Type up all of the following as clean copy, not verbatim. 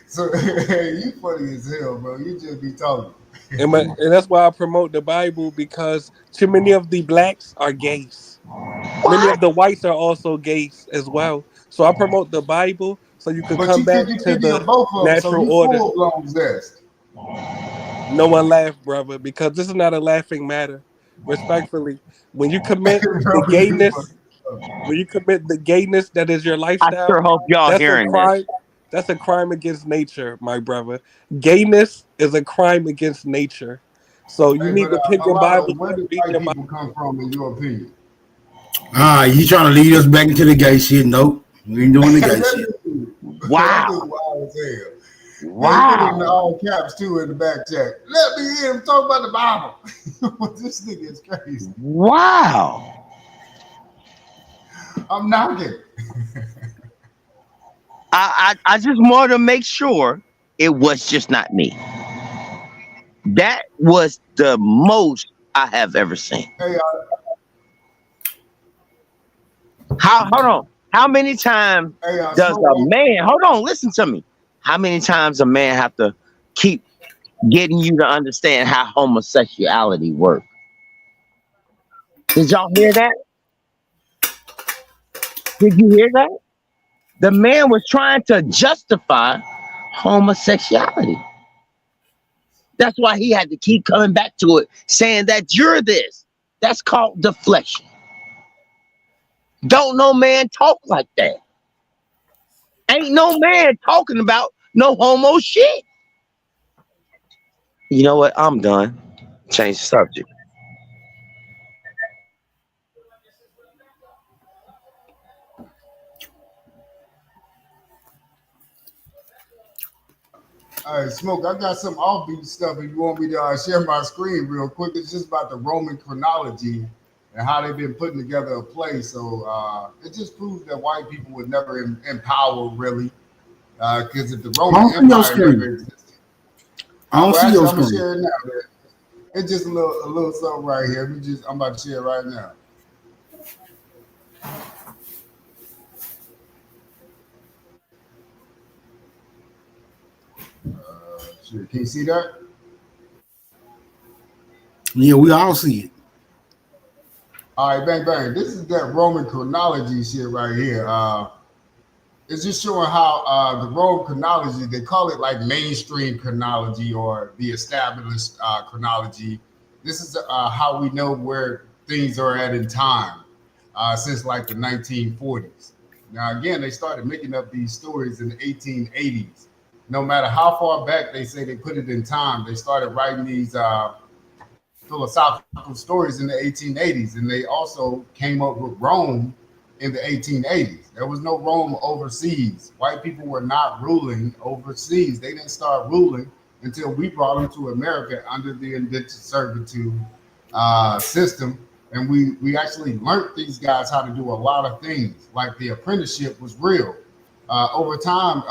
So you funny as hell, bro. You just be talking. And that's why I promote the Bible because too many of the blacks are gays. Many What? of the whites are also gays as well. So I promote the Bible so you can But come you back to 50-50 the on both of them, so natural you order. full blown zest. No one laugh, brother, because this is not a laughing matter. Respectfully, when you commit the Bro, you gayness, funny. when you commit the gayness that is your I sure lifestyle, hope y'all that's a hearing this. crime. That's a crime against nature, my brother. Gayness is a crime against nature. So you Hey, need but to pick your Mulatto, Bible where up, do read white your Bible. people come from, in your opinion? You trying to lead us back into the gay shit? Nope, we ain't doing the gay Let me shit. do it. That dude Wow. wild as hell. Hey, put it in Wow. all caps too in the back chat. Let me hear him talk about the Bible. This nigga is crazy. Wow. I'm knocking. I just want to make sure it was just not me. That was the most I have ever seen. Hey, How hold on. How many times does smoke a on. man hold on, listen to me. How many times a man have to keep getting you to understand how homosexuality works? Did y'all hear that? Did you hear that? The man was trying to justify homosexuality. That's why he had to keep coming back to it, saying that you're this. That's called deflection. Don't no man talk like that. Ain't no man talking about no homo shit. You know what? I'm done. Change the subject. All right, smoke. I got some offbeat stuff. If you want me to share my screen real quick, it's just about the Roman chronology and how they've been putting together a play. So it just proves that white people were never in power, really, because if the I Roman don't see your Empire never screen. existed, I don't well, see actually, your I'm gonna screen. share it now. Man. It's just a little something right here. I'm about to share it right now. Sure. Can you see that? Yeah, we all see it. All right, bang bang. This is that Roman chronology shit right here. It's just showing how the Roman chronology, they call it like mainstream chronology or the established chronology. This is how we know where things are at in time since like the 1940s. Now, again, they started making up these stories in the 1880s. No matter how far back they say they put it in time, they started writing these philosophical stories in the 1880s, and they also came up with Rome in the 1880s. There was no Rome overseas. White people were not ruling overseas. They didn't start ruling until we brought them to America under the indentured servitude system. And we actually learned these guys how to do a lot of things. Like the apprenticeship was real. Over time,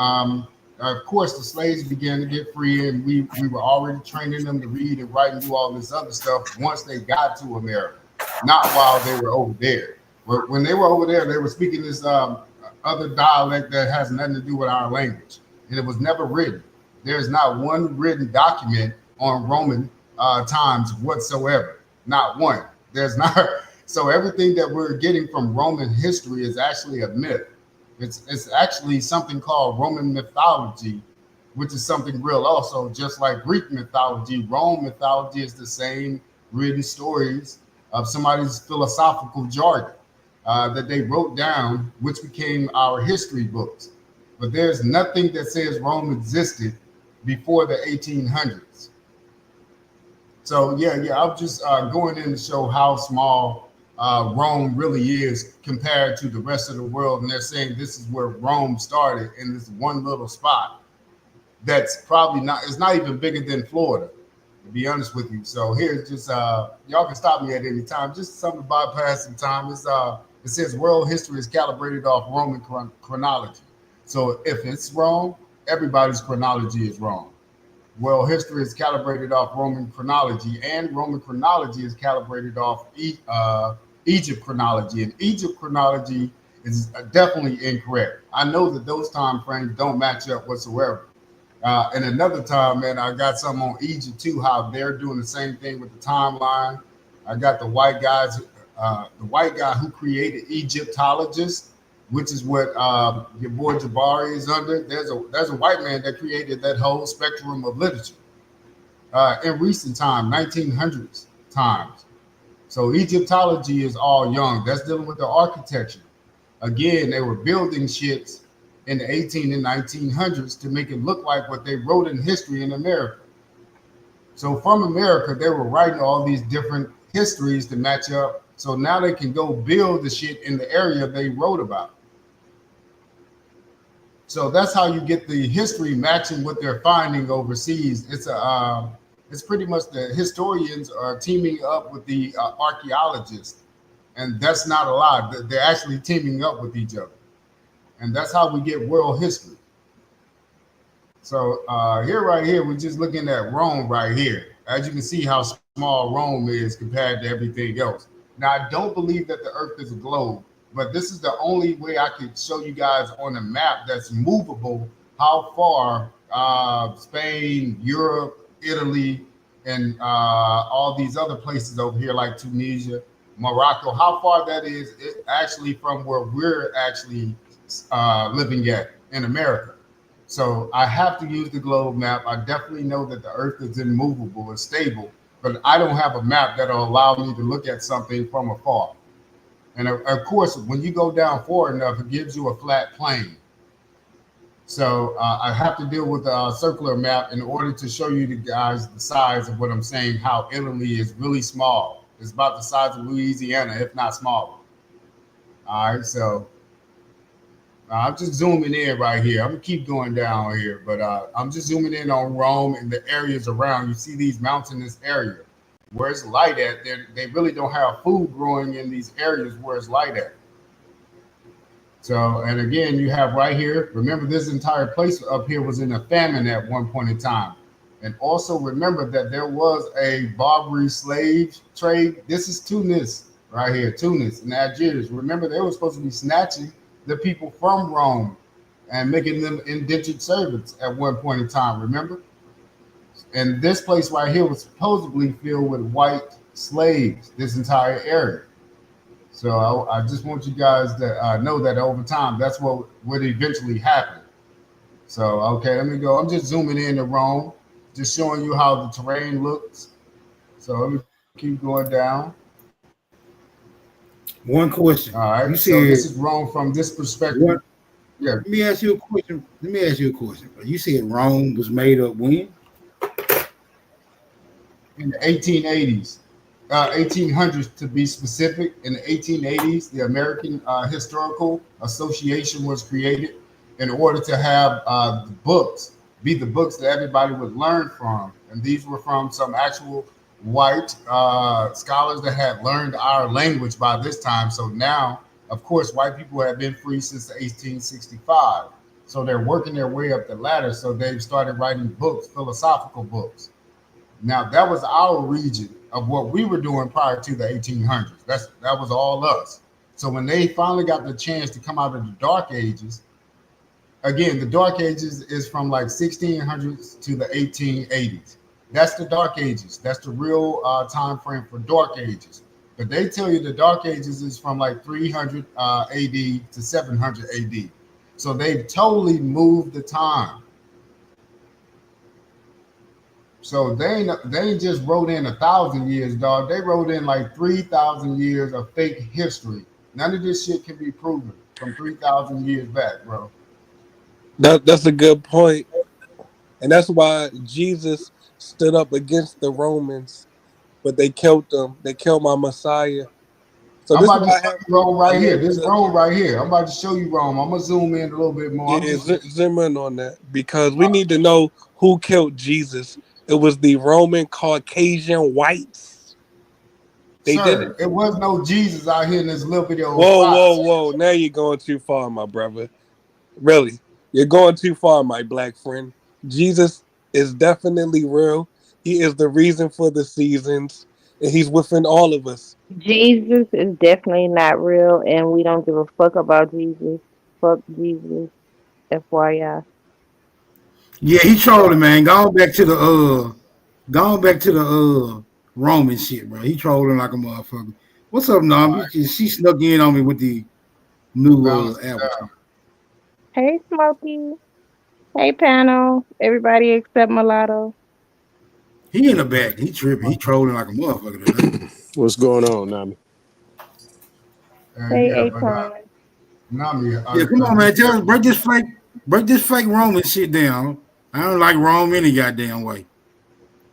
of course, the slaves began to get free, and we were already training them to read and write and do all this other stuff once they got to America, not while they were over there. When they were over there, they were speaking this other dialect that has nothing to do with our language, and it was never written. There's not one written document on Roman times whatsoever. Not one. There's not. So everything that we're getting from Roman history is actually a myth. It's actually something called Roman mythology, which is something real also, just like Greek mythology. Rome mythology is the same written stories of somebody's philosophical jargon that they wrote down, which became our history books. But there's nothing that says Rome existed before the 1800s. So yeah, I'm just going in to show how small Rome really is compared to the rest of the world, and they're saying this is where Rome started in this one little spot. That's probably not. It's not even bigger than Florida, to be honest with you. So here's just y'all can stop me at any time. Just something bypassing time. It says world history is calibrated off Roman chronology. So if it's wrong, everybody's chronology is wrong. Well, history is calibrated off Roman chronology, and Roman chronology is calibrated off Egypt chronology, and Egypt chronology is definitely incorrect. I know that those time frames don't match up whatsoever. And another time, man, I got some on Egypt too. How they're doing the same thing with the timeline. I got the white guys, the white guy who created Egyptologists, which is what your boy Jabari is under. There's a white man that created that whole spectrum of literature in recent time, 1900s times. So Egyptology is all young. That's dealing with the architecture. Again, they were building ships in the 18 and 1900s to make it look like what they wrote in history in America. So from America, they were writing all these different histories to match up. So now they can go build the shit in the area they wrote about. So that's how you get the history matching what they're finding overseas. It's pretty much the historians are teaming up with the archaeologists, and that's not a lie. They're actually teaming up with each other, and that's how we get world history. So here, right here, we're just looking at Rome right here. As you can see, how small Rome is compared to everything else. Now, I don't believe that the Earth is a globe, but this is the only way I could show you guys on a map that's movable how far Spain, Europe, Italy, and all these other places over here like Tunisia, Morocco, how far that is actually from where we're actually living at in America. So I have to use the globe map. I definitely know that the Earth is immovable, it's stable, but I don't have a map that'll allow me to look at something from afar. And of course, when you go down far enough, it gives you a flat plane. So I have to deal with a circular map in order to show you the guys the size of what I'm saying. How Italy is really small. It's about the size of Louisiana, if not smaller. All right, so I'm just zooming in right here. I'm gonna keep going down here, but I'm just zooming in on Rome and the areas around. You see these mountainous areas where it's light at. They really don't have food growing in these areas where it's light at. So, and again, you have right here. Remember, this entire place up here was in a famine at one point in time. And also remember that there was a Barbary slave trade. This is Tunis right here, Tunis and Algiers. Remember, they were supposed to be snatching the people from Rome and making them indentured servants at one point in time. Remember? And this place right here was supposedly filled with white slaves, this entire area. So I just want you guys to know that over time, that's what would eventually happen. So, okay, let me go. I'm just zooming in to Rome, just showing you how the terrain looks. So let me keep going down. One All question. right. You So this said is Rome from this perspective. what? Yeah, Let me ask you a question. Let me ask you a question. Bro. You said Rome was made up when? in the 1880s, 1800s to be specific. In the 1880s, the American Historical Association was created in order to have the books be the books that everybody would learn from. And these were from some actual white scholars that had learned our language by this time. So now, of course, white people have been free since 1865. So they're working their way up the ladder. So they've started writing books, philosophical books. Now that was our region of what we were doing prior to the 1800s. That was all us. So when they finally got the chance to come out of the Dark Ages, again, the Dark Ages is from like 1600s to the 1880s. That's the Dark Ages. That's the real time frame for Dark Ages. But they tell you the Dark Ages is from like 300 AD to 700 AD. So they've totally moved the time. So they ain't just wrote in 1,000 years, dog. They wrote in like 3,000 years of fake history. None of this shit can be proven from 3,000 years back, bro. That's a good point, and that's why Jesus stood up against the Romans, but they killed them. They killed my Messiah. So I'm this is about to why I show have you Rome a right here. little This bit of Rome right here. I'm about to show you Rome. I'm gonna zoom in a little bit more. I'm yeah, just zoom in on that because we need to know who killed Jesus. It was the Roman Caucasian whites. They did it. sir. It was no Jesus out here in this little bit of old Whoa, spot. whoa, whoa! Now you're going too far, my brother. Really, you're going too far, my black friend. Jesus is definitely real. He is the reason for the seasons, and he's within all of us. Jesus is definitely not real, and we don't give a fuck about Jesus. Fuck Jesus, FYI. Yeah, he trolling, man. Going back to the Roman shit, bro. He trolling like a motherfucker. What's up, All Nam? right, She snuck in on me with the to new balance it avatar. out. Hey, Smokey. Hey, panel. Everybody except Mulatto. He in the back. He tripping. He trolling like a motherfucker today. What's going on, Nami? Hey, Yeah, but Akon. Nami, Yeah, come on, man. Tell us, break this fake Roman shit down. I don't like Rome any goddamn way.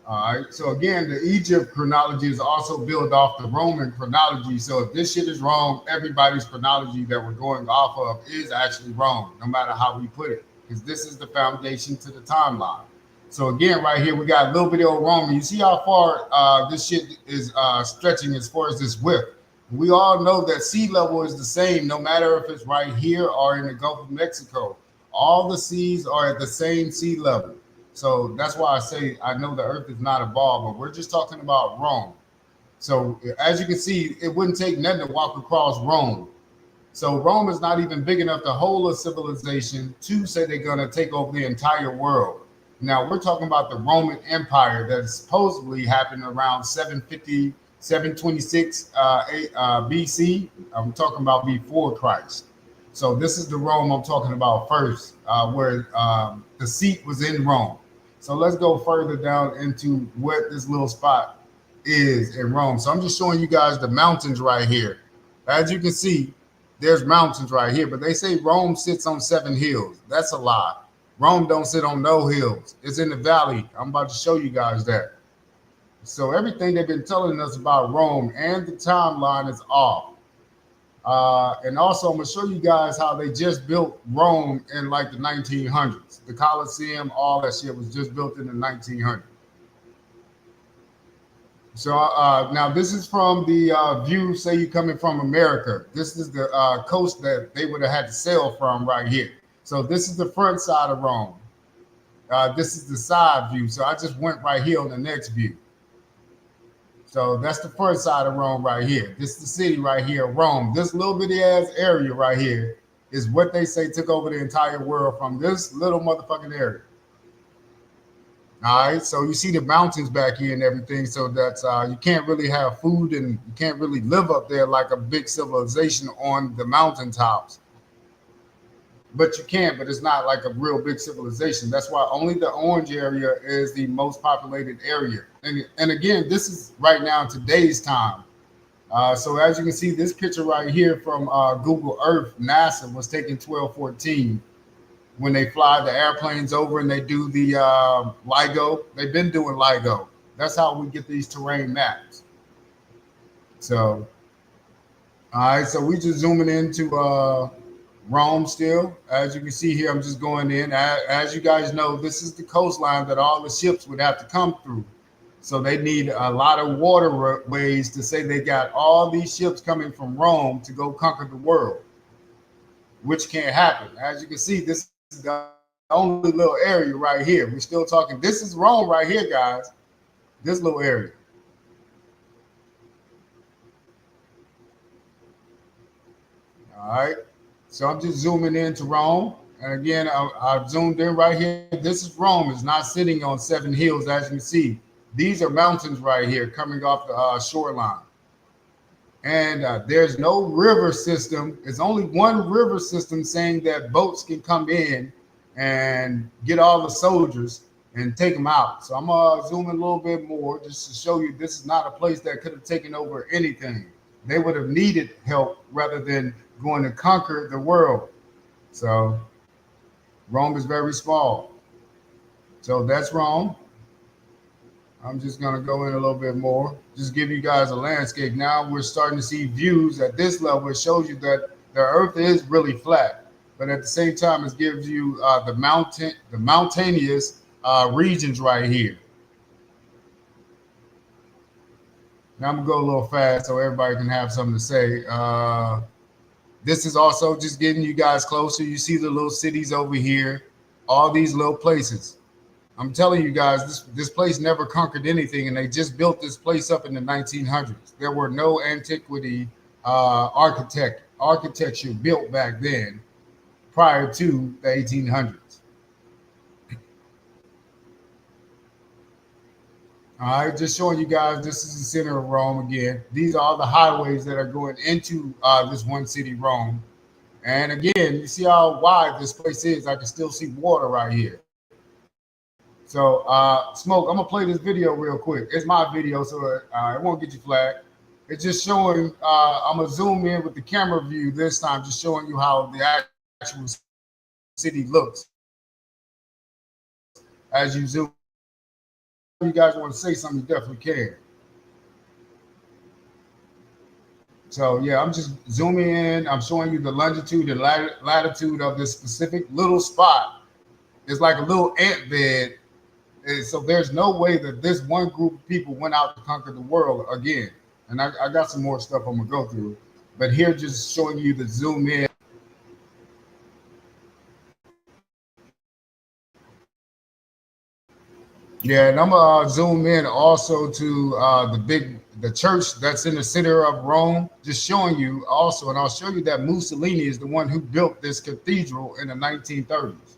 all right. So again, the Egypt chronology is also built off the Roman chronology. So if this shit is wrong, everybody's chronology that we're going off of is actually wrong, no matter how we put it, because this is the foundation to the timeline. So again, right here we got a little bit of Roman. You see how far this shit is stretching as far as this width. We all know that sea level is the same, no matter if it's right here or in the Gulf of Mexico. All the seas are at the same sea level. So that's why I say I know the Earth is not a ball, but we're just talking about Rome. So as you can see, it wouldn't take nothing to walk across Rome. So Rome is not even big enough to hold a civilization to say they're going to take over the entire world. Now we're talking about the Roman Empire that supposedly happened around 750, 726 BC. I'm talking about before Christ. So this is the Rome I'm talking about first, where the seat was in Rome. So let's go further down into what this little spot is in Rome. So I'm just showing you guys the mountains right here. As you can see, there's mountains right here, but they say Rome sits on 7 hills. That's a lie. Rome don't sit on no hills. It's in the valley. I'm about to show you guys that. So everything they've been telling us about Rome and the timeline is off. And also, I'm gonna show you guys how they just built Rome in like the 1900s. The Colosseum, all that shit was just built in the 1900s. So now this is from the view. Say you coming from America. This is the coast that they would have had to sail from right here. So this is the front side of Rome. This is the side view. So I just went right here on the next view. So that's the front side of Rome right here. This is the city right here, Rome. This little bitty ass area right here is what they say took over the entire world from this little motherfucking area. All right, so you see the mountains back here and everything, so that's you can't really have food and you can't really live up there like a big civilization on the mountaintops. But you can, but it's not like a real big civilization. That's why only the orange area is the most populated area. And again, this is right now in today's time. So as you can see, this picture right here from Google Earth, NASA was taken 1214 when they fly the airplanes over and they do the LIGO. They've been doing LIGO. That's how we get these terrain maps. So, all right, so we just zooming into Rome still. As you can see here, I'm just going in. As you guys know, this is the coastline that all the ships would have to come through. So they need a lot of waterways to say they got all these ships coming from Rome to go conquer the world, which can't happen. As you can see, this is the only little area right here. We're still talking. This is Rome right here, guys. This little area. All right. So I'm just zooming into Rome. And again, I've zoomed in right here. This is Rome. It's not sitting on 7 hills, as you can see. These are mountains right here coming off the shoreline. And there's no river system. It's only one river system saying that boats can come in and get all the soldiers and take them out. So I'm gonna zoom in a little bit more just to show you this is not a place that could have taken over anything. They would have needed help rather than going to conquer the world. So Rome is very small. So that's Rome. I'm just going to go in a little bit more, just give you guys a landscape. Now we're starting to see views at this level. It shows you that the earth is really flat, but at the same time, it gives you the mountainous regions right here. Now I'm going to go a little fast so everybody can have something to say. This is also just getting you guys closer. You see the little cities over here, all these little places. I'm telling you guys, this place never conquered anything, and they just built this place up in the 1900s. There were no antiquity architecture built back then, prior to the 1800s. All right, just showing you guys this is the center of Rome again. These are all the highways that are going into this one city, Rome. And again, you see how wide this place is. I can still see water right here. So, Smoke, I'm gonna play this video real quick. It's my video, so it won't get you flagged. It's just showing. I'm gonna zoom in with the camera view this time, just showing you how the actual city looks as you zoom. If you guys want to say something, you definitely can. So yeah, I'm just zooming in. I'm showing you the longitude and latitude of this specific little spot. It's like a little ant bed. And so there's no way that this one group of people went out to conquer the world again. And I got some more stuff I'm gonna go through, but here just showing you the zoom in. Yeah, and I'm gonna zoom in also to the church that's in the center of Rome, just showing you also, and I'll show you that Mussolini is the one who built this cathedral in the 1930s.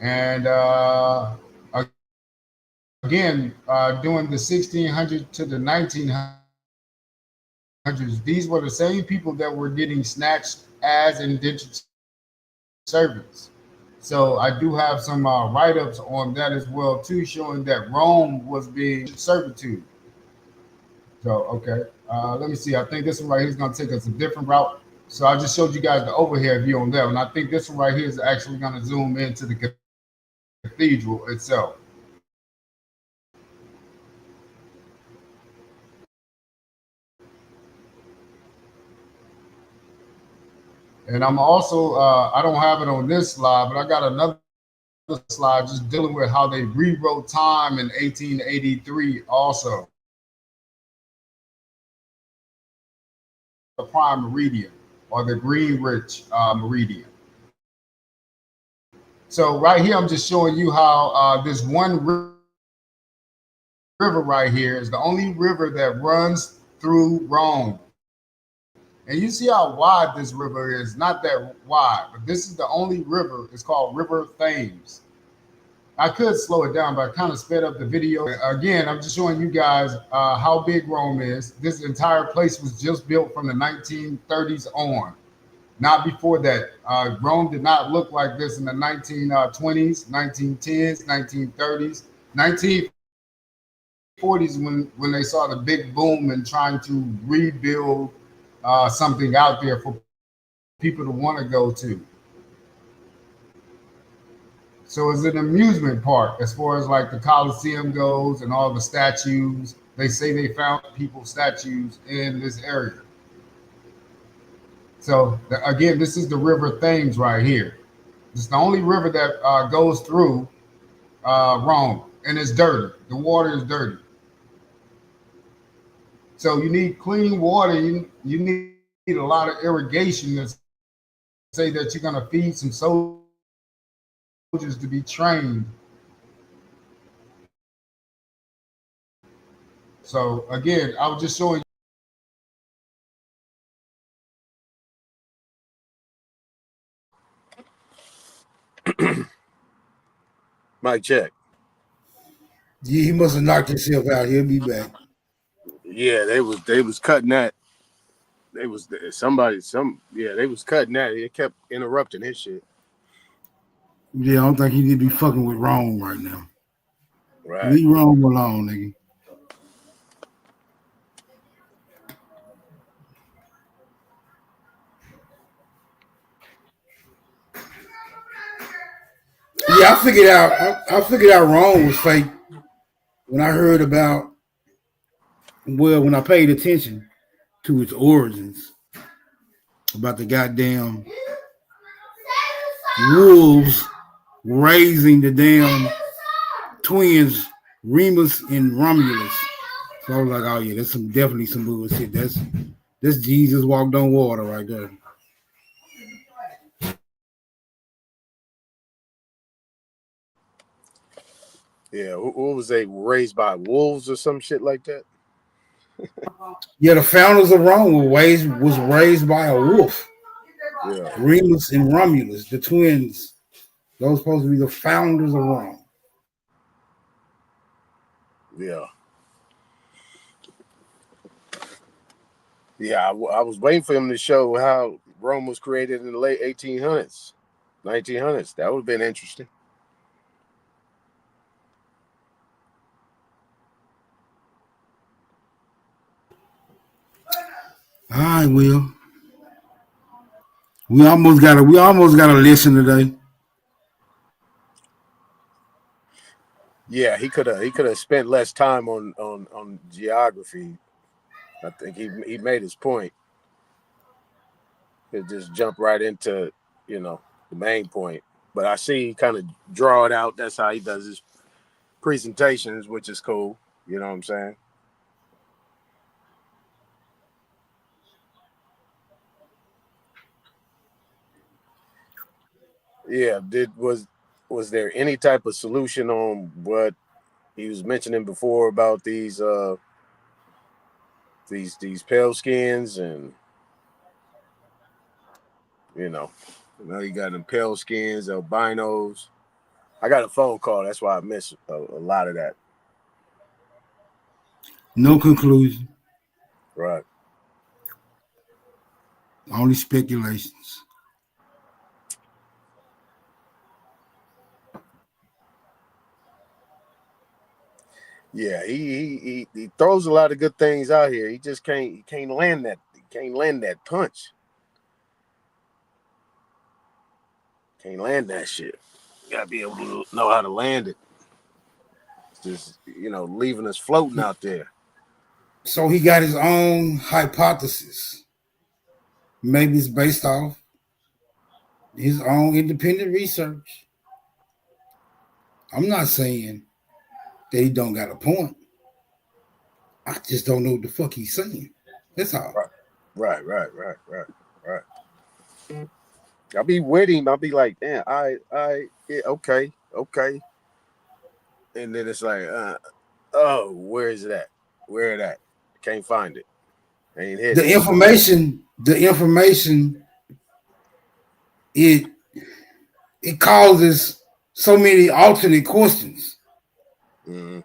And again, during the 1600s to the 1900s, these were the same people that were getting snatched as indentured servants. So I do have some write-ups on that as well too, showing that Rome was being servitude. So okay, let me see. I think this one right here is going to take us a different route. So I just showed you guys the overhead view on that one. I think this one right here is actually going to zoom into the cathedral itself. And I'm also, I don't have it on this slide, but I got another slide just dealing with how they rewrote time in 1883 also. The prime meridian or the Greenwich meridian. So right here, I'm just showing you how this one river right here is the only river that runs through Rome. And you see how wide this river is, not that wide, but this is the only river. It's called River Thames. I could slow it down, but I kind of sped up the video. Again, I'm just showing you guys how big Rome is. This entire place was just built from the 1930s on, not before that. Rome did not look like this in the 1920s, 1910s, 1930s, 1940s when they saw the big boom and trying to rebuild something out there for people to want to go to. So it's an amusement park as far as like the Coliseum goes and all the statues. They say they found people's statues in this area. So again, this is the River Thames right here. It's the only river that goes through Rome, and it's dirty. The water is dirty. So you need clean water. You need a lot of irrigation to say that you're going to feed some soldiers to be trained. So again, I was just showing. Mic check. Yeah, he must have knocked himself out. He'll be back. Yeah, they was cutting that. They was they was cutting that. It kept interrupting his shit. Yeah, I don't think he need to be fucking with Rome right now. Right. Leave Rome alone, nigga. Yeah, I figured out. I figured out Rome was fake when I heard about. Well, when I paid attention to its origins, about the goddamn wolves raising the damn twins, Remus and Romulus. So I was like, oh yeah, that's definitely some bullshit. That's Jesus walked on water right there. Yeah, what was they raised by wolves or some shit like that? Yeah, the founders of Rome was raised by a wolf. Yeah. Remus and Romulus, the twins. Those supposed to be the founders of Rome. Yeah. Yeah, I was waiting for him to show how Rome was created in the late 1800s, 1900s. That would have been interesting. All right, Will. We almost got a lesson today. Yeah, he could have spent less time on geography. I think he made his point. He just jump right into the main point. But I see he kind of draw it out. That's how he does his presentations, which is cool. You know what I'm saying? Yeah. Was there any type of solution on what he was mentioning before about these pale skins and you know, you got them pale skins, albinos. I got a phone call. That's why I missed a lot of that. No conclusion. Right. Only speculations. Yeah, he throws a lot of good things out here. He can't land that. He can't land that punch. Can't land that shit. You gotta be able to know how to land it. It's just leaving us floating out there. So he got his own hypothesis. Maybe it's based off his own independent research. I'm not saying that he don't got a point. I just don't know what the fuck he's saying. That's all. Right. I'll be with him. I'll be like, damn, yeah, okay. And then it's like, oh, where is that? Where that? Can't find it. Ain't hitting The it. information, it it causes so many alternate questions Mm-hmm.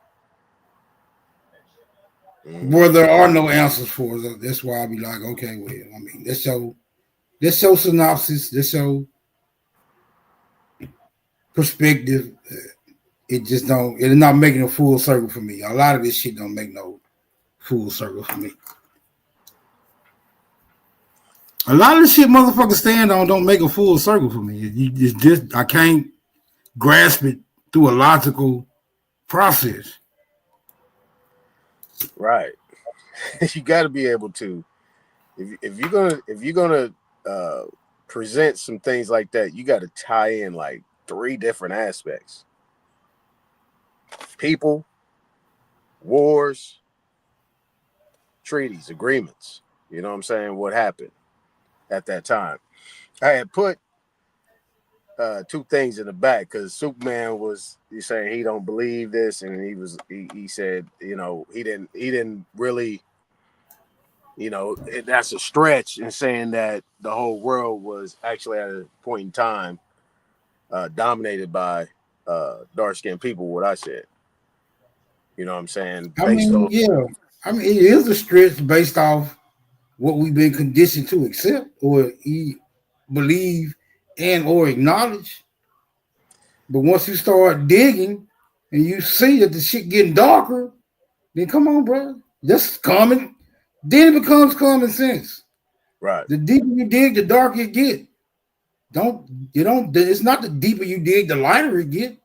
where Mm-hmm. there are no answers for it. That's why I be like, okay, well, I mean, let's show synopsis, let's show perspective. It just don't. It's not making a full circle for me. A lot of this shit don't make no full circle for me. A lot of the shit motherfuckers stand on don't make a full circle for me. It's just I can't grasp it through a logical process. Right. You got to be able to. If you're gonna uh, present some things like that, you got to tie in like three different aspects: people, wars, treaties, agreements. You know what I'm saying? What happened at that time? I had put two things in the back because Superman was saying he don't believe this, and he said he didn't really that's a stretch in saying that the whole world was actually at a point in time dominated by dark skinned people. What I said, you know what I'm saying, I based mean, on yeah. I mean, it is a stretch based off what we've been conditioned to accept or believe and or acknowledge. But once you start digging and you see that the shit getting darker, then come on, bro. Just common. Then it becomes common sense. right. The deeper you dig, the darker it get. Don't you don't? It's not the deeper you dig, the lighter it get.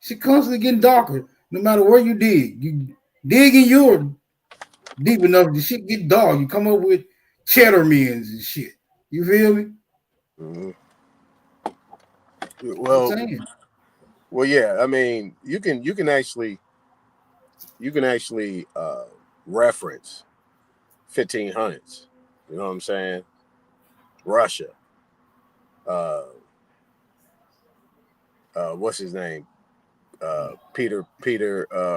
Shit constantly getting darker, no matter where you dig. You dig in your deep enough, the shit get dark. You come up with cheddar mins and shit. You feel me? Mm-hmm. I'm Well, saying. yeah. I mean, you can actually reference 1500s. You know what I'm saying? Russia. Uh, what's his name? Peter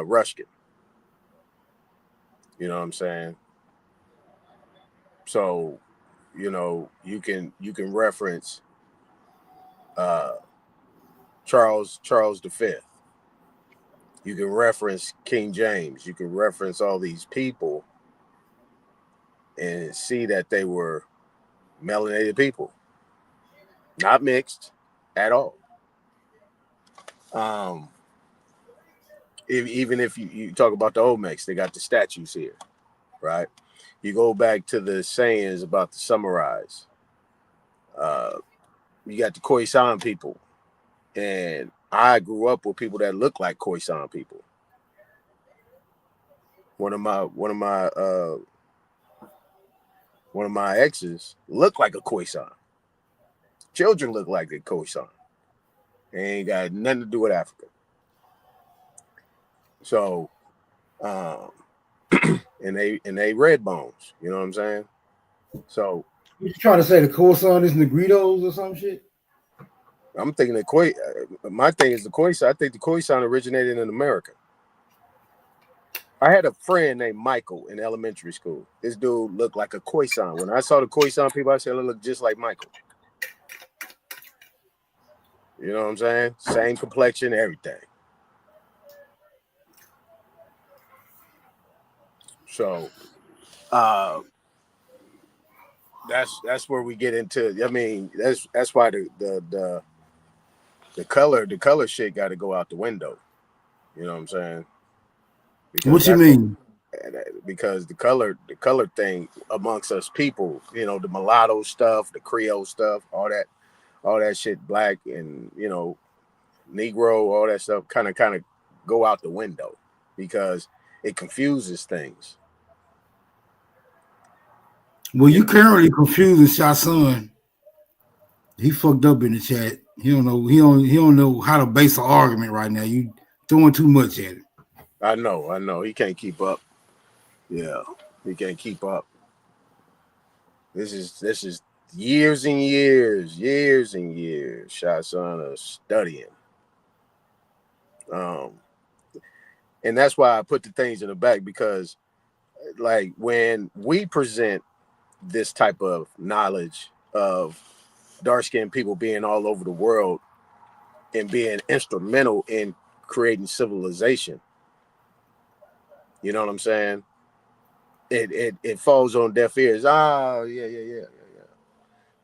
Rushkin. You know what I'm saying? So, you can reference uh, Charles V. You can reference King James. You can reference all these people and see that they were melanated people, not mixed at all. Even if you talk about the Olmecs, they got the statues here, right? You go back to the sayings about the samurais. You got the Khoisan people, and I grew up with people that look like Khoisan people. One of my exes looked like a Khoisan. Children look like a Khoisan. They ain't got nothing to do with Africa. So, and they red bones. You know what I'm saying? So You trying to say the Khoisan is Negritos or some shit? I'm thinking my thing is the Khoisan. I think the Khoisan originated in America. I had a friend named Michael in elementary school. This dude looked like a Khoisan. When I saw the Khoisan people, I said, "They look just like Michael." You know what I'm saying? Same complexion, everything. So, that's where we get into. I mean, that's why the color shit got to go out the window. You know what I'm saying? Because What you mean? because the color thing amongst us people, you know, the mulatto stuff, the Creole stuff, all that shit, black and Negro, all that stuff, kind of go out the window because it confuses things. Well, you currently confusing Shot Son. He fucked up in the chat. He don't know. He don't know how to base an argument right now. You throwing too much at it. I know. He can't keep up. Yeah, he can't keep up. This is years and years. Shot Son of studying. And that's why I put the things in the back, because like when we present this type of knowledge of dark-skinned people being all over the world and being instrumental in creating civilization, you know what I'm saying? It falls on deaf ears. Oh, yeah.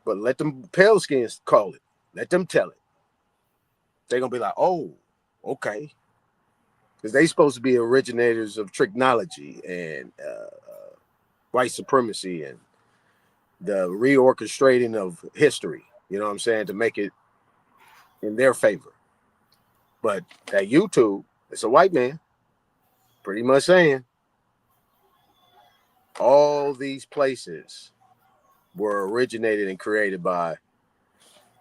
But let them pale skins call it. Let them tell it. They're gonna be like, oh, okay. Because they supposed to be originators of technology and white supremacy and the reorchestrating of history, you know what I'm saying, to make it in their favor. But that YouTube, it's a white man pretty much saying all these places were originated and created by,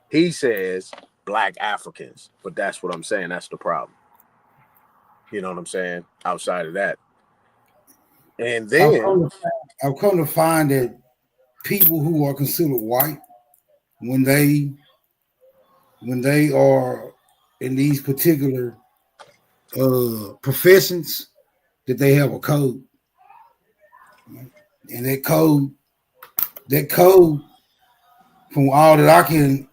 he says, black Africans. But that's what I'm saying. That's the problem. You know what I'm saying? Outside of that. And then I've come to find that people who are considered white, when they are in these particular professions, that they have a code, and that code, from all that I can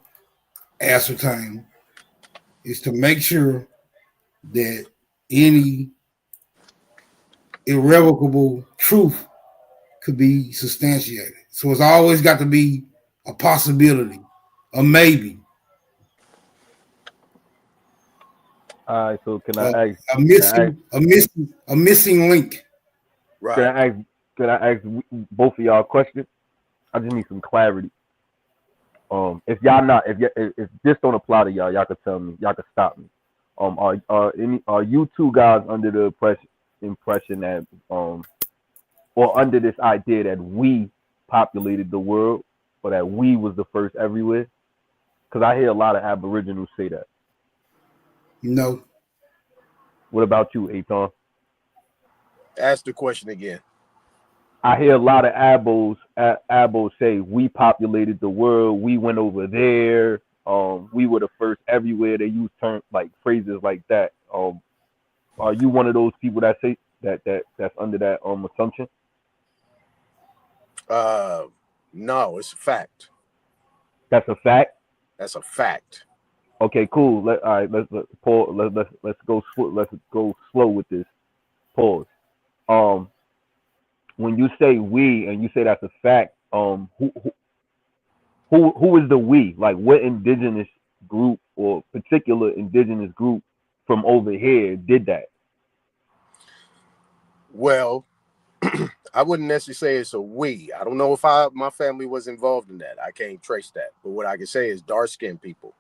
ascertain, is to make sure that any irrevocable truth could be substantiated. So it's always got to be a possibility, a maybe, All right, so can I ask? a missing link. right. Can I ask both of y'all a question? I just need some clarity. If y'all not, if this don't apply to y'all, y'all can tell me. Y'all can stop me. Are you two guys under the impression that or under this idea that we populated the world, or that we was the first everywhere? Because I hear a lot of Aboriginals say that. No. What about you, Aton? Ask the question again. I hear a lot of abos say we populated the world, we went over there, we were the first everywhere. They use terms like phrases like that. Are you one of those people that say that's under that assumption? No, it's a fact. That's a fact. That's a fact. Okay, cool. All right, let's pause. Let's go slow with this. Pause. Um, when you say we and you say that's a fact, who is the we? Like, what indigenous group or particular indigenous group from over here did that? Well, I wouldn't necessarily say it's a we. I don't know if my family was involved in that. I can't trace that. But what I can say is dark skinned people.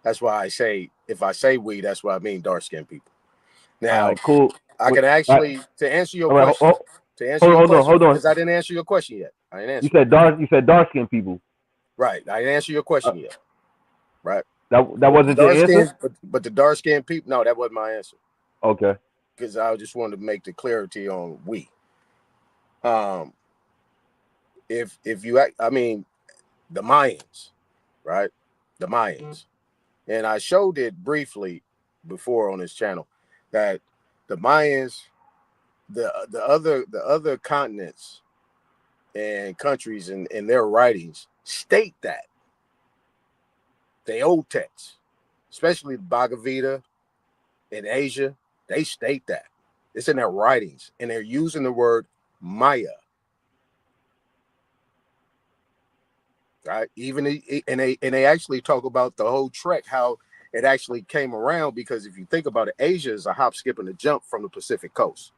That's why I say if I say we, that's what I mean dark skinned people. All Now, right, cool. I Wait, can all right, actually to answer your all right, question. To answer your hold on, question, hold on. because I didn't answer your question yet. I didn't You answer it. said dark. You said dark skinned people. Right. I didn't answer your Uh, question yet. Right. that But the wasn't your dark answer. skinned, but the dark skinned people. No, that wasn't my answer. Okay. Because I just wanted to make the clarity on we. Um, if you, I mean, the Mayans, right? The Mayans, and I showed it briefly before on this channel that the Mayans, the other continents and countries in their writings state that they old texts, especially the Bhagavad Gita in Asia, they state that it's in their writings, and they're using the word Maya, right? And they actually talk about the whole trek, how it actually came around, because if you think about it, Asia is a hop, skip, and a jump from the Pacific coast.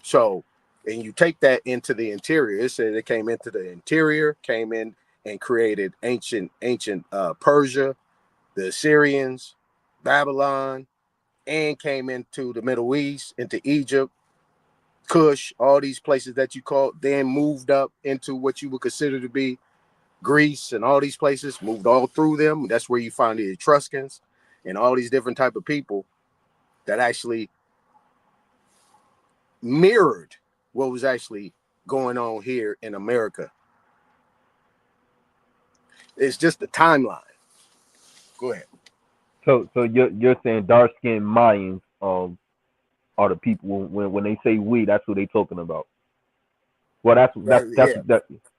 So, and you take that into the interior. It said it came into the interior, came in and created ancient Persia, the Assyrians, Babylon, and came into the Middle East, into Egypt, Kush, all these places that you call, then moved up into what you would consider to be Greece, and all these places, moved all through them. That's where you find the Etruscans and all these different type of people that actually mirrored what was actually going on here in America. It's just the timeline. Go ahead. So you're saying dark skinned Mayans are the people when they say we, that's who they talking about. Well, Yeah.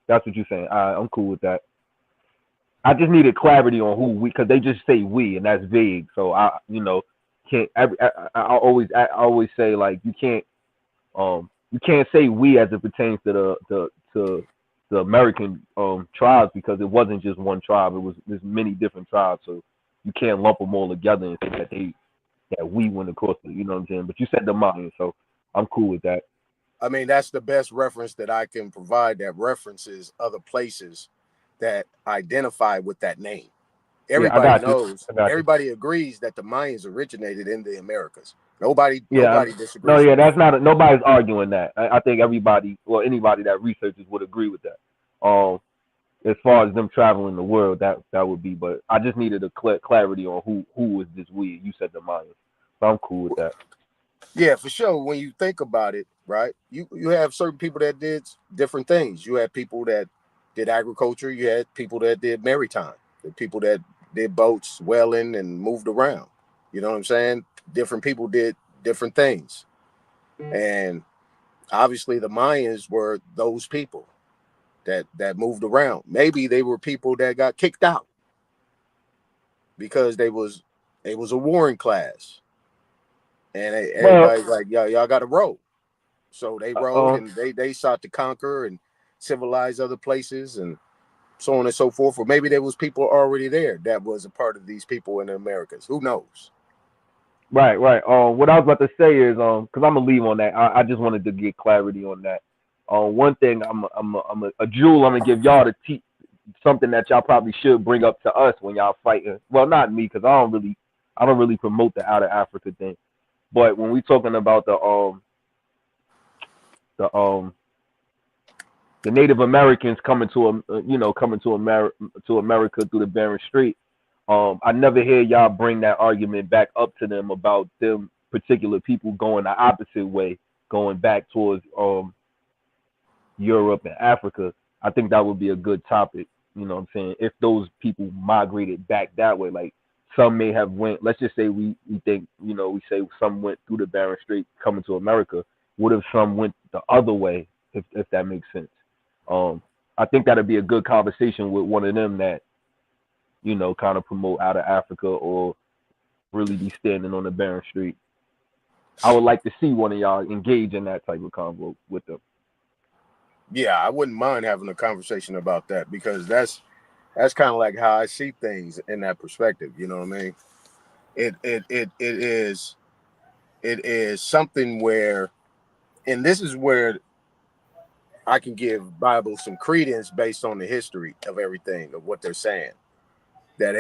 that's what you're saying. I'm cool with that. I just needed clarity on who we, because they just say we, and that's vague. So can't. I always say, like, you can't say we as it pertains to the American tribes, because it wasn't just one tribe. There's many different tribes, so you can't lump them all together and say that we went across the, you know what I'm saying. But you said the Mayans, so I'm cool with that. I mean, that's the best reference that I can provide, that references other places that identify with that name. Yeah, I Everybody got you. knows, I got you. everybody agrees that the Mayans originated in the Americas. Nobody Yeah, no, disagrees yeah, with that. that's not nobody's arguing that. I think everybody, well, anybody that researches would agree with that. As far as them traveling the world, that would be. But I just needed a clarity on who is this we. You said the Mayans, so I'm cool with that. Yeah, for sure. When you think about it, right? You have certain people that did different things. You had people that did agriculture. You had people that did maritime. The people that did boats, whaling, and moved around. You know what I'm saying? Different people did different things, and obviously the Mayans were those people that moved around. Maybe they were people that got kicked out because they was a warring class, and Well, everybody's like, y'all got to roll. So they rode, and they sought to conquer and civilize other places, and so on and so forth. Or maybe there was people already there that was a part of these people in the Americas. Who knows? right, right. What I was about to say is, because I'm gonna leave on that. I just wanted to get clarity on that. One thing, I'm a jewel. I'm gonna give y'all to teach something that y'all probably should bring up to us when y'all fighting. Well, not me, because I don't really promote the out of Africa thing. But when we talking about the the Native Americans coming to America through the Bering Strait, I never hear y'all bring that argument back up to them about them particular people going the opposite way, going back towards Europe and Africa. I think that would be a good topic. You know what I'm saying? If those people migrated back that way, like some may have went. Let's just say we think, we say some went through the Bering Strait coming to America. What if some went the other way? If that makes sense. I think that'd be a good conversation with one of them that kind of promote out of Africa or really be standing on the barren street. I would like to see one of y'all engage in that type of convo with them. Yeah, I wouldn't mind having a conversation about that, because that's kind of like how I see things in that perspective. You know what I mean? It is something where, and this is where I can give Bible some credence based on the history of everything, of what they're saying. That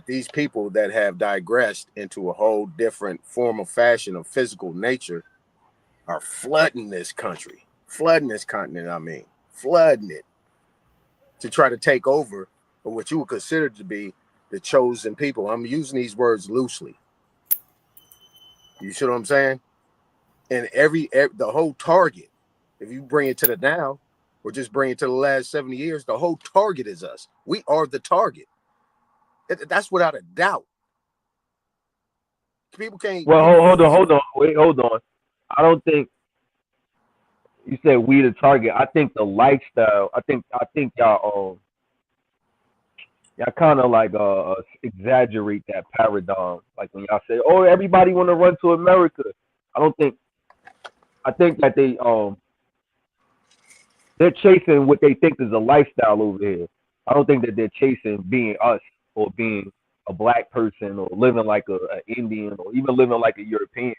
these people that have digressed into a whole different form of fashion of physical nature are flooding this country, flooding this continent. I mean, flooding it to try to take over what you would consider to be the chosen people. I'm using these words loosely. You see what I'm saying? And the whole target, if you bring it to the now, or just bring it to the last 70 years, the whole target is us. We are the target. That's without a doubt. People can't. Well, People, hold on, wait, hold on. I don't think you said we the target. I think the lifestyle. I think y'all kind of like exaggerate that paradigm. Like when y'all say, "Oh, everybody want to run to America." I don't think. I think that they're chasing what they think is a lifestyle over here. I don't think that they're chasing being us or being a black person or living like an Indian or even living like a European.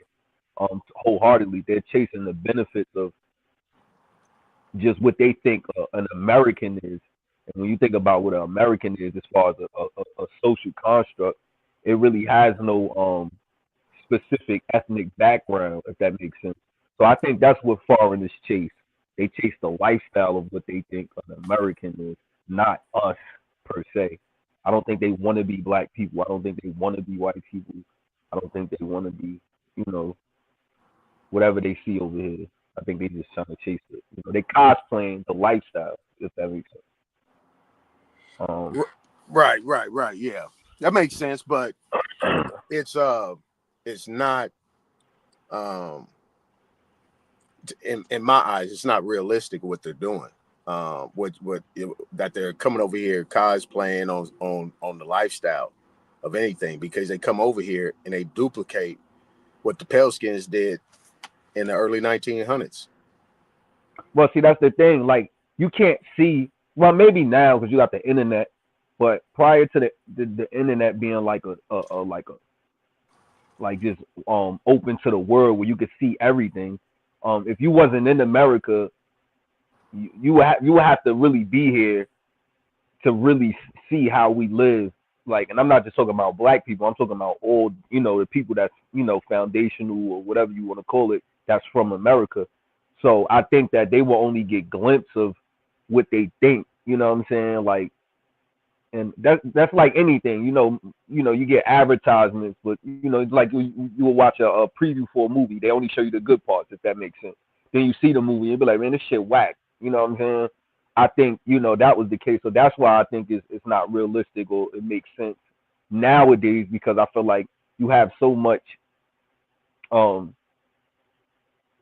Wholeheartedly, they're chasing the benefits of just what they think an American is. And when you think about what an American is, as far as a social construct, it really has no specific ethnic background, if that makes sense. So I think that's what foreigners chase. They chase the lifestyle of what they think an American is, not us per se. I don't think they want to be black people. I don't think they want to be white people. I don't think they want to be, whatever they see over here. I think they just trying to chase it. They cosplaying the lifestyle, if that makes sense. right. Yeah, that makes sense. But it's not. In my eyes, it's not realistic what they're doing. That they're coming over here cosplaying on the lifestyle of anything, because they come over here and they duplicate what the pale skins did in the early 1900s. Well, see, that's the thing. Like, you can't see. Well, maybe now because you got the internet, but prior to the internet being like just open to the world where you could see everything. If you wasn't in America, you would have to really be here to really see how we live. Like, and I'm not just talking about black people. I'm talking about all, the people that's, foundational or whatever you want to call it, that's from America. So I think that they will only get glimpse of what they think, you know what I'm saying? Like, and that's like anything, you get advertisements, but it's like you will watch a preview for a movie. They only show you the good parts, if that makes sense. Then you see the movie and be like, man, this shit whack. You know what I'm saying? I think, that was the case. So that's why I think it's not realistic, or it makes sense nowadays, because I feel like you have so much,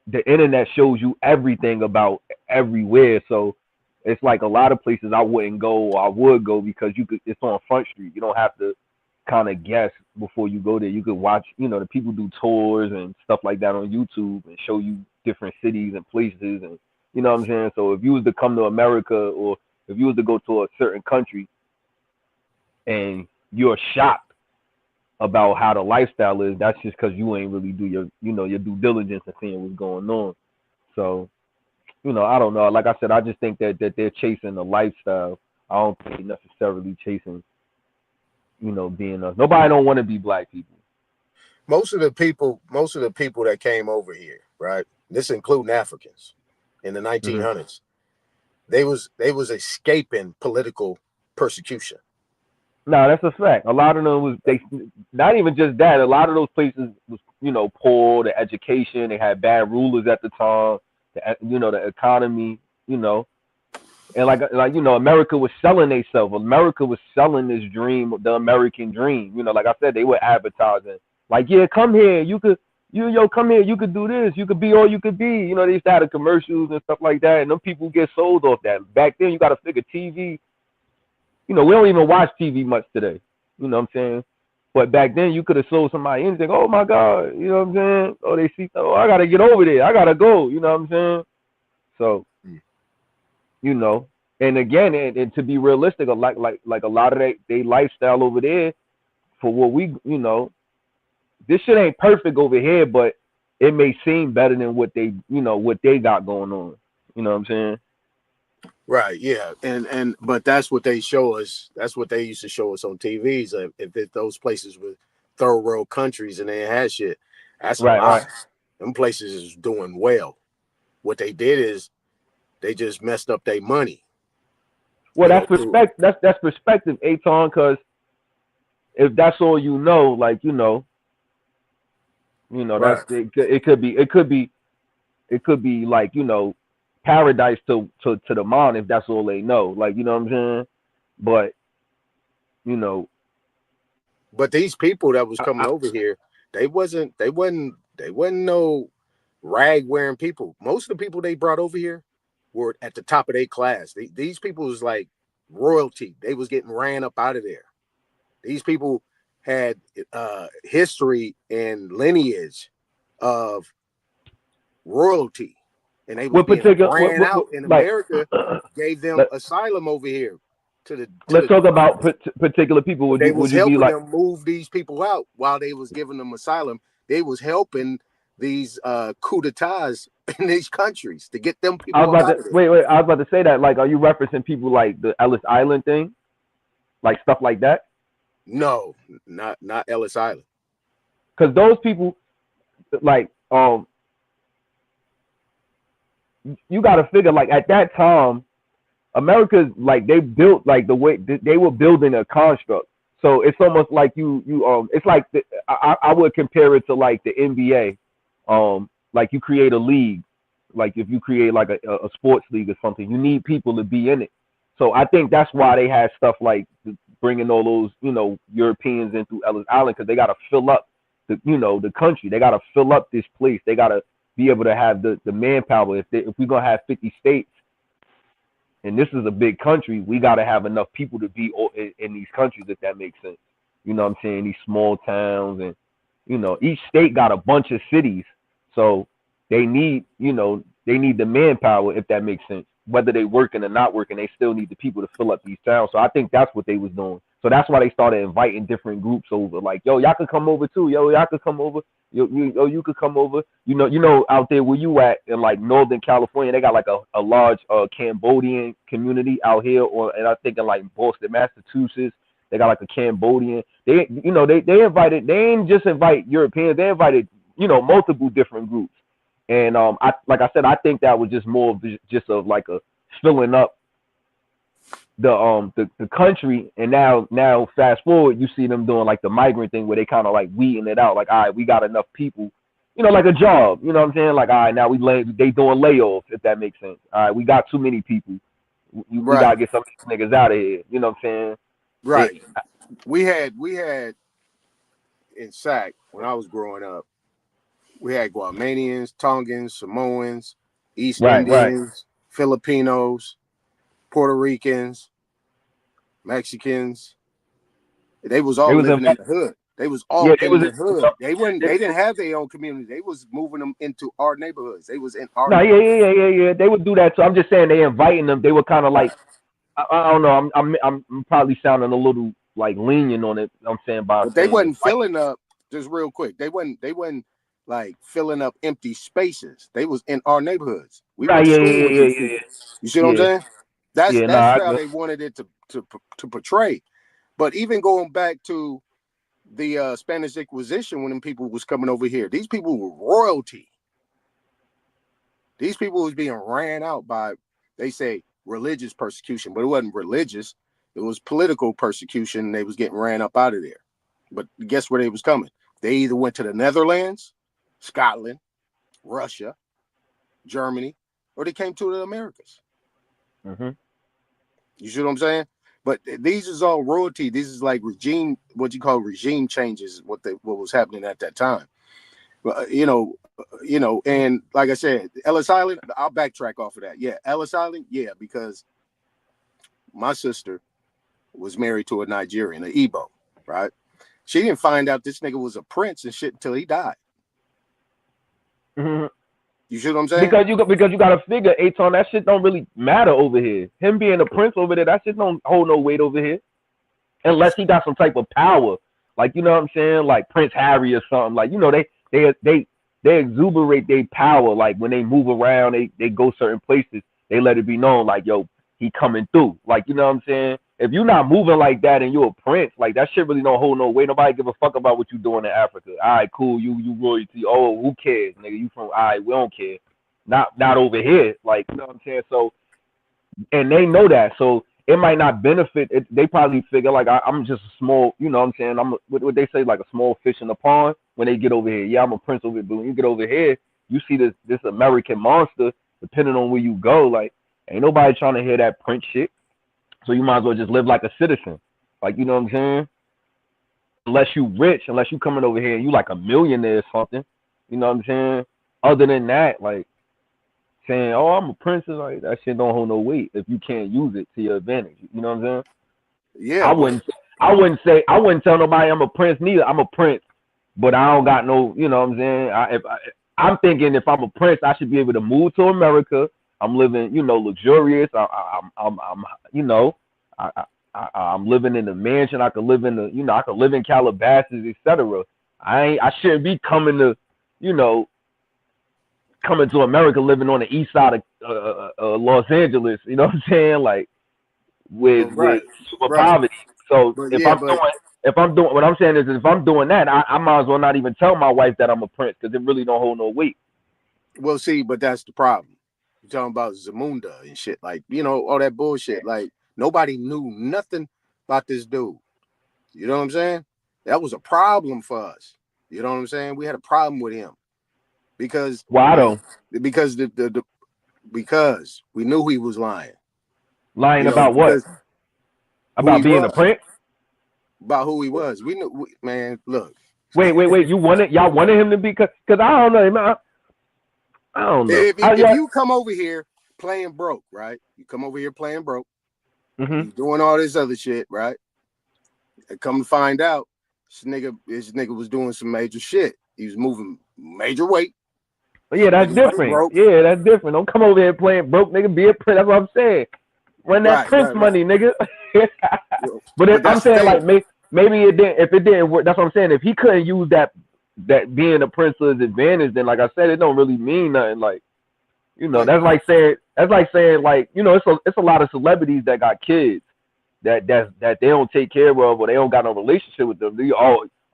the internet shows you everything about everywhere. So it's like a lot of places I wouldn't go, or I would go, because it's on Front Street. You don't have to kind of guess before you go there. You could watch, the people do tours and stuff like that on YouTube and show you different cities and places, and you know what I'm saying? So if you was to come to America, or if you was to go to a certain country and you're shocked about how the lifestyle is, that's just because you ain't really do your, your due diligence and seeing what's going on. So, I don't know. Like I said, I just think that they're chasing the lifestyle. I don't think they're necessarily chasing, being us. Nobody don't want to be black people. Most of the people that came over here, right? This including Africans in the 1900s. Mm-hmm. They was escaping political persecution. No, that's a fact. A lot of them not even just that. A lot of those places was, poor, the education, they had bad rulers at the time, the economy, and like America was selling themselves. America was selling this dream, the American dream. Like I said, they were advertising, like, yeah, come here, you could, come here, you could do this, you could be all you could be. They used to have the commercials and stuff like that, and them people get sold off that. Back then, you got to figure TV. You know, we don't even watch TV much today. You know what I'm saying? But back then, you could have sold somebody anything. Oh my God, you know what I'm saying? Oh, they see. Oh, I gotta get over there. I gotta go. You know what I'm saying? So, you know, and again, and to be realistic, like a lot of they lifestyle over there for what we, you know, this shit ain't perfect over here, but it may seem better than what they, you know, what they got going on. You know what I'm saying? Right, yeah, and but that's what they show us. That's what they used to show us on TVs. If those places were third world countries and they had shit, that's a Right, right. lie. Them places is doing well. What they did is they just messed up their money. Well, that's Through perspective. That's perspective, Aton. Because if that's all you know, like that's right. it could be like paradise to the mind if that's all they know. Like you know what I'm saying? But you know, But these people that was coming I, over here, they wasn't no rag wearing people. Most of the people they brought over here were at the top of their class. These people was like royalty. They was getting ran up out of there. These people had history and lineage of royalty, and they was what being particular ran out. And like America gave them let, asylum over here to let's the talk about particular people. but they was Would you be helping like? them move these people out while they was giving them asylum. They was helping these coup d'etats in these countries to get them I was people up about out to of there. wait. I was about to say that. Like, are you referencing people like the Ellis Island thing, like stuff like that? No, not Ellis Island. Because those people, like, you got to figure like at that time, America's like they built like the way they were building a construct. So it's almost like it's like I would compare it to like the NBA. Like you create a league, like if you create like a sports league or something, you need people to be in it. So I think that's why they had stuff like bringing all those Europeans in through Ellis Island because they got to fill up the country. They got to fill up this place. They got to be able to have the manpower. If we're gonna have 50 states and this is a big country, we got to have enough people to be in these countries, if that makes sense. You know what I'm saying? These small towns, and each state got a bunch of cities, so they need the manpower, if that makes sense. Whether they working or not working, they still need the people to fill up these towns. So I think that's what they was doing. So that's why they started inviting different groups over. Like, yo, y'all could come over too. Yo, y'all could come over. You could come over. Out there where you at in like Northern California, they got like a large Cambodian community out here, and I think in like Boston, Massachusetts, they got like a Cambodian. They invited. They ain't just invite Europeans. They invited multiple different groups. And like I said, I think that was just more of just of like a filling up the country. And now fast forward, you see them doing like the migrant thing where they kind of like weeding it out. Like, all right, we got enough people, like a job. You know what I'm saying? Like, all right, now they doing layoffs, if that makes sense. All right, we got too many people. We Right, gotta get some of these niggas out of here. You know what I'm saying? right. We had in SAC when I was growing up. We had Guamanians, Tongans, Samoans, East Right. Indians, Filipinos, Puerto Ricans, Mexicans. They was They all was living in invited. the hood. They was all Yeah, they in was. the hood. They didn't have their own community. They was moving them into our neighborhoods. They was in our No, neighborhoods. yeah. They would do that. So I'm just saying they inviting them. They were kind of Right. like I don't know. I'm probably sounding a little like lenient on it. I'm saying by But they saying wasn't invite. filling up, just real quick. They wasn't like filling up empty spaces. They was in our neighborhoods. We Right? went to Yeah, school with yeah, these yeah, people. You see what I'm yeah, saying? That's yeah. that's Nah, how they wanted it to portray. But even going back to the Spanish Inquisition, when them people was coming over here, these people were royalty. These people was being ran out by, they say, religious persecution, but it wasn't religious. It was political persecution. They was getting ran up out of there. But guess where they was coming? They either went to the Netherlands, Scotland, Russia, Germany, or they came to the Americas. hmm You see what I'm saying? But these is all royalty. This is like regime, what you call regime changes, what was happening at that time. And like I said, Ellis Island, I'll backtrack off of that. Yeah, Ellis Island, yeah, because my sister was married to a Nigerian, an Igbo, right? She didn't find out this nigga was a prince and shit until he died. Mhm. You see what I'm saying? Because you gotta figure, Aton, that shit don't really matter over here. Him being a prince over there, that shit don't hold no weight over here. Unless he got some type of power. Like, you know what I'm saying? Like Prince Harry or something. Like, you know, they exuberate their power. Like when they move around, they go certain places, they let it be known, like, yo, he coming through. Like, you know what I'm saying? If you're not moving like that and you're a prince, like that shit really don't hold no weight. Nobody give a fuck about what you doing in Africa. All right, cool, you royalty. Oh, who cares, nigga? You from, all right, we don't care. Not over here. Like, you know what I'm saying? So, and they know that. So it might not benefit. They probably figure like I'm just a small, you know what I'm saying? I'm what they say, like a small fish in the pond when they get over here. Yeah, I'm a prince over here, but when you get over here, you see this American monster. Depending on where you go, like ain't nobody trying to hear that prince shit. So you might as well just live like a citizen. Like, you know what I'm saying? Unless you rich, unless you coming over here and you like a millionaire or something. You know what I'm saying? Other than that, like saying, "Oh, I'm a prince," like that shit don't hold no weight if you can't use it to your advantage. You know what I'm saying? Yeah, I but wouldn't tell nobody I'm a prince neither. I'm a prince, but I don't got no. You know what I'm saying? I'm thinking if I'm a prince, I should be able to move to America. I'm living, you know, luxurious. I'm you know, I'm living in the mansion. I could live in the, you know, I could live in Calabasas, etc. I shouldn't be coming to, you know, coming to America, living on the east side of Los Angeles. You know what I'm saying? Like with right, super right. poverty. So But if yeah, I'm doing what I'm saying is if I'm doing that, I might as well not even tell my wife that I'm a prince because it really don't hold no weight. well, see, but that's the problem. You're talking about Zamunda and shit, like, you know, all that bullshit. Like nobody knew nothing about this dude. You know what I'm saying? That was a problem for us. You know what I'm saying? We had a problem with him because Why though? because because we knew he was lying. Lying You know, about what? because who he About being a was, prince? about who he was. We knew, man. Look, Wait. Y'all wanted him to be? Cause I don't know, man. I don't know. if you come over here playing broke, right? You come over here playing broke. Mm-hmm. You doing all this other shit, right? And come to find out, this nigga was doing some major shit. He was moving major weight. But yeah, that's Nigga was different. broke. Yeah, that's different. Don't come over here playing broke, nigga. Be a prince. That's what I'm saying. Run that prince Right. money, nigga. But But I'm that's the saying thing. like maybe it didn't. If it didn't work, that's what I'm saying. If he couldn't use that being a prince to his advantage, then like I said, it don't really mean nothing. Like, you know, Right. that's like saying like, you know, it's a lot of celebrities that got kids that they don't take care of or they don't got no relationship with them.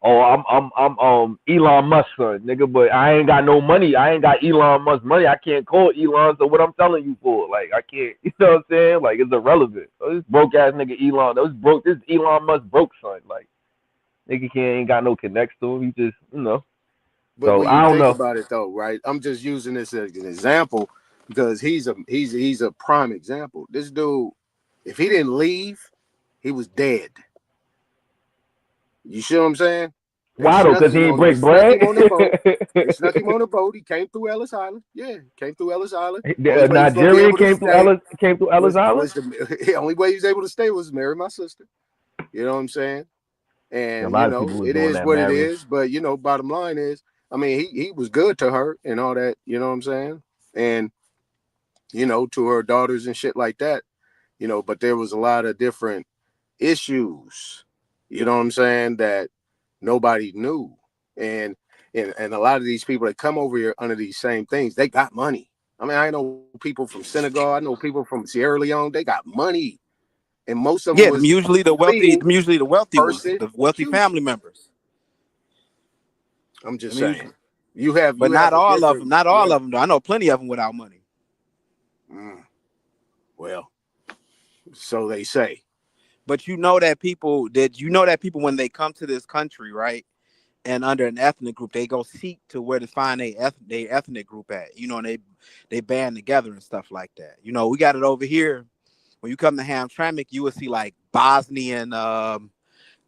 I'm Elon Musk son, nigga, but I ain't got no money. I ain't got Elon Musk money. I can't call Elon. So what I'm telling you for, like, I can't. You know what I'm saying? Like, it's irrelevant. So this broke ass nigga Elon, this Elon Musk broke son, like, nigga ain't got no connects to him. He just, you know. But So when I you don't think know. about it, though, right? I'm just using this as an example because he's a prime example. This dude, if he didn't leave, he was dead. You see what I'm saying? They Why though? snuck Cause he him ain't on. They break snuck bread. him on the boat. They snuck him on the boat. He came through Ellis Island. Yeah, came through Ellis Island. Only way he's gonna be Nigerian able to stay came through Ellis Island. was the only way he was able to stay was marry my sister. You know what I'm saying? Yeah, a And you lot of know, people was it doing is that, what it marrying. is. But you know, bottom line is, I mean, he was good to her and all that. You know what I'm saying? And you know, to her daughters and shit like that. You know, but there was a lot of different issues. You know what I'm saying? That nobody knew. And and a lot of these people that come over here under these same things, they got money. I mean, I know people from Senegal, I know people from Sierra Leone, they got money. And most of them Yeah, was usually the wealthy, fleeing usually the wealthy ones, the wealthy persecution. family members. I'm just I mean, saying. You have but not a all of them. different, Not all yeah. of them. Though I know plenty of them without money. Mm, well, so they say. But you know that people when they come to this country, right, and under an ethnic group, they go seek to where to find their ethnic group at. You know, and they band together and stuff like that. You know, we got it over here. When you come to Hamtramck, you will see like Bosnian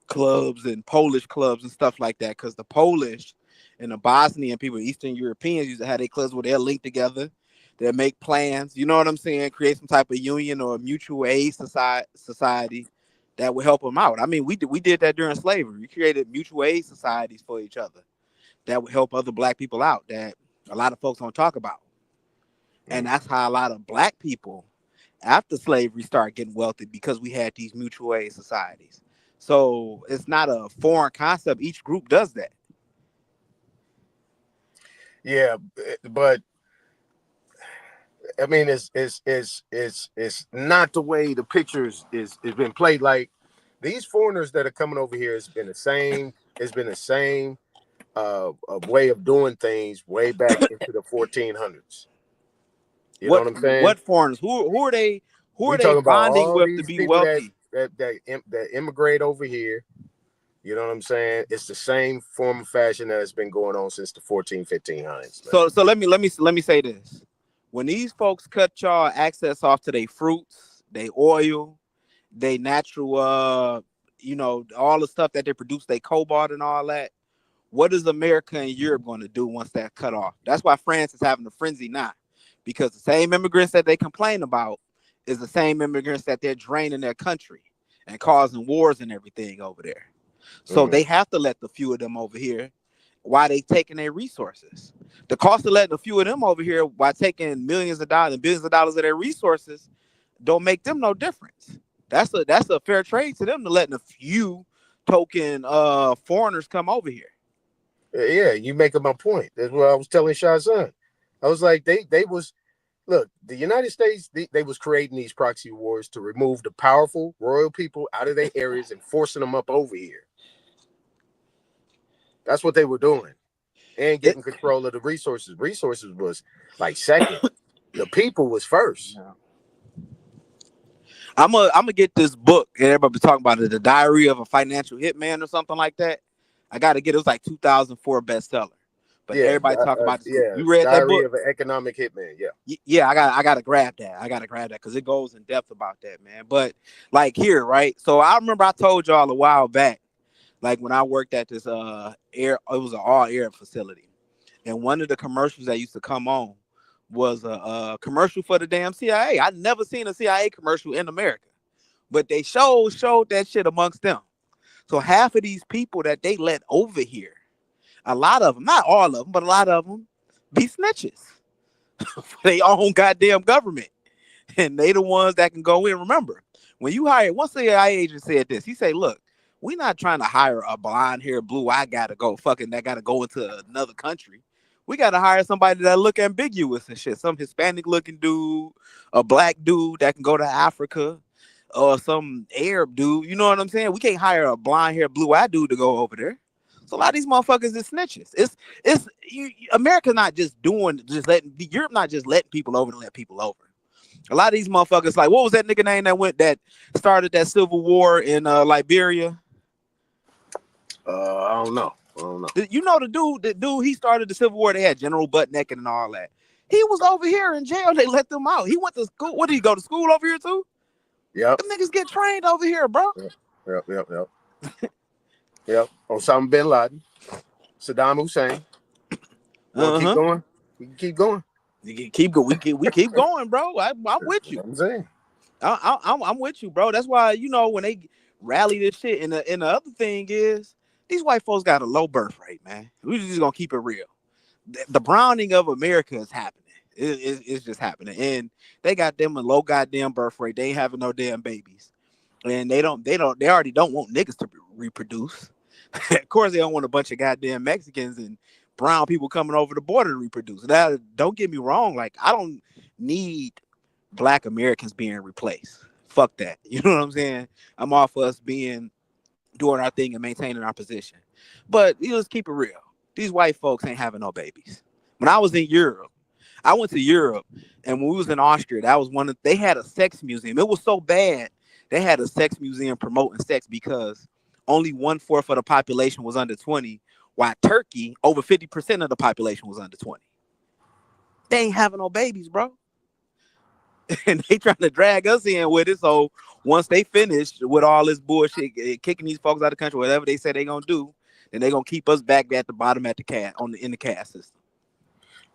clubs and Polish clubs and stuff like that. Because the Polish and the Bosnian people, Eastern Europeans, used to have their clubs where they'll link together. They'll make plans. You know what I'm saying? Create some type of union or mutual aid society that would help them out. I mean, we did that during slavery. We created mutual aid societies for each other that would help other black people out that a lot of folks don't talk about. And that's how a lot of black people after slavery started getting wealthy, because we had these mutual aid societies. So it's not a foreign concept. Each group does that. Yeah, but I mean, it's not the way the pictures is been played. Like these foreigners that are coming over here, it's been the same. It's been the same way of doing things way back into the 1400s. You know what I'm saying? What foreigners? Who are they? Who are We they talking about bonding all with to these be people wealthy? that immigrate over here. You know what I'm saying? It's the same form of fashion that has been going on since the 1500s, man. So let me say this. When these folks cut y'all access off to their fruits, they oil, they natural all the stuff that they produce, they cobalt and all that. What is America and Europe going to do once that cut off? That's why France is having a frenzy now, because the same immigrants that they complain about is the same immigrants that they're draining their country and causing wars and everything over there. So they have to let the few of them over here while they taking their resources. The cost of letting a few of them over here while taking millions of dollars and billions of dollars of their resources don't make them no difference. That's a fair trade to them to letting a few token foreigners come over here. Yeah, you making my point. That's what I was telling Shazan. I was like, they was look, the United States, they was creating these proxy wars to remove the powerful royal people out of their areas and forcing them up over here. That's what they were doing. And getting control of the resources. Resources was like second. The people was first. I'm gonna get this book and everybody be talking about it, The Diary of a Financial Hitman or something like that. I gotta get it. Was like 2004 bestseller. But Yeah, everybody talk about this. yeah. You read that Diary book? of an Economic Hitman. Yeah. Yeah, I gotta grab that. I gotta grab that because it goes in depth about that, man. But like here, right? So I remember I told y'all a while back, like when I worked at this it was an all air facility, and one of the commercials that used to come on was a commercial for the damn CIA. I'd never seen a CIA commercial in America, but they showed that shit amongst them. So half of these people that they let over here, a lot of them, not all of them, but a lot of them, be snitches for their own goddamn government. And they the ones that can go in. Remember, when you hire, one CIA agent said this. He said, look, we're not trying to hire a blonde hair, blue eye gotta go into another country. We gotta hire somebody that look ambiguous and shit. Some Hispanic looking dude, a black dude that can go to Africa, or some Arab dude. You know what I'm saying? We can't hire a blonde hair, blue eye dude to go over there. So a lot of these motherfuckers is snitches. America not just letting Europe not just letting people over to let people over. A lot of these motherfuckers, like, what was that nigga name that started that civil war in Liberia? I don't know. You know the dude he started the civil war. They had General Butt Naked and all that. He was over here in jail. They let them out. He went to school. What did he go to school over here too? Yep. Them niggas get trained over here, bro. Yep. Yep. Osama bin Laden, Saddam Hussein. Keep going. We can keep going. We keep going, bro. I'm with you. I'm saying. I'm with you, bro. That's why when they rally this shit, and the other thing is these white folks got a low birth rate, man. We just gonna keep it real. The browning of America is happening. It's just happening, and they got them a low goddamn birth rate. They ain't having no damn babies, and they already don't want niggas to reproduce. Of course, they don't want a bunch of goddamn Mexicans and brown people coming over the border to reproduce. Now, don't get me wrong. Like, I don't need black Americans being replaced. Fuck that. You know what I'm saying? I'm all for us doing our thing and maintaining our position. But let's keep it real. These white folks ain't having no babies. When I was in Europe, I went to Europe, and when we was in Austria, that was they had a sex museum. It was so bad, they had a sex museum promoting sex because only 1/4 of the population was under 20, while Turkey, over 50% of the population was under 20. They ain't having no babies, bro. And they trying to drag us in with it. So once they finish with all this bullshit, kicking these folks out of the country, whatever they say they're gonna do, then they're gonna keep us back at the bottom in the caste system.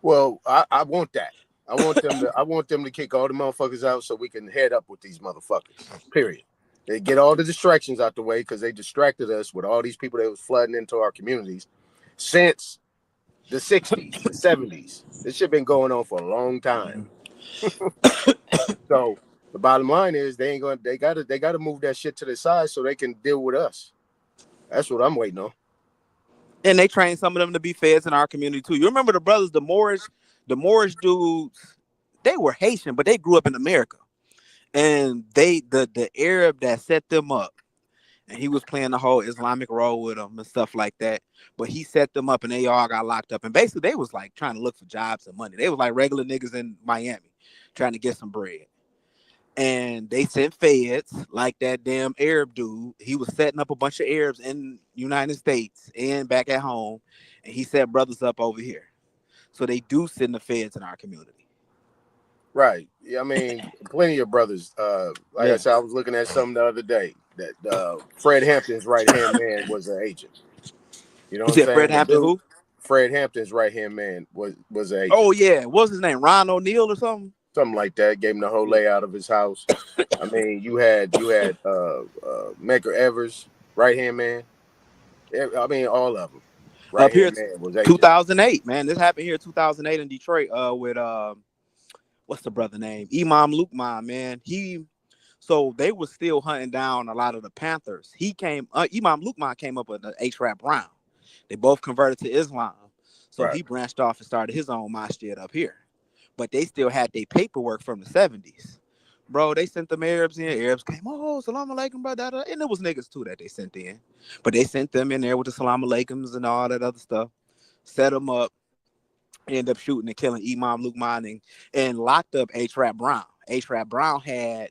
Well, I want that. I want them to kick all the motherfuckers out so we can head up with these motherfuckers. Period. They get all the distractions out the way because they distracted us with all these people that was flooding into our communities since the 60s, the 70s. This shit been going on for a long time. So the bottom line is they gotta move that shit to the side so they can deal with us. That's what I'm waiting on. And they trained some of them to be feds in our community too. You remember the brothers, the Moorish dudes, they were Haitian, but they grew up in America. And the Arab that set them up, and he was playing the whole Islamic role with them and stuff like that. But he set them up and they all got locked up. And basically they was like trying to look for jobs and money. They was like regular niggas in Miami trying to get some bread. And they sent feds like that damn Arab dude. He was setting up a bunch of Arabs in United States and back at home. And he set brothers up over here. So they do send the feds in our community. Right. Yeah, I mean, plenty of brothers. Like I said, I was looking at something the other day that Fred Hampton's right hand man was an agent. You know what I'm saying? Fred Hampton who? Fred Hampton's right hand man was an agent. Oh yeah, what's his name? Ron O'Neal or something? Something like that. Gave him the whole layout of his house. I mean, you had Medgar Evers, right hand man. I mean, all of them. Right hand man was agent. 2008, man. This happened here in 2008 in Detroit. With what's the brother name? Imam Lukman, man. So they were still hunting down a lot of the Panthers. Imam Lukman came up with the H-Rap Brown. They both converted to Islam. So he branched off and started his own masjid up here. But they still had their paperwork from the 70s. Bro, they sent them Arabs in. Arabs came, oh, salam alaikum, bro. And it was niggas too that they sent in. But they sent them in there with the salam alaikums and all that other stuff. Set them up. End up shooting and killing Imam Lukman and locked up H-Rap Brown. H-Rap Brown had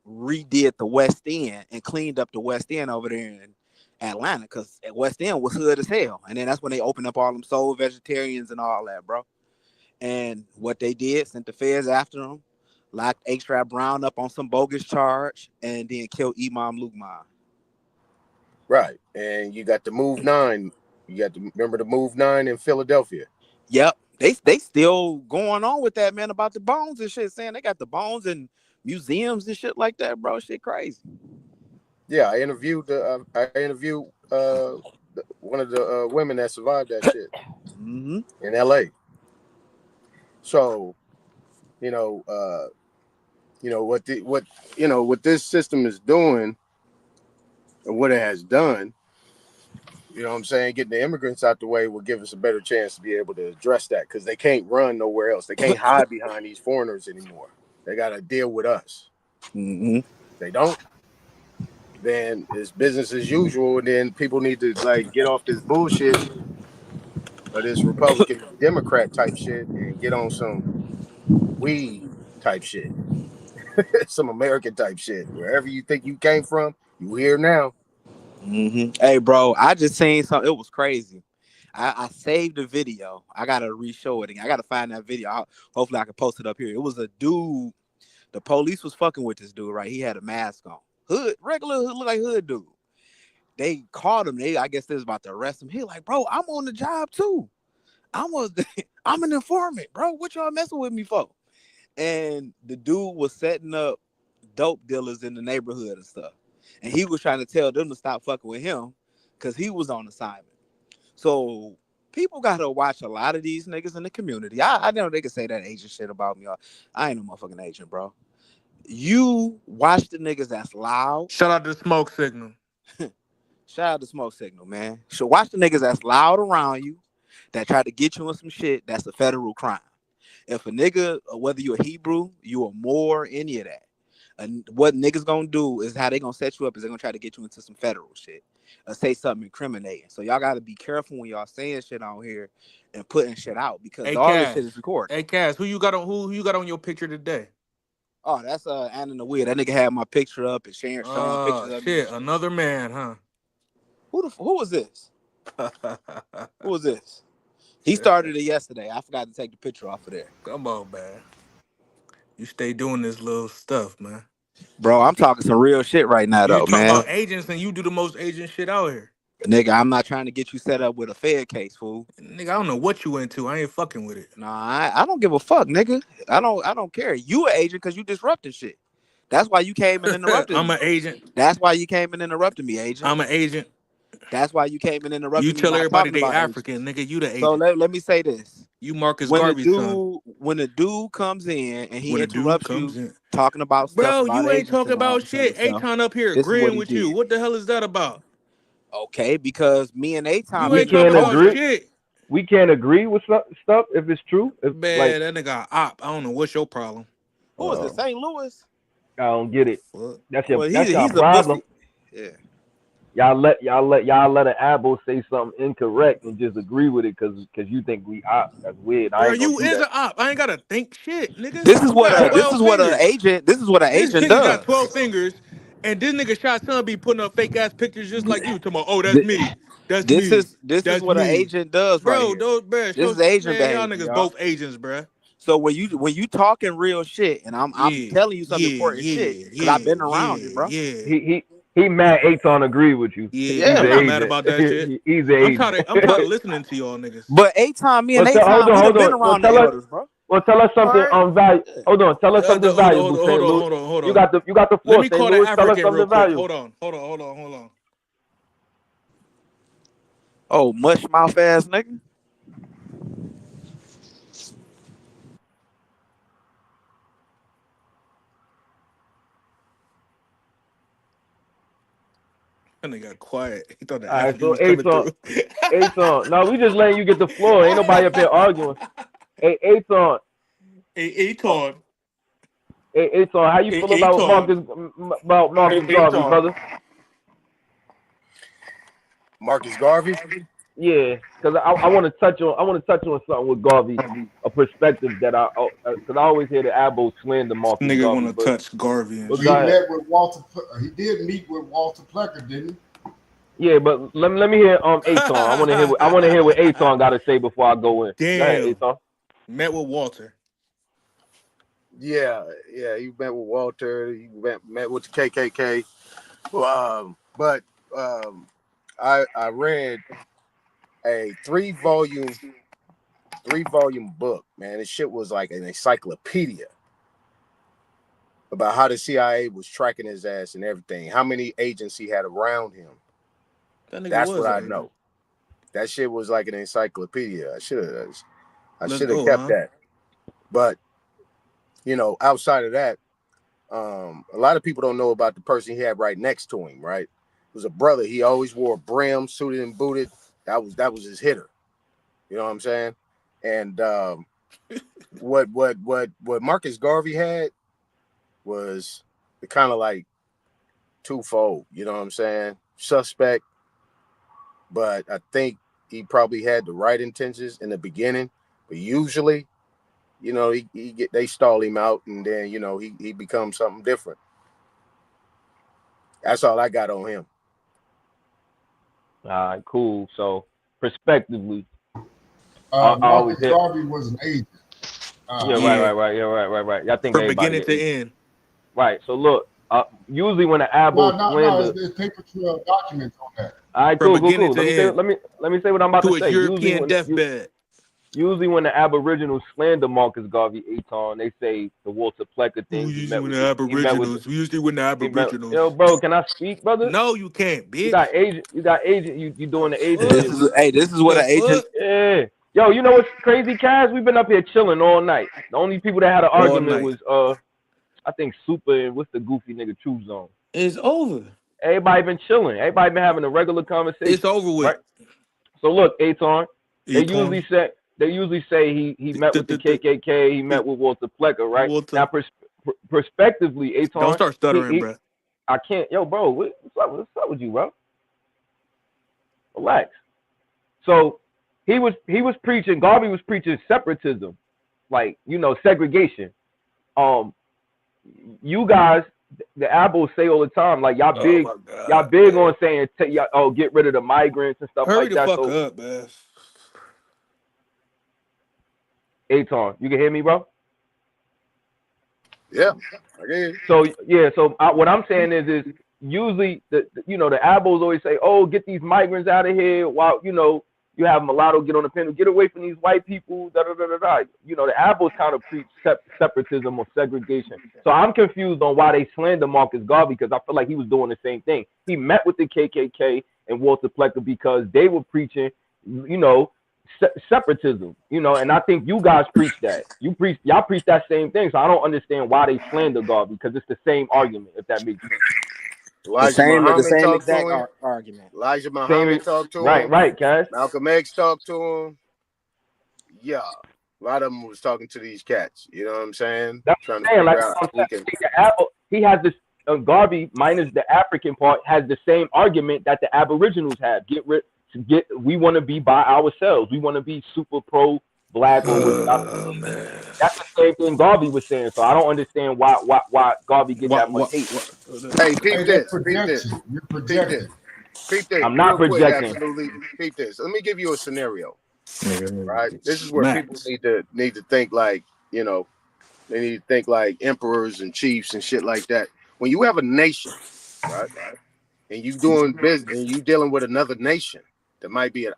redid the West End and cleaned up the West End over there in Atlanta because West End was hood as hell. And then that's when they opened up all them soul vegetarians and all that, bro. And what they did, sent the feds after them, locked H-Rap Brown up on some bogus charge, and then killed Imam Lukman. Right. And you got the Move 9. You got to remember the Move 9 in Philadelphia. Yep. They still going on with that, man, about the bones and shit, saying they got the bones in museums and shit like that, bro. Shit crazy. Yeah, I interviewed one of the women that survived that shit in LA. So, what this system is doing and what it has done, you know what I'm saying, getting the immigrants out the way will give us a better chance to be able to address that because they can't run nowhere else. They can't hide behind these foreigners anymore. They got to deal with us. Mm-hmm. They don't, then it's business as usual, and then people need to like get off this bullshit or this Republican Democrat type shit and get on some we type shit. Some American type shit. Wherever you think you came from, you here now. Mm-hmm. Hey, bro, I just seen something. It was crazy. I saved the video. I gotta re-show it again. I gotta find that video. Hopefully, I can post it up here. It was a dude. The police was fucking with this dude, right? He had a mask on. Regular hood, look like hood dude. They caught him. I guess they was about to arrest him. He like, bro, I'm on the job too. I'm an informant, bro. What y'all messing with me for? And the dude was setting up dope dealers in the neighborhood and stuff. And he was trying to tell them to stop fucking with him because he was on assignment. So people got to watch a lot of these niggas in the community. I know they can say that agent shit about me. I ain't no motherfucking agent, bro. You watch the niggas that's loud. Shout out to Smoke Signal. Shout out to Smoke Signal, man. So watch the niggas that's loud around you that try to get you in some shit. That's a federal crime. If a nigga, whether you're a Hebrew, you are more, any of that. And what niggas gonna do is how they gonna set you up is they're gonna try to get you into some federal shit or say something incriminating. So y'all gotta be careful when y'all saying shit on here and putting shit out because all this shit is recorded. Hey Cass, who you got on your picture today? Oh, that's Anna the Weird. That nigga had my picture up and showing pictures of shit, another man, huh? Who was this? Who was this? He started it yesterday. I forgot to take the picture off of there. Come on, man. You stay doing this little stuff, man. Bro, I'm talking some real shit right now, though, man. You talk about agents and you do the most agent shit out here. Nigga, I'm not trying to get you set up with a Fed case, fool. Nigga, I don't know what you into. I ain't fucking with it. Nah, I don't give a fuck, nigga. I don't care. You an agent because you disrupting shit. That's why you came and interrupted I'm me. an agent. That's why you came and interrupted me, agent. I'm an agent. That's why you came and You interrupted me tell by everybody talking they about agents. African, nigga. You the So agent. let me say this. You Marcus When Garvey's son. the dude comes in and he When a dude interrupts comes you in, talking about stuff bro, about you ain't agents talking and all about this other shit. stuff, Aton up here this is what agreeing he with you. did. What the hell is that about? Okay, because me and Aton You We ain't been in can't talking about agree. culture. shit. We can't agree with stuff if it's true. If like, Man, that nigga a op. I don't know what's your problem. Who is it? St. Louis? I don't get it. Fuck. Well, That's your he's a problem. pussy. Yeah. Y'all let an abo say something incorrect and just agree with it because you think we ops. That's weird. I Bro, ain't gonna you do is that. a op. I ain't gotta think shit, nigga. This is You what got a 12 fingers. This is what an This agent nigga got does. 12 fingers, and this nigga shot son be putting up fake ass pictures just like you. Talking about, oh, that's Th- me. That's This me. is That's what an me. agent does right Bro, here. those bro, This so is agent man, y'all behavior, niggas y'all. both agents, bro. So when you talking real shit, and I'm Yeah, telling you some yeah, important shit, yeah, because I've yeah, been around you, yeah, bro. yeah. He mad Aton agree with you. Yeah, He's Yeah, an I'm not man. mad agent. about that shit. He's an agent. I'm tired But of listening to y'all niggas. Aton, me and Well, hold Aton, on, we done hold been on. around the elders, bro. Tell us All something right. value. Yeah. Hold on, tell us something valuable, St. Louis. Hold You on. got the Let floor, me St. call the Louis. Tell us African real something quick. valuable. Hold on. Oh, mush mouth ass nigga. That nigga got quiet. He thought the All right, African so was coming through. Aton. No, we just letting you get the floor. Ain't nobody up here arguing. Hey, Aton. Hey, Aton. Hey, Aton, how you feel about Marcus Garvey, Aton. brother? Marcus Garvey. Yeah, because I want to touch on something with Garvey, a perspective that because I always hear the Abbo slander Marcus Nigga Garvey, want to but touch Garvey and He go shit. ahead. met with Walter. He did meet with Walter Plecker, didn't Yeah, but let me hear Aton. I want to hear what Aton got to say before I go in. Go ahead, Damn. Aton. Met with Walter. Yeah, he met with Walter. He met with the KKK. But I read a three-volume book. Man, this shit was like an encyclopedia about how the CIA was tracking his ass and everything. How many agents he had around him. That nigga That's was what an I agent. know. That shit was like an encyclopedia. I should Let's have go, kept huh? that. But outside of that, a lot of people don't know about the person he had right next to him. Right, it was a brother. He always wore a brim, suited and booted. That was his hitter. You know what I'm saying? And what Marcus Garvey had was the kind of like twofold. You know what I'm saying? Suspect, but I think he probably had the right intentions in the beginning. But usually, they stall him out, and then he becomes something different. That's all I got on him. All right, cool. So, prospectively, he? I always Marcus hear. Garvey was an agent. Yeah, Yeah. right. Yeah, right. I think From everybody beginning an to agent. end. Right. So look, usually when the Abbo No. slander. There's paper trail documents on that. All right, From cool. beginning to Let me end. say what I'm about To to his say. European deathbed. Usually when the Aboriginals slander Marcus Garvey Aton, they say the Walter Plecker thing. Usually when the Aboriginals. Bro, can I speak, brother? No, you can't, You bitch. got agent. You doing the The agent fuck? shit. This is what The an agent. fuck? Yeah. Yo, you know what's crazy, Kaz? We've been up here chilling all night. The only people that had an All argument night. was I think Super and what's the goofy nigga True Zone. It's over. Everybody been chilling. Everybody been having a regular It's conversation, over with. right? So look, Aton, they Aton. usually say he met with the KKK, he met with Walter Plecker, right? Walter. Now, prospectively, Don't Aton, start stuttering, bro. I can't, yo, bro, what's up with you, bro? Relax. So he was preaching. Garvey was preaching separatism, like segregation. You guys, the Apples say all the time, like y'all Oh big, my God, on man. saying get rid of the migrants and stuff Hurry like the that. fuck So up, man. Aton, you can hear me, bro? Yeah, okay. So yeah, what I'm saying is usually the Abos always say, oh, get these migrants out of here while You have Mulatto get on the panel, get away from these white people, da da da da da. You know, the Abels kind of preach separatism or segregation. So I'm confused on why they slander Marcus Garvey, because I feel like he was doing the same thing. He met with the KKK and Walter Plecker because they were preaching, you know, separatism, you know, and I think you guys preach that. Y'all preach that same thing. So I don't understand why they slander Garvey, because it's the same argument, if that makes sense. Elijah the same talked exact to him. argument. Elijah Muhammad talked to him. Right, Cass. Malcolm X talked to him. Yeah. A lot of them was talking to these cats. You know what I'm saying? That's trying what I'm saying. to figure out he has this Garvey minus the African part has the same argument that the Aboriginals have. We want to be by ourselves. We want to be super pro black or man. that's the same thing Garvey was saying. So I don't understand why Garvey get that much hate. Hey, peep this. You're projecting. Peep this. I'm not projecting. Absolutely. Peep this. Let me give you a scenario. Right? This is where people need to think like, you know, they need to think like emperors and chiefs and shit like that. When you have a nation, right, and you doing business and you dealing with another nation that might be an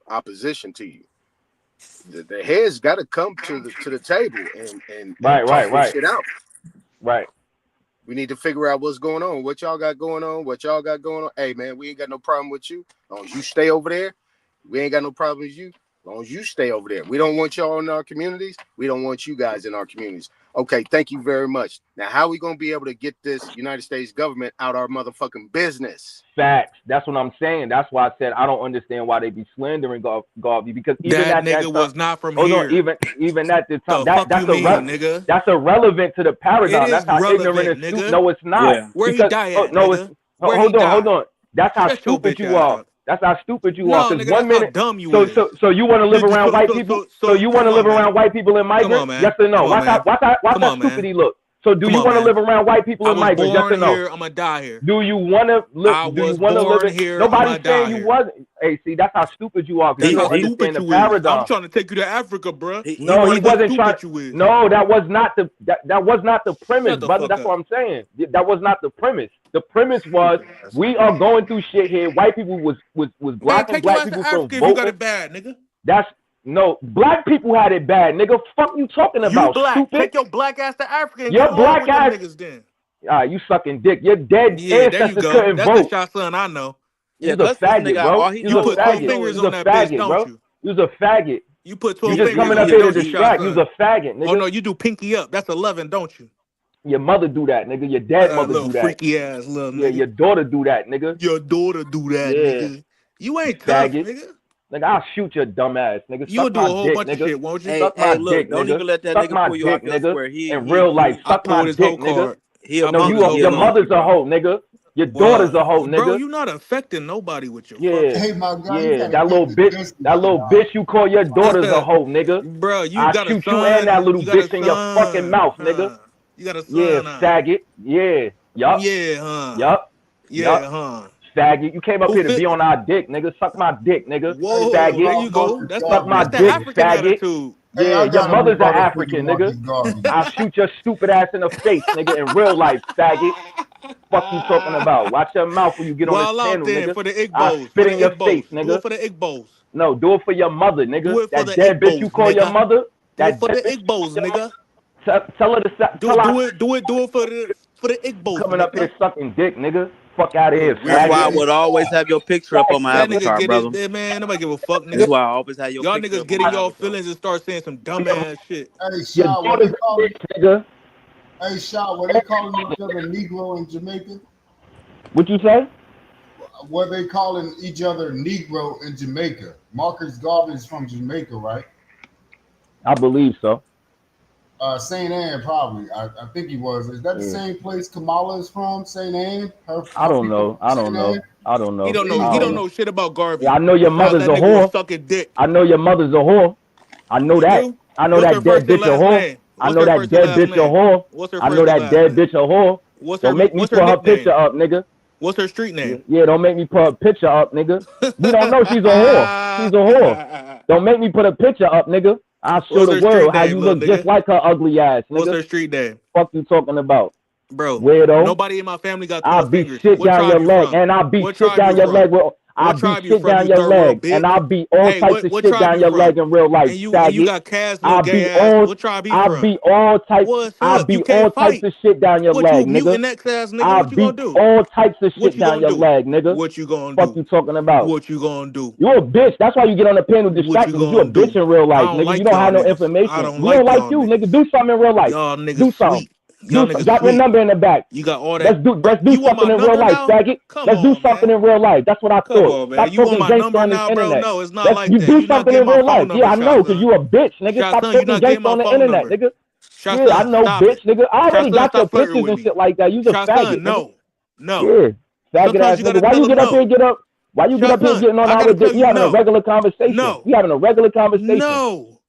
opposition to you, the heads got to come to the table and talk this shit out. Right. We need to figure out what's going on, what y'all got going on. Hey man, we ain't got no problem with you. As long as you stay over there, we ain't got no problem with you. As long as you stay over there. We don't want y'all in our communities. We don't want you guys in our communities. Okay, thank you very much. Now, how are we going to be able to get this United States government out our motherfucking business? Facts. That's what I'm saying. That's why I said I don't understand why they be slandering Garvey, because even that nigga was not from here. Even at the time, nigga? That's irrelevant to the paradigm. That's how ignorant and stupid. No, it's not. Yeah. Where he die at, nigga? Hold on. That's how stupid you are. That's how stupid you are. Because 1 minute, dumb you so you want to live around white people? So you want to live around white people and migrants? Yes or no? Watch how stupid he look. So do you want to live around white people and migrants? Yes or no? I'm gonna die here. Do you want to live? Do you want to live here? Nobody's saying you wasn't. Hey, see, that's how stupid you are. Because you don't understand the paradigm. I'm trying to take you to Africa, bro. No, he wasn't trying. No, that was not the premise, brother. That's what I'm saying. That was not the premise. The premise was we are going through shit here. White people was blocking black people from voting. You got it bad, nigga. That's no, black people had it bad, nigga. Fuck you talking about? You black. Stupid. Take your black ass to Africa. And your black ass niggas then. You sucking dick. Your dead ancestors couldn't vote. That's the shot son I know. Yeah, you're a faggot, bro. You put 12 fingers on that bitch, don't you? You're a faggot. You put 12 fingers. You just coming up here to distract. You're a faggot, nigga. Oh no, you do pinky up. That's 11, don't you? Your mother do that, nigga. Your dad mother do that. Freaky ass little nigga. Yeah, your daughter do that, nigga. Your daughter do that, nigga. You ain't tough, nigga. Nigga, I'll shoot your dumb ass, nigga. You'll do a whole bunch of shit, won't you? Suck my dick, don't even let that nigga pull you out there where he in real life. Suck my dick, nigga. Your mother's a hoe, nigga. Your daughter's a hoe, nigga. Bro, you not affecting nobody with your Hey, my guy, that little bitch you call your daughter's a hoe, nigga. Bro, you I'll got shoot you and that little bitch in your fucking mouth, nigga. You got a son. Yeah, faggot. Yeah. Yup. Yeah, huh. Yup. Yeah, huh. Faggot. You came up here to be on our dick, nigga. Suck my dick, nigga. Whoa, faggot. There you go. Suck my dick, faggot. Yeah, your mother's an African, nigga. I'll shoot your stupid ass in the face, nigga, in real life, faggot. Fuck you talking about? Watch your mouth when you get on this channel, nigga. For the Igbos. I'll spit in your face, nigga. Do it for the Igbos. No, do it for your mother, nigga. Do it for that the dead Igbos, bitch you call your mother. Do it for the Igbos, nigga. Tell her to do it for the Igbos. Coming up here sucking dick, nigga. Fuck out of here. That's why I would always have your picture up on my avatar, brother. Man, nobody give a fuck, nigga. That's why I always have your y'all picture niggas getting y'all feelings and start saying some dumb ass shit. Hey, Shaw, what they calling? Hey, Shaw, what they calling each other Negro in Jamaica? What you say? What they calling each other Negro in Jamaica? Marcus Garvey is from Jamaica, right? I believe so. St. Anne, probably. I think he was. Is that the same place Kamala is from? St. Anne? I don't know. He don't know. He don't know shit about Garvey. Yeah, I know your mother's a whore. Sucking dick. I know your mother's a whore. I know that. I know that dead bitch a whore. I know that dead bitch a whore. I know that dead bitch a whore. Don't make me put her picture up, nigga. What's her street name? Yeah, don't make me put a picture up, nigga. You don't know she's a whore. She's a whore. Don't make me put a picture up, nigga. I'll show the world how you look just like her ugly ass, nigga. What's her street name? Fuck you talking about? Bro, weirdo. Nobody in my family got 12 fingers. I'll beat shit down your leg, and I'll beat shit down your leg with What I'll beat tribe you shit from? down You your third world, leg, and bitch. I'll beat all Hey, types of what shit tribe down you your leg from? in real life, And you faggot. got Cass, little I'll gay beat ass. all What tribe he I'll from? beat all types What's I'll up? You beat all can't types fight. of shit down your What you leg, nigga. mutant X ass nigga? I'll What you gonna beat do? all types of What shit you down gonna your do? leg, nigga. What you gonna Fuck do? you talking about? What you gonna do? You a bitch. That's why you get on the panel What you distracted, because you a gonna bitch do? in real I life, don't nigga. You like don't y'all have no niggas. I information. don't We don't like like y'all you, nigga. niggas. Do something in real life. Y'all niggas Do something. sweet. Y'all niggas Drop your sweet. number in the back. You got all Let's that. do You want something my in real number life, now? faggot. Come Let's do on, something man. in real life. That's what I Come thought. on, man. Stop You want talking my gangster number on this now, bro? internet. No, it's not like You that. do You're not something getting in my real life. phone Yeah, number, I know, Shot because Son. you a bitch, nigga. Shot Stop Son, you're talking not getting gangster my on the phone internet, number. nigga. Shot Yeah, I Son, know, stop bitch, it. nigga. I Shot already Son, got your stop flirting pictures with and me. shit like that. You's a Shot Son, faggot, nigga. no. No. Yeah, faggot Sometimes ass you nigga. gotta Why tell you them get up here, no. get up? Why you get Shot up here Son, getting on I our gotta tell We you having a no. regular conversation. No. We having a regular conversation. No.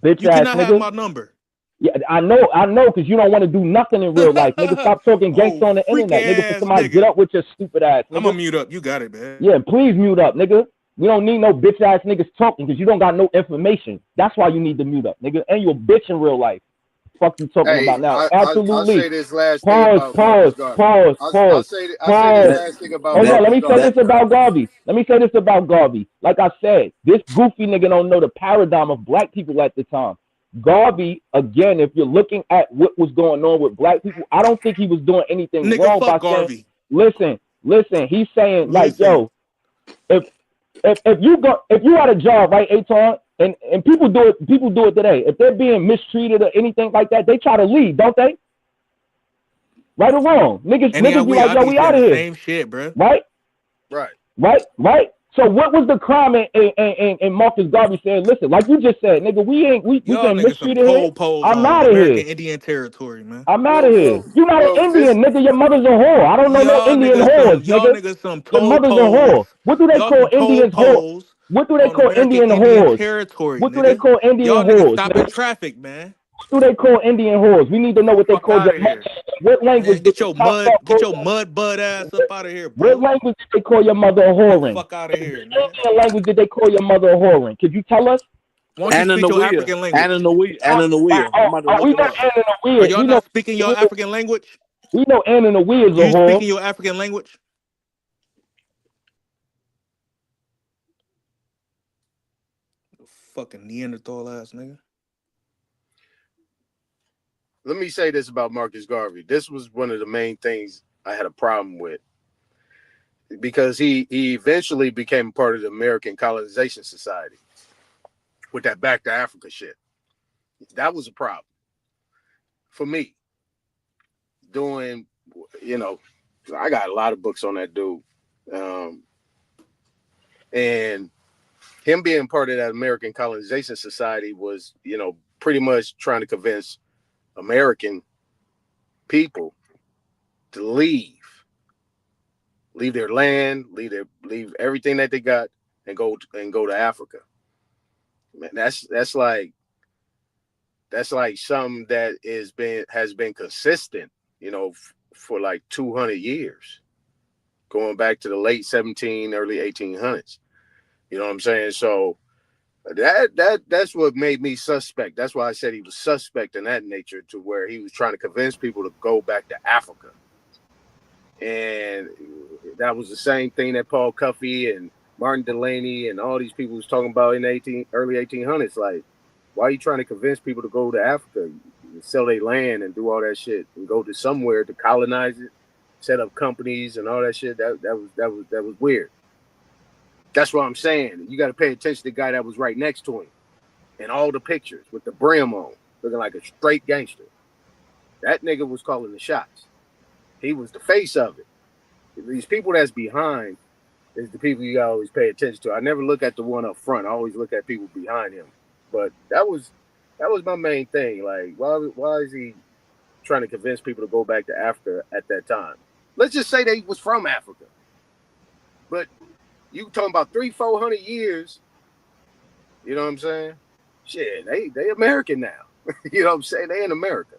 Bitch You ass cannot have nigga. my number. Yeah, I know, because you don't want to do nothing in real life, nigga. Stop talking gangster Oh, on the freaky internet, nigga. For ass somebody get nigga. up with your stupid ass, I'm nigga. gonna mute up. You got it, man. Yeah, please mute up, nigga. We don't need no bitch ass niggas talking, because you don't got no information. That's why you need to mute up, nigga. And you a bitch in real life. Fuck you talking Hey, about now? I'll Absolutely. say this last thing Pause, about pause, Marcus Garvey. pause, I'll pause, say this pause. That last thing about Hold on, that let Marcus me say Garvey, this that bro. about Garvey. Let me say this about Garvey. Like I said, this goofy nigga don't know the paradigm of black people at the time. Garvey, again, if you're looking at what was going on with black people, I don't think he was doing anything Nigga, wrong fuck by saying, Garvey. listen, he's saying like, Listen. yo, if if you had a job, right, Aton, and people do it today. If they're being mistreated or anything like that, they try to leave, don't they? Right or wrong? Niggas be like, I yo, be we saying out the of here. same shit, bro. Right? Right. Right? So what was the crime in Marcus Garvey saying, listen, like you just said, nigga, we Y'all getting niggas some mistreated here. pole poles I'm on out of here. American Indian territory, man. I'm out Well, of here. well, You not an well. This Indian, nigga. Your mother's a whore. I don't know no Indian whores, Y'all nigga. niggas some Your toe mother's a whore. poles. What do they Y'all call some toe Indians whore? poles What do they on call American Indian Indian whores? territory, What do they nigga. call Indian Y'all niggas whores, stop in nigga? traffic, man. What do they call Indian whores? We need to know what they Fuck call out your of mother. here. What language Man, do the top dog get call your mud butt ass up out of here, What bro. language did they call your mother a Get the whore in? fuck out of here, What nigga. Indian language did they call your mother a whore in? Could you tell us? Why don't you and in speak the your wheel. African And in language? the wheel. And in the wheel. I'm about to We look it know up. Ann and the Are weird. y'all not speaking your African language? We know Ann and the weird is a You whore. speaking your African language? Fucking Neanderthal ass nigga. Let me say this about Marcus Garvey. This was one of the main things I had a problem with, because he eventually became part of the American Colonization Society with that Back to Africa shit. That was a problem for me. Doing, I got a lot of books on that dude, and him being part of that American Colonization Society was, pretty much trying to convince American people to leave their land, leave everything that they got, and go to Africa. Man, that's like something that has been consistent, for like 200 years, going back to the late 17, early 1800s. You know what I'm saying? So that's what made me suspect. That's why I said he was suspect in that nature, to where he was trying to convince people to go back to Africa. And that was the same thing that Paul Cuffey and Martin Delaney and all these people was talking about in the early 1800s. Like, why are you trying to convince people to go to Africa, sell their land and do all that shit, and go to somewhere to colonize it, set up companies and all that shit? That was weird. That's what I'm saying. You got to pay attention to the guy that was right next to him in all the pictures with the brim on, looking like a straight gangster. That nigga was calling the shots. He was the face of it. These people that's behind is the people you gotta always pay attention to. I never look at the one up front. I always look at people behind him. But that was my main thing. Like, why is he trying to convince people to go back to Africa at that time? Let's just say they was from Africa. But you talking about 300-400 years, you know what I'm saying? Shit, they American now. You know what I'm saying? They in America.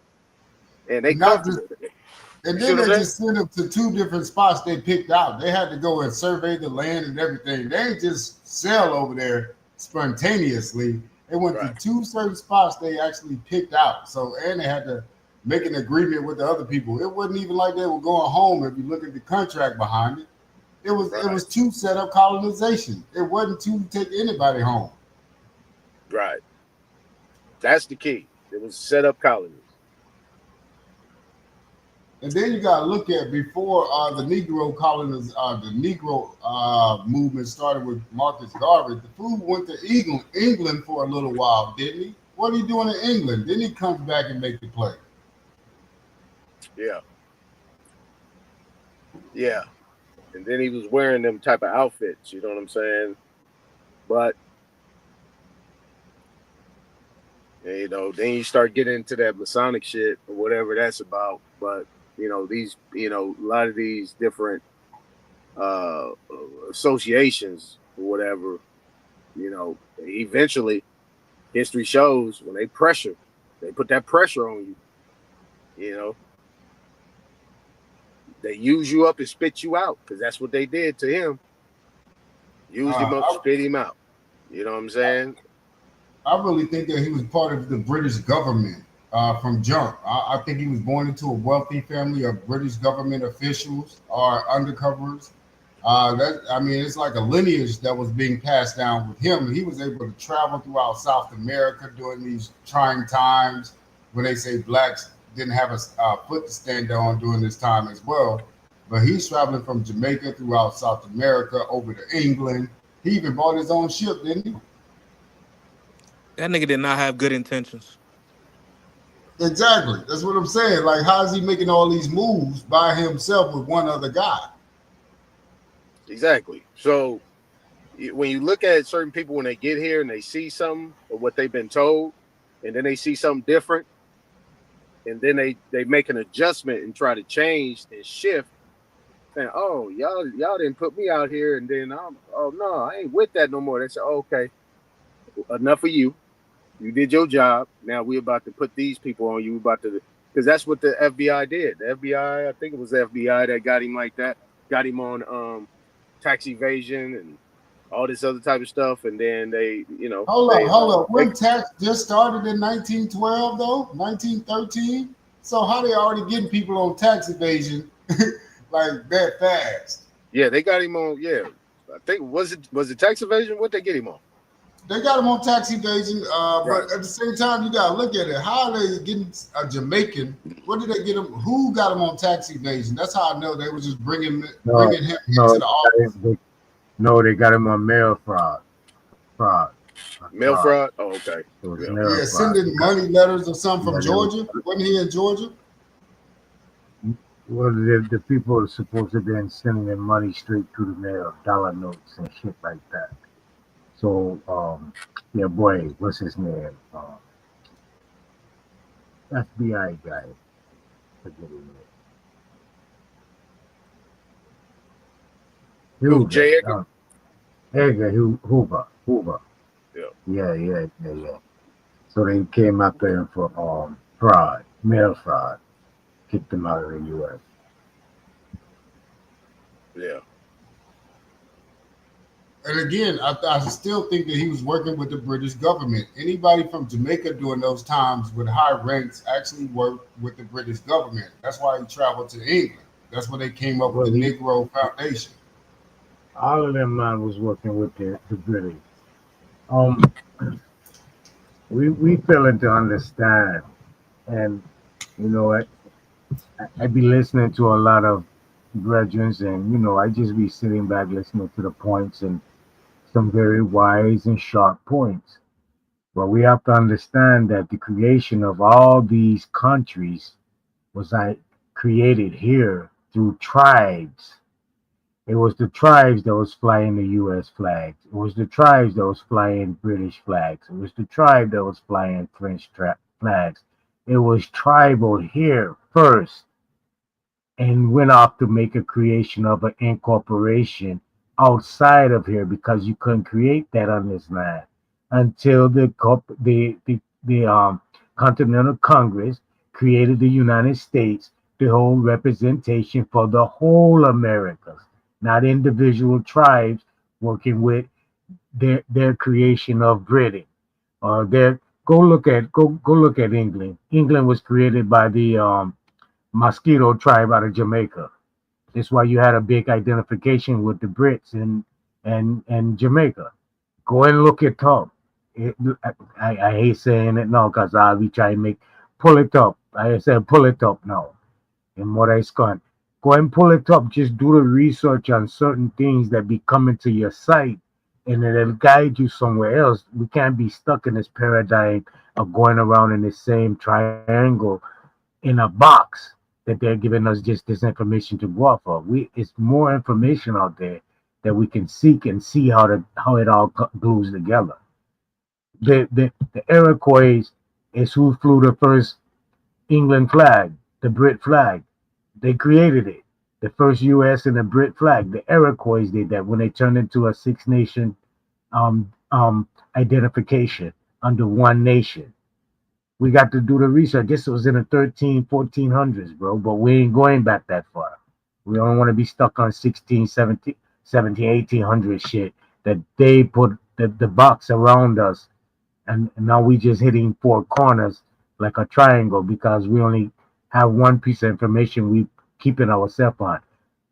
And they comfortable with it. And then they just sent them to 2 different spots they picked out. They had to go and survey the land and everything. They ain't just sail over there spontaneously. They went to 2 certain spots they actually picked out. So, and they had to make an agreement with the other people. It wasn't even like they were going home if you look at the contract behind it. It was to set up colonization. It wasn't to take anybody home. Right. That's the key. It was set up colonies. And then you got to look at before the Negro colonies, the Negro movement started with Marcus Garvey. The fool went to England for a little while, didn't he? What are you doing in England? Then he comes back and make the play. Yeah. Yeah. And then he was wearing them type of outfits, you know what I'm saying? But you know, then you start getting into that Masonic shit or whatever that's about. But these, a lot of these different associations or whatever, eventually history shows when they put that pressure on you, they use you up and spit you out, because that's what they did to him. Used him up, spit him out. You know what I'm saying? I really think that he was part of the British government from jump. I think he was born into a wealthy family of British government officials or undercovers. It's like a lineage that was being passed down with him. He was able to travel throughout South America during these trying times when they say blacks didn't have a foot to stand on during this time as well. But he's traveling from Jamaica throughout South America over to England. He even bought his own ship, didn't he? That nigga did not have good intentions. Exactly. That's what I'm saying. Like, how is he making all these moves by himself with one other guy? Exactly. So when you look at certain people when they get here and they see something or what they've been told, and then they see something different, and then they make an adjustment and try to change and shift, saying, "Oh, y'all didn't put me out here," and then no, I ain't with that no more. They say, oh, "Okay, enough of you. You did your job. Now we're about to put these people on you. Because that's what the FBI did. The FBI, I think it was the FBI that got him like that. Got him on tax evasion and all this other type of stuff. And then they, Hold up. When tax just started in 1912, though, 1913. So how they already getting people on tax evasion like that fast? Yeah, they got him on. Yeah, I think was it tax evasion? What they get him on? They got him on tax evasion, but at the same time, you got to look at it. How are they getting a Jamaican? What did they get him? Who got him on tax evasion? That's how I know they were just bringing him into the office. They got him on mail fraud. Mail fraud? Oh, okay. Yeah, sending money letters or something from Georgia. Wasn't he in Georgia? Well, the people are supposed to be sending them money straight through the mail, dollar notes and shit like that. So, boy, what's his name? FBI guy. Forget his name. Hoover. Yeah. So they came after him for fraud, mail fraud. Kicked him out of the U.S. Yeah. And again, I still think that he was working with the British government. Anybody from Jamaica during those times with high ranks actually worked with the British government. That's why he traveled to England. That's when they came up with the Negro Foundation. All of them man was working with the British. We failing to understand, and I be listening to a lot of brethren, and I just be sitting back listening to the points and some very wise and sharp points. But we have to understand that the creation of all these countries was created here through tribes. It was the tribes that was flying the U.S. flags. It was the tribes that was flying British flags. It was the tribe that was flying French flags. It was tribal here first, and went off to make a creation of an incorporation outside of here, because you couldn't create that on this land until the Continental Congress created the United States to hold representation for the whole Americas, not individual tribes working with their creation of Britain. Go look at England. England was created by the Mosquito tribe out of Jamaica. That's why you had a big identification with the Brits and Jamaica. Go and look it up. It, I hate saying it now because I'll be trying to make pull it up. I said pull it up now. And what I scan. Go and pull it up. Just do the research on certain things that be coming to your site, and it'll guide you somewhere else. We can't be stuck in this paradigm of going around in the same triangle in a box that they're giving us just this information to go off of. It's more information out there that we can seek and see how it all glues together. The Iroquois is who flew the first England flag, the Brit flag. They created it. The first U.S. and the Brit flag. The Iroquois did that when they turned into a Six Nation identification under one nation. We got to do the research. This was in the 1400s, bro, but we ain't going back that far. We don't want to be stuck on 16, 17, 17, 1800 shit that they put the box around us. And now we just hitting four corners like a triangle because we only have one piece of information we keeping ourselves on.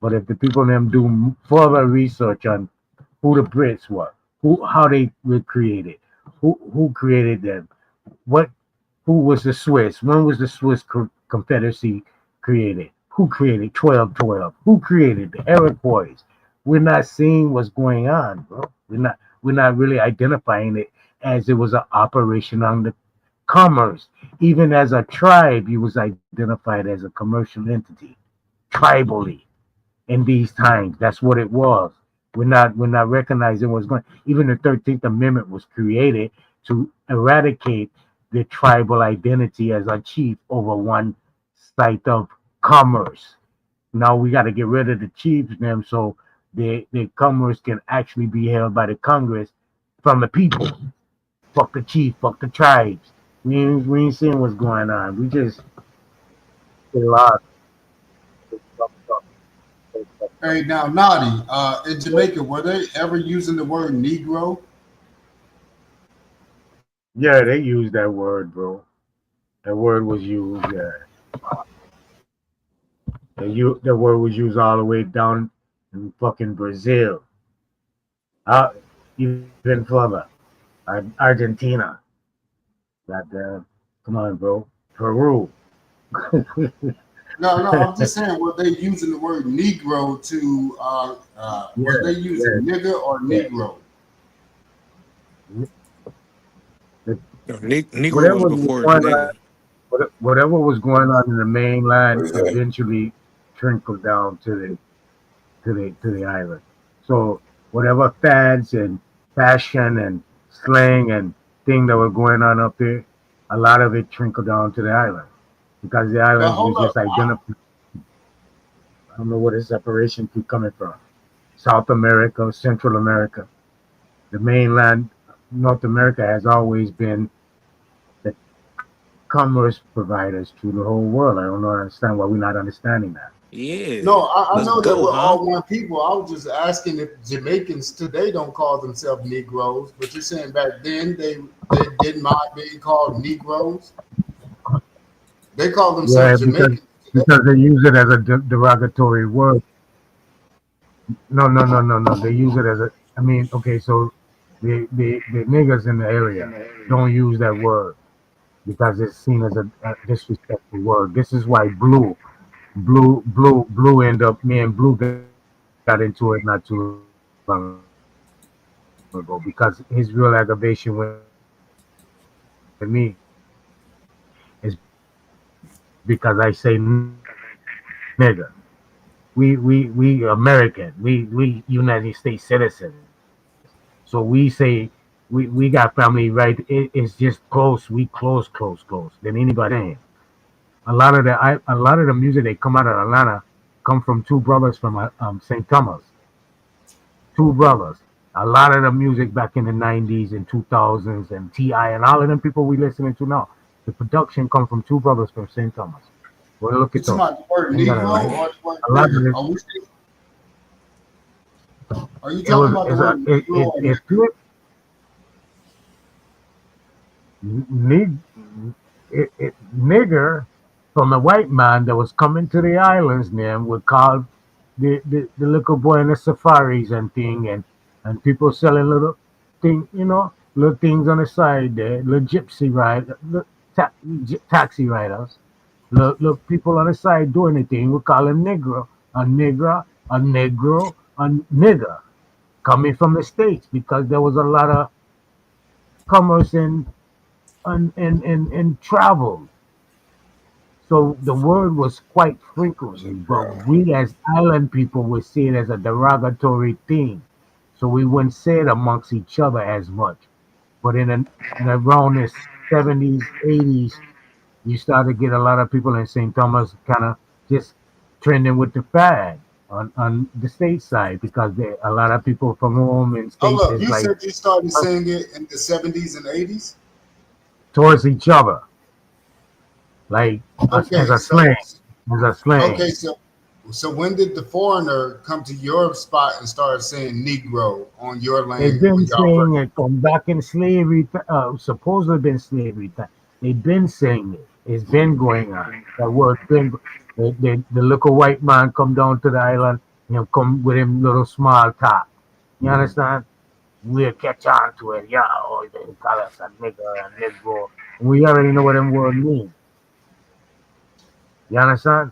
But if the people in them do further research on who the Brits were, how they were created, who created them, what who was the Swiss, when was the Swiss Confederacy created, who created 1212, who created the Iroquois. We're not seeing what's going on, bro. We're not really identifying it as it was an operation on the commerce. Even as a tribe, you was identified as a commercial entity, tribally in these times. That's what it was. We're not recognizing what's going. Even the 13th Amendment was created to eradicate the tribal identity as a chief over one site of commerce. Now we got to get rid of the chiefs them so the commerce can actually be held by the Congress from the people. Fuck the chief, fuck the tribes. We ain't seeing what's going on. We just get lost. Hey, now, Naughty, in Jamaica, were they ever using the word Negro? Yeah, they used that word, bro. That word was used. Yeah, the word was used all the way down in fucking Brazil, uh, even further, Argentina. Goddamn, come on, bro. Peru. No, no, I'm just saying, were they using the word Negro to, was Yeah, they using yeah, nigger or yeah. Negro? The- No, Negro Whatever was was before going on, nigga. whatever was going on in the What mainland is that? eventually trickled down to the island. So whatever fads and fashion and slang and thing that were going on up there, a lot of it trickled down to the island because the Now, islands was hold up. just identified. I don't know where the separation keep coming from. South America, Central America, the mainland, North America has always been the commerce providers to the whole world. I don't understand why we're not understanding that. Yeah. No, I Let's know that go, we're huh? all one people. I was just asking if Jamaicans today don't call themselves Negroes, but you're saying back then they didn't mind being called Negroes. They call Yeah, themselves because Jamaicans today. because they use it as a derogatory word. No, no, no, no, no. They use it as a. I mean, okay, so the niggas in the area don't use that word because it's seen as a disrespectful word. This is why blue end up. Me and blue got into it not too long ago because his real aggravation with me is because I say nigga. We American. We United States citizens. So we say we got family right. It's just close. We close than anybody else. A lot of the music that come out of Atlanta come from two brothers from St. Thomas. Two brothers. A lot of the music back in the 90s and 2000s and Ti and all of them people we listening to now. The production come from two brothers from St. Thomas. Well, look You it talking up. about the word Ain't got it Negro right. or the word A lot of nigger? it. Are you It talking was about the it's a word it Negro it, or it nigger? flipped nig, nigger from a white man that was coming to the islands. Then would call the little boy in the safaris and thing, and people selling little thing, little things on the side there, little gypsy ride, little taxi riders, little people on the side doing the thing. We call them negro, a negra, a negro, a nigger coming from the states because there was a lot of commerce and travel. So the word was quite frequently, but Negro. we as island people would see it as a derogatory thing. So we wouldn't say it amongst each other as much. But in around the 70s, 80s, you start to get a lot of people in St. Thomas kind of just trending with the fad on the state side because a lot of people from home in Hold states up, is you like said you started saying it in the 70s and 80s? towards each other, like as Okay, a so slang, as a slang. okay, so when did the foreigner come to your spot and start saying Negro on your They've land been when y'all saying first? it from back in slavery, supposedly been slavery time. They've been saying it. It's been going on. That word been. The little white man come down to the island, come with him little small talk. You understand? We'll catch on to it. Yeah, oh, they call us a nigger and negro. We already know what them word mean. You understand?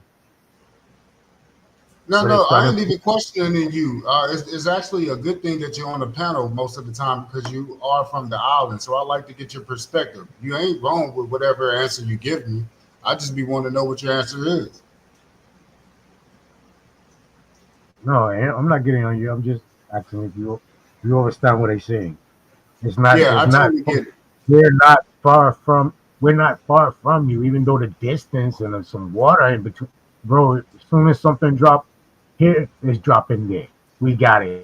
No, So they no, I started. ain't even questioning you. It's actually a good thing that you're on the panel most of the time because you are from the island. So I like to get your perspective. You ain't wrong with whatever answer you give me. I just be wanting to know what your answer is. No, I'm not getting on you. I'm just asking if you understand what I'm saying. It's not. Yeah, It's I not. totally get it. We're not far from. We're not far from you, even though the distance and there's some water in between. Bro, as soon as something drop here, it's dropping there. We got it.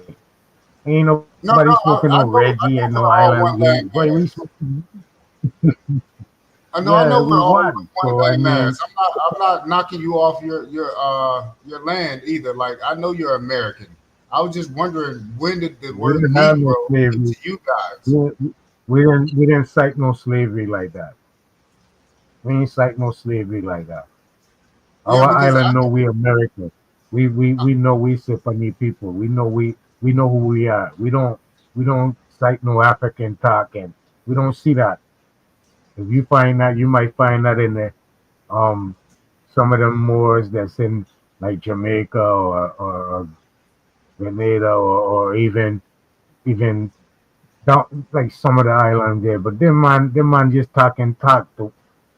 Ain't nobody No, smoking no, no Reggie I and no know we're island all weed. one Boy, we landmass. smoking. I Yeah, know we we're all won. one So I landmass. mean, I'm not knocking you off your land either. Like I know you're American. I was just wondering when did the we word didn't have no Negro get slavery. to you guys? We didn't cite no slavery like that. We ain't cite no slavery like that. Yeah, Our because island know we American. We know we Symphony people. We know who we are. We don't cite no African talk and we don't see that. If you find that, you might find that in the um some of the Moors that's in like Jamaica or Grenada or even down like some of the island there. But them man just talk.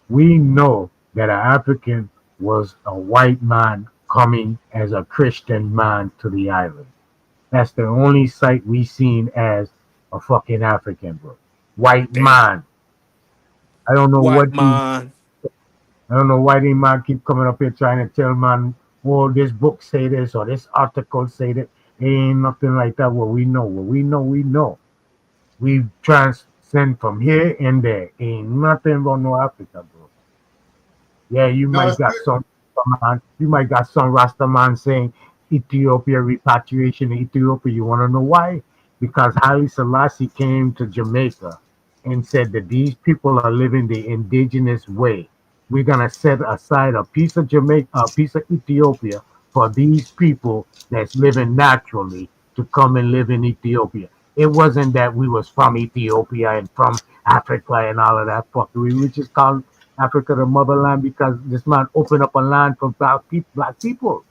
We know that an African was a white man coming as a Christian man to the island. That's the only sight we seen as a fucking African, bro. White Damn. man. I don't know White what these. man. I don't know why these man keep coming up here trying to tell man, well, this book say this or this article say that. Ain't nothing like that. What we know, we know. We transcend from here and there. Ain't nothing about no Africa, bro. Yeah, you no, might got some man, you might got some Rasta man saying Ethiopia repatriation in Ethiopia. You want to know why? Because Haile Selassie came to Jamaica and said that these people are living the indigenous way. We're gonna set aside a piece of Jamaica, a piece of Ethiopia for these people that's living naturally to come and live in Ethiopia. It wasn't that we was from Ethiopia and from Africa and all of that fuckery. We just called Africa the motherland because this man opened up a land for black people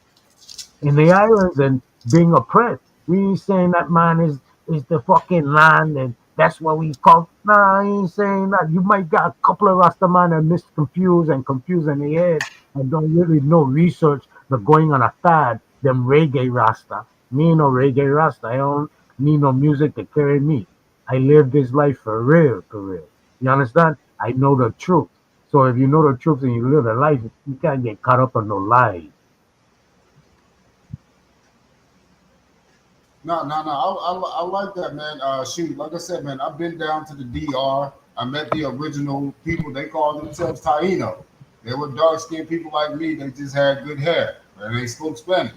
in the islands and being oppressed. We ain't saying that man is the fucking land and that's what we call. Nah, I ain't saying that. You might got a couple of Rasta man that misconfused and confused in the head and don't really know research. They're going on a fad. Them reggae Rasta. Me ain't no reggae Rasta. I don't need no music to carry me. I live this life for real, for real. You understand? I know the truth. So if you know the truth and you live the life, you can't get caught up on no lies. no. I like that, man. Shoot, like I said, man, I've been down to the DR. I met the original people. They called themselves Taino. They were dark skinned people like me. They just had good hair and they spoke Spanish.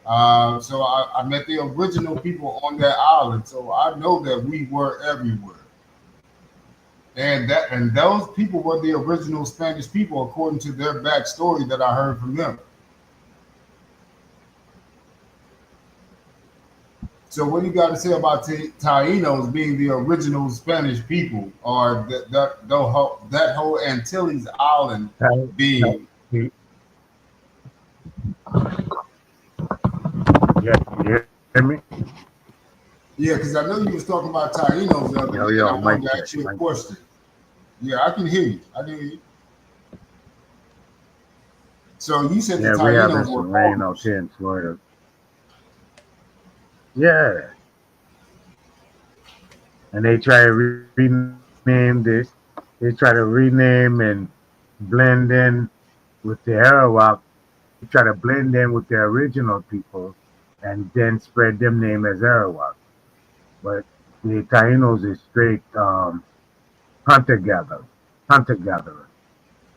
So I met the original people on that island. So I know that we were everywhere. And those people were the original Spanish people according to their backstory that I heard from them. So what do you got to say about Tainos being the original Spanish people, or that whole Antilles island Right? being? You- Yeah, you hear me? Yeah, because I know you was talking about Tainos the other Yo, day, and yo, I mic wanted to check, ask you a mic check. question. Yeah, I can hear you. I can hear you. So you said the Yeah, we having Tainos were some rain out Moors. here in Florida. Yeah, and they try to rename this. They try to rename and blend in with the Arawak. They try to blend in with the original people, and then spread them name as Arawak. But the Tainos is straight hunter gatherer, hunter gatherer.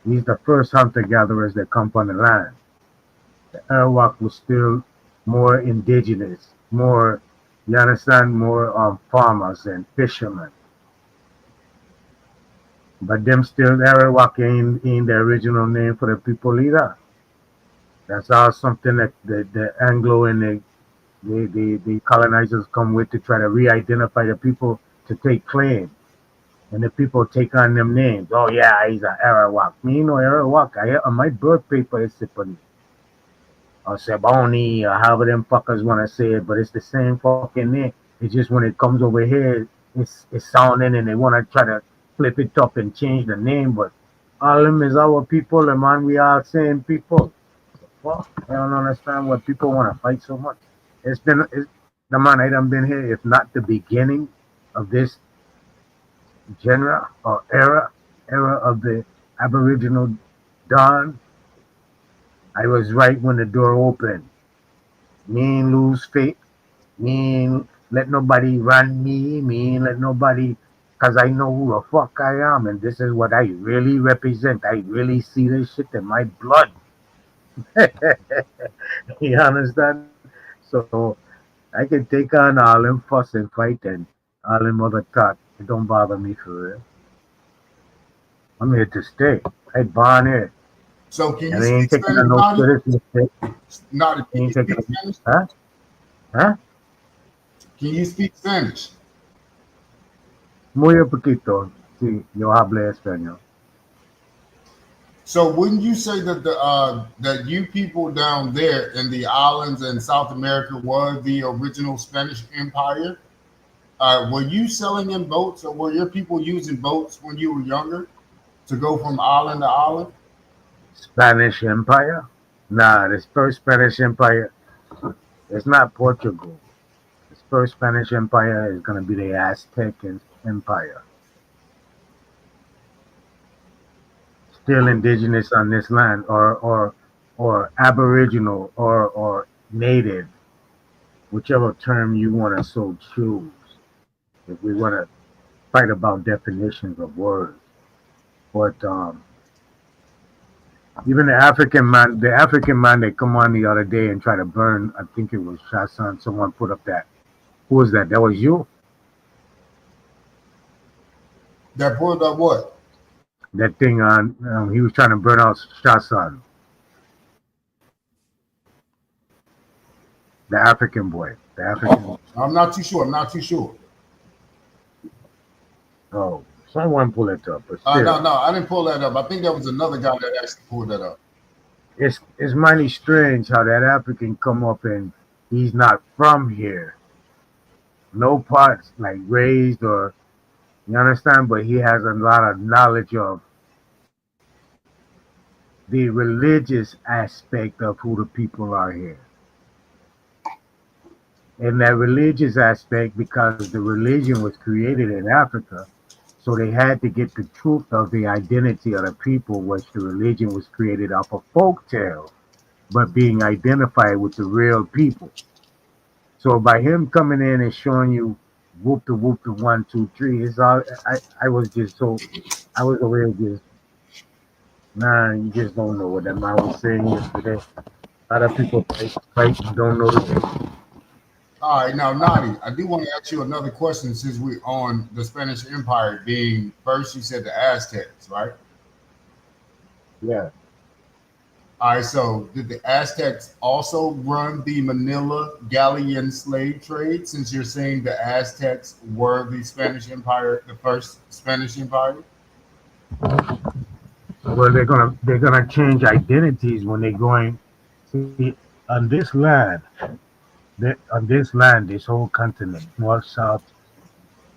He's the first hunter gatherers that come from the land. The Arawak was still more indigenous, more, you understand, more farmers and fishermen. But them still Arawak ain't the original name for the people either. That's all something that the Anglo and the colonizers come with to try to re-identify the people to take claim. And the people take on them names. Oh yeah, he's an Arawak. Me no Arawak. On my birth paper it's Sipani or Seboni or however them fuckers want to say it, but it's the same fucking name. It's just when it comes over here, it's sounding and they want to try to flip it up and change the name, but all them is our people, and man, we are same people. Well, I don't understand why people want to fight so much. The man I done been here, if not the beginning of this genre or era of the Aboriginal dawn. I was right when the door opened. Me ain't lose faith. Me ain't let nobody run me. Me ain't let nobody, cause I know who the fuck I am, and this is what I really represent. I really see this shit in my blood. You understand? So I can take on all them fuss and fight and all them other talk. It don't bother me for real. I'm here to stay. I born here. So can you And they ain't speak taking Spanish, on no Naughty? citizenship. Naughty, They can you ain't taking speak on, Spanish? huh? Huh? Can you speak Spanish? Muy poquito. Sí, yo hablo español. So wouldn't you say that that you people down there in the islands in South America was the original Spanish Empire? Were you selling in boats, or were your people using boats when you were younger to go from island to island? Spanish Empire? Nah, this first Spanish Empire, it's not Portugal. This first Spanish Empire is going to be the Aztec Empire. Still indigenous on this land, or Aboriginal, or native, whichever term you want to so choose. If we want to fight about definitions of words. But even the African man that come on the other day and try to burn, I think it was Shassan, someone put up that. Who was that? That was you? That pulled up what? That thing on, he was trying to burn out Shassan, the African boy. The African, I'm not too sure. I'm not too sure. oh, someone pull it up, but No, still. no, I didn't pull that up. I think that was another guy that actually pulled that up. It's mighty strange how that African come up and he's not from here. No parts like raised or you understand, but he has a lot of knowledge of the religious aspect of who the people are here. And that religious aspect, because the religion was created in Africa, so they had to get the truth of the identity of the people, which the religion was created off of folk tale, but being identified with the real people. So by him coming in and showing you whoop the 1, 2, 3, it's all I was just so I was over here just nah, you just don't know what that man was saying yesterday. A lot of people fight and don't know the truth. All right, now, Nadi, I do want to ask you another question since we're on the Spanish Empire being first, you said the Aztecs, right? Yeah. All right, so did the Aztecs also run the Manila galleon slave trade? Since you're saying the Aztecs were the Spanish Empire, the first Spanish Empire? Well, they're gonna change identities when they're going. See, on this land, on this land, this whole continent, north, south,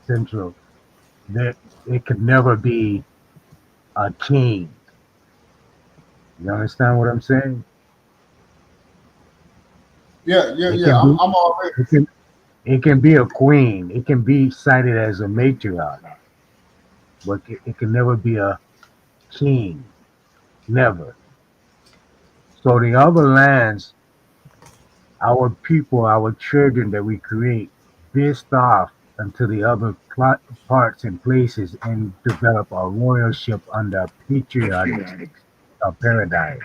central, that it could never be a king. You understand what I'm saying? Yeah, yeah, It yeah. can be, I'm already. it can, it can be a queen. It can be cited as a matriarch, but it can never be a king. Never. So the other lands, our people, our children that we create, pissed off unto the other parts and places and develop a royalship under patriotic paradigm.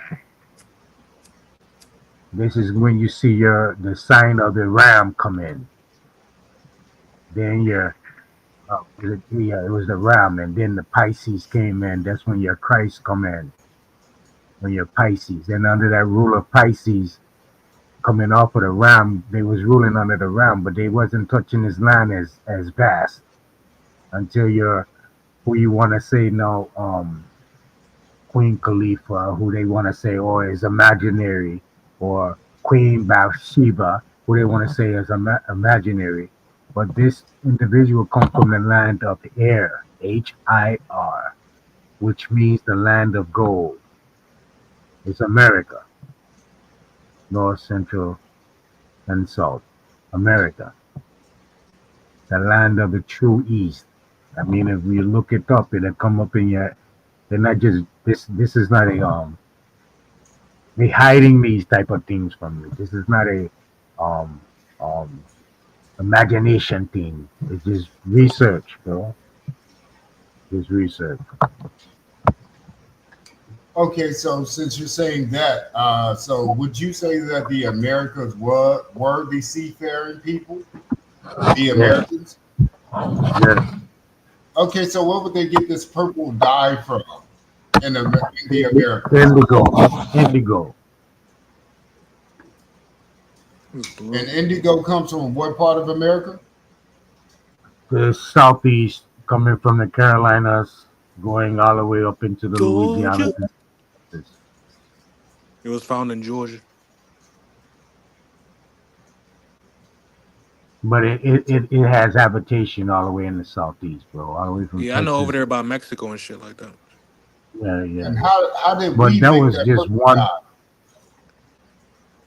This is when you see the sign of the ram come in. Then yeah, it was the ram, and then the Pisces came in. That's when your Christ come in, when you're Pisces, and under that rule of Pisces coming off of the ram, they was ruling under the ram, but they wasn't touching his land as vast until you're who you want to say no, Queen Khalifa, who they want to say or is imaginary, or Queen Bathsheba, who they want to say is imaginary. But this individual comes from the land of air, Hir, which means the land of gold. It's America, North, Central, and South. America, the land of the true East. I mean, if you look it up, it'll come up in your. They're not just this. This is not a they hiding these type of things from you. This is not a um um imagination thing. It's just research, bro. Just research. Okay, so since you're saying that, so would you say that the Americas were the seafaring people, the Yes, Americans? yes. Okay, so where would they get this purple dye from in the Americas? Indigo, indigo. And indigo comes from what part of America? The southeast, coming from the Carolinas, going all the way up into the Georgia. Louisiana. It was found in Georgia. But it has habitation all the way in the southeast, bro. All the way from Yeah, I know over Texas. there by Mexico and shit like that. Yeah, yeah. And how did But we that make was that just purple one dye?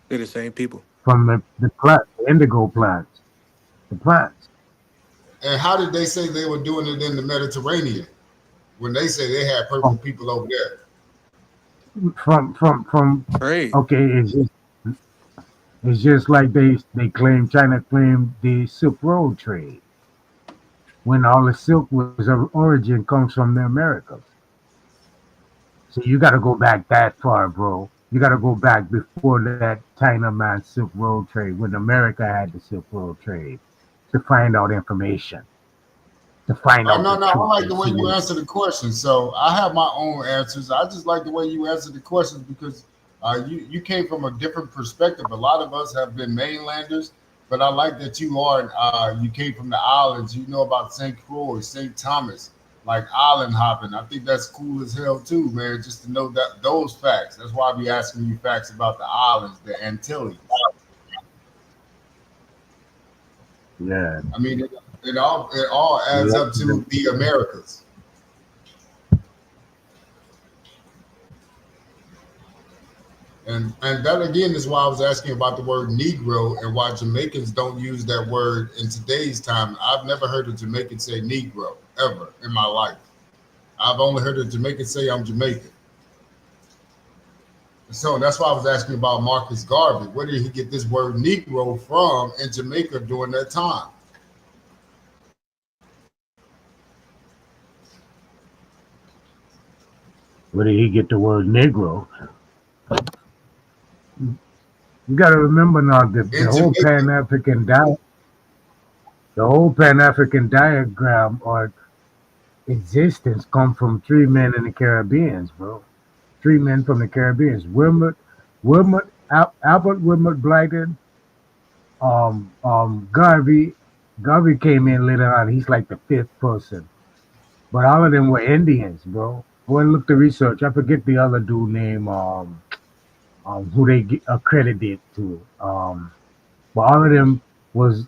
They're the same people. from the plant, the indigo plants, the plants. And how did they say they were doing it in the Mediterranean when they say they had purple From people over there? from. Trade. Okay, it's just like they claim China claimed the Silk Road trade when all the silk was of origin comes from the Americas. So you got to go back that far, bro. You got to go back before that China man Silk Road trade when America had the Silk Road trade to find out information, to find out No, the no, truth I like and the way see you what. answer the question. So I have my own answers. I just like the way you answer the questions because you came from a different perspective. A lot of us have been mainlanders, but I like that you came from the islands. You know about St. Croix, St. Thomas, like island hopping. I think that's cool as hell too, man. Just to know that those facts. That's why I be asking you facts about the islands, the Antilles. Yeah, I mean, it all adds yeah, up to the Americas. And that again is why I was asking about the word Negro and why Jamaicans don't use that word in today's time. I've never heard a Jamaican say Negro ever in my life. I've only heard a Jamaican say I'm Jamaican. So that's why I was asking about Marcus Garvey. Where did he get this word Negro from in Jamaica during that time? where did he get the word Negro? You got to remember now In Jamaica. The whole Pan African diagram or existence come from three men in the Caribbean, bro. Three men from the Caribbean. Albert Wilmot Blyton, Garvey came in later on. He's like the fifth person, but all of them were Indians, bro. Go and look the research. I forget the other dude name. Who they accredited to. But all of them was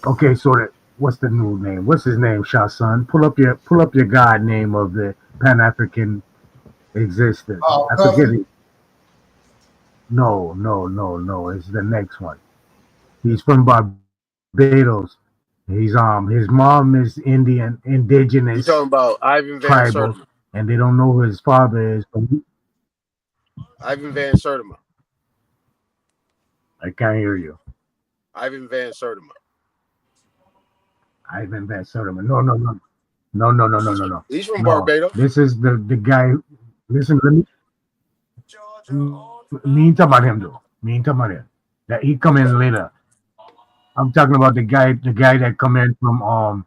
okay. So that what's the new name? What's his name? Shah Sun. Pull up your god name of the Pan African existence. I forget Covenant. it. No, no, no, no. It's the next one. He's from Barbados. His mom is Indian, indigenous, You talking about Ivan Van tribal, Sertima? and they don't know who his father is. But Ivan Van Sertima. I can't hear you. Ivan Van Sertima. Ivan Van Sertima. No, no, no, no, no, no, no, He's no, no. he's from No. Barbados. This is the guy. Listen, me ain't talking about him though. Me ain't talking about him. That he come in Okay. later. I'm talking about the guy that come in from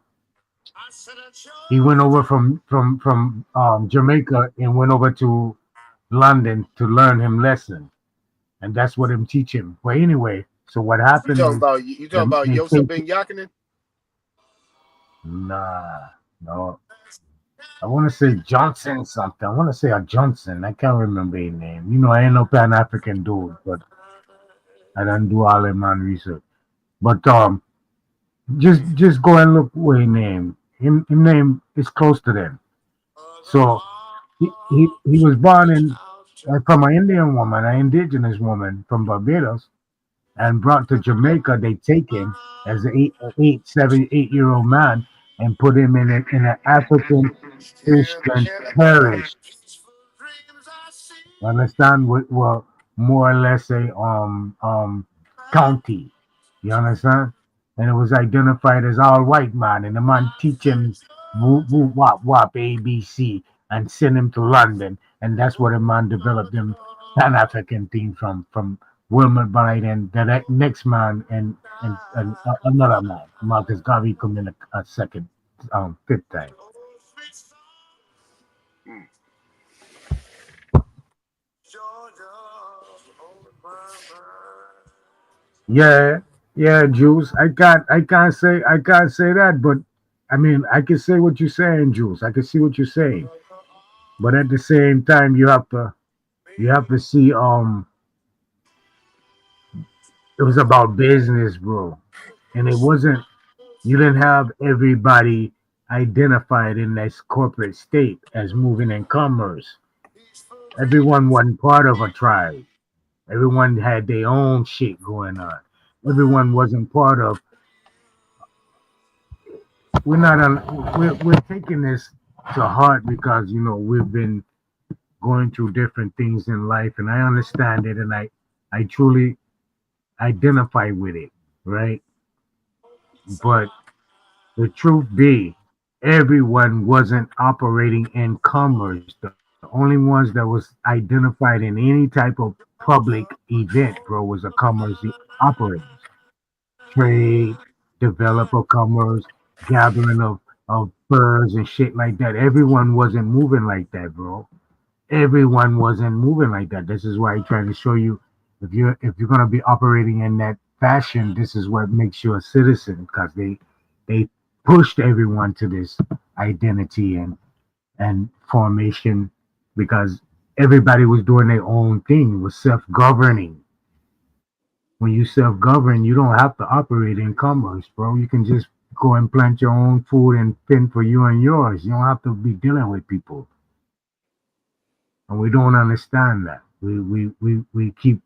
he went over from Jamaica and went over to London to learn him lesson, and that's what him teach him. But anyway, so what happened is You talking about they Yosef take Ben Yakinen? nah no. I want to say Johnson something. I want to say a Johnson. I can't remember his name. You know, I ain't no Pan African dude, but I don't do all in my research. But just go and look what his name. Him name is close to them. So he was born in from an Indian woman, an indigenous woman from Barbados, and brought to Jamaica. They take him as an 8 7 8 year old man and put him in an African Christian parish. Understand? Well, more or less a county. You understand? And it was identified as all white man, and the man teach him whoop whoop wop wop ABC and send him to London, and that's where the man developed them Pan African thing from Wilmot Bright and the next man and another man, Marcus Garvey come in a second, fifth time. Yeah, yeah, Jules. I can't say that, but I mean I can say what you're saying, Jules. I can see what you're saying. But at the same time you have to see it was about business, bro. And it wasn't you didn't have everybody identified in this corporate state as moving in commerce. Everyone wasn't part of a tribe. Everyone had their own shit going on. Everyone wasn't part of we're not on we're taking this to heart because we've been going through different things in life and I understand it and I truly identify with it, right? But the truth be everyone wasn't operating in commerce. The only ones that was identified in any type of public event, bro, was a commerce operators, trade, developer commerce, gathering of furs and shit like that. Everyone wasn't moving like that, bro. Everyone wasn't moving like that. This is why I'm trying to show you if you're gonna be operating in that fashion, this is what makes you a citizen because they pushed everyone to this identity and formation because everybody was doing their own thing. It was self-governing. When you self-govern, you don't have to operate in commerce, bro. You can just go and plant your own food and fend for you and yours. You don't have to be dealing with people. And we don't understand that. We keep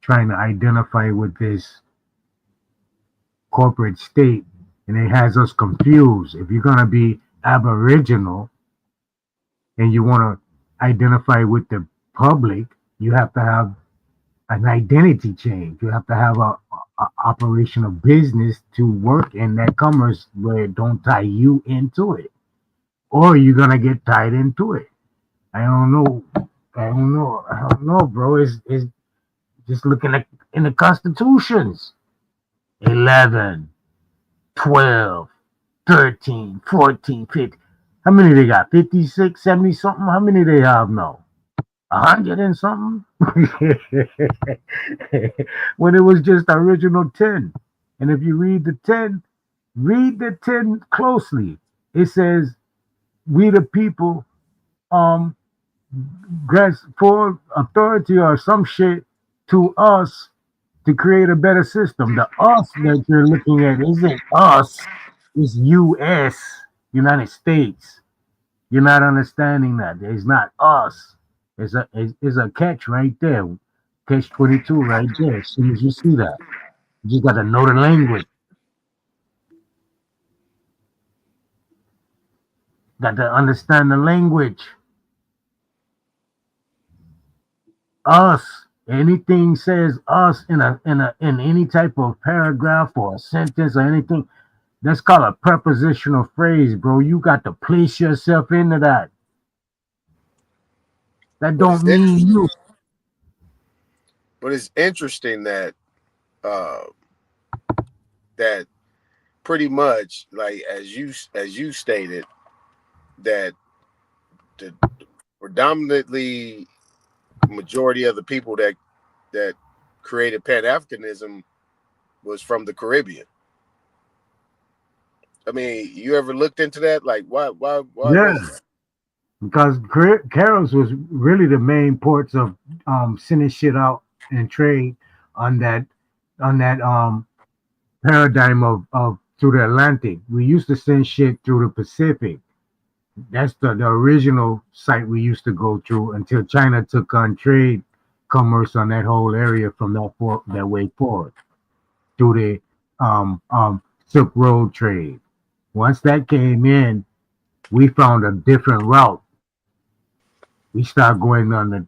trying to identify with this corporate state and it has us confused. If you're gonna be aboriginal and you wanna identify with the public, you have to have an identity change. You have to have a operational business to work in that commerce where it don't tie you into it. Or you're gonna get tied into it. I don't know. I don't know, bro. It's just looking at in the constitutions. 11, 12, 13, 14, 15. How many they got? 56, 70 something? How many they have now? 100 and something when it was just the original 10. And if you read the 10 closely. It says, "We the people um grants for authority or some shit to us to create a better system." The us that you're looking at isn't us, it's US, United States. You're not understanding that. It's not us. It's a catch right there. Catch 22 right there. As soon as you see that, you just gotta know the language. Got to understand the language. Us. Anything says us in any type of paragraph or a sentence or anything, that's called a prepositional phrase, bro. You got to place yourself into that. That But it's don't mean interesting. you. But it's interesting that uh, that pretty much like as you stated that the predominantly majority of the people that created Pan Africanism was from the Caribbean. I mean, you ever looked into that? Like, why Yeah, was that? because Carols was really the main ports of sending shit out and trade on that paradigm of through the Atlantic. We used to send shit through the Pacific. That's the original site we used to go through until China took on trade commerce on that whole area from that way forward through the Silk Road trade. Once that came in, we found a different route. We started going on the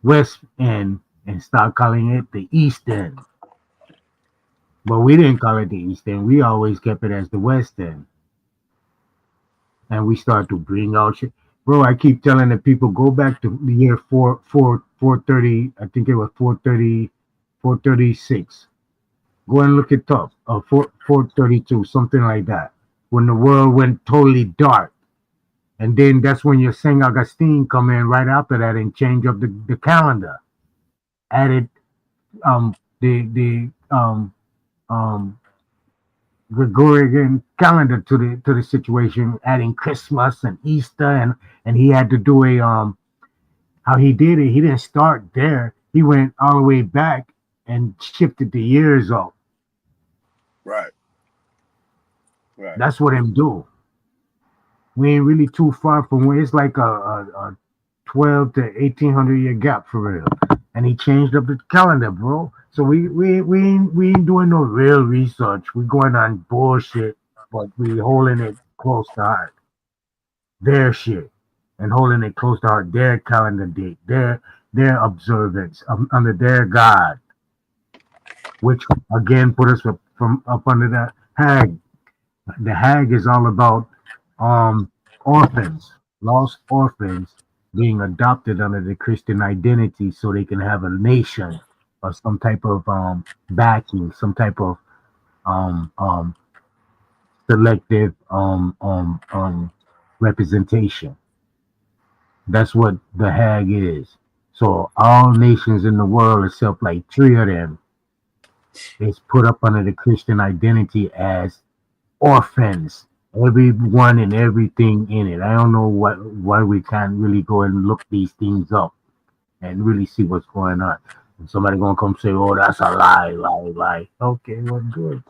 west end and start calling it the east end. But we didn't call it the east end. We always kept it as the west end. And we start to bring out shit. Bro, I keep telling the people, go back to the year 430. I think it was 430, 436. Go and look it up. 432, something like that. When the world went totally dark. And then that's when your Saint Augustine come in right after that and change up the calendar. Added the um Gregorian calendar to the situation, adding Christmas and Easter, and he had to do a how he did it. He didn't start there. He went all the way back and shifted the years up. Right, right. That's what him do. We ain't really too far from where it's like a 12 to 1800 year gap for real. And he changed up the calendar, bro. So we ain't doing no real research. We going on bullshit, but we holding it close to heart. Their shit. And holding it close to heart, their calendar date, their observance under their God, which again put us from up under the Hag. The Hag is all about um orphans, lost orphans being adopted under the Christian identity so they can have a nation or some type of backing, some type of um um selective representation. That's what the Hag is. So all nations in the world, except like three of them, is put up under the Christian identity as orphans. Everyone and everything in it. I don't know why we can't really go and look these things up and really see what's going on. And somebody gonna come say, "Oh, that's a lie, lie, lie." Okay, well, good.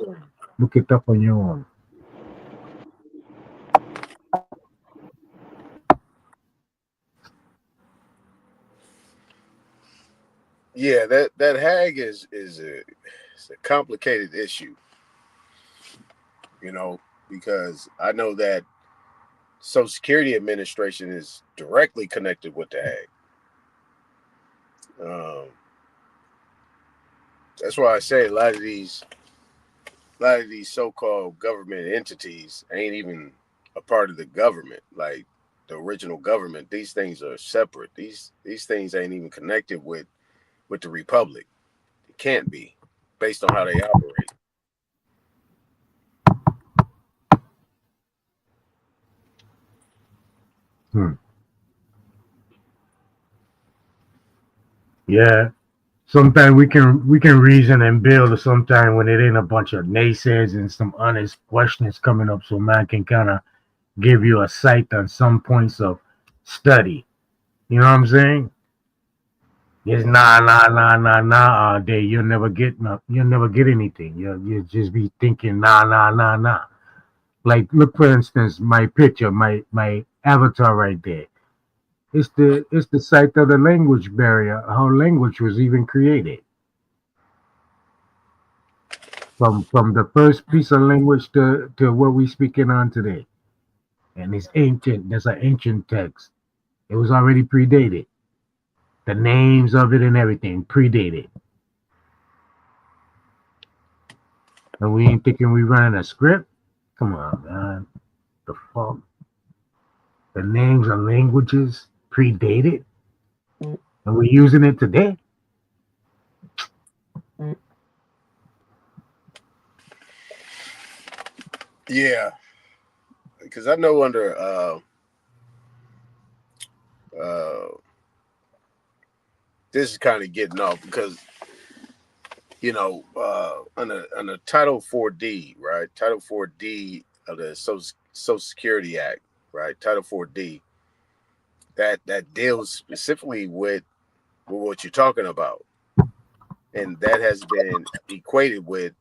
Look it up on your own. Yeah, that Hag is a complicated issue, you know, because I know that Social Security Administration is directly connected with the Hag. Um, that's why I say a lot of these so-called government entities ain't even a part of the government, like the original government. These things are separate. These things ain't even connected with the republic. It can't be, based on how they operate. Hmm. Yeah. Sometimes we can reason and build sometimes when it ain't a bunch of naysayers and some honest questions coming up, so man can kind of give you a sight on some points of study. You know what I'm saying? It's nah all day. You'll never get anything. You'll just be thinking nah. Like look for instance, my picture, my avatar right there. It's the site of the language barrier, how language was even created. From the first piece of language to what we speaking on today. And it's ancient. That's an ancient text. It was already predated. The names of it and everything predated. And we ain't thinking we running a script? Come on, man. The fuck? The names of languages predated? And we're using it today? Yeah, because I know under this is kind of getting off because under Title 4D, right? Title 4D of the Social Security Act, right? Title 4D that deals specifically with what you're talking about, and that has been equated with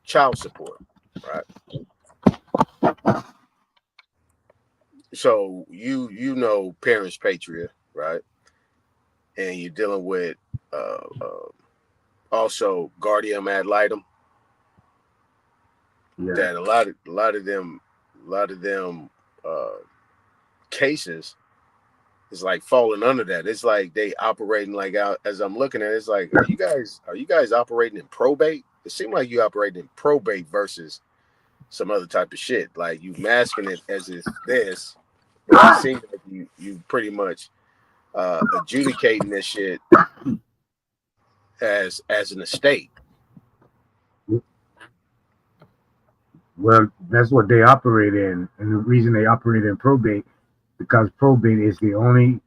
child support, right? So you know parents patria, right? And you're dealing with also guardian ad litem. Yeah. That a lot of them cases is like falling under that. It's like they operating like out as I'm looking at it, it's like are you guys operating in probate? It seems like you operating in probate versus some other type of shit. Like you masking it as if this, but it seems like you pretty much adjudicating this shit as an estate. Well, that's what they operate in. And the reason they operate in probate, because probate is the only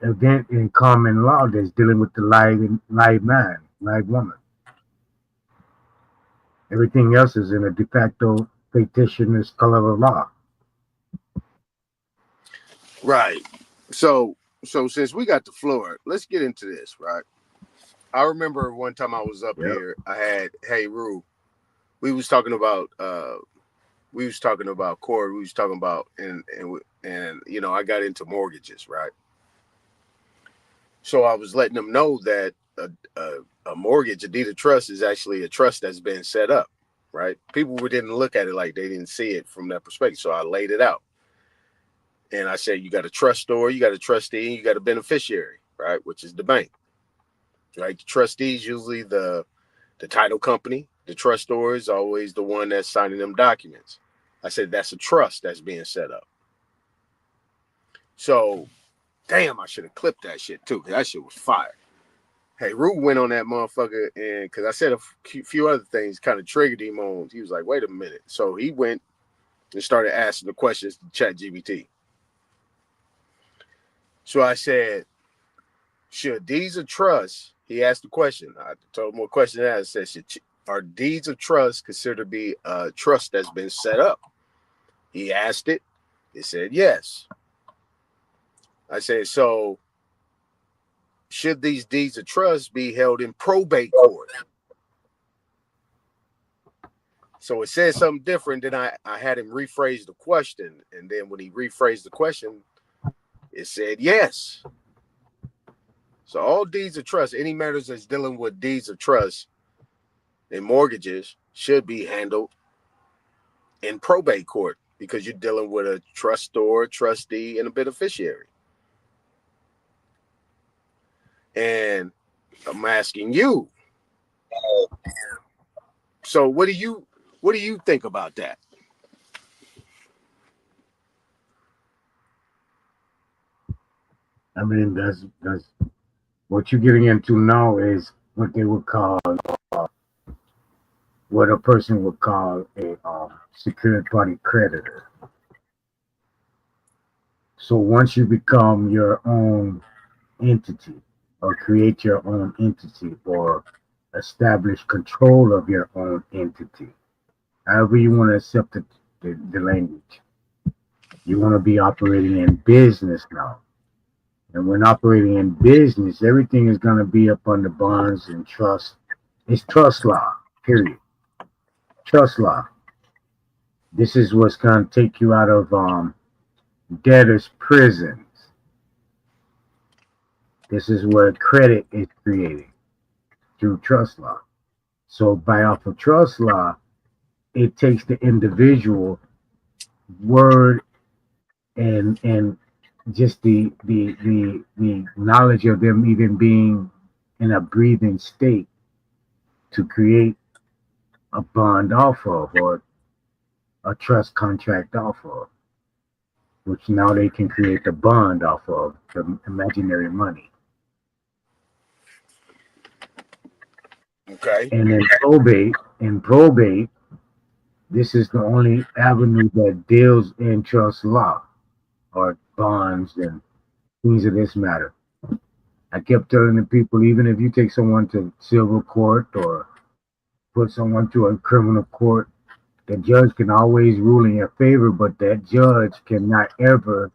event in common law that's dealing with the live man, live woman. Everything else is in a de facto fictitious color of law. Right. So since we got the floor, let's get into this, right? I remember one time I was up Yep. here, I had Hey Rue. We was talking about Corey, we was talking about and I got into mortgages, right? So I was letting them know that a mortgage, a deed of trust, is actually a trust that's been set up, right? People didn't look at it like they didn't see it from that perspective. So I laid it out. And I said, you got a trustor, you got a trustee, and you got a beneficiary, right? Which is the bank, right? The trustee is usually the title company. The trustor is always the one that's signing them documents. I said, that's a trust that's being set up. So, damn, I should have clipped that shit too, because that shit was fire. Hey, Rue went on that motherfucker, and because I said a few other things kind of triggered him on. He was like, wait a minute. So he went and started asking the questions to ChatGPT. So I said, should deeds of trust, he asked the question. I told him what question to ask. I said, are deeds of trust considered to be a trust that's been set up? He asked it. It said yes. I said, so should these deeds of trust be held in probate court? So it said something different. Then I had him rephrase the question. And then when he rephrased the question, it said yes. So all deeds of trust, any matters that's dealing with deeds of trust and mortgages should be handled in probate court because you're dealing with a trustor, trustee, and a beneficiary. And I'm asking you, so what do you think about that? I mean, that's what you're getting into now is what they would call, what a person would call a secured party creditor. So once you become your own entity, or create your own entity or establish control of your own entity. However you want to accept the language. You want to be operating in business now. And when operating in business, everything is going to be up under bonds and trust. It's trust law, period. Trust law. This is what's going to take you out of debtors' prisons. This is where credit is created through trust law. So by off of trust law, it takes the individual word and just the knowledge of them even being in a breathing state to create a bond off of or a trust contract off of, which now they can create the bond off of the imaginary money. Okay. And in probate, this is the only avenue that deals in trust law or bonds and things of this matter. I kept telling the people, even if you take someone to civil court or put someone to a criminal court, the judge can always rule in your favor, but that judge cannot ever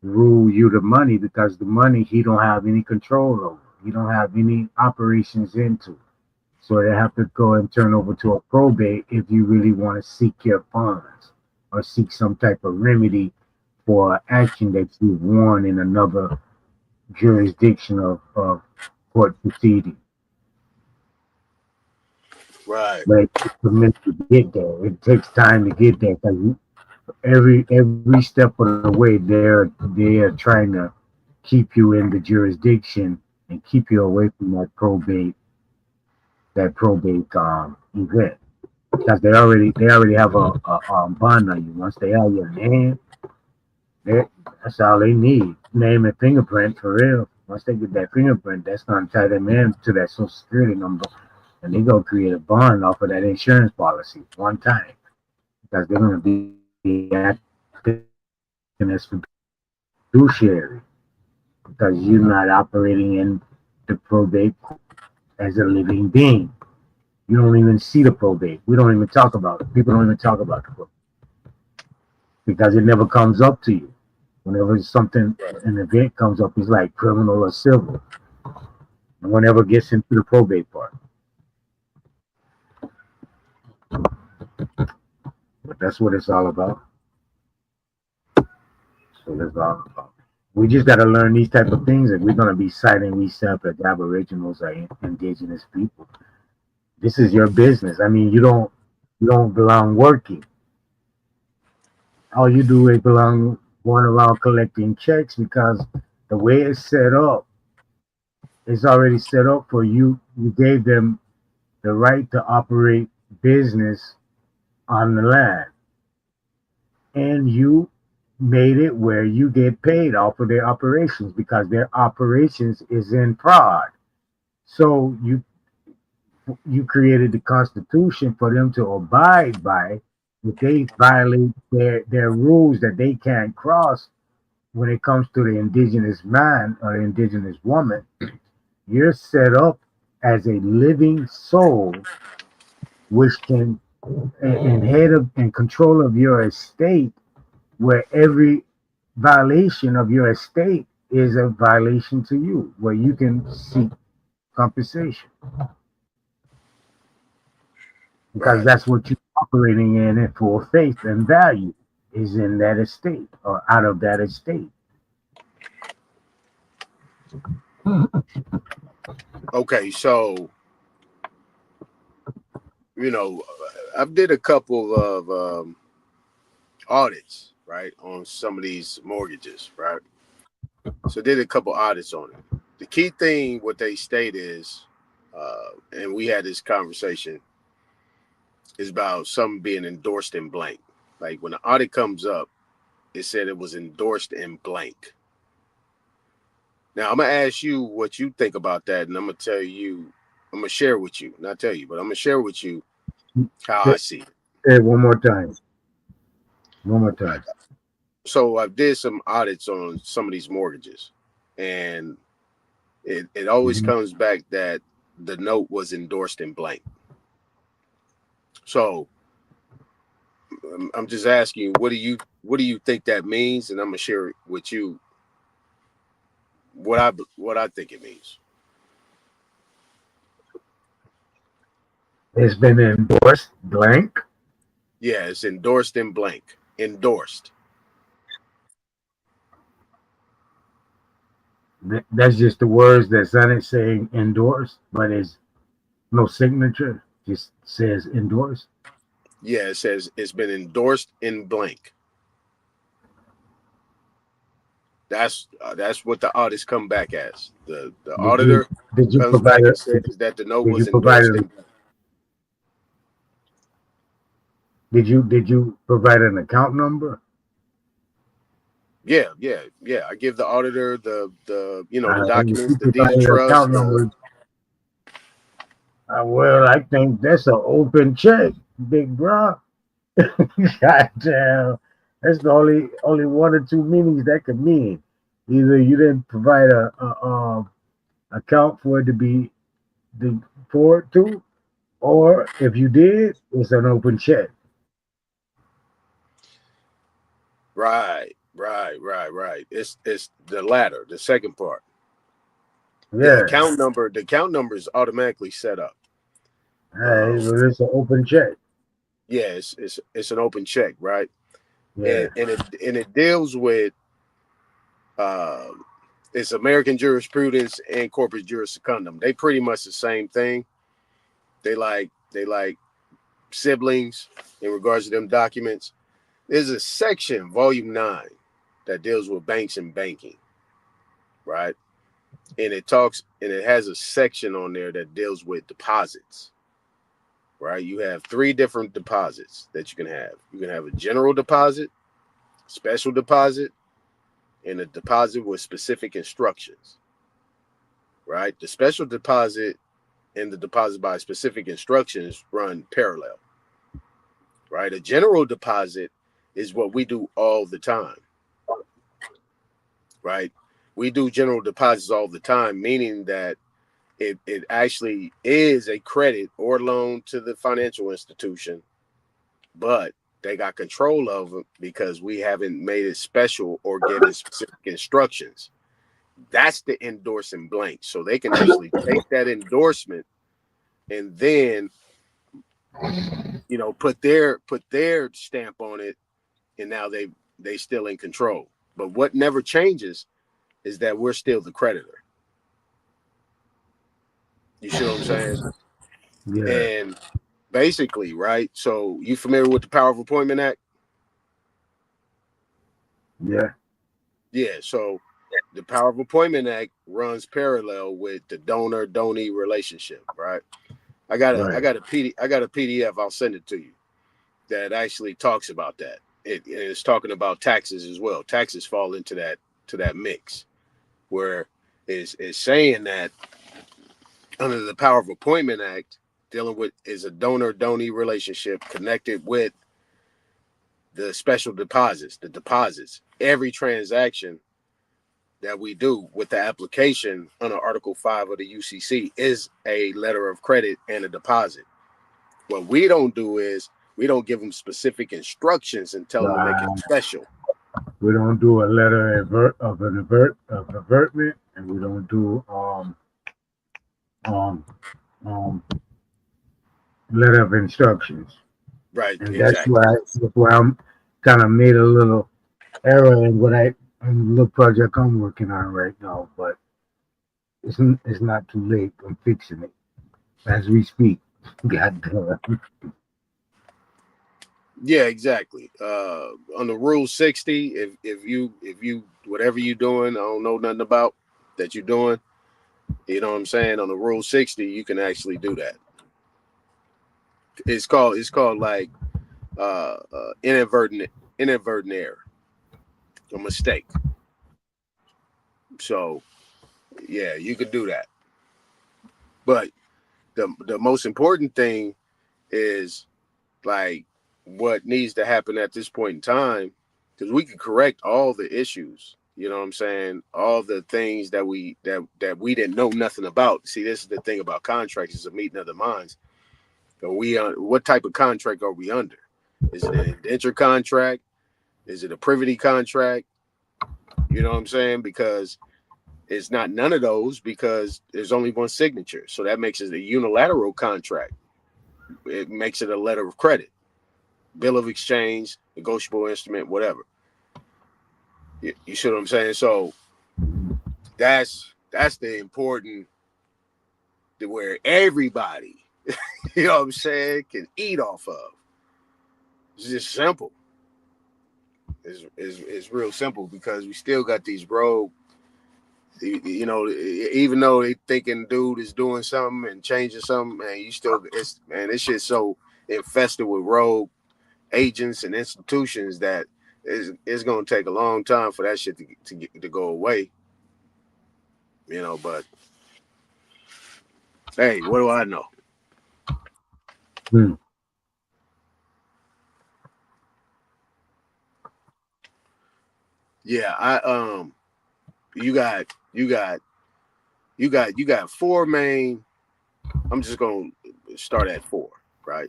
rule you the money because the money he don't have any control over. He don't have any operations into. So they have to go and turn over to a probate if you really want to seek your funds or seek some type of remedy for action that you've won in another jurisdiction of court proceeding. Right. But it takes a minute to get there. It takes time to get there because every step of the way they are trying to keep you in the jurisdiction and keep you away from that probate event because they already have a bond on you. Once they have your name, that's all they need. Name and fingerprint for real. Once they get that fingerprint, that's gonna tie them in to that social security number, and they go create a bond off of that insurance policy one time because they're gonna be acting as fiduciary because you're not operating in the probate as a living being. You don't even see the probate. We don't even talk about it. People don't even talk about the probate because it never comes up to you. Whenever something, an event comes up, it's like criminal or civil. No one ever gets into the probate part. But that's what it's all about. So that's all about. We just got to learn these type of things, and we're gonna be citing ourselves as Aboriginals or indigenous people. This is your business. I mean, you don't belong working. All you do is belong going around collecting checks because the way it's set up, it's already set up for you. You gave them the right to operate business on the land, and you made it where you get paid off of their operations because their operations is in fraud. So you created the Constitution for them to abide by. If they violate their rules that they can't cross when it comes to the indigenous man or the indigenous woman, you're set up as a living soul which can and head of and control of your estate, where every violation of your estate is a violation to you, where you can seek compensation because Right. that's what you're operating in full faith and value is in that estate or out of that estate. Okay. So, you know, I've did a couple of audits, right, on some of these mortgages, right? So did a couple audits on it. The key thing, what they state is, and we had this conversation, is about something being endorsed in blank. Like when the audit comes up, it said it was endorsed in blank. Now I'm gonna ask you what you think about that, and I'm gonna tell you, I'm gonna share with you, not tell you, but I'm gonna share with you how Say I see it. it one more time. One more time. So I did some audits on some of these mortgages, and It always Mhm. comes back that the note was endorsed in blank. So I'm just asking you, what do you think that means? And I'm gonna share with you what I think it means. It's been endorsed blank. Yeah, it's endorsed in blank. Endorsed. That's just the words that's on it saying endorsed, but it's no signature. Just says endorsed. Yeah, it says it's been endorsed in blank. That's what the audits come back as. The Did you auditor did you comes provide back a and says that the note did you was provide endorsed a in blank. did you provide an account number? Yeah. I give the auditor the If documents, you the deed provide of an trust, account number, well, I think that's an open check, big bro. Goddamn, that's the only one or two meanings that could mean. Either you didn't provide a account for it to be the forward to, or if you did, it's an open check. right. It's the latter, the second part. Yeah, The account number is automatically set up. all right, well, it's an open check. Yeah, it's an open check, right? Yeah, And it deals with uh, it's American jurisprudence and corporate juris secundum. They pretty much the same thing. They like siblings in regards to them documents. There's a section, volume 9, that deals with banks and banking, right? And it has a section on there that deals with deposits, right? You have 3 different deposits that you can have. You can have a general deposit, special deposit, and a deposit with specific instructions, right? The special deposit and the deposit by specific instructions run parallel, right? A general deposit is what we do all the time, right? We do general deposits all the time, meaning that it actually is a credit or loan to the financial institution, but they got control of it because we haven't made it special or given specific instructions. That's the endorsing blank. So they can actually take that endorsement and then put their stamp on it, and now they still in control. But what never changes is that we're still the creditor. You see what I'm saying? yeah, And basically, right? So you familiar with the Power of Appointment Act? yeah, Yeah. So the Power of Appointment Act runs parallel with the donor donee relationship, right? I right. got a PDF. I'll send it to you that actually talks about that. It's talking about taxes as well. Taxes fall into that mix where is saying that under the Power of Appointment Act, dealing with is a donor donee relationship connected with the special deposits, the deposits. Every transaction that we do with the application under Article 5 of the UCC is a letter of credit and a deposit. What we don't do is we don't give them specific instructions and tell them to make it Uh, special. we don't do a letter of avertment, and we don't do um um letter of instructions, Right, and exactly. that's why I'm kind of made a little error in what in the little project I'm working on right now. But it's not too late. I'm fixing it as we speak. God damn. Yeah, exactly. On the Rule 60, if you whatever you doing, I don't know nothing about that you're doing. You know what I'm saying? On the Rule 60, you can actually do that. It's called like inadvertent error, a mistake. So yeah, you could do that. But the most important thing is like what needs to happen at this point in time, because we can correct all the issues You know what I'm saying? All the things that we didn't know nothing about. See, this is the thing about contracts, is a meeting of the minds. So what type of contract are we under? Is it an indenture contract? Is it a privity contract? You know what I'm saying? Because it's not none of those, because there's only one signature. So that makes it a unilateral contract. It makes it a letter of credit, bill of exchange, negotiable instrument, whatever. You see what I'm saying? So that's the important, where everybody, you know what I'm saying, can eat off of. It's just simple. It's real simple, because we still got these rogue, you know, even though they thinking dude is doing something and changing something, man, this shit's so infested with rogue agents and institutions that it's going to take a long time for that shit to go away, you know. But hey, what do I know? Yeah, you got four main. I'm just going to start at four, right?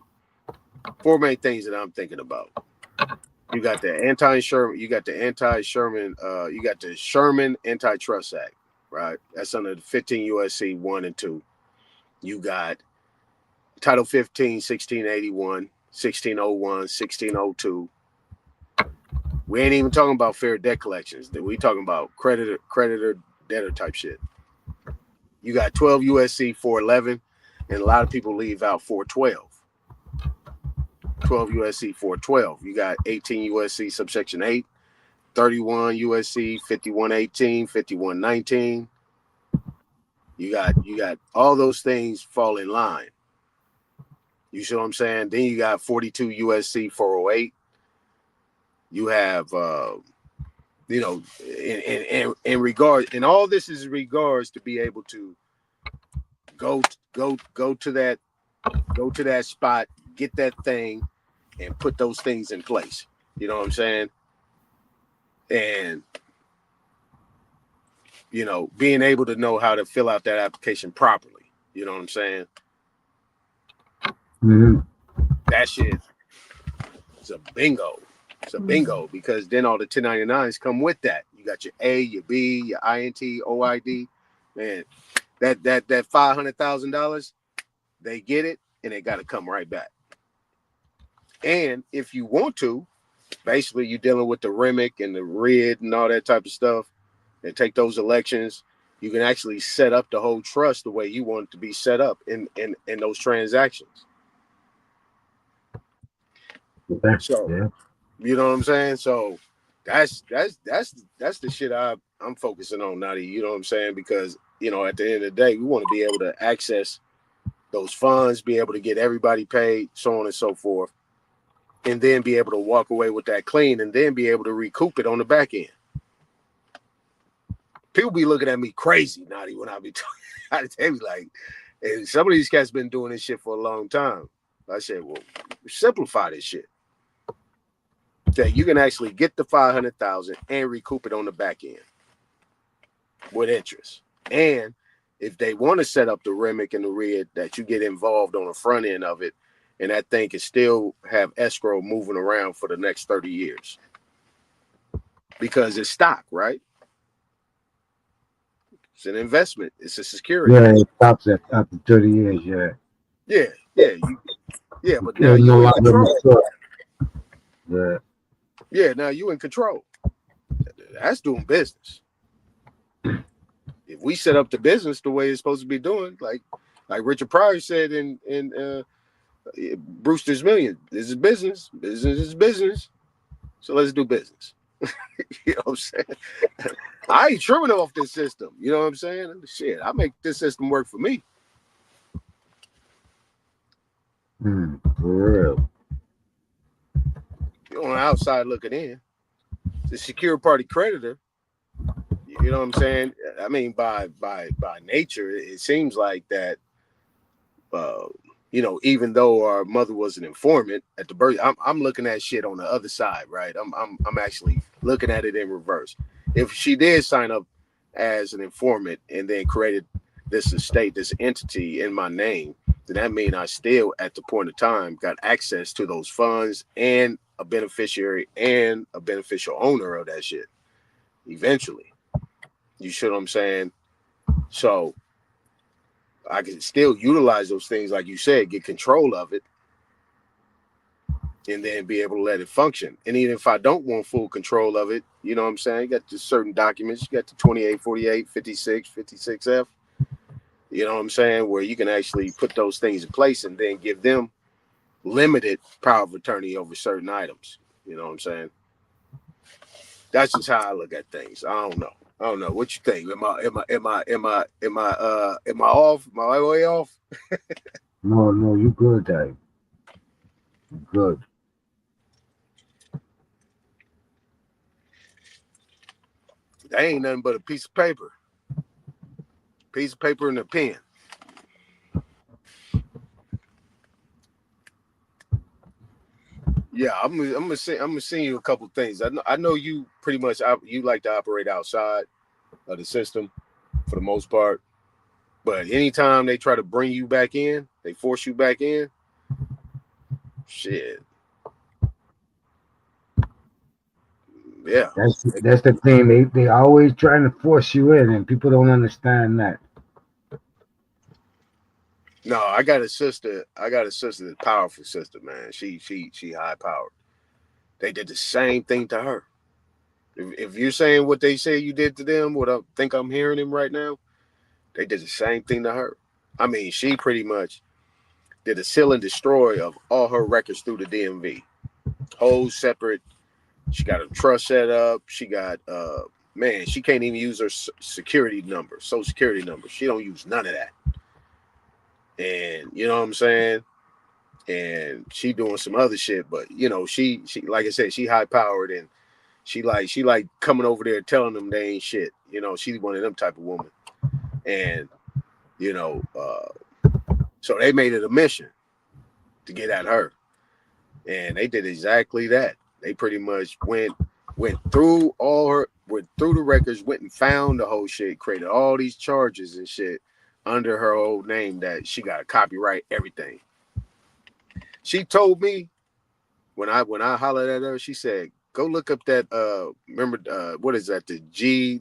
Four main things that I'm thinking about. You got the anti-Sherman, you got the Sherman Antitrust Act, right? That's under the 15 U.S.C. 1 and 2. You got Title 15, 1681, 1601, 1602. We ain't even talking about fair debt collections. We talking about creditor debtor type shit. You got 12 U.S.C. 411, and a lot of people leave out 412. 12 U.S.C. 412. You got 18 U.S.C. subsection 8, 31 U.S.C. 5118, 5119. You got all those things fall in line. You see what I'm saying? Then you got 42 U.S.C. 408. You have you know, in regard, and all this is in regards to be able to go to that spot, get that thing, and put those things in place. You know what I'm saying? And you know, being able to know how to fill out that application properly. You know what I'm saying? Mm-hmm. That shit is a bingo. It's a bingo, because then all the 1099s come with that. You got your A, your B, your INT, OID. Man, that $500,000, they get it, and they got to come right back. And if you want to, basically you're dealing with the REMIC and the RID and all that type of stuff, and take those elections. You can actually set up the whole trust the way you want it to be set up in those transactions. So, Yeah. you know what I'm saying? So that's the shit I'm focusing on, Nadi. You know what I'm saying? Because, you know, at the end of the day, we want to be able to access those funds, be able to get everybody paid, so on and so forth, and then be able to walk away with that clean, and then be able to recoup it on the back end. People be looking at me crazy, Nadi, when I be talking. They be like, hey, some of these cats been doing this shit for a long time. I said, well, simplify this shit. That you can actually get the 500,000 and recoup it on the back end with interest. And if they want to set up the REMIC and the RID, that you get involved on the front end of it, and that thing can still have escrow moving around for the next 30 years. Because it's stock, right? It's an investment. It's a security. Yeah, it stops at after 30 years, yeah. Yeah, but now no you're in longer control. mature. Yeah, now you're in control. That's doing business. If we set up the business the way it's supposed to be doing, like Richard Pryor said in Brewster's Million, this is business. Business is business. So let's do business. You know what I'm saying? I ain't trimming off this system. You know what I'm saying? Shit, I make this system work for me. For real. You're on the outside looking in. The secure party creditor, you know what I'm saying? I mean, by nature, it seems like that, you know, even though our mother was an informant at the birth, I'm looking at shit on the other side, right? I'm actually looking at it in reverse. if she did sign up as an informant and then created this estate, this entity in my name, then that means I still, at the point of time, got access to those funds and a beneficiary and a beneficial owner of that shit. Eventually, you see what I'm saying? So I can still utilize those things, like you said, get control of it, and then be able to let it function. And even if I don't want full control of it, you know what I'm saying? You got just certain documents, you got the 28, 48, 56, 56F, you know what I'm saying? Where you can actually put those things in place and then give them limited power of attorney over certain items. You know what I'm saying? That's just how I look at things. I don't know. What you think? Am I off? Am I way off? No, you good, Dave. You good. That ain't nothing but a piece of paper. Piece of paper and a pen. Yeah, I'm gonna send you a couple things. I know you pretty much you like to operate outside of the system for the most part, but anytime they try to bring you back in, they force you back in. Shit. Yeah. That's the thing. They always trying to force you in, and people don't understand that. No, I got a sister. That's a powerful sister, man. She high powered. They did the same thing to her. If you're saying what they say you did to them, what I think I'm hearing them right now, they did the same thing to her. I mean, she pretty much did a seal and destroy of all her records through the DMV. Whole separate. She got a trust set up. She got man, she can't even use her security number, social security number. She don't use none of that. And you know what I'm saying? And she doing some other shit, but you know, she like I said, she high powered, and she like coming over there telling them they ain't shit. You know, she's one of them type of woman. And you know, so they made it a mission to get at her, and they did exactly that. They pretty much went through the records, went and found the whole shit, created all these charges and shit under her old name that she got to copyright everything. She told me when I hollered at her, she said, "Go look up that remember what is that, the GEI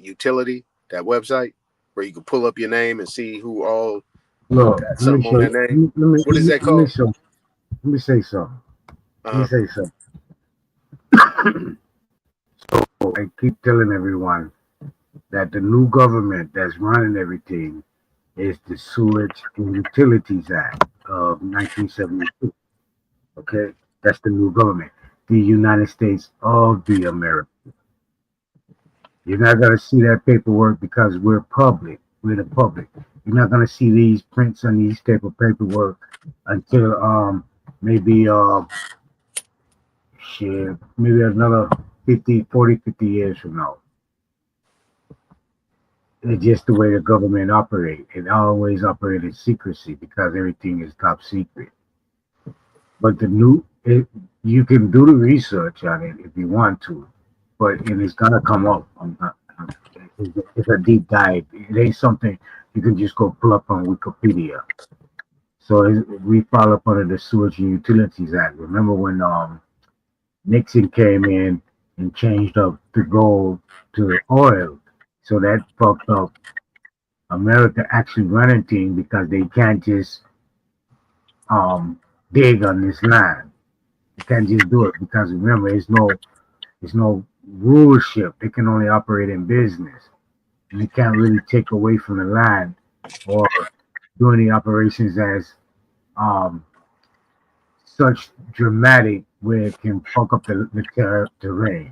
utility, that website where you can pull up your name and see who all Look, got something on their name. What is that let me called?" show. Let me say something. Let me say something. So I keep telling everyone that the new government that's running everything is the Sewage and Utilities Act of 1972. Okay, that's the new government, the United States of the America. You're not gonna see that paperwork because we're public. We're the public. You're not gonna see these prints on these type of paperwork until maybe maybe another 50 years from now. It's just the way the government operates. It always operates in secrecy because everything is top secret. But you can do the research on it if you want to, but it's gonna come up. It's a deep dive. It ain't something you can just go pull up on Wikipedia. So we fall up under the Sewage and Utilities Act. Remember when Nixon came in and changed up the gold to oil? So that fucked up America actually running things because they can't just dig on this land. They can't just do it because remember, there's no rulership. They can only operate in business. And they can't really take away from the land or do any operations as such dramatic where it can fuck up the terrain.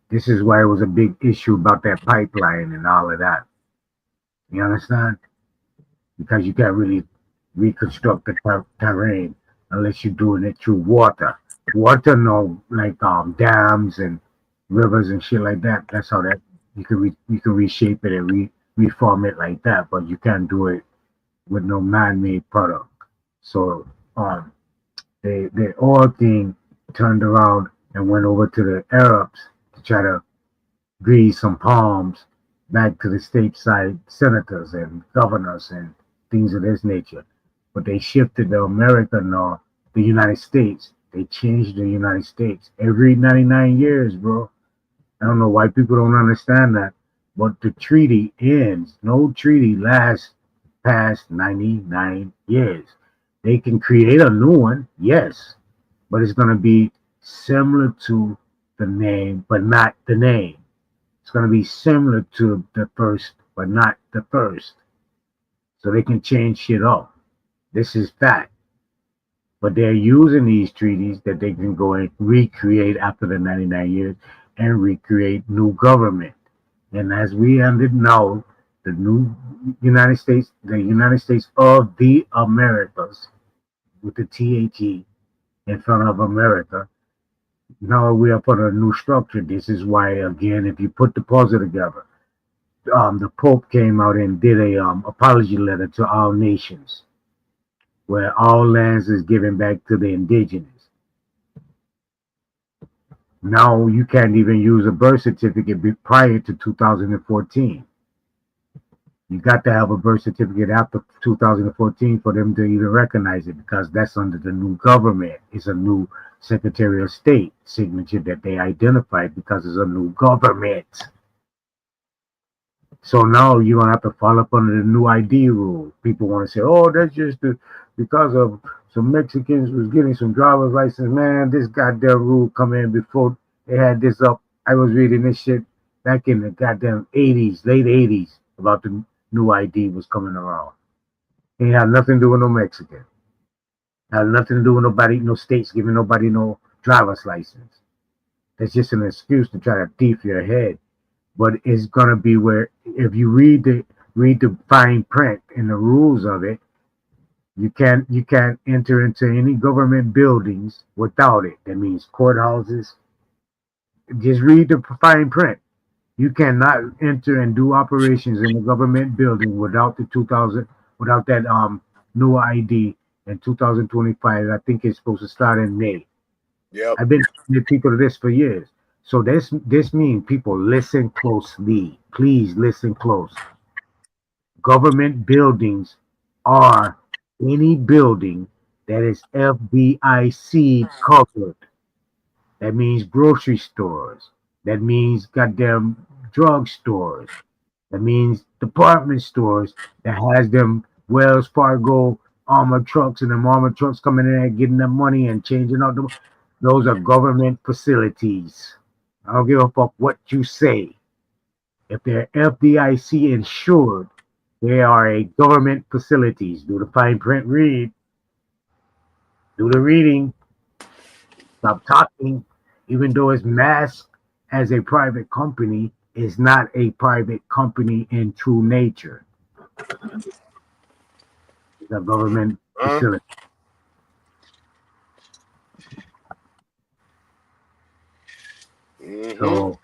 This is why it was a big issue about that pipeline and all of that. You understand? Because you can't really reconstruct the terrain unless you're doing it through water. Water, no, like dams and rivers and shit like that. That's how that you can reshape it and reform it like that. But you can't do it with no man-made product. So the oil thing turned around and went over to the Arabs to try to grease some palms back to the stateside senators and governors and things of this nature. But they shifted the American or the United States. They changed the United States every 99 years, bro. I don't know why people don't understand that. But the treaty ends. No treaty lasts past 99 years. They can create a new one, yes, but it's going to be similar to the name, but not the name. It's going to be similar to the first, but not the first. So they can change shit up. This is fact. But they're using these treaties that they can go and recreate after the 99 years and recreate new government. And as we ended now, the new the United States of the Americas, with the THE in front of America, now we are put a new structure. This is why, again, if you put the puzzle together, the Pope came out and did a apology letter to all nations, where all lands is given back to the indigenous. Now you can't even use a birth certificate prior to 2014. You got to have a birth certificate after 2014 for them to even recognize it, because that's under the new government. It's a new Secretary of State signature that they identified because it's a new government. So now you're gonna have to fall up under the new ID rule. People want to say, "Oh, that's just because of some Mexicans was getting some driver's license." Man, this goddamn rule come in before they had this up. I was reading this shit back in the goddamn 80s, late 80s, about the new ID was coming around. It had nothing to do with no Mexican. It had nothing to do with nobody, no states giving nobody no driver's license. That's just an excuse to try to thief your head. But it's gonna be where if you read the fine print and the rules of it, you can't enter into any government buildings without it. That means courthouses. Just read the fine print. You cannot enter and do operations in a government building without the 2000 without that new ID in 2025. I think it's supposed to start in May. Yep. I've been telling people this for years. So this means people listen closely. Please listen close. Government buildings are any building that is FDIC covered. That means grocery stores. That means goddamn drug stores. That means department stores that has them Wells Fargo armored trucks and them armored trucks coming in and getting them money and changing out the. Those are government facilities. I don't give a fuck what you say. If they're FDIC insured, they are a government facilities. Do the fine print read. Do the reading. Stop talking. Even though it's masked as a private company, it's not a private company in true nature. It's a government facility. So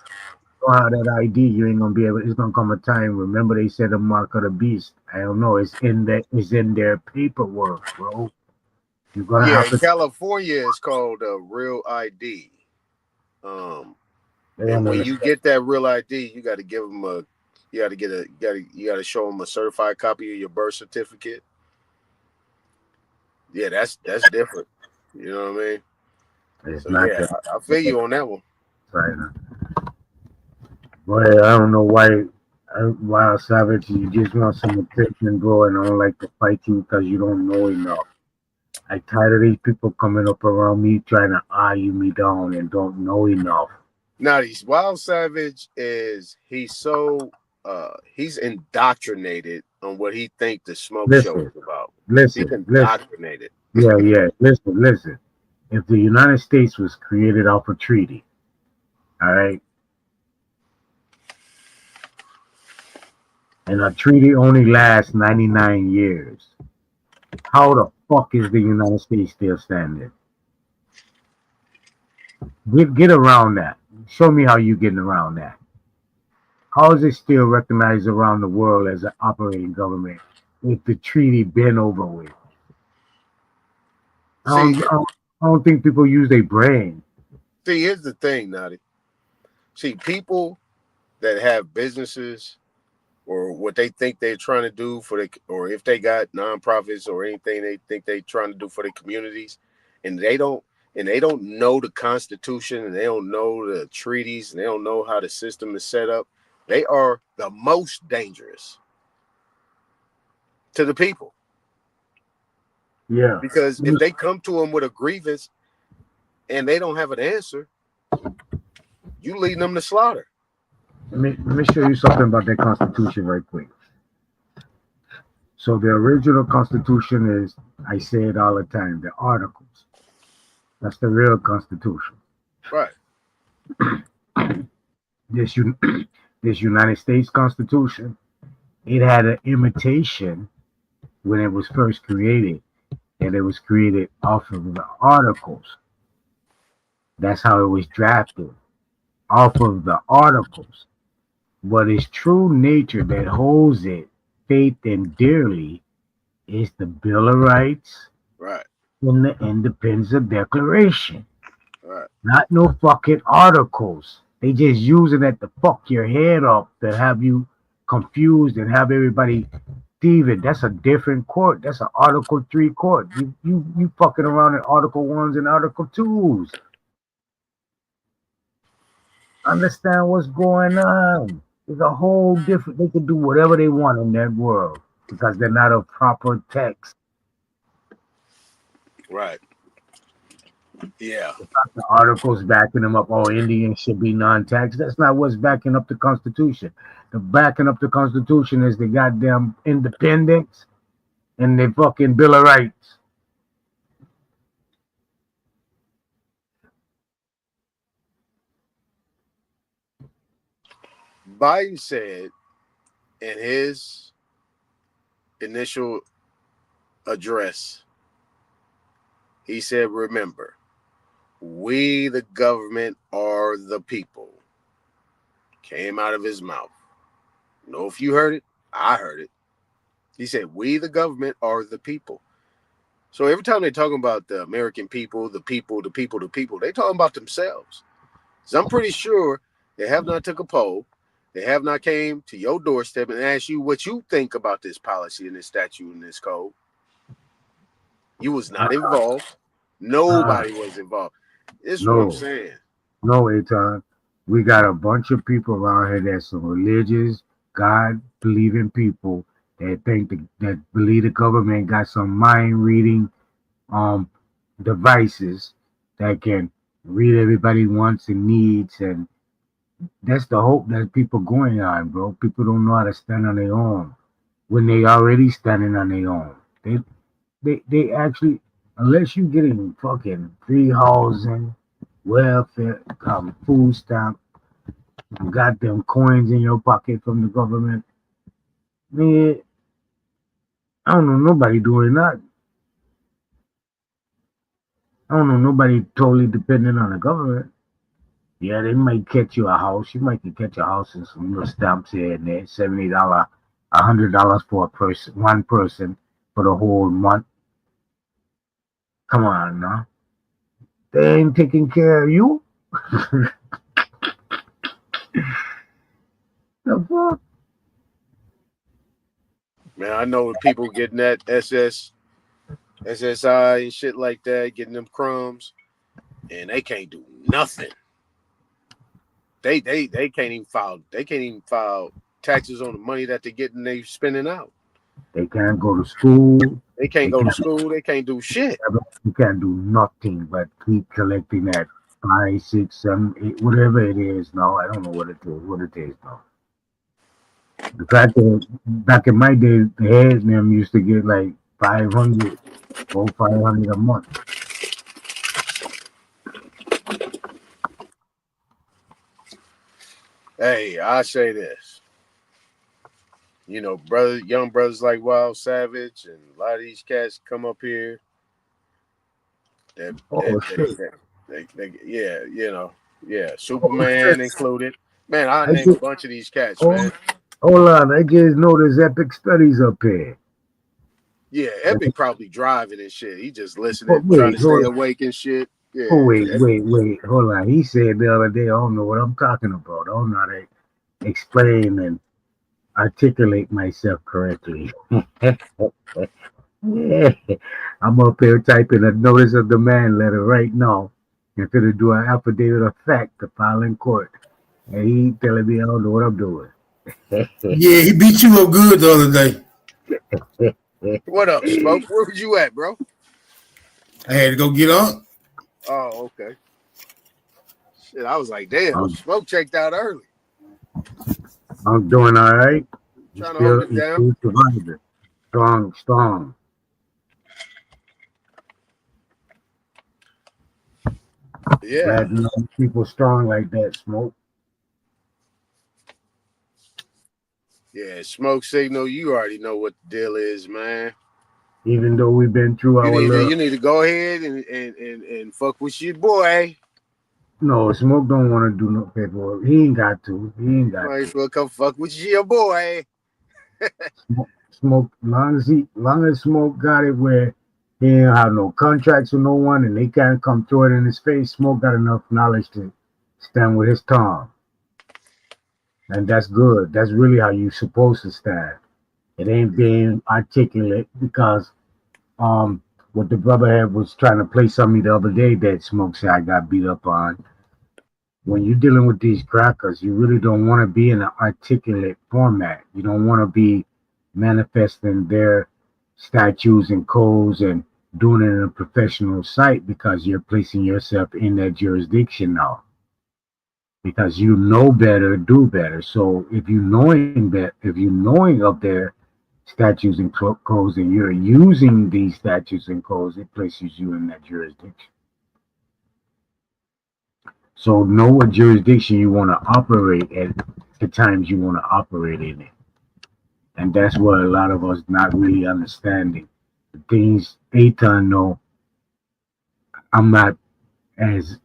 how that ID, you ain't gonna be able. It's gonna come a time. Remember, they said the mark of the beast. I don't know. It's in their paperwork, bro. You're gonna Yeah, have in to. California, it's called a real ID. And when understand. you get that real ID, you got to give them a, you got to get a, you got to show them a certified copy of your birth certificate. Yeah, that's different. You know what I mean? It's So not yeah, that. I feel you on that one. Right. But I don't know why. Wild Savage, you just want some attention, bro, and I don't like to fight you because you don't know enough. I tired of these people coming up around me trying to argue me down and don't know enough. Now, these Wild Savage is he's indoctrinated on what he think the smoke show Listen, is about. He's listen. indoctrinated. Yeah. Listen. If the United States was created off a treaty, all right, and a treaty only lasts 99 years, how the fuck is the United States still standing? Get around that. Show me how you getting around that. How is it still recognized around the world as an operating government if the treaty been over with? See, I don't think people use their brain. here's the thing, Nutty. See, people that have businesses or what they think they're trying to do for the, or if they got nonprofits or anything they think they're trying to do for the communities, and they don't know the Constitution, and they don't know the treaties, and they don't know how the system is set up, they are the most dangerous to the people. Yeah. Because if they come to them with a grievance and they don't have an answer, you leading them to slaughter. Let me show you something about that Constitution right quick. So the original Constitution is, I say it all the time, the Articles. That's the real Constitution. Right. This United States Constitution, it had an imitation when it was first created, and it was created off of the Articles. That's how it was drafted, off of the Articles. But its true nature that holds it faith and dearly is the Bill of Rights, right, and the Independence Declaration. Right. Not no fucking articles. They just using it to fuck your head up, to have you confused and have everybody thieving. That's a different court. That's an Article 3 court. You fucking around in Article 1s and Article 2s. Understand what's going on. There's a whole different, they can do whatever they want in that world because they're not a proper text. Right. Yeah. The articles backing them up. Oh, Indians should be non-tax. That's not what's backing up the Constitution. The backing up the Constitution is the goddamn independence and the fucking Bill of Rights. Biden said in his initial address, he said, remember, we, the government, are the people. Came out of his mouth. Know if you heard it, I heard it. He said, we, the government, are the people. So every time they're talking about the American people, the people, the people, the people, they're talking about themselves. So I'm pretty sure they have not took a poll. They have not came to your doorstep and asked you what you think about this policy and this statute and this code. You was not involved. Nobody was involved. This is what I'm saying. No, Eitan. We got a bunch of people around here that's some religious, God-believing people that think that believe the government got some mind-reading devices that can read everybody wants and needs, and that's the hope that people going on, bro. People don't know how to stand on their own when they already standing on their own. They actually, unless you getting fucking free housing, welfare, food stamp, got them coins in your pocket from the government, man, I don't know nobody doing that. I don't know nobody totally dependent on the government. Yeah, they might catch you a house. You might catch a house and some little stamps here and there. $70, $100 for a person, one person for the whole month. Come on now. They ain't taking care of you. The fuck? Man, I know people getting that SSI and shit like that, getting them crumbs, and they can't do nothing. They can't even file taxes on the money that they're getting, they spending out. They can't go to school. They can't go to school. They can't do shit. You can't do nothing but keep collecting that 5, 6, 7, 8, whatever it is now. I don't know what it is now. The fact that back in my day, the heads them used to get like 500 or 500 a month. Hey, I say this. You know, young brothers like Wild Savage and a lot of these cats come up here. Superman included. Man, I named a bunch of these cats, man. Hold on, I just noticed Epic Studies up here. Yeah, Epic probably driving and shit. He just listening, trying to stay awake and shit. Yeah. Wait, hold on. He said the other day, I don't know what I'm talking about. I don't know that. explain and articulate myself correctly. Yeah, I'm up here typing a notice of demand letter right now. Instead of do an affidavit of fact to file in court. And he telling me I don't know what I'm doing. Yeah, he beat you up good the other day. What up, Smoke? Where was you at, bro? I had to go get up. Oh, okay. Shit, I was like, damn, I'm, Smoke checked out early. I'm doing all right. Trying to hold it He's down. still surviving. Strong, strong. Yeah. Glad to know people strong like that, Smoke. Yeah, Smoke Signal, you already know what the deal is, man. Even though we've been through You our need to little. you need to go ahead and fuck with your boy. No, Smoke don't want to do no paperwork. He ain't got to. He ain't got Might to. as well come fuck with your boy. Smoke, long as Smoke got it where he ain't have no contracts with no one and they can't come throw it in his face. Smoke got enough knowledge to stand with his tongue. And that's good. That's really how you supposed to stand. It ain't being articulate because what the brother had was trying to play something the other day that Smoke said I got beat up on. When you're dealing with these crackers, you really don't want to be in an articulate format. You don't want to be manifesting their statutes and codes and doing it in a professional site because you're placing yourself in that jurisdiction now. Because you know better, do better. So if you knowing of their statutes and codes and you're using these statutes and codes, it places you in that jurisdiction. So know what jurisdiction you want to operate at the times you want to operate in it. And that's what a lot of us not really understanding. The things Aton know, I'm not as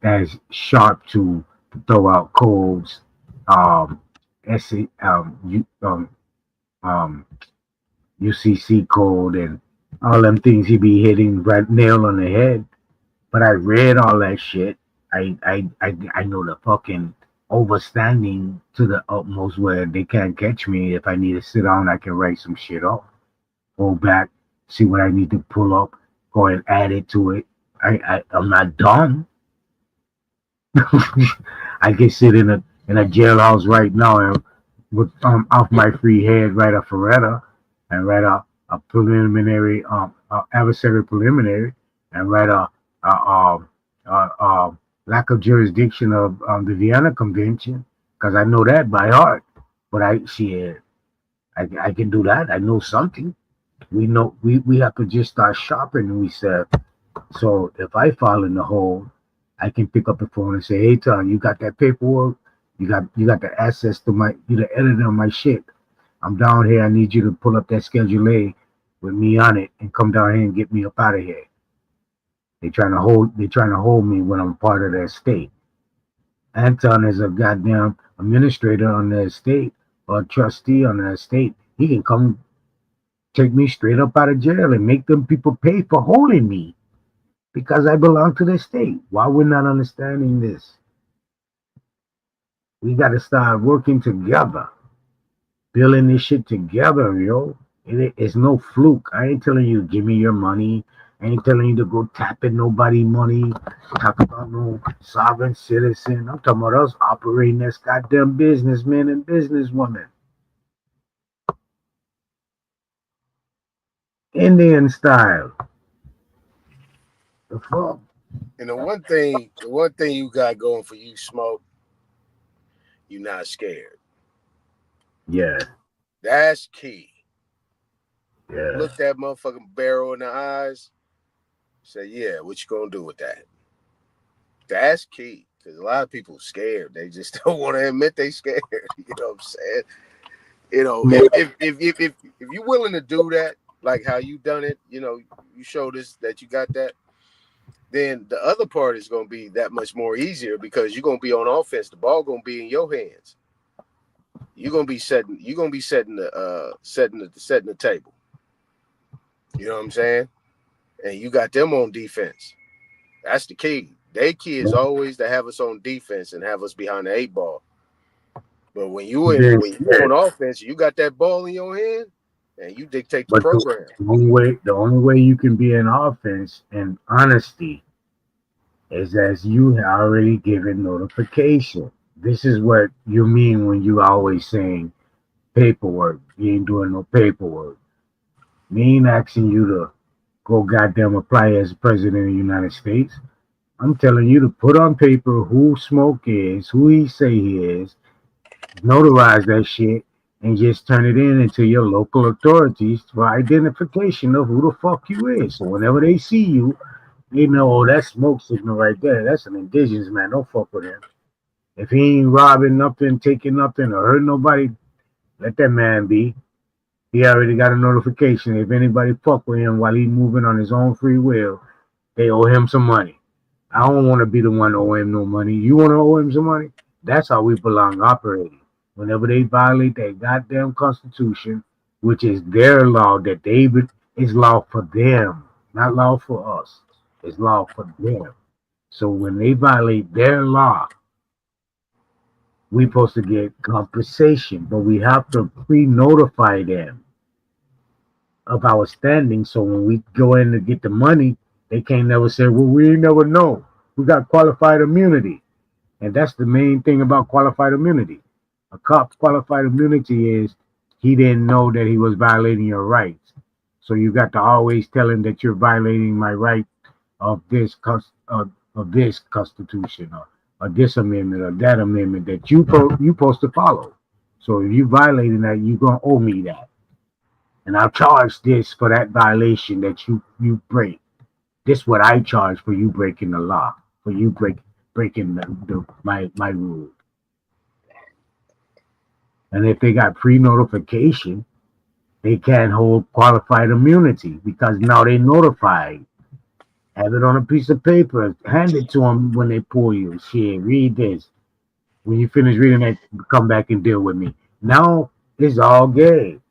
sharp to throw out codes, SA, um, UCC code and all them things he be hitting right nail on the head. But I read all that shit. I know the fucking overstanding to the utmost where they can't catch me. If I need to sit down, I can write some shit up, go back, see what I need to pull up, go and add it to it. I'm not dumb. I can sit in a jailhouse right now and with off my free head write a Ferretta and write a preliminary adversary preliminary and write a lack of jurisdiction of the Vienna Convention because I know that by heart. But I can do that. I know something. We know we have to just start shopping. We said so. If I fall in the hole, I can pick up the phone and say, "Hey, Tom, you got that paperwork? You got the access to you the editor of my shit. I'm down here. I need you to pull up that Schedule A with me on it and come down here and get me up out of here. They trying to hold me when I'm part of their estate. Anton is a goddamn administrator on the estate or a trustee on the estate. He can come take me straight up out of jail and make them people pay for holding me because I belong to the state. Why we're not understanding this? We got to start working together, building this shit together, yo. It's no fluke. I ain't telling you give me your money. I ain't telling you to go tapping nobody money. Talk about no sovereign citizen. I'm talking about us operating as goddamn businessmen and businesswomen. Indian style. The fuck? And the one thing you got going for you, Smoke, you're not scared. Yeah, That's key. yeah. Look that motherfucking barrel in the eyes. Say, yeah, what you gonna do with that? That's key. Because a lot of people scared. They just don't want to admit they scared. You know what I'm saying? You know, if you're willing to do that, like how you done it, you showed us that you got that, then the other part is gonna be that much more easier because you're gonna be on offense. The ball gonna be in your hands. You're gonna be setting the table. You know what I'm saying? And you got them on defense. That's the key. Their key is always to have us on defense and have us behind the eight ball. But when you Then, on offense, you got that ball in your hand, and you dictate the but program. the only way you can be in offense and honesty is as you have already given notification. This is what you mean when you always saying paperwork. You ain't doing no paperwork. Me ain't asking you to go goddamn apply as president of the United States. I'm telling you to put on paper who Smoke is, who he say he is, notarize that shit, and just turn it in into your local authorities for identification of who the fuck you is. So whenever they see you, they know, oh, that Smoke signal right there. That's an indigenous man. Don't fuck with him. If he ain't robbing nothing, taking nothing, or hurting nobody, let that man be. He already got a notification. If anybody fuck with him while he's moving on his own free will, they owe him some money. I don't want to be the one to owe him no money. You want to owe him some money? That's how we belong operating. Whenever they violate that goddamn constitution, which is their law, that they is law for them, not law for us. It's law for them. So when they violate their law, we supposed to get compensation, but we have to pre-notify them of our standing. So when we go in to get the money, they can't never say, well, we ain't never know. We got qualified immunity. And that's the main thing about qualified immunity. A cop's qualified immunity is he didn't know that he was violating your rights. So you got to always tell him that you're violating my right of this constitution or this amendment or that amendment that you supposed to follow. So if you violating that, you're gonna owe me that. And I'll charge this for that violation that you break. This is what I charge for you breaking the law, for you breaking my rule. And if they got pre-notification, they can't hold qualified immunity because now they notified. Have it on a piece of paper. Hand it to them when they pull you. Shit, read this. When you finish reading that, come back and deal with me. Now it's all good.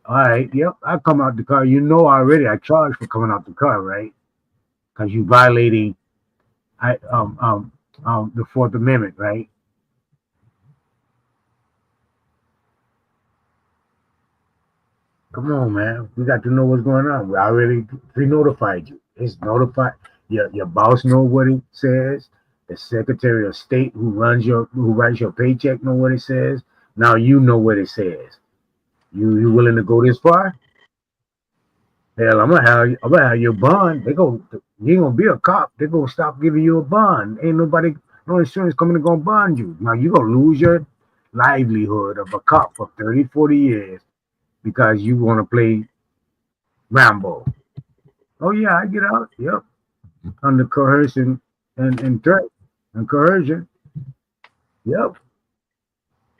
All right, yep, I come out the car. You know already I charged for coming out the car, right? Because you violating the Fourth Amendment, right? Come on, man. We got to know what's going on. We already pre-notified you. It's notified. Your boss know what it says. The Secretary of State who writes your paycheck know what it says. Now you know what it says. You willing to go this far? Hell, I'm gonna have your bond. You ain't gonna be a cop. They're gonna stop giving you a bond. Ain't nobody, no insurance coming to gonna bond you. Now you gonna lose your livelihood of a cop for 30, 40 years because you want to play Rambo. Oh yeah, I get out. Yep. Under coercion and threat and coercion. Yep.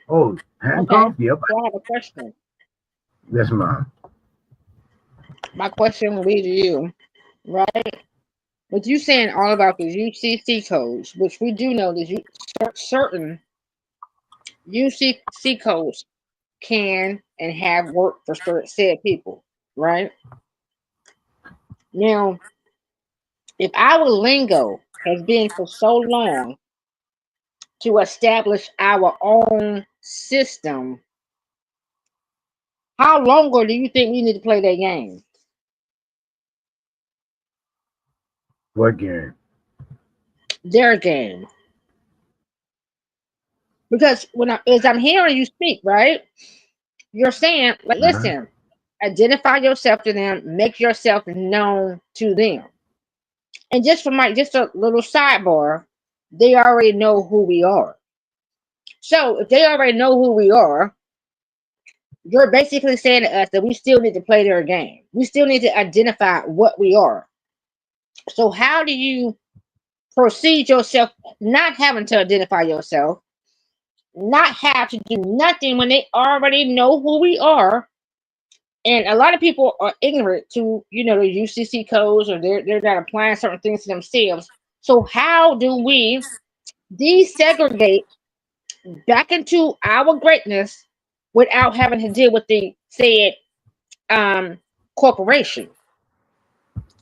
Oh, Okay. handcuffed? Yep. So I have a question. Yes, ma'am. My question will be to you, right? With you saying all about the UCC codes, which we do know that certain UCC codes can and have worked for said people, right? Now, if our lingo has been for so long to establish our own system, how longer do you think we need to play that game? What game? Their game. Because as I'm hearing you speak, right? You're saying, like, Uh-huh. listen, identify yourself to them, make yourself known to them. And just just a little sidebar, they already know who we are. So if they already know who we are, you're basically saying to us that we still need to play their game. We still need to identify what we are. So how do you proceed yourself, not having to identify yourself, not have to do nothing when they already know who we are? And a lot of people are ignorant to, the UCC codes, or they're not applying certain things to themselves. So how do we desegregate back into our greatness without having to deal with the said corporation?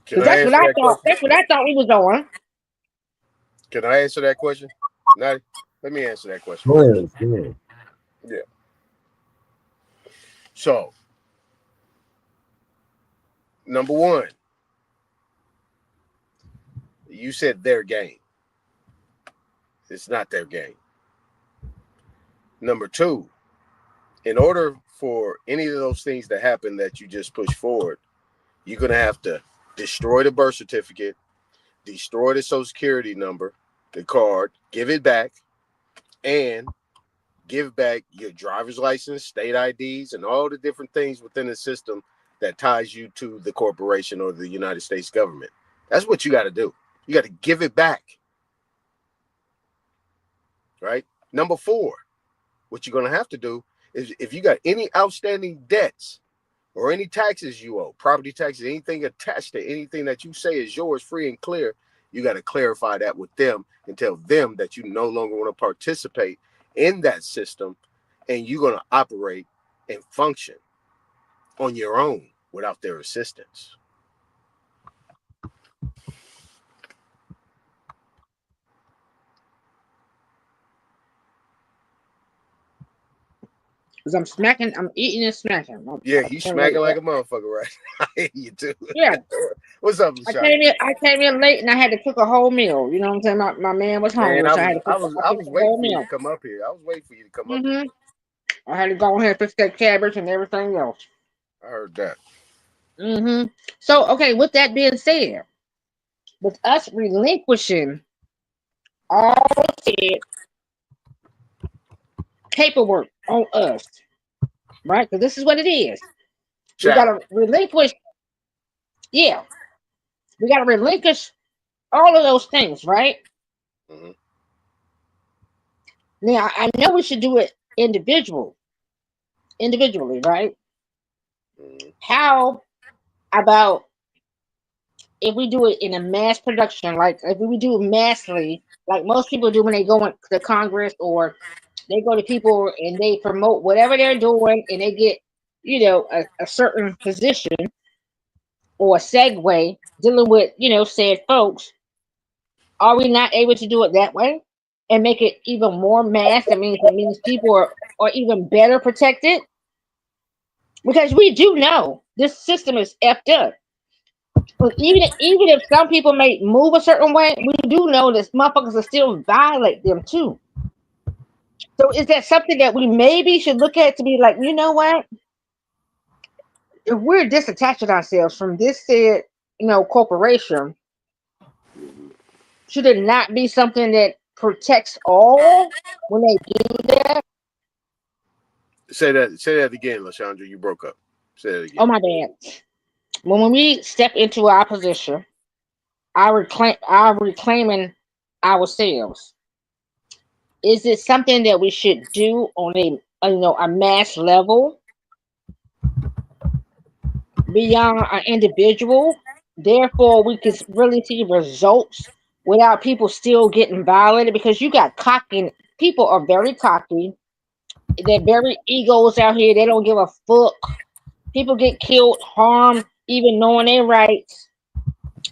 Can Because I answer that question? That's what I thought we was on. Can I answer that question? Natty, let me answer that question Go right ahead. Go ahead. Yeah. So, number one, you said their game. It's not their game. Number two, in order for any of those things to happen that you just pushed forward, you're going to have to destroy the birth certificate, destroy the social security number, the card, give it back, and give back your driver's license, state IDs, and all the different things within the system that ties you to the corporation or the United States government. That's what you got to do. You got to give it back. Right? Number four, what you're going to have to do is if you got any outstanding debts or any taxes you owe, property taxes, anything attached to anything that you say is yours free and clear, you got to clarify that with them and tell them that you no longer want to participate in that system and you're going to operate and function on your own without their assistance. Because I'm eating and smacking. Yeah, you smacking like a motherfucker, right? I hear you too. Yeah. What's up, LaShawn? I came in late and I had to cook a whole meal. You know what I'm saying? My man was hungry, Man, so I had to cook I was a waiting whole for you meal. to come up here. I was waiting for you to come up here. I had to go ahead and fix that cabbage and everything else. I heard that. So, okay, with that being said, with us relinquishing all said paperwork on us, right? Because this is what it is. We got to relinquish. Yeah, we got to relinquish all of those things, right? Mm-hmm. Now, I know we should do it individually, right? Mm-hmm. How about if we do it in a mass production, like if we do it massively, like most people do when they go to Congress or they go to people and they promote whatever they're doing and they get, a certain position or a segue dealing with, said folks. Are we not able to do it that way and make it even more mass? It means people are even better protected because we do know this system is effed up. But even if some people may move a certain way, we do know that motherfuckers will still violate them too. So is that something that we maybe should look at to be like, you know what? If we're disattaching ourselves from this said, corporation, should it not be something that protects all when they do that? Say that again, LaShandra. You broke up. Say that again. Oh my bad. When we step into our position, our reclaiming ourselves. Is it something that we should do on a mass level beyond an individual? Therefore, we can really see results without people still getting violated because you got cocky. People are very cocky. They're very egos out here. They don't give a fuck. People get killed, harmed, even knowing their rights.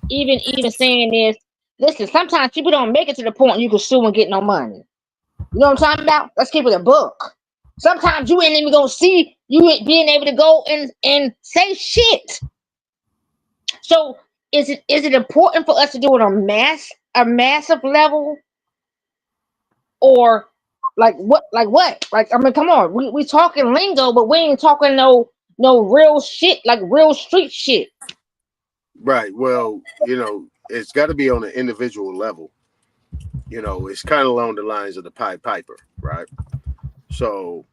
Even saying this. Listen, sometimes people don't make it to the point you can sue and get no money. You know what I'm talking about? Let's keep it a book. Sometimes you ain't even gonna see you being able to go and say shit. So is it important for us to do it on a massive level? Or like what? Come on. We talking lingo, but we ain't talking no real shit, like real street shit. Right. Well, it's got to be on an individual level. It's kind of along the lines of the Pied Piper, right? So,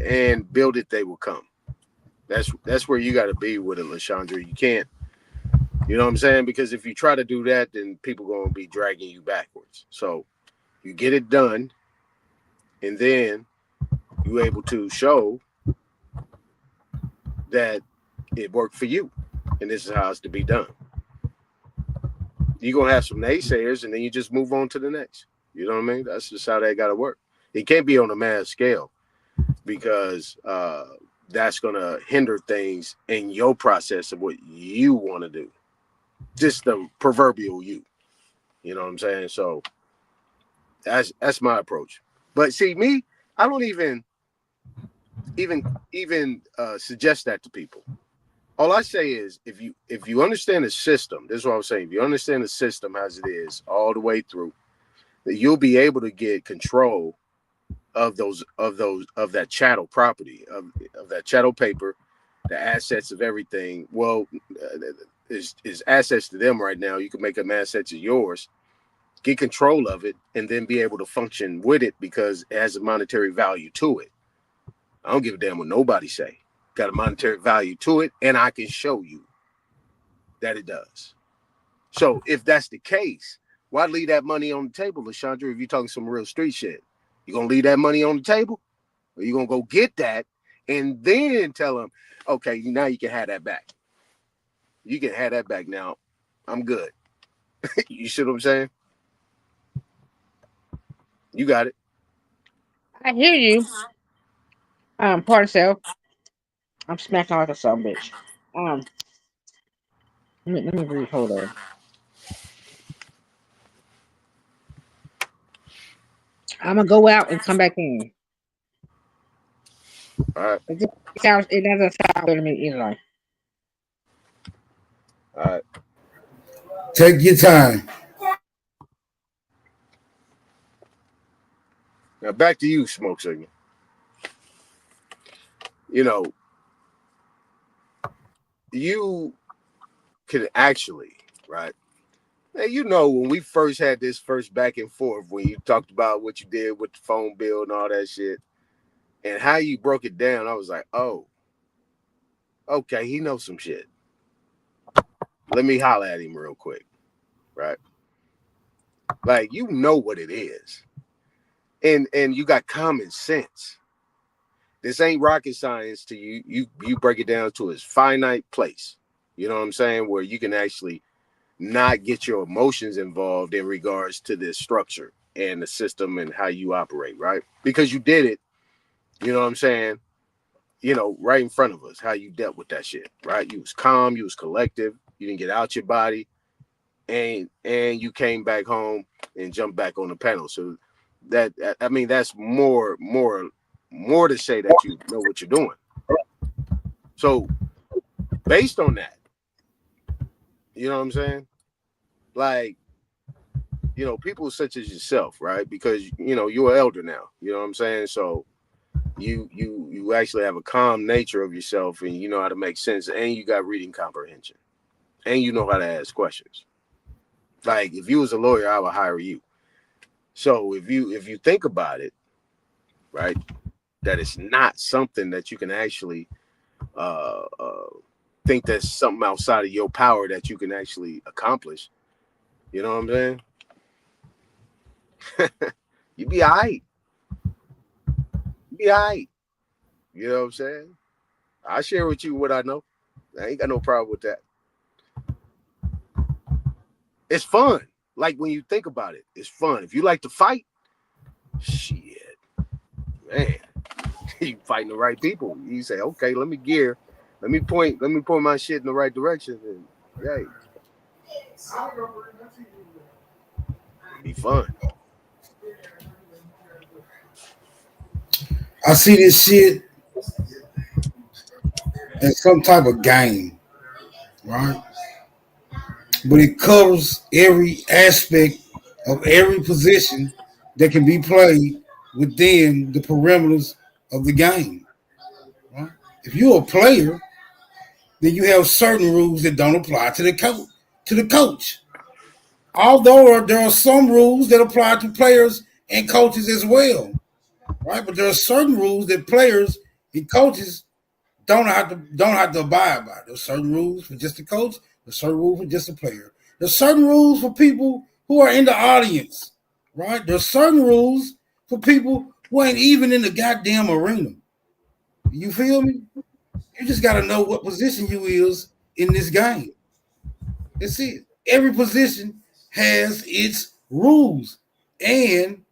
and build it, they will come. That's where you got to be with it, LaShandra. You can't, you know what I'm saying? Because if you try to do that, then people are going to be dragging you backwards. So you get it done, and then you're able to show that it worked for you, and this is how it's to be done. You're going to have some naysayers, and then you just move on to the next. You know what I mean? That's just how that got to work. It can't be on a mass scale because that's going to hinder things in your process of what you want to do. Just the proverbial you. You know what I'm saying? So that's my approach. But see, me, I don't even even suggest that to people. All I say is, if you understand the system, this is what I was saying. If you understand the system as it is all the way through, that you'll be able to get control of that chattel property, of that chattel paper, the assets of everything. Well, is assets to them right now. You can make them assets of yours, get control of it, and then be able to function with it because it has a monetary value to it. I don't give a damn what nobody say. Got a monetary value to it, and I can show you that it does. So if that's the case, why leave that money on the table, LaShandra? If you're talking some real street shit, you gonna leave that money on the table, or you gonna go get that and then tell them, okay, now you can have that back. You can have that back now. I'm good. You see what I'm saying? You got it. I hear you. Part of self. I'm smacking like a son bitch. Let me read. Hold on. I'm gonna go out and come back in. All right. It doesn't sound good to me either. All right. Take your time. Now back to you, Smoke Signal. You know, you can actually, right? Now, you know, when we first had this first back and forth, when you talked about what you did with the phone bill and all that shit, and how you broke it down, I was like, oh, okay, he knows some shit. Let me holler at him real quick, right? Like, you know what it is. And you got common sense. This ain't rocket science to you. You break it down to its finite place. You know what I'm saying? Where you can actually not get your emotions involved in regards to this structure and the system and how you operate, right? Because you did it, you know what I'm saying? You know, right in front of us, how you dealt with that shit, right? You was calm, you was collective, you didn't get out your body, and you came back home and jumped back on the panel. So that, I mean, that's more to say that you know what you're doing. So based on that, you know what I'm saying? Like, you know, people such as yourself, right? Because, you know, you're an elder now, you know what I'm saying? So you actually have a calm nature of yourself, and you know how to make sense, and you got reading comprehension, and you know how to ask questions. Like, if you was a lawyer, I would hire you. So if you think about it, right, that it's not something that you can actually think that's something outside of your power that you can actually accomplish. You know what I'm saying? You be all right. You be all right. You know what I'm saying? I share with you what I know. I ain't got no problem with that. It's fun. Like, when you think about it, it's fun. If you like to fight, shit, man, you fighting the right people. You say, okay, let me point my shit in the right direction, and hey, be fun. I see this shit as some type of game, right? But it covers every aspect of every position that can be played within the perimeters of the game. Right? If you're a player, then you have certain rules that don't apply to the coach. Although there are some rules that apply to players and coaches as well, right? But there are certain rules that players and coaches don't have to abide by. There's certain rules for just the coach. There's certain rules for just the player. There's certain rules for people who are in the audience, right? There's certain rules for people who ain't even in the goddamn arena. You feel me? You just got to know what position you is in this game. That's it. Every position has its rules, and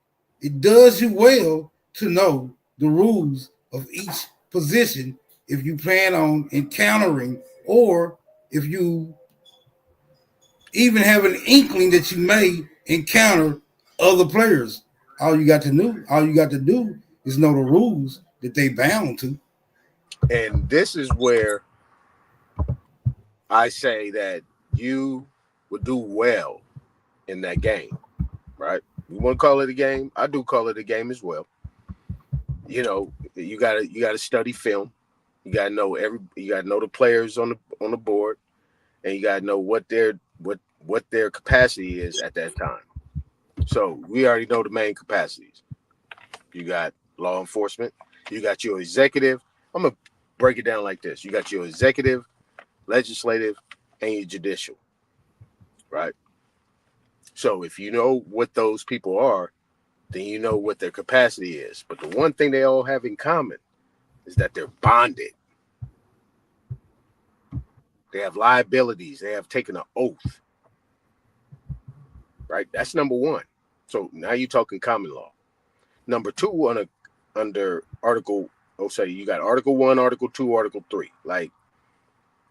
it does you well to know the rules of each position if you plan on encountering, or if you even have an inkling that you may encounter other players. All you got to do is know the rules that they bound to. And this is where I say that you would do well in that game, right? We want to call it a game. I do call it a game as well. You know, you gotta study film. You gotta know the players on the board, and you gotta know what their capacity is at that time. So we already know the main capacities. You got law enforcement. You got your executive. I'm gonna break it down like this. You got your executive, legislative, and your judicial, right? So if you know what those people are, then you know what their capacity is. But the one thing they all have in common is that they're bonded. They have liabilities. They have taken an oath, right? That's number one. So now you're talking common law. Number two, under Article, say you got Article 1, Article 2, Article 3, like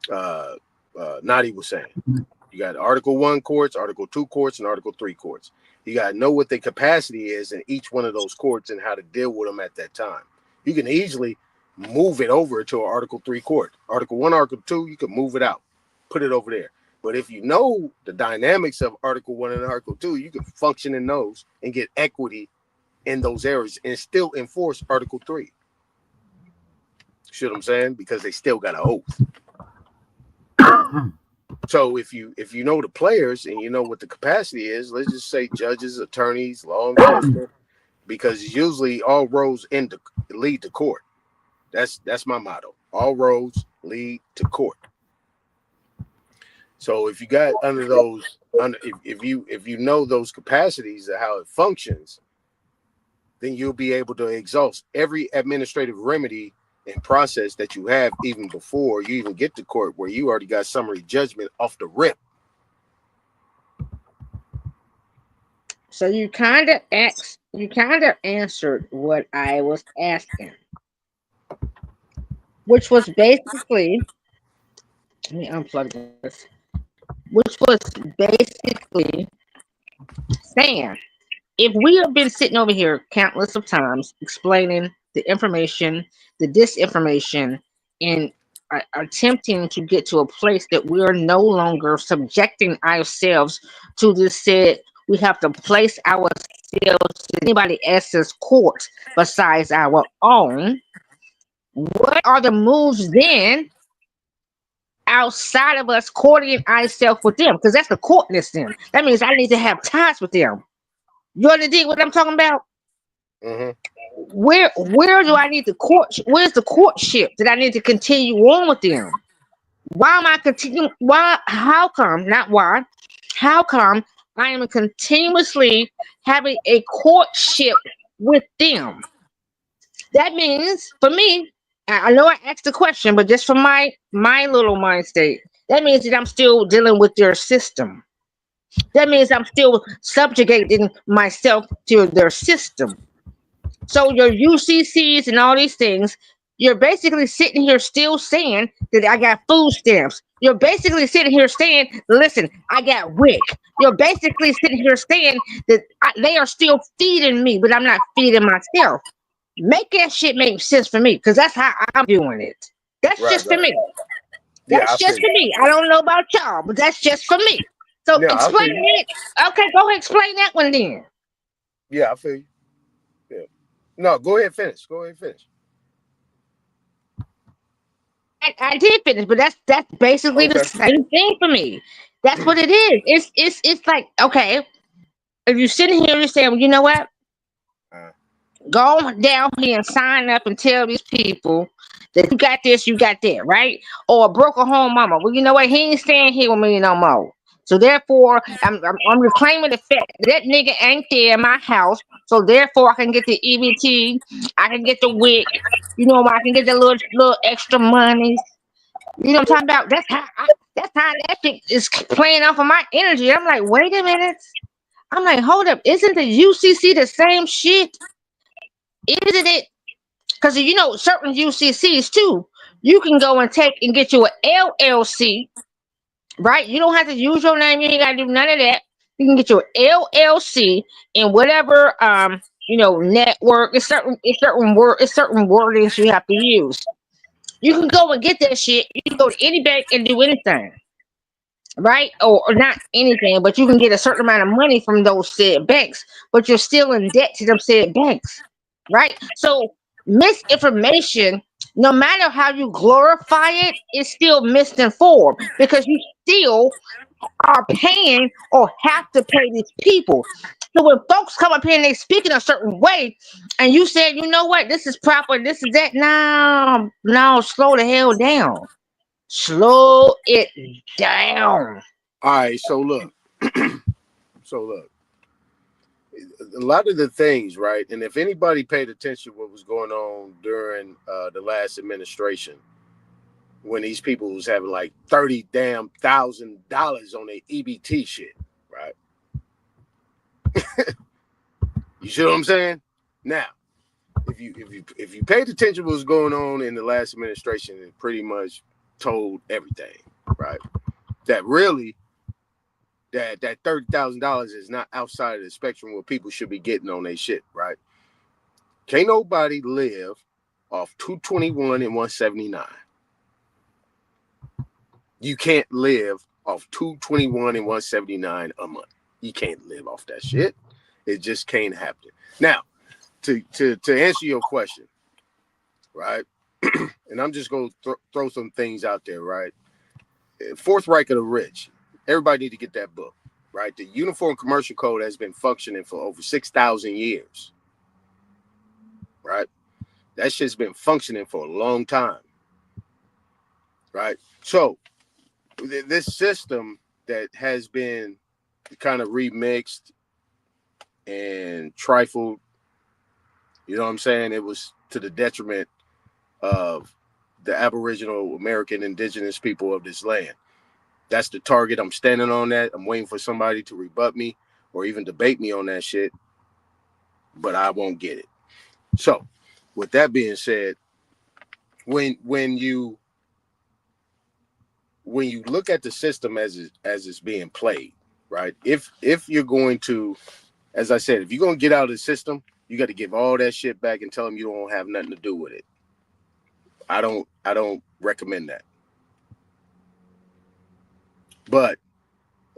Nadi was saying. You got Article 1 courts, Article 2 courts, and Article 3 courts. You got to know what the capacity is in each one of those courts and how to deal with them at that time. You can easily move it over to an Article 3 court. Article 1, Article 2, you can move it out, put it over there. But if you know the dynamics of Article 1 and Article 2, you can function in those and get equity in those areas and still enforce Article 3. See what I'm saying? Because they still got an oath. So if you know the players and you know what the capacity is, let's just say judges, attorneys, law enforcement, because usually all roads lead to court. That's my motto. All roads lead to court. So if you got if you know those capacities of how it functions, then you'll be able to exhaust every administrative remedy and process that you have even before you even get to court, where you already got summary judgment off the rip. So you kind of answered what I was asking, which was basically, let me unplug this, which was basically saying, if we have been sitting over here countless of times explaining the information, the disinformation, and attempting to get to a place that we are no longer subjecting ourselves to this said, we have to place ourselves in anybody else's court besides our own. What are the moves then outside of us courting ourselves with them? Because that's the courtness then. That means I need to have ties with them. You understand what I'm talking about? Mm-hmm. Where do I need the court? Where's the courtship that I need to continue on with them? Why am I continuing? Why? How come? Not why. How come I am continuously having a courtship with them? That means for me, I know I asked the question, but just for my little mind state, that means that I'm still dealing with their system. That means I'm still subjugating myself to their system. So your UCCs and all these things, you're basically sitting here still saying that I got food stamps. You're basically sitting here saying, listen, I got WIC. You're basically sitting here saying that they are still feeding me, but I'm not feeding myself. Make that shit make sense for me, because that's how I'm doing it. That's just for me. That's just for me. I don't know about y'all, but that's just for me. So explain it. Okay, go ahead, explain that one then. Yeah, I feel you. Yeah. No, go ahead, finish. Go ahead, finish. I did finish, but that's basically the same thing for me. That's what it is. It's like, okay, if you're sitting here and you're saying, well, you know what? Go down here and sign up and tell these people that you got this, you got that, right? Or a broken home mama. Well, you know what? He ain't staying here with me no more. So therefore, I'm reclaiming the fact that nigga ain't there in my house. So therefore, I can get the EBT, I can get the WIC, you know, I can get the little extra money. You know what I'm talking about? That's how that shit is playing off of my energy. I'm like, wait a minute. I'm like, hold up, isn't the UCC the same shit? Isn't it? Because you know, certain UCCs too, you can go and take and get you an LLC, right? You don't have to use your name. You ain't got to do none of that. You can get your LLC in whatever network. It's certain wordings you have to use. You can go and get that shit. You can go to any bank and do anything, right? Or not anything, but you can get a certain amount of money from those said banks, but you're still in debt to them said banks, right? So misinformation, no matter how you glorify it, is still misinformed because you still are paying or have to pay these people. So when folks come up here and they speak in a certain way, and you said, you know what, this is proper, this is that. No, no, slow the hell down. Slow it down. All right, so look, so look, a lot of the things, right? And if anybody paid attention to what was going on during the last administration, when these people was having like $30,000 on their EBT shit, right? You see what I'm saying? Now, if you paid attention to what was going on in the last administration, it pretty much told everything, right? That really that $30,000 is not outside of the spectrum where people should be getting on their shit, right? Can't nobody live off 221 and 179. You can't live off 221 and 179 a month. You can't live off that shit. It just can't happen. Now, to answer your question, right? And I'm just going to throw some things out there, right? Fourth Reich of the Rich. Everybody need to get that book, right? The Uniform Commercial Code has been functioning for over 6,000 years, right? That shit's been functioning for a long time, right? So this system that has been kind of remixed and trifled, you know what I'm saying? It was to the detriment of the Aboriginal American indigenous people of this land. That's the target. I'm standing on that. I'm waiting for somebody to rebut me or even debate me on that shit, but I won't get it. So with that being said, when you look at the system as it's being played, right? If you're going to, as I said, if you're going to get out of the system, you got to give all that shit back and tell them you don't have nothing to do with it. I don't recommend that. But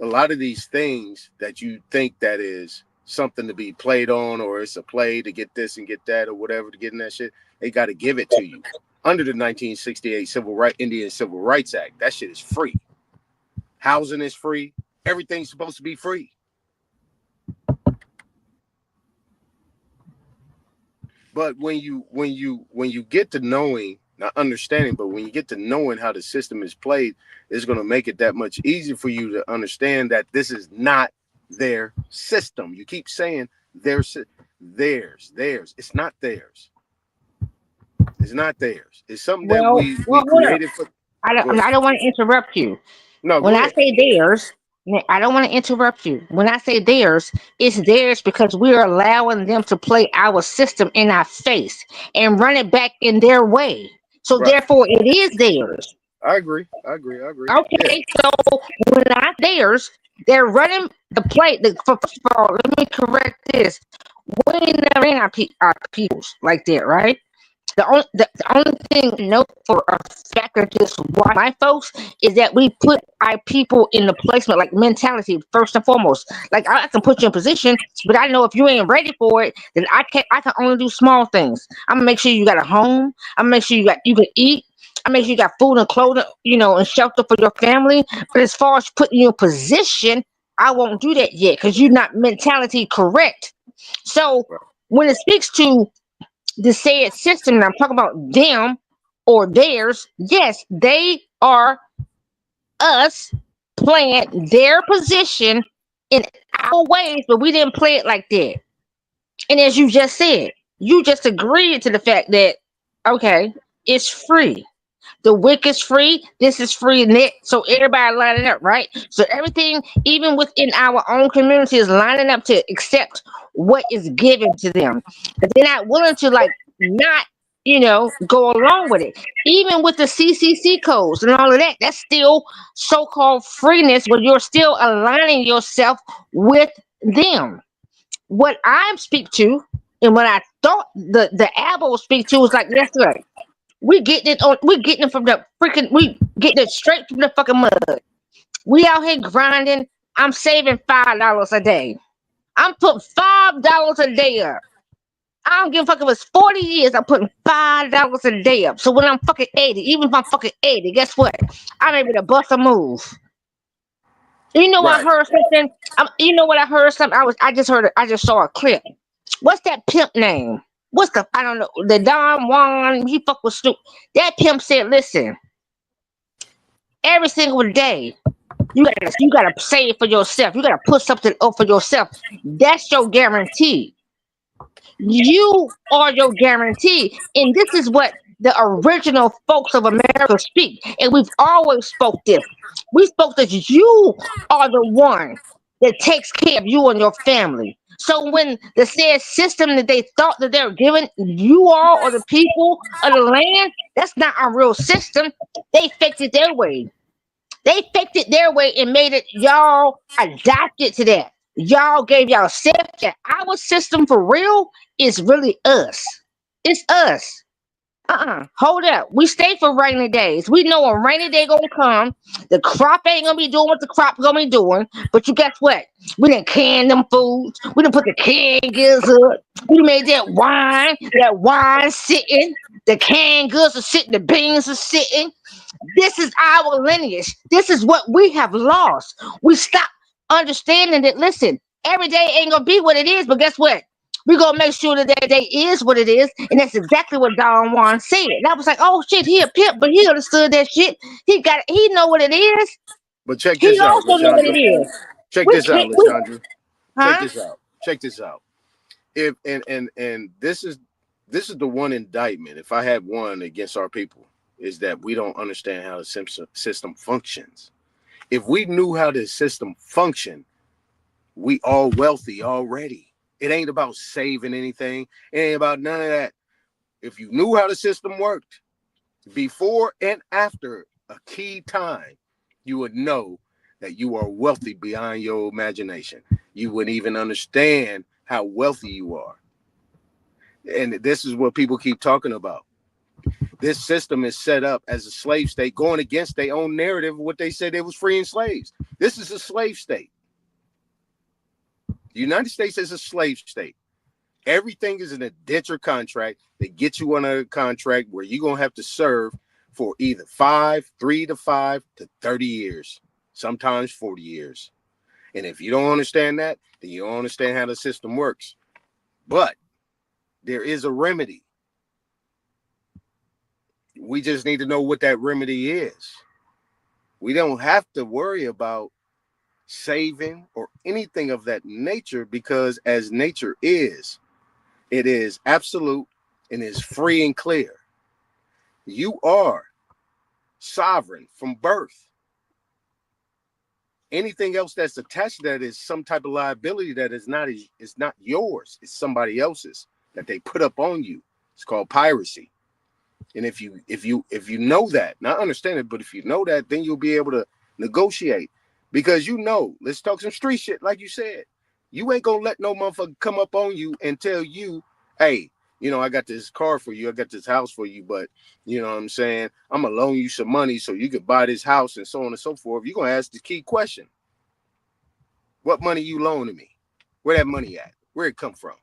a lot of these things that you think that is something to be played on, or it's a play to get this and get that or whatever to get in that shit, they got to give it to you. Under the 1968 Indian Civil Rights Act, that shit is free. Housing is free. Everything's supposed to be free. But when you get to knowing, not understanding, but when you get to knowing how the system is played, it's going to make it that much easier for you to understand that this is not their system. You keep saying theirs. It's not theirs. It's not theirs. It's something that we created for. I don't want to interrupt you. No, When go I ahead. say theirs, I don't want to interrupt you. When I say theirs, it's theirs because we're allowing them to play our system in our face and run it back in their way. So Right. therefore, it is theirs. I agree. Okay, so when I theirs, they're running the play. First of all, let me correct this. We never in our peoples like that, right? The only thing to note for a fact of just why my folks is that we put our people in the placement, like mentality, first and foremost. Like I can put you in position, but I know if you ain't ready for it, then I can only do small things. I'm gonna make sure you got a home. I'm gonna make sure you can eat. I make sure you got food and clothing, and shelter for your family. But as far as putting you in position, I won't do that yet because you're not mentality correct. So when it speaks to the said system, and I'm talking about them or theirs, yes, they are us playing their position in our ways, but we didn't play it like that. And as you just said, you just agreed to the fact that, okay, it's free. The wick is free. This is free net. So everybody lining up, right? So everything, even within our own community, is lining up to accept what is given to them. But they're not willing to not, go along with it. Even with the CCC codes and all of that, that's still so-called freeness where you're still aligning yourself with them. What I speak to and what I thought the ABBA will speak to is like yesterday. We getting it on. We getting it from the freaking. We getting it straight from the fucking mud. We out here grinding. I'm saving $5 a day. I'm putting $5 a day up. I don't give a fuck if it's 40 years. I'm putting $5 a day up. So when I'm fucking 80, even if I'm fucking 80, guess what? I'm able to bust a move. You know, I Right. heard something. You know what I heard? Something. I just heard. I just saw a clip. What's that pimp name? What's the? I don't know. The Don Juan. He fuck with Snoop. That pimp said, "Listen, every single day, you gotta save for yourself. You gotta put something up for yourself. That's your guarantee. You are your guarantee. And this is what the original folks of America speak. And we've always spoke this. We spoke that you are the one that takes care of you and your family. So when the said system that they thought that they were giving you all or the people of the land, that's not a real system. They faked it their way. They faked it their way and made it y'all adapted to that. Y'all gave y'all self that our system for real is really us. It's us. Hold up. We stay for rainy days. We know a rainy day gonna come. The crop ain't gonna be doing what the crop gonna be doing. But you guess what? We done canned them foods. We done put the canned goods up. We made that wine. That wine sitting. The canned goods are sitting. The beans are sitting. This is our lineage. This is what we have lost. We stop understanding that, listen, every day ain't going to be what it is, but guess what? We're going to make sure that that day is what it is. And that's exactly what Don Juan said. And I was like, oh, shit, he a pimp, but he understood that shit. He know what it is. But check He this out, also know what Lashandra. it is. Check We this out, can't, we, Lashandra. Check huh? this out. Check this out. If and this is the one indictment. If I had one against our people, is that we don't understand how the system functions. If we knew how the system functioned, we all wealthy already. It ain't about saving anything. It ain't about none of that. If you knew how the system worked before and after a key time, you would know that you are wealthy beyond your imagination. You wouldn't even understand how wealthy you are. And this is what people keep talking about. This system is set up as a slave state, going against their own narrative of what they said they was freeing slaves. This is a slave state. The United States is a slave state. Everything is an indenture contract that gets you on a contract where you're going to have to serve for either 3 to 5 to 30 years, sometimes 40 years. And if you don't understand that, then you don't understand how the system works. But there is a remedy. We just need to know what that remedy is. We don't have to worry about saving or anything of that nature, because as nature is, it is absolute and is free and clear. You are sovereign from birth. Anything else that's attached to that is some type of liability that is not yours. It's somebody else's that they put up on you. It's called piracy. And if you know that, not understand it, but if you know that, then you'll be able to negotiate. Because let's talk some street shit, like you said. You ain't gonna let no motherfucker come up on you and tell you, hey, I got this car for you, I got this house for you, but you know what I'm saying, I'm gonna loan you some money so you could buy this house and so on and so forth. You're gonna ask the key question. What money you loaning me? Where that money at? Where it come from?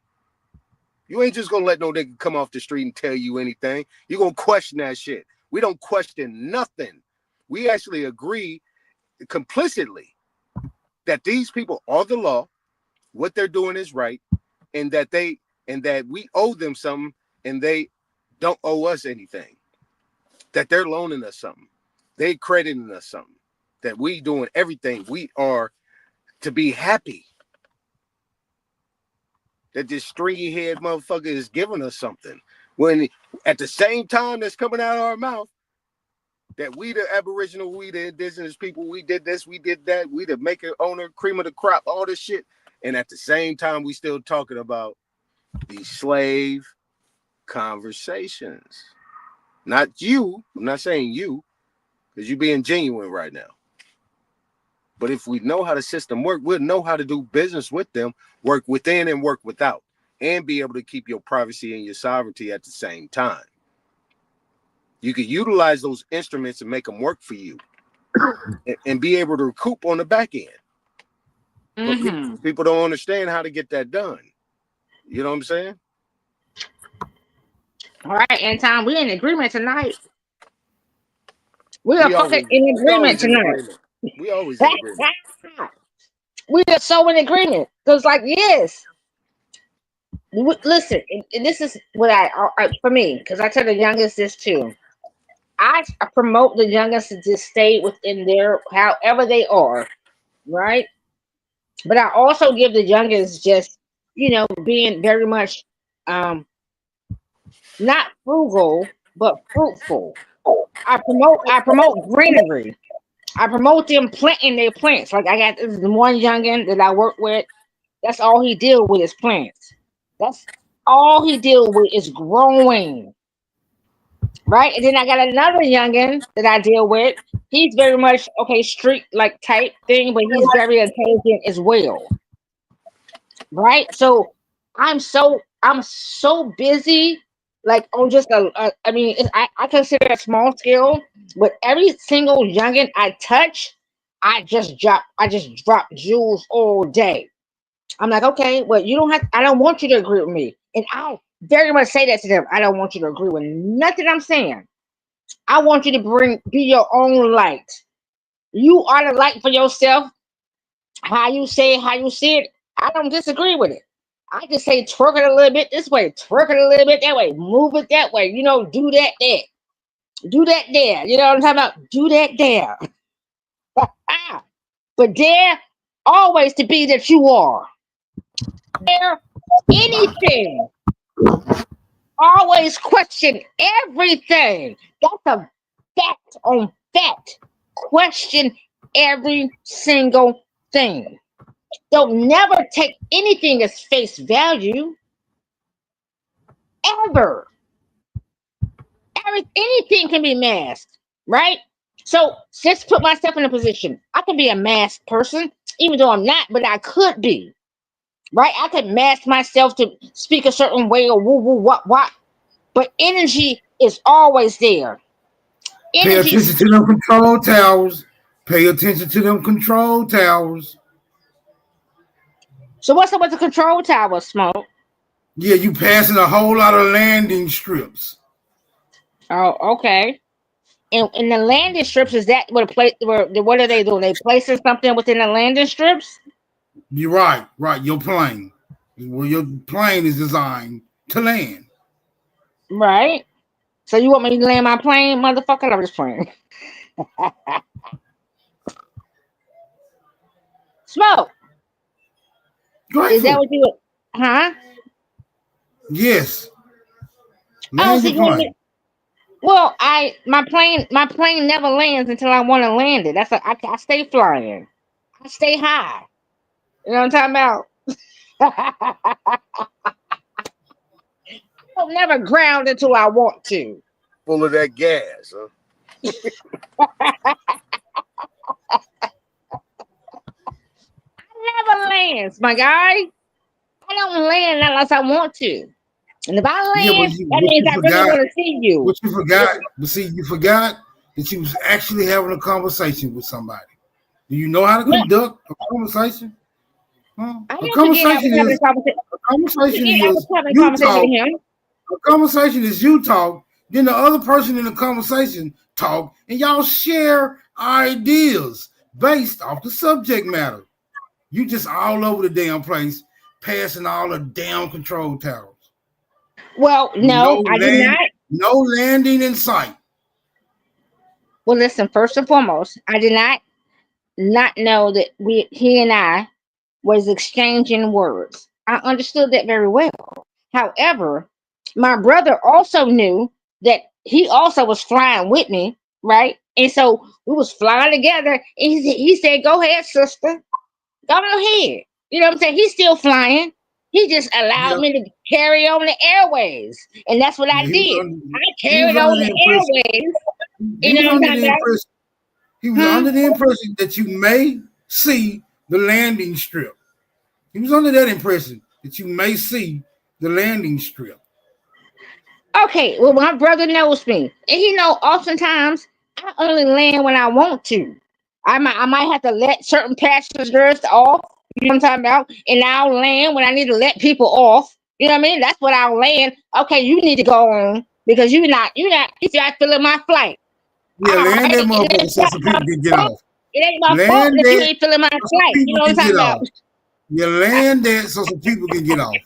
You ain't just gonna let no nigga come off the street and tell you anything. You're gonna question that shit. We don't question nothing. We actually agree complicitly that these people are the law, what they're doing is right, and that we owe them something and they don't owe us anything. That they're loaning us something. They crediting us something. That we doing everything we are to be happy. That this stringy head motherfucker is giving us something. When at the same time that's coming out of our mouth, that we the Aboriginal, we the indigenous people, we did this, we did that, we the maker, owner, cream of the crop, all this shit. And at the same time, we still talking about these slave conversations. Not you, I'm not saying you, because you're being genuine right now. But if we know how the system works, we'll know how to do business with them, work within and work without, and be able to keep your privacy and your sovereignty at the same time. You could utilize those instruments and make them work for you, and be able to recoup on the back end. But people don't understand how to get that done. You know what I'm saying? All right, Anton, we're in agreement tonight. We are fucking in agreement tonight. We always in agreement. We are so in agreement. Because, like, yes. Listen, and this is what I for me, because I tell the youngest this too. I promote the youngest to just stay within their however they are, right? But I also give the youngest just, being very much not frugal, but fruitful. I promote greenery. I promote them planting their plants. Like I got this one youngin that I work with. That's all he deal with is plants. That's all he deal with is growing. Right? And then I got another youngin that I deal with. He's very much street like type thing, but he's very intelligent as well. Right? So I'm so busy, like on just I mean, I consider it a small scale, but every single youngin I touch, I just drop jewels all day. I'm like, okay, well, I don't want you to agree with me. And I very much say that to them. I don't want you to agree with nothing I'm saying. I want you to be your own light. You are the light for yourself. How you say it, how you see it, I don't disagree with it. I just say twerk it a little bit this way, twerk it a little bit that way, move it that way. Do that there. Do that there. You know what I'm talking about? Do that there. But dare always to be that you are. Dare anything. Always question everything. That's a fact on fact. Question every single thing. Don't never take anything as face value. Ever. Anything can be masked, right? So just put myself in a position. I can be a masked person, even though I'm not, but I could be. Right? I could mask myself to speak a certain way or woo woo what. But energy is always there. Pay attention to them control towers. Pay attention to them control towers. So what's up with the control tower, Smoke? Yeah, you passing a whole lot of landing strips. Oh, okay. And the landing strips, is that what what are they doing? They placing something within the landing strips? You're right. Your plane. Well, your plane is designed to land. Right. So you want me to land my plane, motherfucker? I'm just playing. Smoke. Grateful. Is that what you? Huh? Yes. Land your plane. Well, my plane never lands until I want to land it. I stay flying. I stay high. You know what I'm talking about? I'll never ground until I want to. Full of that gas, huh? I never lands, my guy. I don't land unless I want to. And if I land, that means I really want to see you. What you forgot, you forgot that you was actually having a conversation with somebody. Do you know how to conduct a conversation? Huh? A conversation is you talk, then the other person in the conversation talk, and y'all share ideas based off the subject matter. You just all over the damn place, passing all the damn control towers. Well, no, I did not. No landing in sight. Well, listen, first and foremost, I did not know that he and I was exchanging words. I understood that very well. However, my brother also knew that he also was flying with me, right? And so we was flying together. And he said, "Go ahead, sister. Go ahead." You know what I'm saying? He's still flying. He just allowed me to carry on the airways. And that's what I did. I carried on the airways. He was under the impression that you may see the landing strip. He was under that impression that you may see the landing strip. Okay, well, my brother knows me, and he know oftentimes I only land when I want to. I might have to let certain passengers off. You know what I'm talking about? And I'll land when I need to let people off. You know what I mean? That's what I'll land. Okay, you need to go on because you're not feeling my flight. Yeah, All land right, that and motherfucker it's so not some my people can get fault. off. It ain't my fault Land that you that ain't feeling my so some flight. You people know what I'm can talking get about? off. You land that so some people can get off.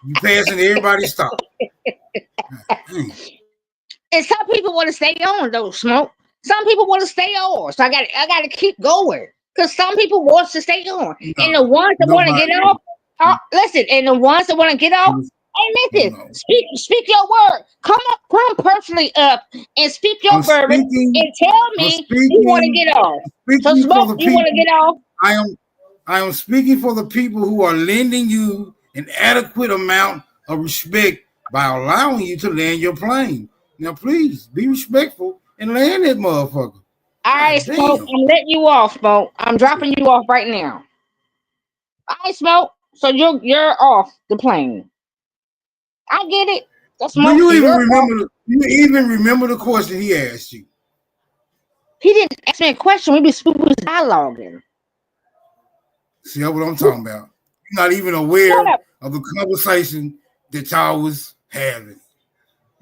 You passing everybody stop. Dang. And some people want to stay on though, smoke. Some people want to stay on. So I got to keep going. Because some people want to stay on. And No, the ones that want to get nobody. off, listen, and the ones that want to get off, hey, listen, No. speak your word. Come personally up and speak I'm your verbiage speaking. and tell I'm me you want to speaking. get off. So Speaking for smoke, the you want to people. get off? I am. I am speaking for the people who are lending you an adequate amount of respect by allowing you to land your plane. Now, please be respectful and land that motherfucker. All right, God smoke. damn. I'm letting you off, smoke. I'm dropping you off right now. All right, smoke. So you're off the plane. I get it. That's Do smoke. you even You're off. remember? Do you even remember the question he asked you? He didn't ask me a question. We was dialoguing. See, that's what I'm talking about. You're not even Shut aware up, of the conversation that y'all was having.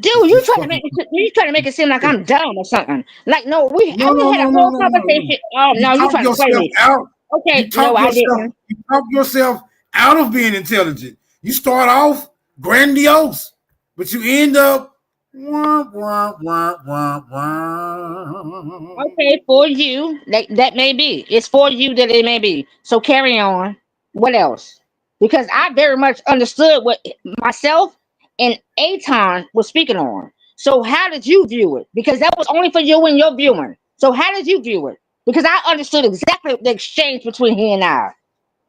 dude. It's You just trying to fucking. make you trying to make it seem like I'm dumb or something. Like no, No, I no, just had no, a no, whole no, no, no. conversation. Oh You no, you talk trying to play yourself me? out. Okay, no, I didn't. You talk yourself out of being intelligent. You start off grandiose, but you end up. Wah, wah, wah, wah, wah. Okay, for you, that may be. It's for you that it may be. So carry on. What else? Because I very much understood what myself and Aton was speaking on. So how did you view it? Because that was only for you and your viewing. So how did you view it? Because I understood exactly the exchange between he and I.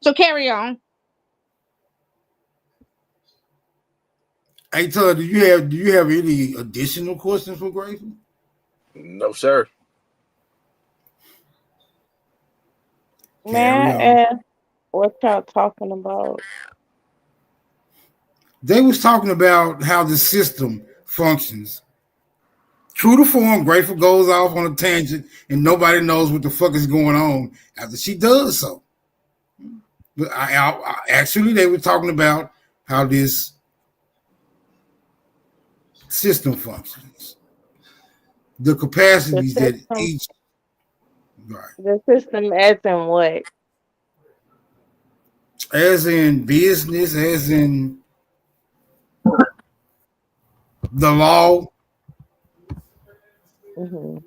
So carry on. Hey, Todd, do you have any additional questions for Grateful? No, sir. May I Carry on. ask what y'all talking about? They was talking about how the system functions. True to form, Grateful goes off on a tangent and nobody knows what the fuck is going on after she does so. But actually, they were talking about how this system functions, the The capacities that system, each, right, the system as in what? as in business, as in the law, Mm-hmm.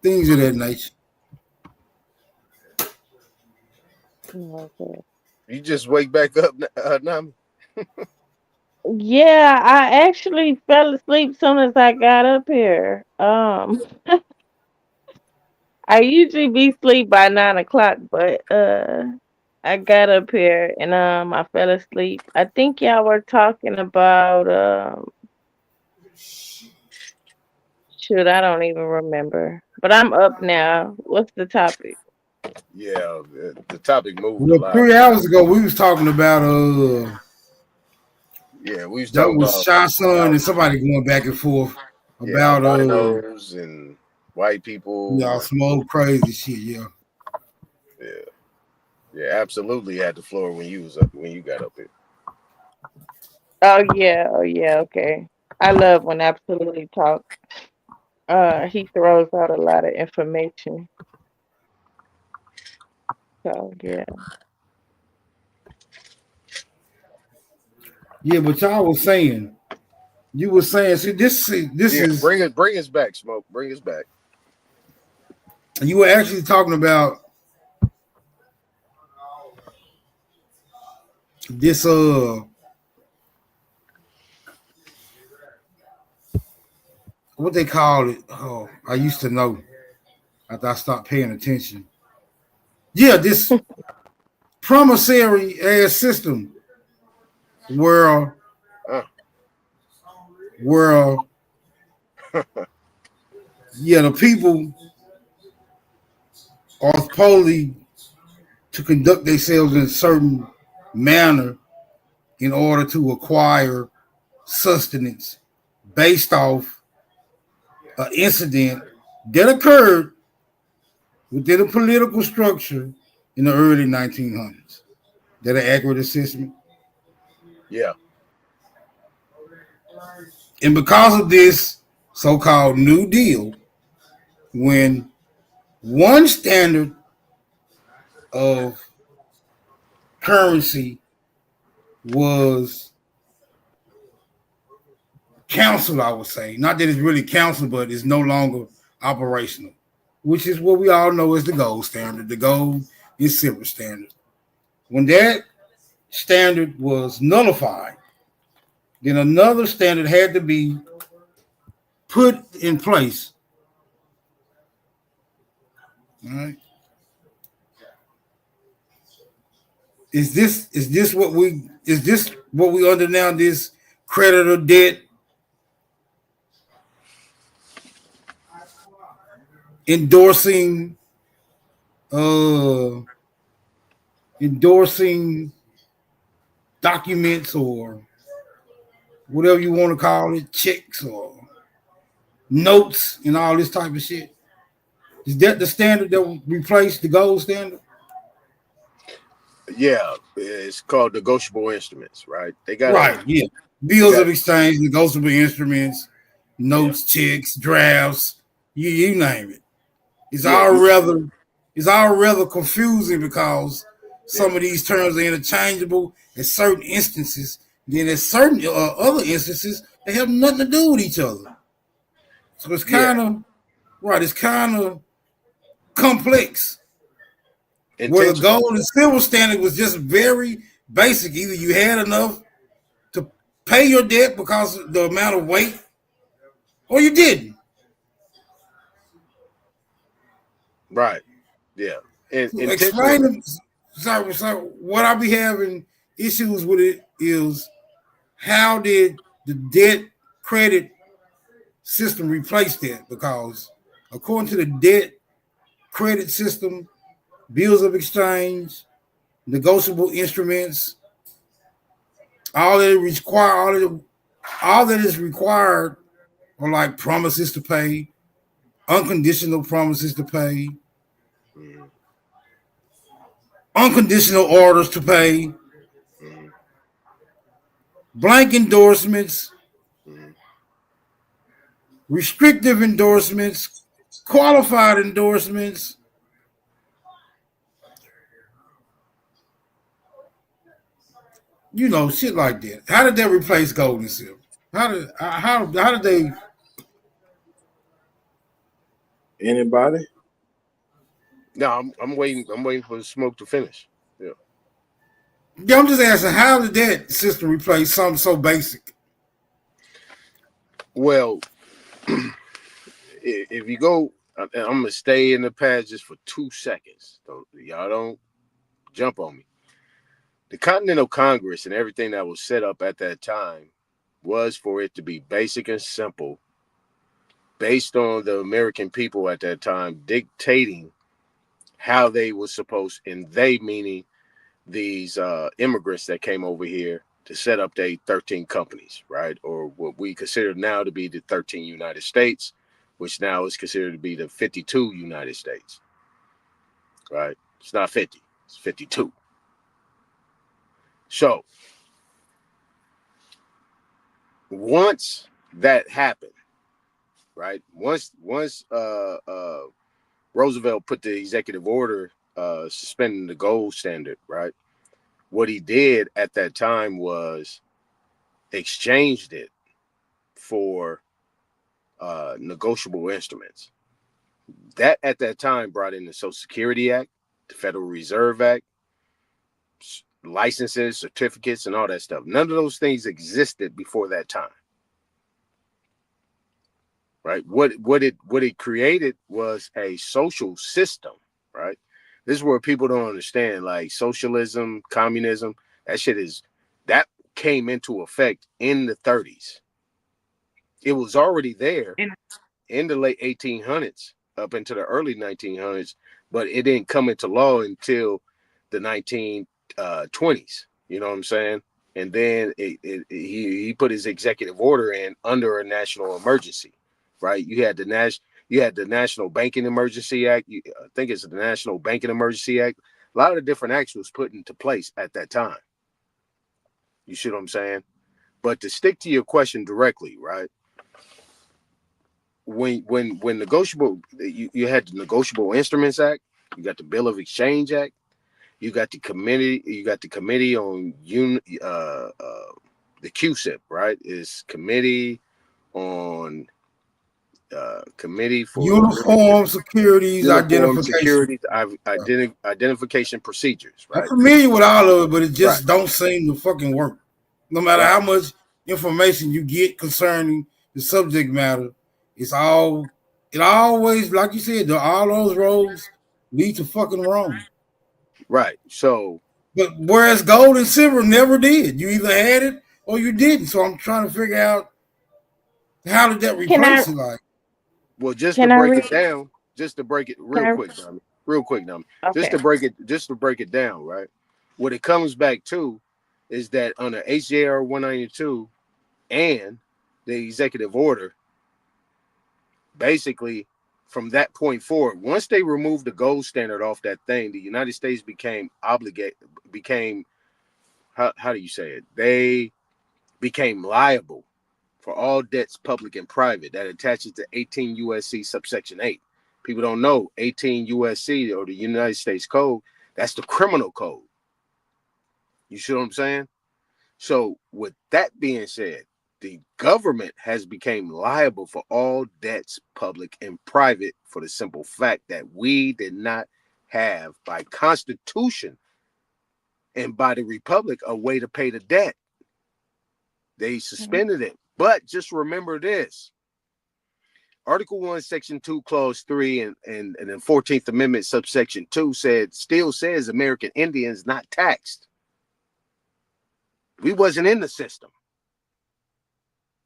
things of that nature. Okay. You just wake back up now. Yeah, I actually fell asleep soon as I got up here. I usually be asleep by 9 o'clock, but I got up here and I fell asleep. I think y'all were talking about shoot, I don't even remember. But I'm up now. What's the topic? Yeah, the topic moved a Well, lot. 3 hours ago, we was talking about Yeah, we was that talking was about Shy Son how and somebody going back and forth about albinos and white y'all people. some old crazy shit, yeah. Yeah, yeah, absolutely had the floor when you was up when you got up here. Oh yeah, okay. I love when Absolutely talk. He throws out a lot of information. So yeah. Yeah, but y'all was saying, you were saying, this Yeah, is, bring us back, smoke. Bring us back. you were actually talking about this, what they call it. Oh, I used to know after I stopped paying attention. Yeah, this promissory ass system where, Uh, where, yeah, the people are supposedly to conduct themselves in a certain manner in order to acquire sustenance based off an incident that occurred within a political structure in the early 1900s. That an accurate assessment? Yeah. And because of this so-called New Deal, when one standard of currency was canceled, I would say. Not that it's really canceled, but it's no longer operational, which is what we all know as the gold standard, the gold and silver standard. When that standard was nullified, then another standard had to be put in place. All right. Is this what we under now? This creditor debt endorsing uh endorsing documents or whatever you want to call it, checks or notes and all this type of shit. Is that the standard that replaced the gold standard? Yeah, it's called negotiable instruments, right? They got Right, yeah. they Bills got of exchange, negotiable instruments, yeah, notes, checks, drafts, you name it. It's yeah, all rather confusing because yeah, some of these terms are interchangeable in certain instances. Then in certain other instances, they have nothing to do with each other. So it's yeah. kind of right. It's kind of complex. Where the Intentional. gold and silver standard was just very basic. Either you had enough to pay your debt because of the amount of weight, or you didn't. Right. Yeah. And So explain intentional. them. So what I be having issues with it is how did the debt credit system replace that? Because according to the debt credit system, bills of exchange, negotiable instruments, all that is required are like promises to pay, unconditional promises to pay, Mhm, unconditional orders to pay, mhm, blank endorsements, mhm. restrictive endorsements, qualified endorsements, shit like that. How did that replace gold and silver? How did they? Anybody? No, I'm waiting. I'm waiting for the smoke to finish. Yeah. Yeah, I'm just asking, how did that system replace something so basic? Well, if you go, I'm gonna stay in the past just for 2 seconds. Y'all don't jump on me. The Continental Congress and everything that was set up at that time was for it to be basic and simple, based on the American people at that time dictating how they were supposed, and they meaning these immigrants that came over here to set up their 13 companies, right? Or what we consider now to be the 13 United States, which now is considered to be the 52 United States, right? It's not 50, it's 52. So once that happened, right? Once Roosevelt put the executive order suspending the gold standard, right? What he did at that time was exchanged it for negotiable instruments. That at that time brought in the Social Security Act, the Federal Reserve Act, licenses, certificates, and all that stuff. None of those things existed before that time. Right? What it created was a social system, right? This is where people don't understand, like socialism, communism, that came into effect in the 30s. It was already there And in the late 1800s up into the early 1900s, but it didn't come into law until the 1920s. You know what I'm saying? and then he put his executive order in under a national emergency, right? You had the National Banking Emergency Act. I think it's the National Banking Emergency Act. A lot of different acts was put into place at that time. You see what I'm saying? But to stick to your question directly, right? When negotiable, you had the Negotiable Instruments Act. You got the Bill of Exchange Act. You got the committee. You got the Committee on the QSIP, right? Is on Committee for Uniform Securities Uniform Identification. Security Identification Procedures, I'm right? familiar with all of it, but it Right, just don't seem to fucking work. No matter right, how much information you get concerning the subject matter, it's all it always, like you said, all those roads lead to fucking wrong. right. So But whereas gold and silver never did. You either had it or you didn't. So I'm trying to figure out how did that Can I replace it like? well, just to can I break it read? down, just to break it Can real quick, Nami, Okay. just to break it down, right? What it comes back to is that under HJR 192 and the executive order, basically from that point forward, once they removed the gold standard off that thing, the United States became obligated, became how do you say it? They became liable for all debts, public and private, that attaches to 18 USC subsection 8. People don't know 18 USC or the United States Code, that's the criminal code. You see what I'm saying? So with that being said, the government has become liable for all debts, public and private, for the simple fact that we did not have, by constitution and by the republic, a way to pay the debt. They Mhm. suspended it. But just remember this: Article 1, Section 2, Clause 3, and the 14th Amendment, subsection 2 still says American Indians not taxed. We wasn't in the system.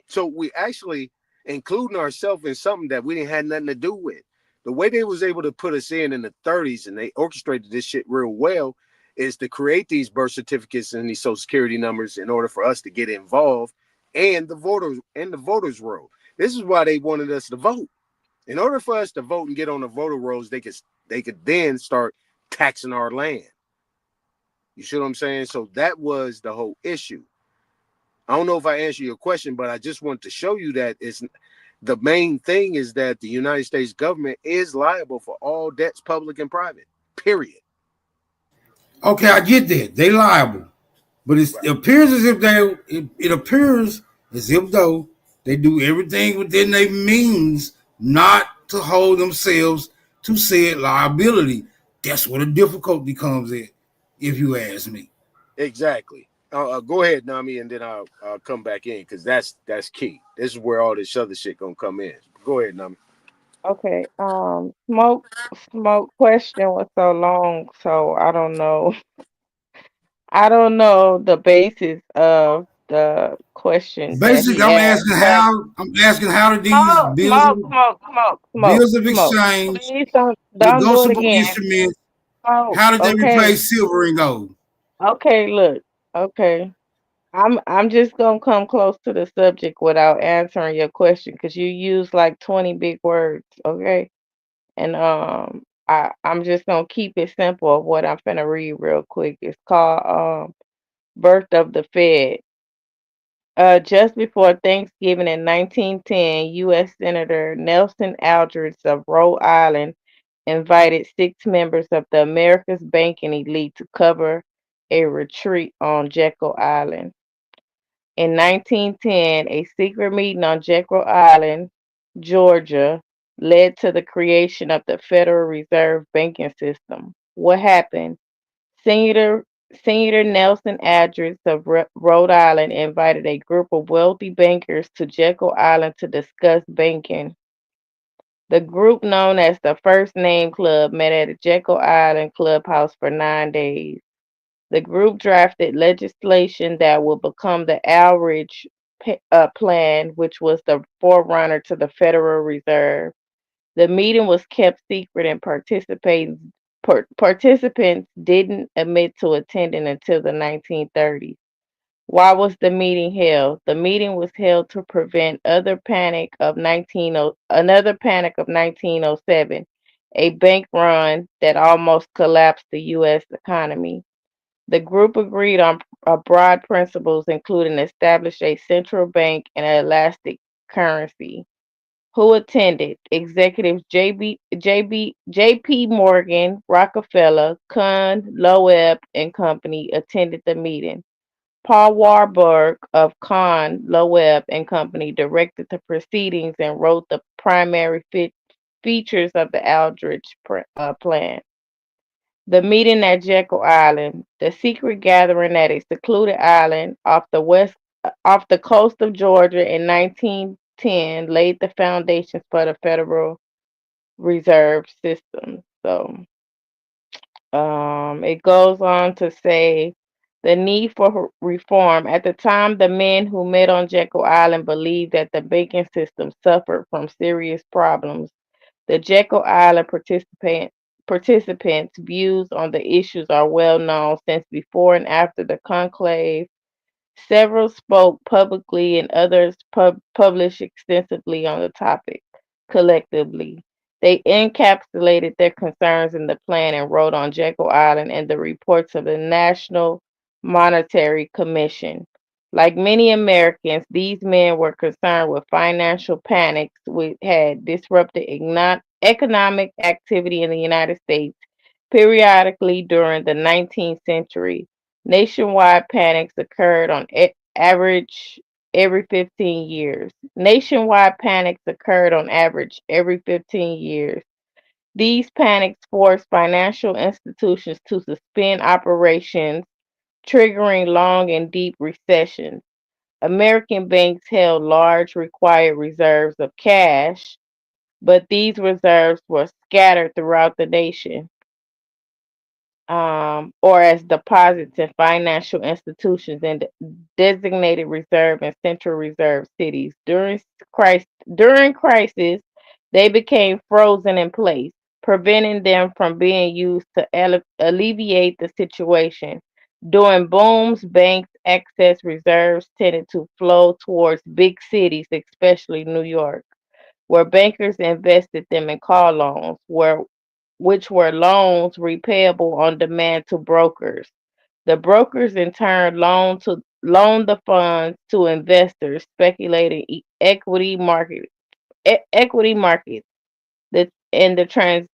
So we actually including ourselves in something that we didn't have nothing to do with. The way they was able to put us in the 30s, and they orchestrated this shit real well, is to create these birth certificates and these social security numbers in order for us to get involved and the voters roll. This is why they wanted us to vote. In order for us to vote and get on the voter rolls, they could then start taxing our land. You see what I'm saying? So that was the whole issue. I don't know if I answered your question, but I just want to show you that it's the main thing is that the United States government is liable for all debts, public and private. Period. Okay, I get that. They liable. But Right. it appears as if it appears as if though they do everything within their means not to hold themselves to said liability. That's where the difficulty comes in, if you ask me. Exactly. Go ahead, Nami, and then I'll come back in because that's key. This is where all this other shit gonna come in. Go ahead, Nami. Okay. Smoke question was so long, so I don't know. I don't know the basis of the question that Basically, he asked, but I'm asking how do these bills of smoke. exchange, Please don't do it negotiable again. instruments, Smoke. how did they Okay. replace silver and gold? Okay, look. Okay. I'm just gonna come close to the subject without answering your question because you use like 20 big words, okay? And I'm just gonna keep it simple of what I'm finna read real quick. It's called Birth of the Fed. Just before Thanksgiving in 1910, U.S. Senator Nelson Aldrich of Rhode Island invited 6 members of the America's banking elite to cover a retreat on Jekyll Island. In 1910, a secret meeting on Jekyll Island, Georgia, led to the creation of the Federal Reserve banking system. What happened? Senator Senator Nelson Aldrich of Rhode Island invited a group of wealthy bankers to Jekyll Island to discuss banking. The group, known as the First Name Club, met at a Jekyll Island clubhouse for 9 days. The group drafted legislation that would become the Aldrich Plan, which was the forerunner to the Federal Reserve. The meeting was kept secret, and participants didn't admit to attending until the 1930s. Why was the meeting held? The meeting was held to prevent another panic of 1907, a bank run that almost collapsed the U.S. economy. The group agreed on broad principles, including establish a central bank and an elastic currency. Who attended? Executives J.P. Morgan, Rockefeller, Kuhn, Loeb, and Company attended the meeting. Paul Warburg of Kahn, Loeb and Company directed the proceedings and wrote the primary features of the Aldrich Plan. The meeting at Jekyll Island, the secret gathering at a secluded island off the coast of Georgia in 1910, laid the foundations for the Federal Reserve System. So it goes on to say the need for reform. At the time, the men who met on Jekyll Island believed that the banking system suffered from serious problems. The Jekyll Island participants' views on the issues are well known since before and after the conclave. Several spoke publicly and others published extensively on the topic collectively. They encapsulated their concerns in the plan and wrote on Jekyll Island and the reports of the National Monetary Commission. Like many Americans, these men were concerned with financial panics which had disrupted economic activity in the United States periodically during the 19th century. Nationwide panics occurred on average every 15 years. Nationwide panics occurred on average every 15 years. These panics forced financial institutions to suspend operations, triggering long and deep recessions. American banks held large required reserves of cash, but these reserves were scattered throughout the nation or as deposits in financial institutions and designated reserve and central reserve cities. During crisis, they became frozen in place, preventing them from being used to alleviate the situation. During booms, banks' excess reserves tended to flow towards big cities, especially New York, where bankers invested them in car loans, which were loans repayable on demand to brokers. The brokers in turn loaned the funds to investors speculating equity markets. The and the trans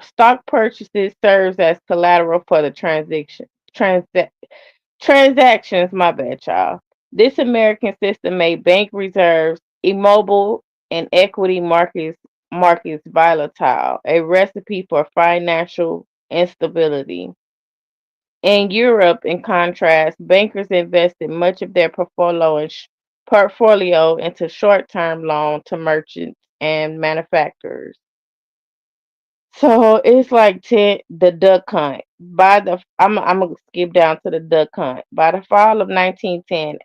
stock purchases serves as collateral for the transaction transactions. My bad, y'all. This American system made bank reserves immobile and equity markets volatile, a recipe for financial instability. In Europe, in contrast, bankers invested much of their portfolio into short-term loan to merchants and manufacturers. So it's like the duck hunt. I'm gonna skip down to the duck hunt. By the fall of 1910,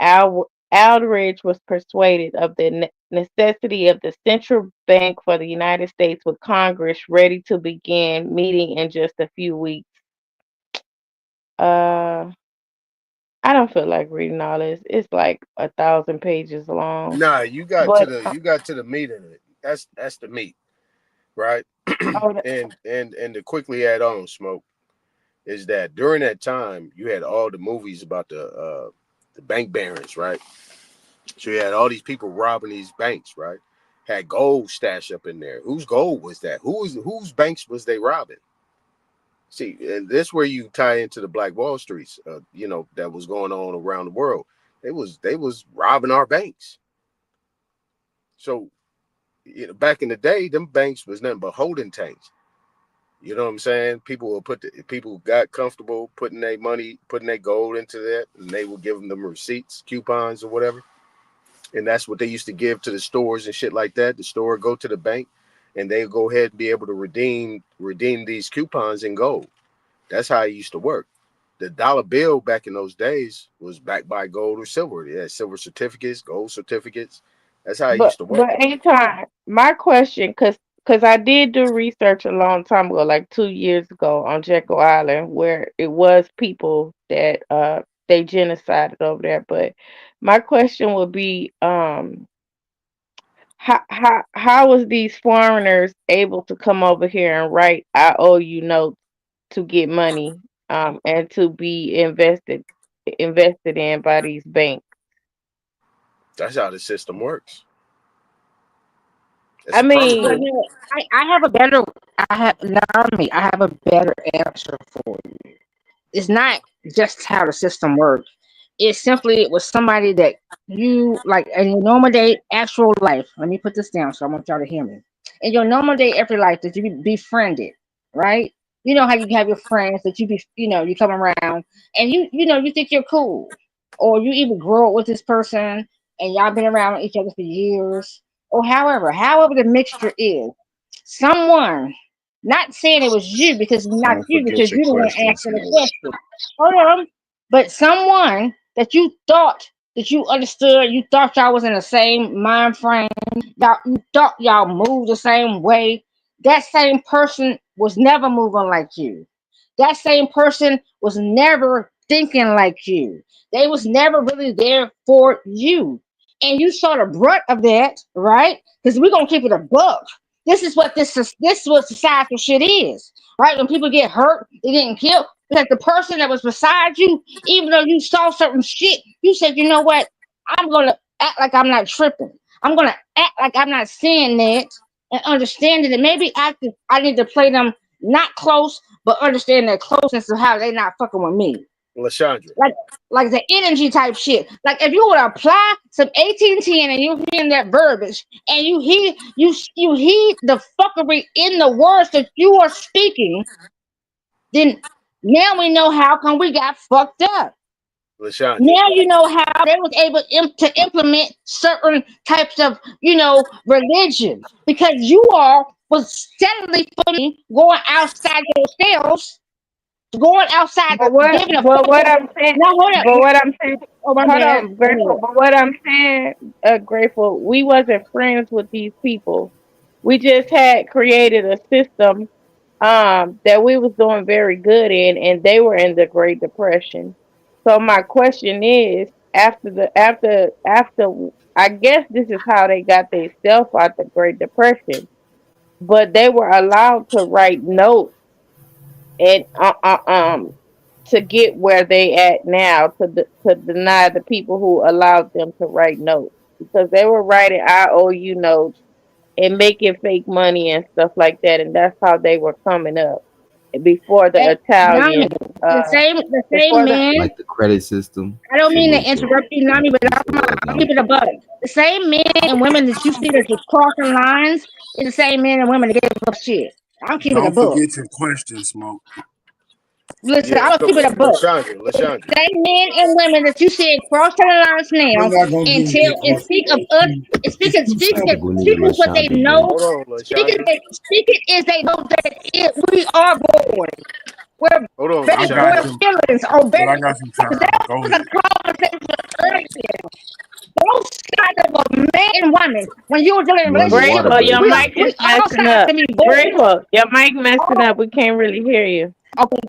Aldrich was persuaded of the necessity of the central bank for the United States, with Congress ready to begin meeting in just a few weeks. Uh, I don't feel like reading all this. It's like 1,000 pages long. Nah, But you got to the meat in it. That's the meat, right? oh, And to quickly add on, smoke is that during that time you had all the movies about the bank barons, right? So you had all these people robbing these banks, right? Had gold stashed up in there. Whose gold was that? Whose banks was they robbing? See, and this where you tie into the Black Wall Streets, that was going on around the world. They was robbing our banks. So back in the day, them banks was nothing but holding tanks. You know what I'm saying? People got comfortable putting their money, putting their gold into that, and they would give them receipts, coupons, or whatever. And that's what they used to give to the stores and shit like that. The store go to the bank, and they go ahead and be able to redeem these coupons in gold. That's how it used to work. The dollar bill back in those days was backed by gold or silver. It had silver certificates, gold certificates. That's how it used to work. but anytime my question, cause I did do research a long time ago, like 2 years ago, on Jekyll Island, where it was people that they genocided over there. But my question would be, how was these foreigners able to come over here and write "I owe you" notes to get money, and to be invested in by these banks? That's how the system works. It's I a Well, permanent. mean, you know, I have a better. I have allow me. I have a better answer for you. It's not just how the system works. It simply was somebody that you like in your normal day actual life. Let me put this down so I want y'all to hear me. In your normal day every life that you be befriended, right? You know how you have your friends that you be, you come around and you think you're cool, or you even grow up with this person and y'all been around each other for years, or however the mixture is. Someone, not saying it was you because it's not Don't you forget because your you the one question, asking the Smoke. question. Hold on. But someone that you thought that you understood, you thought y'all was in the same mind frame, you thought y'all moved the same way. That same person was never moving like you. That same person was never thinking like you. They was never really there for you. And you saw the brunt of that, right? Because we're gonna keep it a buck. This is what societal shit is, right? When people get hurt, they getting killed because the person that was beside you, even though you saw certain shit, you said, you know what? I'm gonna act like I'm not tripping. I'm gonna act like I'm not seeing that and understanding that maybe I need to play them not close, but understand their closeness of how they not fucking with me. Lashandra. Like like the energy type shit. Like if you would apply some 1810 and you hear that verbiage and you hear the fuckery in the words that you are speaking, then now we know how come we got fucked up. Lashandra. Now you know how they was able to implement certain types of, religion because you all was steadily putting going outside yourselves, going outside, giving a but fuck. what I'm saying, Now hold up. but what I'm saying, Oh my hold bad. on, Go Grateful. ahead. But what I'm saying, Grateful, we wasn't friends with these people. We just had created a system, that we was doing very good in, and they were in the Great Depression. So my question is, after, I guess this is how they got themselves out the Great Depression. But they were allowed to write notes and to get where they at now, to deny the people who allowed them to write notes, because they were writing IOU notes and making fake money and stuff like that, and that's how they were coming up before the Hey, Nami, Italians. the same Before the man. Like the credit system. I don't They mean to moved to interrupt you, Nami, but use the word I'll keep now. it a buck. The same men and women that you see that was crossing lines is the same men and women that gave up shit. I'll keep it a Don't book. forget your question, Smoke. Listen, Yeah. I'll So keep it a book. Lashandra. Lashandra. Same men and women that you see crossing the lines We're now not gonna and give you tell that and answer, speak of bro. us, It's too speaking simple. People need speaking what they Lashandra brain. know, Hold on, Lashandra. speaking is they know that we are born. We're Hold on, I got we're Lashandra. you, feelings or but I better. got some Because time. that Go was a ahead. conversation earlier. Both sides of a man and woman, when you were dealing in a You relationship, underwater, Grateful, your grateful. mic we is all messing sides up. can be born. Grateful, your mic messing up. We can't really hear you. Okay,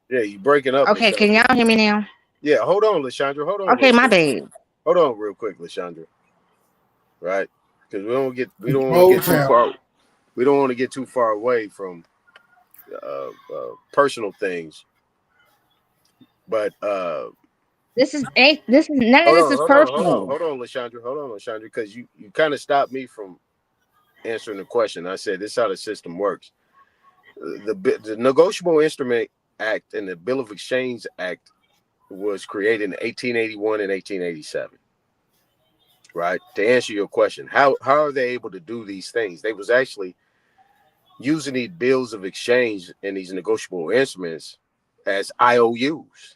Yeah, you breaking up, okay, can Lashandra. y'all hear me now? Yeah, hold on, Lashandra. Hold on real Okay, my quick. bad. Hold on real quick, Lashandra. Right? Because we don't want to Roll get too tap. far. We don't want to get too far away from personal things. But This is none of hold this on, is hold on, hold on, personal. hold on, Lashandra. Hold on, Lashandra, because you kind of stopped me from answering the question. I said this is how the system works. The Negotiable Instrument Act and the Bill of Exchange Act was created in 1881 and 1887. Right? To answer your question, how are they able to do these things? They was actually using these bills of exchange and these negotiable instruments as IOUs,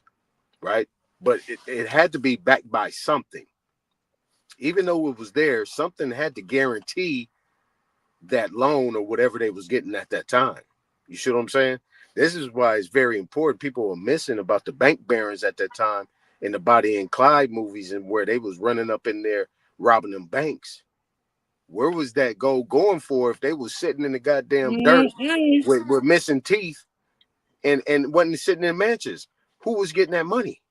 right? But it had to be backed by something. Even though it was there, something had to guarantee that loan or whatever they was getting at that time. You see what I'm saying? This is why it's very important. People were missing about the bank barons at that time in the Bonnie and Clyde movies, and where they was running up in there robbing them banks. Where was that gold going for if they was sitting in the goddamn dirt Mm-mm. with missing teeth and wasn't sitting in mansions? Who was getting that money?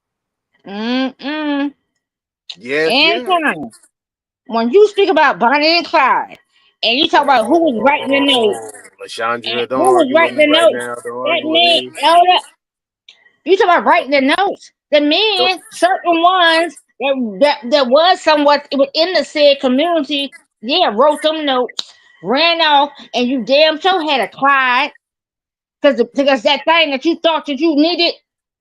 Mm-mm. Yes, yes. Anytime. When you speak about Bonnie and Clyde, and you talk about who was writing the note, Oh, and Lashandra, don't who was argue with writing me the right notes, now. Don't that argue with man, me. hold up. You talk about writing the notes. The Don't, men, certain ones that was somewhat within the said community, yeah, wrote them notes, ran off, and you damn sure had a Clyde. Because that thing that you thought that you needed,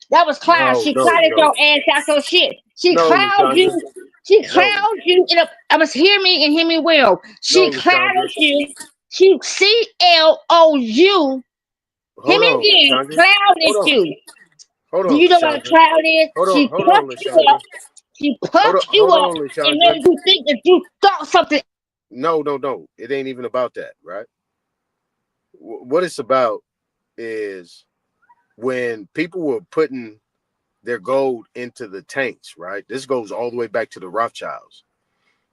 that was Cloud. no, She no, clouded no. your ass out so shit. She No, clouded Lashandra. you. She No, clouded you in a I must hear me and hear me well. She no, Lashandra. clouded you. She CLOU. Hear Hold me on, again. Lashandra. Clouded Hold on. you. Hold Do on, you know what a Lashandra. cloud is? She Hold on, puffed you Lashandra. up. She puffed you Hold up on, and Lashandra. made you think that you thought something. No, no, no. It ain't even about that, right? What it's about is when people were putting their gold into the tanks, right? This goes all the way back to the Rothschilds.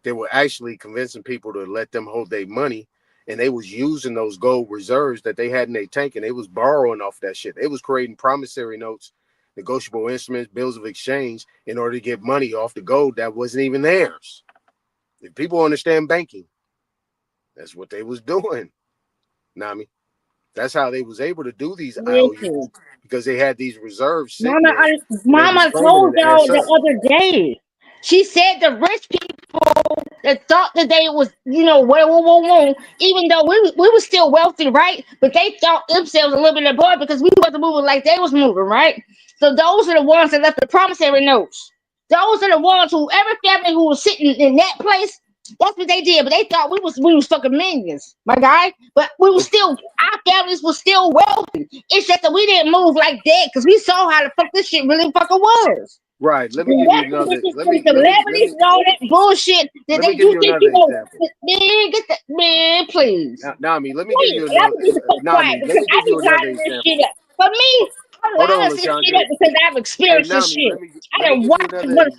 They were actually convincing people to let them hold their money, and they was using those gold reserves that they had in their tank, and they was borrowing off that shit. They was creating promissory notes, negotiable instruments, bills of exchange in order to get money off the gold that wasn't even theirs. If people understand banking, that's what they was doing. Nami. That's how they was able to do these IOUs Listen. because they had these reserves sitting Mama, there and they was Mama claiming told it y'all as the such. other day. She said the rich people that thought that they was, even though we was still wealthy, right? But they thought themselves a little bit above because we wasn't moving like they was moving, right? So those are the ones that left the promissory notes. Those are the ones who every family who was sitting in that place, that's what they did. But they thought we was fucking millions, my guy. But we was But still our families were still wealthy. It's just that we didn't move like that because we saw how the fuck this shit really fucking was. right, let me And give you that's the another. bitches Let from me let me let celebrities me and all that bullshit that let me they give do you think another example. man, get that man, please. Nami, let me give Please. you And I'm another. gonna be the fuck quiet Nami, let because me I give be you another lining this shit example. up. For me, I'm Hold on, lining this shit Lashandra. up because I've Hey, experienced this Nami, shit. I let me done give you watched another.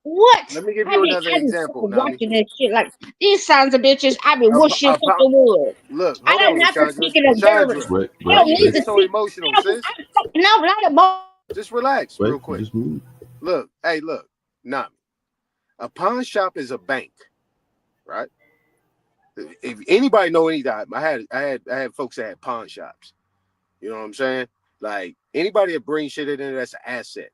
what? Let me give you another I be example, fucking Nami. watching this shit like these sons of bitches. I be wishing Upon, fucking wood. look, I hold don't on, have to Lashandra. speak in observance. Lashandra, Wait, I why wait, don't you need wait, to getting so speak. emotional, I sis? don't, no, not about. Just relax, wait. real quick. Just move. Look, hey, look, Nami. A pawn shop is a bank, right? If anybody know any time, I had folks that had pawn shops. You know what I'm saying? Like anybody that brings shit in there, that's an asset.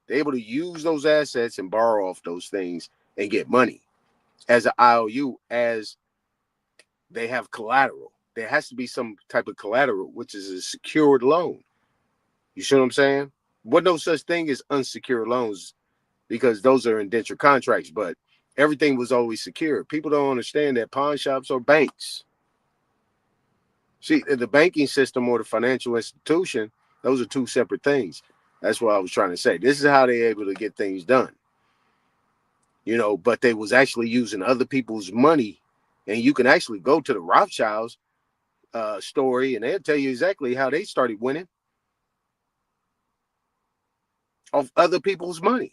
They're able to use those assets and borrow off those things and get money as an IOU as they have collateral. There has to be some type of collateral, which is a secured loan. You see what I'm saying? What no such thing as unsecured loans because those are indenture contracts, but everything was always secure. People don't understand that pawn shops are banks. See, the banking system or the financial institution, those are two separate things. That's what I was trying to say. This is how they're able to get things done. But they was actually using other people's money. And you can actually go to the Rothschilds story and they'll tell you exactly how they started winning off other people's money.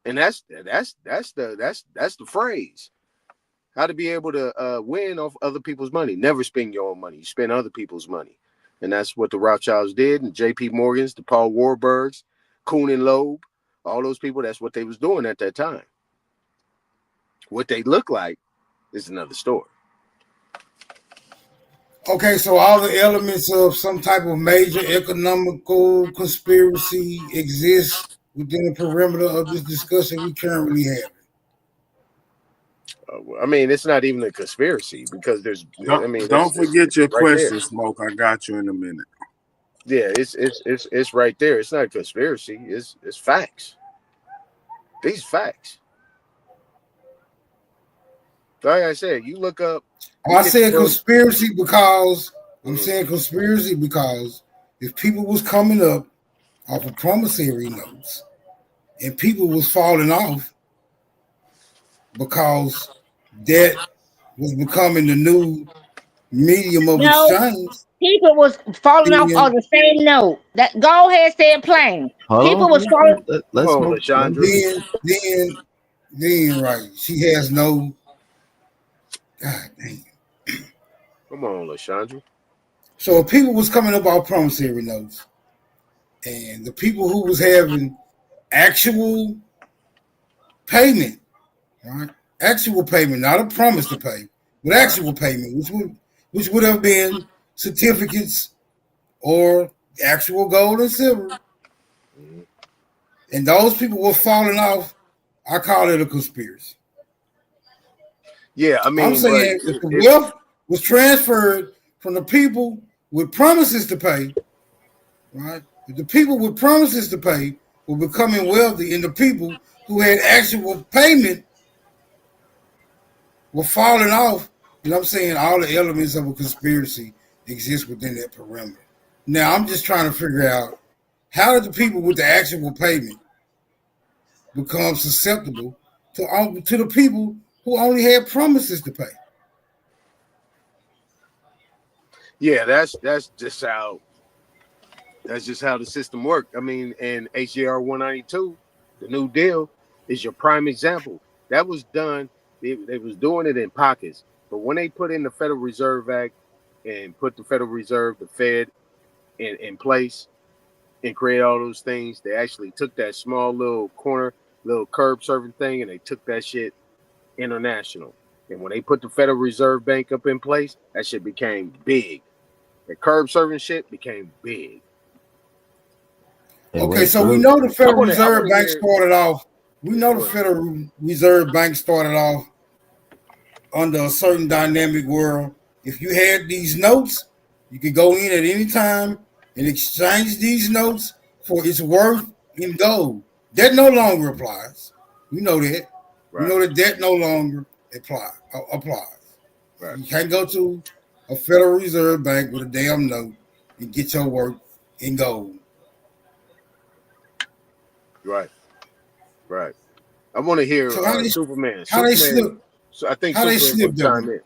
And that's the phrase. How to be able to win off other people's money. Never spend your own money. You spend other people's money. And that's what the Rothschilds did. And J.P. Morgans, the Paul Warburgs, Kuhn and Loeb, all those people, that's what they was doing at that time. What they look like is another story. Okay, so all the elements of some type of major economical conspiracy exist within the perimeter of this discussion we currently have. I mean, it's not even a conspiracy because Don't forget your right there. question, Smoke. I got you in a minute. Yeah, it's right there. It's not a conspiracy. It's facts. These facts. Like I said, you look up. I said conspiracy because Mm-hmm. saying conspiracy because if people was coming up off of promissory notes and people was falling off because that was becoming the new medium of No, exchange, people was falling off on then the same note. That go ahead, say it plain. People Hold was on. falling. Let's Come on, smoke. Lashandra. then right. She has no God dang. Come on, Lashandra. So if people was coming up off promissory notes And the people who was having actual payment, right? Actual payment, not a promise to pay, but actual payment, which would have been certificates or actual gold and silver. And those people were falling off. I call it a conspiracy. Yeah, I I'm mean, but saying if the wealth was transferred from the people with promises to pay, right? If the people with promises to pay were becoming wealthy and the people who had actual payment were falling off, and I'm saying all the elements of a conspiracy exist within that perimeter. Now I'm just trying to figure out how did the people with the actual payment become susceptible to the people who only had promises to pay. yeah, that's just how the system worked. I mean, and HJR 192, the New Deal, is your prime example. That was done. They was doing it in pockets, but when they put in the Federal Reserve Act and put the Federal Reserve, the Fed, in place and create all those things, they actually took that small little corner, little curb serving thing, and they took that shit international. And when they put the Federal Reserve Bank up in place, that shit became big. The curb serving shit became big. It Okay, went so we through. know the I Federal want to. I want Reserve to Bank hear. started off. We Yeah, know go the ahead. Federal Reserve Bank started off under a certain dynamic world. If you had these notes, you could go in at any time and exchange these notes for its worth in gold. That no longer applies. We know that. We Right. know that no longer applies. Right. You can't go to a Federal Reserve Bank with a damn note and get your worth in gold. Right. Right. I want to hear So Superman. how they Superman. slip So I think how they Superman's gonna slip that chime one? in.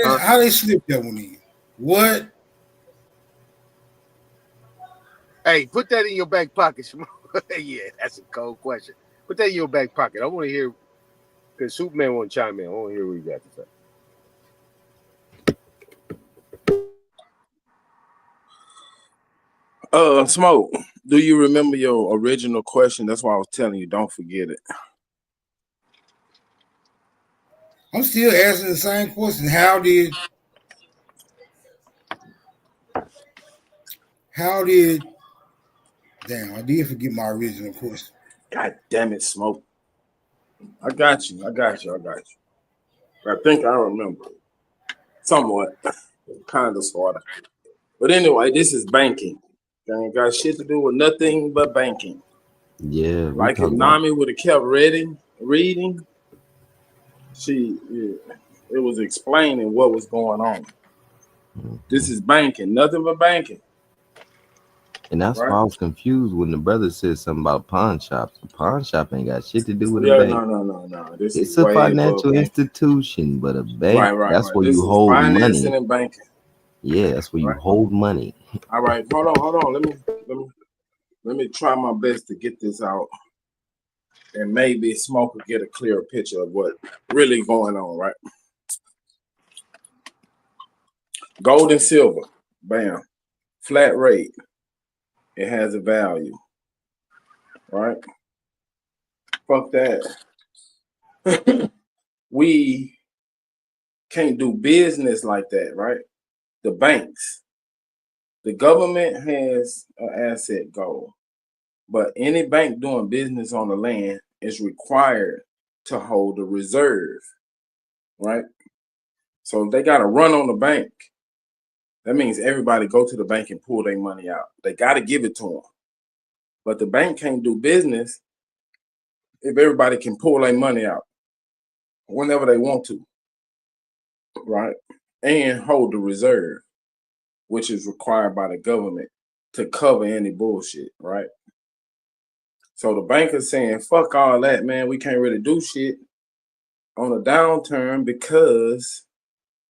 Huh? How they slip that one in? What? Hey, put that in your back pocket. Yeah, that's a cold question. Put that in your back pocket. I want to hear because Superman won't chime in. I want to hear what you got to say. Smoke, do you remember your original question? That's why I was telling you, don't forget it. I'm still asking the same question. How did damn, I did forget my original question. God damn it, Smoke. I got you. I think I remember. Somewhat. Kind of, sort of. But anyway, this is banking. Ain't got shit to do with nothing but banking. Yeah, we Like if talk about. Nami would have kept reading, it was explaining what was going on. This is banking, nothing but banking. And that's Right? why I was confused when the brother said something about pawn shops. A pawn shop ain't got shit to do with a Yeah, bank. no. This is It's a way above financial banking. institution, but a bank, Right. that's where This you is hold financing money. and banking. Yeah, that's where you Right. hold money. All right, hold on. Let me try my best to get this out, and maybe Smoke will get a clearer picture of what really going on. Right. Gold and silver, bam, flat rate. It has a value, right? Fuck that. We can't do business like that, right? The banks, the government has an asset goal, but any bank doing business on the land is required to hold a reserve, right? So if they got to run on the bank, that means everybody go to the bank and pull their money out. They got to give it to them. But the bank can't do business if everybody can pull their money out whenever they want to, right? And hold the reserve, which is required by the government to cover any bullshit, right? So the bankers saying, fuck all that, man. We can't really do shit on a downturn because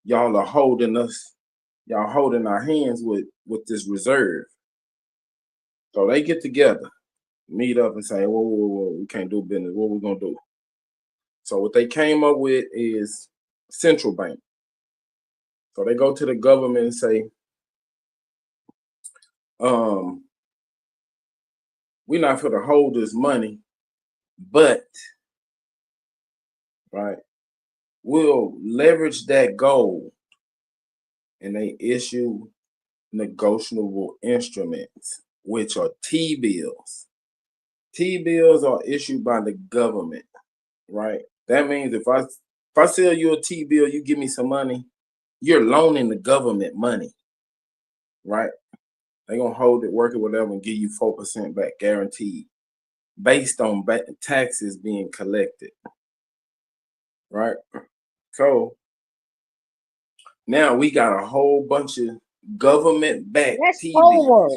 y'all are holding our hands with this reserve. So they get together, meet up and say, whoa, we can't do business. What we gonna do? So what they came up with is central bank. So they go to the government and say, we're not going to hold this money, but right, we'll leverage that gold, and they issue negotiable instruments, which are T-bills. T-bills are issued by the government, right? That means if I sell you a T-bill, you give me some money, you're loaning the government money, right? They're going to hold it, work it, whatever, and give you 4% back guaranteed based on taxes being collected, right? So now we got a whole bunch of government-backed That's cold T-bills. work.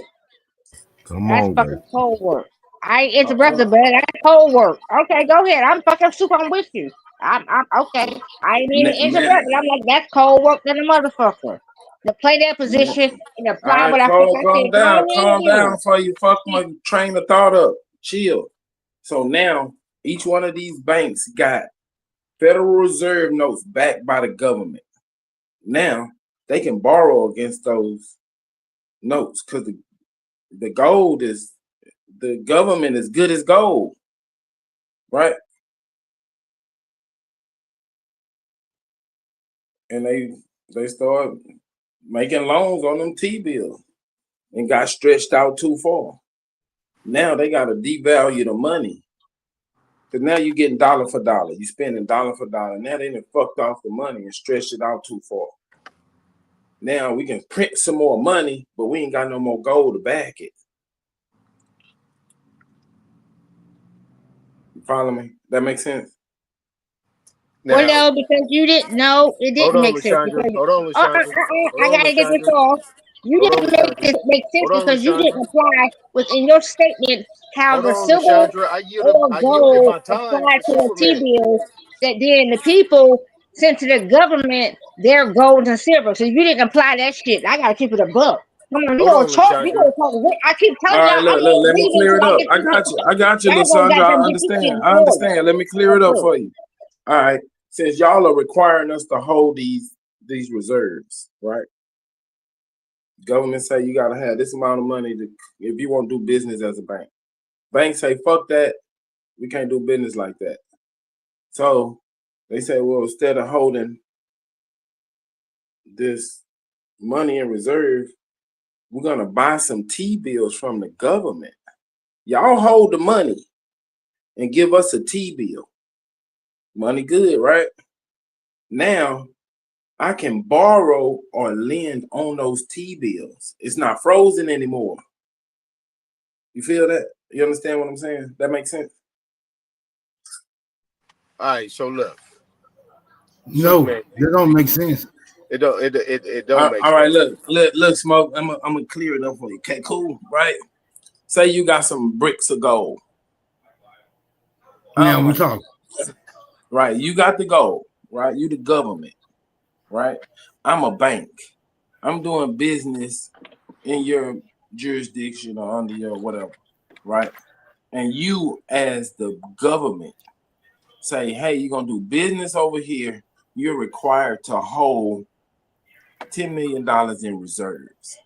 Come That's on, fucking man. cold work. I ain't interrupted, but that's cold work. Okay, go ahead. I'm fucking super. I'm with you. I'm okay. I ain't even Now, interrupted. I'm like, that's cold work than a motherfucker. To play that position and all apply right, what I Cole, fucking said. calm Go down ahead. before you fuck my train of thought up. Chill. So now each one of these banks got Federal Reserve notes backed by the government. Now they can borrow against those notes because the gold is, the government is good as gold, right? And they start making loans on them T-bills and got stretched out too far. Now they got to devalue the money. Because now you're getting dollar for dollar. You're spending dollar for dollar. Now they done fucked off the money and stretched it out too far. Now we can print some more money, but we ain't got no more gold to back it. You follow me? That makes sense? Well, Now, no, because you didn't know it hold didn't on, make sense. Lashandra. Because Hold on, Lashandra. Hold I on, gotta get this Lashandra. off. You Hold on, didn't make Lashandra. this make sense Hold on, because you didn't Lashandra. apply within your statement how Hold the on, silver Lashandra. or I yielded gold my time applied to to a Superman. T-bill that then the people sent to the government their gold and silver. So you didn't apply that shit. I gotta keep it a buck. Come on, you Hold gonna on, talk. You Lashandra. gonna talk. I keep All telling right, y'all I'm look, not let me leaving clear it until I up. get I this shit. got you, Y'all gonna Lysandra. I goddamn get this shit understand. in I order. understand. Let me clear it up for you. All right. Since y'all are requiring us to hold these reserves, right? Government say you gotta have this amount of money to, if you want to do business as a bank. Banks say, fuck that. We can't do business like that. So they say, well, instead of holding this money in reserve, we're gonna buy some T-bills from the government. Y'all hold the money and give us a T-bill. Money good, right? Now I can borrow or lend on those T-bills. It's not frozen anymore. You feel that? You understand what I'm saying? That makes sense? All right, so look. No, Superman. that don't make sense. It don't make All right, sense. look, Smoke. I'm gonna clear it up for you. Okay, cool, right? Say you got some bricks of gold. Now we talk. Right, you got the gold, right? You the government, right? I'm a bank. I'm doing business in your jurisdiction or under your whatever, right? And you as the government say, hey, you're gonna do business over here, you're required to hold $10 million in reserves.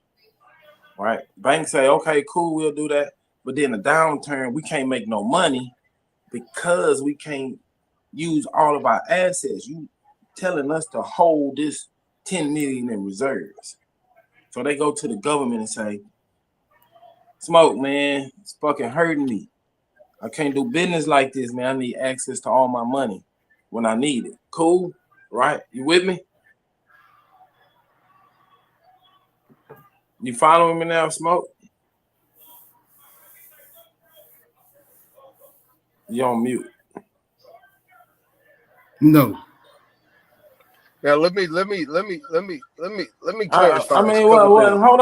Right? Banks say, okay, cool, we'll do that. But then a downturn, we can't make no money because we can't use all of our assets. You telling us to hold this 10 million in reserves. So they go to the government and say, Smoke, man, it's fucking hurting me. I can't do business like this, man. I need access to all my money when I need it. Cool, right? You with me? You following me now, Smoke? You're on mute. No. Now let me clarify I a mean, couple things. hold on. Hold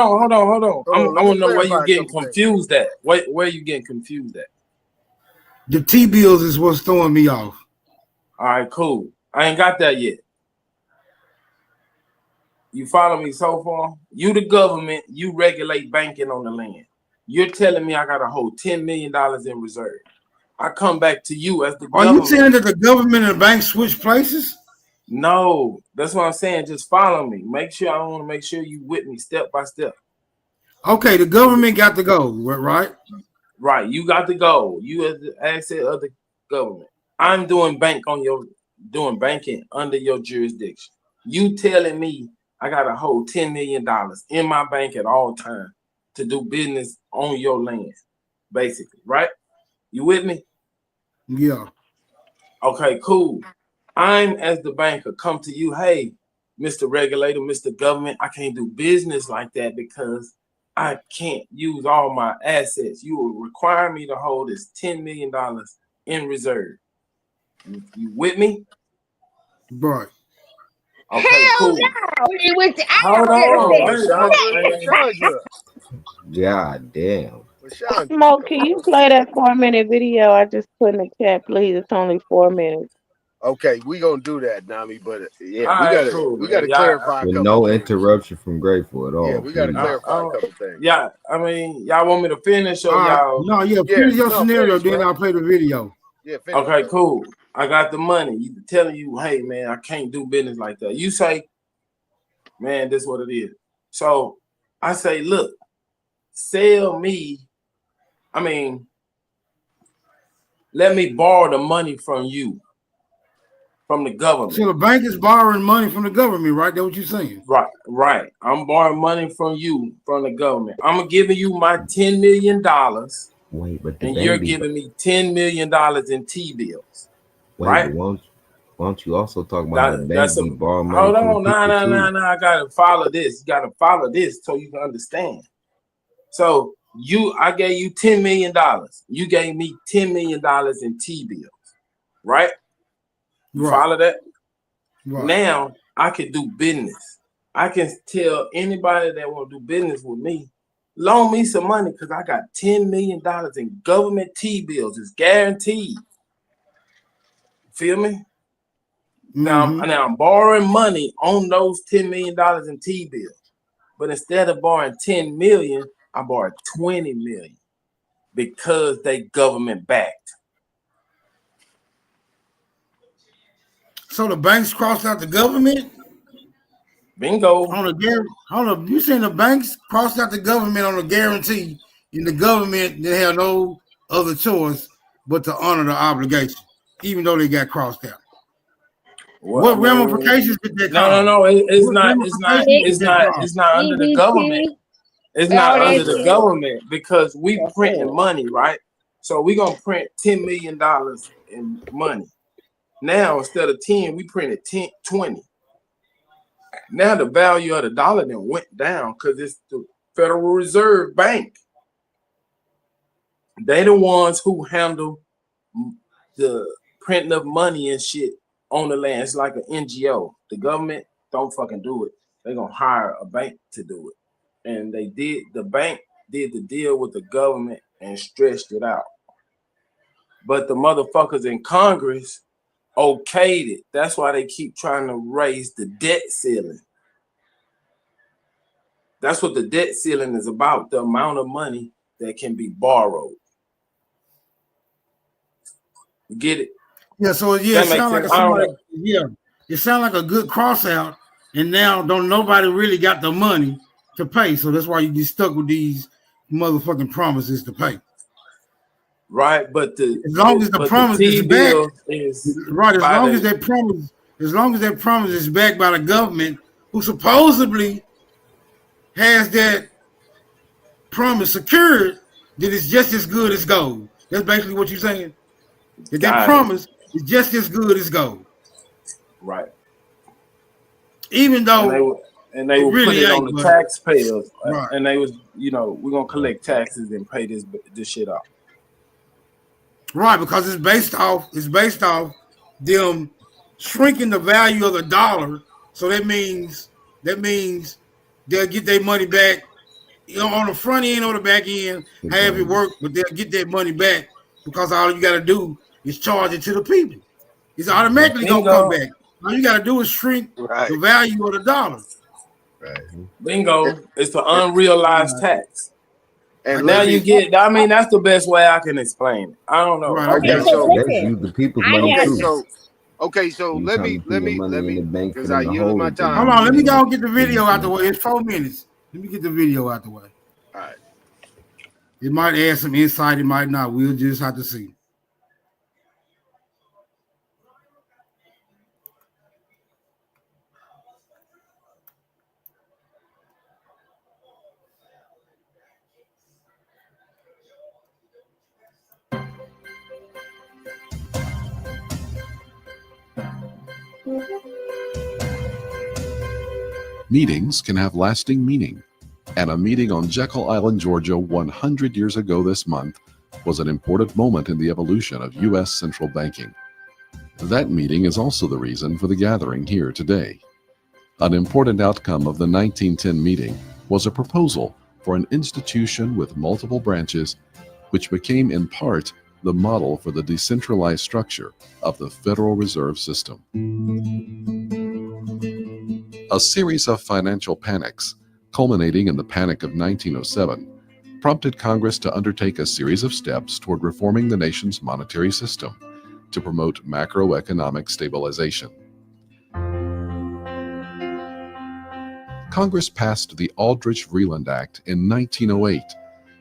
on, I let me want to know where you clarify a getting couple things. confused at. Where you getting confused at? The T-bills is what's throwing me off. All right, cool. I ain't got that yet. You follow me so far? You the government, you regulate banking on the land. You're telling me I gotta hold $10 million in reserve. I come back to you as the Are you saying government. that the government and the bank switch places? No, that's what I'm saying. Just follow me. I want to make sure you with me step by step. Okay, the government got to go, right? Right, you got the gold. You as the asset of the government. I'm doing banking under your jurisdiction. You telling me I gotta hold $10 million in my bank at all times to do business on your land, basically, right? You with me? Yeah. Okay, cool. I'm as the banker come to you, hey, Mr. Regulator, Mr. Government, I can't do business like that because I can't use all my assets. You will require me to hold this $10 million in reserve. You with me? Right. Okay, Hell cool. no. It was Hold on. What Sean do? God damn. What Sean do? Smoke, can you play that 4-minute video I just put in the chat, please? It's only 4 minutes. Okay, we gonna do that, Nami. But yeah, All right, cool, we man. gotta Y'all, clarify a With couple of no things. interruption from Grateful at Yeah, all. we gotta Please. clarify a couple of things. yeah, I mean, y'all want me to finish or All right. y'all? No, yeah, Yeah, finish your no, scenario, finish, then bro. I'll play the video. Yeah, finish. Okay, Bro. cool. I got the money. You telling you, hey man, I can't do business like that. You say, man, this is what it is. So I say, look, sell me. I mean, let me borrow the money from you, from the government. So the bank is borrowing money from the government, right? That's what you're saying. Right. I'm borrowing money from you, from the government. I'm giving you my $10 million. Wait, but the and bank you're be, giving me $10 million in T-bills. wait, Right? but why don't you also talk about how the That's bank a be borrowing money hold from the on, people too? nah. I gotta follow this. You gotta follow this so you can understand. So I gave you $10 million. You gave me $10 million in T-bills, right? You Right. follow that? Right. Now I can do business. I can tell anybody that want to do business with me, loan me some money because I got $10 million in government T-bills. It's guaranteed. Feel me? Now I'm borrowing money on those $10 million in T-bills. But instead of borrowing 10 million, I borrowed 20 million because they government backed. So the banks crossed out the government? Bingo. You saying the banks crossed out the government on a guarantee, and the government they have no other choice but to honor the obligation, even though they got crossed out. Well, What ramifications did they cause? No. It's What not ramifications did they cause? under the government. It's not under the government because we printing money, right? So we're gonna print $10 million in money. Now instead of 10, we printed 20. Now the value of the dollar then went down because it's the Federal Reserve Bank. They the ones who handle the printing of money and shit on the land. It's like an NGO. The government don't fucking do it. They're gonna hire a bank to do it. And the bank did the deal with the government and stretched it out. But the motherfuckers in Congress okayed it. That's why they keep trying to raise the debt ceiling. That's what the debt ceiling is about, the amount of money that can be borrowed. Get it? Yeah, so it sounds like it sounds like a good cross out, and now don't nobody really got the money to pay. So that's why you get stuck with these motherfucking promises to pay. Right, but as long as the promise is back, right? As long as that promise is backed by the government, who supposedly has that promise secured, then it's just as good as gold. That's basically what you're saying. That promise is just as good as gold. Right. Even though they would put it on the taxpayers, right. And they was, we're gonna collect taxes and pay this shit off. Right, because it's based off them shrinking the value of the dollar. So that means they'll get their money back, on the front end or the back end, however it work, but they'll get that money back because all you gotta do is charge it to the people. It's automatically gonna come back. All you gotta do is shrink the value of the dollar. Right. Bingo. It's the unrealized tax. And now you get, that's the best way I can explain it. I don't know. Right. Okay, so that's you, the people's money too. So let me because I use my time. Hold on, let me go and get the video out the way. It's 4 minutes. Let me get the video out the way. All right. It might add some insight. It might not. We'll just have to see. Meetings can have lasting meaning, and a meeting on Jekyll Island, Georgia 100 years ago this month was an important moment in the evolution of U.S. central banking. That meeting is also the reason for the gathering here today. An important outcome of the 1910 meeting was a proposal for an institution with multiple branches, which became in part the model for the decentralized structure of the Federal Reserve System. A series of financial panics, culminating in the Panic of 1907, prompted Congress to undertake a series of steps toward reforming the nation's monetary system to promote macroeconomic stabilization. Congress passed the Aldrich-Vreeland Act in 1908,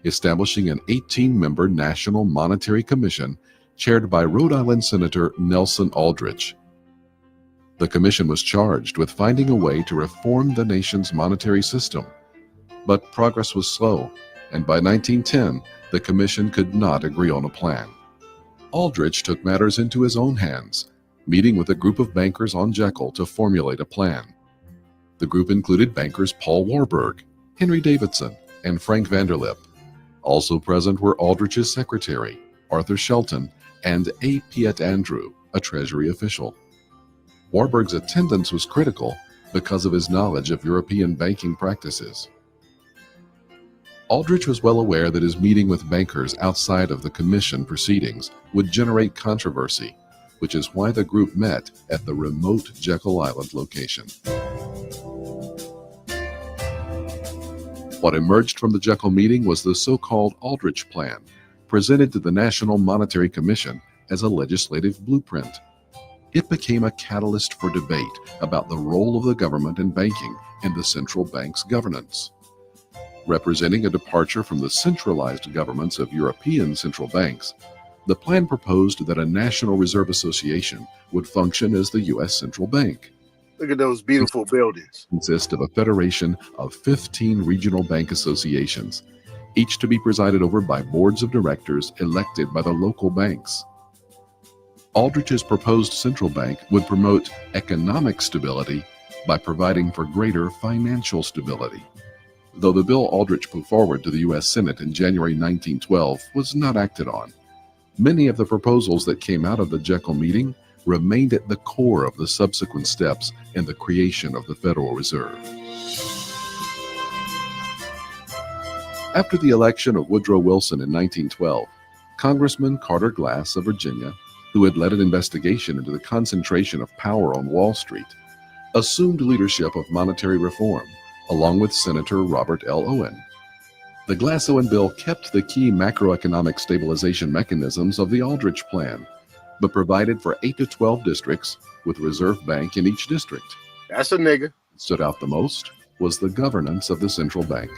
establishing an 18-member National Monetary Commission chaired by Rhode Island Senator Nelson Aldrich. The commission was charged with finding a way to reform the nation's monetary system, but progress was slow, and by 1910, the commission could not agree on a plan. Aldrich took matters into his own hands, meeting with a group of bankers on Jekyll to formulate a plan. The group included bankers Paul Warburg, Henry Davidson, and Frank Vanderlip. Also present were Aldrich's secretary, Arthur Shelton, and A. Piet Andrew, a Treasury official. Warburg's attendance was critical because of his knowledge of European banking practices. Aldrich was well aware that his meeting with bankers outside of the commission proceedings would generate controversy, which is why the group met at the remote Jekyll Island location. What emerged from the Jekyll meeting was the so-called Aldrich Plan, presented to the National Monetary Commission as a legislative blueprint. It became a catalyst for debate about the role of the government and banking in the central bank's governance. Representing a departure from the centralized governments of European central banks, the plan proposed that a National Reserve Association would function as the U.S. central bank. Look at those beautiful buildings. Consist of a federation of 15 regional bank associations, each to be presided over by boards of directors elected by the local banks. Aldrich's proposed central bank would promote economic stability by providing for greater financial stability. Though the bill Aldrich put forward to the U.S. Senate in January 1912 was not acted on, many of the proposals that came out of the Jekyll meeting remained at the core of the subsequent steps in the creation of the Federal Reserve. After the election of Woodrow Wilson in 1912, Congressman Carter Glass of Virginia, who had led an investigation into the concentration of power on Wall Street, assumed leadership of monetary reform, along with Senator Robert L. Owen. The Glass-Owen bill kept the key macroeconomic stabilization mechanisms of the Aldrich Plan, but provided for 8 to 12 districts with a reserve bank in each district. That's a nigga. Stood out the most was the governance of the central bank.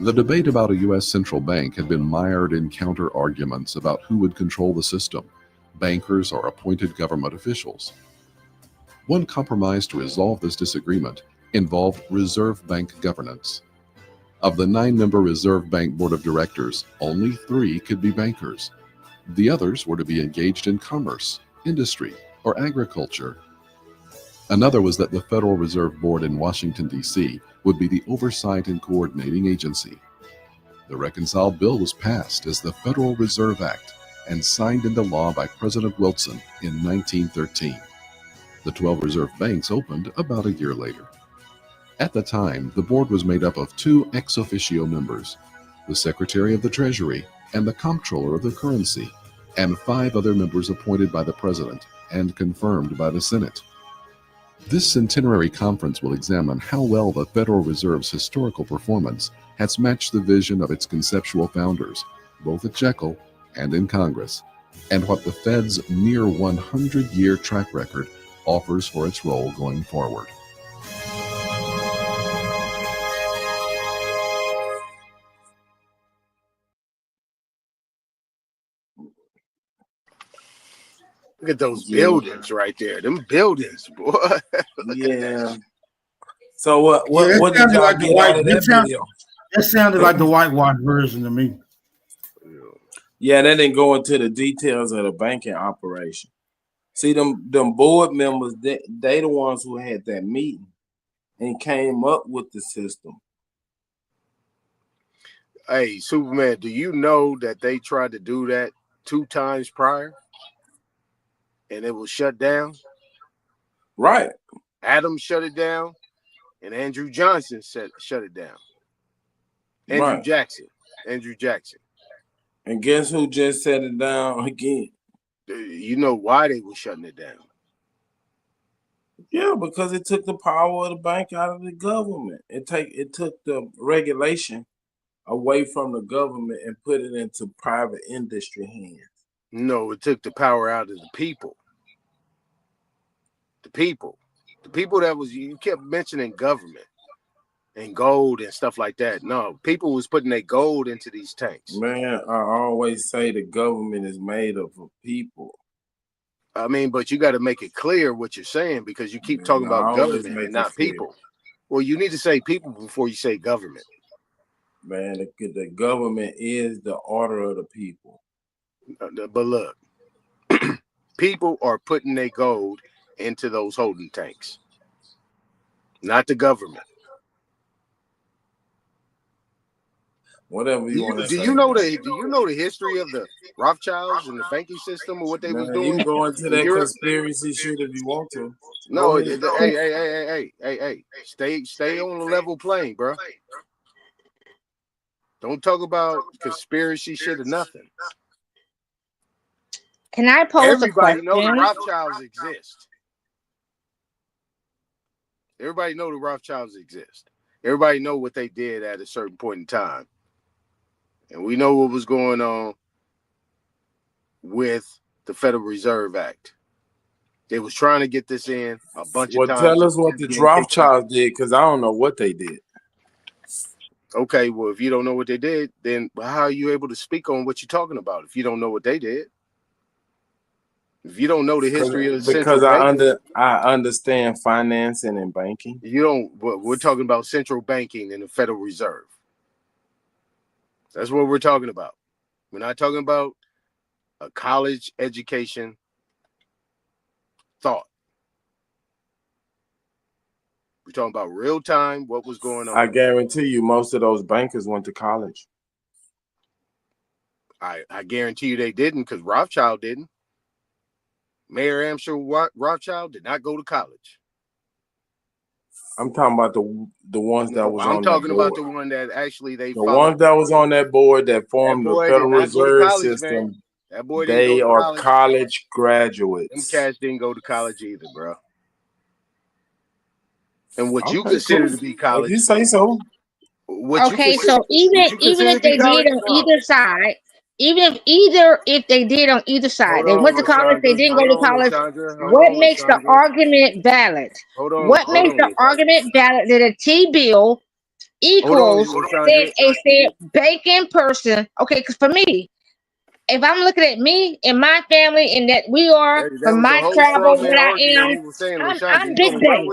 The debate about a U.S. central bank had been mired in counter-arguments about who would control the system, bankers or appointed government officials. One compromise to resolve this disagreement involved reserve bank governance. Of the 9-member Reserve Bank Board of Directors, only 3 could be bankers. The others were to be engaged in commerce, industry, or agriculture. Another was that the Federal Reserve Board in Washington, D.C. would be the oversight and coordinating agency. The reconciled bill was passed as the Federal Reserve Act and signed into law by President Wilson in 1913. The 12 reserve banks opened about a year later. At the time, the board was made up of 2 ex officio members, the Secretary of the Treasury and the Comptroller of the Currency, and 5 other members appointed by the President and confirmed by the Senate. This centenary conference will examine how well the Federal Reserve's historical performance has matched the vision of its conceptual founders, both at Jekyll and in Congress, and what the Fed's near 100-year track record offers for its role going forward. Look at those Yeah. buildings right there. Them buildings, boy. Look at that. Yeah. So what Yeah, what did y'all get out of that video? that sounded like the whitewash version to me. Yeah, they didn't go into the details of the banking operation. See, them board members, they the ones who had that meeting and came up with the system. Hey, Superman, do you know that they tried to do that 2 times prior and it was shut down? Right. Adams shut it down and Andrew Johnson shut it down. Right. Andrew Jackson. And guess who just set it down again? You know why they were shutting it down? Yeah, because it took the power of the bank out of the government. It took the regulation away from the government and put it into private industry hands. No, it took the power out of the people. The people that was, you kept mentioning government and gold and stuff like that. No, people was putting their gold into these tanks. Man, I always say the government is made up of people. I mean, but you got to make it clear what you're saying because you keep talking about government and not people. Well, you need to say people before you say government. Man, the government is the order of the people. But look, people are putting their gold into those holding tanks, not the government. Whatever you want to say. Do you know the history of the Rothschilds and the banking system or what they was doing? You can go into that conspiracy shit if you want to. No, hey, stay on the level plane, bro. Don't talk about conspiracy shit or nothing. Can I pose a question? Everybody know the Rothschilds exist. Everybody know the Rothschilds exist. Everybody know what they did at a certain point in time. And we know what was going on with the Federal Reserve Act. They was trying to get this in a bunch of times. Well, tell us what the Rothschilds did, because I don't know what they did. Okay, well, if you don't know what they did, then how are you able to speak on what you're talking about if you don't know what they did? If you don't know the history of the because I understand financing and banking. You don't. We're talking about central banking and the Federal Reserve. That's what we're talking about. We're not talking about a college education thought. We're talking about real time, what was going on. I guarantee you most of those bankers went to college. I guarantee you they didn't, because Rothschild didn't. Mayor Amschel Rothschild did not go to college. I'm talking about the ones that was on that board. I'm talking about the one that actually the ones that was on that board that formed the Federal Reserve System. That boy they are college graduates. Them cats didn't go to college either, bro. And what you consider to be college? If you say so. Okay, so even if they did on either side, if they did on either side, they went to college, they didn't go to college. What makes the argument valid? What makes the argument valid that a T-bill equals a banking person? Okay, because for me, if I'm looking at me and my family and that we are from my travels, what I am, I'm big bank.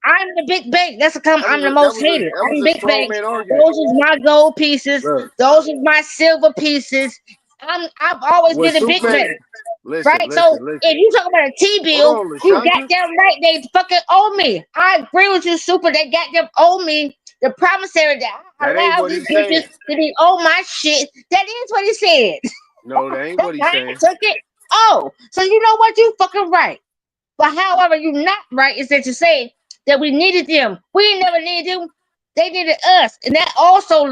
I'm the big bank. I'm the most hated. I'm big bank. Those is my gold pieces. Those is my silver pieces. I've always been a big bank. Right? So if you talk about a T-bill, you got them right. They fucking owe me. I agree with you, Super. They got them owe me. The promissory that I allow these bitches to be owe my shit. That is what he said. No, that ain't what he's saying. Took it. Oh, so you know what? You fucking right. But however, you not right is that you say that we needed them. We never needed them. They needed us. And that also,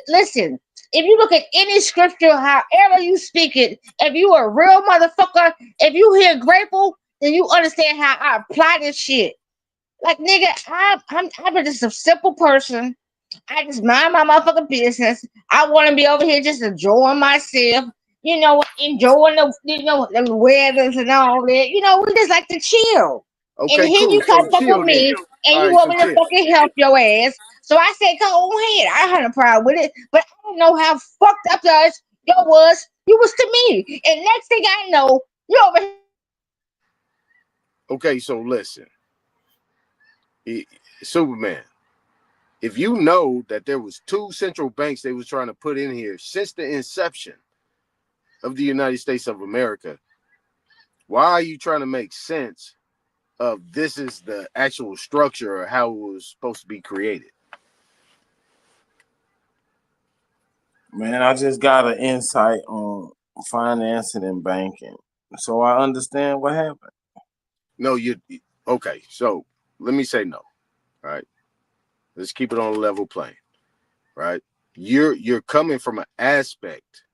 listen, if you look at any scripture, however you speak it, if you a real motherfucker, if you hear grateful, then you understand how I apply this shit. Like, nigga, I'm just a simple person. I just mind my motherfucking business. I want to be over here just enjoying myself. You know, enjoying the weathers and all that. You know, we just like to chill. Okay, and here cool. you come up with me, and you want me to fucking help your ass. So I said, go on ahead. I had a problem with it, but I don't know how fucked up you was to me. And next thing I know, you over here Okay, so listen, Superman. If you know that there was 2 central banks they was trying to put in here since the inception of the United States of America, why are you trying to make sense of this is the actual structure or how it was supposed to be created? Man, I just got an insight on financing and banking, so I understand what happened. No, okay. So let me say no. All right, let's keep it on a level plane. Right, you're coming from an aspect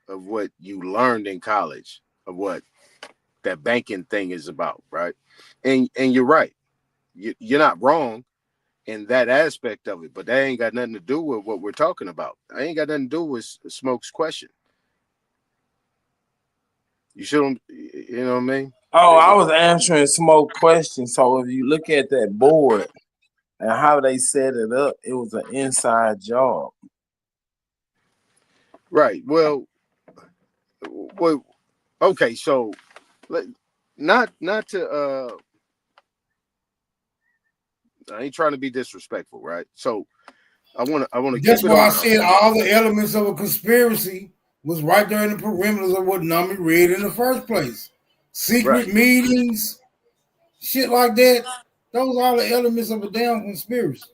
of what you learned in college of what that banking thing is about, right? And you're right. You're not wrong in that aspect of it, but that ain't got nothing to do with what we're talking about. I ain't got nothing to do with Smoke's question. You shouldn't, you know what I mean? Oh, I was answering Smoke questions. So if you look at that board and how they set it up, it was an inside job. Right. Well, okay. So, not to I ain't trying to be disrespectful, right? So, I want to That's keep it why I on. said all the elements of a conspiracy was right there in the perimeters of what Nami read in the first place. Secret meetings, shit like that. Those are all the elements of a damn conspiracy.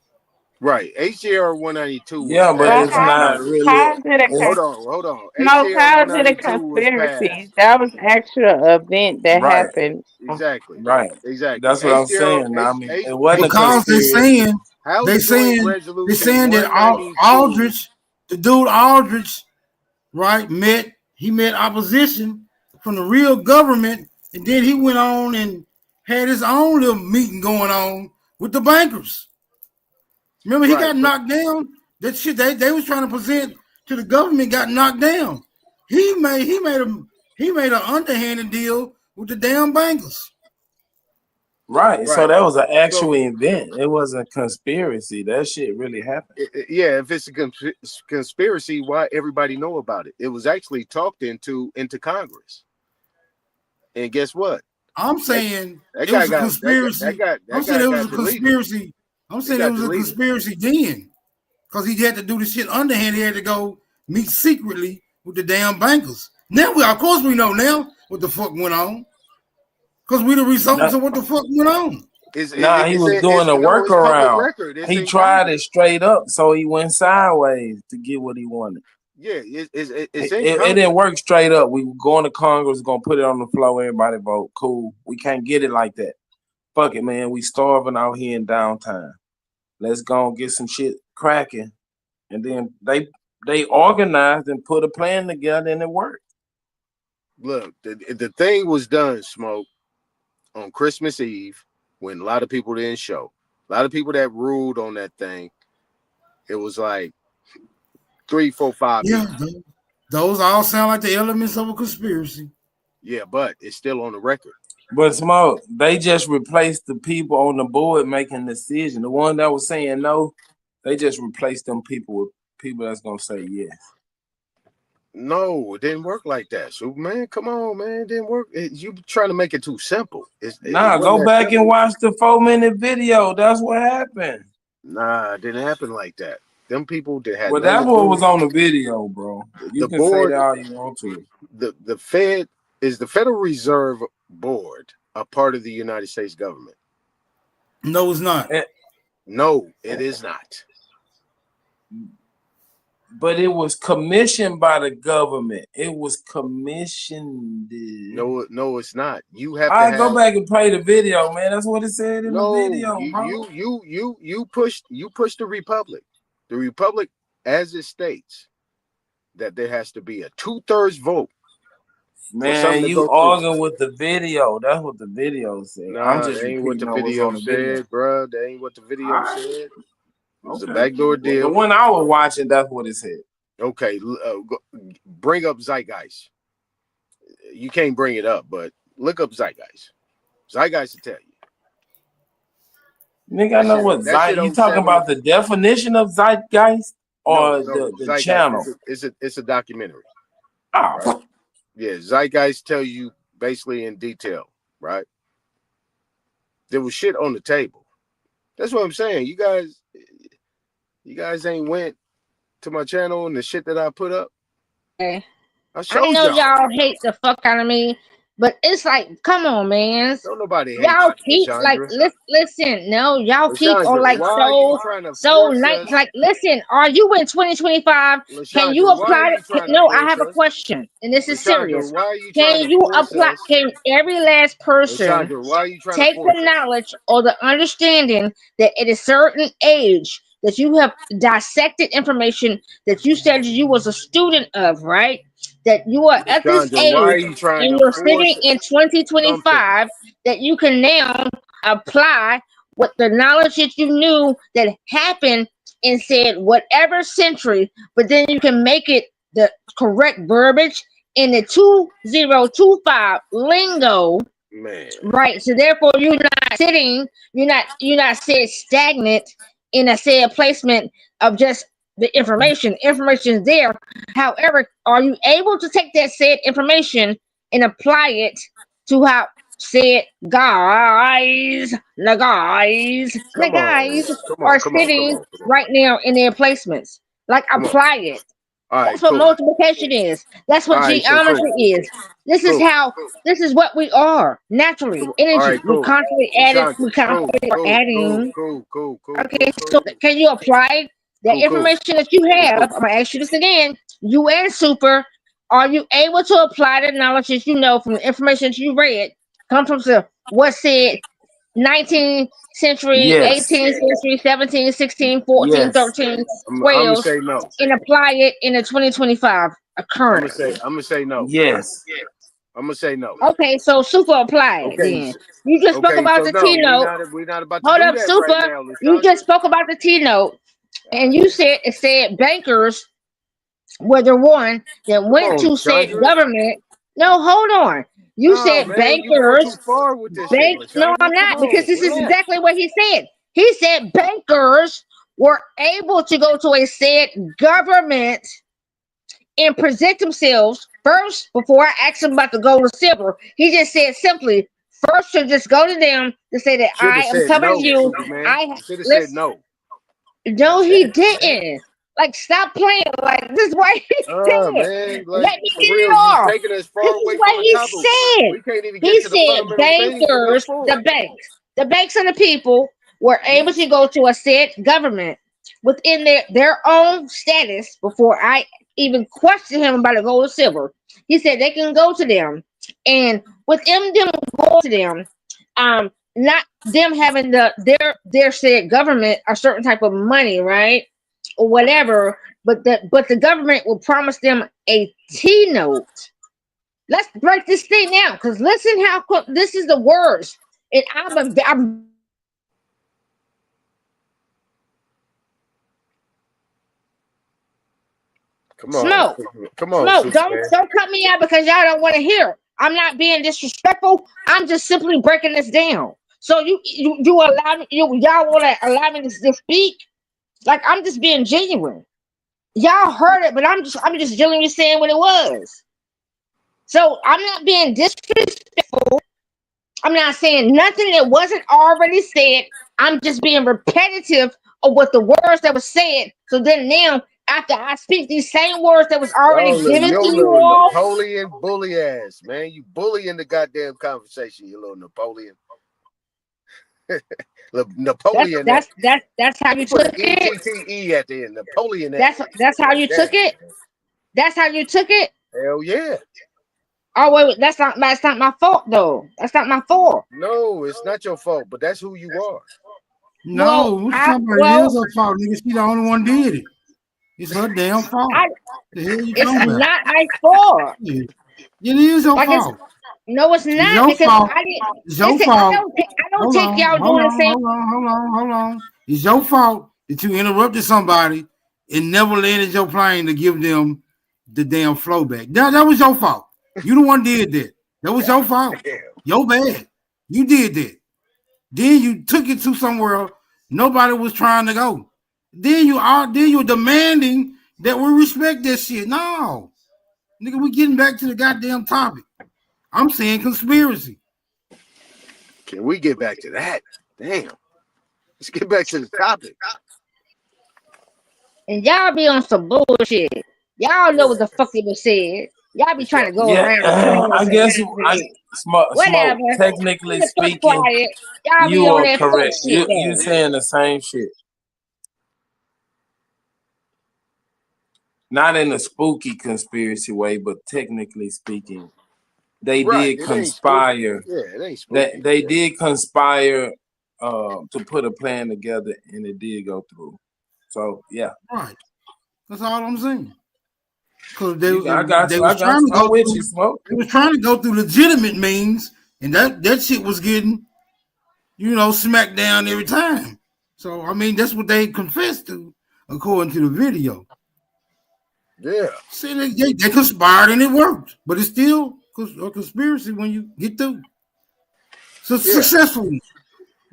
Right. HJR 192 was Yeah, but Well, it's passed how not by. really. how is it Hold on. Smoke, HJR how is it a 192 was conspiracy? passed. That was actual event that Right, happened. Exactly. right. Exactly. That's what I'm saying. I mean, it wasn't a Because conspiracy. House they Joint saying Resolution that 192. Aldrich, the dude Aldrich, right, he met opposition from the real government, and then he went on and had his own little meeting going on with the bankers. Remember, he got knocked down. That shit they was trying to present to the government got knocked down. He made an underhanded deal with the damn bankers. Right. So Right. that was an actual So, event. It wasn't a conspiracy. That shit really happened. yeah, if it's a conspiracy, why everybody know about it? It was actually talked into Congress. And guess what? I'm saying That it guy was a got conspiracy. I'm that saying guy it was a got deleted. conspiracy. I'm It saying it got was a deleted. conspiracy then. Because he had to do the shit underhand. He had to go meet secretly with the damn bankers. Now of course we know now what the fuck went on. Because we the results of what the fuck went on. Nah, he was doing a No, it's public workaround. record. It's He in tried it Congress. straight up, so he went sideways to get what he wanted. Yeah, it's It, in it Congress. didn't work straight up. We were going to Congress, gonna put it on the floor, everybody vote. Cool. We can't get it like that. Fuck it, man. We starving out here in downtown. Let's go and get some shit cracking. And then they organized and put a plan together and it worked. Look, the thing was done, Smoke, on Christmas Eve when a lot of people didn't show. A lot of people that ruled on that thing. It was like 3, 4, 5 Yeah, people. those all sound like the elements of a conspiracy. Yeah, but it's still on the record. But Smoke, they just replaced the people on the board making decisions. The one that was saying no, they just replaced them people with people that's gonna say yes. No, it didn't work like that. Superman, come on, man. It didn't work. You trying to make it too simple. It Nah, wasn't go that back and simple. watch the 4-minute video. That's what happened. Nah, it didn't happen like that. Them people that had Well, nothing that's to what do. was on the video, bro. You The can say board, that all you want to. the Fed is the Federal Reserve Board, a part of the United States government. No, it's not. No, it is not. But it was commissioned by the government. It was commissioned. No, it's not. You have I to go have. back and play the video, man. That's what it said in the No, video, bro. you push the Republic. The Republic, as it states, that there has to be a 2/3 vote for something Man, to you go through. arguing with the video. That's what the video said. I'm Nah, just that ain't what the repeating on what's video on the video. said, bro. That ain't what the video said. It was a Okay. backdoor Well, the deal. one I was watching, that's what it said. Okay, bring up Zeitgeist. You can't bring it up, but look up Zeitgeist. Zeitgeist will tell you. Nigga, I know what That shit Zeit. You talking 07. about the definition of zeitgeist or No, the Zeitgeist. channel? It's a documentary. Oh, right? Yeah, Zeitgeist tell you basically in detail, right? There was shit on the table. That's what I'm saying. You guys ain't went to my channel and the shit that I put up. Okay. I I showed know y'all. y'all hate the fuck out of me, but it's like, come on, man. Don't nobody hate Y'all you, keep like Lashandra. listen, no, y'all keep on Lashandra, like why are you trying to force nice. us? Like, listen, are you in 2025? Can you Lashandra, why are apply? you trying to No, I force have a us? question, and this is Lashandra, serious. why are you trying Can to you force apply? us? Can every last person Lashandra, why are you trying to take force the us? knowledge or the understanding that at a certain age that you have dissected information that you said you was a student of, right? That you are at this Lashandra, why are age you trying and to you're force sitting in something? 2025 that you can now apply what the knowledge that you knew that happened in said whatever century, but then you can make it the correct verbiage in the 2025 lingo. Man. Right. So therefore you're not sitting, you're not said stagnant in a said placement of just the information. Information is there. However, are you able to take that said information and apply it to how said the Come on. guys Come are on. Come on. Come sitting on. Come on. right now in their placements? Like Come on. apply it. All right, That's what cool. multiplication is. That's All what right, so geometry cool. is. This is Cool. how. This is what we are naturally. All Energy. right, We cool. constantly added. Lashandra, We cool, constantly are cool, cool, adding. cool, cool, cool, Okay. cool, cool, So can you apply that cool, cool, information that you cool, have? cool. I'm gonna ask you this again. You and Super. Are you able to apply the knowledge that you know from the information that you read? Come from what said 19th century, Yes. 18th century, 17, 16, 14, Yes. 13, I'm gonna 12, say no. and apply it in the 2025 occurrence. I'm gonna say no. Yes. I'm gonna say no. Okay, so Super applied Okay. then. You just spoke Okay. about So the no, T note. we're not about to Hold do up, that right Super. now, You just Lashandra. spoke about the T note, All and right. you said it said bankers were the one that Come went on, to said Lashandra. government. No, hold on. You No, said man, you going too bankers. far with this shit, No, Lashandra. I'm Come not, because on, this is relax. exactly what he said. He said bankers were able to go to a said government and present themselves first before I asked him about the gold or silver. He just said simply, first to just go to them to say that Should I have am said coming to no, you. Superman. I You should have said let's no. no, God he damn, man. didn't. Like, stop playing. Like, this is what he said. Man, like Let me for get it real, you off. taking us This far is away from what the he topic. said. We can't even get He to the said fundamental things we look bankers, for. the banks and the people were able to go to a said government within their own status before I even questioned him about the gold or silver. He said they can go to them, and within them go to them, not them having their said government a certain type of money, right, or whatever, but the government will promise them a T note. Let's break this thing down, because listen how quick this is the worst. And I'm Come on, smoke. come on, Smoke. Superman. Don't cut me out because y'all don't want to hear. I'm not being disrespectful. I'm just simply breaking this down. So you allow me, y'all want to allow me to speak? Like, I'm just being genuine. Y'all heard it, but I'm just genuinely saying what it was. So I'm not being disrespectful. I'm not saying nothing that wasn't already said. I'm just being repetitive of what the words that was said. So then now, after I speak these same words that was already given to Your you little all, Napoleon bully ass, man. You bullying the goddamn conversation, you little Napoleon. that's Napoleon that. that's that's that's how you You put took an it. ETTE at the end. Napoleon that. That's how God you took damn. it. That's how you took it. Hell yeah. Oh wait, that's not my fault though. That's not my fault. No, it's not your fault, but that's who you are. No, Well, what you talking about? It is her fault, nigga. She the only one did it. It's her damn fault. I The hell you it's talking about? not my fault. Yeah. It is your Like, fault. no, it's It's not, your because fault. I didn't It's your listen. I fault. don't Hold take on, y'all hold doing the on, same. hold on, hold on, hold on. It's your fault that you interrupted somebody and never landed your plane to give them the damn flow back. That was your fault. You the one did that. That was your fault. Your bad. You did that. Then you took it to somewhere nobody was trying to go. Then you're demanding that we respect that shit. No, nigga, we getting back to the goddamn topic. I'm saying conspiracy. Can we get back to that? Damn. Let's get back to the topic. And y'all be on some bullshit. Y'all know what Yeah. the fuck it was said. Y'all be Let's trying go. to go Yeah, around I corners guess and smoke. whatever. Technically Be the fuck speaking, quiet. Y'all be you on are that fuck correct. shit You though. saying the same shit. Not in a spooky conspiracy way, but technically speaking, they Right. did It ain't spooky. conspire. Yeah, it ain't That spooky. they Yeah. did conspire to put a plan together, and it did go through. So yeah, Right. That's all I'm saying. Because I got they you. was trying to I'm go with through you, smoke. they was trying to go through legitimate means, and that shit was getting, smacked down every time. So I mean that's what they confessed to, according to the video. Yeah. See, they conspired and it worked, but it's still a conspiracy when you get through. So Yeah. successful.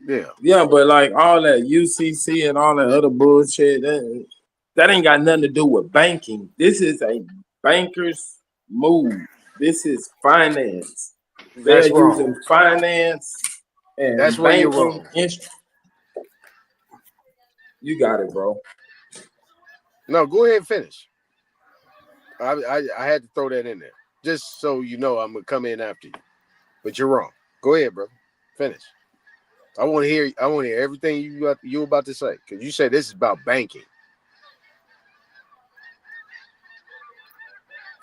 Yeah. Yeah, but like all that UCC and all that other bullshit, that ain't got nothing to do with banking. This is a banker's move. This is finance. They are That's wrong. using finance That's and where you're banking. wrong. You got it, bro. No, go ahead and finish. I had to throw that in there. Just so you know I'm gonna come in after you. But you're wrong. Go ahead, bro. Finish. I want to hear everything you about to say. Because you said this is about banking.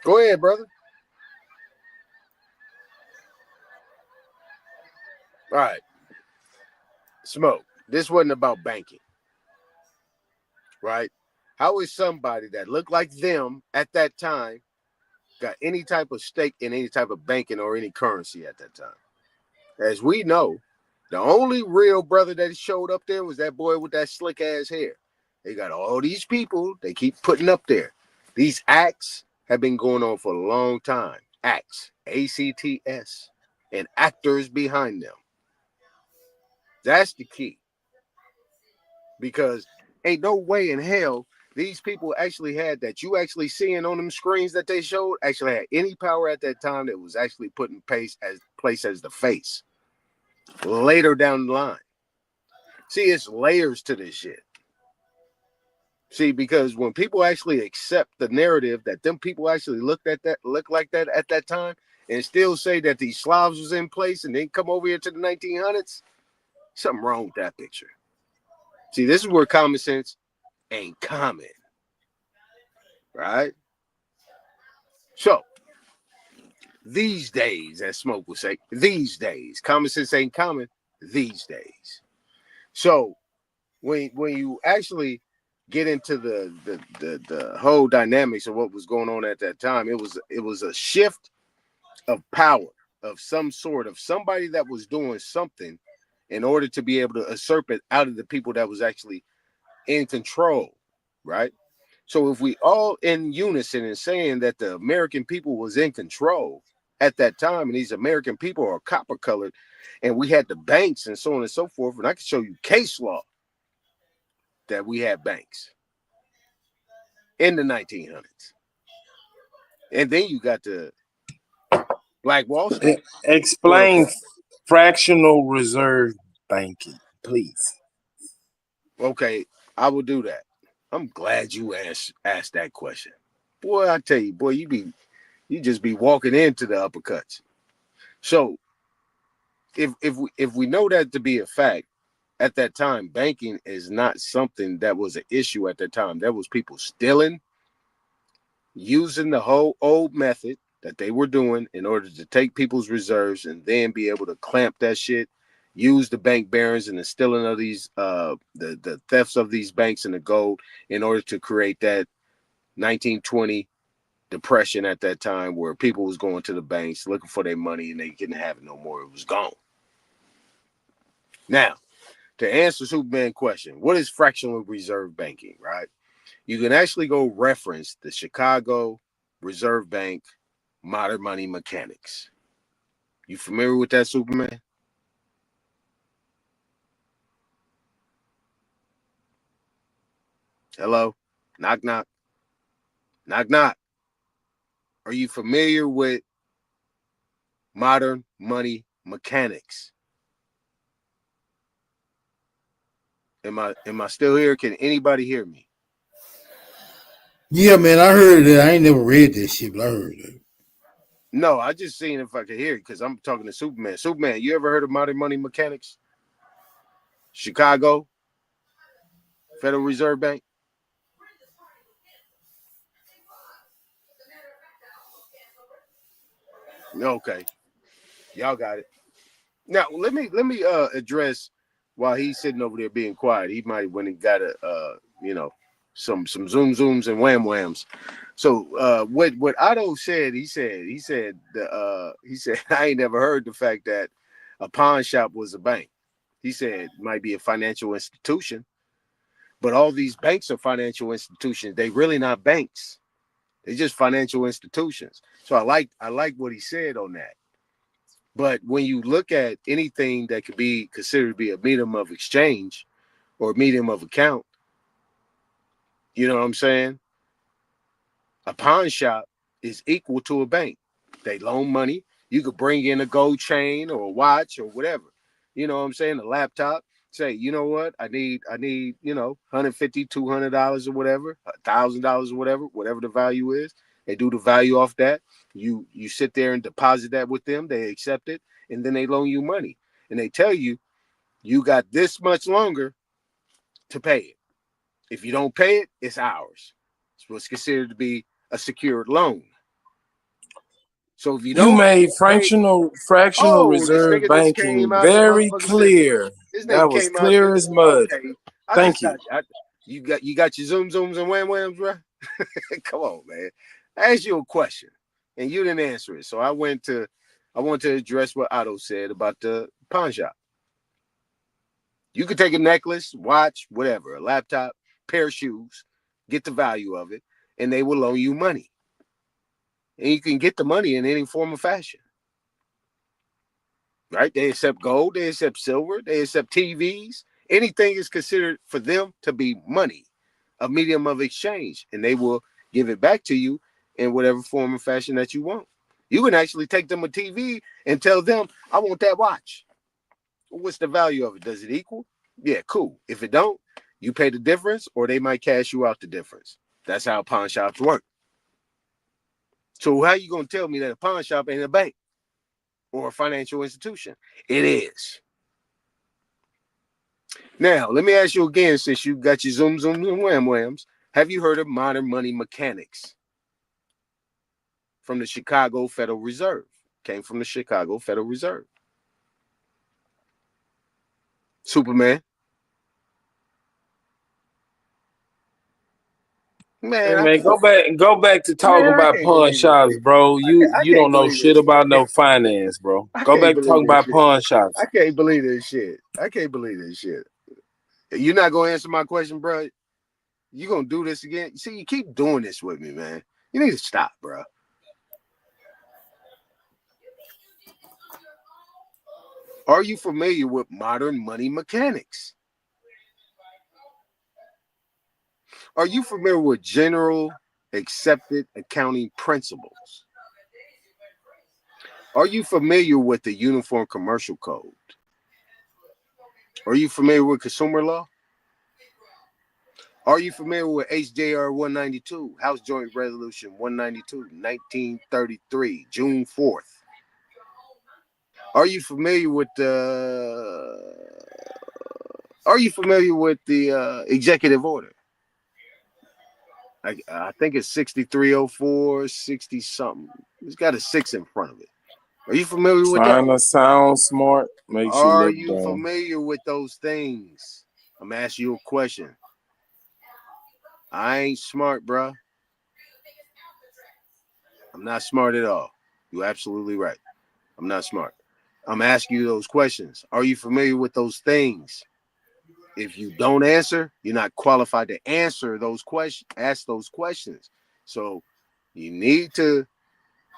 Go ahead, brother. All right. Smoke. This wasn't about banking. Right? How is somebody that looked like them at that time got any type of stake in any type of banking or any currency at that time? As we know, the only real brother that showed up there was that boy with that slick ass hair. They got all these people they keep putting up there. These acts have been going on for a long time. Acts, ACTS, and actors behind them. That's the key. Because ain't no way in hell these people actually had that you actually seeing on them screens that they showed actually had any power at that time that was actually put in place as the face later down the line. See, it's layers to this shit. See, because when people actually accept the narrative that them people actually look like that at that time, and still say that these Slavs was in place and then come over here to the 1900s, something wrong with that picture. See, this is where common sense ain't common, right? So these days, as Smoke would say, these days, common sense ain't common these days. So when you actually get into the whole dynamics of what was going on at that time, it was a shift of power of some sort of somebody that was doing something in order to be able to usurp it out of the people that was actually in control, right? So if we all in unison in saying that the American people was in control at that time, and these American people are copper colored, and we had the banks and so on and so forth, and I can show you case law that we had banks in the 1900s. And then you got the Black Wall Street. Explain fractional reserve banking, please. Okay, I will do that. I'm glad you asked that question. Boy, I tell you, boy, you just be walking into the uppercuts. So if we know that to be a fact, at that time, banking is not something that was an issue at that time. There was people stealing, using the whole old method that they were doing in order to take people's reserves and then be able to clamp that shit, use the bank barons and the stealing of these the thefts of these banks and the gold in order to create that 1920 depression at that time where people was going to the banks looking for their money and they couldn't have it no more. It was gone. Now, to answer Superman question, what is fractional reserve banking, right? You can actually go reference the Chicago Reserve Bank modern money mechanics. You familiar with that, Superman? Hello? Knock, knock. Knock, knock. Are you familiar with modern money mechanics? Am I still here? Can anybody hear me? Yeah, man, I heard that. I ain't never read that shit, but I heard that. No, I just seen if I could hear it because I'm talking to Superman. Superman, you ever heard of Modern Money Mechanics? Chicago Federal Reserve Bank. Okay, y'all got it. Now let me address while he's sitting over there being quiet. He might when he got a some zoom zooms and wham whams. So what Otto said, he said I ain't never heard the fact that a pawn shop was a bank. He said it might be a financial institution, but all these banks are financial institutions. They really not banks. They're just financial institutions. So I like what he said on that. But when you look at anything that could be considered to be a medium of exchange or medium of account, you know what I'm saying? A pawn shop is equal to a bank. They loan money. You could bring in a gold chain or a watch or whatever. You know what I'm saying? A laptop. Say, you know what? I need, $150, $200 or whatever, $1,000 or whatever the value is. They do the value off that. You sit there and deposit that with them. They accept it, and then they loan you money. And they tell you, you got this much longer to pay it. If you don't pay it, it's ours. It's what's considered to be a secured loan. So if you You don't made pay, fractional this reserve nigga just banking came out the very motherfucker said clear. this That nigga was came out clear the as mud. okay. I Thank just you. got you got your zoom zooms and wham whams, bro. Come on, man. I asked you a question and you didn't answer it. So I want to address what Otto said about the pawn shop. You could take a necklace, watch, whatever, a laptop, pair of shoes, get the value of it, and they will loan you money. And you can get the money in any form of fashion. Right? They accept gold, they accept silver, they accept TVs. Anything is considered for them to be money, a medium of exchange, and they will give it back to you in whatever form or fashion that you want. You can actually take them a TV and tell them, I want that watch. What's the value of it? Does it equal? Yeah, cool. If it don't, you pay the difference or they might cash you out the difference. That's how pawn shops work. So how you gonna tell me that a pawn shop ain't a bank or a financial institution? It is. Now, let me ask you again, since you got your zoom zooms and wham whams, have you heard of modern money mechanics from the Chicago Federal Reserve? Came from the Chicago Federal Reserve. Superman. Hey Man, man, go back to talking I about can't pawn believe this shops, shit. bro. I You can't don't know believe this shit shit. about no finance, bro. I Go can't back to believe talking this about shit. pawn I shops. can't believe this shit. I can't believe this shit. You're not gonna answer my question, bro. You gonna do this again? See, you keep doing this with me, man. You need to stop, bro. Are you familiar with modern money mechanics? Are you familiar with general accepted accounting principles? Are you familiar with the Uniform Commercial Code? Are you familiar with consumer law? Are you familiar with HJR 192, House Joint Resolution 192, 1933, June 4th? Are you familiar with the executive order? I think it's 6304, 60 something. It's got a 6 in front of it. Are you familiar with that? Trying to sound smart makes you Are look you dumb. familiar with those things? I'm asking you a question. I ain't smart, bro. I'm not smart at all. You're absolutely right. I'm not smart. I'm asking you those questions. Are you familiar with those things? If you don't answer, you're not qualified to answer those questions, ask those questions. So you need to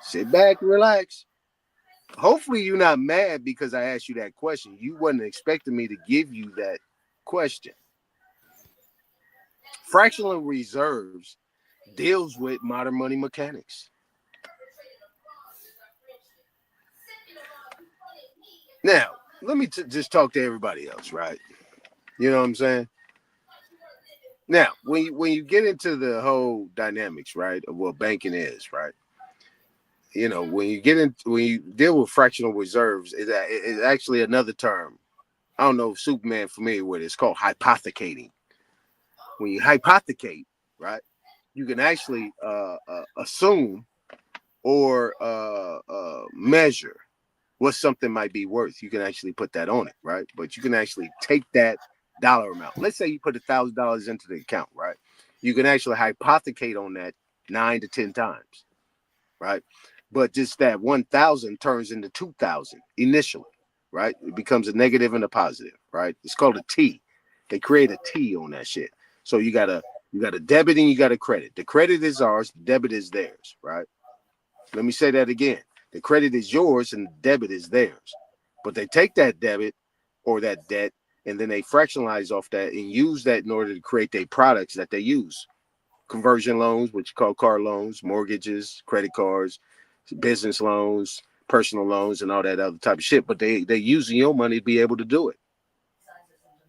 sit back, relax. Hopefully you're not mad because I asked you that question. You wasn't expecting me to give you that question. Fractional reserves deals with modern money mechanics. Now, let me just talk to everybody else, right? You know what I'm saying? Now, when you get into the whole dynamics, right, of what banking is, right? When you deal with fractional reserves, it's actually another term. I don't know if Superman familiar with it. It's called hypothecating. When you hypothecate, right, you can actually assume or measure what something might be worth. You can actually put that on it, right? But you can actually take that dollar amount. Let's say you put $1,000 into the account, right? You can actually hypothecate on that 9 to 10 times, right? But just that 1,000 turns into 2,000 initially, right? It becomes a negative and a positive, right? It's called a T. They create a T on that shit. So you got a debit and you got a credit. The credit is ours, the debit is theirs, right? Let me say that again. The credit is yours and the debit is theirs. But they take that debit or that debt and then they fractionalize off that and use that in order to create their products that they use. Conversion loans, which you call car loans, mortgages, credit cards, business loans, personal loans, and all that other type of shit. But they using your money to be able to do it.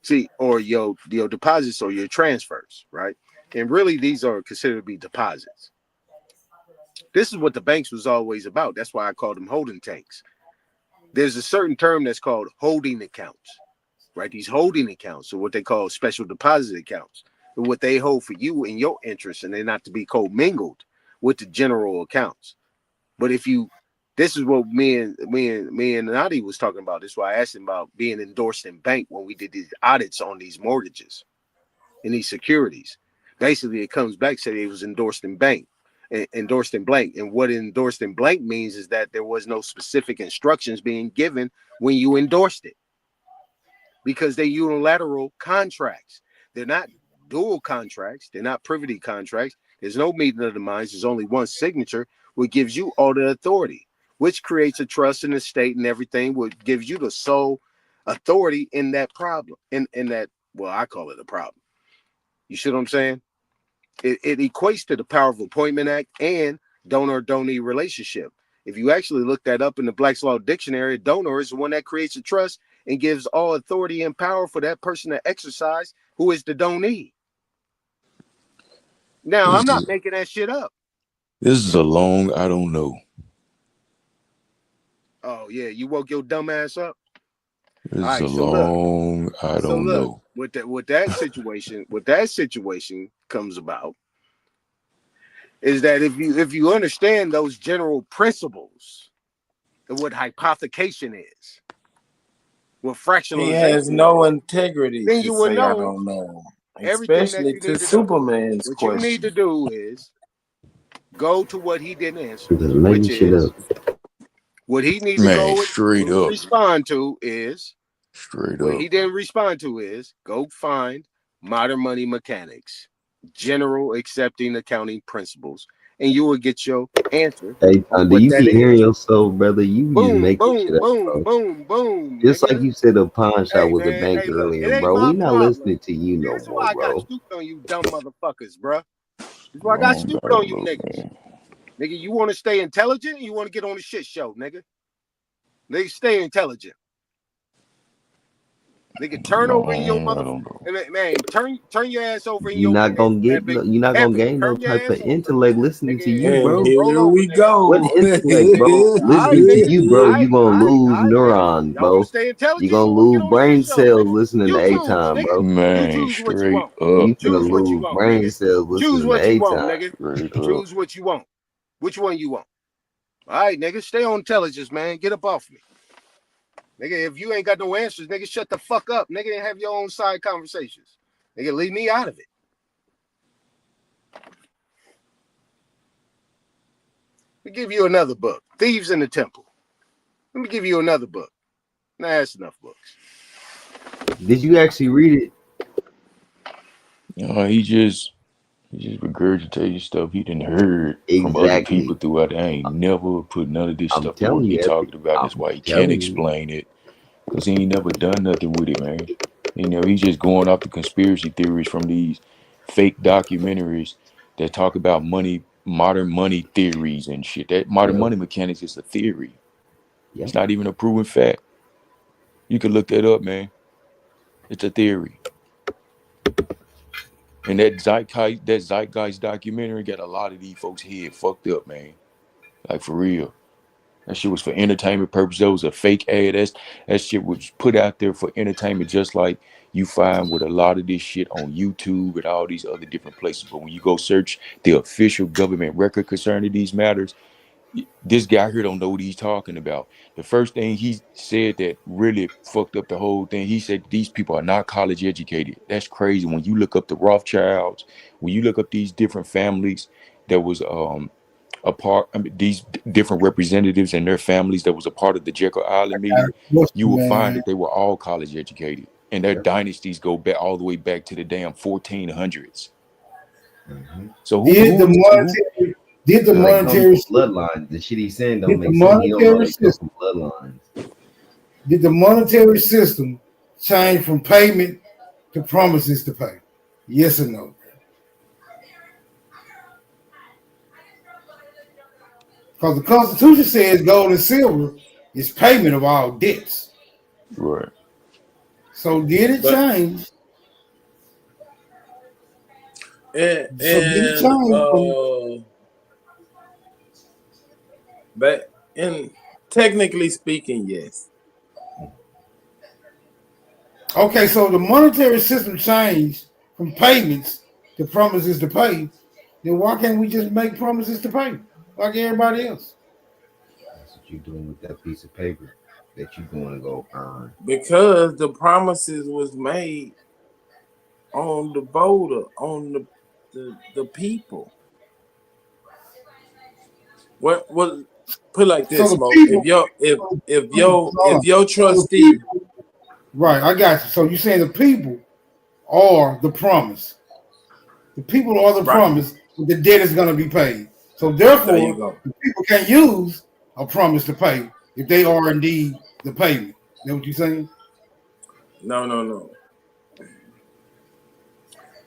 See, or your deposits or your transfers, right? And really, these are considered to be deposits. This is what the banks was always about. That's why I call them holding tanks. There's a certain term that's called holding accounts, right? These holding accounts are what they call special deposit accounts, and what they hold for you and your interests, and they're not to be commingled with the general accounts. But this is what me and Nadi was talking about. This is why I asked him about being endorsed in bank when we did these audits on these mortgages and these securities. Basically, it comes back saying it was endorsed in bank, endorsed in blank. And what endorsed in blank means is that there was no specific instructions being given when you endorsed it, because they're unilateral contracts. They're not dual contracts. They're not privity contracts. There's no meeting of the minds. There's only one signature, which gives you all the authority, which creates a trust in the state and everything, which gives you the sole authority in that problem. In that, well, I call it a problem. You see what I'm saying? It equates to the Power of Appointment Act and donor-donee relationship. If you actually look that up in the Black's Law Dictionary, a donor is the one that creates a trust and gives all authority and power for that person to exercise, who is the donee. Now, I'm not making that shit up. This is a long I don't know. Oh, yeah, you woke your dumb ass up? This is a long I don't know. What that situation comes about is that if you understand those general principles of what hypothecation is, what fractionalization He has no integrity then to you will say I know don't know. everything that Especially you to need to know. Superman's What question. you need to do is go to what he didn't answer, Just making which shit is up. what he need to Man, go straight and up. respond to is Straight what up. he didn't respond to is go find modern money mechanics, general accepting accounting principles, and you will get your answer Hey, on do what you that be hearing is. yourself, brother? You be just Boom, making boom, shit up, boom, bro. boom, boom, Just like nigga. you said, a pawn shop Hey was a man, bank hey look, earlier, it ain't bro. my We not problem. listening to you See, no this is more, why I got bro. stupid on you dumb motherfuckers, bruh. This is why I got Long stupid I on don't you know, niggas. man. Nigga, you want to stay intelligent or you want to get on the shit show, nigga? Nigga, stay intelligent. Nigga, turn over in your Long I mother, don't know. man, turn your ass over in You're your not grave, gonna get Epic. you're not gonna Epic, gain no turn your type of ass over, intellect listening to nigga, you, and And bro. roll here over, we nigga. What go. intellect, Nigga, bro? all right, Listening to nigga. you, All bro, right, you gonna lose nigga. neurons, Y'all want bro. to stay intelligent? You You gonna want to get lose on the brain shit show, cells nigga? listening to You A choose, time, nigga. bro. You Man, choose what you straight want. up. You finna Choose what you lose want, brain nigga. cells Choose listening to what you A want, time. nigga. Straight up. Choose what you want. Which one you want? All right, nigga. Stay on intelligence, man. Get up off me. Nigga, if you ain't got no answers, nigga, shut the fuck up. Nigga, and have your own side conversations. Nigga, leave me out of it. Let me give you another book. Thieves in the Temple. Let me give you another book. Nah, that's enough books. Did you actually read it? He just regurgitated stuff he didn't heard from other people Exactly. throughout. I ain't never put none of this I'm stuff to telling work he you, Epic. talking about. That's I'm why he can't telling you. explain it. Because he ain't never done nothing with it, man. He's just going off the conspiracy theories from these fake documentaries that talk about money, modern money theories and shit. That modern Yep. money mechanics is a theory. Yep. It's not even a proven fact. You can look that up, man. It's a theory. And that Zeitgeist documentary got a lot of these folks' head fucked up, man. Like for real. That shit was for entertainment purposes. That was a fake ad. That shit was put out there for entertainment, just like you find with a lot of this shit on YouTube and all these other different places. But when you go search the official government record concerning these matters, this guy here don't know what he's talking about. The first thing he said that really fucked up the whole thing, he said these people are not college educated. That's crazy. When you look up the Rothschilds, when you look up these different families that was a part, these different representatives and their families that was a part of the Jekyll Island meeting, you will find that they were all college educated, and their dynasties go back all the way back to the damn 1400s. So Did the monetary bloodline? The shit he's saying don't did make the sense. He don't know monetary they come system from bloodlines. did the monetary system change from payment to promises to pay? Yes or no? Because the Constitution says gold and silver is payment of all debts. Right. So did it change? And technically speaking, yes. Okay, so the monetary system changed from payments to promises to pay. Then why can't we just make promises to pay like everybody else? That's what you're doing with that piece of paper that you're going to go earn. Because the promises was made on the voter, on the people. What put like this, So Smoke. people, If your trustee, right, I got you. So you're saying the people are the promise. The people are the promise. The debt is going to be paid. So therefore, the people can't use a promise to pay if they are indeed the payment. Is that what you're saying? No.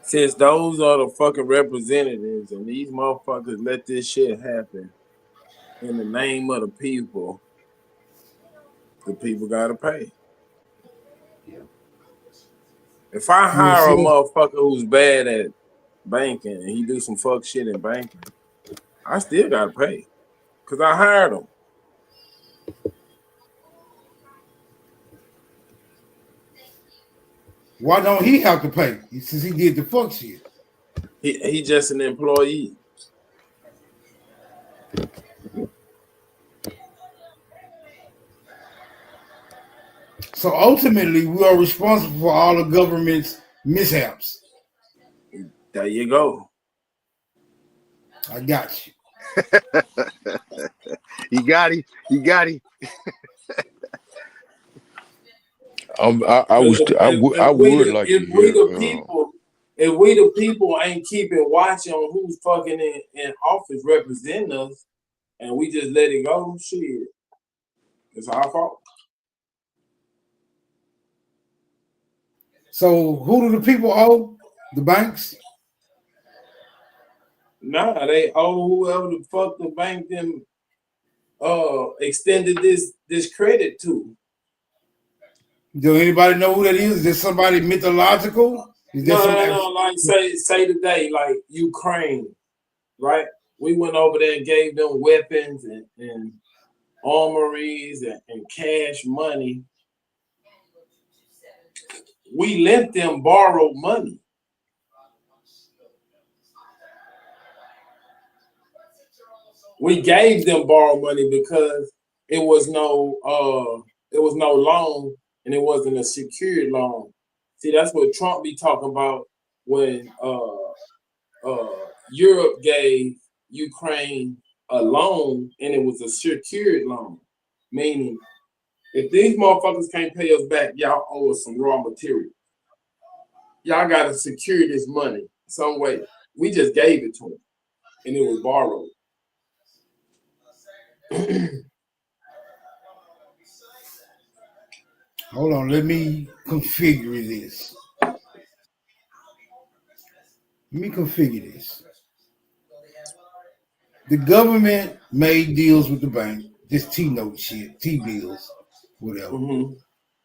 Since those are the fucking representatives and these motherfuckers let this shit happen in the name of the people gotta pay. Yeah. If I hire a motherfucker who's bad at banking and he do some fuck shit in banking, I still gotta pay. Cause I hired him. Why don't he have to pay? Since he did the fuck shit. He just an employee. So ultimately, we are responsible for all the government's mishaps. There you go. I got you. You got it. I would like to hear. If we the people ain't keeping watch on who's fucking in office representing us, and we just let it go, shit, it's our fault. So who do the people owe? The banks? Nah, they owe whoever the fuck the bank them extended this credit to. Do anybody know who that is? Is there somebody mythological? Is there No. Like say today, like Ukraine, right? We went over there and gave them weapons and armories and cash money. We lent them borrowed money. We gave them borrowed money because it was no loan and it wasn't a secured loan. See, that's what Trump be talking about when Europe gave Ukraine a loan and it was a secured loan. Meaning, if these motherfuckers can't pay us back, y'all owe us some raw material. Y'all gotta secure this money some way. We just gave it to them and it was borrowed. Hold on, let me configure this. The government made deals with the bank, just T-note shit, T-bills, whatever,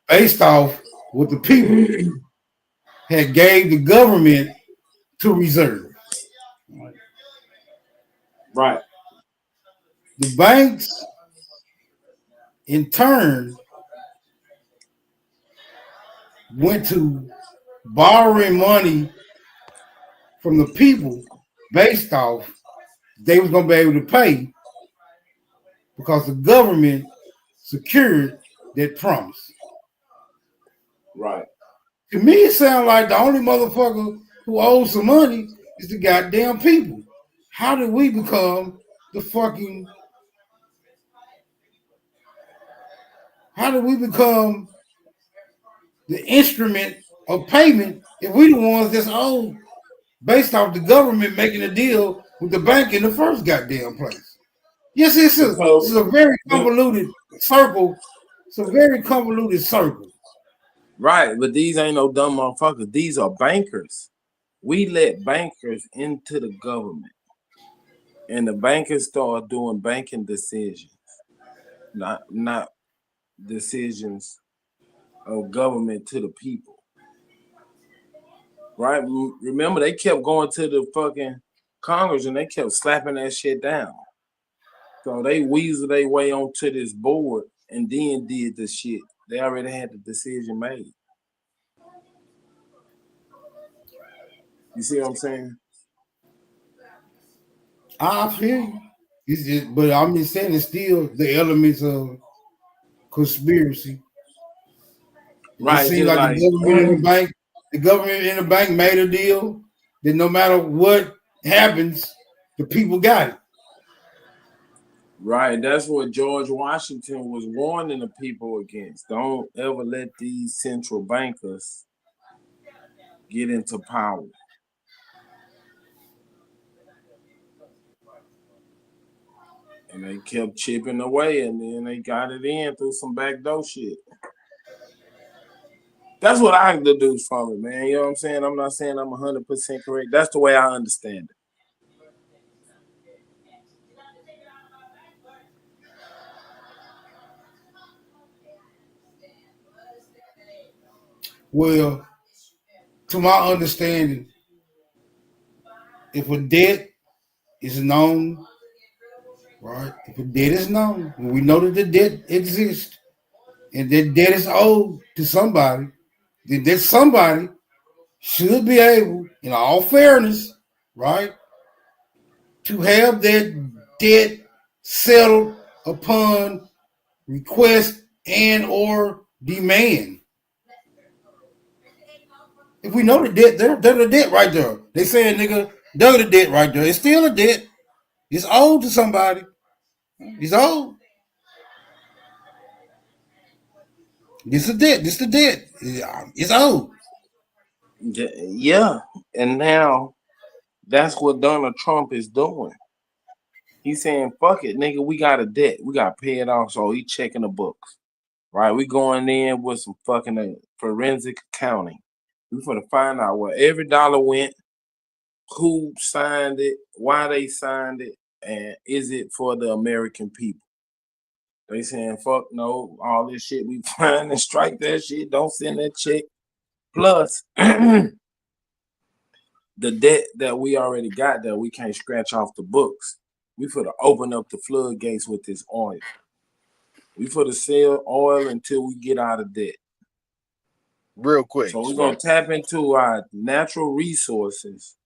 based off what the people had gave the government to reserve. Right. The banks, in turn, went to borrowing money from the people based off they was gonna be able to pay because the government secured that promise. Right. To me, it sounds like the only motherfucker who owes some money is the goddamn people. How did we become the fucking? How did we become the instrument of payment if we the ones that's owed based off the government making a deal with the bank in the first goddamn place? Yes, this is a very convoluted circle. It's a very convoluted circle. Right, but these ain't no dumb motherfuckers. These are bankers. We let bankers into the government, and the bankers start doing banking decisions, not decisions of government to the people. Right? Remember, they kept going to the fucking Congress and they kept slapping that shit down. So they weaseled their way onto this board and then did the shit. They already had the decision made. You see what I'm saying? I feel you. It's just, but I'm just saying it's still the elements of conspiracy. Right, It seems like the government in the bank made a deal that no matter what happens, the people got it. Right, that's what George Washington was warning the people against. Don't ever let these central bankers get into power. And they kept chipping away, and then they got it in through some backdoor shit. That's what I deduce from it, man. You know what I'm saying? I'm not saying I'm 100% correct. That's the way I understand it. Well, to my understanding, if a debt is known, right? If a debt is known, and we know that the debt exists, and that debt is owed to somebody, then that somebody should be able, in all fairness, right, to have that debt settled upon request and or demand. If we know the debt, they're the debt right there. They saying, nigga, they're the debt right there. It's still a debt. It's owed to somebody. It's owed. This is debt. This the debt. It's owed. Yeah, and now that's what Donald Trump is doing. He's saying, fuck it, nigga, we got a debt. We got to pay it off, so he's checking the books. Right? We going in with some fucking forensic accounting. We gonna find out where every dollar went, who signed it, why they signed it, and is it for the American people? They saying, fuck no, all this shit we find and strike that shit, don't send that check. Plus, the debt that we already got that we can't scratch off the books. We for to open up the floodgates with this oil. We for to sell oil until we get out of debt. Real quick. So we're going to tap into our natural resources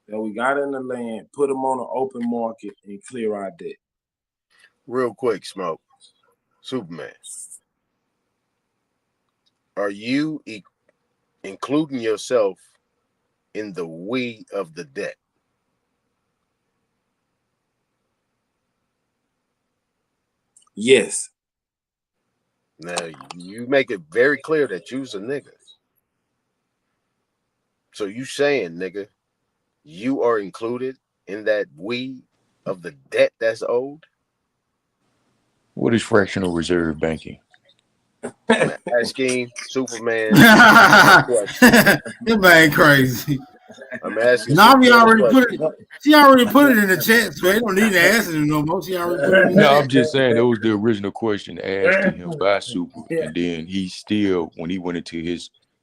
that we got in the land, put them on an open market, and clear our debt. Real quick, Smoke. Superman. Are you including yourself in the we of the debt? Yes. Now, you make it very clear that you's a nigga. So you saying, nigga, you are included in that we of the debt that's owed? What is fractional reserve banking? I'm asking Superman. That man crazy. I'm asking. Navi already put it. She already put it in the chat, so they don't need to answer it no more. She already put it in the No, chat. I'm just saying that was the original question asked to him by Super, and then he still, when he went into his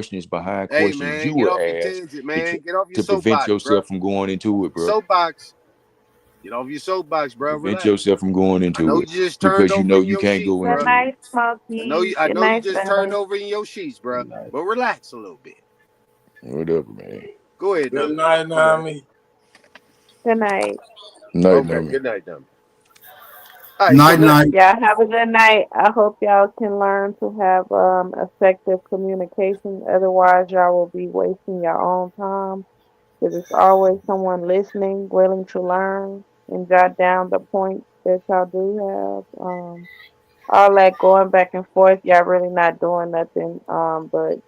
questions behind Hey questions man, you get would off your ask tangent, man. Get off your to prevent soapbox, bro. yourself from going into it, bro. Soapbox. Get off your soapbox, bro. Prevent Relax. yourself from going I know into you it just turned because you over know in you your can't sheets, go Good bro. into it. night, Smokey. I Good know you night, just turned fellas. over in your sheets, bro. But relax a little bit. Whatever, man. Go ahead, Good Nami. night, Nami. Good night. Night, Okay, Nami. good night, Nami. All right, so Night, night. Y'all have a good night. I hope y'all can learn to have effective communication. Otherwise, y'all will be wasting your own time. Because there's always someone listening, willing to learn, and jot down the points that y'all do have. All that going back and forth, y'all really not doing nothing but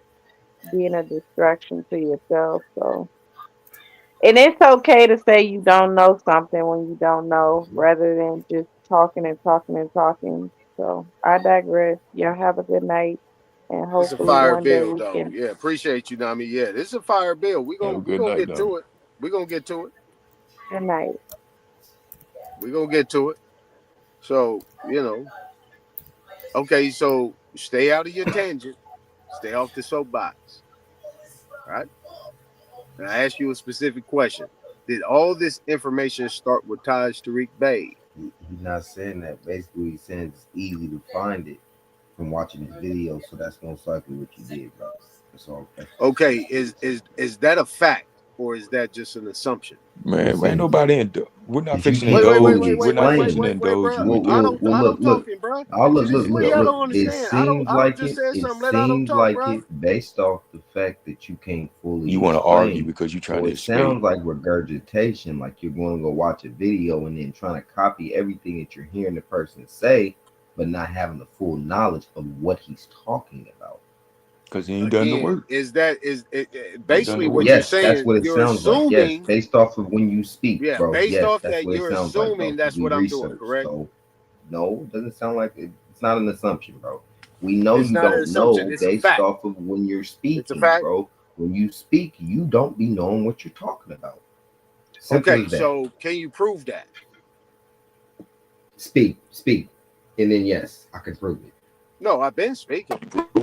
being a distraction to yourself. So, and it's okay to say you don't know something when you don't know, rather than just talking and talking and talking. So, I digress. Y'all have a good night, and it's a hopefully fire one day bill, we though. can. Yeah, appreciate you, Nami. Yeah, this is a fire bill. Have a We good gonna night, get Nami. to it. We gonna get to it. Good night. We gonna get to it. So okay. So stay out of your tangent. Stay off the soapbox. Right. And I ask you a specific question. Did all this information start with Taj Tariq Bey? He's not saying that. Basically, he's saying it's easy to find it from watching his video. So that's most likely what you did, bro. That's all. That's Okay, basically what he's is that a fact or is that just an assumption? Man, ain't saying. nobody we're not Because you fixing to can't fully indulge. We're not fixing explain. to indulge you Bro. with I that. don't Look. talking, bro. Oh, This is what y'all look. don't It understand. seems I don't like just it. say It something. Let Autumn seems talk, like bro. it based off the fact that you can't You fully want to argue explain. because you're trying So to it escape. sounds like regurgitation, like you're going to go watch a video and then trying to copy everything that you're hearing the person say, but not having the full knowledge of what he's talking about. Because he ain't done the Again, work. is He ain't done basically the what work. you're Yes, that's saying? what it You're sounds like. Yes, assuming, based off of when you speak, yeah, bro. based Yes, off that's that, what it you're sounds like, bro. assuming Because that's we what I'm doing, researched. correct? So no, it doesn't sound like it's not an assumption, bro. We know It's you not an don't assumption. know It's a based fact. off of when you're It's a speaking, fact. bro. When you speak, you don't be knowing what you're talking about. Simple Okay, as that. so can you prove that? Speak, and then yes, I can prove it. No, I've been speaking.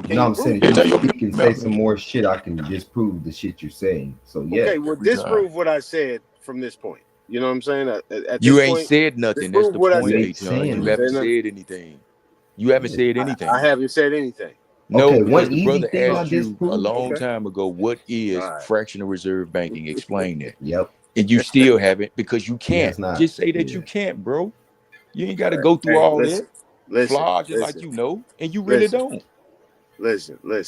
Can No, you I'm saying prove if it? you Tell your speak and say mouth, some man. more shit, I can disprove the shit you're saying. So yeah, Okay, well, Every time. disprove what I said from this point. You know what I'm saying? At this You ain't point, said nothing. That's disprove the what I you point, said. ain't Aton. saying You I haven't said nothing. nothing. said anything. You haven't said I anything. haven't said anything. No, Okay, because one the easy brother thing I asked you a disprove. long Okay. time ago, what All is right. fractional reserve banking? Explain that. Yep, And you still haven't because you he can't. has not. Just say that Yeah. you can't, bro. You ain't got to All right. go through Hey, all listen, that. listen, Flog it like listen, you know, and you really listen, don't.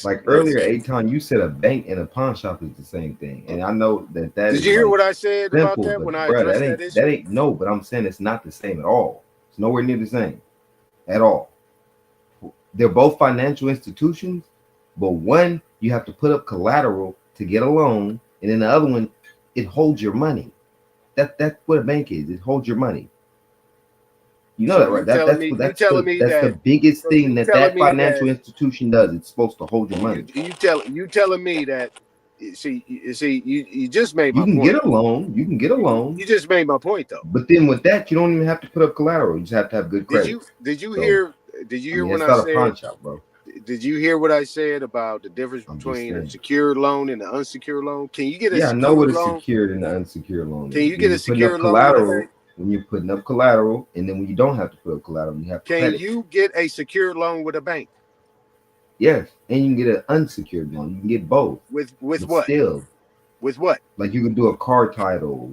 Like earlier, listen. Aton, you said a bank and a pawn shop is the same thing, and I know that that Did is you hear like what I said about simple, that when but I bro, addressed that that issue? ain't no. But I'm saying it's not the same at all. It's nowhere near the same at all. They're both financial institutions, but one you have to put up collateral to get a loan, and then the other one it holds your money. That's what a bank is. It holds your money. You know So that, right? you telling me That's the that biggest so thing you that telling that me financial that institution does. It's supposed to hold your you money. you telling me that you just made You my can get point. a loan. You can get a loan, You just made my point though. but then with that, you don't even have to put up collateral. You just have to have good credit. Did you So hear I mean, when it's I not a said pawn shop, bro. did you hear what I said about the difference I'm just between a saying. secured loan and an unsecured loan? Can you get a Yeah, I know what secured a loan? secured and an unsecured loan Can is. you get a When you're putting up collateral, and then when you don't have to put up collateral, you have Can credit. you get a secured loan with a bank? Yes, and you can get an unsecured loan. You can get both. With But what? still, With what? like you can do a car title,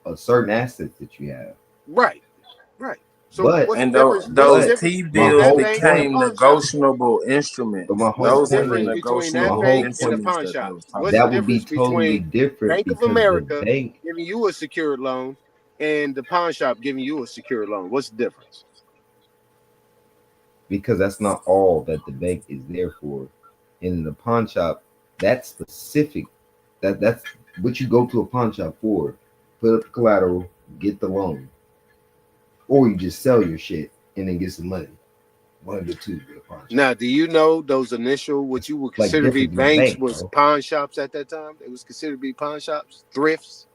a certain assets that you have. Right. Right. So But what's the And difference? What's the those but difference T my between bills that whole bank and a point, became pawn shop? negotiable but instruments. my whole What's the Those were point the difference is between my that negotiable whole bank and a point instruments pawn that they shop? was talking What's the that would about. be difference totally between different Bank of because the America bank, giving you a secured loan and the pawn shop giving you a secured loan? What's the difference? because that's not all that the bank is there for. In the pawn shop, that's specific. That's what you go to a pawn shop for. Put up the collateral, get the loan, or you just sell your shit and then get some money. One of the two with a pawn shop. Now, do you know those initial what It's you would like consider to be different than a banks bank, was bro. pawn shops at that time? It was considered to be pawn shops, thrifts.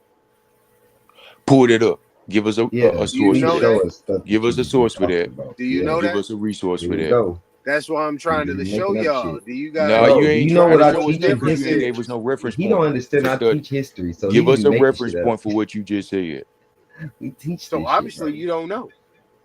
Pull it up. Give us Yeah, a Do you source for please know that. show that? us stuff Give that us a you've been source for talking that. about. Do you Yeah, know Give that? us a resource here for we that. go. That's why I'm trying You're to show making up y'all. shit. Do you No, guys you Bro, do ain't you know trying what to I know show us what teach in that because difference you ain't history? gave us is? no reference He don't point to understand I study. teach history, so he Give be us a making reference shit up. point for what you just said. We teach So this shit, obviously bro. you don't know.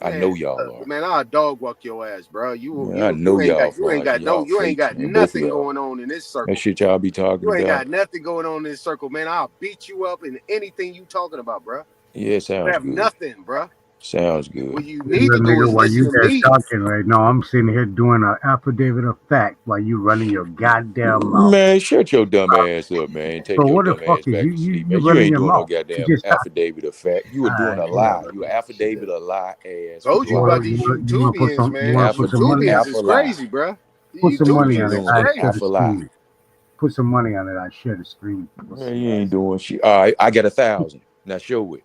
I Man, know y'all are. man, I'll dog walk your ass, bro. Man, I know y'all You ain't frauds. got no, Y'all you ain't fakes, got man. Both of nothing y'all. going on in this That circle. shit y'all be talking You ain't about. got nothing going on in this circle, man. I'll beat you up in anything you talking about, bro. Yeah, You sounds have good. nothing, bro. Sounds good. What you Hey, need to little do nigga, is while listen you to guys me. talking right now, I'm sitting here doing an affidavit of fact while you running your goddamn mouth. Man, shut your dumb ass up, man. Take So your what the dumb fuck ass is back to sleep, you man. You running ain't your doing no mouth? You goddamn just stop. affidavit of fact. You were doing a lie. You affidavit a lie ass Told you lie. about these You wanna put YouTubians, some? You man. wanna These put some money? YouTubians Half a is lie. crazy, bro. Put These some What money you on YouTubians it. is I doing? share crazy. the Half a lie. screen. Put some money on it. I share the screen. Man, you ain't doing shit. All right, I got 1,000. Now show it.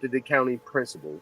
adopted the accounting principles,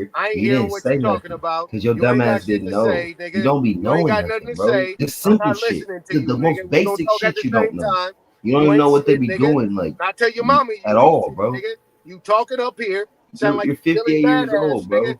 earlier. I ain't You hearing didn't what say you talking nothing about. because your You dumb ain't got ass shit didn't to know. say, You nigga. don't be You ain't knowing got nothing nothing, to bro. say. Just I'm simple not shit. listening to The you, nigga. most We gonna basic talk at shit the you don't same know. time. You don't You even ain't know what they shit, be nigga. doing, like I tell your mama at you ain't all, shit, bro. nigga. You talking up here, sound like You're you Billy 58 years Badass, old, nigga, bro.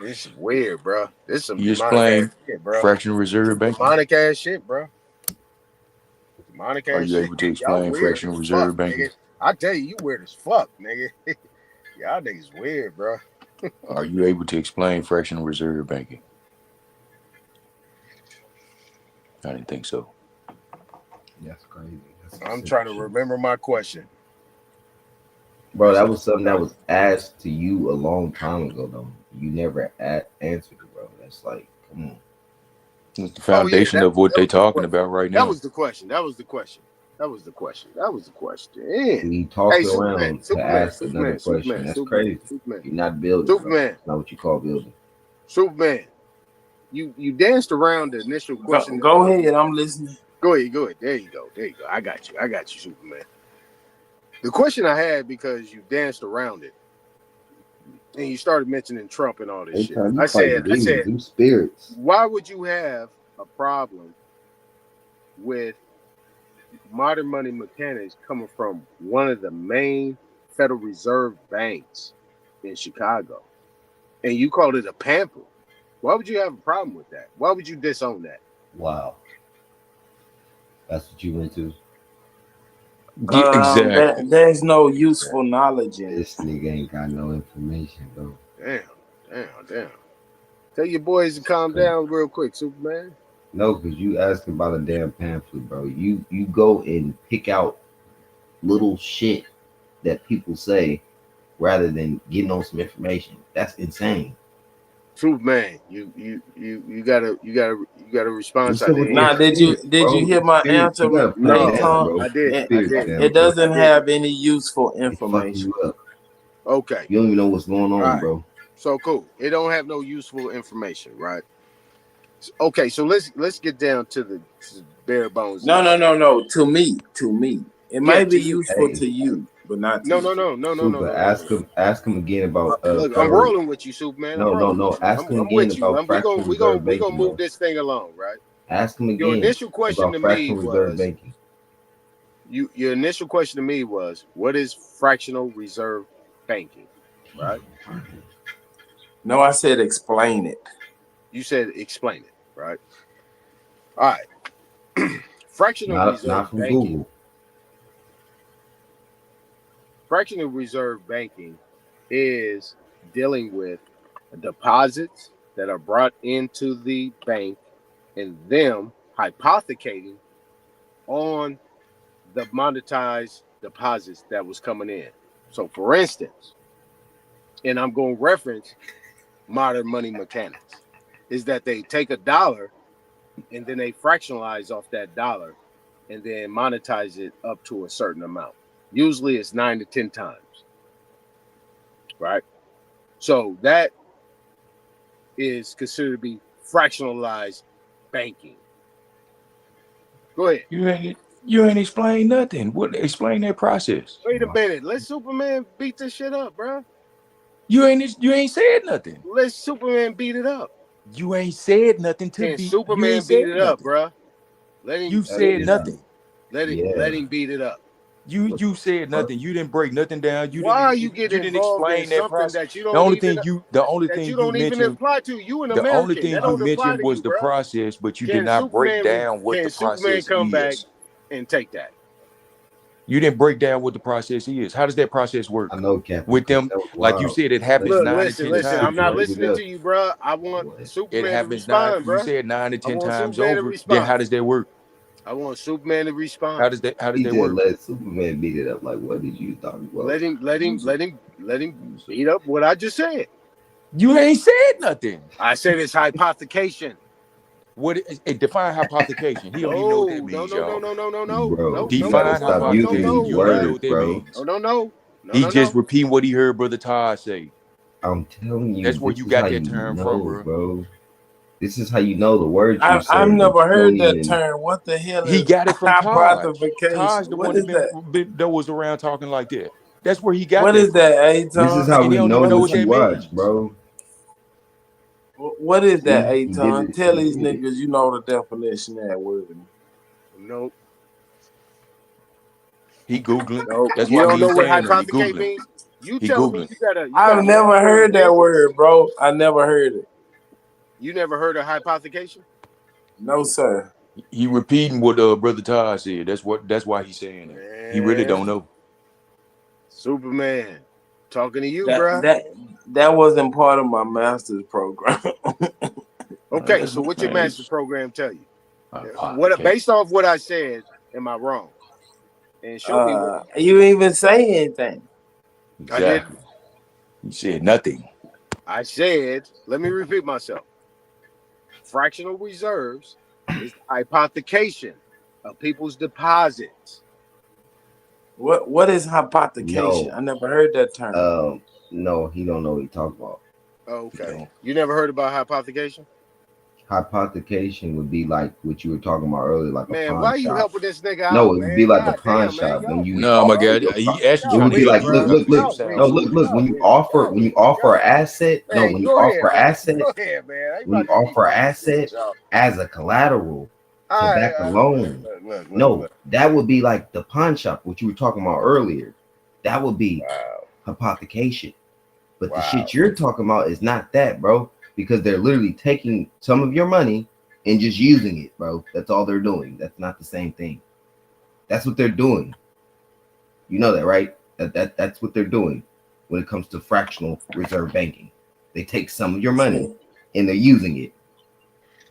This is weird, bro. This is some You demonic ass explain shit, bro. fractional reserve Some banking. demonic ass shit, bro. Demonic Are ass you shit. able to Y'all explain weird as fractional fuck, reserve banking? nigga. I tell you, you weird as fuck, nigga. Y'all niggas weird, bro. Are you able to explain fractional reserve banking? I didn't think so. That's crazy. That's I'm some trying to shit. remember my question. Bro, that was something that was asked to you a long time ago, though. You never answered it, bro. That It's like, come on. It's the Oh yeah, foundation of what that they was the talking question. about right That now. was the question. That was the question. That was the question. That was the question. He Hey, talked Superman, around to Superman, ask another Superman, question. Superman, That's Superman, crazy. Superman, You're not building, bro. Superman, That's not what you call building. Superman. You danced around the initial question. Go ahead. I'm listening. Go ahead, go ahead. There you go. There you go. I got you, Superman. The question I had, because you danced around it and you started mentioning Trump and all this Every shit. time you I fighting demons, said, them spirits. why would you have a problem with modern money mechanics coming from one of the main Federal Reserve banks in Chicago, and you called it a pamphlet? Why would you have a problem with that? Why would you disown that? Wow. That's what you went to? Yeah, exactly. There's no useful knowledge in it. This nigga ain't got no information, bro. Damn. Tell your boys to calm down real quick, Superman. No, because you asking about a damn pamphlet, bro. You go and pick out little shit that people say rather than getting on some information. That's insane. Superman, you gotta respond You to said that. with them Now, did spirits, you bro. hear my Spirits, you answer, gotta put it down, Aton? bro. I Put did. the spirits down, It bro. doesn't have any useful They fucking information. you up. Okay. You don't even know what's going All on, right. bro. So cool. It don't have no useful information, right? Okay, so let's get down to the bare bones. No. To me, it Yeah, might to be you. useful Hey, to you, but not to No, me. no, no, no, no, no, Super, no, no, no. ask him again about Look, I'm federal. rolling with you, Superman. I'm rolling No. with you. Ask him I'm again with you. about fractional reserve We gonna banking, move though. this thing along, right? Ask him Your again initial question about to me fractional reserve was banking. what is fractional reserve banking, right? No, I said explain it. You said explain it, right? All right. Fractional reserve Not from banking. Google. Fractional reserve banking is dealing with deposits that are brought into the bank and them hypothecating on the monetized deposits that was coming in. So, for instance, and I'm going to reference modern money mechanics, is that they take a dollar and then they fractionalize off that dollar and then monetize it up to a certain amount. Usually it's 9 to 10 times, right? So that is considered to be fractionalized banking. Go ahead. You ain't explain nothing. What explain that process? Wait a minute. Let Superman beat this shit up, bro. You ain't said nothing. Let Superman beat it up. You ain't said nothing to Can be. You Superman ain't beat said it up, nothing. bro? Let him You beat said it up. nothing. Let him beat it up. You said nothing. You didn't break nothing down. Why are you You getting didn't involved in explain that something process. that you don't even The only thing you mentioned apply to? You an the only American. That thing you don't apply mentioned to was you, the bro. process, but you did not break down what the Can Superman process come back is. and take that? You didn't break down what the process is. How does that process I work? know, Captain, With because them, that was like you wild. said, it happens Look, 9 to 10 listen. I'm times, not right? listening to you, bro. I want It Superman to happens nine. respond, You bro. said 9 to I 10 want times Superman to over. Then how respond. does that work? I want Superman to respond. How does He that just work? let Superman beat it up. Like, what did you talk about? Let him beat up what I just said. You ain't said nothing. I said it's hypothecation. What it define hypothecation? He don't even know what that means, y'all. Bro, you gotta Define stop using hypothecation. these You don't even know words, what that bro. means. No. He just repeating what he heard Brother Todd say. I'm telling you, That's where this you is how got that you term from, know, bro. bro. This is how you know the words you say I've that never you don't heard that even. term. What the hell He is got it from Taj. Taj, hypothecation? the What one is that? that was around talking like that. That's where he got What that is from. that, This is Aton? how And he we don't know even know what what you that watch, means. bro. What is that, See, he did Aton? it. Tell He these did it. niggas you know the definition of that word. Nope. He Googling. Nope. That's You why don't he know ain't what saying nothing. He hypothecate Googling. means? You He telling me Googling. you got I've never long-term heard that intentions? word, bro. I never heard it. You never heard of hypothecation? No, sir. He repeating what Brother Todd said. That's why he's saying that. He really don't Man, know. Superman. Talking to you, That bruh. that that wasn't part of my master's program. Okay, so what your master program tell you? What Okay. based off what I said, am I wrong? And show me what You even say anything. I did. Exactly. He said nothing. I said, let me repeat myself. Fractional reserves is the hypothecation of people's deposits. What is hypothecation? No, I never heard that term. no, he don't know what he talking about. Oh, He okay. don't. You never heard about hypothecation? Hypothecation would be like what you were talking about earlier, like a Man, why pawn are you shop. helping this nigga No, out, it would be man? like a God pawn damn, man. shop when Y'all you. weak, No, my bro. God, he actually It Y'all trying would to be weak, tell like you he look, bro. helping look, you. look. Y'all Sound No, weak. like look, look. Y'all When you weak. offer, Y'all when you weak. offer an Y'all weak. asset, no, Man, when you go offer ahead, an man. asset, Go ahead, man. I ain't when about you to keep offer an fucking shit with asset y'all. as a collateral to back a Look, loan, look, look, look, no, look. that would be like the pawn shop, what you were talking about earlier. That would be Wow. hypothecation. But the Wow. shit you're talking about is not that, bro, because they're literally taking some of your money and just using it, bro. That's all they're doing. That's not the same thing. That's what they're doing. You know that, right? That's what they're doing when it comes to fractional reserve banking. They take some of your money See, and they're using it.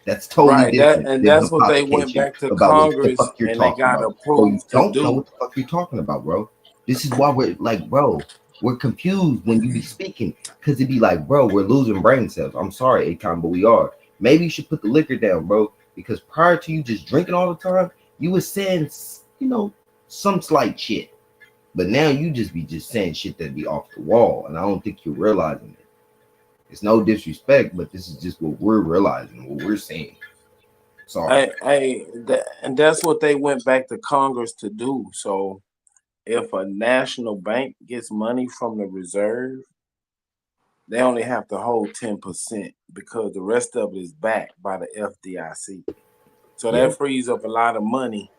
That's totally right. different than That's what they went hypothecation back to about what the Congress fuck you're and they talking got about. Bro, you approved to don't know do. what the fuck you're talking about, bro. This is why we're like, bro, we're confused when you be speaking. Cause it'd be like, bro, we're losing brain cells. I'm sorry, Akon, but we are. Maybe you should put the liquor down, bro. Because prior to you just drinking all the time, you was saying, some slight shit. But now you just be just saying shit that be off the wall. And I don't think you're realizing it. It's no disrespect, but this is just what we're realizing, what we're seeing. Sorry. And that's what they went back to Congress to do. So if a national bank gets money from the reserve, they only have to hold 10% because the rest of it is backed by the FDIC. So that Yep. frees up a lot of money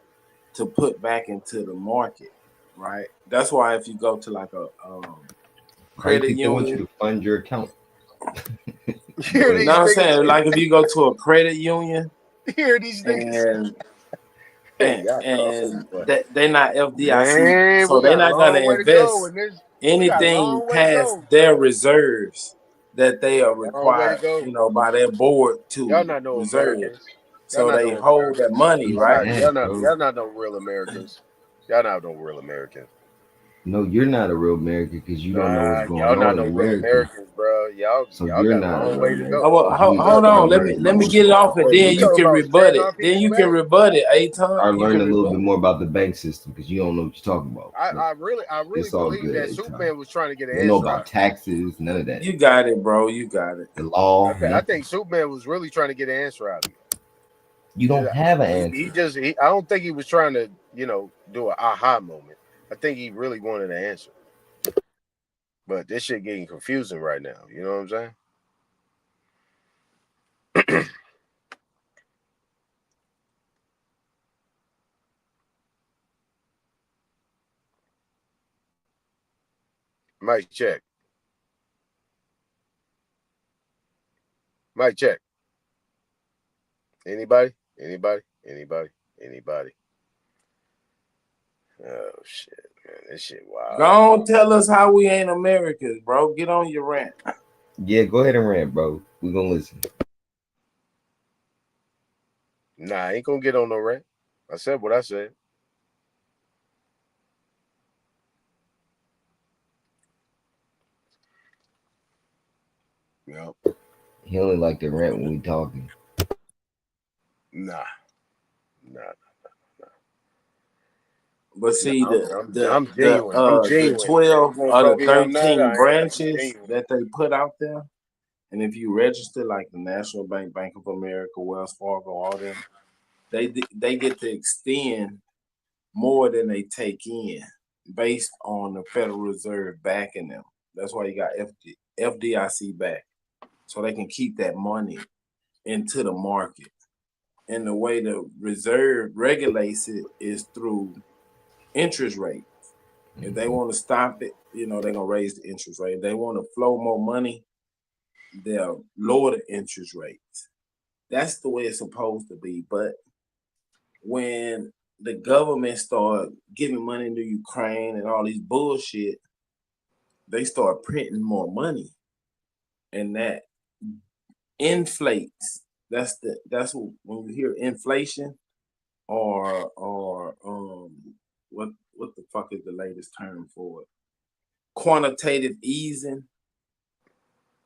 to put back into the market, right? That's why if you go to like a How you credit think they want you union, to fund your account? Hear you know these what I'm niggas. saying? Like if you go to a credit union Hear these niggas. and Hey, y'all crazy, boy. they're not FDIC, Man, so we they're got a not gonna long way to go invest in this. We got a anything long way to past go. their reserves that they are Long way to required, go. by their board Y'all to not no reserve. Americans. Y'all So not they no hold that Americans. money, He's right? sad, bro. Y'all not no real Americans. Y'all not no real Americans. No, you're not a real American because you don't know what's Nah, going y'all not on in no real America. Americans, bro. So Y'all you're got a not a long real way to American Oh, go. well, because you ain't hold start on. Let me learning let about me what's get it going off, on and in Wait, then you you talking America. can about rebut stealing it. our Then people you can bank? rebut it, Aton. Start You can learning a little rebut bit it. more about the bank system because you don't know what you're talking about. But I really it's all believe good, that A-Time. Superman was trying to get an You don't know answer out about of me. taxes, none of that. You got it, bro. You got it. The law, I nothing. think Superman was really trying to get an answer out of me. You don't have an He answer. just I don't think he was trying to, do an aha moment. I think he really wanted an answer. But this shit getting confusing right now. You know what I'm saying? Mic check. Mic check. Anybody? Anybody? Anybody? Anybody? Oh shit, man. This shit wild. Go on, tell us how we ain't Americans, bro. Get on your rant. Yeah, go ahead and rant, bro. We're gonna listen. Nah, I ain't gonna get on no rant. I said what I said. Yep. He only like to rant when we talking. Nah. Nah. But see, I'm genuine. I'm the genuine. If you 12 gonna or tell the me I'm not, 13 I am. I'm branches genuine. that they put out there, and if you register like the National Bank, Bank of America, Wells Fargo, all them, they get to extend more than they take in based on the Federal Reserve backing them. That's why you got FDIC back, so they can keep that money into the market. And the way the reserve regulates it is through interest rate. If they want to stop it, they're gonna raise the interest rate. If they want to flow more money, they'll lower the interest rates. That's the way it's supposed to be. But when the government start giving money to Ukraine and all these bullshit, they start printing more money, and that inflates. That's when you hear inflation or what the fuck is the latest term for it? Quantitative easing.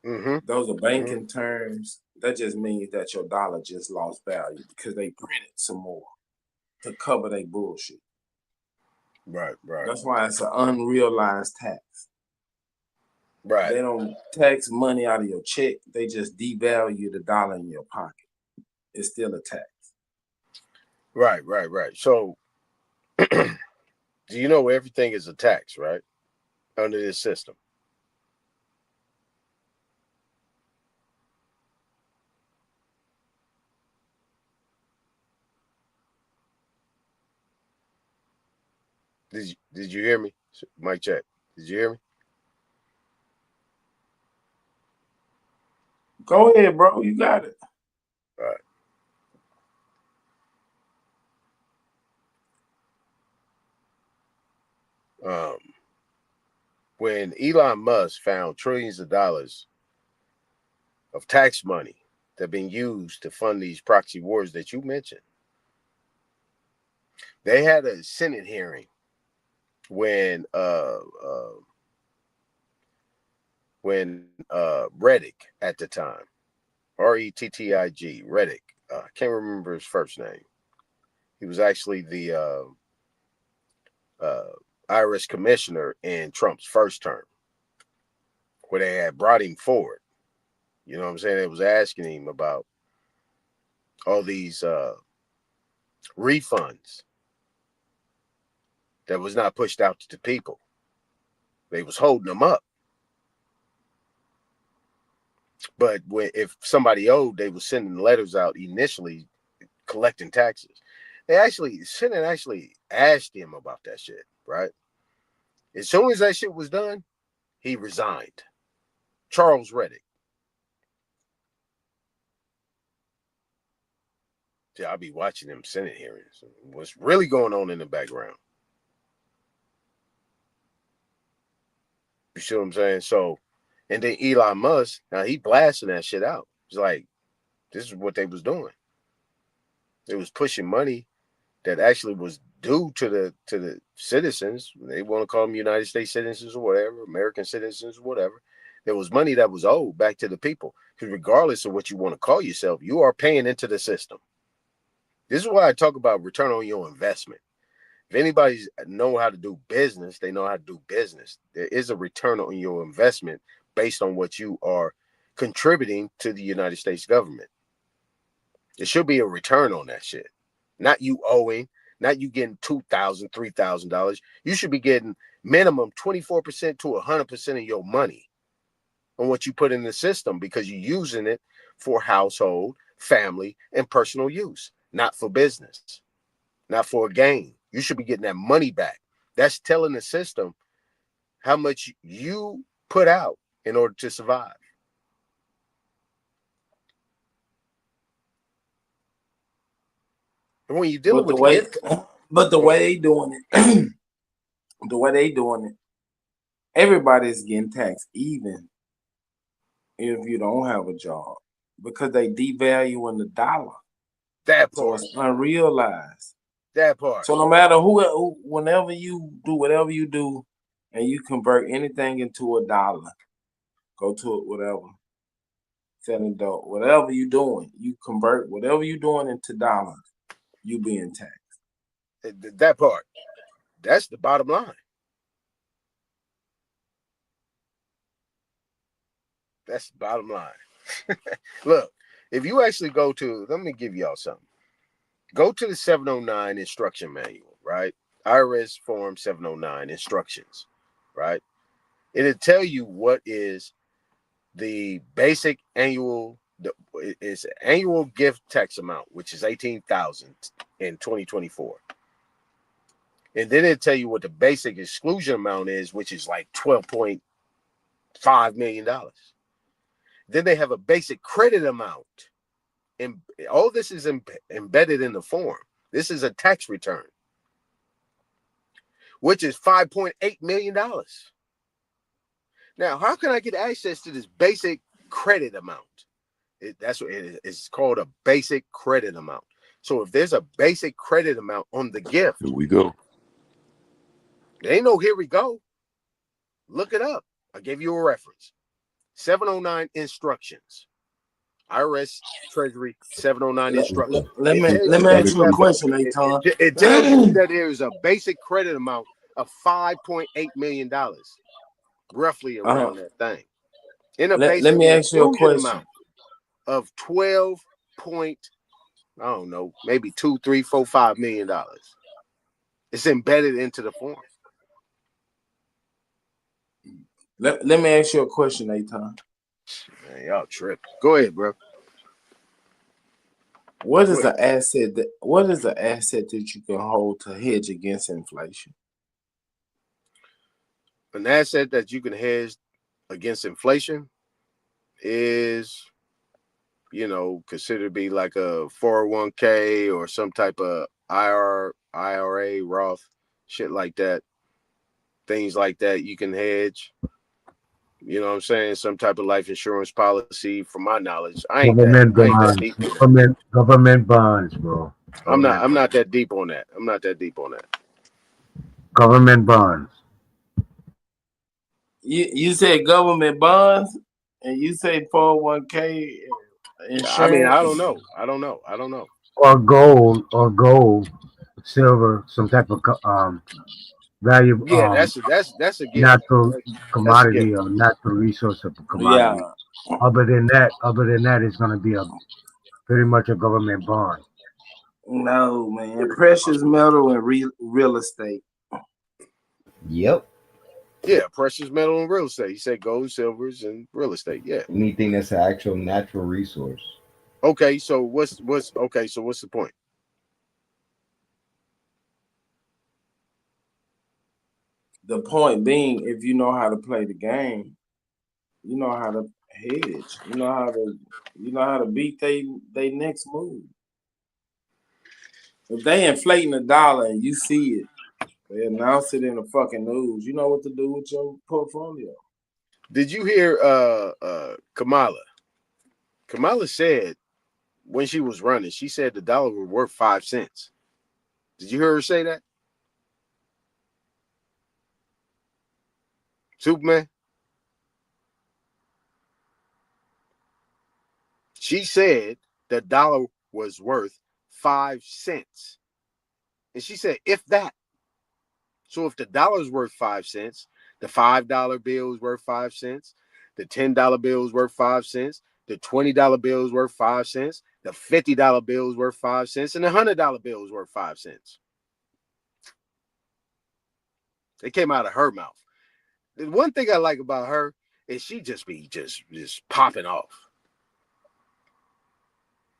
Mm-hmm. Those are banking terms. that just means that your dollar just lost value because they printed some more to cover their bullshit. Right. That's why it's an unrealized tax. Right. They don't tax money out of your check. They just devalue the dollar in your pocket. It's still a tax. Right. So, do you know everything is a tax, right? Under this system. Did you hear me? Mic check. Did you hear me? Go ahead, bro. You got it. All right. When Elon Musk found trillions of dollars of tax money that have been used to fund these proxy wars that you mentioned, they had a Senate hearing when Reddick at the time, Rettig, Reddick, I can't remember his first name. He was actually the IRS commissioner in Trump's first term, where they had brought him forward. You know what I'm saying? They was asking him about all these refunds that was not pushed out to the people. They was holding them up. But if somebody owed, they was sending letters out initially collecting taxes. Senate actually asked him about that shit, right? As soon as that shit was done, he resigned. Charles Reddick. See, I'll be watching them Senate hearings. What's really going on in the background? You see what I'm saying? So, and then Elon Musk, now he blasting that shit out. It's like, this is what they was doing. They was pushing money that actually was due to the citizens. They want to call them United States citizens or whatever, American citizens or whatever. There was money that was owed back to the people. Because regardless of what you want to call yourself, you are paying into the system. This is why I talk about return on your investment. If anybody know how to do business, they know how to do business. There is a return on your investment based on what you are contributing to the United States government. There should be a return on that shit. Not you owing, not you getting $2,000, $3,000. You should be getting minimum 24% to 100% of your money on what you put in the system because you're using it for household, family, and personal use, not for business, not for a gain. You should be getting that money back. That's telling the system how much you put out in order to survive. And when you're dealing But with the way they doing it, the way they doing it, everybody's getting taxed, even if you don't have a job, because they devaluing the dollar. That So part. it's unrealized. That part. So no matter who, whenever you do whatever you do, and you convert anything into a dollar, go to it, whatever, selling dope, whatever you doing, you convert whatever you doing into dollars, you being taxed. That part. That's the bottom line. That's the bottom line. Look, if you actually go to, let me give y'all something. Go to the 709 instruction manual, right? IRS Form 709 instructions, right? It'll tell you what is the basic annual, it's annual gift tax amount, which is $18,000 in 2024. And then it'll tell you what the basic exclusion amount is, which is like $12.5 million. Then they have a basic credit amount. And all this is embedded in the form. This is a tax return, which is $5.8 million. Now, how can I get access to this basic credit amount? That's what it is. It's called a basic credit amount. So if there's a basic credit amount on the gift, Here we go. there ain't no here we go. Look it up. I gave you a reference. 709 instructions. IRS Treasury 709 instruction. Okay. It tells let you me that ask you you a have question, it tells you Aton. that there is a basic credit amount of $5.8 million, roughly around that thing, and a Let basic me ask you a exclusion question. amount of 12 point, I don't know, maybe $2, $3, $4, $5 million. It's embedded into the form. Let me ask you a question, Aton. Man, y'all trip. Go ahead, bro. What Go is ahead. the asset that you can hold to hedge against inflation? An asset that you can hedge against inflation is, considered to be like a 401k or some type of IRA, Roth, shit like that. Things like that you can hedge. You know what I'm saying? Some type of life insurance policy. From my knowledge, Government I ain't that bonds. deep on that. Government bonds, bro. Government I'm not bonds. that deep on that. I'm not that deep on that. Government bonds. You said government bonds, and you say 401k I mean, insurance. I don't know. I don't know. Or gold, silver, some type of value, Yeah, that's a given. natural That's a commodity given. or natural resource of a Yeah, commodity. Other than that, it's gonna be a pretty much a government bond. no, man. Precious metal and real estate. Yep. Yeah, precious metal and real estate. You said gold, silvers, and real estate. Yeah. Anything that's an actual natural resource. Okay, so what's okay? So what's the point? The point being, if you know how to play the game, you know how to hedge. You know how to beat they next move. If they inflating the dollar and you see it, they announce it in the fucking news. You know what to do with your portfolio. Did you hear Kamala? Kamala said when she was running, she said the dollar was worth 5 cents. Did you hear her say that? Superman? She said the dollar was worth 5 cents. And she said, if that. So if the dollar is worth 5 cents, the $5 bill is worth 5 cents, the $10 bill is worth 5 cents, the $20 bill is worth 5 cents, the $50 bill is worth 5 cents, and the $100 bill is worth 5 cents. It came out of her mouth. The one thing I like about her is she just be just popping off.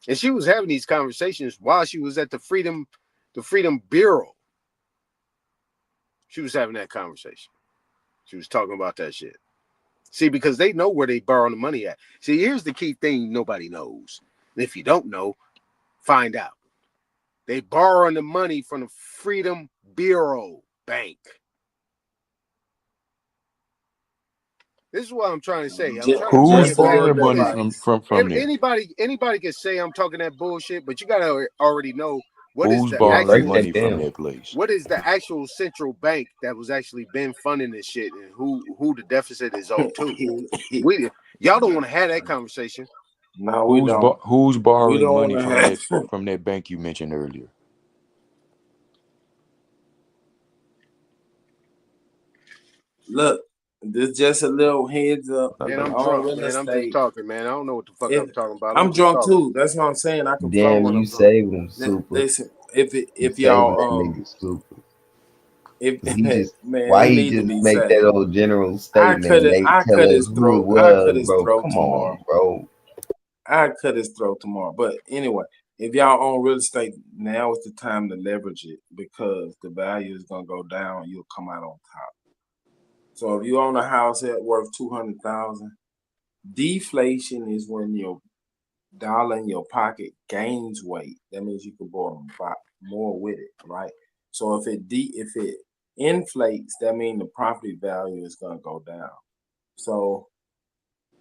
And she was having these conversations while she was at the Freedom Bureau. She was having that conversation. She was talking about that shit. See, because they know where they borrow the money at. See, here's the key thing nobody knows. And if you don't know, find out. They borrowing the money from the Freedom Bureau Bank. This is what I'm trying to say. I'm trying to bring Who's Just it back for borrowing the money because advice. from there? anybody can say I'm talking that bullshit, but you gotta already know what is Who's the Yeah, borrowing break actual that money from down. that place? what is the actual central bank that was actually been funding this shit, and who the deficit is owed to. We Y'all don't want to have that conversation. No, we don't. Who's We borrowing don't money want to have. from that bank you mentioned earlier? Look, this just a little heads up Man, I'm on drunk, real man. I'm just estate. talking, man. I don't know what the fuck If I'm talking about. I'm I'm just drunk talking. too, that's what I'm saying. I can flow Damn, when you I'm drunk. saved him, super. Listen, You if saving that y'all nigga super. if Cause he just man, why he he need to just be make that saved. old general statement and they I tell cut us his who it throat. I cut was, his bro. throat Come on, tomorrow. bro. I cut his throat tomorrow. But anyway, if y'all own real estate, now is the time to leverage it because the value is gonna go down. You'll come out on top. So if you own a house at worth 200,000, deflation is when your dollar in your pocket gains weight. That means you can borrow more with it, right? So if it inflates, that means the property value is gonna go down. So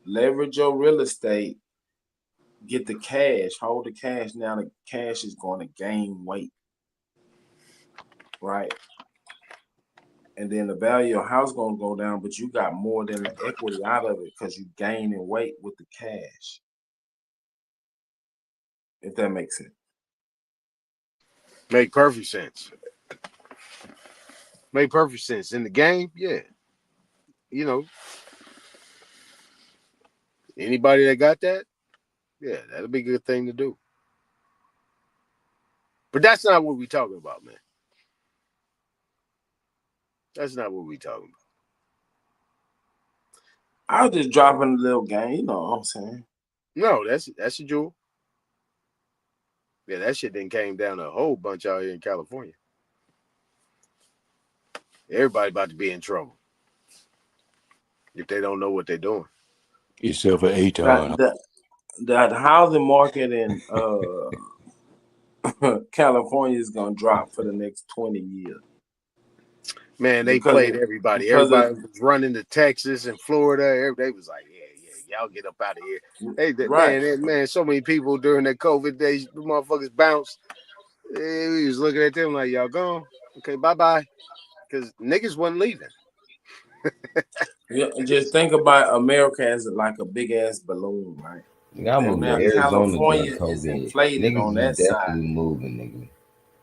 leverage your real estate, get the cash, hold the cash. Now the cash is going to gain weight, right? And then the value of your house gonna go down, but you got more than the equity out of it because you gaining weight with the cash. if that makes sense. Make perfect sense. Make perfect sense. In the game, yeah. You know, anybody that got that, yeah, that'll be a good thing to do. But that's not what we're talking about, man. That's not what we're talking about. I was just dropping a little game, you know what I'm saying? No, that's a jewel. Yeah, that shit then came down a whole bunch out here in California. Everybody about to be in trouble if they don't know what they're doing. Yourself an Aton. That housing market in California is gonna drop for the next 20 years. Man, they played everybody. Everybody was running to Texas and Florida. Everybody was like, yeah, y'all get up out of here. Hey, right. man, so many people during that COVID days, the motherfuckers bounced. We was looking at them like, y'all gone. Okay, bye-bye. Because niggas wasn't leaving. Yeah, just think about America as like a big ass balloon, right? Nigga, I And moved to now Arizona during California is COVID. inflated Niggas on was that side, definitely moving, nigga.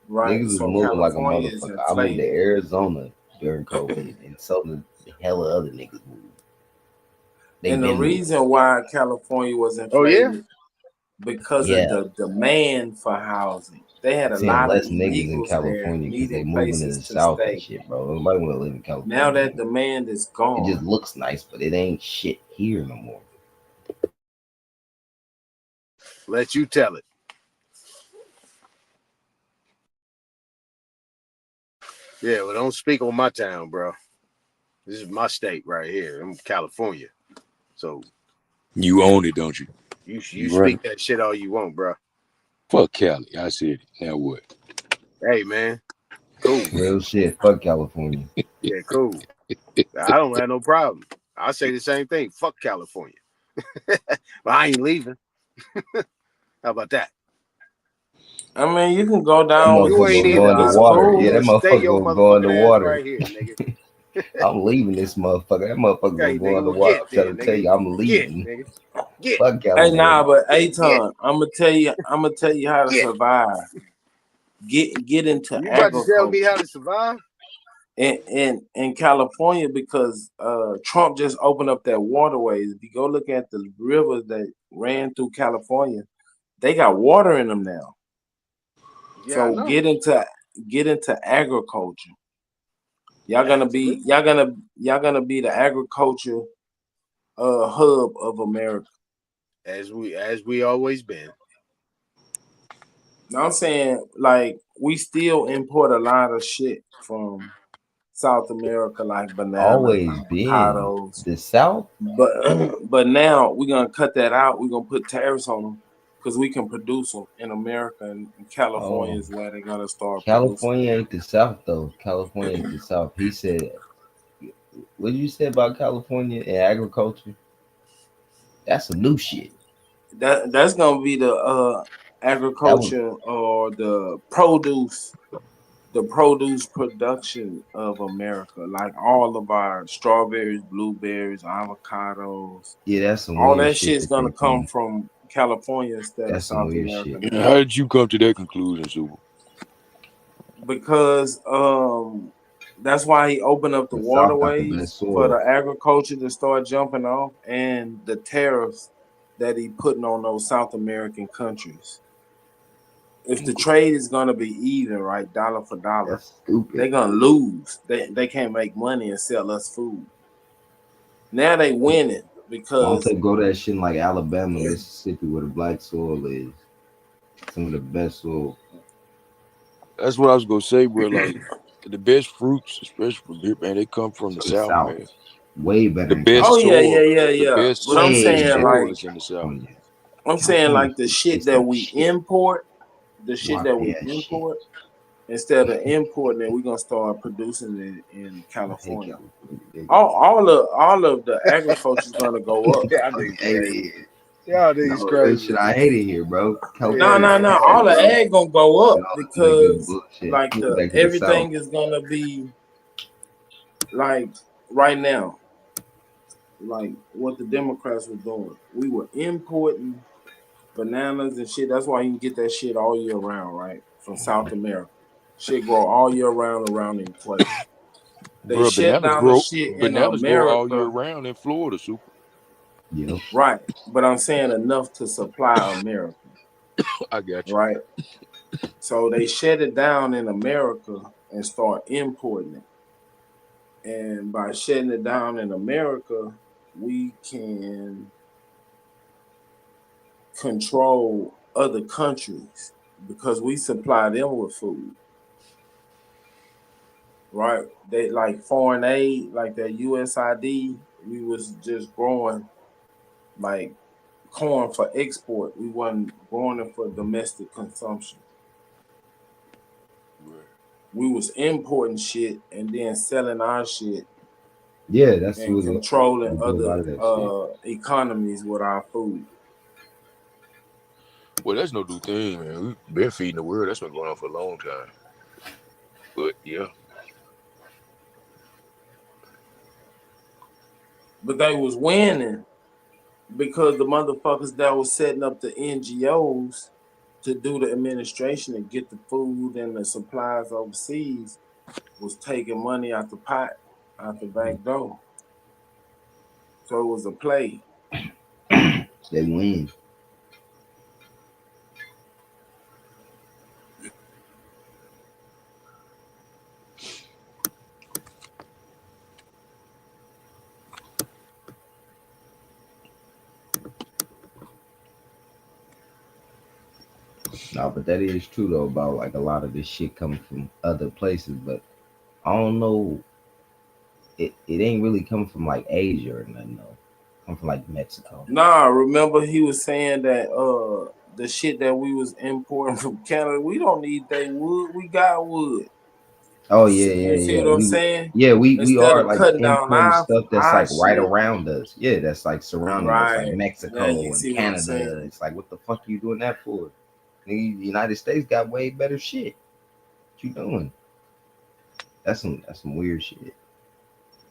right? Niggas was So moving like a California is motherfucker. I moved to inflated. Arizona during COVID, and so the hell of other niggas moved. And the reason why California was Oh, yeah? inflated because of the demand for housing. They had a Seeing lot of less niggas in illegals there California because they needing moving to places the to south and stay. shit, bro. Nobody want to live in California. Now that demand is gone. It just looks nice, but it ain't shit here no more. Let you tell it. Yeah, well, don't speak on my town, bro. This is my state right here. I'm California. So You own it, don't you? you Right. speak that shit all you want, bro. Fuck Cali. I said it. Now what? Hey, man. Cool. Real shit. Fuck California. Yeah, cool. I don't have no problem. I say the same thing. Fuck California. But I ain't leaving. How about that? I mean, you can go That down. You motherfucker ain't was either. going to It's water. cool. Yeah, that Stay motherfucker your was going motherfucking to ass water. right here, nigga. I'm leaving this motherfucker. That motherfucker Okay, was nigga, going to well, water. get I'm then, trying to tell nigga. you, I'm Get, leaving. nigga. Get. Fuck Hey, California. nah, but Get. Aton, I'm gonna tell you how to Get. survive. Get into You about to tell me how agriculture to survive? in California because Trump just opened up that waterways. If you go look at the rivers that ran through California, they got water in them now. Yeah, I So know. get into agriculture. Y'all gonna be the agriculture hub of America. As we always been. Now I'm saying like we still import a lot of shit from South America, like bananas, Always been. avocados. The South? But now we're gonna cut that out. We're gonna put tariffs on them because we can produce them in America, and California is where they're gonna start producing. California ain't the South, though. California ain't the South. He said, what did you say about California and agriculture? That's some new shit. That's gonna be the That was, agriculture or the produce production of America, like all of our strawberries, blueberries, avocados, yeah, that's some all weird that shit shit's to gonna think come on. from California instead of That's some South weird America shit. now. How did you come to that conclusion, Super? Because that's why he opened up the The South got the best waterways for the soil. agriculture to start jumping off and the tariffs that he putting on those South American countries. If the trade is gonna be even, right, dollar for dollar, That's stupid. they're gonna lose. They can't make money and sell us food. Now they winning Why don't because they grow that shit in like Alabama, Mississippi, where the black soil is? Some of the best soil. That's what I was gonna say, bro. Like the best fruits, especially from here, man, they come from the To the South, South. man. Way better The than best oh yeah, California. soil, yeah, the yeah, yeah. best But I'm Way saying better soil like is in the South. than California. I'm saying California like the shit tastes that like we shit. import, the shit that we Water ass shit. import, instead of importing it, we're gonna start producing it in I hate California. California, nigga. All of the agriculture is gonna go up. Y'all I niggas hate crazy. it. Y'all No, niggas real crazy. shit. I hate it here, bro. No, California no, is no. shit, All the bro. ag gonna go up And all this nigga because bullshit. like Move back to the South. everything is gonna be like right now, like what the Democrats were doing. We were importing bananas and shit. That's why you can get that shit all year round, right? From South America. Shit grow all year round around in place. They Bro, shut down the shit in bananas grow all year America. round in Florida, super. Yep. Right. But I'm saying enough to supply America. I got you. Right. So they shut it down in America and start importing it. And by shutting it down in America, we can control other countries because we supply them with food. Right? They like foreign aid, like that USID, we was just growing like corn for export. We wasn't growing it for domestic consumption. Right. We was importing shit and then selling our shit Yeah, that's and what controlling we do a other lot of that shit. economies with our food. Well, that's no new thing, man. We've been feeding the world. That's been going on for a long time. But yeah. But they was winning because the motherfuckers that was setting up the NGOs to do the administration and get the food and the supplies overseas was taking money out the pot, out the back door. So it was a play. They win. No, but that is true though about like a lot of this shit coming from other places, but I don't know. It ain't really coming from like Asia or nothing though. Come from like Mexico. Nah, remember he was saying that the shit that we was importing from Canada, we don't need that wood. We got wood. Oh You see yeah. what I'm saying? We Instead are of like cutting down importing stuff that's our like right shit, around us. Yeah, that's like surrounding us, like right? Now you Mexico and see what I'm Canada. saying? It's like, what the fuck are you doing that for? The United States got way better shit. What you doing? That's some weird shit.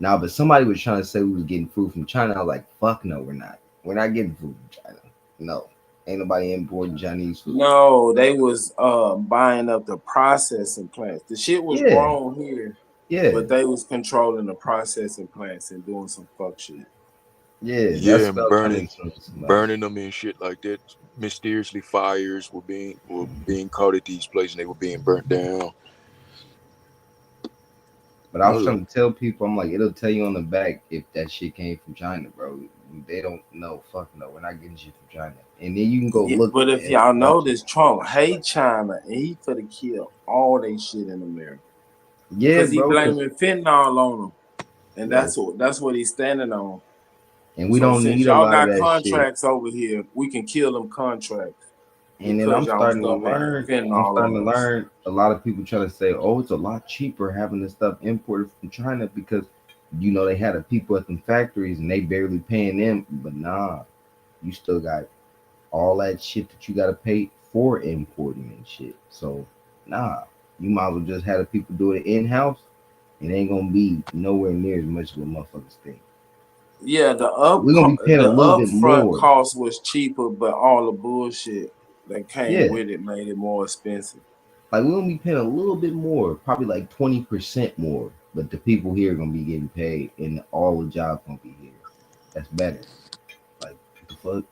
Now, but somebody was trying to say we was getting food from China. I was like, fuck no, we're not. We're not getting food from China. No, ain't nobody importing Chinese food. No, they was buying up the processing plants. The shit was Yeah, grown here, yeah, but they was controlling the processing plants and doing some fuck shit. yeah. Yeah, That's what and I was trying to explain to somebody. burning them and shit like that. Mysteriously fires were being caught at these places and they were being burnt down. But I was No, trying to tell people, I'm like, it'll tell you on the back if that shit came from China, bro. They don't know. Fuck no, we're not getting shit from China. And then you can go Yeah, look but if at a y'all bunch of notice, Trump hate China and he could have killed all they shit in America yeah, because he bro. Cause blaming fentanyl on them, and bro, that's what he's standing on. and we So don't since need a y'all lot of got that shit. contracts over here, we can kill them contracts And then because I'm y'all was starting to dumping learn. I'm fentanyl starting to on us. learn. A lot of people try to say, "Oh, it's a lot cheaper having this stuff imported from China because they had the people at them factories and they barely paying them." But nah, you still got all that shit that you got to pay for importing and shit. So nah, you might as well just have the people do it in house. It ain't gonna be nowhere near as much as what motherfuckers think. Yeah, We're gonna be paying a the little bit upfront more. cost was cheaper, but all the bullshit that came Yeah, with it made it more expensive. like we're gonna be paying a little bit more, probably like 20% more. But the people here are gonna be getting paid, and all the jobs gonna be here. That's better. Like what the fuck?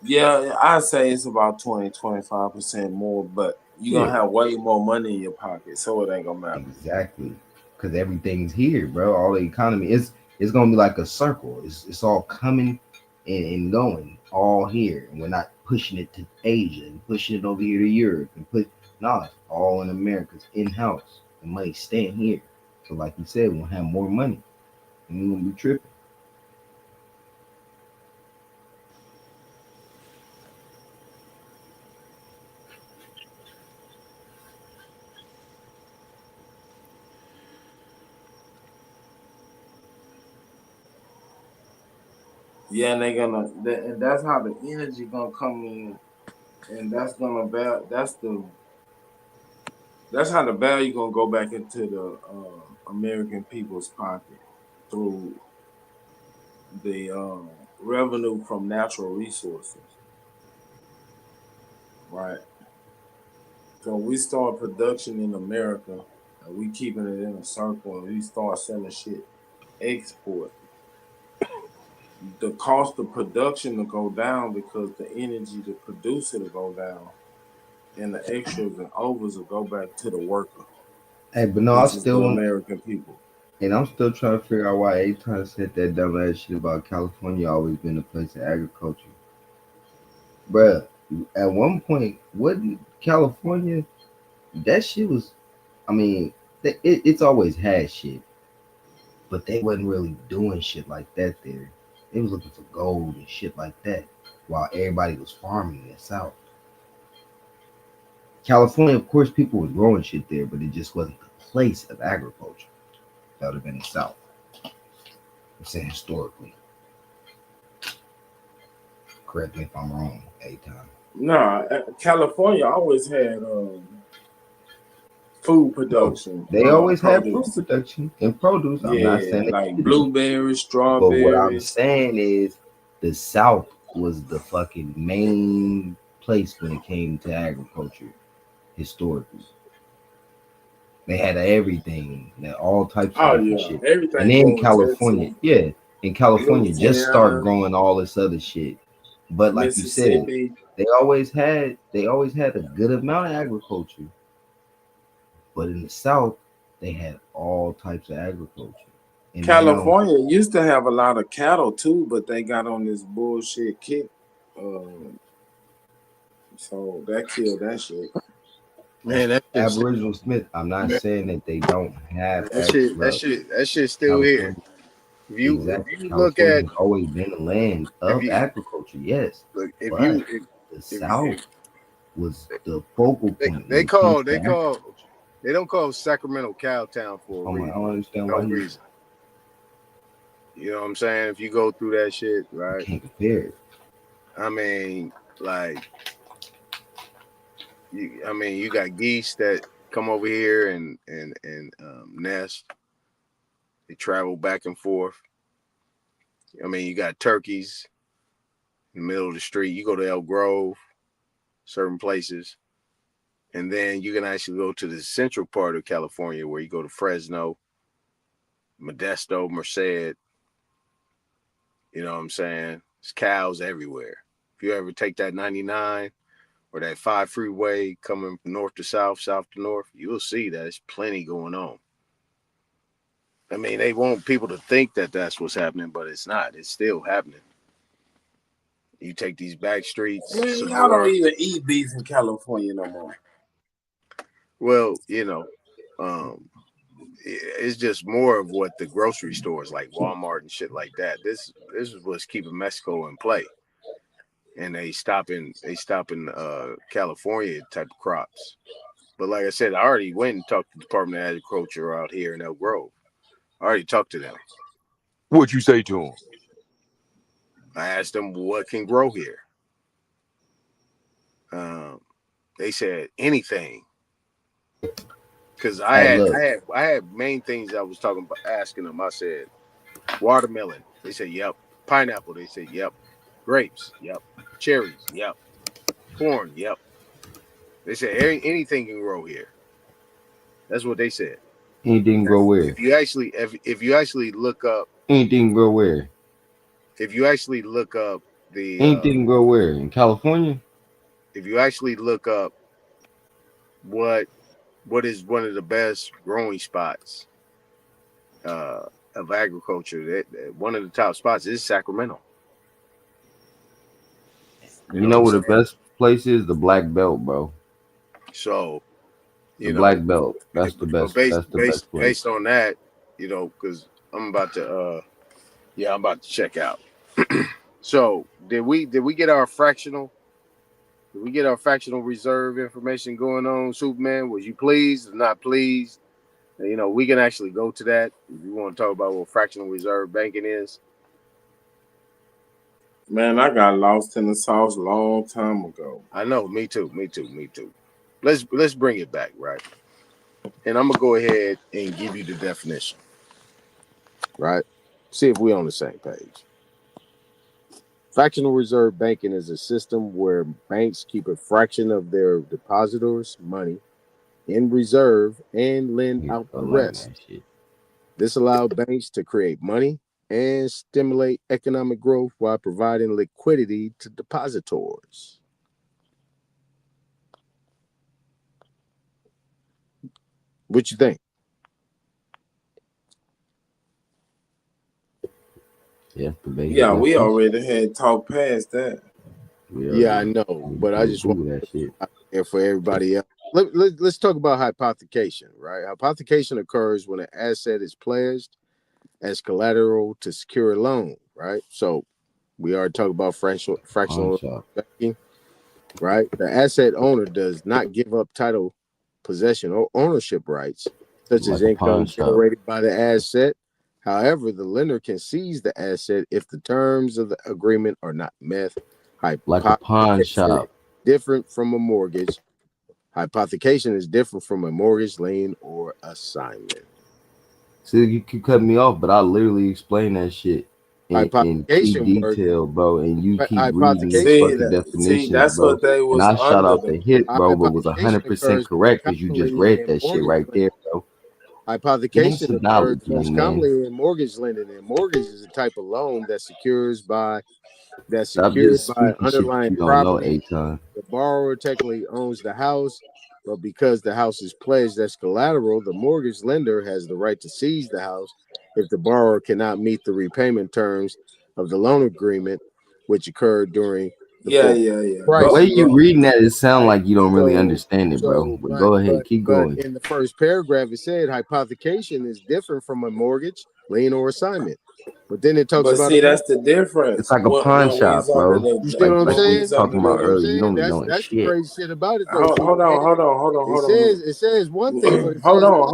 Yeah, I'd say it's about 20-25% more, but you're Yeah, gonna have way more money in your pocket, so it ain't gonna matter. exactly. Because everything's here, bro. All the economy it's gonna be like a circle. It's all coming and going all here, and we're not pushing it to Asia and pushing it over here to Europe and it's all in America. It's in house. The money's staying here. So like you said, we'll have more money, and we're gonna be tripping. Yeah, and and that's how the energy gonna come in, and that's how the value gonna go back into the American people's pocket through the revenue from natural resources. right? So we start production in America, and we keeping it in a circle, and we start selling shit export. The cost of production will go down because the energy to produce it will go down, and the extras and overs will go back to the worker, Hey, but no, I which is the still want, American people. and I'm still trying to figure out why they trying to set that dumb ass shit about California always been a place of agriculture, bruh. At one point, wasn't California? That shit was. I mean, it's always had shit, but they wasn't really doing shit like that there. They was looking for gold and shit like that, while everybody was farming in the South. California, of course, people was growing shit there, but it just wasn't the place of agriculture. That would have been the South. I'm saying historically. Correct me if I'm wrong, A-Time. Nah, California always had food production, They always had food produce. production and produce. I'm not Yeah, saying they like didn't. blueberries, But what I'm strawberries. saying is the South was the fucking main place when it came to agriculture historically. They had everything, all types of Oh different yeah, shit. And everything then going to California, Texas, yeah, in California just start Louisiana, growing all this other shit. But like you said, Mississippi. they always had a good amount of agriculture. But in the South, they had all types of agriculture. And now, California used to have a lot of cattle too, but they got on this bullshit kick. Uh, so that killed that shit. that's Man, that shit, Aboriginal Smith. I'm not saying that they don't have bro. that shit still here. California, If exactly. you look California at has always been a land if of you agriculture, yes. look But the South if was the focal they, point when they it comes call to they call agriculture. they don't call Sacramento Cowtown for a I reason. don't understand No why you reason. You know what I'm saying? If you go through that shit, right? can't compare it. I mean, like you got geese that come over here and nest. They travel back and forth. I mean, you got turkeys in the middle of the street. You go to Elk Grove, certain places, and then you can actually go to the central part of California where you go to Fresno, Modesto, Merced. You know what I'm saying? There's cows everywhere. If you ever take that 99 or that 5 freeway coming from north to south, south to north, you'll see that there's plenty going on. I mean, they want people to think that that's what's happening, but it's not. It's still happening. You take these back streets, Man, y'all don't Sabora. even eat beef in California no more. Well, it's just more of what the grocery stores like Walmart and shit like that. This is what's keeping Mexico in play, and they stopping California type of crops. But like I said, I already went and talked to the Department of Agriculture out here in Elk Grove. I already talked to them. What you say to him? I asked them what can grow here. Um, they said anything because I Hey, had look, I had I had main things I was talking about asking them. I said watermelon. They said yep. Pineapple. They said yep. Grapes. Yep. Cherries. Yep. Corn. Yep. They said anything can grow here. That's what they said. anything grow where? If you actually look up Anything grow where? if you actually look up the Anything grow where? In California? if you actually look up what is one of the best growing spots uh, of agriculture, one of the top spots is Sacramento. You You know what know I'm where the saying? best place is? The Black Belt, bro. So The you know, Black Belt. That's the but best. That's the best place. based on that, because I'm about to I'm about to check out. So did we get our fractional? Did we get our fractional reserve information going on, Superman? Was you pleased or not pleased? We can actually go to that if you want to talk about what fractional reserve banking is. Man, I got lost in the sauce a long time ago. I know, me too, me too, me too. Let's bring it back, right? And I'm gonna go ahead and give you the definition, right? See if we're on the same page. Fractional reserve banking is a system where banks keep a fraction of their depositors' money in reserve and lend You out the don't like rest. that shit. This allows banks to create money and stimulate economic growth while providing liquidity to depositors. What you think? Yeah, the basic Yeah, we definition. already had talked past that. We Yeah, I already know, we but I already just want Google that shit. to there for everybody else. Let's talk about hypothecation, right? Hypothecation occurs when an asset is pledged as collateral to secure a loan, right? So we already talked about Pawn fractional shop. banking, right? The asset owner does not give up title, possession, or ownership rights, such as Like a pawn income shop. generated by the asset. However, the lender can seize the asset if the terms of the agreement are not met. Like a pawn Hypothecation is shop. different from a mortgage. Hypothecation is different from a mortgage, lien, or assignment. See, you keep cutting me off, but I literally explain that shit in key Hypothecation work. detail, bro. And you keep reading these Hypothecation. fucking See, definitions, that's what bro. they And was I shot under off the the hip, bro, but was Hypothecation 100% occurs most correct because you just commonly read in that shit mortgage right lending. there, bro. Gain Hypothecation some occurs knowledge, most young man. commonly in mortgage lending. And mortgage is a type of loan that's Stop secured just by speaking shit that underlying you don't know, property. Aton. The borrower technically owns the house, but because the house is pledged as collateral, the mortgage lender has the right to seize the house if the borrower cannot meet the repayment terms of the loan agreement, which occurred during the yeah, foreclosure yeah, yeah. The way crisis. you reading that, it sound Right. like you don't really So, understand it, bro. so, But but, go ahead, but, keep but going. in the first paragraph, it said hypothecation is different from a mortgage, lien, or assignment. But then it talks But about see, a that's mortgage. the It's difference. like a pawn When we was shop, under bro. You the see what I'm Like when we we was saying? was You talking under see about what I'm the earlier. You saying? don't be knowing That's the shit. crazy shit about it, though. See, it hold says one thing, but on, it says another.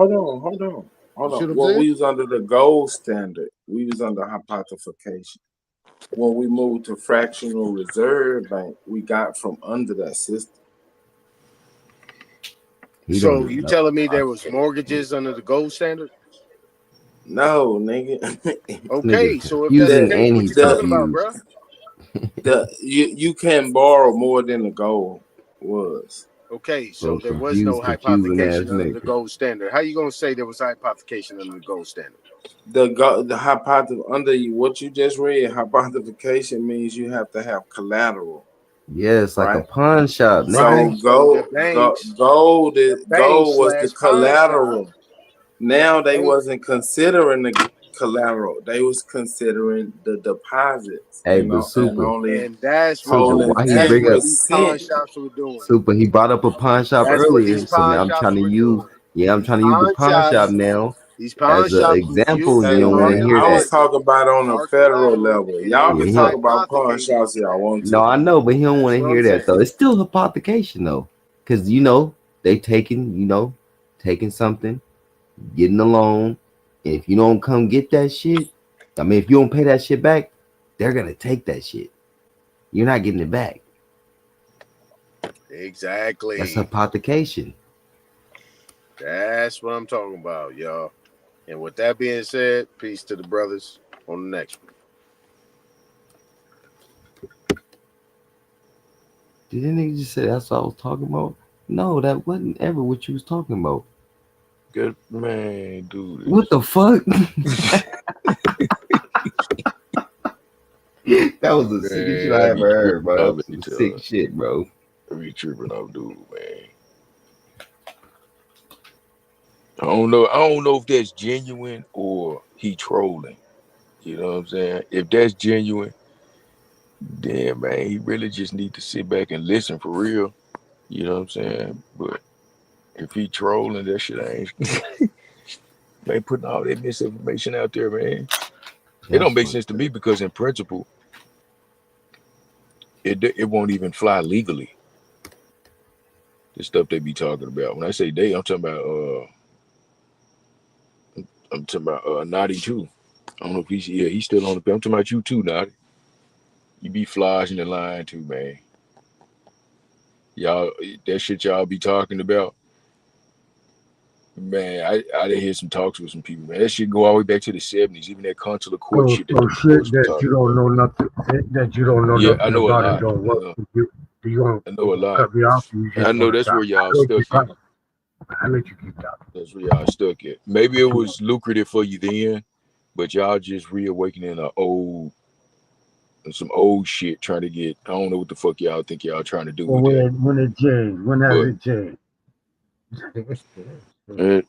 You hold see on. what I'm When saying? we was under the gold standard, we was under hypothecation. When we moved to fractional reserve bank, we got from under that system. He don't So even you know telling me there was hypothecation. mortgages under the gold standard? No, nigga. Okay, Nigga so if that's the confusing the case, and what he you talking the about, confused. bro? you can borrow more than the gold was. Okay, so Bro, there was no confusing ass hypothecation under the nigga. gold standard. How you gonna say there was hypothecation under the gold standard? The under what you just read, hypothecation means you have to have collateral, Yeah, it's like a right? pawn shop, Right. nigga. So So gold the bank gold was the slash pawn shop, collateral. Now the they bank. wasn't considering the collateral; they was considering the deposits, Hey, but and super, only And that's what super. holding Why he that's bring what up 10%. these pawn shops were doing. super? He brought up a pawn shop That's what these earlier, so pawn now I'm shops trying to were use. doing. Yeah, I'm These trying to use the pawn pawn shop shops, now these pawn as an shops was example. using You Hey don't want to man, market hear I was that. risk talking about on a or federal collateral, level. and they Y'all Yeah, can was talk he, about pawn hypothecating shops on if y'all that. want no, to. I know, but he don't want That's to what I'm hear that though. saying. It's still hypothecation though, because they taking something, getting a loan. And if you don't come get that shit, I mean, if you don't pay that shit back, they're gonna take that shit. You're not getting it back. That's Exactly. hypothecation. That's what I'm talking about, y'all. And with that being said, peace to the brothers on the next one. Did that nigga just say that's what I was talking about? No, that wasn't ever what you was talking about. Good man, dude. What the fuck? That was the sickest shit I I ever be tripping heard, bro. off That's some each sick other. shit, bro. I be tripping off, dude, man. I don't know if that's genuine or he trolling. You know what I'm saying? If that's genuine, then man, he really just need to sit back and listen for real. You know what I'm saying? But if he trolling, that shit ain't man putting all that misinformation out there, man. It That's don't make fucked sense to up. me because in principle, it won't even fly legally. The stuff they be talking about. When I say they, I'm talking about Naughty too. I don't know if he's still on the. I'm talking about you too, Naughty. You be flogging the line too, man. Y'all, that shit y'all be talking about. Man, I did hear some talks with some people, man. That shit go all the way back to the 70s, even that consular court So, shit that the shit boys were that you talking don't about. know nothing, that you don't know Yeah, I nothing know a about and lot. don't work with you. Do you want I know a to lot. cut me off? Or you I just know want to that's where talk? y'all stuck at. I let you keep talking. That's where y'all stuck at. Maybe it What you was lucrative for you then, but y'all just reawakening some old shit trying to get. I don't know what the fuck y'all think y'all trying to do Well, with that. when it changed? When has But it changed?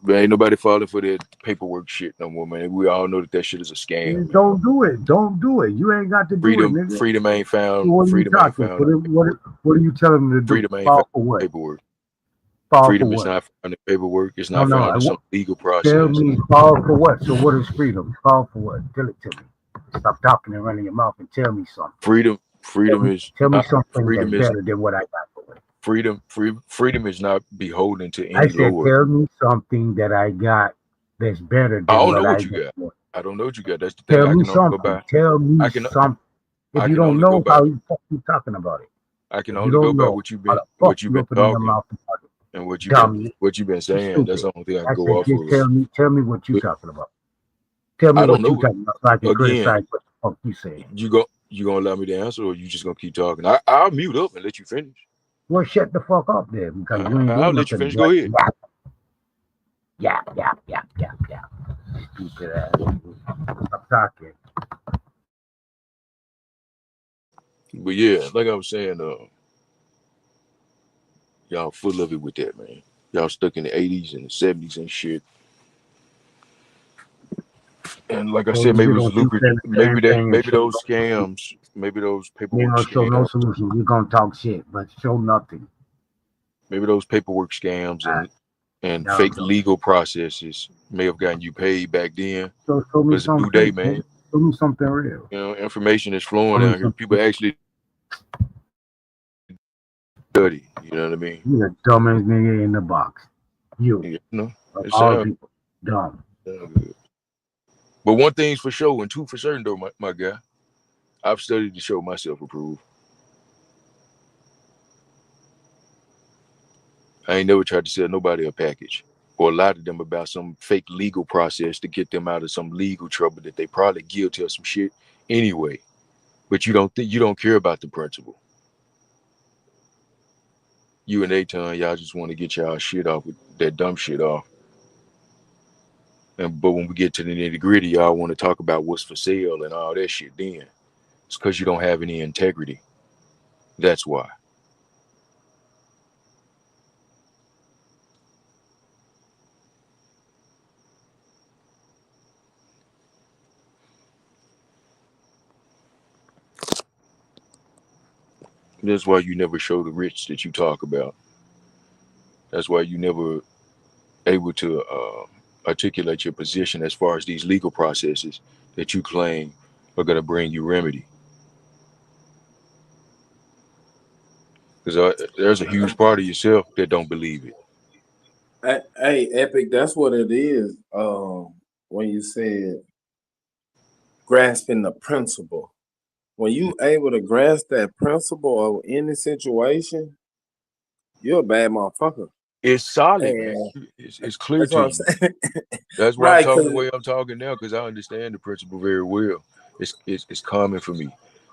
ain't nobody falling for that paperwork shit no more, man. We all know that shit is a scam, man. Don't do it. Don't do it. You ain't got to do it, Freedom, nigga. freedom ain't found. What are you Freedom ain't talking? found in paperwork. What are you telling them to do? Freedom ain't found Fall for in what? paperwork. Fall for Freedom is what? not found in paperwork. It's No, not no. found in some legal Tell process. me fall for what? So what is freedom? Fall for what? Tell it to me. Stop talking and running your mouth and tell me something. Freedom is Tell me not. something that's Freedom is better than what I got for it. freedom is not beholden to I any said, lord. tell me something that I got that's better I than don't know what I what you got got. for it. I don't know what you got. That's the thing. Tell I me can only go something. by. Tell me I can. something. If I you can don't only go know, by. how you fuck you talking about it? I can If you only go don't by know, how the fuck what you've you been opening your talking mouth about it? and Dumb, what you've been saying. That's stupid. the only thing I can I go said, off just of. tell me what you But talking about. Tell me I don't what you know. talking about so I can Again, criticize what the fuck you saying. you gonna allow me to answer, or you just gonna keep talking? I'll mute up and let you finish. Well, shut the fuck up there because you ain't I'll doing let you nothing finish. Go but ahead. yap. Stupid ass. Stop talking. But yeah, like I was saying, y'all full of it with that, man. Y'all stuck in the 80s and the 70s and shit. And like I So said, you maybe it gonna was keep saying lucrative. the same thing and Maybe show those no solution. scams, maybe those You ain't paperwork gonna show no scams, solution. You gonna talk shit, but show nothing. maybe those paperwork scams Alright, and dog. fake legal processes may have gotten you paid back then. So show But me it's a new something day, fake, man. nigga. Show me something real. You know, information is flowing Show me out here. something. People actually study. You know what I mean? You the dumbest nigga in the box. You You know, of it all sounds people, dumb. good. But one thing's for sure and two for certain, though, my guy. I've studied to show myself approved. I ain't never tried to sell nobody a package or lie to them about some fake legal process to get them out of some legal trouble that they probably guilty of some shit anyway. But you don't care about the principle. You and Aton, y'all just want to get y'all shit off with that dumb shit off. But when we get to the nitty gritty, y'all want to talk about what's for sale and all that shit. Then it's because you don't have any integrity. That's why. That's why you never show the rich that you talk about. That's why you never able to articulate your position as far as these legal processes that you claim are going to bring you remedy. Because there's a huge part of yourself that don't believe it. Hey, Epic, that's what it is. When you said grasping the principle, when you able to grasp that principle of any situation, you're a bad motherfucker. It's solid, man. And It's clear that's to what I'm you. saying. That's why I'm Right? talking the Because way I'm talking now, because I understand the principle very well. It's common for me.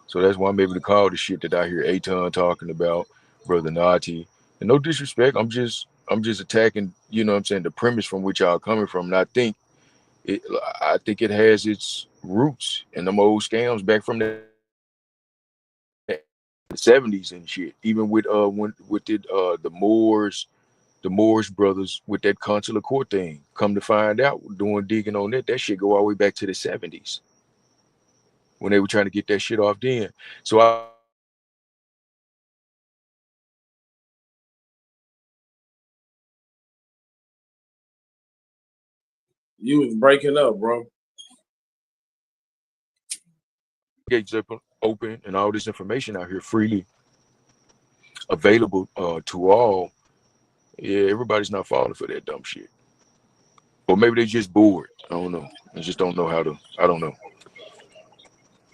So that's why I'm able to call the shit that I hear Aton talking about, Brother Nati. And no disrespect, I'm just attacking, you know what I'm saying, the premise from which y'all coming from. And it I think it has its roots in them old scams back from the 70s and shit. Even with the Moorish brothers with that consular court thing. Come to find out, doing digging on that shit go all the way back to the 70s when they were trying to get that shit off then. So I you was breaking up, bro. gates open and all this information out here freely available to all. Yeah, everybody's not falling for that dumb shit. Or maybe they just bored. I don't know. I just don't know how to. I don't know.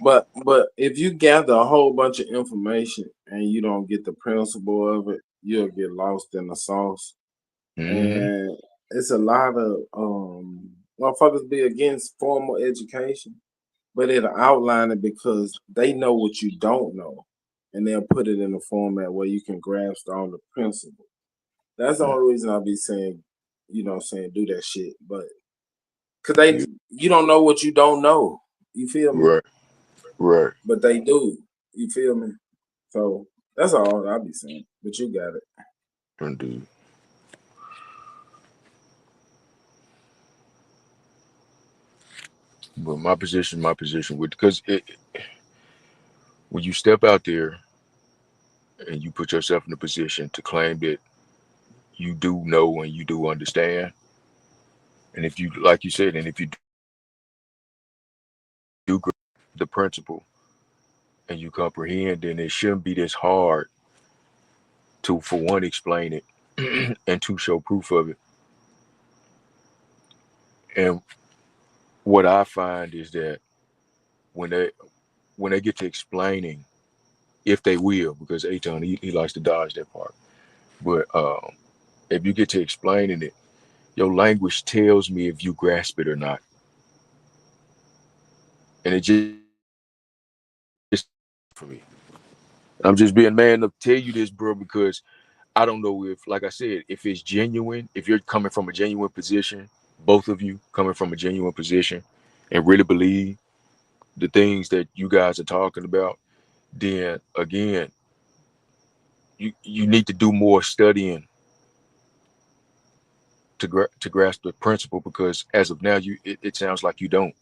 But if you gather a whole bunch of information and you don't get the principle of it, you'll get lost in the sauce. Hmm. And it's a lot of motherfuckers be against formal education, but it'll outline it because they know what you don't know, and they'll put it in a format where you can grasp all the principles. That's the only reason I'll be saying, do that shit. But because you don't know what you don't know. You feel me? Right, right. But they do. You feel me? So that's all I'll be saying. But you got it. Indeed. But my position, with because when you step out there and you put yourself in a position to claim that you do know and you do understand, and if you, like you said, and if you do grasp the principle and you comprehend, then it shouldn't be this hard to, for one, explain it and to show proof of it. And what I find is that when they get to explaining, if they will, because Aton he likes to dodge that part, but if you get to explaining it, your language tells me if you grasp it or not, and it just for me. I'm just being man to tell you this, bro, because I don't know if, like I said, if it's genuine, if you're coming from a genuine position, both of you coming from a genuine position and really believe the things that you guys are talking about, then again, you need to do more studying to grasp the principle, because as of now, it sounds like you don't.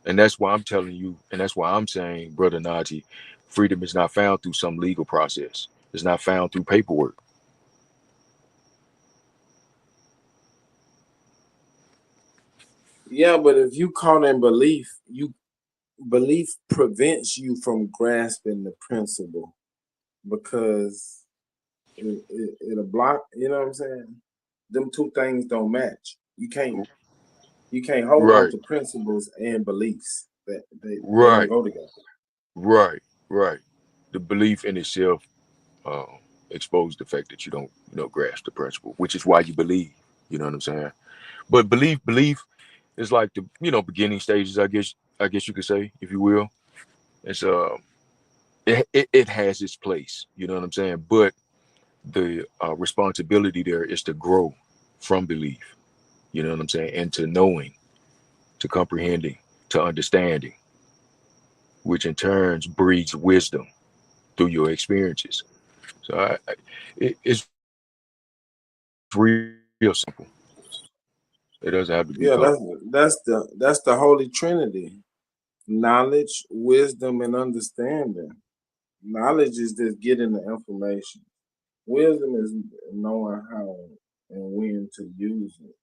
And that's why I'm telling you, and that's why I'm saying, Brother Najee, freedom is not found through some legal process. It's not found through paperwork. Yeah, but if you caught in belief prevents you from grasping the principle because it'll block. You know what I'm saying? Them two things don't match. You can't hold on Right, to principles and beliefs. That they don't right, go together. right, right. The belief in itself uh, exposes the fact that you don't, grasp the principle, which is why you believe. You know what I'm saying? But belief is like the, beginning stages. I guess you could say, if you will. It's it has its place. You know what I'm saying? But the responsibility there is to grow from belief. You know what I'm saying? And to knowing, to comprehending, to understanding, which in turns breeds wisdom through your experiences. So it's real simple. It doesn't have to be Yeah, complicated. that's the Holy Trinity: knowledge, wisdom, and understanding. Knowledge is just getting the information. Wisdom is knowing how and when to use it.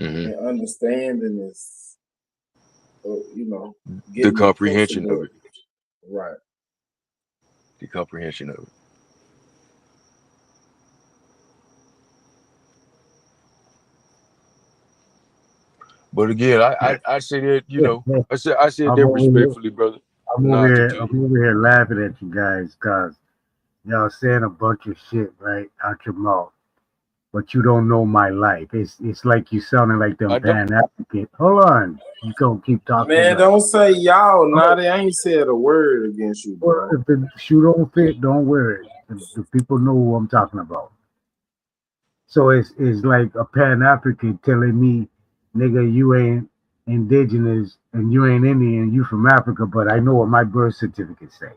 Hmm. And understanding is, The getting the comprehension of principle it. right. The comprehension of it. But again, I say that, I said I'm that over here. respectfully, brother. I'm over Najee, here. to you. I'm over here laughing at you guys because y'all saying a bunch of shit right out your mouth, but you don't know my life. It's like you sounding like them I don't. Pan African. Hold on, you gonna keep talking Man, like. don't say y'all. Oh, Naughty. I ain't said a word against you, well, bro. if the shoe don't fit, don't wear it. The people know who I'm talking about. So it's like a Pan African telling me, nigga, you ain't indigenous and you ain't Indian, you from Africa, but I know what my birth certificate say.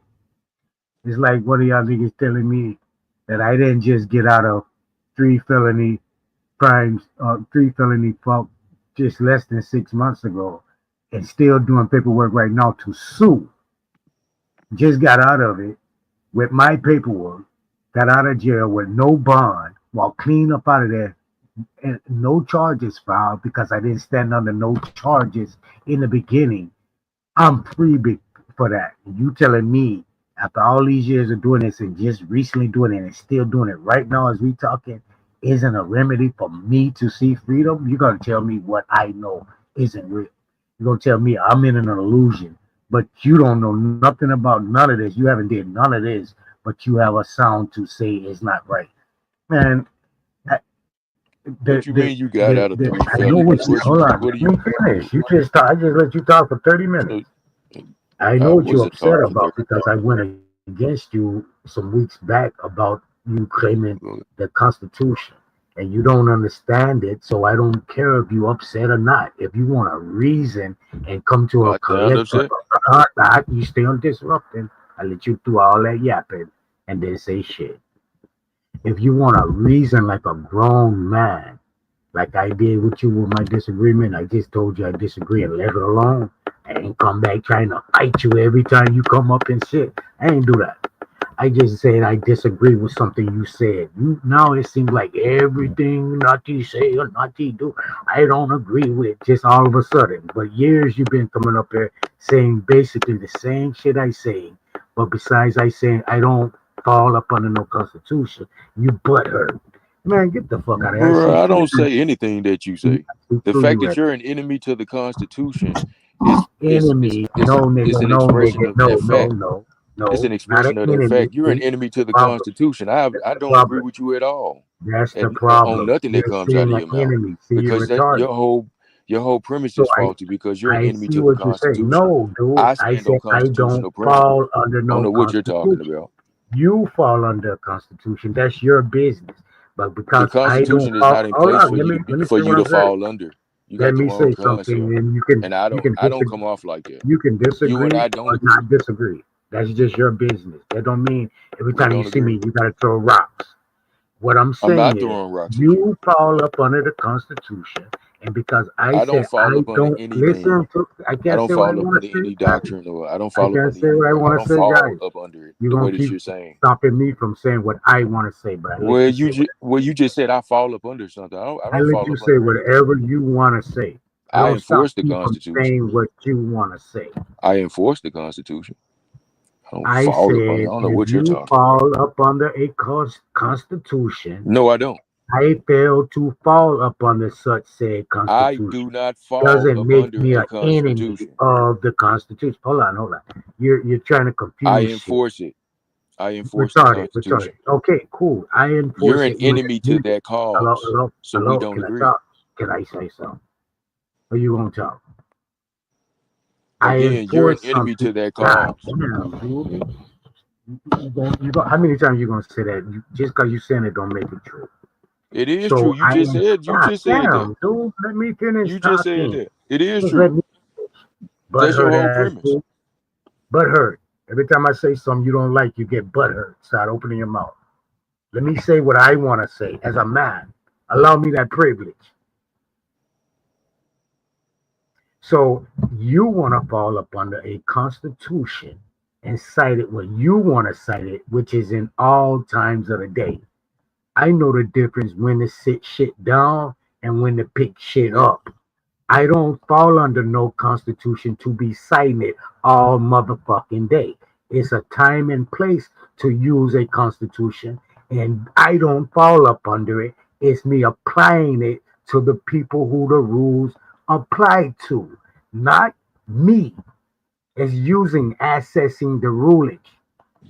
It's like one of y'all niggas telling me that I didn't just get out of three felony crimes, three felony fault just less than 6 months ago, and still doing paperwork right now to sue. Just got out of it with my paperwork, got out of jail with no bond, while clean up out of there, and no charges filed because I didn't stand under no charges in the beginning. I'm free for that. You telling me after all these years of doing this and just recently doing it and still doing it right now as we talking isn't a remedy for me to see freedom? You're gonna tell me what I know isn't real. You're gonna tell me I'm in an illusion, but you don't know nothing about none of this. You haven't did none of this, but you have a sound to say it's not right. Man, What you mean you got out of three I know what felonies? you. Hold on, What let do me you? finish. You just talk, I just let you talk for 30 So, minutes. I know I what you're wasn't upset talking for about because I went against you some weeks back about you claiming 30. the Constitution. And you don't understand it, so I don't care if you're upset or not. If you want to reason and come to a I sound correct, upset. you stay on disrupting. I let you do all that yapping and then say shit. If you want to reason like a grown man, like I did with you with my disagreement, I just told you I disagree and left it alone. I ain't come back trying to fight you every time you come up and shit. I ain't do that. I just said I disagree with something you said. You now it seems like everything Nati say or Nati do, I don't agree with just all of a sudden. But years you've been coming up here saying basically the same shit I say. But besides I saying I don't fall up under no constitution, you butthurt. Man, get the fuck out of here. I Bro, see I through don't say anything that you you. say. I see The through fact you that right you're an enemy to the Constitution is enemy. No, nigga, an no, expression nigga, of no, that no, fact. no, It's no, an not an expression of that enemy. fact. You're an See, enemy the to the problem. Constitution. That's I the don't agree problem. with you at all, That's the and on problem. nothing that You're comes out seeing of an your mouth, enemy. See, you're because that retarded. your whole premise So is faulty because you're an I enemy see to the what you're saying. Constitution. No, dude. I I stand on said I don't constitutional principle. fall under I don't no know what you're talking constitution. about. You fall under a constitution. That's your business. But The because I don't Constitution is fall, not in hold place on. Let me for say you what to I'm saying. fall under. You Let got the me wrong say something, concept, and and you can I don't disagree. come off like that. You can You and disagree I don't or agree. not disagree. That's just your business. That don't mean every We time you don't see me, agree. you gotta throw rocks. What I'm I'm saying not is, throwing rocks at you. you fall up under the Constitution, and because I I don't said fall I up under don't anything. listen to, I I can't don't say what I fall up want under to say, any guys. doctrine, or I don't I fall up can't under say what I anything. I want to don't say, fall guys. up under it You're the gonna way that keep you're saying. stopping me from saying what I want to say, but I let you say You just said I fall up under something. I I don't let fall you up say under anything. whatever you want to say. I I don't stop enforce the you from Constitution. saying what you want to say. I enforce the Constitution. I don't I fall up under. said I don't know if what you're you talking about. fall up under a constitution, No, I don't. I fail to fall up under such said I do constitution. not fall Doesn't up make under me a an enemy Constitution. of the Constitution. Hold on. You're trying to I confuse shit. enforce it. I enforce the Retarded. Constitution. Okay, cool. I You're enforce an it when enemy it's to needed. that cause, so we Hello. don't Can I agree. talk? Can I say something? Or you gonna talk? I Again, you're an enforce enemy something. to that God cause. damn, dude. How many times you gonna say that? Just because you saying it don't make it true. It is true. So You God just said that. damn, dude. Let me finish You just said talking. that. It is Just true. let me That's your butthurt whole ass premise. dude. Butthurt. Every time I say something you don't like, you get butthurt. Start opening your mouth. Let me say what I want to say as a man. Allow me that privilege. So you want to fall up under a constitution and cite it when you want to cite it, which is in all times of the day. I know the difference when to sit shit down and when to pick shit up. I don't fall under no constitution to be citing it all motherfucking day. It's a time and place to use a constitution, and I don't fall up under it. It's me applying it to the people who the rules apply to, not me. It's using accessing the rulage.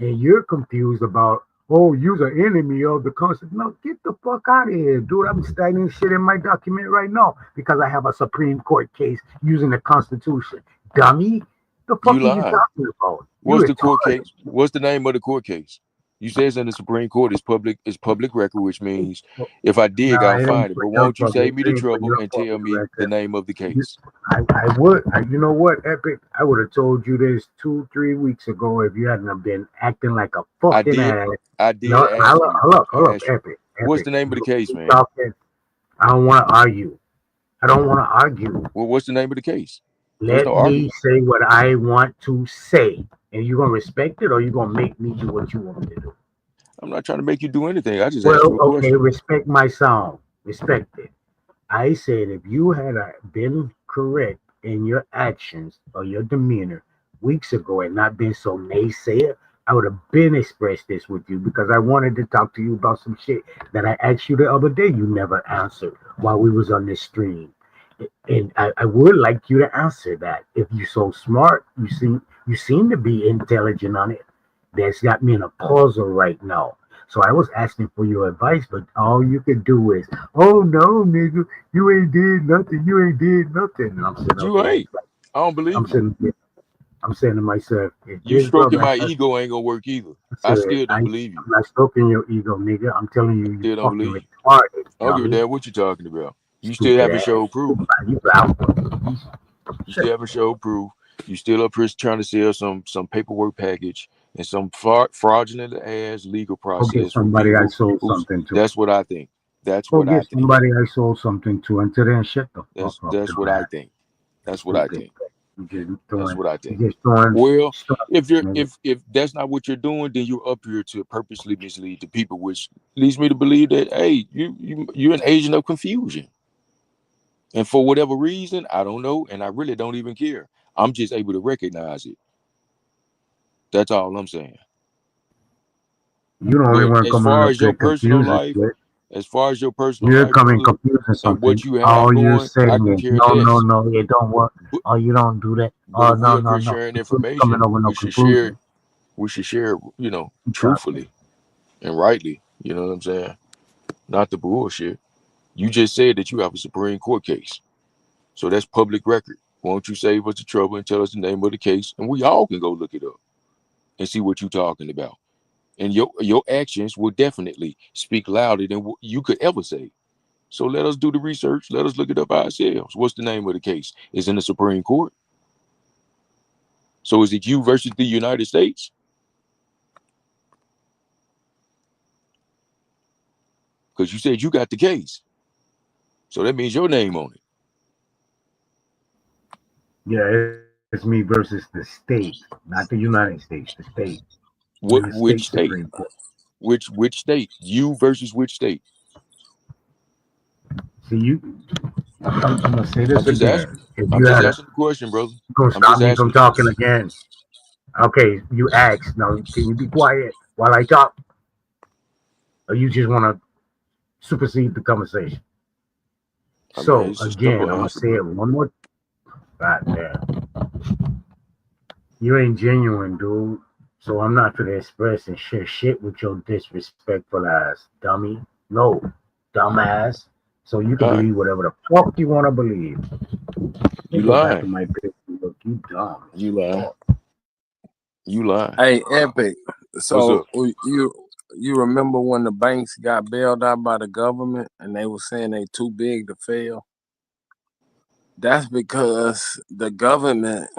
And you're confused about, oh, you're the enemy of the Constitution. No, get the fuck out of here, dude. I'm studying shit in my document right now because I have a Supreme Court case using the Constitution. Dummy. The You fuck is you lying. talking about? You What's the court retarded. case? What's the name of the court case? You say it's in the Supreme Court. It's public record, which means if I dig, No, I'll it ain't find it. for But your won't you public. save me It the ain't for trouble your and tell public me the record. name of the You, case? I would. You know what, Epic? I would have told you this 2, 3 weeks ago if you hadn't have been acting like a I fucking did. ass. I did No, ask you. I hold up, asked you. Epic, What's Epic. the name of the You case, keep man? talking. I don't want to argue. I don't want to argue. Well, what's the name of the case? There's Let no me argument. say what I want to say, and you gonna respect it, or you gonna make me do what you want me to do. I'm not trying to make you do anything. I just asked Well, you a okay, question. respect my sound. Respect it. I said if you had been correct in your actions or your demeanor weeks ago and not been so naysayer, I would have been expressed this with you because I wanted to talk to you about some shit that I asked you the other day. You never answered while we was on this stream. And I would like you to answer that. If you're so smart, you seem to be intelligent on it. That's got me in a puzzle right now. So I was asking for your advice, but all you could do is, oh no, nigga, you ain't did nothing. You ain't did nothing. And I'm saying, You okay, ain't. I don't believe I'm you. saying, I'm saying to myself, if You this stroking brother my has ego ain't gonna work either. I said, still don't believe you. I'm not stroking your ego, nigga. I'm telling you, you Still don't fucking believe you. retarded, I don't give a dummy. damn what you're talking about. You still Stupid haven't ass. showed proof. You out. You still haven't showed proof. You still up here trying to sell some paperwork package and some fraudulent ass legal Go get process for somebody I people sold who's. something to. That's what I think. That's Go what I get think. somebody I sold something to and then shut the fuck up, That's what I dumbass. think. That's what I Stupid. think. You just That's throwing, what I think. you just throwing Well, stuff, if you're nigga. if that's not what you're doing, then you're up here to purposely mislead the people, which leads me to believe that hey, you're an agent of confusion. And for whatever reason, I don't know, and I really don't even care. I'm just able to recognize it. That's all I'm saying. You the only But one as coming far up as your here personal confusing life, shit. You're coming brother, confusing and something. what you have All you're going, I saying can is care no, no, less. no, it don't work. But, Oh, you don't do that. but Oh, if we no, up no, here no. sharing You keep coming information, over no conclusion. we should share, Keep talking. truthfully and rightly. You know what I'm saying? Not the bullshit. You just said that you have a Supreme Court case. So that's public record. Won't you save us the trouble and tell us the name of the case? And we all can go look it up and see what you're talking about. And your actions will definitely speak louder than what you could ever say. So let us do the research. Let us look it up ourselves. What's the name of the case? It's in the Supreme Court. So is it you versus the United States? Because you said you got the case. So that means your name on it. Yeah, it's me versus the state, not the United States, the state. I'm in the state Which state? Supreme Court. Which state? You versus which state? See, I'm gonna say I'm this just again. asking. If I'm you just had a, asking the question, brother. you gonna I'm just stop me from asking the question. talking again. Okay, you asked. Now, can you be quiet while I talk, or you just want to supersede the conversation? I mean, So it's a again, simple I'm gonna answer. say it one more. God damn, you ain't genuine, dude. So I'm not gonna express and share shit with your disrespectful ass, dummy. No, dumbass. So you can All right. believe whatever the fuck you want to believe. Let me You go back to lying. my picture. Look, you dumb as You lying. fuck. You lying. Hey, Epic. What's So up? you remember when the banks got bailed out by the government and they were saying they too big to fail? That's because the government,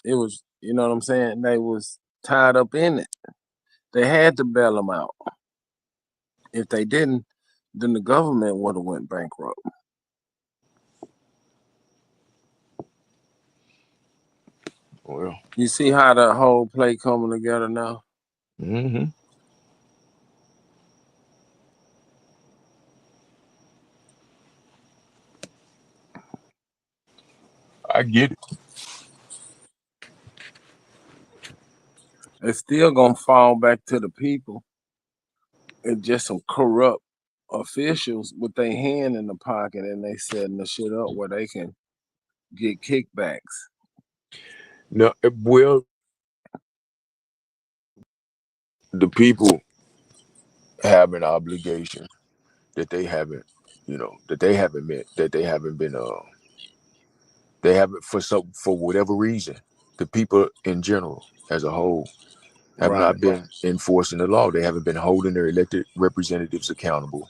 it was, you know what I'm saying? They was tied up in it. They had to bail them out. If they didn't, then the government would have went bankrupt. Well, You see how the whole play coming together now? mm-hmm. I get it. It's still gonna fall back to the people. It's just some corrupt officials with their hand in the pocket and they setting the shit up where they can get kickbacks. No, well, the people have an obligation that they haven't, that they haven't met, that they haven't been, they haven't for whatever reason. The people in general, as a whole, have Right. not been enforcing the law. They haven't been holding their elected representatives accountable.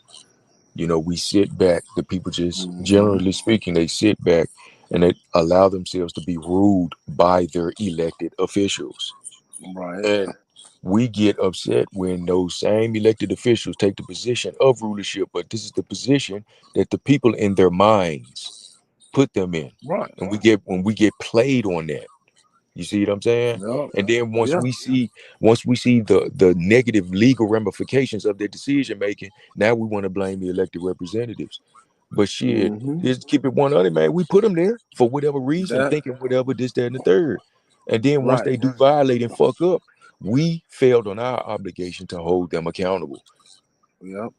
We sit back. The people just, generally speaking, they sit back and they allow themselves to be ruled by their elected officials. Right. And we get upset when those same elected officials take the position of rulership, but this is the position that the people in their minds put them in. Right. And when we get played on that. You see what I'm saying? Yep. And then once Yeah. we see the negative legal ramifications of their decision making, now we want to blame the elected representatives. But shit, just keep it 100, man. We put them there for whatever reason, That thinking whatever, this, that, and the third. And then once right. they do violate and fuck up, we failed on our obligation to hold them accountable. Yep.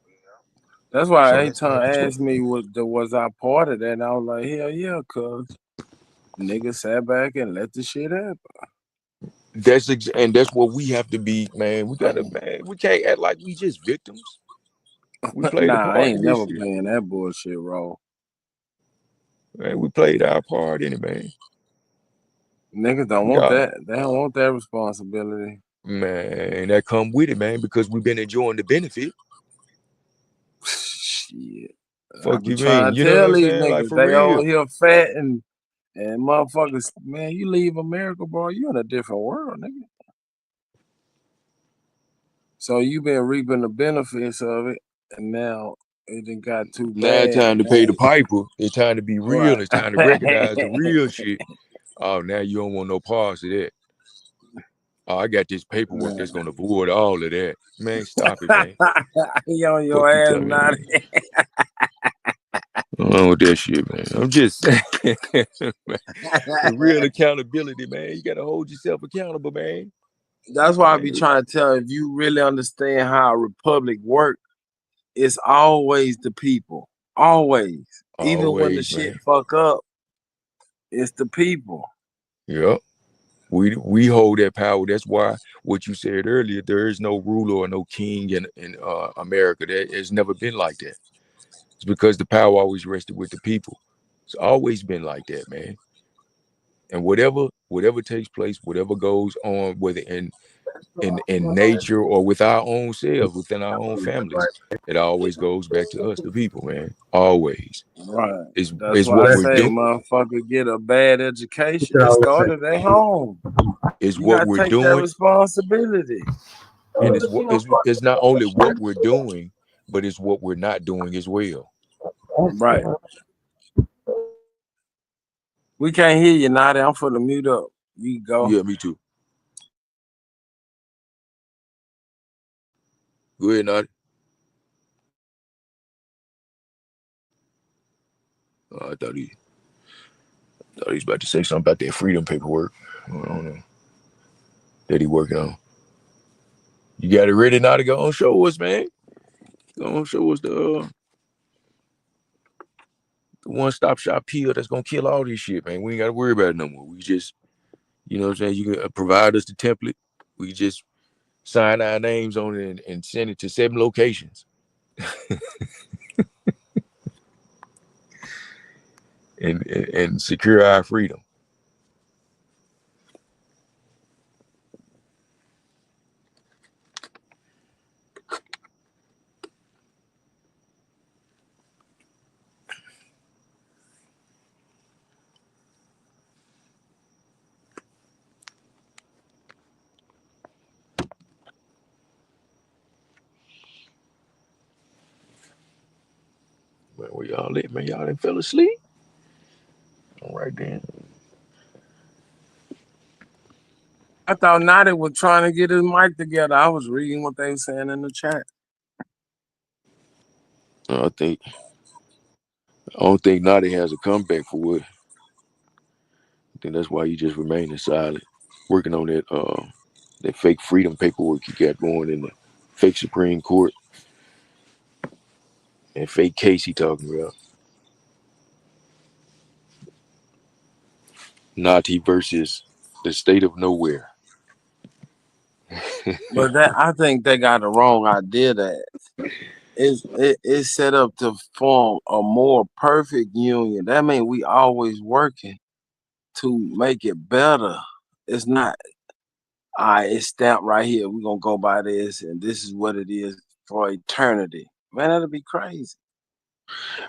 That's why So every that's time what. asked me was I part of that, and I was like, hell yeah, cuz niggas sat back and let the shit happen. and that's what we have to be, man. We gotta, man. We can't act like we just victims. We played a Nah, I part ain't in this never shit, playing that bullshit role. man. We played our part in it, man. Niggas don't want God, that. They don't want that responsibility. man, that come with it, man, because we've been enjoying the benefit. Shit. I Fuck be you mean? trying to You know what tell I'm these saying? Like niggas, for they over real. here fat and motherfuckers, man, you leave America, bro, you in a different world, nigga. So you been reaping the benefits of it, and now it done got too Now it's bad. time to pay the piper. It's time to be real. Right. It's time to recognize the real shit. Oh, now you don't want no parts of that. Oh, I got this paperwork that's gonna void all of that. Man, stop it, man. He on Fuck your you ass, telling not me. I don't know with that shit, man. I'm just saying, man. The real accountability, man. You gotta hold yourself accountable, man. That's why I be Man, trying to tell, if you really understand how a republic work, it's always the people. Always. Even when the always, shit man. fuck up, it's the people. Yep. We hold that power. That's why what you said earlier, there is no ruler or no king in America. That has never been like that. It's because the power always rested with the people. It's always been like that, man. And whatever takes place, whatever goes on, whether in nature or with our own selves, within our own families, it always goes back to us, the people, man. Always. Right. Is That's is why I what we're say, doing. motherfucker, get a bad education. It started at home. Is You what gotta we're take that doing, responsibility. and it's not only what we're doing, but it's what we're not doing as well. Right. We can't hear you, Nadi. I'm for the mute up. You go. Yeah, me too. Go ahead, Nadi. I thought he was about to say something about that freedom paperwork. I don't know. That he working on. You got it ready now to go on show us, man. Go on show us the one-stop shop pill that's gonna kill all this shit, man. We ain't gotta worry about it no more. We just, you know what I'm saying? You can provide us the template. We just sign our names on it and send it to 7 locations. and secure our freedom. Man, where y'all at, man? Y'all done fell asleep? All right then. I thought Nadi was trying to get his mic together. I was reading what they were saying in the chat. I don't think Nadi has a comeback for what. I think that's why you just remaining silent, working on that fake freedom paperwork you got going in the fake Supreme Court and fake case he talking about. Nati versus the state of nowhere. But that, I think they got the wrong idea that it's set up to form a more perfect union. That means we always working to make it better. It's not, all right, it's stamped right here. We're gonna go by this, and this is what it is for eternity. Man, that'll be crazy.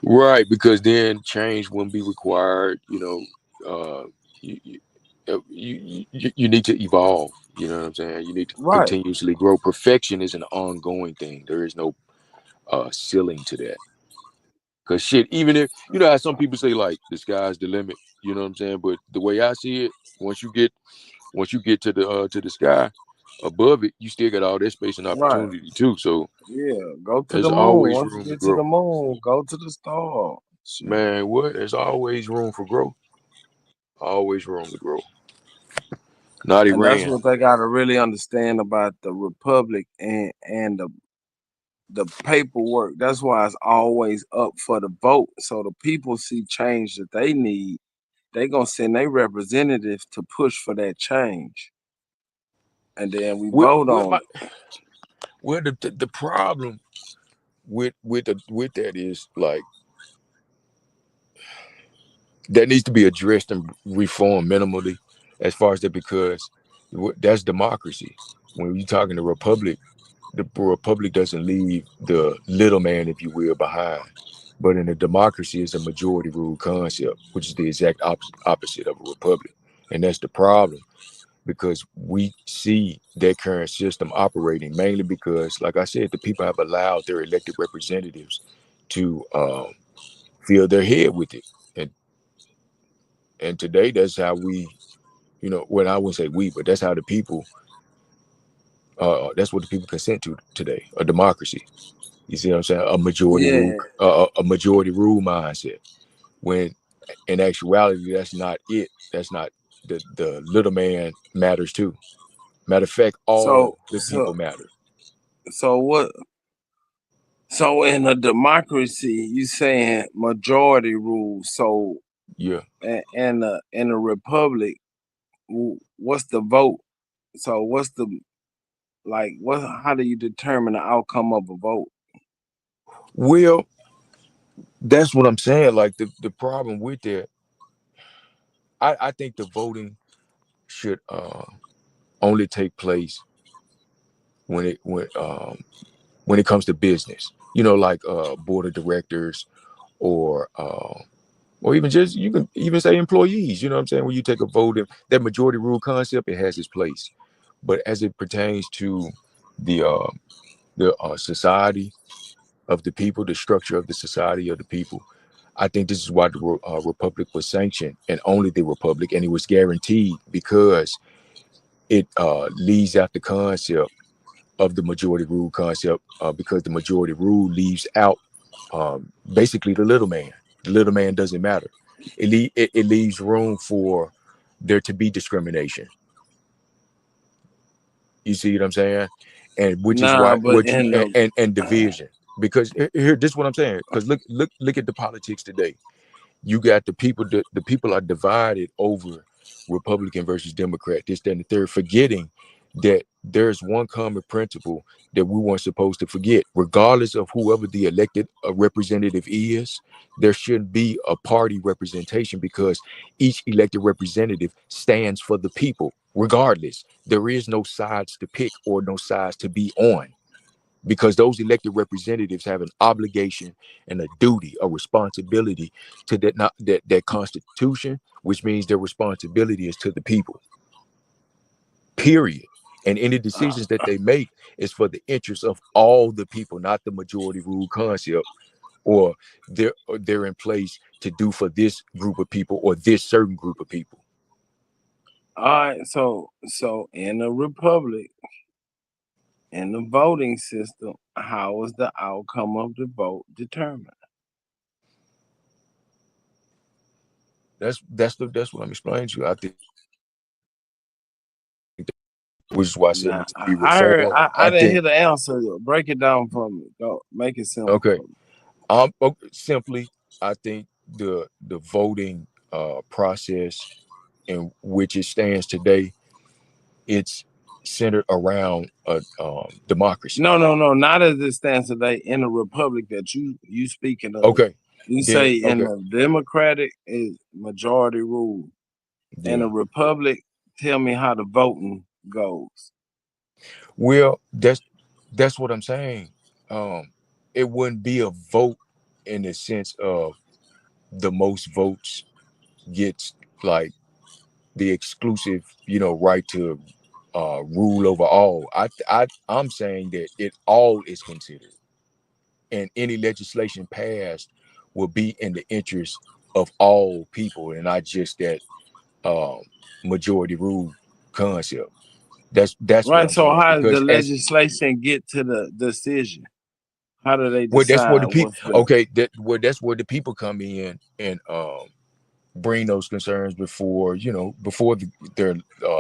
Right, because then change wouldn't be required. You, you, you need to evolve. You know what I'm saying? You need to Right, continuously grow. Perfection is an ongoing thing. There is no ceiling to that. Cause shit, even if you know how some people say like the sky's the limit. You know what I'm saying? But the way I see it, once you get to the sky above it, you still got all that space and right. opportunity too. So Yeah, go to the there's moon. always Once you room to get to the grow. moon, go to the star. Shit. Man, what? There's always room for growth. Always room to grow. Not And that's Iran. what they gotta really understand about the republic and the paperwork. That's why it's always up for the vote. So the people see change that they need. They gonna send their representatives to push for that change. and then we With, vote with on my, it. well, the problem with that is like that needs to be addressed and reformed minimally as far as that, because that's democracy. When you're talking the republic doesn't leave the little man, if you will, behind. But in a democracy, it's a majority rule concept, which is the exact opposite of a republic. And that's the problem, because we see that current system operating mainly because, like I said, the people have allowed their elected representatives to fill their head with it. And today, that's how we, well, I wouldn't say we, but that's how the people, that's what the people consent to today, a democracy. You see what I'm saying? Yeah. A majority rule mindset. When in actuality, that's not it. That's not the little man matters too. Matter of fact, So all the so people matter. so what? So in a democracy, you saying majority rule. So Yeah. in a republic, what's the vote? So what's the like? What? How do you determine the outcome of a vote? Well, that's what I'm saying. Like the problem with that, I think the voting should only take place when it comes to business. Like board of directors, or even just, you can even say employees. You know what I'm saying? When you take a vote, that majority rule concept, it has its place. But as it pertains to the society of the people, the structure of the society of the people, I think this is why the republic was sanctioned, and only the republic, and it was guaranteed because it leaves out the concept of the majority rule concept, because the majority rule leaves out basically the little man. The little man doesn't matter. It leaves room for there to be discrimination. You see what I'm saying? And which is Nah, why but in the and division. Because here, this is what I'm saying. Because look at the politics today. You got the people are divided over Republican versus Democrat, this, that, and the third, forgetting that there's one common principle that we weren't supposed to forget. Regardless of whoever the elected representative is, there shouldn't be a party representation, because each elected representative stands for the people. Regardless, there is no sides to pick or no sides to be on, because those elected representatives have an obligation and a duty, a responsibility to that constitution, which means their responsibility is to the people, period. And any decisions that they make is for the interest of all the people, not the majority rule concept, or they're in place to do for this group of people or this certain group of people. all right, so in a republic, in the voting system, how is the outcome of the vote determined? That's what I'm explaining to you. I think, which is why I said it Nah, needs to be I heard. reformed. I I didn't hear think, the answer. Break it down for me. Go make it simple okay. for me. Simply, I think the voting process in which it stands today, it's centered around a democracy. No. Not as it stands today in the republic that you speaking of. Okay, You then say in okay, the democratic is majority rule. In yeah. a republic, tell me how the voting goes. Well, that's what I'm saying. It wouldn't be a vote in the sense of the most votes gets like the exclusive, right to rule over all. I'm saying that it all is considered, and any legislation passed will be in the interest of all people, and not just that um, majority rule concept. That's what Right. I'm So saying. how does the Because as legislation get to the decision? How do they well, that's where decide the people. what's the Okay, that's where the people come in and bring those concerns before their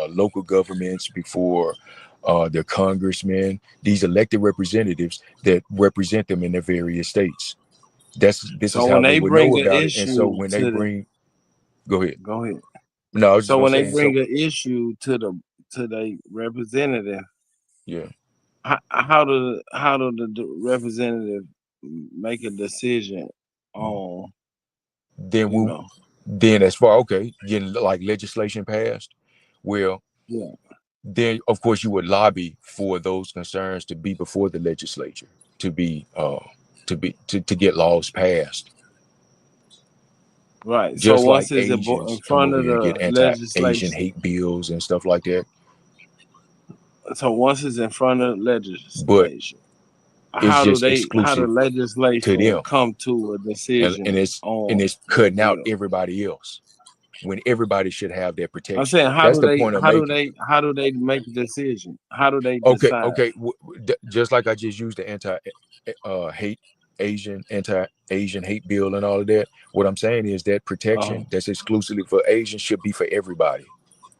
local governments, before their congressmen, these elected representatives that represent them in their various states. This is so when how they they would know bring an about it. And so issue when they to the bring, go ahead. go ahead. No, I was just So gonna when they say, and so bring an issue to to their representative. Yeah. How do the representative make a decision on, Then you we know? then as far getting like legislation passed, well, Yeah. then of course you would lobby for those concerns to be before the legislature to be to get laws passed. Right. So Just like once it's in Asians come front over of here and the get anti-Asian legislation, hate bills and stuff like that. so once it's in front of the But legislation, it's how just the exclusive to legislation them. come to a And decision and on it's the cutting out bill? everybody else when everybody should have their I'm protection. saying That's the point I'm making. how do they make a decision? How do they Okay, decide? okay. Just like I just used the hate anti-Asian hate bill and all of that. What I'm saying is that Uh, protection that's exclusively for Asians should be for everybody.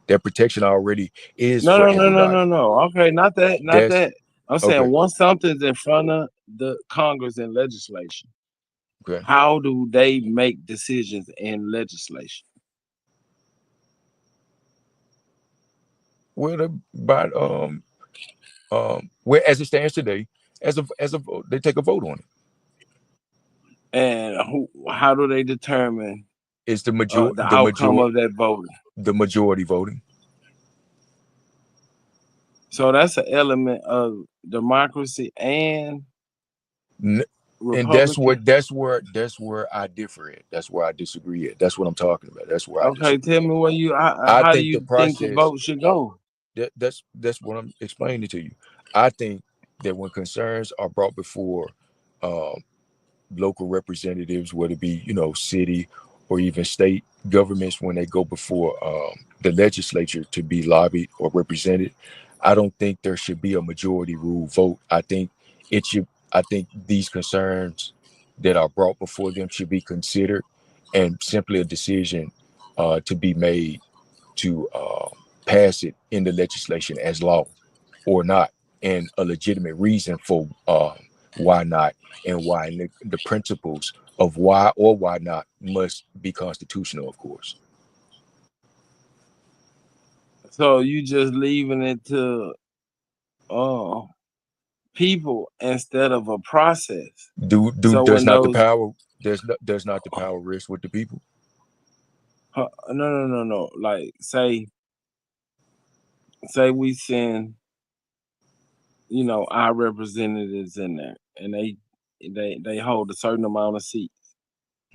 That protection already is no, for no, no, no, no, everybody. no. Okay, not that, not That's that. I'm saying okay. once something's in front of the Congress and legislation, Okay. how do they make decisions in legislation? Well, about where as it stands today, as a vote, they take a vote on it. And how do they determine It's the outcome of that voting? the majority voting. So that's an element of democracy and And that's Republican. where I differ at. That's where I disagree at. That's what I'm talking about. That's where I Okay, disagree tell me at. where you. I How do think the you think the process vote should go? that's what I'm explaining to you. I think that when concerns are brought before um, local representatives, whether it be city or even state governments, when they go before the legislature to be lobbied or represented, I don't think there should be a majority rule vote. I think it should. I think these concerns that are brought before them should be considered, and simply a decision to be made to pass it in the legislation as law or not, and a legitimate reason for why not, and why, and the principles of why or why not must be constitutional, of course. So you just leaving it to people instead of a process. So Does when not the those power does not the power rest with the people? no. Like say we send our representatives in there, and they hold a certain amount of seats.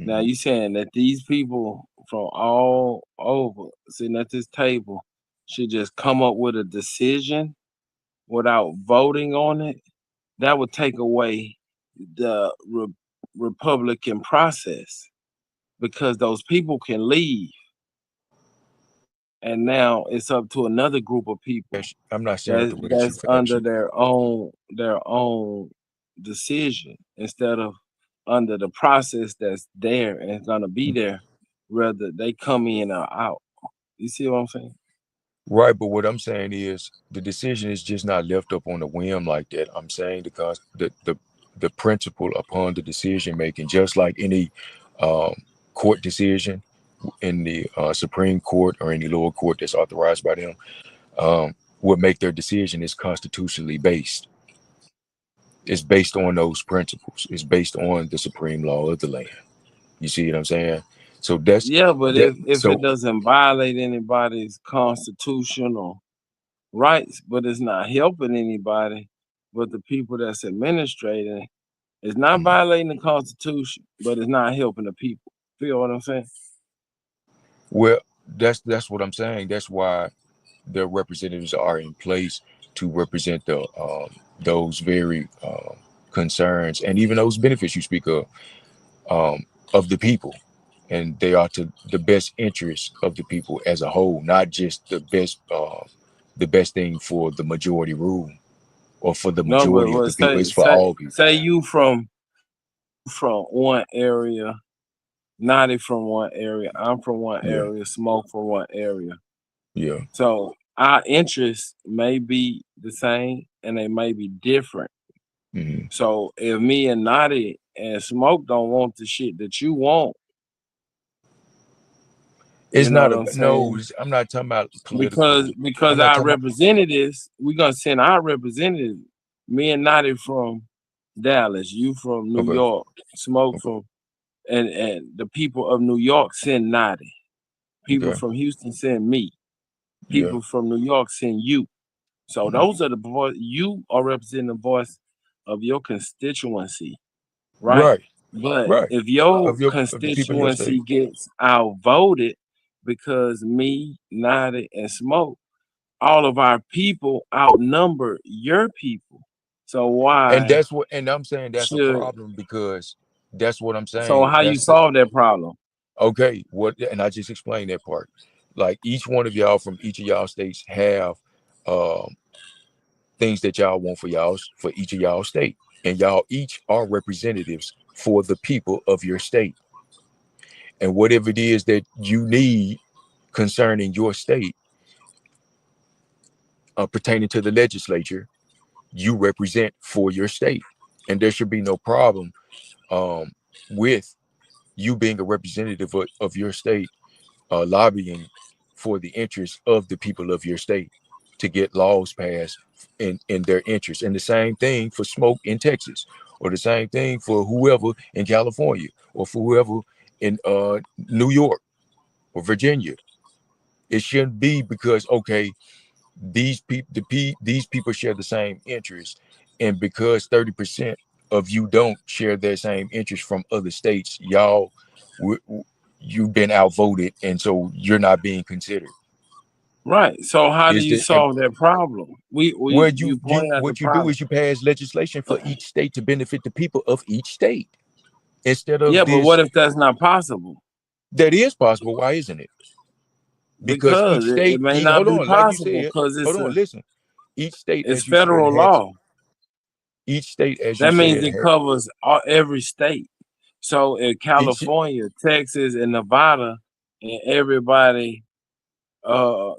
Now Mm-hmm. you saying that these people from all over sitting at this table should just come up with a decision without voting on it? That would take away the Republican process, because those people can leave, and now it's up to another group of people I'm not saying that the issue that's for under action. their own decision, instead of under the process that's there and gonna be there, whether they come in or out. You see what I'm saying? Right, but what I'm saying is the decision is just not left up on a whim like that. I'm saying the principle upon the decision making, just like any um, court decision in the Supreme Court or any lower court that's authorized by them, would make their decision is constitutionally based. It's based on those principles. It's based on the supreme law of the land. You see what I'm saying? So that's Yeah, but that. if it So doesn't violate anybody's constitutional rights, but it's not helping anybody, but the people that's administrating, it's not violating the Constitution, but it's not helping the people. Feel what I'm saying? well, that's what I'm saying. That's why the representatives are in place to represent those very concerns and even those benefits you speak of the people, and they are to the best interest of the people as a whole, not just the best thing for the majority rule or for the No, majority of but the people. say It's for all people. say you from one area, Naughty from one area, I'm from one Yeah, area, Smoke from one area. yeah. So our interests may be the same and they may be different. Hmm. So if me and Naughty and Smoke don't want the shit that you want, It's You know not what a I'm no. saying? I'm not talking about political. Because I'm not our talking about. representatives, we're gonna send our representatives. Me and Nadi from Dallas, you from New Okay. York, Smoke Okay. from, and the people of New York send Nadi. People Okay. from Houston send me. Yeah. People from New York send you. So Mhm. those are the voice. You are representing the voice of your constituency, right? Right. But Right. if your Of the people in your state. constituency gets outvoted because me, Nadi, and Smoke, all of our people outnumber your people. So And why that's what. And I'm saying that's a should problem because that's what I'm so saying. how you That's the, solve that problem? okay. What? And I just explained that part. Like each one of y'all from each of y'all states have um things that y'all want for y'all for each of y'all state, and y'all each are representatives for the people of your state. And whatever it is that you need concerning your state, pertaining to the legislature, you represent for your state, and there should be no problem um, with you being a representative of your state, lobbying for the interests of the people of your state to get laws passed in their interest. And the same thing for Smoke in Texas, or the same thing for whoever in California, or for whoever in New York or Virginia. It shouldn't be because okay, these people share the same interests, and because 30% of you don't share that same interest from other states, you've been outvoted, and so you're not being considered. Right. So how do Is you the and solve that problem? where You you point out the what you do problem. is you pass legislation for each state to benefit the people of each state instead Yeah, of but what this. if that's not possible? That is possible. Why isn't it? Because each Because it state, may not hold be on, like you possible said, because hold on, listen. Each state, it's as you said, federal has law. each state, as you That means said, it covers every state. So in each. California, Texas, and Nevada, and everybody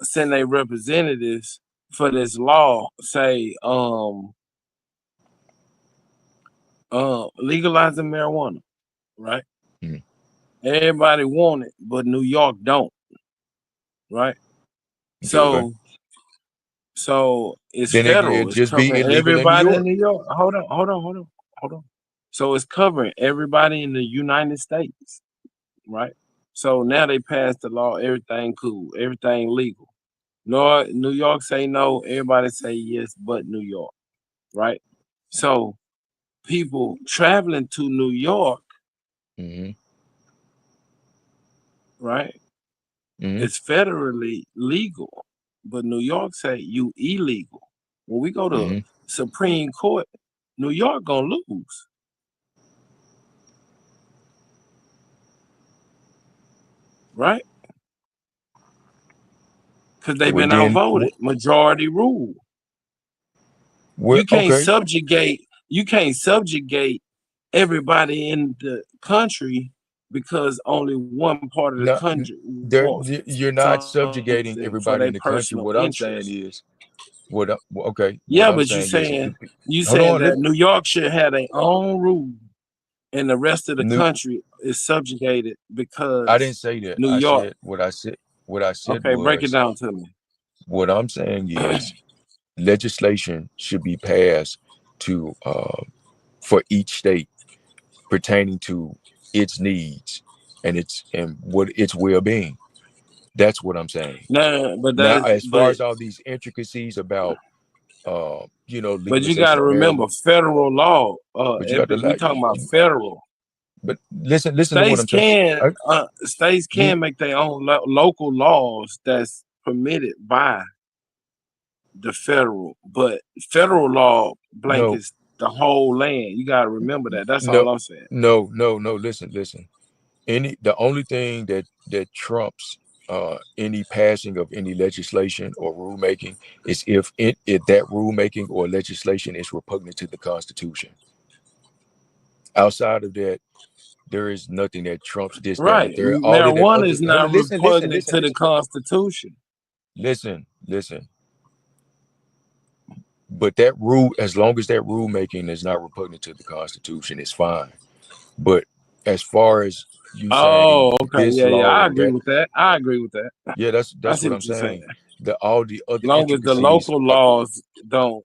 send their representatives for this law, say legalizing marijuana, right? Mhm. Everybody want it, but New York don't, right? Okay. So it's Then it'd federal. It's just be covering illegal in New everybody in York. New York. Hold on. So it's covering everybody in the United States, right? So now they passed the law, everything cool, everything legal. New York say no, everybody say yes, but New York, right? So people traveling to New York, Hmm. right? Hmm. It's federally legal, but New York say you illegal. When we go to Hmm. Supreme Court, New York gonna lose, right? Because they've Well, been then, outvoted. Majority rule. well, You can't okay. subjugate. You can't subjugate everybody in the country because only one part of the No, country there, wants you're not subjugating something for everybody their in the country. personal What I'm saying interest. is, okay, what Yeah, I'm but saying is, you hold saying on, that New York should have their own rule and the rest of the New, country is subjugated I because didn't say that. New I York. said what I said. What I said Okay, break it was, down to me. what I'm saying is, legislation should be passed to for each state pertaining to its needs and what its well-being. That's what I'm saying. No, Now, as far as all these intricacies about but you got legalization to of remember marijuana, federal law. but you got to We like, talking about federal. but listen to what I'm saying. States You can make their own local laws that's permitted by the federal, but federal law no blankets the whole land. You got to remember that. That's no all I'm saying. no, listen. The only thing that trumps any passing of any legislation or rulemaking is if that rulemaking or legislation is repugnant to the Constitution. Outside of that, there is nothing that trumps this, that, and the Right. third. All of that Marijuana other. is Hold not on, repugnant to the Constitution. listen. But that rule, as long as that rulemaking is not repugnant to the Constitution, it's fine. But as far as you saying Oh, okay, this yeah, law I and agree that. with that. I agree with that. Yeah, I that's see what I'm what you're saying. saying. All the other Long as the intricacies. local laws don't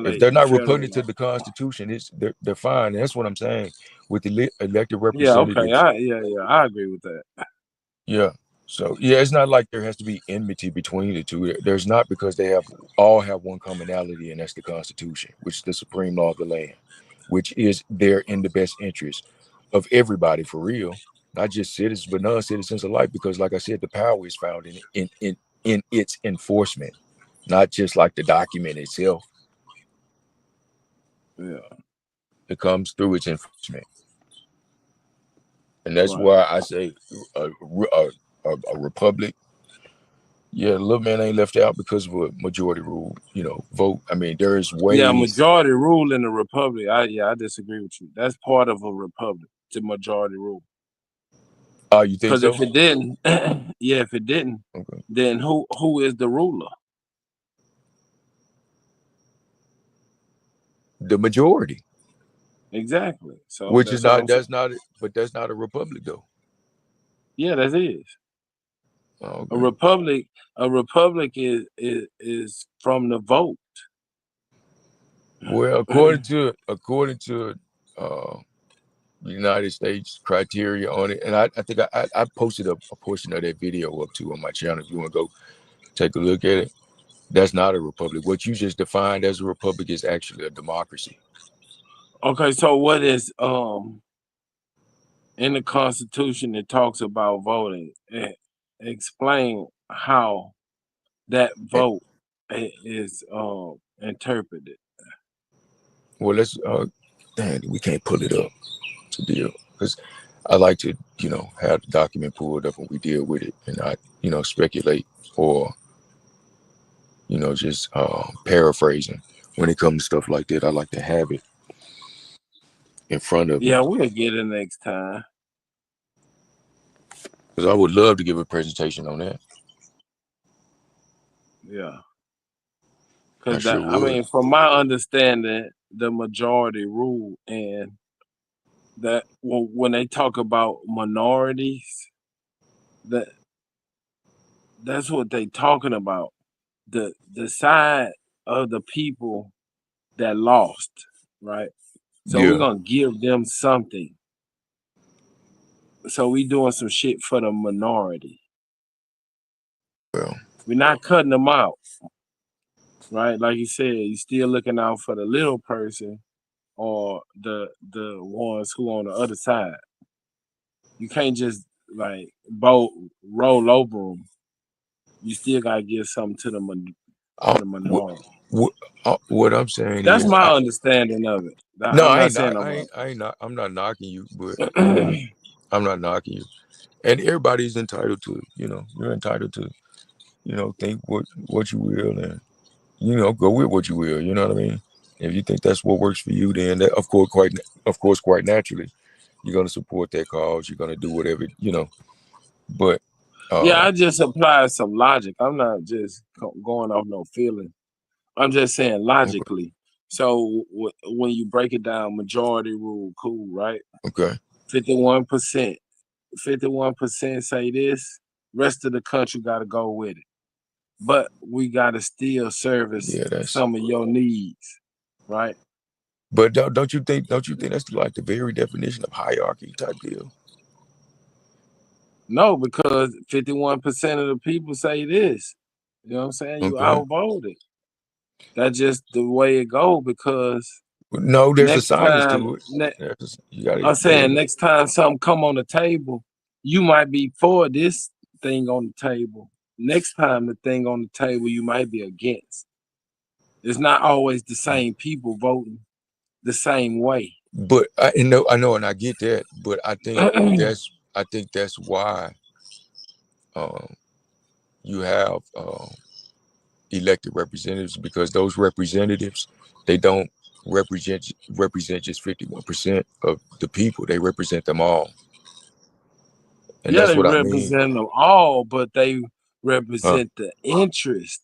If violate they're the not federal repugnant to law. the Constitution, they're fine. And that's what I'm saying with the elected Yeah, okay, representatives. I agree with that. Yeah. So yeah, it's not like there has to be enmity between the two. There's not, because they all have one commonality, and that's the Constitution, which is the supreme law of the land, which is there in the best interest of everybody, for real, not just citizens but non-citizens alike. Because, like I said, the power is found in its enforcement, not just like the document itself. Yeah, It comes through its enforcement, and that's right. why I say a republic. Yeah, the little man ain't left out because of a majority rule, vote. I mean, there is Yeah, ways. majority rule in the republic. I disagree with you. That's part of a republic, the majority rule. Oh, you think Because so? if it didn't, yeah, if it didn't, Okay. then who is the ruler? The majority, Exactly. So which is that's what not, I'm saying. that's not a republic though. Yeah, that is. Oh, A okay. republic is from the vote. Well, according to the United States criteria on it, and I think I posted a portion of that video up too on my channel. If you want to go take a look at it, that's not a republic. What you just defined as a republic is actually a democracy. Okay, so what is in the Constitution it talks about voting? Explain how that And, vote is interpreted. well, let's dang, we can't pull it up to deal, because I like to have the document pulled up and we deal with it and not speculate or just paraphrasing. When it comes to stuff like that, I like to have it in front of me, Yeah, we'll get it next time. because I would love to give a presentation on that. Yeah, I because sure I would. mean, from my understanding, the majority rule, and that when they talk about minorities, that's what they talking about. The side of the people that lost, right? So we're Yeah. gonna give them something. So we doing some shit for the minority. Well, We're not cutting them out, right? Like you said, you still looking out for the little person or the ones who on the other side. You can't just like roll over them. You still gotta give something to the what, minority. what I'm saying That's is, my understanding of it. no, I'm I not ain't saying not, I'm I'm not knocking you, but right. I'm not knocking you. And everybody's entitled to, you're entitled to, think what you will, and go with what you will. You know what I mean? If you think that's what works for you, then that, quite naturally, you're gonna support that cause. You're gonna do whatever, But Yeah, I just applied some logic. I'm not just going off no feeling. I'm just saying okay, logically. So when you break it down, majority rule, cool, right? okay, 51%. 51% say this. Rest of the country got to go with it. But we got to still service yeah, that's. some of your needs, right? But don't you think that's like the very definition of hierarchy type deal? No, because 51% of the people say this. You know what I'm saying? You Okay. outvoted. That's just the way it go because No, there's a next science time, to it. You gotta I'm go saying ahead. next time something come on the table, you might be for this thing on the table. Next time the thing on the table, you might be against. It's not always the same people voting the same way. But I know, and I get that. But I think that's why you have elected representatives, because those representatives, they don't represent just 51% of the people. They represent them all, and Yeah, that's they what I mean. represent them all, but they Huh? represent the interest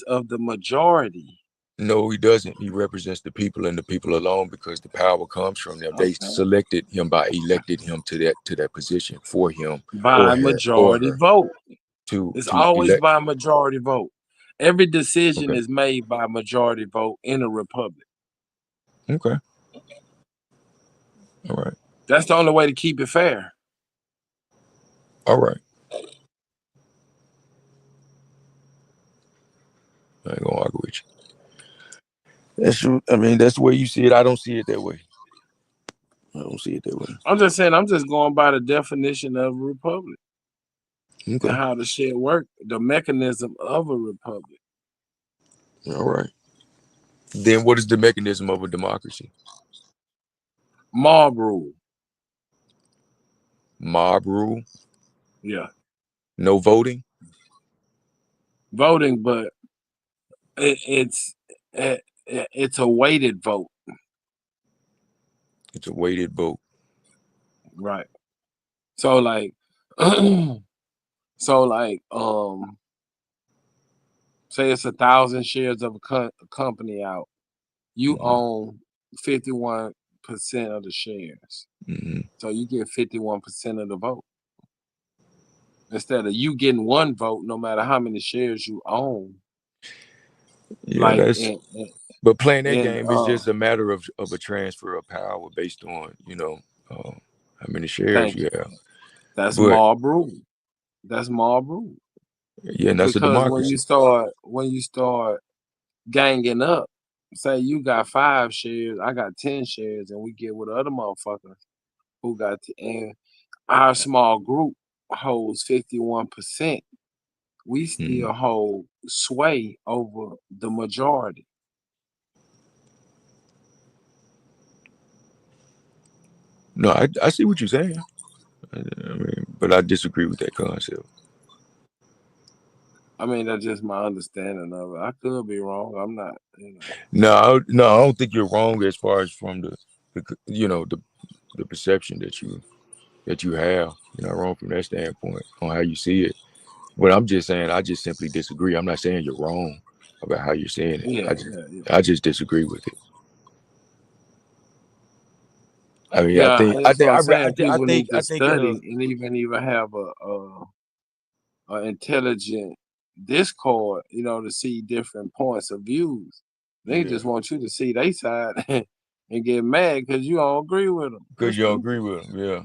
of the majority. No, he doesn't. He represents the people and the people alone because the power comes from them. They Okay. selected him by elected him to that position for him By majority her vote. to It's always elect. by majority vote. Every decision Okay. is made by majority vote in a republic. Okay. All right. That's the only way to keep it fair. All right. I ain't gonna argue with you. That's true. I mean, that's the way you see it. I don't see it that way. I don't see it that way. I'm just saying, I'm just going by the definition of a republic and Okay. how the shit work, the mechanism of a republic. All right. Then what is the mechanism of a democracy? Mob rule. Mob rule? Yeah. No voting? Voting, but it's a weighted vote. It's a weighted vote. Right. So like say it's 1,000 shares of a company out. You own 51% of the shares. Mm-hmm. So you get 51% of the vote. Instead of you getting one vote, no matter how many shares you own. Yeah, Like but playing that game is just a matter of a transfer of power based on, how many shares you have. That's But mob rule. That's mob rule. yeah, and that's a Because democracy. when you start ganging up, say you got 5 shares, I got 10 shares, and we get with the other motherfuckers who got and our small group holds 51%. We still hold sway over the majority. No, I see what you're saying. I mean, but I disagree with that concept. I mean, that's just my understanding of it. I could be wrong. I'm not. No, I don't think you're wrong as far as from the perception that you have. You're not wrong from that standpoint on how you see it. But I'm just saying, I just simply disagree. I'm not saying you're wrong about how you're saying it. Yeah, I just disagree with it. I mean, that's what I'm saying. People need to I think in study and even have a intelligent discord, to see different points of views. They just want you to see their side and get mad because you don't agree with them. Because you don't agree with them, yeah.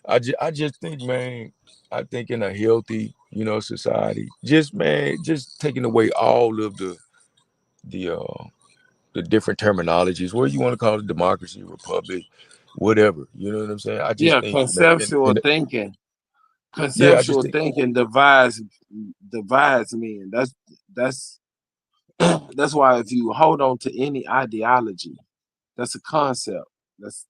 I just think, man, I think in a healthy, society, just taking away all of the different terminologies, what you want to call it, democracy, republic, whatever. You know what I'm saying? I just think, conceptual thinking. Conceptual thinking divides men. That's that's why if you hold on to any ideology, that's a concept. That's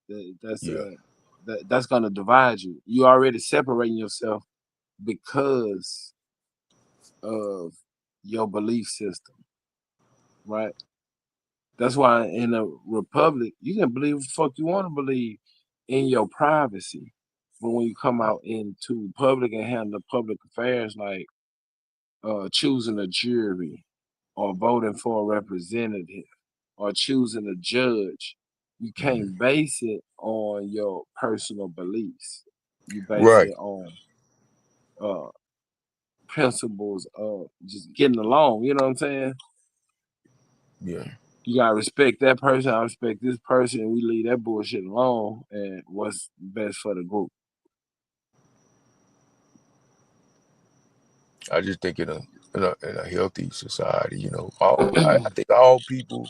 gonna divide you. You already separating yourself because of your belief system, right? That's why in a republic, you can believe what the fuck you want to believe in your privacy. But when you come out into public and handle public affairs like choosing a jury or voting for a representative or choosing a judge, you can't base it on your personal beliefs. You base it on principles of just getting along. You know what I'm saying? Yeah. You gotta respect that person. I respect this person, and we leave that bullshit alone. And what's best for the group? I just think in a healthy society, I think all people,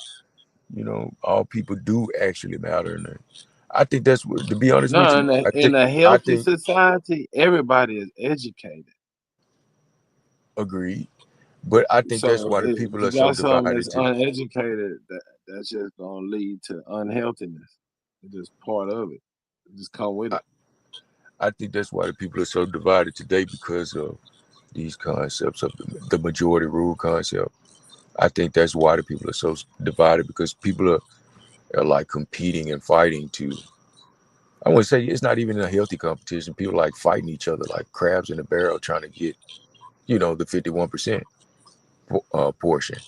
all people do actually matter, and I think that's what. To be honest with No, you, in a healthy society, everybody is educated. Agreed. But I think that's So why the if people you are so got something divided that's to. uneducated, that's just gonna lead to unhealthiness. It's just part of it. Just come with it. I think that's why the people are so divided today because of these concepts of the majority rule concept. I think that's why the people are so divided because people are like competing and fighting to. I want to say it's not even a healthy competition. People like fighting each other like crabs in a barrel trying to get, the 51% portion.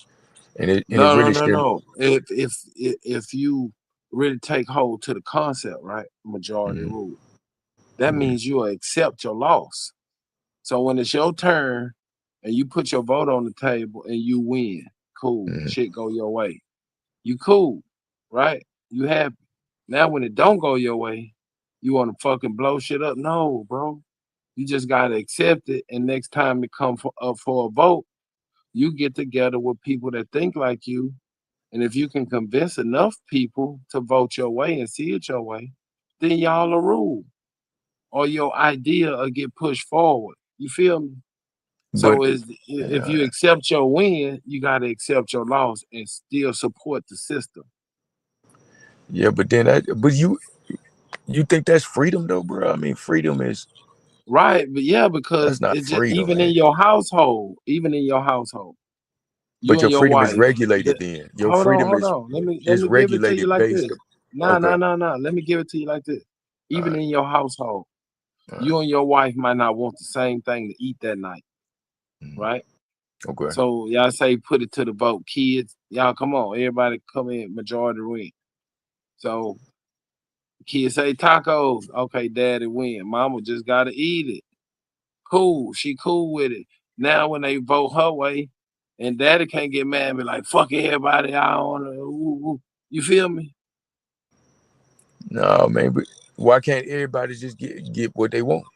And it No, really no, no, stem. no. If you really take hold to the concept, right? Majority Mhm, rule. That mhm, means you will accept your loss. So when it's your turn and you put your vote on the table and you win, cool. mhm. Shit go your way. You cool, right? You happy. Now when it don't go your way, you want to fucking blow shit up. No, bro. You just gotta accept it. And next time it come up for a vote, you get together with people that think like you. And if you can convince enough people to vote your way and see it your way, then y'all will rule. Or your idea will get pushed forward. You feel me? But So if you accept your win, you gotta accept your loss and still support the system. yeah, but you think that's freedom though, bro? I mean, freedom is Right, but yeah, because that's not it's just freedom, even in man. your household, even in your household, you But and your your freedom is wife. regulated. Then your Hold on, freedom hold on. Let is me give it to you regulated like this. based. Nah, Okay, nah, nah, nah. Let me give it to you like this. all Even right, in your household, all right. you and your wife might not want the same thing to eat that night, Mhm. right? Okay. So y'all say put it to the vote, kids. Y'all come on, everybody come in, majority win. So kids say tacos. Okay, daddy win. Mama just gotta eat it. Cool. She cool with it. Now when they vote her way, and daddy can't get mad and be like, fuck everybody, I don't wanna you feel me? No, man, but why can't everybody just get what they want?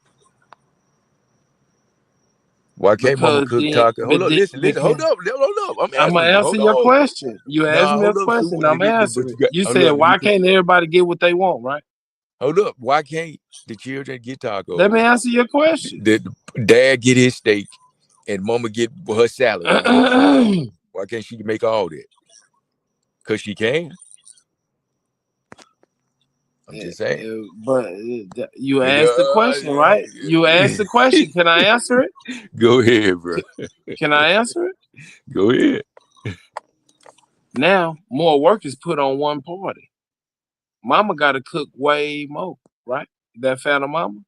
Why can't mama Because cook then taco? Hold up, listen, because hold up. I'm I'm gonna answering you. answer Hold your on. question. You asked Nah, me a hold up, Sue. question, I'm But answering you it. got You hold said up. Let me why can't everybody get what they want, right? hold up. Why can't the children get Let me tacos? answer your question. The dad get his steak and mama get her salad or whatever she want. Why can't she make all that? Cause she can. I'm just saying. But you Nigga, asked the question, right? You asked the question. Can I answer it? go ahead, bro. Can I answer it? Go ahead. Now more work is put on one party. Mama got to cook way more, right? That fat of mama.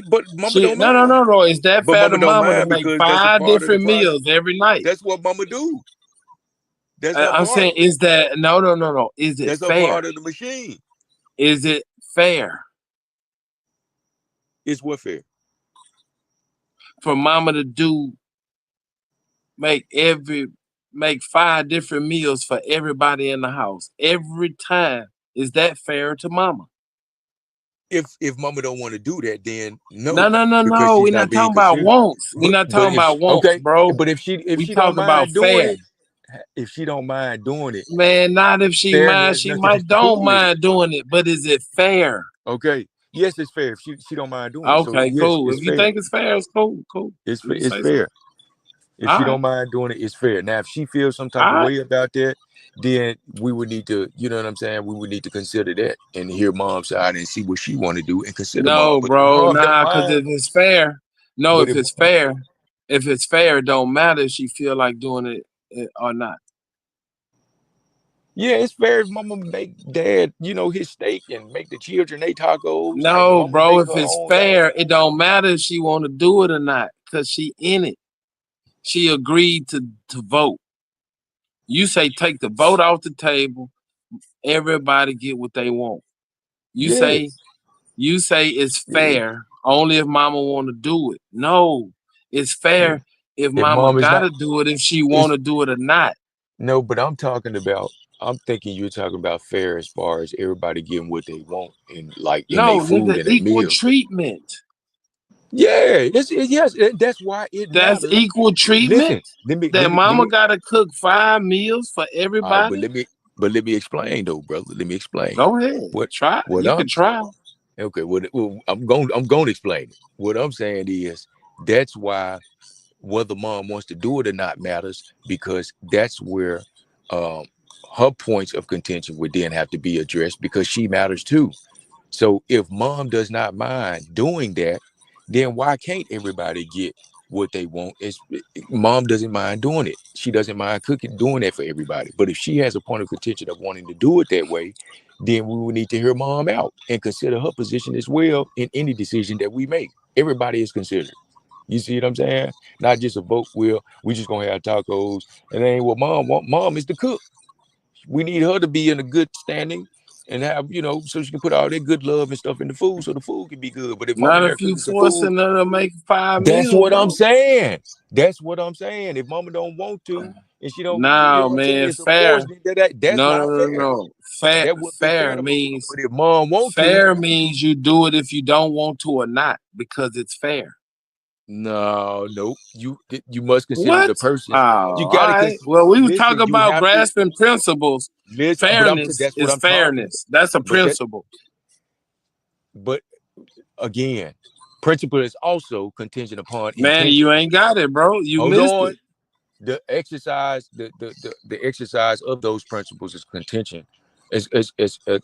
But mama She don't no no mind. no no. It's that But fat mama of don't mama to mind make because that's a 5 different process. meals every night. That's what mama do. That's her I'm part. saying, is that no no no no? Is it That's a fair? part of the machine. Is it fair It's what fair. for mama to do make every make 5 different meals for everybody in the house every time? Is that fair to mama? If mama don't want to do that, then no, No no no because no. she's We're not not being talking about considered. wants. We're not But talking if about wants, okay, bro. but if We she don't talking about mind doing fair. it, if she don't mind doing it, Man, not if she fair mind. has She nothing to might do don't with it. mind doing it, but is it fair? Okay, yes, it's fair if she don't mind doing it. So Okay, yes, cool. it's If you fair. think it's fair, it's cool. Cool. You It's say so. fair. If All she right. don't mind doing it, it's fair. Now, if she feels some type All of right. way about that, then we would need to, you know what I'm saying? We would need to consider that and hear mom's side and see what she want to do and consider mom. No, But if bro, mom don't nah, because mind, if it's fair, no, but if it's fair, it don't matter if she feel like doing it or not. yeah, it's fair if mama make dad, his steak and make the children they tacos, like No, mama bro, make if her it's own thing. fair, it don't matter if she want to do it or not, cause she in it. She agreed to vote. You say take the vote off the table. Everybody get what they want. You say Yes. you say it's Yeah. fair only if mama want to do it. No, it's Yeah. fair if If mama mom is not, gotta do it if she want it's to do it or not. no, but I'm thinking you're talking about fair as far as everybody getting what they want and like in their No, food nigga, and their equal meal. treatment. Yeah, yes, that's why it That's matters. equal treatment. Listen, let me let That me let mama me gotta cook 5 meals for all right, but everybody. let me explain though, brother. Let me explain. Go ahead, What try. what You can I'm try. okay, well, I'm going to explain it. What I'm saying is that's why whether mom wants to do it or not matters because that's where um her points of contention would then have to be addressed because she matters too. So if mom does not mind doing that, then why can't everybody get what they want? Mom doesn't mind doing it. She doesn't mind cooking, doing that for everybody. But if she has a point of contention of wanting to do it that way, then we will need to hear mom out and consider her position as well in any decision that we make. Everybody is considered. You see what I'm saying? Not just a vote. We just gonna have tacos, and then what mom want? Mom is the cook. We need her to be in a good standing and have, so she can put all that good love and stuff in the food, so the food can be good. But if mom Not in there if you cooking some food, forcing her to make 5 that's meals, what I'm bro. saying. That's what I'm saying. If mama don't want to, and she don't, No, what I'm saying, man, it's a force. fair. That's No, no, not no, fair. no. Fair, That wouldn't be fair fair to mom. means But if mom want to, fair means you do it if you don't want to or not because it's fair. no, you must consider What? the person. Oh, You all gotta right. Well, we was listen. talking You about have to grasping principles. listen. But Fairness that's what is I'm talking about. fairness. That's a But that, principle. but again, principle is also contingent upon Man, intention. you ain't got it, bro. You Hold missed on. it. The exercise, the exercise of those principles is contingent. Is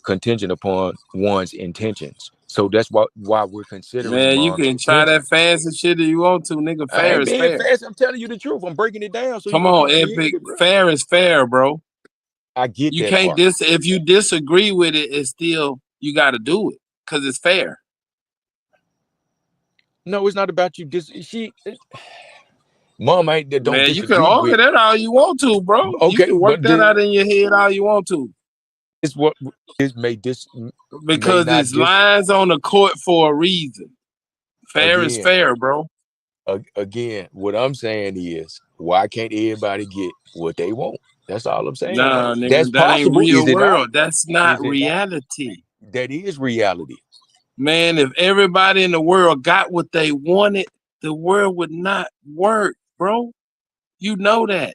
contingent upon one's intentions. So that's why we're considering Man, you mom's can try that intentions. fancy shit if you want to, nigga. I Fair ain't is being fair. fast. I'm telling you the truth. I'm breaking it down so you Come can on, comprehend Epic. it, bro. Fair is fair, bro. I get You that can't part. if you disagree with it, it's still you got to do it because it's fair. No, it's not about you. Mom ain't that don't Man, you can disagree argue with. that all you want to, bro. You Okay, can work but that this out in your head all you want to is what this may because not it's lines on the court for a reason. Fair is again. fair, bro. Again, what I'm saying is, why can't everybody get what they want? That's all I'm saying, Nah, man. That's nigga, that ain't possible, real is it not? world. That's not Is it not? reality. That is reality. Man, if everybody in the world got what they wanted, the world would not work, bro. You know that.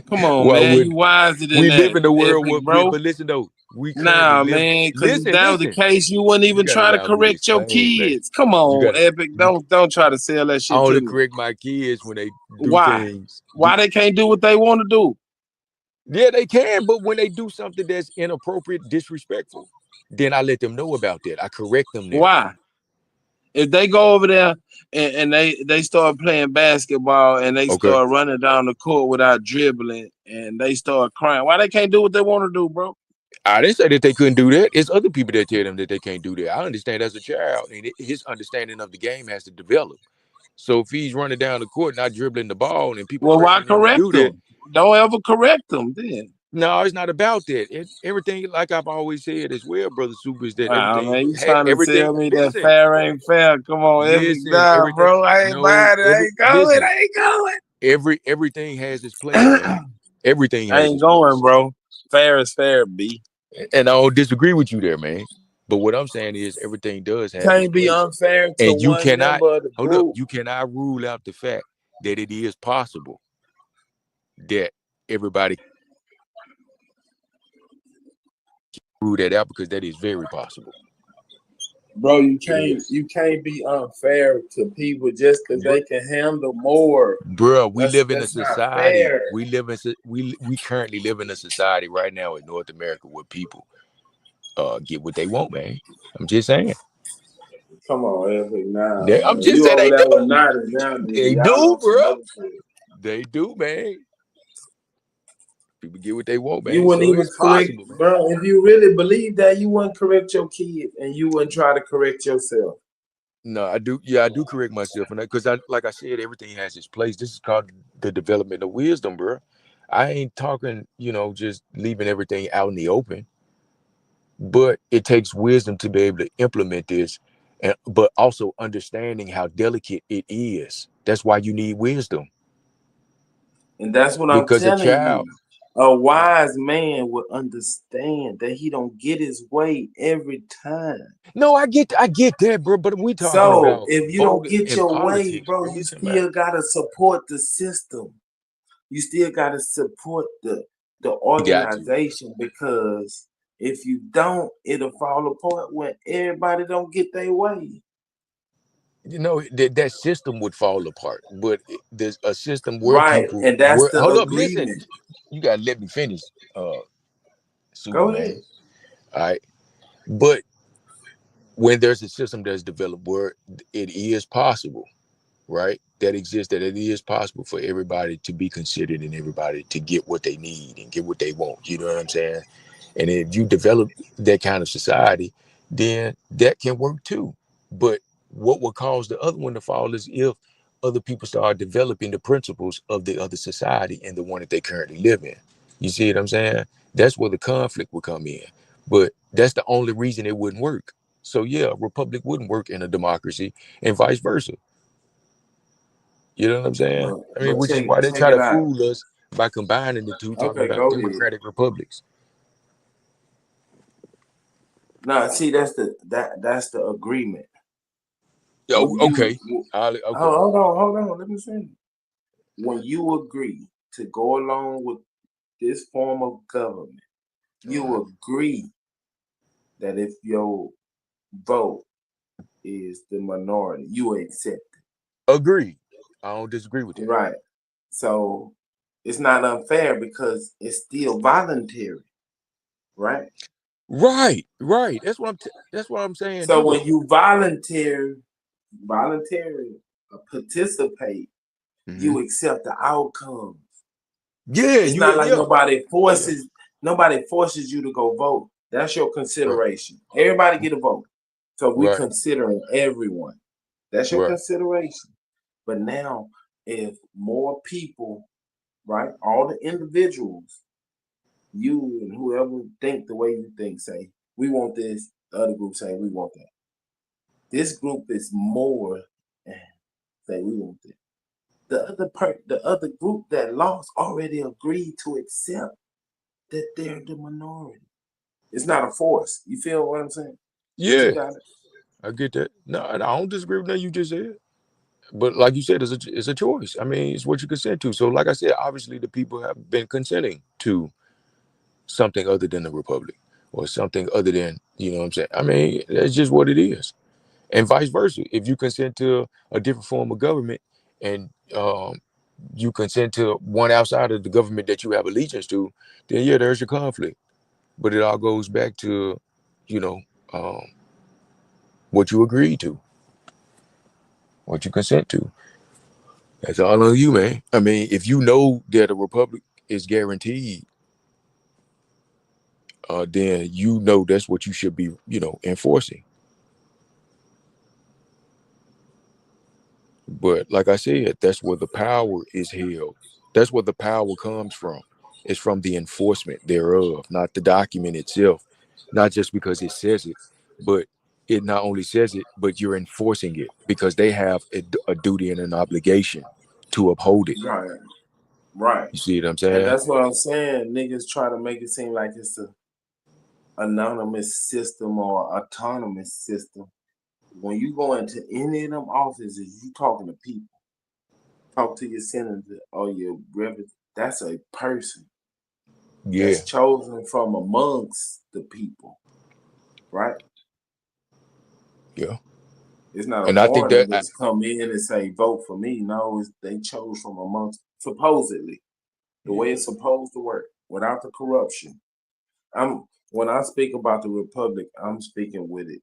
Come on, Well, man. You wiser than we live that, in a world Epic, where, bro. but listen though, we currently Nah, live. man, because if Listen, that was the listen. case, you wouldn't You even gotta try to allow me to correct your explain, man. kids. Come You on, gotta. Epic. Don't try to sell that I shit to only me. correct my kids when they do Why? things. Why they can't do what they want to do? Yeah, they can, but when they do something that's inappropriate, disrespectful, then I let them know about that. I correct them there. Why? If they go over there and they start playing basketball and they Okay. start running down the court without dribbling and they start crying, why they can't do what they want to do, bro? I didn't say that they couldn't do that. It's other people that tell them that they can't do that. I understand as a child, and his understanding of the game has to develop. So if he's running down the court, not dribbling the ball, and people Well, why pressuring him to correct do that, them? Don't ever correct them then. no, it's not about that. Everything, like I've always said as well, brother Super, is that Wow, everything, man, you trying to everything. tell me that Listen, fair ain't fair? Come on, Epic, listen, nah, everything. bro. I ain't No, buying it. I ain't going. listen. I ain't going. Everything has its place, man. Everything I has ain't its going, place, bro. Fair is fair, B. and I don't disagree with you there, man. But what I'm saying is, everything does have its Can't be place, unfair to and you one cannot member of the hold up. group. You cannot rule out the fact that it is possible that everybody rule that out, because that is very possible. Bro, It is, you can't be unfair to people just because they can handle more. bro. We live in a That's not society. fair. We currently live in a society right now in North America where people get what they want, man. I'm just saying. Come on, Epic. Nah, man. I'm just You saying over they there with do. Naughty now, nigga. They Y'all do, on some bro. other shit. They do, man. People get what they want, You man. wouldn't So even it's correct, possible, man. bro. If you really believe that, you wouldn't correct your kid and you wouldn't try to correct yourself. No, I do. Yeah, I do correct myself on that, because like I said, everything has its place. This is called the development of wisdom, bro. I ain't talking, just leaving everything out in the open, but it takes wisdom to be able to implement this, but also understanding how delicate it is. That's why you need wisdom, And that's what I'm because a telling child. you. A wise man would understand that he don't get his way every time. No, I get that, bro. But we talking So about if you don't voting get in your way, politics, bro, bro. you We talking about still gotta support the system. You still gotta support the got to. organization because if you don't, it'll fall apart when everybody don't get their way. That system would fall apart, but there's a system where Right. people And that's the hold up, listen, agreement. you gotta let me finish, Go ahead. Superman. All right, but when there's a system that's developed where it is possible, right, that exists, that it is possible for everybody to be considered and everybody to get what they need and get what they want, you know what I'm saying? And if you develop that kind of society, then that can work too. But what would cause the other one to fall is if other people start developing the principles of the other society and the one that they currently live in. You see what I'm saying? That's where the conflict would come in. But that's the only reason it wouldn't work. So yeah, a republic wouldn't work in a democracy and vice versa. You know what I'm saying? I mean, But which is check why they check try it to out. fool us by combining the two, talking Okay, about go ahead. democratic republics. No, see, that's the agreement. Oh, When okay. you Okay. hold on, let me finish. When you agree to go along with this form of government, you agree that if your vote is the minority, you accept it. Agreed. I don't disagree with that. Right. So it's not unfair because it's still voluntary, right? Right. That's what that's what I'm saying So too, when though. you voluntarily participate, Hmm. you accept the outcomes. Yeah. It's not like Yeah. nobody forces you to go vote. That's your Right. consideration. Everybody get a vote. So we Right. considering everyone. That's your Right. consideration. But now if more people, right, all the individuals, you and whoever think the way you think, say, we want this, the other group say we want that. This group is more say we want that. The other group that lost already agreed to accept that they're the minority. It's not a force. You feel what I'm saying? Yeah. You got it. I get that. No, I don't disagree with that you just said. But like you said, it's a choice. I mean, it's what you consent to. So, like I said, obviously the people have been consenting to something other than the republic or something other than, you know what I'm saying? I mean, that's just what it is. And vice versa. If you consent to a different form of government and you consent to one outside of the government that you have allegiance to, then yeah, there's your conflict. But it all goes back to, you know, um, what you agreed to, what you consent to. That's all on you, man. I mean, if you know that a republic is guaranteed, then you know that's what you should be, enforcing. But like I said, that's where the power is held. That's where the power comes from. It's from the enforcement thereof, not the document itself. Not just because it says it, but it not only says it, but you're enforcing it because they have a duty and an obligation to uphold it. Right. Right. You see what I'm And saying? that's what I'm saying. Niggas try to make it seem like it's a anonymous system or autonomous system. When you go into any of them offices, you talking to people. Talk to your senator or your representative. That's a person Yeah, that's chosen from amongst the people, right? yeah. It's not a And I think foreigner that that's come in and say vote for me. No, they chose from amongst supposedly the way yeah. it's supposed to work without the corruption. I'm when I speak about the republic, I'm speaking with it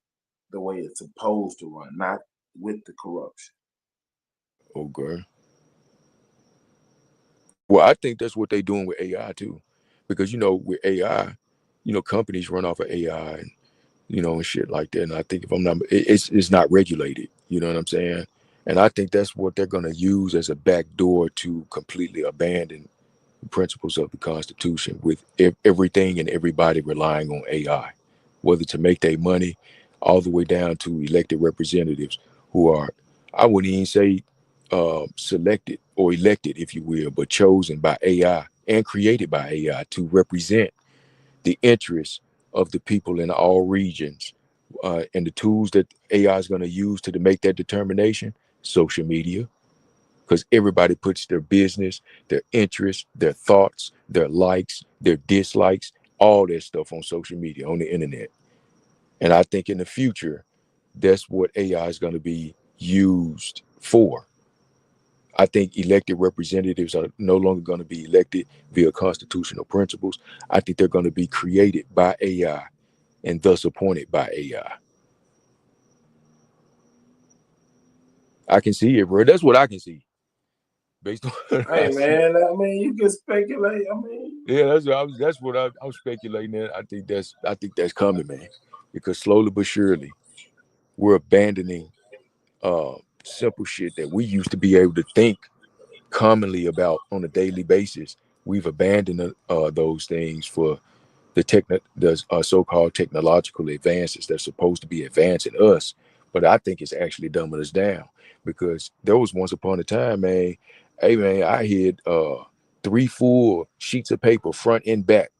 the way it's supposed to run, not with the corruption. Okay. Well, I think that's what they're doing with AI too, because with AI, companies run off of AI and and shit like that. And I think if I'm not, it's not regulated. You know what I'm saying? And I think that's what they're gonna use as a backdoor to completely abandon the principles of the Constitution, with everything and everybody relying on AI, whether to make their money, all the way down to elected representatives who are, I wouldn't even say selected or elected, if you will, but chosen by AI and created by AI to represent the interests of the people in all regions. And the tools that AI is going to use to make that determination: social media, because everybody puts their business, their interests, their thoughts, their likes, their dislikes, all that stuff on social media, on the internet. And I think in the future, that's what AI is going to be used for. I think elected representatives are no longer going to be elected via constitutional principles. I think they're going to be created by AI and thus appointed by AI. I can see it, bro. That's what I can see based on what Hey I see. man, I mean you can speculate. I mean, Yeah, that's what I'm speculating in. I think that's coming, man, because slowly but surely we're abandoning simple shit that we used to be able to think commonly about on a daily basis. We've abandoned those things for the so-called technological advances that's supposed to be advancing us. But I think it's actually dumbing us down, because there was once upon a time, man. Hey, man, I had 3 full sheets of paper, front and back,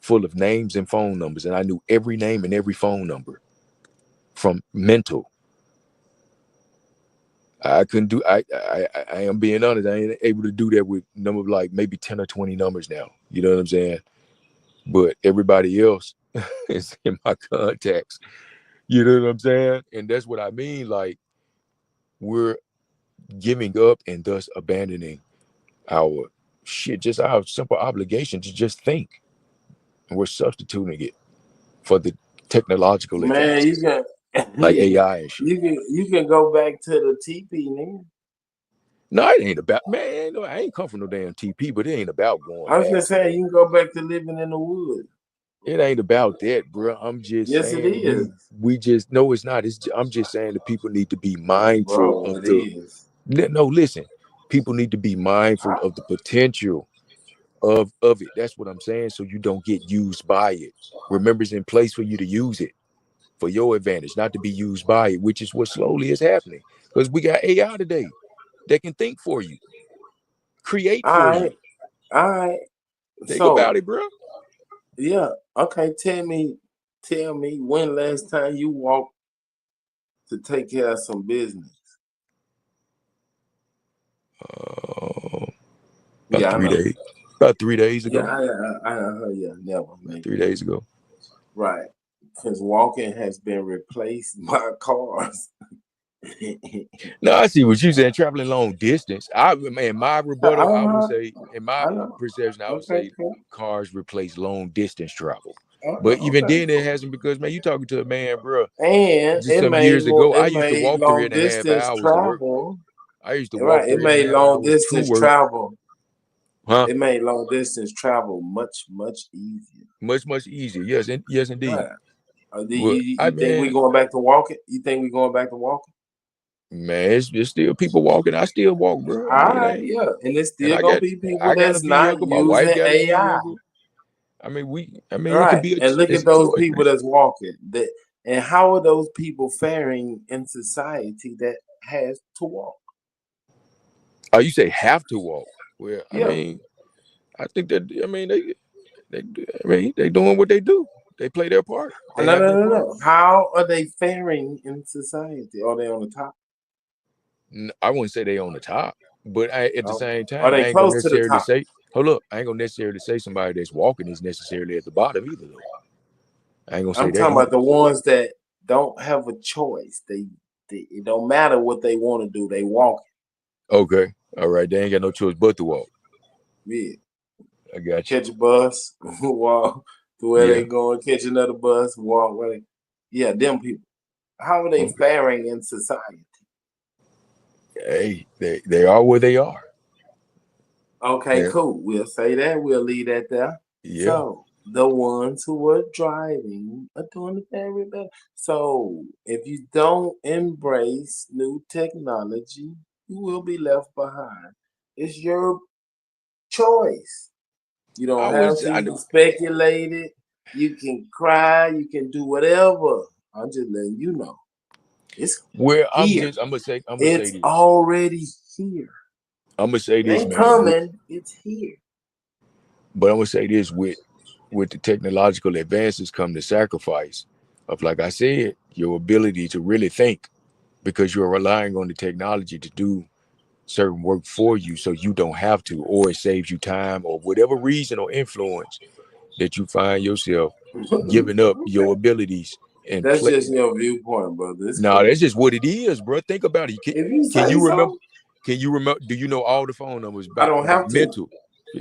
full of names and phone numbers, and I knew every name and every phone number from mental. I couldn't do. I am being honest. I ain't able to do that with number like maybe 10 or 20 numbers now. You know what I'm saying? But everybody else is in my contacts. You know what I'm saying? And that's what I mean. Like, we're giving up and thus abandoning our shit, just our simple obligation to just think. And we're substituting it for the technological Man, you advances can like AI and shit. you can go back to the TP, nigga. No, it ain't about, man. No, I ain't come from no damn TP, but it ain't about going I was back. just saying you can go back to living in the woods. It ain't about that, bro. I'm just Yes, it saying is, we just no, it's not. I'm just saying that people need to be mindful bro. of It the. is. No, listen. People need to be mindful of the potential of it. That's what I'm saying. So you don't get used by it. Remember, it's in place for you to use it for your advantage, not to be used by it, which is what slowly is happening. Because we got AI today that can think for you, create All for right, you. all right. Think about So it, bro. yeah, okay. Tell me when last time you walked to take care of some business. About Yeah, I 3 days. know. About 3 days Yeah, ago. I heard. Yeah, never. About Nigga. 3 days ago. Right, because walking has been replaced by cars. No, I see what you saying. Traveling long distance. In my rebuttal, I would Uh-huh. say, in my I know. perception, I would Okay, say cool. cars replace long distance travel. But even Okay. then, it hasn't, because man, you talking to a man, bro. And Just some years ago, I it used to made walk long 3.5 distance hours to work. travel. I used to walk Right. It three and a made half long hours to distance work. travel. Huh? It made long distance travel much easier. Much easier. Yes, indeed. Right. Do But you think we going back to walking? You think we going back to walking? man, it's still people walking. I still walk, bro. I All mean, right, yeah. And there's and still gonna be I people got a that's not vehicle. My wife using got a AI. vehicle. I mean, it could Right. be And look it's at a those choice, people man. that's walking. And how are those people faring in society that has to walk? Oh, you say have to walk? Well, I Yeah. mean, I think that they doing what they do. They play their part. They No, have no, their no, part. no. How are they faring in society? Are they on the top? I wouldn't say they on the top, but at the same Are time, I they ain't gonna close to the necessarily top? say. Hold up, I ain't gonna necessarily say somebody that's walking is necessarily at the bottom either, though. I ain't gonna say I'm that talking about either. the ones that don't have a choice. It don't matter what they want to do. They walk. Okay, all right, they ain't got no choice but to walk. Yeah. I got you. Catch a bus, walk to where Yeah. they going, catch another bus, walk where they. Yeah, them people. How are they Okay. faring in society? Hey, they are where they are. Okay, Yeah. cool. We'll say that. We'll leave that there. Yeah. So the ones who are driving are doing the very best. So if you don't embrace new technology, you will be left behind. It's your choice. You don't have to. I You do. can speculate it. You can cry. You can do whatever. I'm just letting you know. It's Well, here. I'm gonna say It's this. already here. I'm gonna say It this, ain't man. coming. It's here. But I'm gonna say this: with the technological advances come the sacrifice of, like I said, your ability to really think, because you're relying on the technology to do certain work for you, so you don't have to, or it saves you time, or whatever reason or influence that you find yourself giving up your Okay. abilities and That's play. just your viewpoint, brother. It's No, cool. that's just what it is, bro. Think about it. If you Can say you remember? so, Can you remember? Do you know all the phone numbers I by don't have to. mental?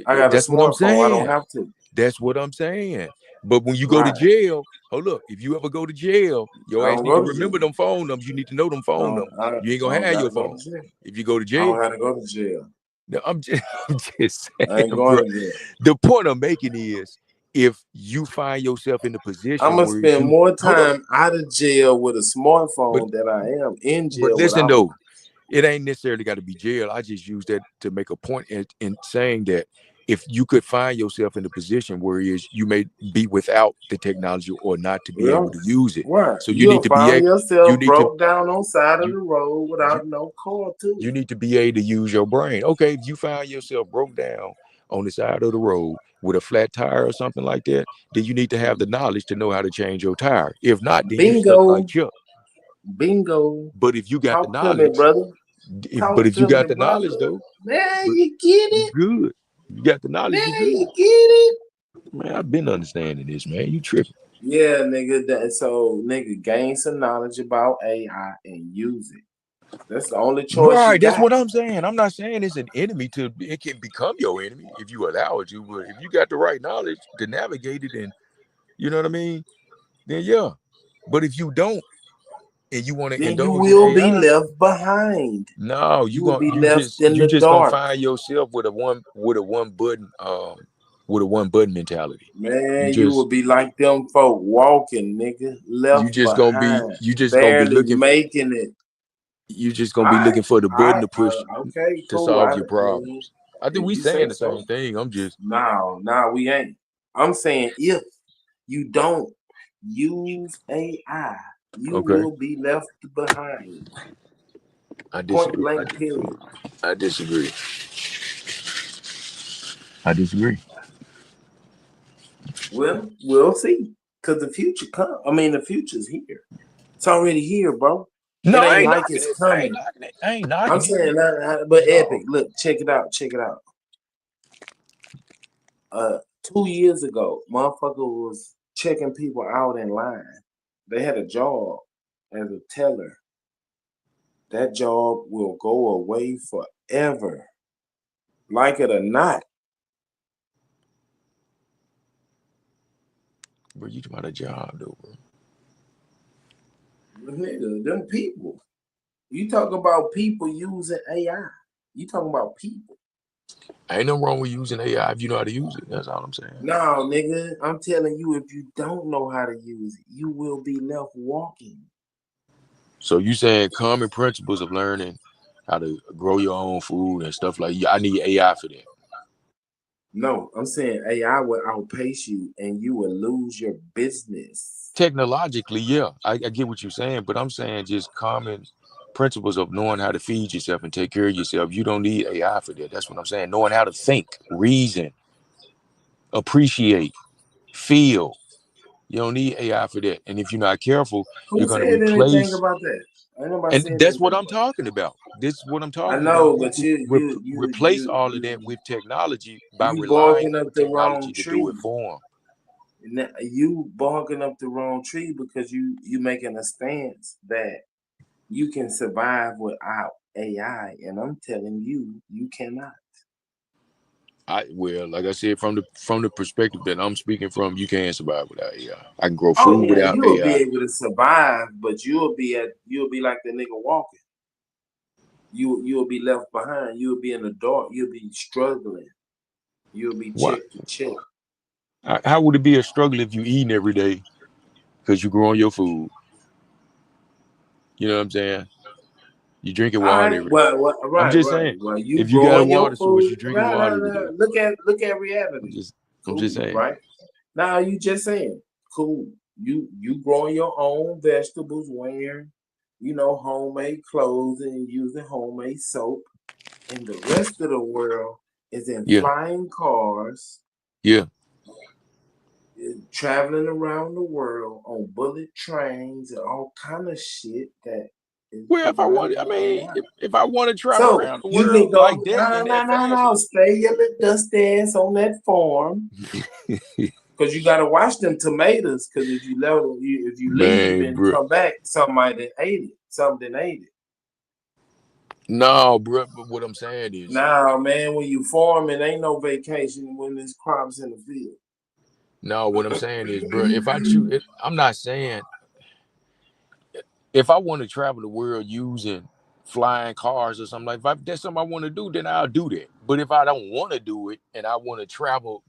I got a That's what I'm smartphone. I don't saying. have to. That's what I'm saying. But when you go to Right. jail, hold up. If you ever go to jail, I your ass don't need to go to jail. remember them phone numbers. You need to know them phone numbers. You ain't I gonna don't have your gotta go phone to jail. if you go to I don't jail. gotta go to jail. No, I'm just, I'm just I ain't saying, bro. going to jail. The point I'm making is if you find yourself in the I'm position gonna where spend you more hold up, time out of jail with a but smartphone than I am in jail listen without one. though, it ain't necessarily got to be jail. I just use that to make a point in saying that if you could find yourself in a position where is you may be without the technology or not to be Yeah, able to use it, right. so you You'll need to be find able, you yourself need to broke down on side of you the road you without no car to you it. need to be able to use your brain. Okay, if you find yourself broke down on the side of the road with a flat tire or something like that, then you need to have the knowledge to know how to change your tire. If not, then you stuck like Bingo, Chuck. bingo. But if you got the Talk to me, knowledge, brother. but Talk if you to me, got the knowledge brother. though, Man, but you get you it. good. You got the Man, knowledge, you good. you get it. Man, I've been understanding this, man. You tripping. Yeah, nigga. So, nigga, gain some knowledge about AI and use it. That's the only choice you Right, that's got. what I'm saying. I'm not saying it's an enemy to it can become your enemy if you allow it to, but if you got the right knowledge to navigate it and you know what I mean, then yeah. But if you don't and you want to Then you indulge in will be AI, left behind. no, You will be you left just in the gonna dark. find yourself with a one button mentality. You Man, you will just be like them folk walking, nigga, left behind, you just gonna be barely looking making it. you just All gonna be right, looking for the all button right, to push okay, to cool. solve I your mean, problems. I think if we you say saying the so. same thing. I'm just No, we ain't. I'm saying if you don't use AI, you okay. will be left behind. I Point disagree. blank, period. I disagree. I disagree. Well, we'll see. Cause the future come. I mean, the future's here. It's already here, bro. No, It I ain't ain't like knocking it's it. I ain't coming. knocking it. I ain't I'm knocking it. saying, but Epic, No. look, check it out, check it out. 2 years ago, motherfucker was checking people out in line. They had a job as a teller. That job will go away forever, like it or not. Bro, you talking about a job though, bro. Nigga, them people. You talk about people using AI. You talking about people. Ain't no wrong with using AI if you know how to use it. That's all I'm saying. No, nigga, I'm telling you, if you don't know how to use it, you will be left walking. So you saying common principles of learning how to grow your own food and stuff like I need AI for that. No, I'm saying AI will outpace you and you will lose your business. Technologically, yeah, I get what you're saying, but I'm saying just common principles of knowing how to feed yourself and take care of yourself. You don't need AI for that. That's what I'm saying. Knowing how to think, reason, appreciate, feel. You don't need AI for that. And if you're not careful, Who you're going to said anything replace. about that? Ain't nobody And saying that's what anything I'm about that. talking about. This is what I'm I talking about. know, You but can replace all of that with technology by you relying barking on up the wrong technology to do it tree. for them. You barking up the wrong tree because you making a stance that you can survive without AI, and I'm telling you, you cannot. Like I said, from the perspective that I'm speaking from, you can survive without AI. I can grow Oh food yeah, without you'll be AI. able to survive, but you'll be like the nigga walking. You'll be left behind. You'll be in the dark. You'll be struggling. You'll be Why? check to check. How would it be a struggle if you eating every day because you growing your food? You know what I'm saying? You drinking All water right, every day. I'm right. just saying, Well, you if you got a growing your water source, food. you drinking Nah, water nah, every nah. day. Look at I'm reality. just I'm Cool, just saying. right? Now you just saying, cool. You growing your own vegetables, wearing, homemade clothes and using homemade soap, and the rest of the world is in Yeah, flying cars, yeah. traveling around the world on bullet trains and all kind of shit that is Well, if I provided want, I by mean, AI. if I want to travel So around the you can world go, like that no, and no, that no, fast, no, stay your little dusty ass on that farm. Cause you gotta watch them tomatoes. Cause if you leave man, and bro. come back, somebody ate it. Something ate it. No, bro. But what I'm saying is, Now, man, when you farm, it ain't no vacation when there's crops in the field. no. What I'm saying is, bro. If I choose, I'm not saying if I want to travel the world using flying cars or something if that's something I want to do, then I'll do that. But if I don't want to do it and I want to travel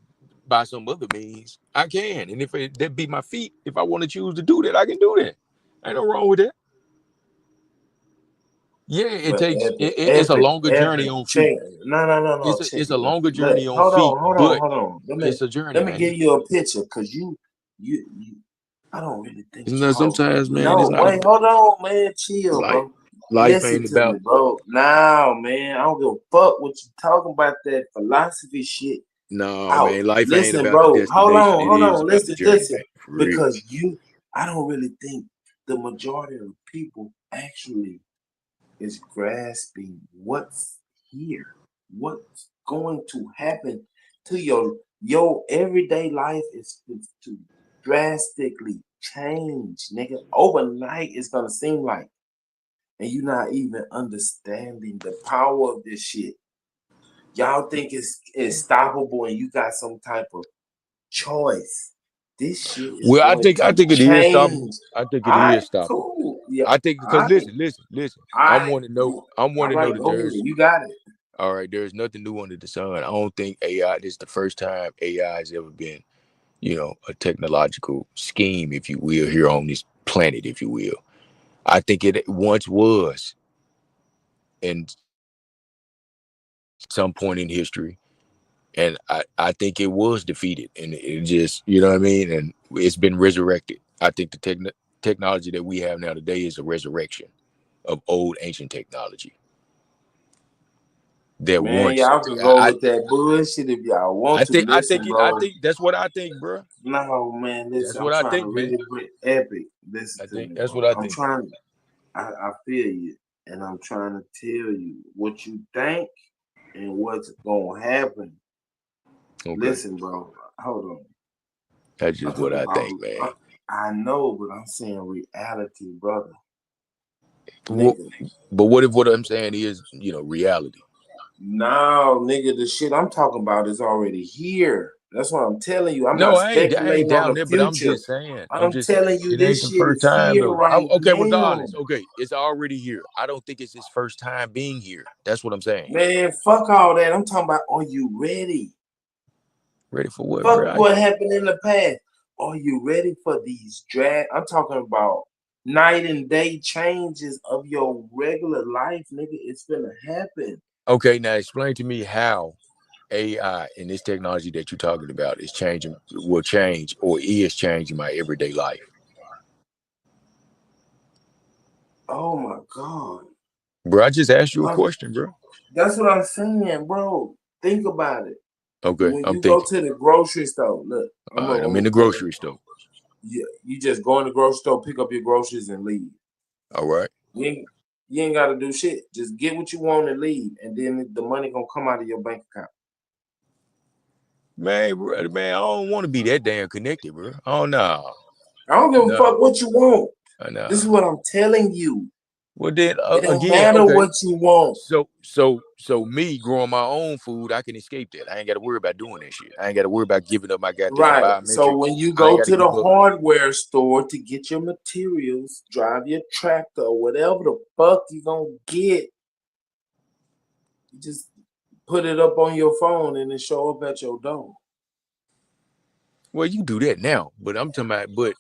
by some other means, I can. And if that be my feet, if I want to choose to do that, I can do that. Ain't no wrong with that. Yeah, it But takes it's a epic, longer journey epic. on Check. feet. No. Check It's it. a longer Look, journey on feet, but hold on. it's a journey, Let me man. give you a picture, cause you I don't really think You know, y'all. sometimes, man, it's No, not wait, hold on, man. Chill, life. bro. Life Listen ain't to me, about bro. Now, man, I don't give a fuck what you talking about that philosophy shit no, out. man. Life ain't Listen, about the bro. destination. It Hold is on. about the Listen, journey, listen. man. For real. Because I don't really think the majority of people actually is grasping what's here, what's going to happen to your everyday life is to drastically change, nigga. Overnight, it's gonna seem like, and you're not even understanding the power of this shit. Y'all think it's stoppable, and you got some type of choice. This shit is Well, going I to think it is stoppable. change. I think it All right, is stoppable. cool. Yeah. I think All because right. listen. All I right. want to know. I want All to know right. that Go ahead. there's You got it. all right. There's nothing new under the sun. I don't think AI. This is the first time AI has ever been, a technological scheme, if you will, here on this planet, if you will. I think it once was in some point in history, and I think it was defeated, and it just, you know what I mean, and it's been resurrected. I think the technology that we have now today is a resurrection of old ancient technology that Man, once y'all can go with that bullshit if y'all want to. Listen, I bro. think that's what I think, bro. No, man, That's listen, I'm what I trying to think, man. really bring epic. Listen I to think me, that's what bro. I I'm think. trying, I feel you, and I'm trying to tell you what you think and what's going to happen. Okay, Listen, bro, hold on. that's I'm just what talking I about, think, man. I know, but I'm saying reality, brother. Well, Nigga. but what if what I'm saying is, reality? No, nigga, the shit I'm talking about is already here. That's what I'm telling you. I'm No, not I ain't speculating on down the there, but I'm future. just saying. I'm I'm just saying telling you, it ain't this the shit first is time here though. right Okay, now. regardless. Okay, it's already here. I don't think it's his first time being here. That's what I'm saying. Man, fuck all that. I'm talking about, are you ready? Ready for what, Fuck bro? what happened in the past. Are you ready for these I'm talking about night and day changes of your regular life, nigga. It's gonna happen. Okay, now explain to me how AI and this technology that you're talking about will change, or is changing my everyday life. Oh my God. Bro, I just asked you a question, bro. That's what I'm saying, bro. Think about it. Okay, When I'm you go thinking. to the grocery store, look, All right, I'm I'm in the gonna grocery store. you just go in the grocery store, pick up your groceries, and leave. All right. You ain't gotta do shit. Just get what you want and leave, and then the money gonna come out of your bank account. Man, bro, man, I don't want to be that damn connected, bro. Oh no. I don't give a No. fuck what you want. This is No. what I'm telling you. Well then It don't again, matter okay. what you want. So me growing my own food, I can escape that. I ain't gotta worry about doing that shit. I ain't gotta worry about giving up my goddamn Right. So biometrics. when you I ain't go gotta to the give up. hardware store to get your materials, drive your tractor or whatever the fuck you gonna get, you just put it up on your phone and it show up at your door. Well, you do that now, but I'm talking about, but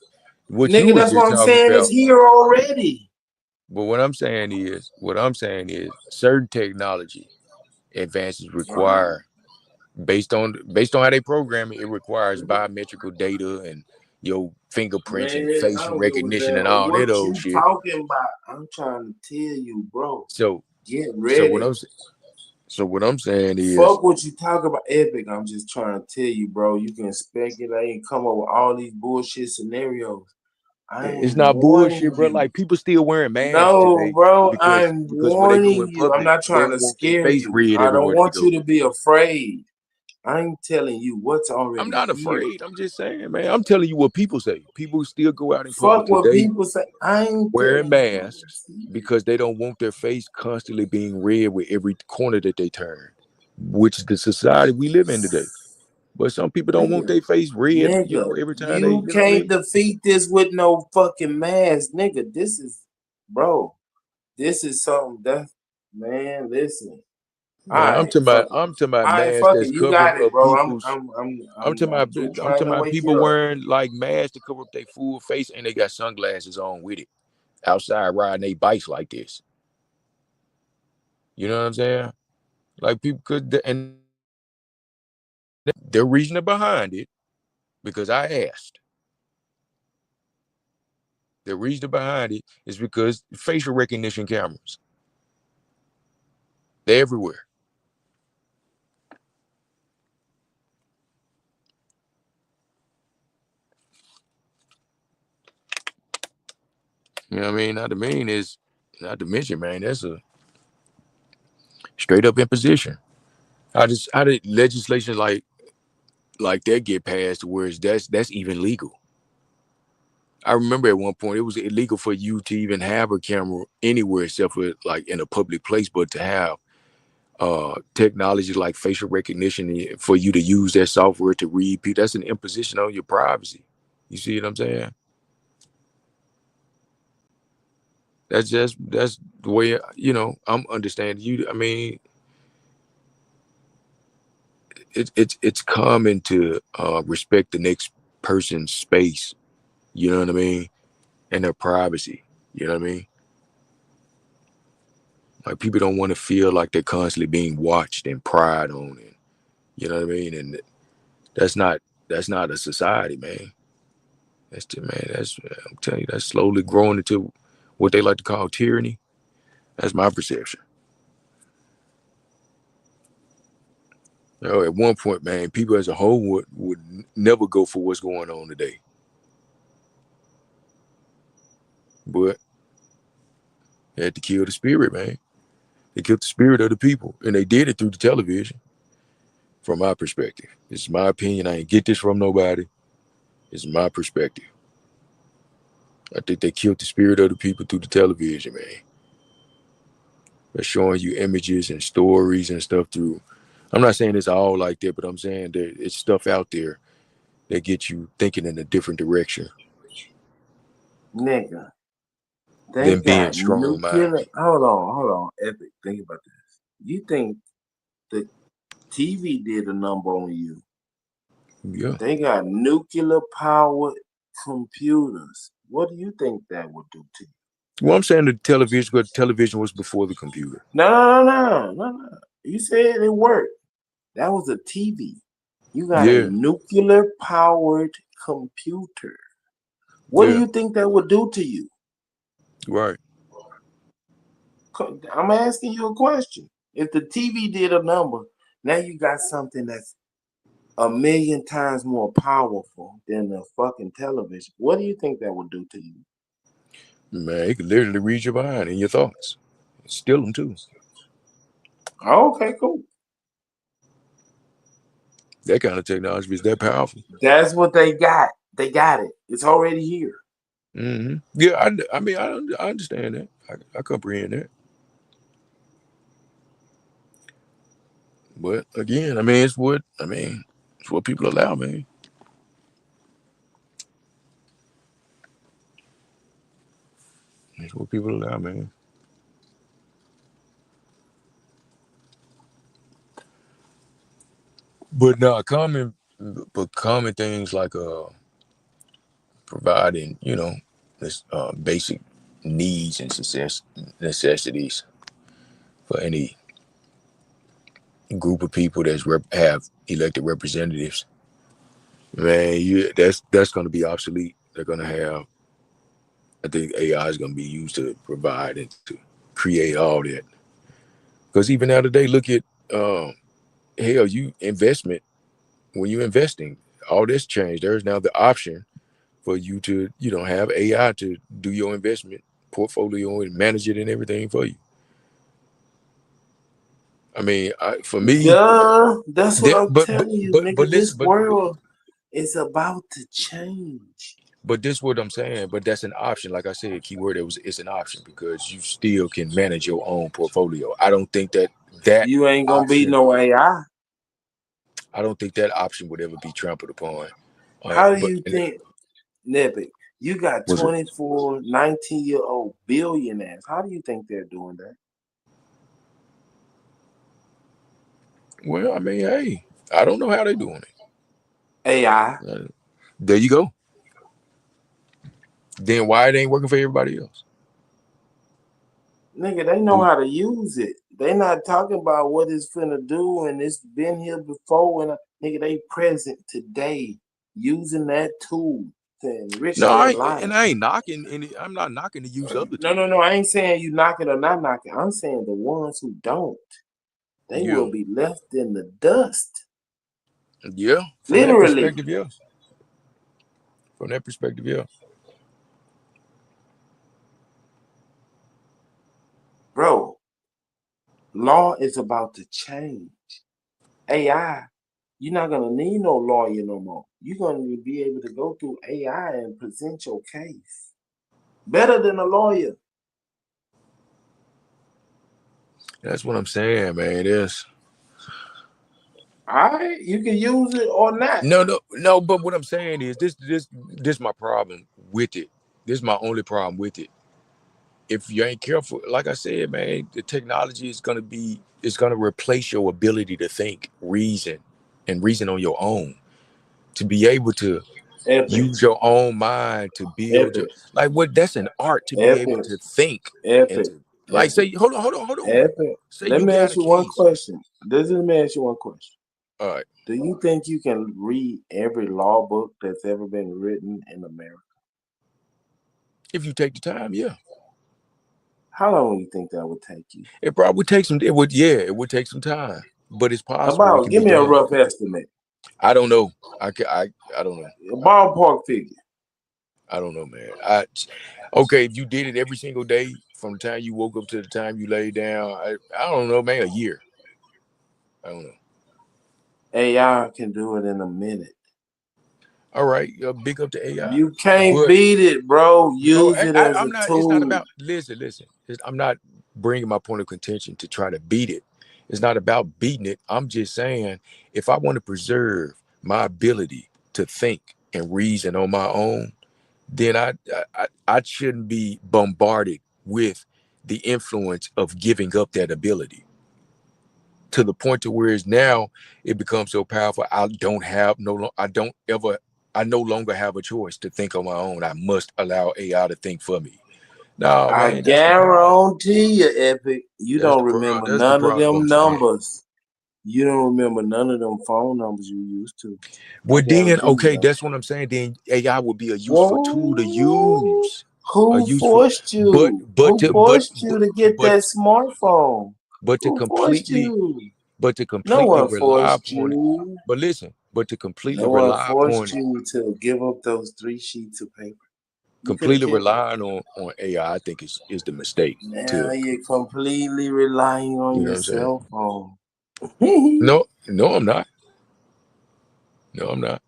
what you Nigga, was that's just what I'm talking saying. It's about. here already. But what I'm saying is certain technology advances require, based on how they program it, it requires biometrical data and your fingerprints and Man, I face don't give a recognition and damn all what that old you shit. talking about. I'm trying to tell you, bro. So Get so what ready. I'm so what I'm saying is Fuck what you talk about, Epic. I'm just trying to tell you, bro. You can speculate and come up with all these bullshit scenarios. it's I'm not warning bullshit, bro. you. Like people still wearing masks No, today bro, because I'm when they go warning in you. I'm public, not they trying don't to want their scare face you. read I don't everywhere they want you go. to be afraid. I'm telling you what's I'm already not here. afraid. I'm just saying, man. I'm telling you what people say. People still go out in public Fuck what today people say. I ain't wearing telling masks because they don't want their face constantly being read with every corner that they turn, which is the society we live in today. But some people don't want nigga. their face read, Nigga, every time they, you you know what I can't mean? defeat this with no fucking mask, nigga. This is, bro. This is something that, man. Listen. All Man, right, fuck it. I'm talking about All right, masks fuck that's it. You covering got it, up bro. people's. I'm I'm trying talking to about wake people you up. wearing like masks to cover up their full face and they got sunglasses on with it, outside riding their bikes like this. You know what I'm saying? Like people could, and the reasoning behind it, because I asked, the reason behind it is because facial recognition cameras, they're everywhere. You know what I mean? Not to mention, man, that's a straight up imposition. How did legislation like that get passed to where that's even legal? I remember at one point it was illegal for you to even have a camera anywhere except for like in a public place, but to have technology like facial recognition for you to use that software to read people, that's an imposition on your privacy. You see what I'm saying? That's the way I'm understanding you. I mean, it's common to respect the next person's space. You know what I mean, and their privacy. You know what I mean? Like people don't want to feel like they're constantly being watched and pried on, and you know what I mean. And that's not that's not a society, man. I'm telling you, that's slowly growing into what they like to call tyranny. That's my perception. At one point, man, people as a whole would never go for what's going on today. But they had to kill the spirit, man. They killed the spirit of the people. And they did it through the television, from my perspective. It's my opinion. I ain't get this from nobody. It's my perspective. I think they killed the spirit of the people through the television, man. They're showing you images and stories and stuff through. I'm not saying it's all like that, but I'm saying that it's stuff out there that gets you thinking in a different direction Nigga, they than being got strong nuclear. minded. Hold on, Epic. Think about this. You think the TV did a number on you? Yeah. They got nuclear powered computers. What do you think that would do to you? Well, I'm saying the television, but television was before the computer. No. You said it worked. That was a TV. You got a Yeah, nuclear powered computer. What do yeah, you think that would do to you? right. I'm asking you a question. If the TV did a number, now you got something that's a million times more powerful than the fucking television. What do you think that would do to you? Man, it could literally read your mind and your thoughts. Steal them too. Okay, cool. That kind of technology is that powerful. That's what they got. They got it. It's already here. Yeah, I mean, I understand that. I comprehend that. But again, it's what people allow, man. It's what people allow, man. But no, common things like providing, this basic needs and success necessities for any group of people have elected representatives. Man, that's going to be obsolete. They're going to have. I think AI is going to be used to provide and to create all that. Because even now today, look at hell, you investment when you're investing, all this changed. There's now the option for you to have AI to do your investment portfolio and manage it and everything for you. I mean, for me, Duh. That's what that I'm telling you, but nigga. listen, This world is about to change. but this what I'm saying. But that's an option. Like I said, keyword it's an option because you still can manage your own portfolio. I don't think that You ain't gonna be option. no AI. I don't think that option would ever be trampled upon. How do But you think, Nibic, you got was it? 24, 19-year-old billionaires. How do you think they're doing that? Well, I mean, hey, I don't know how they're doing it. AI. There you go. Then why it ain't working for everybody else? Nigga, they know how to use it. They not talking about what it's finna do and it's been here before. And nigga, they present today using that tool to enrich No, their I life. and I ain't knocking any. I'm not knocking the use of the tool. No. I ain't saying you knocking or not knocking. I'm saying the ones who don't, they Yeah, will be left in the dust. yeah. From that Literally, perspective, yeah. From that perspective, yeah. bro. Law is about to change. AI, you're not gonna need no lawyer no more. You're gonna be able to go through AI and present your case better than a lawyer. That's what I'm saying, man. It's All right, you can use it or not. no. But what I'm saying is this my problem with it. This is my only problem with it. If you ain't careful, like I said, man, the technology is gonna replace your ability to think, and reason on your own. To be able to Epic, use your own mind to build your epic, like what that's an art to be able epic, to think and epic, to like epic, say, hold on. epic. Say Let you me got ask a you one case. question. Let me ask you one question. All right. Do you think you can read every law book that's ever been written in America? If you take the time, yeah. How long do you think that would take you? It probably would take some it would take some time. But it's possible it About, can give be me a done. rough estimate, I don't know. I don't know. a ballpark figure. I don't know, man. Okay, if you did it every single day from the time you woke up to the time you lay down, I don't know, man, a year. I don't know. AI can do it in a minute. All right, big up to AI. You can't But beat it, bro. no, Use it as I'm a not. It's not tool. about. Listen. I'm not bringing my point of contention to try to beat it. It's not about beating it. I'm just saying, if I want to preserve my ability to think and reason on my own, then I shouldn't be bombarded with the influence of giving up that ability to the point to where it's now it becomes so powerful. I no longer have a choice to think on my own. I must allow AI to think for me. No, I man, that's the problem. guarantee you, Epic, you That's don't the problem. remember That's the none of problem them I'm saying. numbers. You don't remember none of them phone numbers you used to. I Well, then, guarantee you okay, that. that's what I'm saying. Then AI would be a useful tool to Whoa. use. A Who useful, forced you? Who forced you to get but that smartphone? but to Who forced completely you? but to No completely one rely forced upon it. you. But listen, but to completely No one rely forced upon it, you to give up those 3 sheets of paper. You could have completely kept it. relying on AI, I think is the mistake. Now To you're completely relying on you know your what I'm saying? cell phone. No, I'm not. No, I'm not.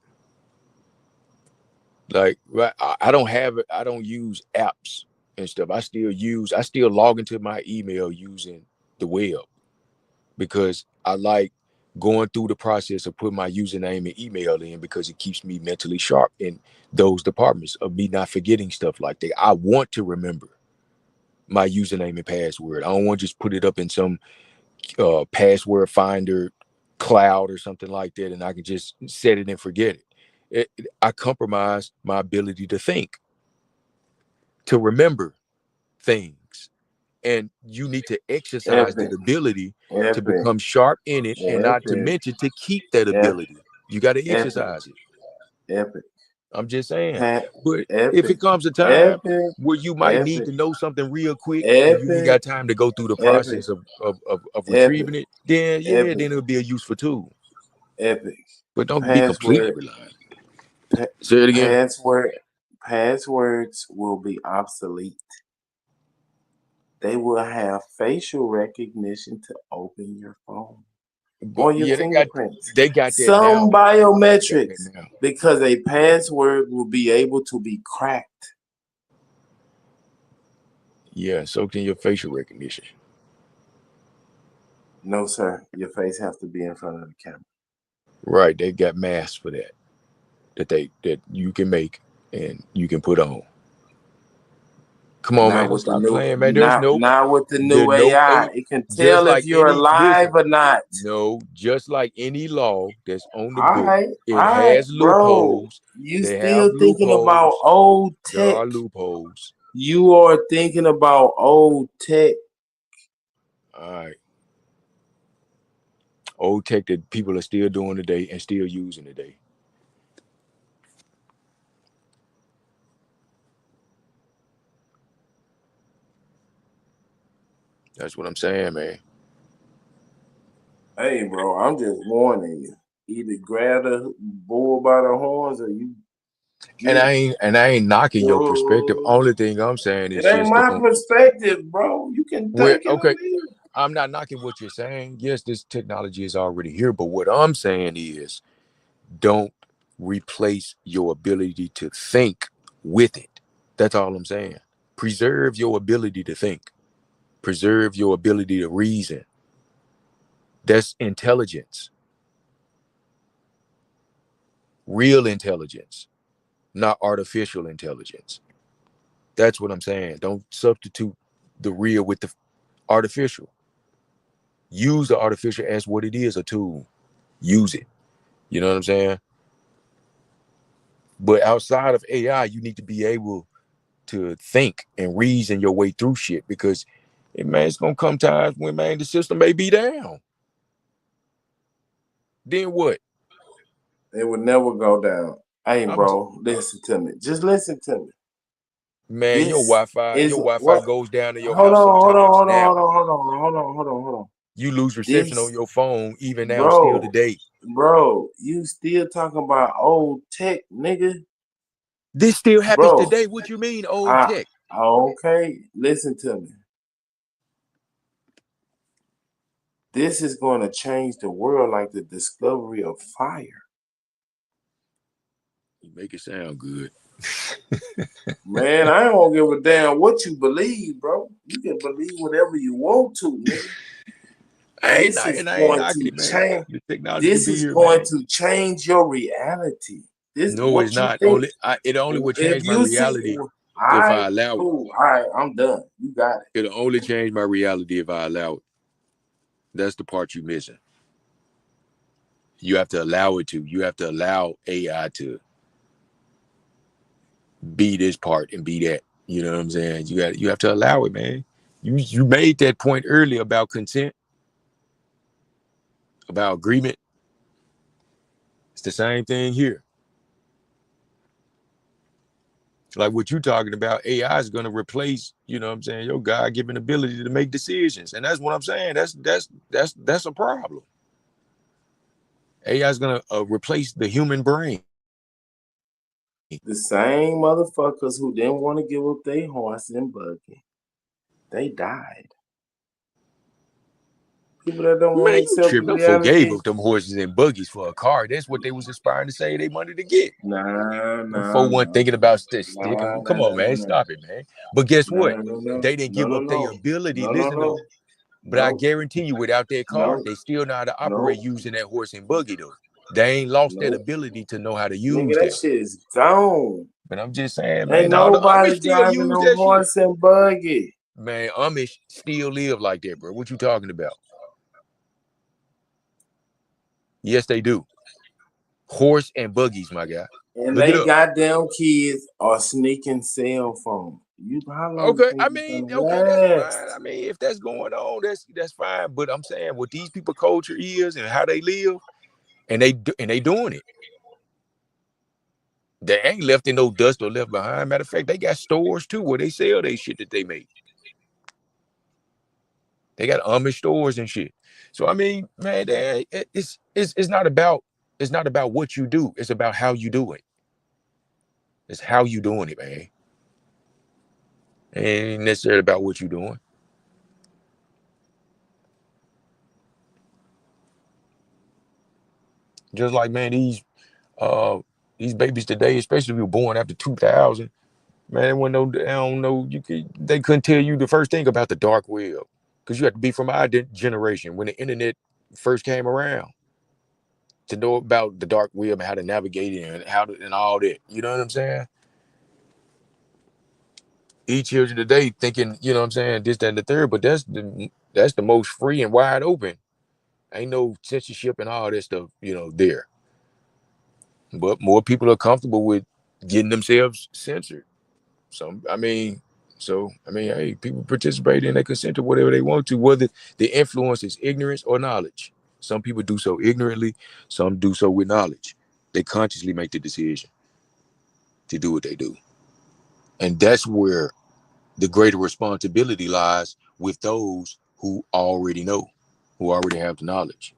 Like right, I don't have it. I don't use apps and stuff. I still log into my email using the web because I like going through the process of putting my username and email in because it keeps me mentally sharp in those departments of me not forgetting stuff like that. I want to remember my username and password. I don't want to just put it up in some password finder cloud or something like that and I can just set it and forget it. I compromise my ability to think, to remember things. And you need to exercise Epic, that ability to epic, become sharp in it and not to epic, mention to keep that epic, ability. You got to epic, exercise it. epic, I'm just saying. Pat, But if epic, it comes a time epic, where you might need epic, to know something real quick and you ain't epic, got time to go through the epic, process of epic, retrieving it, then yeah, epic, then it'll be a useful tool. epic. But don't be completely Password, reliant. Say it again. passwords will be obsolete. They will have facial recognition to open your phone But or your yeah, fingerprints. they got that Some now. They got that biometrics, now. because a password will be able to be cracked. Yeah, so can your facial recognition. No, sir. Your face has to be in front of the camera. Right, they got masks for that. That you can make and you can put on. Come on, Not man. with the Stop new, playing, man. not with the There new no AI. a It can just tell if like you're any alive listen. or not. No, just like any law that's on the All book, right, it all right, has bro. loopholes. You They have still thinking about loopholes. old There tech. are loopholes. You are thinking about old tech. All right. Old tech that people are still doing today and still using today. That's what I'm saying, man. Hey, bro, I'm just warning you. Either grab the bull by the horns or you And get. I ain't knocking your perspective. Whoa. Only thing I'm saying It is ain't just my don't. perspective, bro. You can Well, take it or okay, leave it. I'm not knocking what you're saying. Yes, this technology is already here, but what I'm saying is don't replace your ability to think with it. That's all I'm saying. Preserve your ability to think. Preserve your ability to reason. That's intelligence. Real intelligence, not artificial intelligence. That's what I'm saying. Don't substitute the real with the artificial. Use the artificial as what it is, a tool. Use it. You know what I'm saying? But outside of AI, you need to be able to think and reason your way through shit because man, it's gonna come times when man the system may be down. Then what? It would never go down. Hey, I'm bro, listen to me. Just listen to me. man, This your is Wi-Fi what. goes down in your Hold on, house hold on, sometimes hold on, now. hold on, hold on, hold on, hold on, hold on. You lose reception on This, your phone even now, still bro, today. bro, you still talking about old tech, nigga? This still happens Bro, today. What you mean, old I tech? okay. Listen to me. This is going to change the world like the discovery of fire. You make it sound good. Man, I ain't gonna give a damn what you believe, bro. You can believe whatever you want to, nigga. This is I ain't going knocking to it, man. change. The technology can This be is here, going man. to change your reality. This No, it's what you not. think. It only would If change my you see, reality all if right, I allow it. cool. All right, I'm done. You got it. It'll only change my reality if I allow it. That's the part you're missing. You have to allow it to. You have to allow AI to be this part and be that. You know what I'm saying? You have to allow it, man. You made that point earlier about consent, about agreement. It's the same thing here. Like what you're talking about, AI is going to replace, you know what I'm saying, your God-given ability to make decisions. And that's what I'm saying. That's a problem. AI is going to replace the human brain. The same motherfuckers who didn't want to give up their horse and buggy, they died. People that don't want to Man, you accept the tripping. Forgave reality. up them horses and buggies for a car. That's what they was aspiring to say they wanted to get. Nah, Them nah, folk weren't nah, thinking about sticking nah, on. nah, Come on, nah, man. nah, nah. Stop it, man. But guess No, what? no, no, no, They didn't no, give no, up their no, ability. no, no, Listen though. no, But I no, guarantee you, without their car, no, they still know how to no, operate using that horse and buggy though. They ain't lost that no. ability to know how to Nigga, use that that. shit is gone. But I'm just saying, man, Ain't now the nobody Amish still driving use no that shit. horse and buggy. Man, Amish still live like that, bro. What you talking about? Yes, they do. Horse and buggies, my guy. And Look it they up. goddamn kids are sneaking cell phone. You how long you Okay, think I it's mean, gonna okay, that's fine. last? I mean, if that's going on, that's fine. But I'm saying what these people culture is and how they live, and they doing it. They ain't left in no dust or left behind. Matter of fact, they got stores too where they sell they shit that they make. They got Amish stores and shit. So I mean, man, it's not about what you do. It's about how you do it. It's how you doing it, man. It ain't necessarily about what you doing. Just like man, these babies today, especially if you were born after 2000, man, when no, I don't know, they couldn't tell you the first thing about the dark web because you had to be from our generation when the internet first came around to know about the dark web and how to navigate it and and all that. You know what I'm saying? eat children today thinking, you know what I'm saying, this, that, and the third, but that's the most free and wide open. Ain't no censorship and all that stuff, there. But more people are comfortable with getting themselves censored. Hey, people participate and they consent to whatever they want to, whether the influence is ignorance or knowledge. Some people do so ignorantly, some do so with knowledge. They consciously make the decision to do what they do. And that's where the greater responsibility lies with those who already know, who already have the knowledge.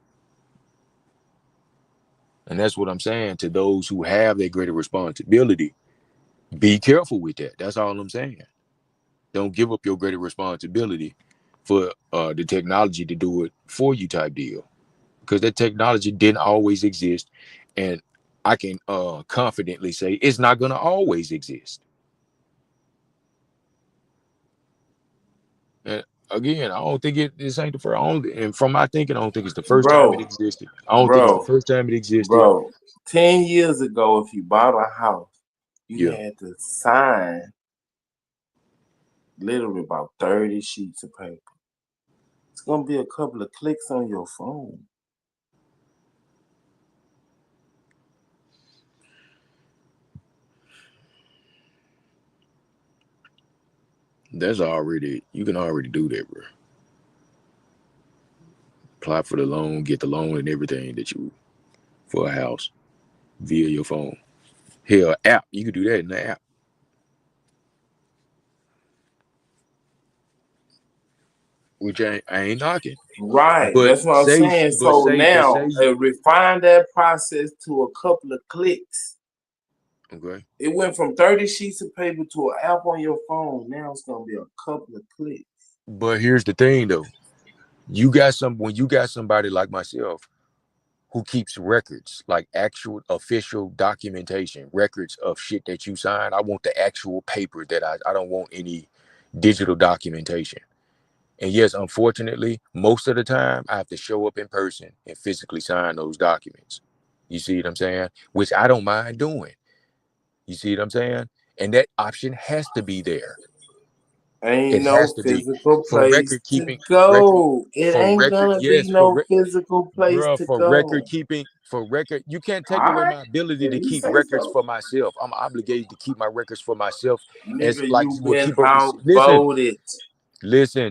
And that's what I'm saying to those who have that greater responsibility. Be careful with that. That's all I'm saying. Don't give up your greater responsibility for the technology to do it for you type deal. Because that technology didn't always exist. And I can confidently say it's not going to always exist. And again, I don't think this ain't the first. And from my thinking, I don't think it's the first time it Bro, existed. I don't think it's the bro, first time it existed. bro. 10 years ago, if you bought a house, you Yeah. had to sign literally about 30 sheets of paper. It's gonna be a couple of clicks on your phone. You can already do that, bro. Apply for the loan, get the loan and everything for a house via your phone. Hell, app. You can do that in the app. Which I ain't knocking. Right, But that's what I'm say saying. but So say but now, say refine that process to a couple of clicks. okay. It went from 30 sheets of paper to an app on your phone. Now it's gonna be a couple of clicks. But here's the thing though. When you got somebody like myself who keeps records, like actual official documentation, records of shit that you sign. I want the actual paper that I don't want any digital documentation. And yes, unfortunately, most of the time I have to show up in person and physically sign those documents. You see what I'm saying? Which I don't mind doing. You see what I'm saying? And that option has to be there. Ain't It no has to be physical for place record to keeping, go. It ain't gonna be yes, no physical place to for go. record keeping, you can't take All away right, my ability to if you keep say records so. for myself. I'm obligated to keep my records for myself as Nigga, like you will been keep a listen, outvoted.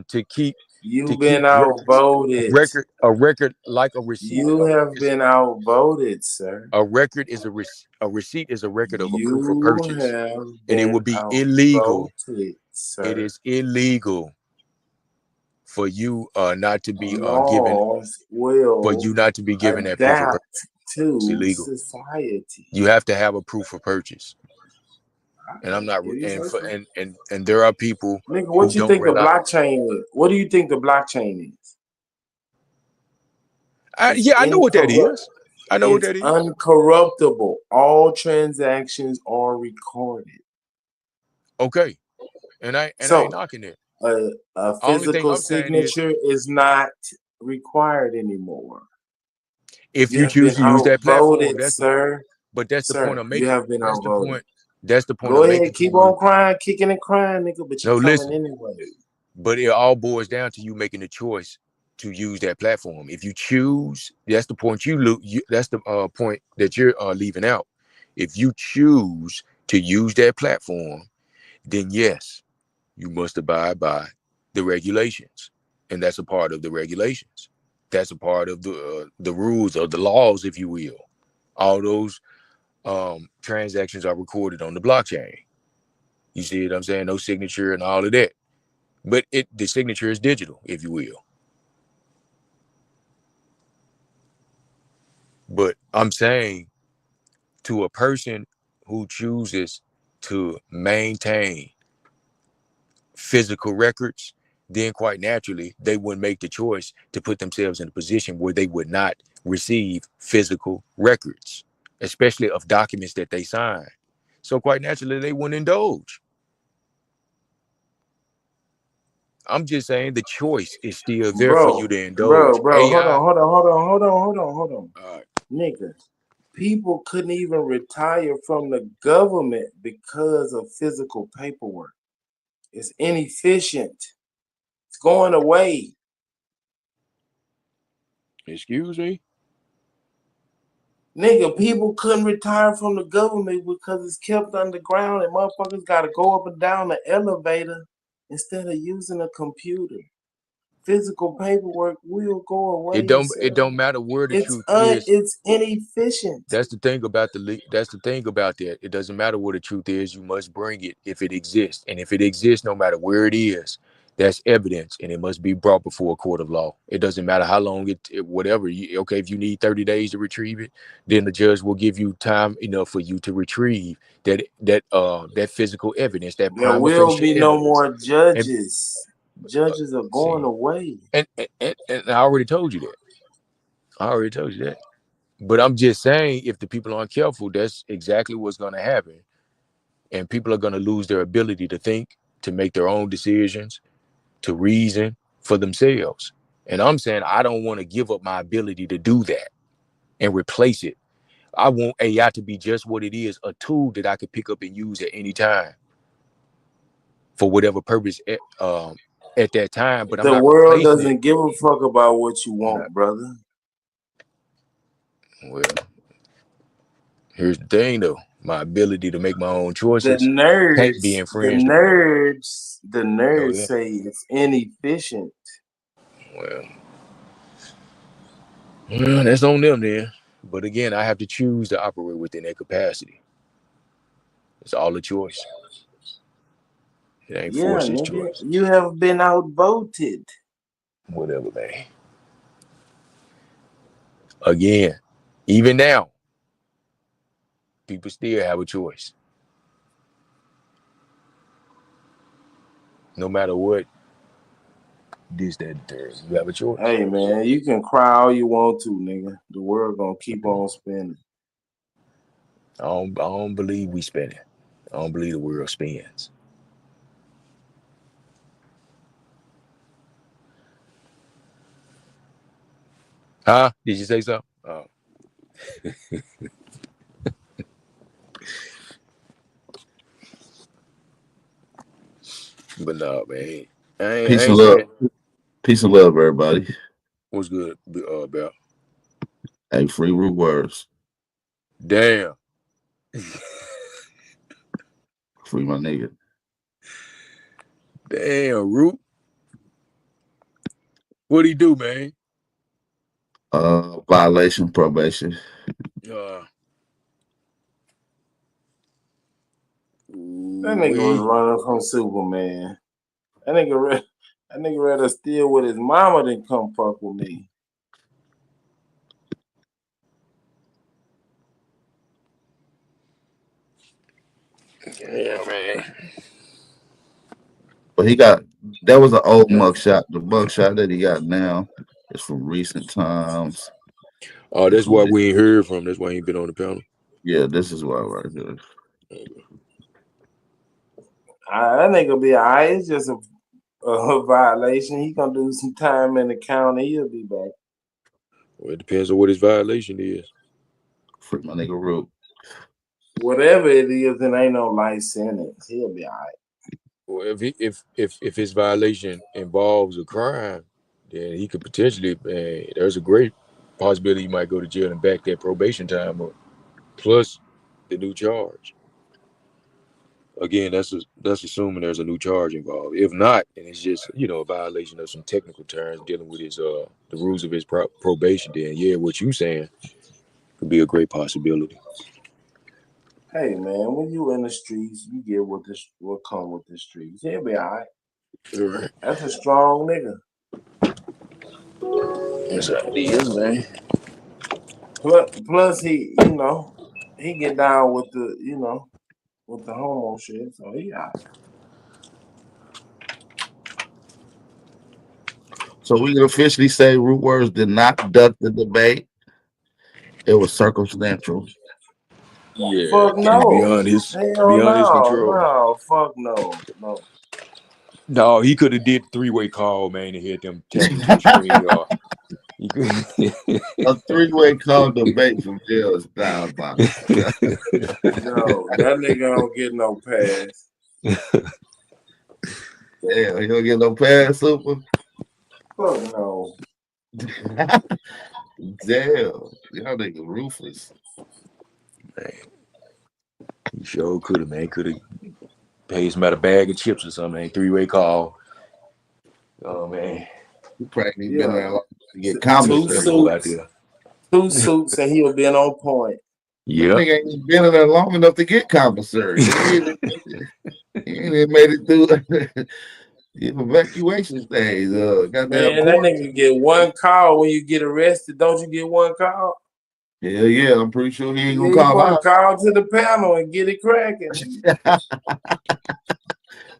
to keep You been records. outvoted. A record like a receipt You of have been outvoted, sir. a record is a receipt is a record of a proof of You purchase. have And it been would be illegal. outvoted, It sir. is illegal for you not to be given Laws will that proof of purchase. adapt It's to illegal. society. You have to have a proof of purchase. And I'm not If you say so. and there are people Nigga, who what you don't think the realize. blockchain is? What do you think the blockchain is? It's I know what that is. I know what It's that is. uncorruptible. All transactions are recorded. Okay. And I ain't So knocking it. a Only thing physical I'm saying is signature is not required anymore. if You you have choose been to use that platform, outvoted, sir. that's the point Sir, I'm you making. have been That's the outvoted. point. That's the point Go I'm ahead, making to keep you. on crying, kicking and crying, nigga, but you No, coming listen. anyway. But it all boils down to you making the choice to use that platform. If you choose, that's the point that's the point that you're leaving out. If you choose to use that platform, then yes, you must abide by the regulations, and that's a part of the regulations. That's a part of the rules or the laws, if you will. All those transactions are recorded on the blockchain. You see what I'm saying? No signature and all of that. But the signature is digital, if you will. But I'm saying to a person who chooses to maintain physical records, then quite naturally they would make the choice to put themselves in a position where they would not receive physical records, especially of documents that they sign. So quite naturally they wouldn't indulge. I'm just saying the choice is still there for you Bro, to indulge. hold AI. on, hold on, hold on, hold on, hold on, hold on. Uh, Nigga, people couldn't even retire from the government because of physical paperwork. It's inefficient. It's going away. Excuse me? Nigga, people couldn't retire from the government because it's kept underground and motherfuckers got to go up and down the elevator instead of using a computer. Physical paperwork will go away. It don't matter where the truth is. It's inefficient. That's the thing about that's the thing about that. It doesn't matter what the truth is. You must bring it if it exists, and if it exists, no matter where it is, that's evidence, and it must be brought before a court of law. It doesn't matter how long whatever. Okay, if you need 30 days to retrieve it, then the judge will give you time enough for you to retrieve that physical evidence, that There prima will facie be no evidence. more judges. Judges are going away. And I already told you that. I already told you that. But I'm just saying, if the people aren't careful, that's exactly what's going to happen. And people are going to lose their ability to think, to make their own decisions, to reason for themselves. And I'm saying I don't want to give up my ability to do that and replace it. I want AI to be just what it is, a tool that I could pick up and use at any time for whatever purpose at that time. But I'm The not world replacing it. doesn't give a fuck about what you want, brother. Well, here's the thing, though. My ability to make my own The choices can't be infringed upon. the nerds say it's inefficient. Well, that's on them then. But again, I have to choose to operate within that capacity. It's all a choice. It ain't forced choice. You have been outvoted. Whatever, man. Again, even now, people still have a choice. No matter what, this, that, and third, you have a choice. Hey man, you can cry all you want to, nigga. The world gonna keep on spinning. I don't believe we spinning. I don't believe the world spins. Huh? Did you say something? Oh. But no, man. I Peace and ain't love. saying. Peace and love, everybody. What's good, Bell? Hey, free root words. Damn. Free my nigga. Damn, Root. What'd he do, man? Violation, probation. That nigga was running from Superman. That nigga rather steal with his mama than come fuck with me. Yeah, man. But that was an old mugshot. The mugshot that he got now is from recent times. Oh, that's why we ain't heard from him. That's why he ain't been on the panel. Yeah, this is why right here. That nigga be alright. It's just a violation. He gonna do some time in the county. He'll be back. Well, it depends on what his violation is. Free my nigga Root. Whatever it is, it ain't no life sentence. He'll be alright. Well, if his violation involves a crime, then he could potentially. There's a great possibility he might go to jail and back that probation time up, plus the new charge. Again, that's assuming there's a new charge involved. If not, then it's just a violation of some technical terms dealing with his the rules of his probation. Then yeah, what you saying could be a great possibility. Hey man, when you in the streets, you get what come with the streets. He'll be alright. Right. That's a strong nigga. That's how it is, man. Plus he get down with the with the homo shit, so he alright. So we can officially say Root Words did not duck the debate. It was circumstantial. Yeah, Fuck no. beyond his control. No, fuck no. No, he could have did 3-way call, man, and hit them tapping to the screen, y'all. A 3-way call debate from jail is diabolical. Yo, that nigga don't get no pass. Damn, you don't get no pass, Super. Fuck no. Damn, y'all nigga ruthless. Man, he sure could have, man. Could have paid him out a bag of chips or something. Three-way call. Oh man. You probably been Yeah. around long to get Two Straight commissary. up out suits. there. Two suits and he'll been on point. That Yep. nigga ain't even been in there long enough to get commissary. Nigga, he ain't even made it through the evacuation stage. Goddamn Man, that quarantine. nigga get one call when you get arrested. Don't you get one call? Hell yeah, I'm pretty sure he ain't Yeah, gonna you call put a out. call to the panel and get it cracking.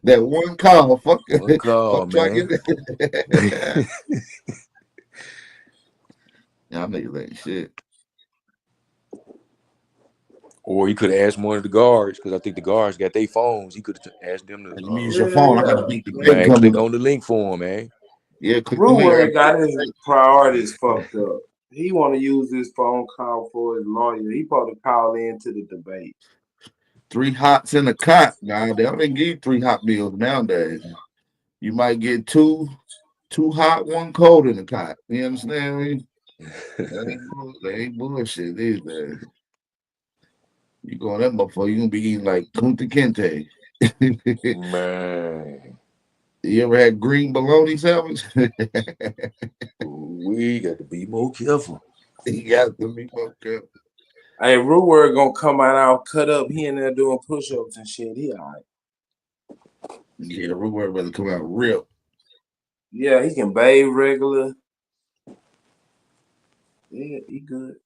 That one call, fuck, One call, fuck, try to man. get it. Y'all niggas ain't shit. Or he could have asked one of the guards, because I think the guards got their phones. He could have asked them Let to me use your Yeah, phone. I got a yeah. big debate man, coming click up. on the link for him, man. Yeah, click the link. I got Ruler a got big his debate. priorities fucked up. He want to use his phone call for his lawyer. He supposed to call in to the debate. 3 hots in a cot. Nah, they don't give you 3 hot meals nowadays. You might get two hot, 1 cold in the cot. You understand me? That ain't bullshit these days. You go on that motherfucker, you gonna be eating like Kunta Kinte. Man. You ever had green bologna sandwich? We got to be more careful. You got to be more careful. Hey, Ruler gonna come out all cut up. He in there doing push-ups and shit. He all right. Yeah, Root rather come out real. Yeah, he can bathe regular. Yeah, he good.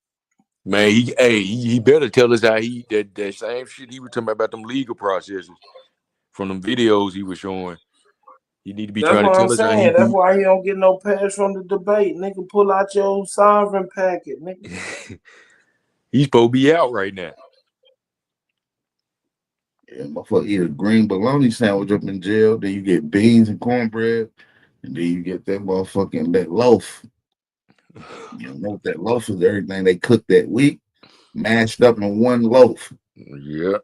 Man, he better tell us how that same shit he was talking about them legal processes from them videos he was showing. He need to be That's trying to what I'm tell us how he saying. That's beat. why he don't get no pass from the debate. Nigga, pull out your sovereign packet, nigga. He's supposed to be out right now. Yeah, motherfucker eat a green bologna sandwich up in jail. Then you get beans and cornbread. And then you get that motherfucking that loaf. You know what that loaf is? Everything they cooked that week, mashed up in one loaf. Yeah.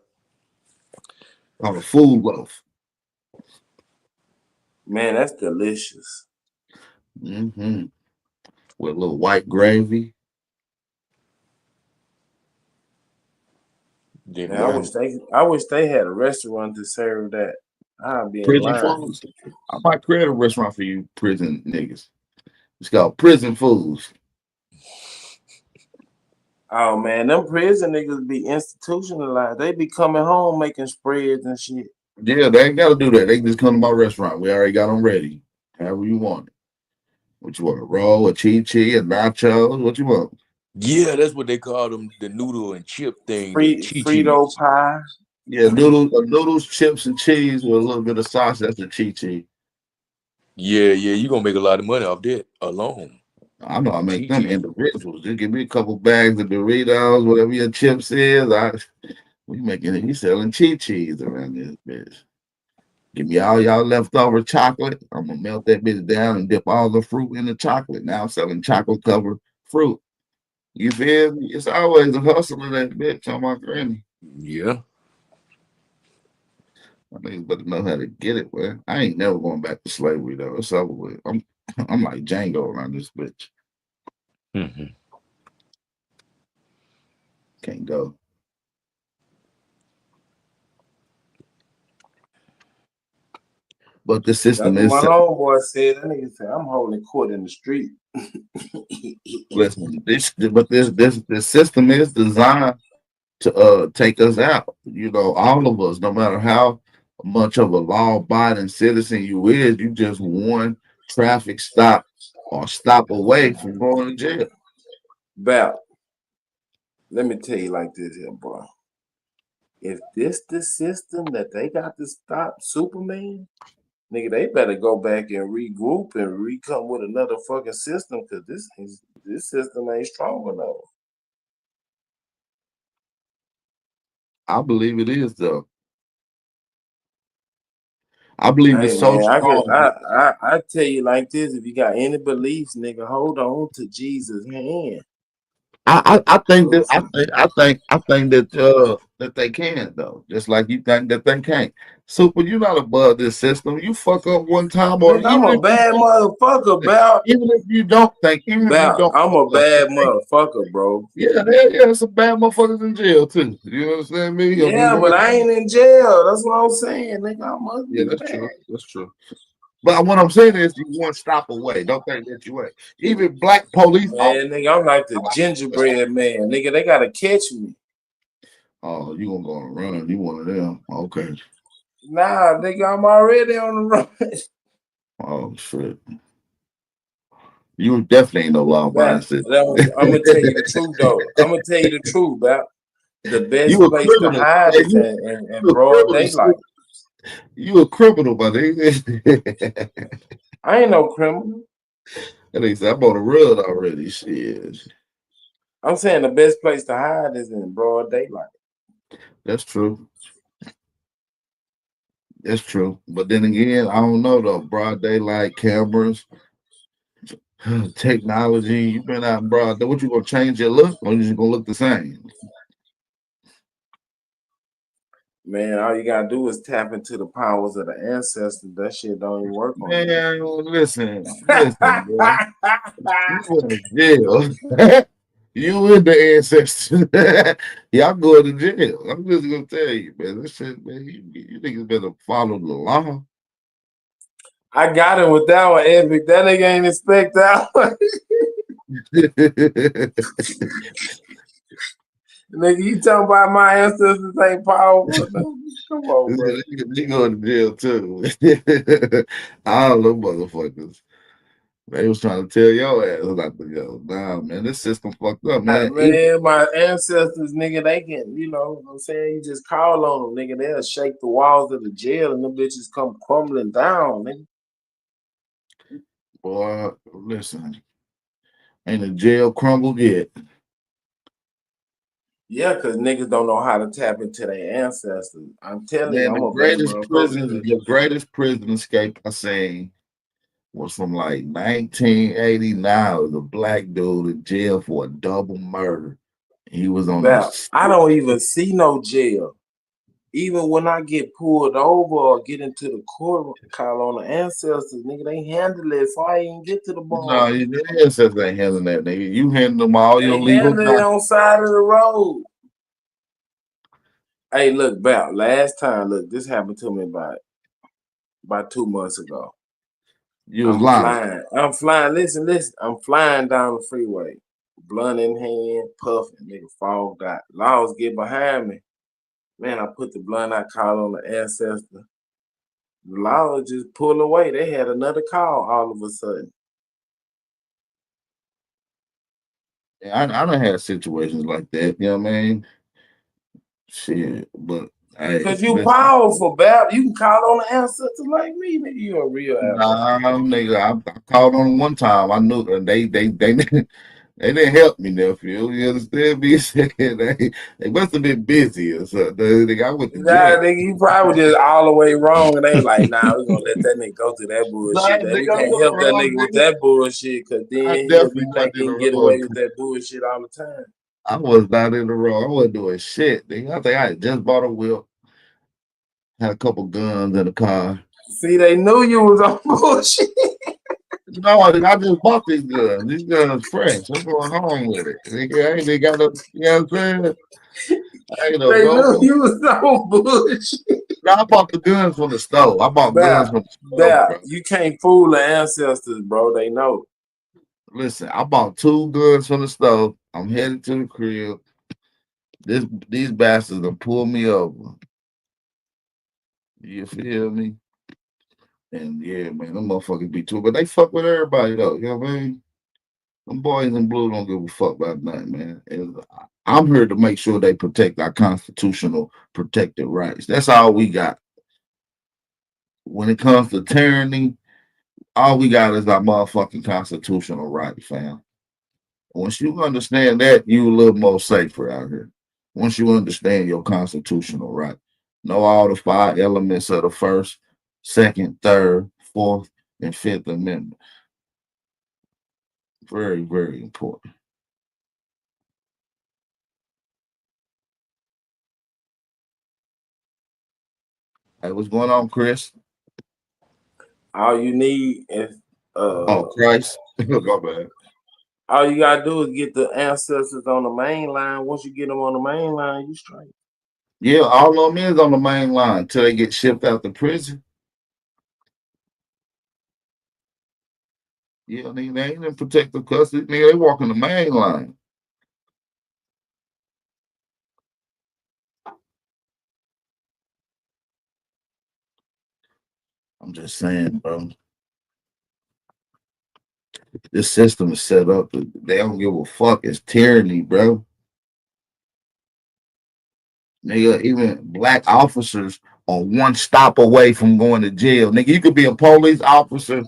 Called a food loaf. Man, that's delicious. Mm-hmm. With a little white gravy. Then Man, I wish they had a restaurant to serve that. I'd be in Prison line. foods. I might create a restaurant for you prison niggas. It's called Prison Foods. Oh man, them prison niggas be institutionalized. They be coming home making spreads and shit. Yeah, they ain't gotta do that. They can just come to my restaurant. We already got them ready. However you want it. What you want? A roll, a chi, a nachos? What you want? yeah, that's what they call them, the noodle and chip thing, the Frito chi-chis. pie. Yeah, noodles, chips, and cheese with a little bit of sauce. That's the chi. Yeah, you gonna make a lot of money off that alone. I know I make them Chi-chis. individuals. Just give me a couple bags of Doritos, whatever your chips is. We making it. We selling cheese around this bitch. Give me all y'all leftover chocolate. I'm gonna melt that bitch down and dip all the fruit in the chocolate. Now I'm selling chocolate covered fruit. You feel me? It's always a hustle in that bitch on my granny. Yeah. I niggas better know how to get it, man. I ain't never going back to slavery though. It's over with. I'm like Django around this bitch. Mm-hmm. Can't go. But the That's system what my is set. long boy said. That nigga said, I'm holding court in the street. Listen, this system is designed to take us out. You know, all of us, no matter how much of a law abiding citizen you is, you just one traffic stop or stop away from going to jail. Val, let me tell you like this here, bro. If this the system that they got to stop Superman, nigga, they better go back and regroup and recome with another fucking system because this system ain't strong enough. I believe it is though. I believe it's Hey so man, strong. I tell you like this: if you got any beliefs, nigga, hold on to Jesus' hand. I think that that they can though, just like you think that they can't. Super, you're not above this system. You fuck up one time, or Nigga, I'm even a if you bad don't motherfucker, think, Bell. even if you Bell, don't I'm fuck a up, bad okay? motherfucker, bro. Yeah, there's some bad motherfuckers in jail too. You understand me? I mean, Yeah, but I ain't in jail. That's what I'm saying, nigga. I must yeah, be that's bad. true. That's true. But what I'm saying is, you one stop away. Don't think that you ain't. Even black police Man, officers. nigga, I'm like the gingerbread man. Nigga, they gotta catch me. Oh, you gonna go and run? You one of them? Okay. Nah, nigga, I'm already on the run. Oh shit. You definitely ain't no law But abiding I'm gonna tell you the truth though. I'm gonna tell you the truth, Bap. The best You a place to criminal. hide Hey, is in you a broad criminal. daylight. You a criminal, buddy. I ain't no criminal. At least I'm on the road already. Shit. I'm saying the best place to hide is in broad daylight. That's true. That's true. But then again, I don't know though. Broad daylight cameras, technology. You been out in broad day. What you gonna change your look, or you just gonna look the same? Man, all you gotta do is tap into the powers of the ancestors. That shit don't even work on you. Man, listen, bro. You in jail. You in the ancestors. Y'all going to jail. I'm just gonna tell you, man. This shit, man. You niggas better follow the law. I got it with that one, Epic. That nigga ain't expect that one. Nigga, you talking about my ancestors ain't powerful? Come on, bro. They going to jail too. All them motherfuckers. They was trying to tell your ass not to go. Nah, man, this system fucked up, man. Man, my ancestors, nigga, they can, you know what I'm saying? You just call on them, nigga. They'll shake the walls of the jail and them bitches come crumbling down, nigga. Boy, listen, ain't the jail crumbled yet. Yeah, because niggas don't know how to tap into their ancestors. I'm telling you, Man, I'm a bad motherfucker. the greatest prison escape I seen was from like 1989. It was a black dude in jail for a double murder. He was on But this. I don't even see no jail. Even when I get pulled over or get into the court, call on the ancestors, nigga, they handle it before I even get to the No, bar. the ancestors ain't handling that, nigga. You handle them all your They legal handle it documents. on side of the road. Hey, look, Bow, last time, look, this happened to me about 2 months ago. You was lying. I'm flying. Listen. I'm flying down the freeway, blunt in hand, puffing. Nigga, fogged out. Laws get behind me. Man, I put the blunt out, call on the ancestor. The laws just pull away. They had another call all of a sudden. I done had situations like that. You know what I mean? Shit, but hey, Cause you listen. powerful, Bab. You can call on the ancestors like me, nigga. You a real ancestor. Nah, nigga, I called on them one time. I knew they didn't help me, nephew. You understand me? They must have been busy or something. They got went to Nah, jail. nigga, you probably just all the way wrong, and they like, nah, we gonna let that nigga go through that Nah, bullshit. That we nigga, I can't wasn't help that wrong, nigga with nigga. that bullshit, cause I then he'll definitely be think wasn't he in the can get wrong. away with that bullshit all the time. I was not in the wrong. I wasn't doing shit. Nigga. I think I had just bought a whip, had a couple guns in the car. See, they knew you was on bullshit. No, I just bought these guns. These guns fresh. I'm going home with it. Nigga, I ain't even got no, you know what I'm saying? I ain't no They knew go. you was on bullshit. No, I bought the guns from the store. I bought guns from the store, bro. You can't fool the ancestors, bro. They know. Listen, I bought two guns from the store. I'm headed to the crib. These bastards gonna pull me over. You feel me? And yeah, man, them motherfuckers be too, but they fuck with everybody though. You know what I mean? Them boys in blue don't give a fuck about nothing, man. I'm here to make sure they protect our constitutional protected rights. That's all we got. When it comes to tyranny, all we got is our motherfucking constitutional right, fam. Once you understand that, you a little more safer out here. Once you understand your constitutional right, know all the five elements of the first, second, third, fourth, and fifth amendment. Very, very important. Hey, what's going on, Chris? All you need is Oh, Christ. Go bad. all you gotta do is get the ancestors on the main line. Once you get them on the main line, you straight. Yeah, all of them is on the main line till they get shipped out to prison. Yeah, nigga, they ain't in protective custody. Nigga, they walking the main line. I'm just saying, bro. This system is set up. They don't give a fuck. It's tyranny, bro. Nigga, even black officers are one stop away from going to jail. Nigga, you could be a police officer.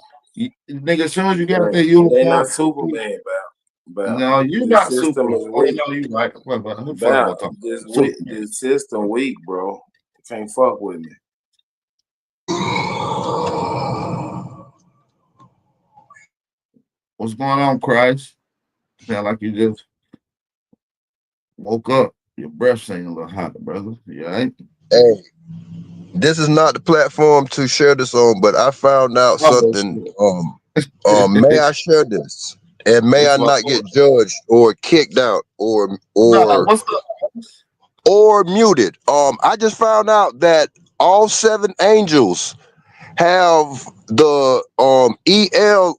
Nigga, as soon as you get out But that they uniform, not Superman, but no, you're the not system Superman. is Oh, weak. no, you right. What about who the fuck am I About talking this about? weak, Superman. this system weak, bro. You can't fuck with me. What's going on, Christ? Sound like you just woke up. Your breath seems a little hot, brother. You all right? Hey, this is not the platform to share this on, but I found out Oh, something. shit. May I share this? And may I It's like, not get judged or kicked out or no, what's up? or muted. I just found out that all 7 angels have the EL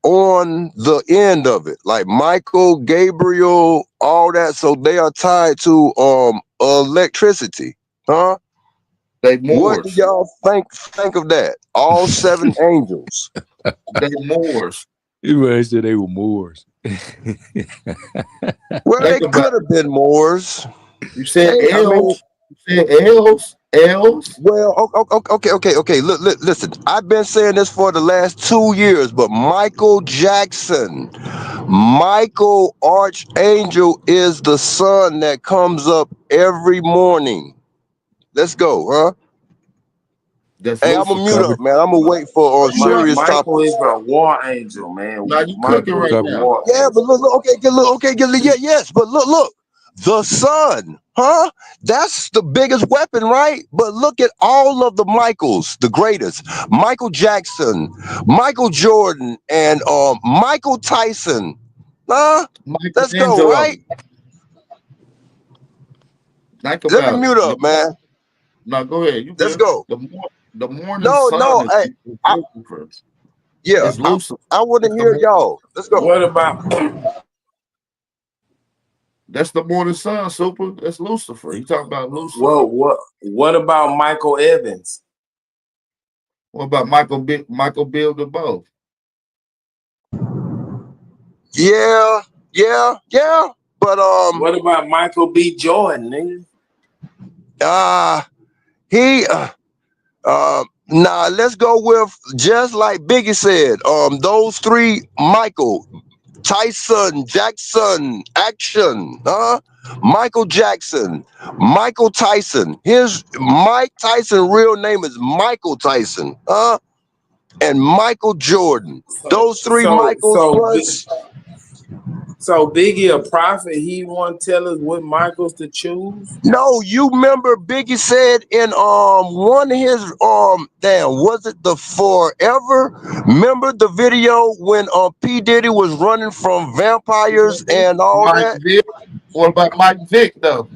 on the end of it, like Michael, Gabriel, all that. So they are tied to electricity, huh? They What do Moors. y'all think of that? All 7 angels. They Moors. You man said they were Moors. Well, they Think about could have been Moors. You said I mean, L's. You said L's. L's. well, okay. Look, listen. I've been saying this for the last 2 years, but Michael Jackson, Michael Archangel is the sun that comes up every morning. Let's go, huh? That's Hey, I'm gonna mute Lucifer. up, man. I'm gonna wait for Where you at? serious Michael is topics. a war angel, man. Now you cooking Michael is right a now. war Yeah, but angel. yes, but look, the sun, huh? That's the biggest weapon, right? But look at all of the Michaels, the greatest: Michael Jackson, Michael Jordan, and Michael Tyson. Huh? Let's go, Michelangelo. right? Think Let me about it. mute up, man. No, go ahead. You Let's good? go. The morning No, sun hey, is I, Lucifer. yeah, It's Lucifer. I want to That's the hear morning. y'all. Let's go. What about That's the morning sun. Super. That's Lucifer. You talking about Lucifer? what about Michael Evans? What about Michael Bill DeBow? Yeah. But What about Michael B. Jordan, nigga? he nah, let's go with just like Biggie said. Those 3: Michael, Tyson, Jackson, action, huh? Michael Jackson, Michael Tyson. His Mike Tyson real name is Michael Tyson, huh? And Michael Jordan. So Those 3 so Michaels so plus. so Biggie a prophet. He won't tell us what Michaels to choose. No, you remember Biggie said in one of his damn, was it the Forever? Remember the video when P. Diddy was running from vampires and all Mike that? Vick. What about Mike Vick though?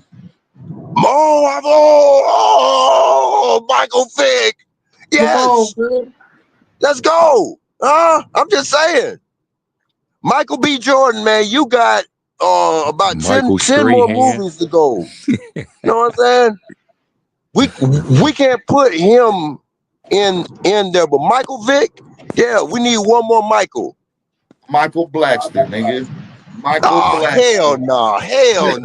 Michael Vick. Come on, Yes, man. let's go. I'm just saying. Michael B. Jordan, man, you got about 10 Michael more Strahan. movies to go. You know what I'm saying? We can't put him in there, but Michael Vick, yeah, we need one more Michael. Michael Blackster, nigga. Michael Oh hell Blackster. no, hell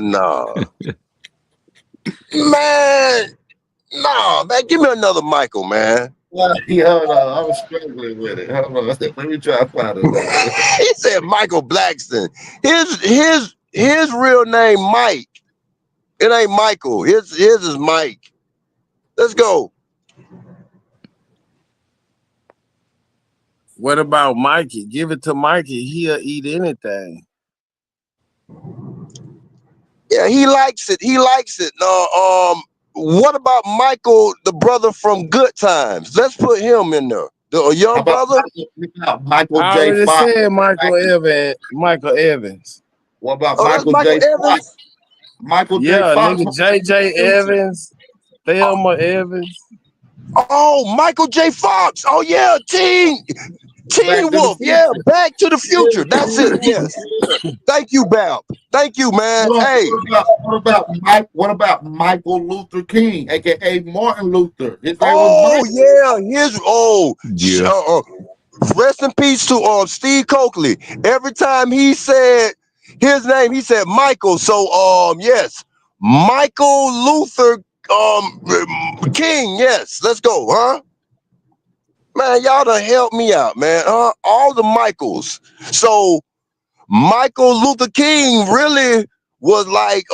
no, man, no, man, give me another Michael, man. Hold on, I was struggling with it. Hold on, let me try to find another. He said Michael Blackston. His real name Mike. It ain't Michael. His is Mike. Let's go. What about Mikey? Give it to Mikey. He'll eat anything. Yeah, he likes it. He likes it. What about Michael, the brother from Good Times? Let's put him in there. The How young about brother. Michael I J. already Fox? said Michael Evans. What about Oh, that's Michael Michael J. Fox? Evans. Michael J. Yeah, Fox nigga, from Back to the JJ Future. Evans, Thelma Evans. Oh, Michael J. Fox. Oh yeah, Teen Back to the Wolf. Yeah, Future. Back to the Future. That's it. Yeah. Yes. Thank you, Bab. Thank you, man. Hey. What about Michael Luther King, aka Martin Luther? His name was Oh Michael. yeah. Yeah. Rest in peace to Steve Coakley. Every time he said his name, he said Michael. So yes, Michael Luther King. Yes, let's go, huh? Man, y'all done help me out, man. All the Michaels. So Michael Luther King really was like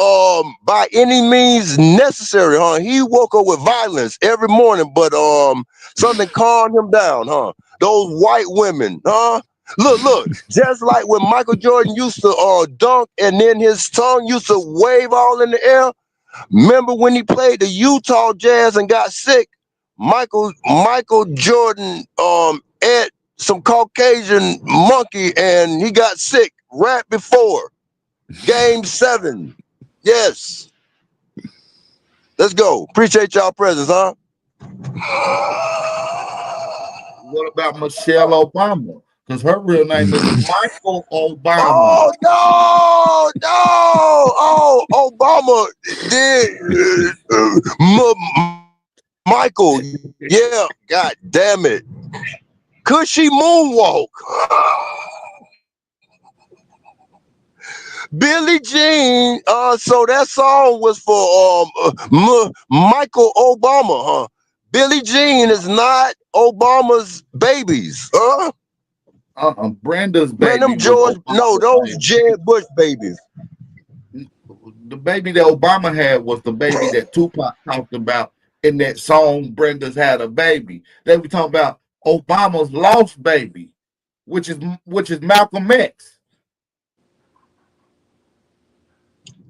by any means necessary, huh? He woke up with violence every morning, but something calmed him down, huh? Those white women, huh? Look, just like when Michael Jordan used to dunk and then his tongue used to wave all in the air. Remember when he played the Utah Jazz and got sick? Michael Jordan ate some Caucasian monkey and he got sick right before Game 7. Yes. Let's go. Appreciate y'all presence, huh? What about Michelle Obama? Because her real name is Michael Obama. Oh no! Oh, Obama did Michael. Yeah, god damn it. Could she moonwalk? Billie Jean. So that song was for Michael Obama, huh? Billie Jean is not Obama's babies, huh? Brenda's Man, baby them was no, Obama's those baby. Jeb Bush babies. The baby that Obama had was the baby that Tupac talked about in that song. Brenda's had a baby. They were talking about Obama's lost baby, which is Malcolm X.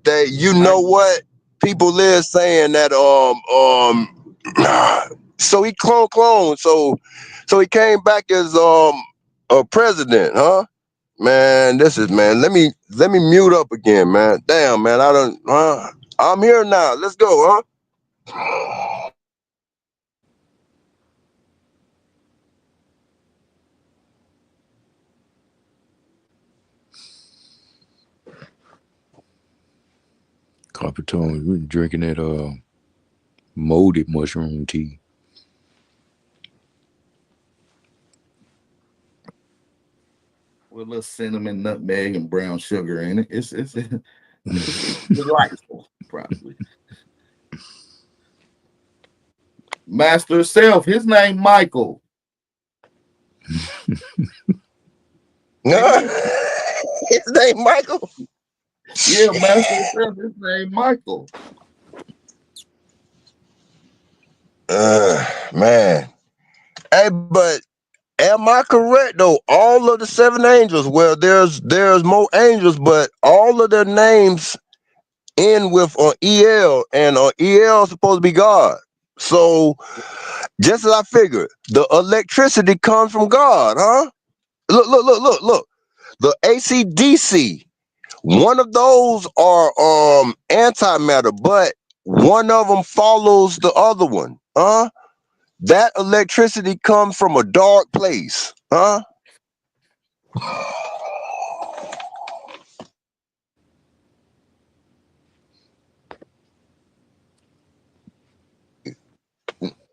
That you know what people live saying that so he clone so he came back as a president, huh? Man, man. Let me mute up again, man. Damn, man. I'm here now. Let's go, huh? Copper Tone, we drinking that molded mushroom tea. With a little cinnamon, nutmeg, and brown sugar in it. It's delightful, probably. Master Self, his name Michael. His name Michael. Yeah, Master Self, his name Michael. Man. Hey, but am I correct though? All of the 7 angels, well, there's more angels, but all of their names end with EL, and EL is supposed to be God. So just as I figured, the electricity comes from God, huh? Look. The ACDC, one of those are antimatter, but one of them follows the other one, huh? That electricity comes from a dark place, huh?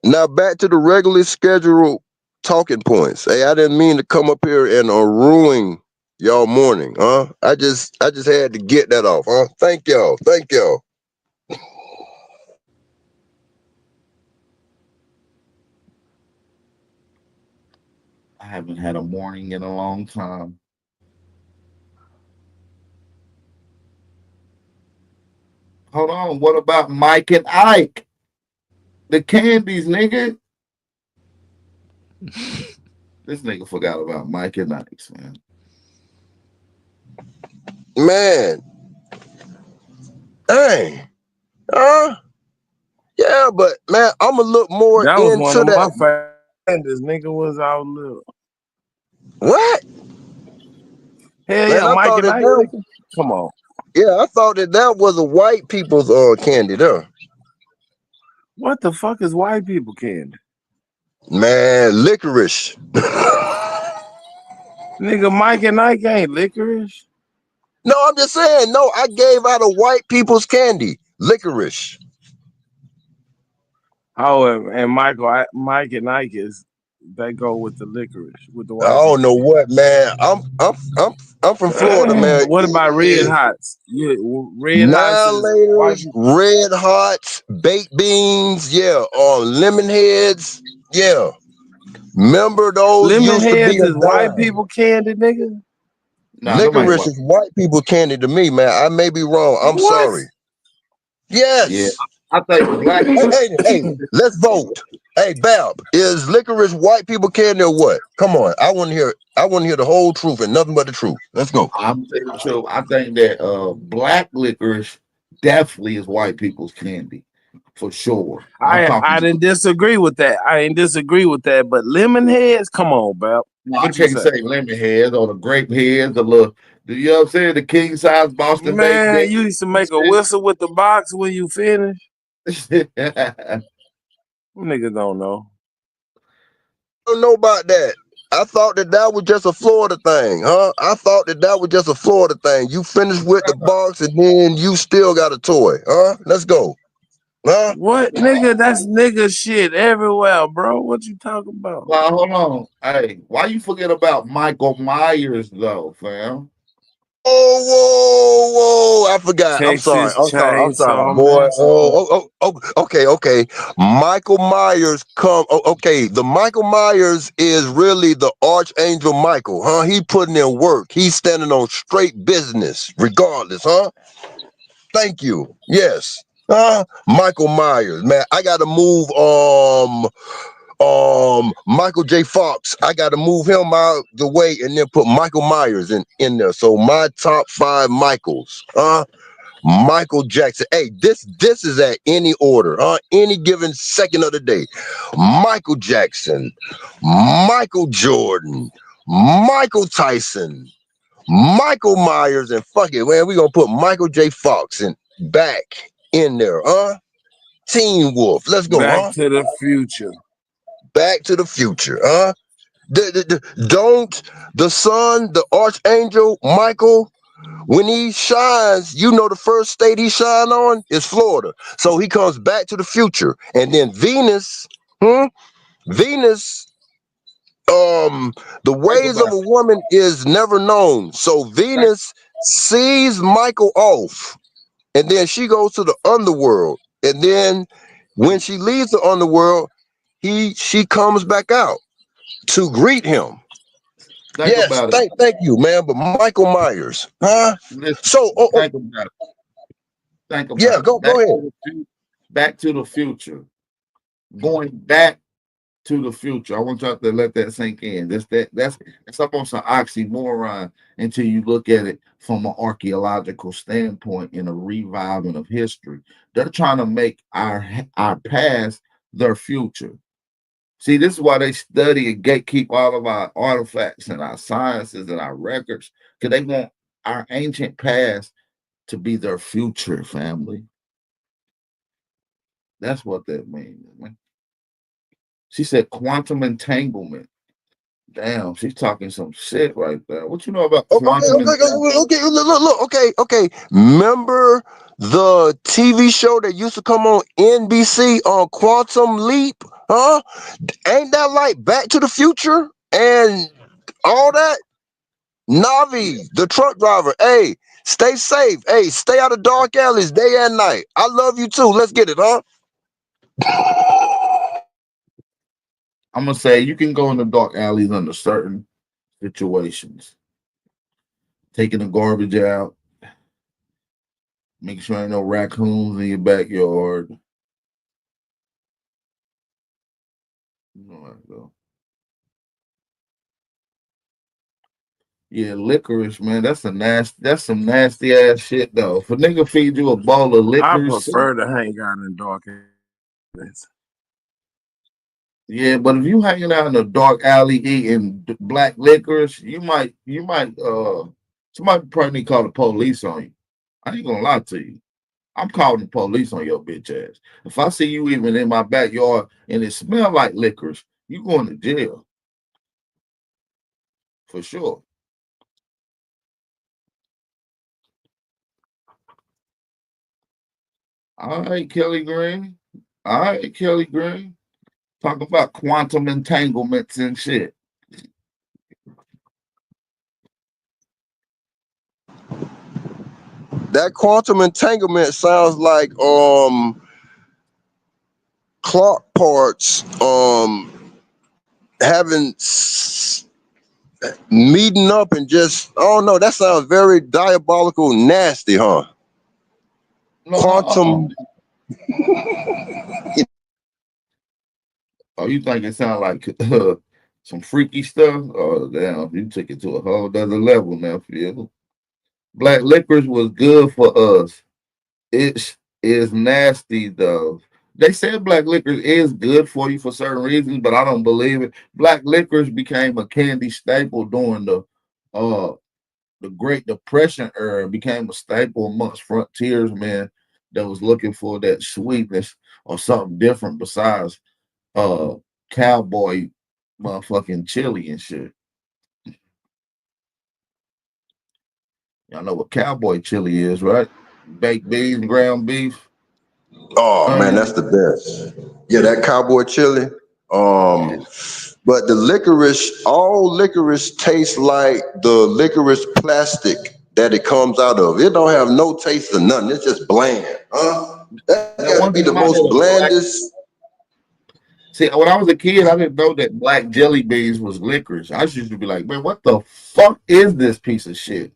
Now back to the regularly scheduled talking points. Hey, I didn't mean to come up here and ruin y'all morning, huh? I just had to get that off, huh? Thank y'all. I haven't had a morning in a long time. Hold on. What about Mike and Ike? The candies, nigga. This nigga forgot about Mike and Ike, man. Man, Dang. Yeah, but man, I'm gonna look more That was one into of my that. favorites. This nigga was out little. What? Hell Man, yeah, I Mike thought and that Ike, that nigga. Come on. yeah, I thought that was a white people's candy there. What the fuck is white people candy? Man, licorice. Nigga, Mike and Ike ain't licorice. No, I'm just saying, no, I gave out a white people's candy. Licorice. However, and Mike and Ike they go with the licorice with the I white don't people. know what, man. I'm from Florida, man. What about red Yeah. hots? Yeah, red hots Now is white laters, people. red hots, baked beans, yeah, lemon heads, yeah. Remember those Lemon used to be heads a is white dime. people candy, nigga. Nah, them ain't Licorice what. is white people candy to me, man. I may be wrong. I'm What? sorry. Yeah, Yes. I think black. Hey, let's vote. Hey, Bab, is licorice white people candy or what? Come on. I want to hear the whole truth and nothing but the truth. Let's go. I'm telling the truth. I think that black licorice definitely is white people's candy for sure. I'm I talking. didn't disagree with that. I didn't disagree with that. But lemon heads, come on, Bell. No, I What you can't say? say lemon heads or the grape heads, the little. Do you know what I'm saying? The king size Boston baked Man, you beans. used to make a whistle with the box when you finish. Niggas don't know. I don't know about that. I thought that was just a Florida thing, huh? I thought that was just a Florida thing. You finish with the box and then you still got a toy, huh? Let's go, huh? What nigga? That's nigga shit everywhere, bro. What you talking about? Well, hold on. Hey, why you forget about Michael Myers though, fam? Whoa! I forgot. I'm sorry. Texas I'm sorry, Chainsaw boy. Massacre. Okay. Michael Myers okay, the Michael Myers is really the Archangel Michael, huh? He putting in work. He's standing on straight business, regardless, huh? Thank you. Yes. Michael Myers, man. I gotta move Michael J. Fox. I gotta move him out the way and then put Michael Myers in there. So my top 5 Michaels. Michael Jackson. Hey, this is at any order, any given second of the day. Michael Jackson, Michael Jordan, Michael Tyson, Michael Myers, and fuck it, man. We're gonna put Michael J. Fox back in there, Teen Wolf. Let's go, Back to the Future. Back to the Future, Don't the son, the Archangel Michael, when he shines, you know the first state he shine on is Florida. So he comes back to the future. And then Venus, Venus, the Think ways of about a it. woman is never known. So Think, Venus sees Michael off, and then she goes to the underworld. And then when she leaves the underworld, she comes back out to greet him. think Yes, about it. thank you, man. But Michael Myers, huh? Listen, So, think about it. Think yeah, about it. go ahead. Back to the future. Going back to the future. I want y'all to let that sink in. That's up on some oxymoron until you look at it from an archaeological standpoint in a reviving of history. They're trying to make our past their future. See, this is why they study and gatekeep all of our artifacts and our sciences and our records, because they want our ancient past to be their future, family. That's what that means. Man. She said quantum entanglement. Damn, she's talking some shit right there. What you know about quantum entanglement? Okay. Remember the TV show that used to come on NBC on Quantum Leap? Huh? Ain't that like Back to the Future and all that? Yeah, Navi, the truck driver. Hey, stay safe. Hey, stay out of dark alleys day and night. I love you too. Let's get it, huh? I'm gonna say you can go in the dark alleys under certain situations. Taking the garbage out, making sure ain't no raccoons in your backyard. You know how to go. Yeah, licorice, man. That's some nasty ass shit though. If a nigga feed you a bowl of I licorice, prefer to hang out in dark areas. yeah, but if you hanging out in a dark alley eating black licorice, you might somebody probably need to call the police on you. I ain't gonna lie to you. I'm calling the police on your bitch ass. If I see you even in my backyard and it smell like licorice, you going to jail for sure. All right, Kelly Green. All right, Kelly Green. Talk about quantum entanglements and shit. That quantum entanglement sounds like clock parts having meeting up and just I don't know. That sounds very diabolical, nasty, huh? No, Quantum. Oh, you think it sound like some freaky stuff? Oh, damn, you took it to a whole other level now, Phil. Black licorice was good for us. It is nasty though. They said black licorice is good for you for certain reasons, but I don't believe it. Black licorice became a candy staple during uh the Great Depression era. It became a staple amongst frontiers men that was looking for that sweetness or something different besides uh cowboy motherfucking chili and shit. Y'all know what cowboy chili is, right? Baked beans, ground beef, Oh man, onion. that's the best. Yeah, that cowboy chili. Yeah. But the licorice, all licorice tastes like the licorice plastic that it comes out of. It don't have no taste or nothing. It's just bland. That got to Now be one the time I most had a black. blandest. See, when I was a kid, I didn't know that black jelly beans was licorice. I used to be like, man, what the fuck is this piece of shit?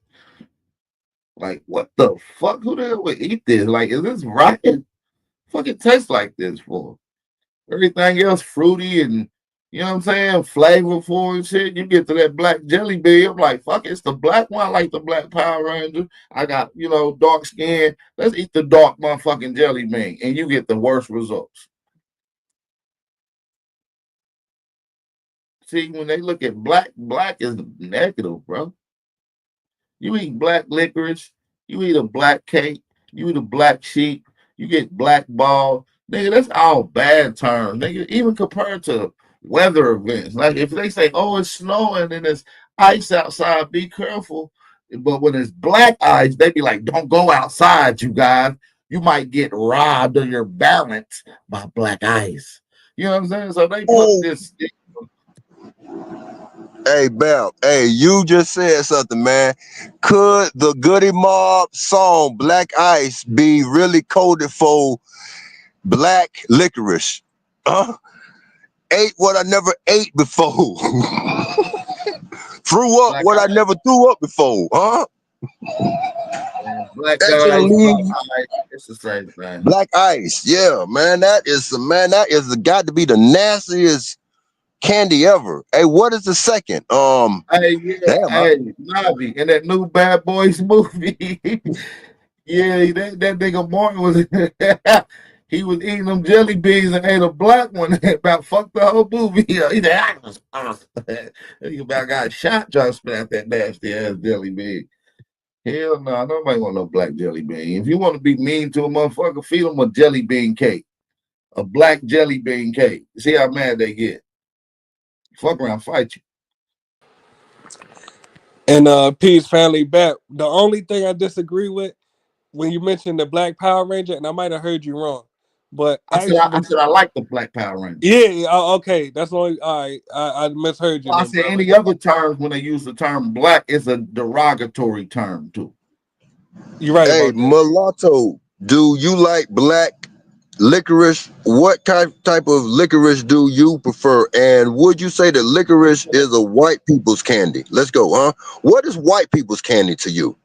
Like, what the fuck? Who the hell would eat this? Like, is this rocket? Fuck it tastes like this for? Everything else fruity and you know what I'm saying, flavorful and shit. You get to that black jelly bean, I'm like, fuck, it's the black one. I like the black Power Ranger. I got, dark skin. Let's eat the dark motherfucking jelly bean, and you get the worst results. See, when they look at black, black is negative, bro. You eat black licorice, you eat a black cake, you eat a black sheep, you get blackballed. Nigga, that's all bad terms. Nigga, even compared to weather events. Like if they say, oh, it's snowing and there's ice outside, be careful. But when it's black ice, they be like, don't go outside, you guys. You might get robbed of your balance by black ice. You know what I'm saying? So they put Oh, this. hey, Bell. Hey, you just said something, man. Could the Goody Mob song Black Ice be really coded for black licorice? Huh? Ate what I never ate before. Threw up Black what I ice, never threw up before. Huh? man. Black That should ice, black leave ice. It's the same thing. black ice. Yeah, man. That is got to be the nastiest candy ever. Hey, what is the second? Hey, yeah, Damn. hey, Navi, in that new Bad Boys movie, yeah, that nigga Martin was he was eating them jelly beans and ate a black one and about fucked the whole movie. He said, he about got shot trying to spit out that nasty ass jelly bean. Hell no, nobody want no black jelly bean. If you want to be mean to a motherfucker, feed them a jelly bean cake, a black jelly bean cake. See how mad they get. Fuck around, fight you. And peace, family back. The only thing I disagree with when you mentioned the Black Power Ranger, and I might have heard you wrong, but I actually, said I like the black Power Ranger. yeah, okay, that's the only. All right, I misheard you Well, I then, said brother. any other terms when they use the term black is a derogatory term too. You're right Hey, about that. mulatto, do you like black licorice? What type of licorice do you prefer? And would you say that licorice is a white people's candy? Let's go, huh? What is white people's candy to you?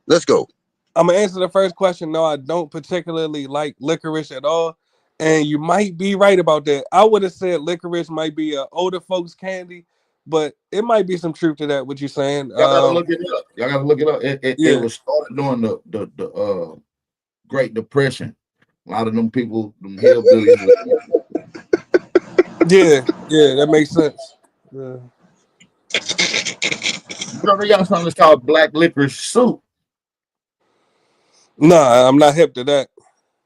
Let's go. I'm gonna answer the first question. No, I don't particularly like licorice at all, and you might be right about that. I would have said licorice might be a older folks candy, but it might be some truth to that. What you're saying? Y'all gotta look it up. Y'all gotta look it up. It Yeah, was started during the Great Depression. A lot of them people, them hillbillies. yeah, that makes sense. Yeah. You know, they got something that's called black licorice soup. Nah, I'm not hip to that.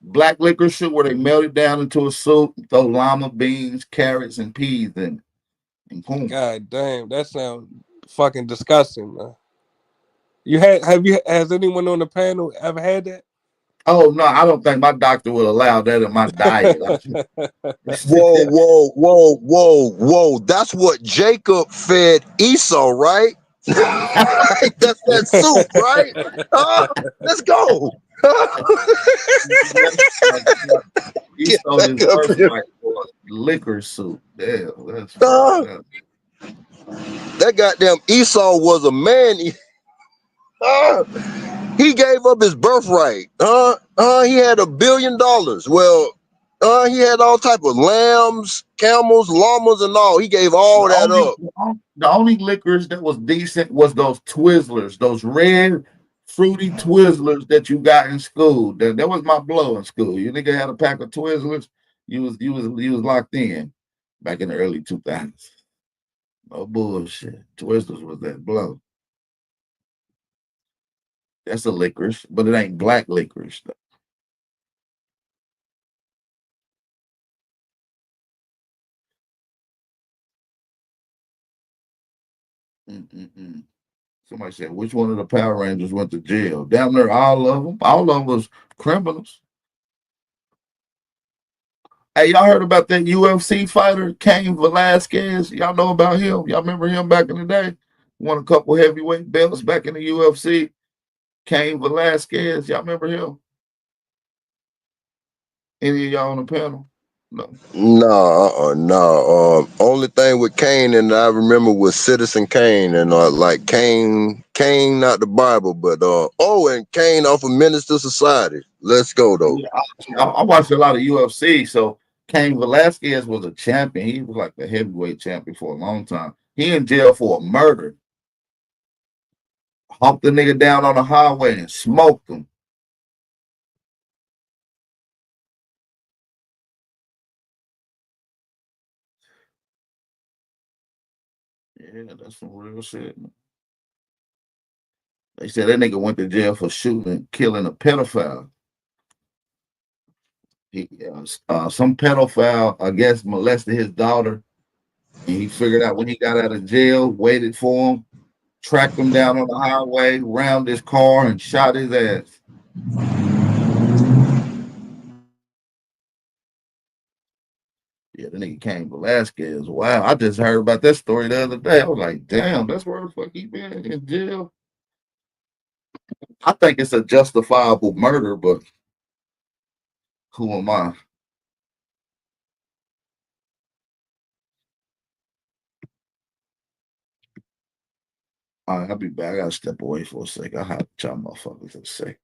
Black licorice soup where they melt it down into a soup, throw lima beans, carrots, and peas in it, and boom. God damn, that sounds fucking disgusting, man. Has anyone on the panel ever had that? Oh no, I don't think my doctor would allow that in my diet. Whoa, whoa, whoa, whoa, whoa. That's what Jacob fed Esau, right? That's that soup, right? Let's go. He Get sold his back up here. birthright for liquor soup. Damn, that's Uh, fucked up. that goddamn Esau was a man. Uh, he gave up his birthright. He had $1 billion. Well, he had all type of lambs, camels, llamas, and all. He gave all that up. The only liquors that was decent was those Twizzlers, those red fruity Twizzlers that you got in school. That was my blow in school. You nigga had a pack of Twizzlers, you was locked in back in the early 2000s. No bullshit. Twizzlers was that blow. That's a licorice, but it ain't black licorice though. Mm-mm-mm. Somebody said, which one of the Power Rangers went to jail? Damn near all of them. All of them was criminals. Hey, y'all heard about that UFC fighter, Cain Velasquez? Y'all know about him? Y'all remember him back in the day? Won a couple heavyweight belts back in the UFC. Cain Velasquez. Y'all remember him? Any of y'all on the panel? No. No. Only thing with Cain and I remember was Citizen Kane and like Cain, not the Bible, but and Cain off of Minister Society. Let's go though. Yeah, I watched a lot of UFC. So Cain Velasquez was a champion. He was like the heavyweight champion for a long time. He in jail for a murder. Humped the nigga down on the highway and smoked him. Yeah, that's some real shit. They said that nigga went to jail for shooting and killing a pedophile. Some pedophile, I guess, molested his daughter, and he figured out when he got out of jail, waited for him, tracked him down on the highway, rammed his car, and shot his ass. Yeah, the nigga Cain Velasquez. Wow, I just heard about that story the other day. I was like, damn, that's where the fuck he been in jail. I think it's a justifiable murder, but who am I? All right, I'll be back. I gotta step away for a sec. I have to y'all motherfuckers in a sec.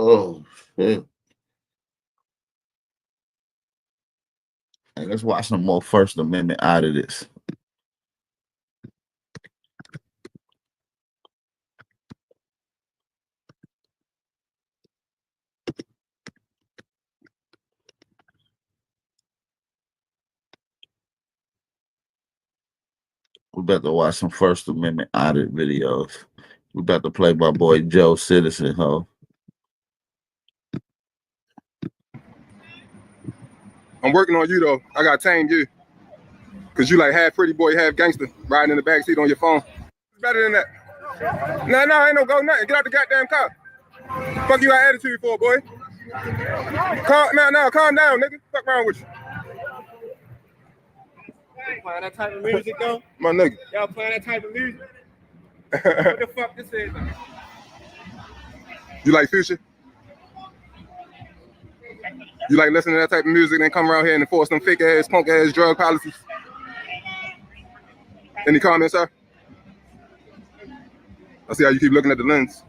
Oh shit. Hey, let's watch some more First Amendment out of this. We about to watch some First Amendment audit videos. We about to play my boy Joe Citizen, ho. I'm working on you though. I gotta tame you. Cause you like half pretty boy, half gangster, riding in the backseat on your phone. It's better than that. No, ain't no go nothing. Get out the goddamn car. Fuck you got attitude for, boy. Calm down, nigga. Fuck wrong with you. Playing that type of music though? My nigga. Y'all playing that type of music? What the fuck this is? You like Future? You like listening to that type of music, then come around here and enforce them fake ass, punk ass drug policies? Any comments, sir? I see how you keep looking at the lens.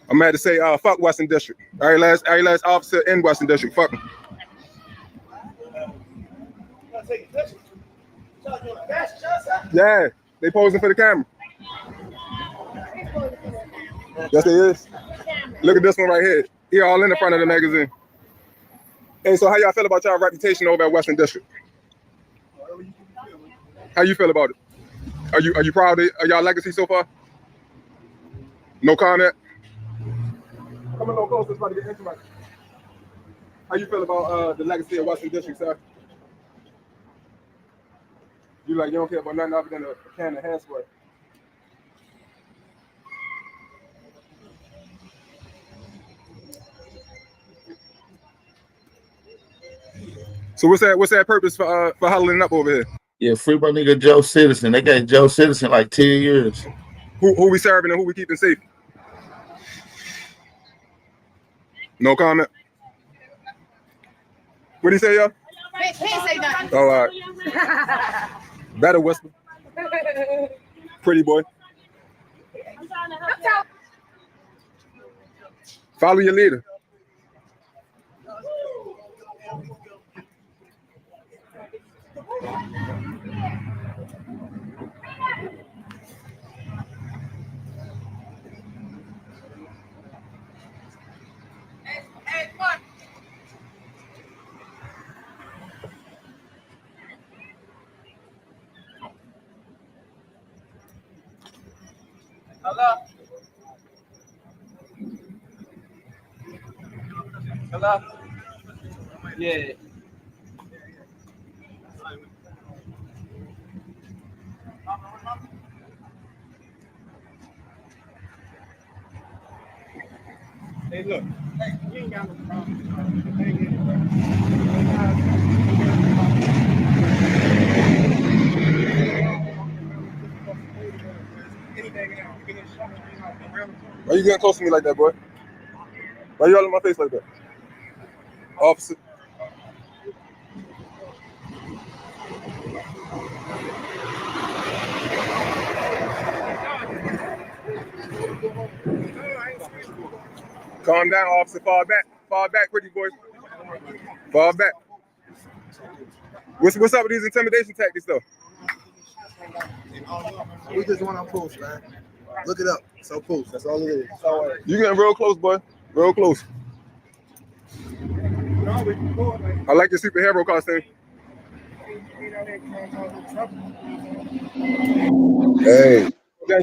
I'm mad to say, fuck Western District. Every last officer in Western District, fuck him. Yeah, they posing for the camera. Yes, they is. Look at this one right here. He all in the front of the magazine. Hey, so how y'all feel about y'all reputation over at Western District? How you feel about it? Are you proud of y'all legacy so far? No comment? Come a little closer, it's about to get intimate. How you feel about the legacy of Western District, sir? You don't care about nothing other than a can of hairspray. So what's that purpose for huddling up over here? Yeah, free my nigga Joe Citizen. They got Joe Citizen like 10 years. Who we serving and who we keeping safe? No comment. What do you say, y'all? He say nothing. All right. Better whisper. Pretty boy. Follow your leader. Hello? Hello? Yeah. Hey, look. Hey, you ain't got no problem. Why you getting close to me like that, boy? Why you all in my face like that? Officer. Calm down, officer. Fall back, pretty boy. Fall back. What's up with these intimidation tactics, though? We just want our post, man. Look it up. So post. That's all it is. You getting real close, boy. Real close. I like your superhero costume. Hey,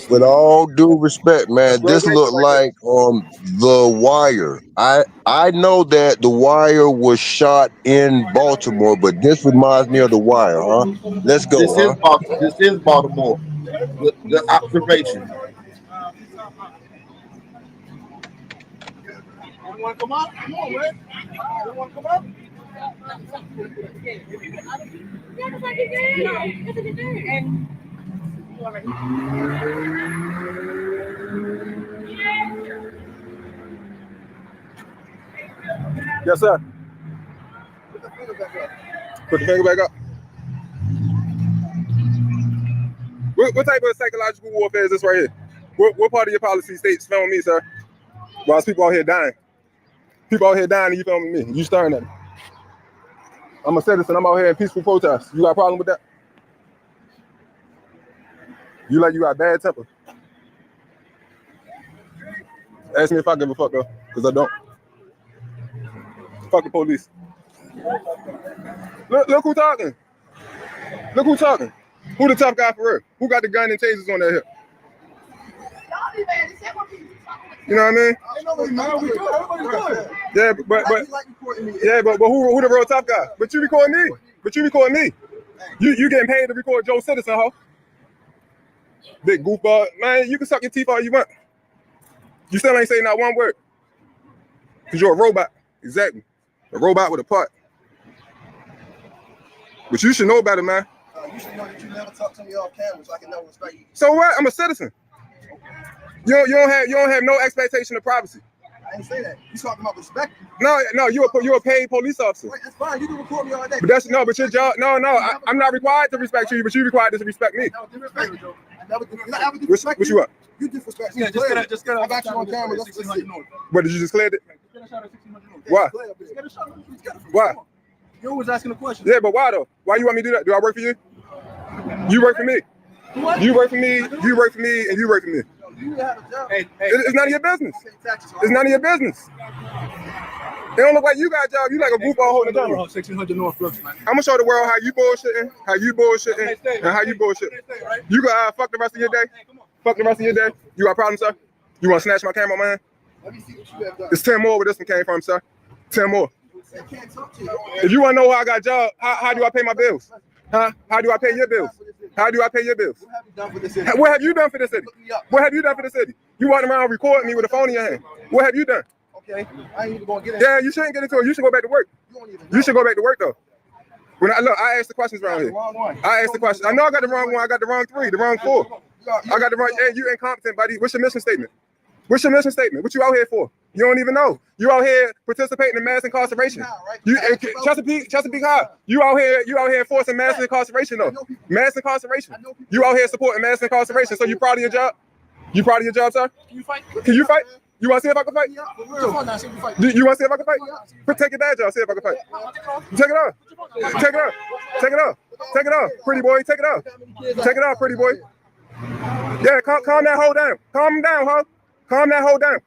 with all due respect, man, this looked like The Wire. I know that The Wire was shot in Baltimore, but this reminds me of The Wire, huh? Let's go, huh? This is Baltimore. The observation. You want to come up? Come on, man. You want to come up? Yes, sir. Put the finger back up. What type of psychological warfare is this right here? What part of your policy states filming me, sir? While there's people out here dying. People out here dying and you filming me. You staring at me. I'm a citizen. I'm out here in peaceful protest. You got a problem with that? You like you got bad temper. Ask me if I give a fuck though, because I don't. Fuck the police. Look who talking. Look who talking. Who the tough guy for real? Who got the gun and tasers on their hip? You know what I mean? Yeah, but who the real tough guy? But you recording me. But you recording me. You getting paid to record Joe Citizen, huh? Big goofball. Man, you can suck your teeth all you want. You still ain't saying not one word. Because you're a robot. Exactly. A robot with a part. But you should know better, man. You should know that you never talk to me off camera, so I can never respect you. So what? I'm a citizen. You don't have no expectation of privacy. I didn't say that. You talking about respect? No, you're a paid police officer. Wait, that's fine. You can record me all day. But but your job. No, I'm not required to respect you, but you required to respect me. No, disrespect me, Joe. I never disrespect What you want? You disrespect me. Yeah, just get I got you on camera. Let's see. What did you just clear it? Why? Why? You was asking a question. Yeah, but why though? Why you want me to do that? Do I work for you? You work for me. You work for me. You work for me, and you work for me. You have a job. It's none of your business. It's none of your business. It don't look like you got a job. You like a goofball holding a camera. 1600 North Brooks, man. I'm gonna show the world how you bullshitting, and how you bullshitting. You got fuck the rest of your day. Fuck the rest of your day. You got a problem, sir? You want to snatch my camera, man? Let me see what you have done. It's 10 more where this one came from, sir. 10 more. I can't talk to you. If you want to know how I got a job, how do I pay my bills? Huh? How do I pay your bills? How do I pay your bills? What have you done for the city? What have you done for the city? What have you done for the city? You walking around recording me with a phone in your hand. What have you done? Okay, I ain't even gonna get into Yeah, you shouldn't get into it. You should go back to work. You should go back to work though. When I asked the questions around here. I asked the questions. I know I got the wrong one. I got the wrong 3, the wrong 4. I got the wrong. Hey, you incompetent, buddy. What's your mission statement? What's your mission statement? What you out here for? You don't even know. You out here participating in mass incarceration. You Chesapeake High. You out here enforcing mass incarceration though. Mass incarceration. You out here supporting mass incarceration. So you proud of your job? You proud of your job, sir? Can you fight? Can you fight? You want to see if I can fight? You want to see if I can fight? Take your badge off. See if I can fight. Take it off. Take it off. Take it off. Take it off, pretty boy. Take it off. Take it off, pretty boy. Yeah, calm that hoe down. Calm him down, huh? Calm that hoe down.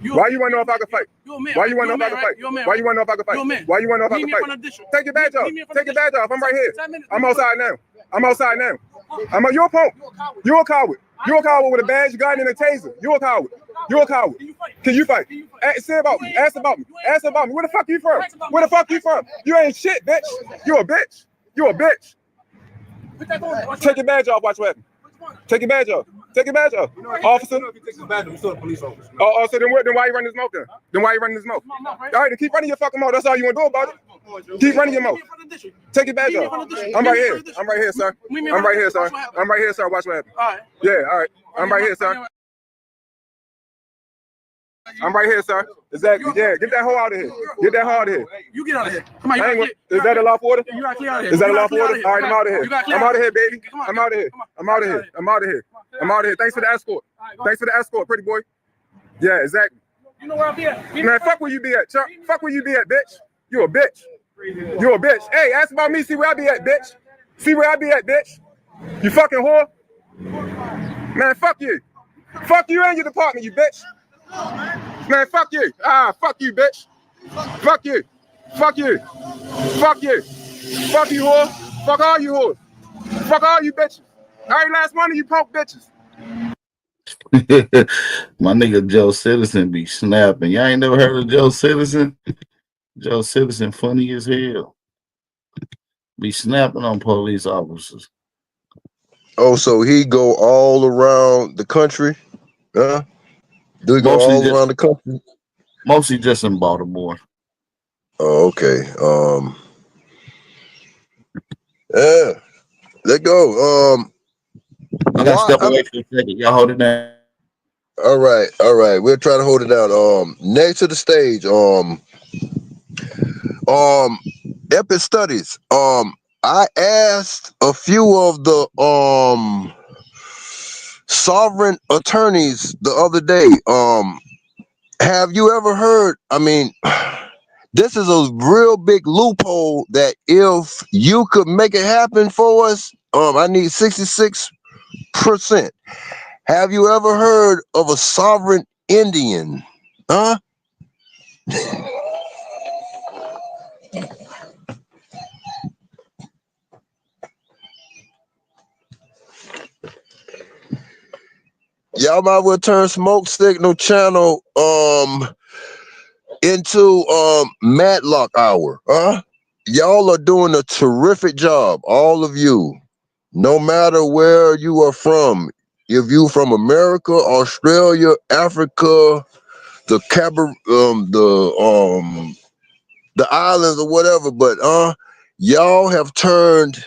Why you want to know if I can fight? Why you want to know if I can fight? Why you want to know if I can fight? Why you want to know if I can fight? Take your badge off. Take your badge off. I'm right here. I'm outside now. I'm outside now. You're a punk. You're a coward. You're a coward with a badge, gun, and a taser. You're a coward. You're a coward. Can you fight? Say about me. Ask about me. Ask about me. Where the fuck you from? Where the fuck you from? You ain't shit, bitch. You a bitch. You a bitch. Take your badge off. Watch what happens. Take your badge off. Take your badge off. Officer. Oh, so then why you running this mouth then? Then why you running this mouth? All right, then keep running your fucking mouth. That's all you want to do about it. Keep running your mouth. Take your badge off. I'm right here. I'm right here, sir. I'm right here, sir. I'm right here, sir. Watch what happens. All right. Yeah, all right. I'm right here, sir. I'm right here, sir. Exactly. Yeah, get that hoe out of here. Get that hoe out of here. You get out of here. Come on, is that a lawful order? You got clear out of here. Is that a lawful order? All right, I'm out of here. I'm out of here, baby. I'm out of here. I'm out of here. I'm out of here. I'm out of here. Thanks for the escort. Thanks for the escort, pretty boy. Yeah, exactly. You know where I'll be at. Man, fuck where you be at, Chuck. Fuck where you be at, bitch. You a bitch. You a bitch. Hey, ask about me. See where I be at, bitch. See where I be at, bitch. You fucking whore. Man, fuck you. Fuck you and your department, you bitch. Man, fuck you. Fuck you, bitch. Fuck you. Fuck you. Fuck you. Fuck you, whore. Fuck all you whores. Fuck all you bitches. Every last one of you punk bitches. My nigga Joe Citizen be snapping. Y'all ain't never heard of Joe Citizen? Joe Citizen funny as hell. Be snapping on police officers. Oh, so he go all around the country? Huh? Do he go all around the country? Mostly just in Baltimore. Oh, okay. Yeah. Let go. I gotta step away for a second. Y'all hold it down. All right. We'll try to hold it down. Next to the stage, Epic Studies. I asked a few of the sovereign attorneys the other day, have you ever heard? I mean, this is a real big loophole that if you could make it happen for us, I need 66%. Have you ever heard of a sovereign Indian? Huh? Y'all might well turn Smoke Signal Channel into Matlock Hour, huh? Y'all are doing a terrific job, all of you. No matter where you are from, if you from America, Australia, Africa, the islands or whatever, but y'all have turned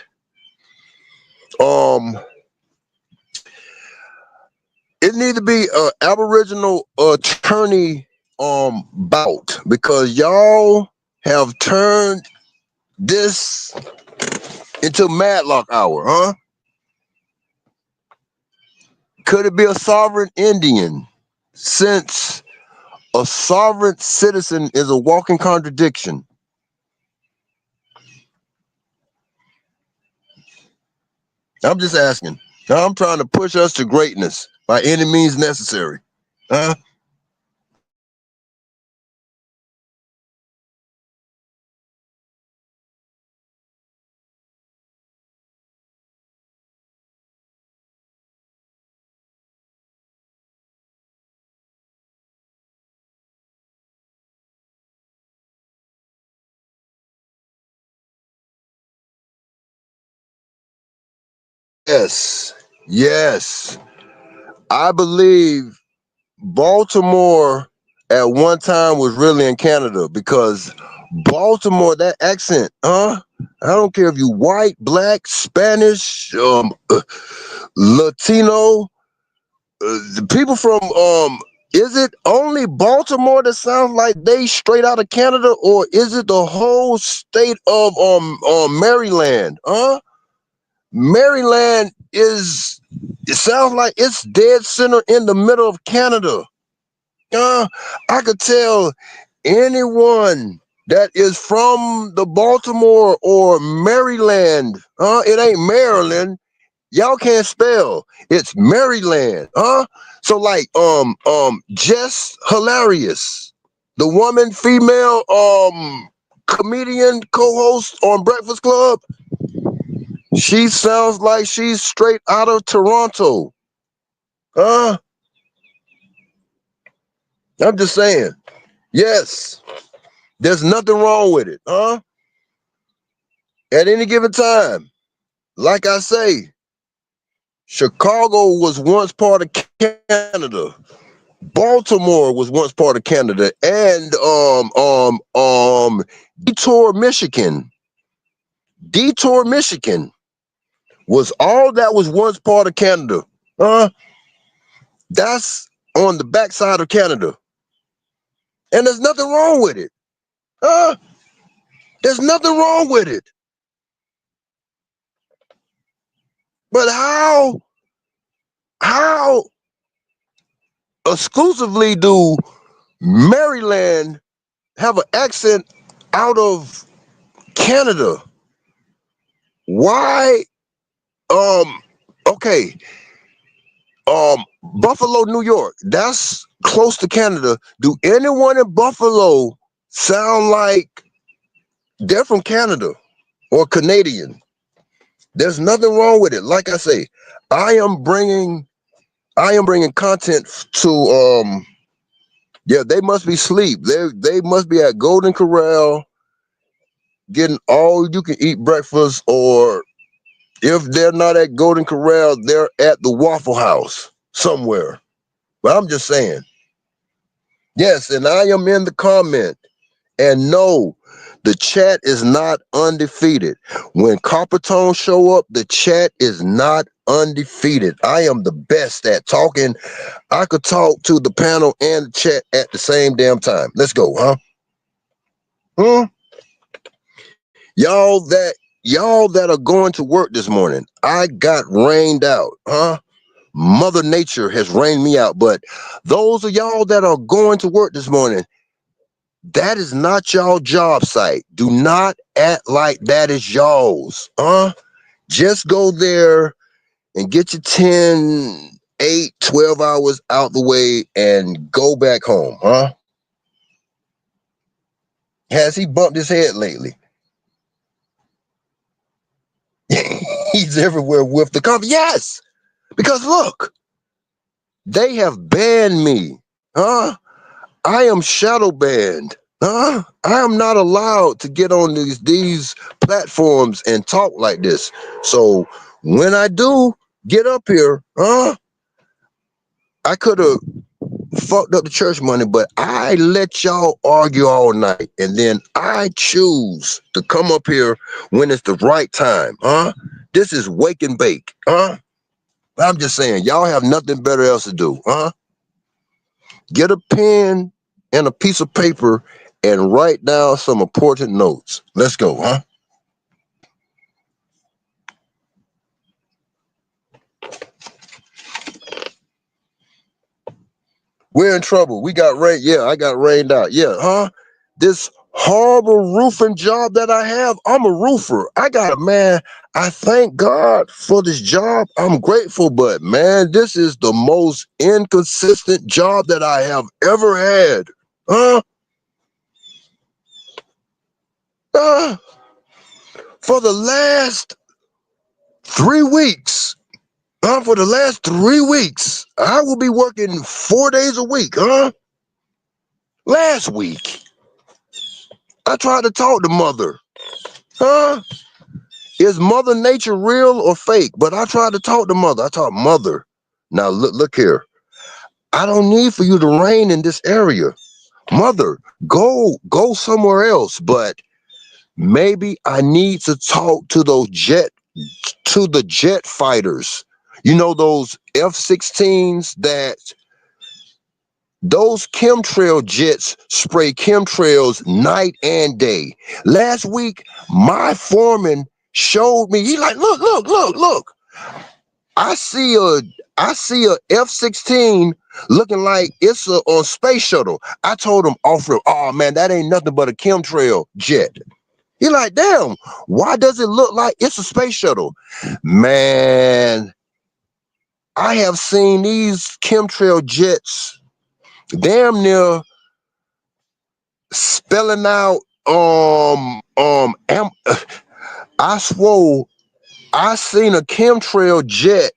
it need to be a Aboriginal attorney bout, because y'all have turned this into Matlock Hour, huh? Could it be a sovereign Indian? Since a sovereign citizen is a walking contradiction. I'm just asking. I'm trying to push us to greatness by any means necessary. Huh? Yes. Yes. I believe Baltimore at one time was really in Canada, because Baltimore, that accent, huh? I don't care if you white, black, Spanish, Latino, the people from is it only Baltimore that sounds like they straight out of Canada, or is it the whole state of Maryland? Huh? Maryland it sounds like it's dead center in the middle of Canada. I could tell anyone that is from the Baltimore or Maryland, it ain't Maryland. Y'all can't spell. It's Maryland, huh? So like Jess Hilarious, the woman female comedian co-host on Breakfast Club, she sounds like she's straight out of Toronto. Huh? I'm just saying. Yes. There's nothing wrong with it, huh? At any given time. Like I say, Chicago was once part of Canada. Baltimore was once part of Canada, and Detroit, Michigan. Detroit, Michigan was all that was once part of Canada. That's on the backside of Canada. And there's nothing wrong with it. There's nothing wrong with it. But how exclusively do Maryland have an accent out of Canada? Why? Okay. Buffalo, New York, that's close to Canada. Do anyone in Buffalo sound like they're from Canada or Canadian? There's nothing wrong with it. Like I say, I am bringing content to yeah, they must be asleep. They must be at Golden Corral getting all you can eat breakfast, or if they're not at Golden Corral, they're at the Waffle House somewhere. But I'm just saying. Yes, and I am in the comment. And no, the chat is not undefeated. When Copper Tone show up, the chat is not undefeated. I am the best at talking. I could talk to the panel and the chat at the same damn time. Let's go, huh? Y'all that y'all that are going to work this morning, I got rained out, huh? Mother Nature has rained me out. But those of y'all that are going to work this morning, that is not y'all job site. Do not act like that is y'all's, huh? Just go there and get your 10, 8, 12 hours out the way and go back home, huh? Has he bumped his head lately? He's everywhere with the company. Yes, because look, they have banned me, huh? I am shadow banned, huh? I am not allowed to get on these platforms and talk like this. So when I do get up here, huh? I could have fucked up the church money, but I let y'all argue all night, and then I choose to come up here when it's the right time, huh? This is wake and bake, huh? I'm just saying, y'all have nothing better else to do, huh? Get a pen and a piece of paper and write down some important notes. Let's go, huh? We're in trouble. We got rained. Yeah, I got rained out. Yeah, huh? This horrible roofing job that I have, I'm a roofer. I got, man, I thank God for this job. I'm grateful, but man, this is the most inconsistent job that I have ever had. Huh? Uh, for the last 3 weeks, for the last 3 weeks, I will be working 4 days a week, huh? Last week, I tried to talk to mother, huh? Is Mother Nature real or fake? But I tried to talk to mother. I told mother, now look here. I don't need for you to reign in this area. Mother, go somewhere else. But maybe I need to talk to the jet fighters. You know, those F-16s that those chemtrail jets spray chemtrails night and day. Last week, my foreman showed me, he like, look. I see a F-16 looking like it's on space shuttle. I told him off real, oh man, that ain't nothing but a chemtrail jet. He like, damn, why does it look like it's a space shuttle? Man, I have seen these chemtrail jets damn near spelling out I swore I seen a chemtrail jet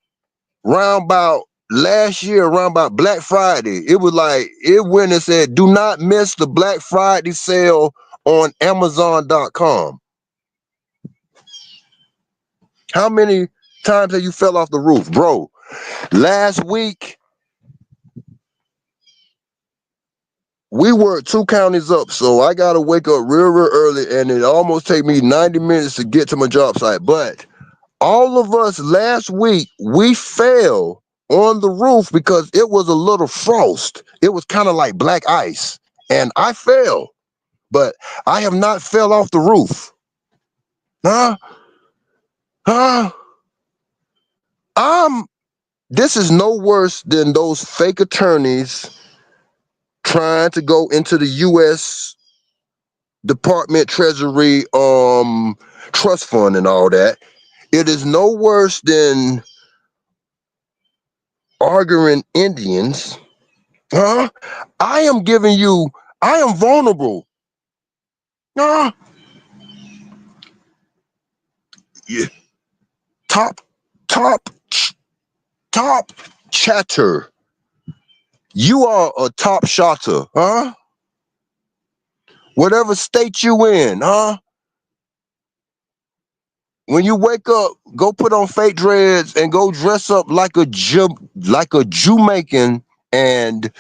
round about last year, around about Black Friday. It was like it went and said, do not miss the Black Friday sale on Amazon.com. How many times have you fell off the roof, bro? Last week we worked 2 counties up, so I gotta wake up real early, and it almost take me 90 minutes to get to my job site. But all of us last week, we fell on the roof because it was a little frost. It was kind of like black ice, and I fell, but I have not fell off the roof. Huh? Huh? This is no worse than those fake attorneys trying to go into the U.S. Department Treasury trust fund and all that. It is no worse than arguing Indians. Huh? I am giving you, I am vulnerable. Huh? Yeah. Top, top, top chatter. You are a top shotter, huh? Whatever state you in, huh? When you wake up, go put on fake dreads and go dress up like a Jamaican and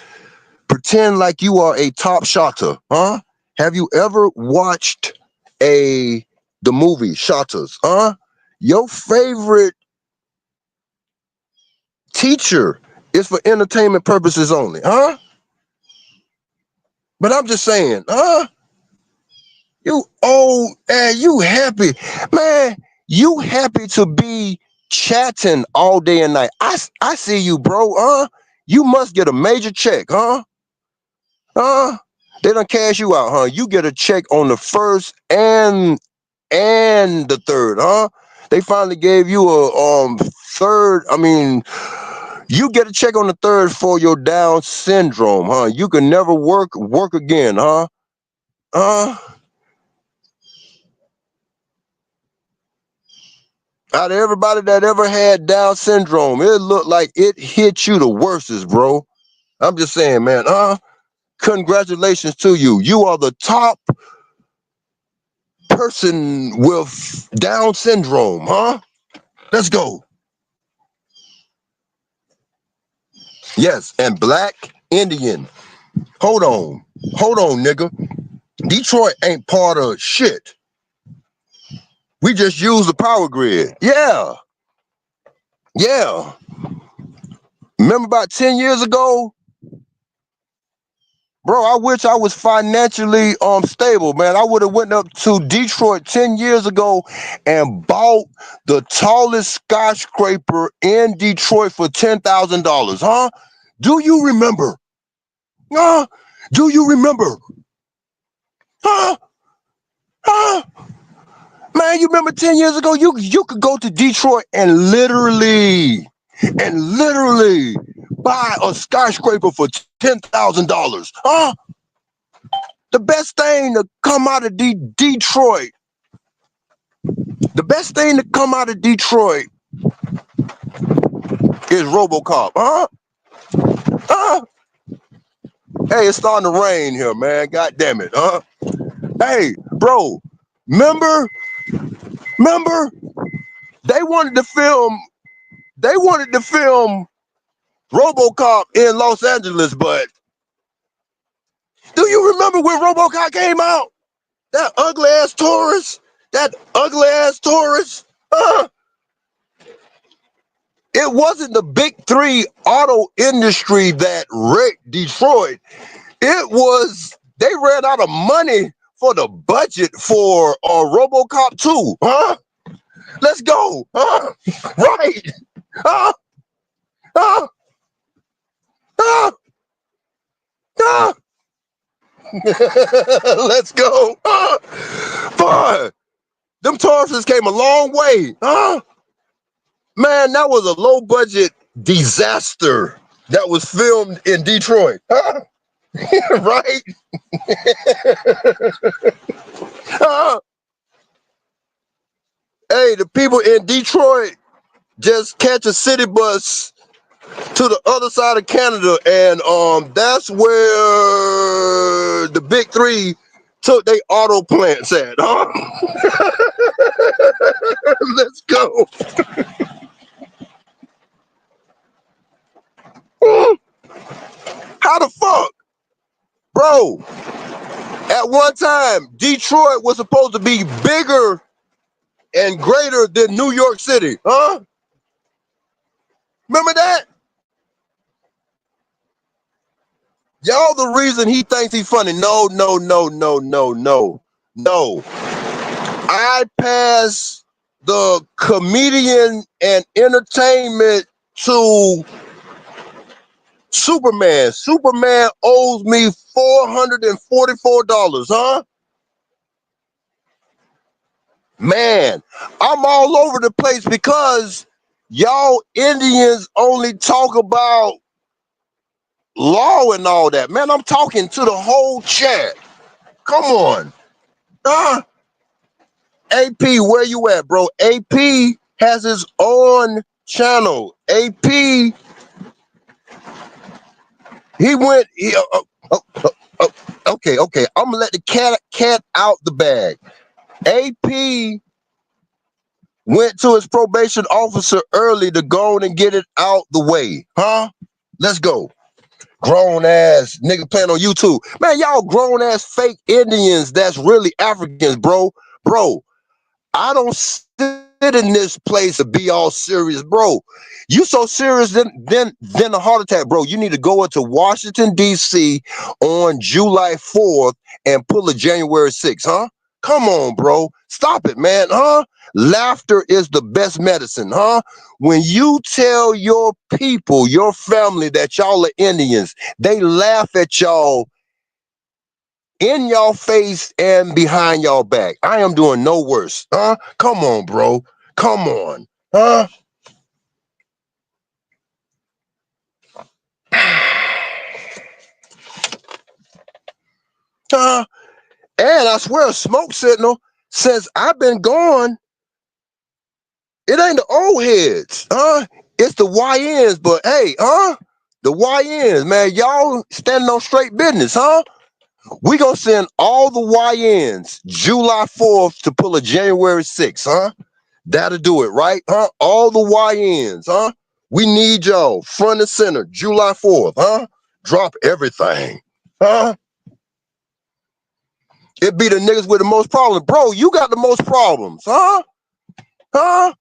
pretend like you are a top shotter, huh? Have you ever watched the movie Shotters, huh? Your favorite teacher is for entertainment purposes only, huh? But I'm just saying, huh? You old and you happy, man. You happy to be chatting all day and night. I see you, bro. You must get a major check, huh? Huh? They done cash you out, huh? You get a check on the first and the third, huh? They finally gave you a third. I mean, you get a check on the third for your Down syndrome, huh? You can never work again, huh? Uh, Out of everybody that ever had Down syndrome, it looked like it hit you the worstest, bro. I'm just saying, man. Congratulations to you. You are the top person with Down syndrome, huh? Let's go. Yes, and Black Indian. Hold on, nigga. Detroit ain't part of shit. We just use the power grid. Yeah. Remember about 10 years ago? Bro, I wish I was financially stable, man. I would have went up to Detroit 10 years ago and bought the tallest skyscraper in Detroit for $10,000, huh? Do you remember? Huh? Do you remember? Huh? Huh? Man, you remember 10 years ago, you could go to Detroit and literally buy a skyscraper for $10,000. Huh? The best thing to come out of Detroit, is RoboCop. Huh? Huh? Hey, it's starting to rain here, man. God damn it. Huh? Hey, bro, remember? They wanted to film RoboCop in Los Angeles, but do you remember when RoboCop came out? That ugly ass tourist. It wasn't the big three auto industry that wrecked Detroit. It was they ran out of money for the budget for RoboCop 2. Huh? Let's go. Huh? Right. Huh? Huh? Huh? Huh? Let's go. Boy, them Tauruses came a long way. Huh? Man, that was a low budget disaster that was filmed in Detroit. Huh? Right? Hey, the people in Detroit just catch a city bus to the other side of Canada, and that's where the big three took their auto plants at. Huh? Let's go. How the fuck? Bro, at one time, Detroit was supposed to be bigger and greater than New York City. Huh? Remember that? Y'all the reason he thinks he's funny. No. I pass the comedian and entertainment to Superman. Superman owes me $444, huh? Man, I'm all over the place because y'all Indians only talk about law and all that. Man, I'm talking to the whole chat. Come on. Huh? AP, where you at, bro? AP has his own channel. AP, okay. I'm gonna let the cat out the bag. AP went to his probation officer early to go on and get it out the way. Huh? Let's go. Grown ass nigga playing on YouTube. Man, y'all grown ass fake Indians that's really Africans, bro. Bro, I don't sit in this place to be all serious, bro. You so serious then a heart attack, bro. You need to go into Washington, D.C. on July 4th and pull a January 6th, huh? Come on, bro. Stop it, man. Huh? Laughter is the best medicine, huh? When you tell your people, your family that y'all are Indians, they laugh at y'all in y'all face and behind y'all back. I am doing no worse. Huh? Come on, bro. Come on. Huh? Huh? And I swear, a smoke signal, since I've been gone, it ain't the old heads, huh? It's the YNs, but hey, huh? The YNs, man, y'all standing on straight business, huh? We gonna send all the YNs July 4th to pull a January 6th, huh? That'll do it, right? Huh? All the YNs, huh? We need y'all front and center, July 4th, huh? Drop everything, huh? It be the niggas with the most problems. Bro, you got the most problems, huh? Huh?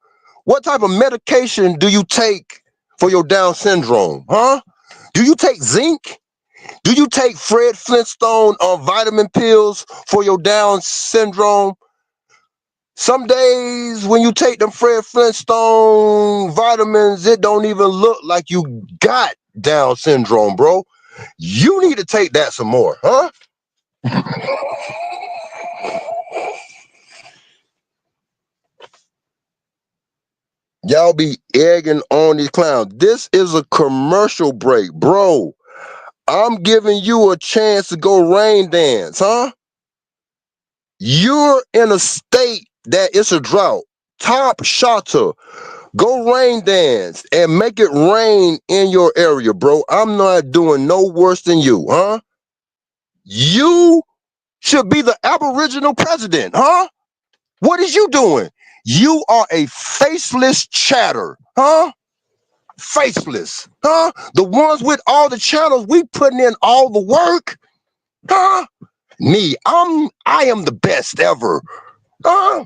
What type of medication do you take for your Down syndrome, huh? Do you take zinc? Do you take Fred Flintstone vitamin pills for your Down syndrome? Some days when you take them Fred Flintstone vitamins, it don't even look like you got Down syndrome, bro. You need to take that some more, huh? Y'all be egging on these clowns. This is a commercial break, bro. I'm giving you a chance to go rain dance, huh? You're in a state that it's a drought. Top shotter. Go rain dance and make it rain in your area, bro. I'm not doing no worse than you, huh? You should be the Aboriginal president, huh? What is you doing? You are a faceless chatter, huh? Faceless, huh? The ones with all the channels, we putting in all the work, huh? Me, I am the best ever, huh?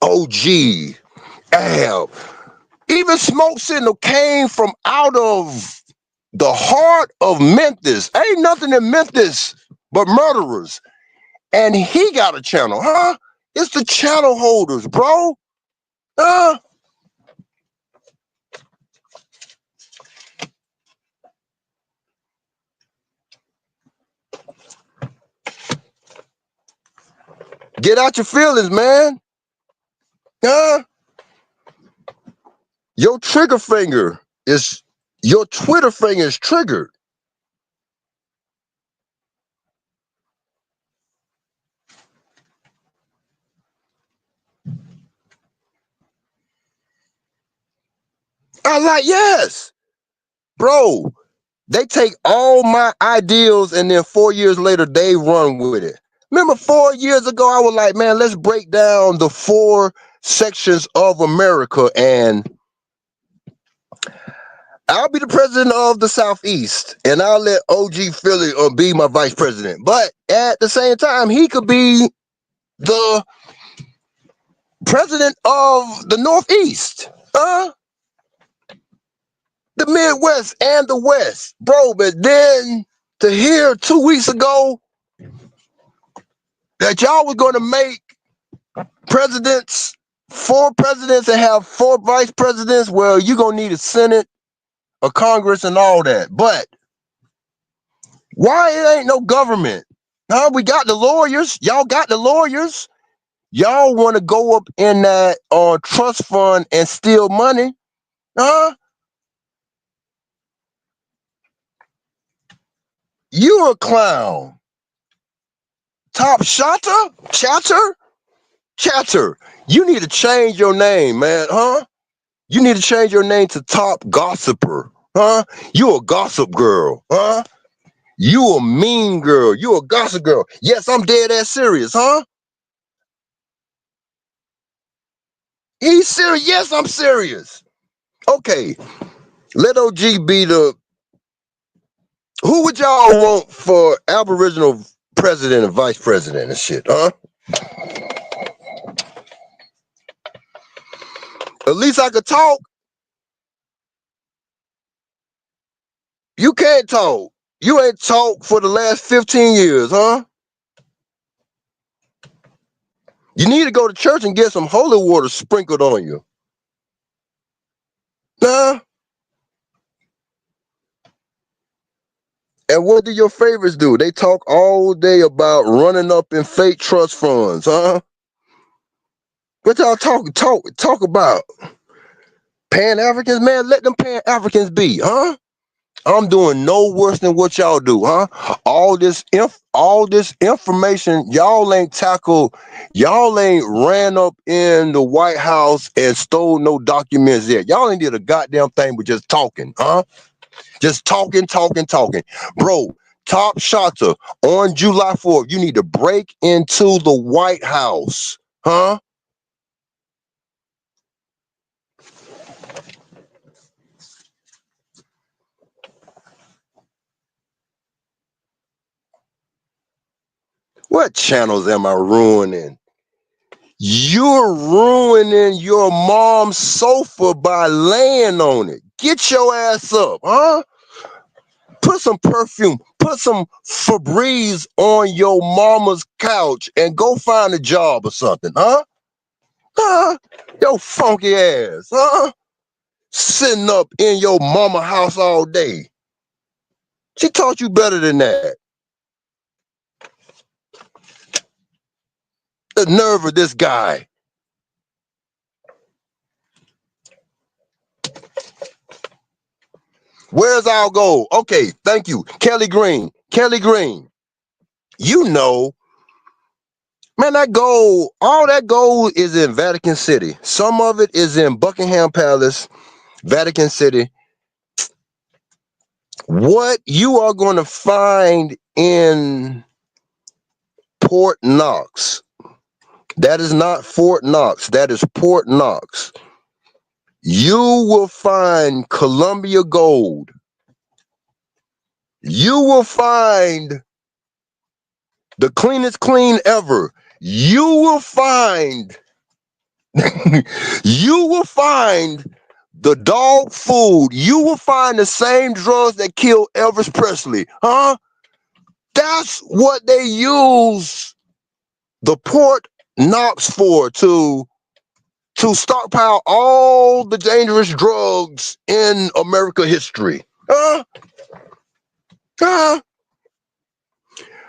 OG, Al. Even Smoke Signal came from out of the heart of Memphis. Ain't nothing in Memphis but murderers. And he got a channel, huh? It's the channel holders, bro. Huh? Get out your feelings, man. Huh? Your trigger finger is, your Twitter finger is triggered. I like, yes, bro. They take all my ideals and then 4 years later, they run with it. Remember 4 years ago, I was like, man, let's break down the 4 sections of America and I'll be the president of the Southeast and I'll let OG Philly be my vice president. But at the same time, he could be the president of the Northeast, the Midwest and the West. Bro, but then to hear 2 weeks ago that y'all was going to make presidents, 4 presidents and have 4 vice presidents, well, you're going to need a Senate, a Congress, and all that. But why it ain't no government? Huh? We got the lawyers. Y'all got the lawyers. Y'all want to go up in that trust fund and steal money? Huh? You a clown. Top shotter? Chatter. You need to change your name, man, huh? You need to change your name to Top Gossiper, huh? You a gossip girl, huh? You a mean girl. You a gossip girl. Yes, I'm dead ass serious, huh? He's serious. Yes, I'm serious. Okay, let OG be the. Who would y'all want for Aboriginal president and vice president and shit, huh? At least I could talk. You can't talk. You ain't talked for the last 15 years, huh? You need to go to church and get some holy water sprinkled on you. Nah. And what do your favorites do? They talk all day about running up in fake trust funds, huh? What y'all talk about? Pan-Africans, man, let them Pan-Africans be, huh? I'm doing no worse than what y'all do, huh? All this information, y'all ain't tackled, y'all ain't ran up in the White House and stole no documents yet. Y'all ain't did a goddamn thing but just talking, huh? Just talking. Bro, top shotter on July 4th, you need to break into the White House, huh? What channels am I ruining? You're ruining your mom's sofa by laying on it. Get your ass up, huh? Put some perfume, put some Febreze on your mama's couch and go find a job or something, huh? Huh? Your funky ass, huh? Sitting up in your mama house all day. She taught you better than that. The nerve of this guy. Where's our goal? Okay, thank you. Kelly Green. You know, man, that gold, all that gold is in Vatican City. Some of it is in Buckingham Palace, Vatican City. What you are going to find in Port Knox, that is not Fort Knox, that is Port Knox. You will find Columbia gold. You will find the cleanest clean ever. You will find you will find the dog food. You will find the same drugs that killed Elvis Presley. Huh? That's what they use the Port Knox for, to stockpile all the dangerous drugs in America history. Huh? Huh?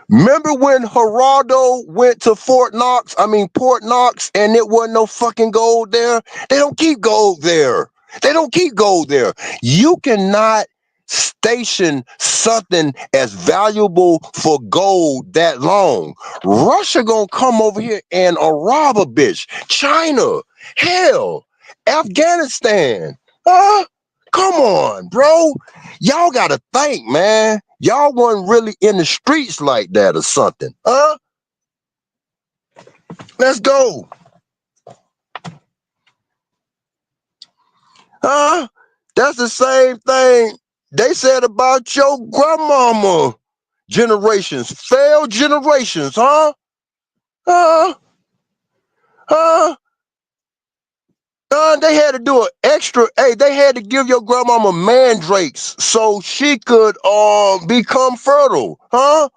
Remember when Geraldo went to Port Knox, and it wasn't no fucking gold there? They don't keep gold there. You cannot station something as valuable for gold that long. Russia gonna come over here and rob a bitch. China, hell, Afghanistan. Huh? Come on, bro. Y'all gotta think, man. Y'all wasn't really in the streets like that or something. Huh? Let's go. Huh? That's the same thing they said about your grandmama generations. Failed generations, huh? Huh? Huh? They had to do an extra. Hey, they had to give your grandmama mandrakes so she could become fertile, huh?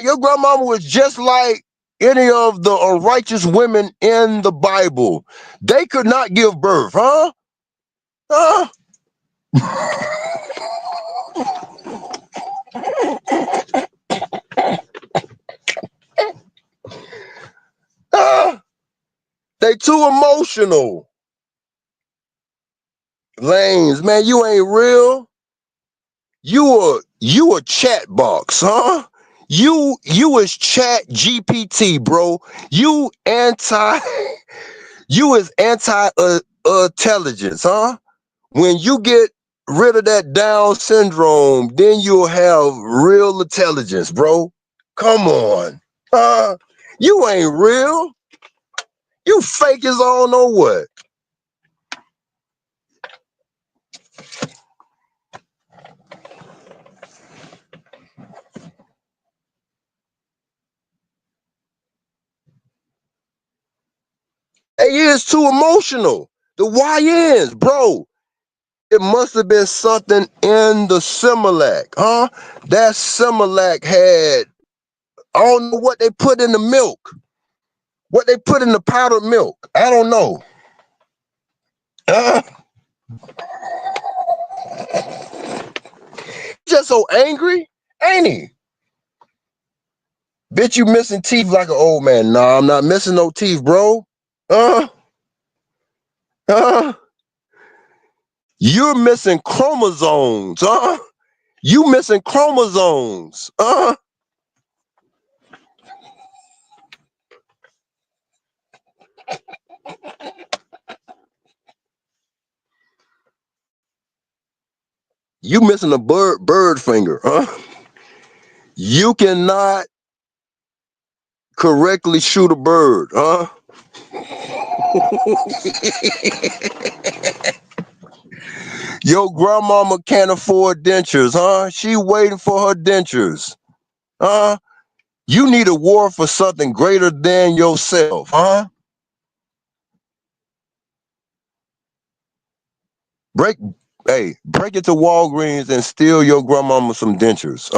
Your grandmama was just like any of the righteous women in the Bible. They could not give birth, huh? Huh? They too emotional. Lanes, man, you ain't real. You a chat box, huh? You is chat GPT, bro. You is anti intelligence, huh? When you get rid of that Down syndrome, then you'll have real intelligence, bro. Come on. You ain't real. You fake as I don't know what. It is too emotional. The YNs, bro. It must have been something in the Similac, huh? That Similac had, I don't know what they put in the milk. What they put in the powdered milk? I don't know. Just so angry, ain't he? Bitch, you missing teeth like an old man. Nah, I'm not missing no teeth, bro. Uh, uh, you're missing chromosomes, You missing chromosomes, You missing a bird finger, You cannot correctly shoot a bird, Your grandmama can't afford dentures, She waiting for her dentures, You need a war for something greater than yourself, Break, break it to Walgreens and steal your grandmama some dentures,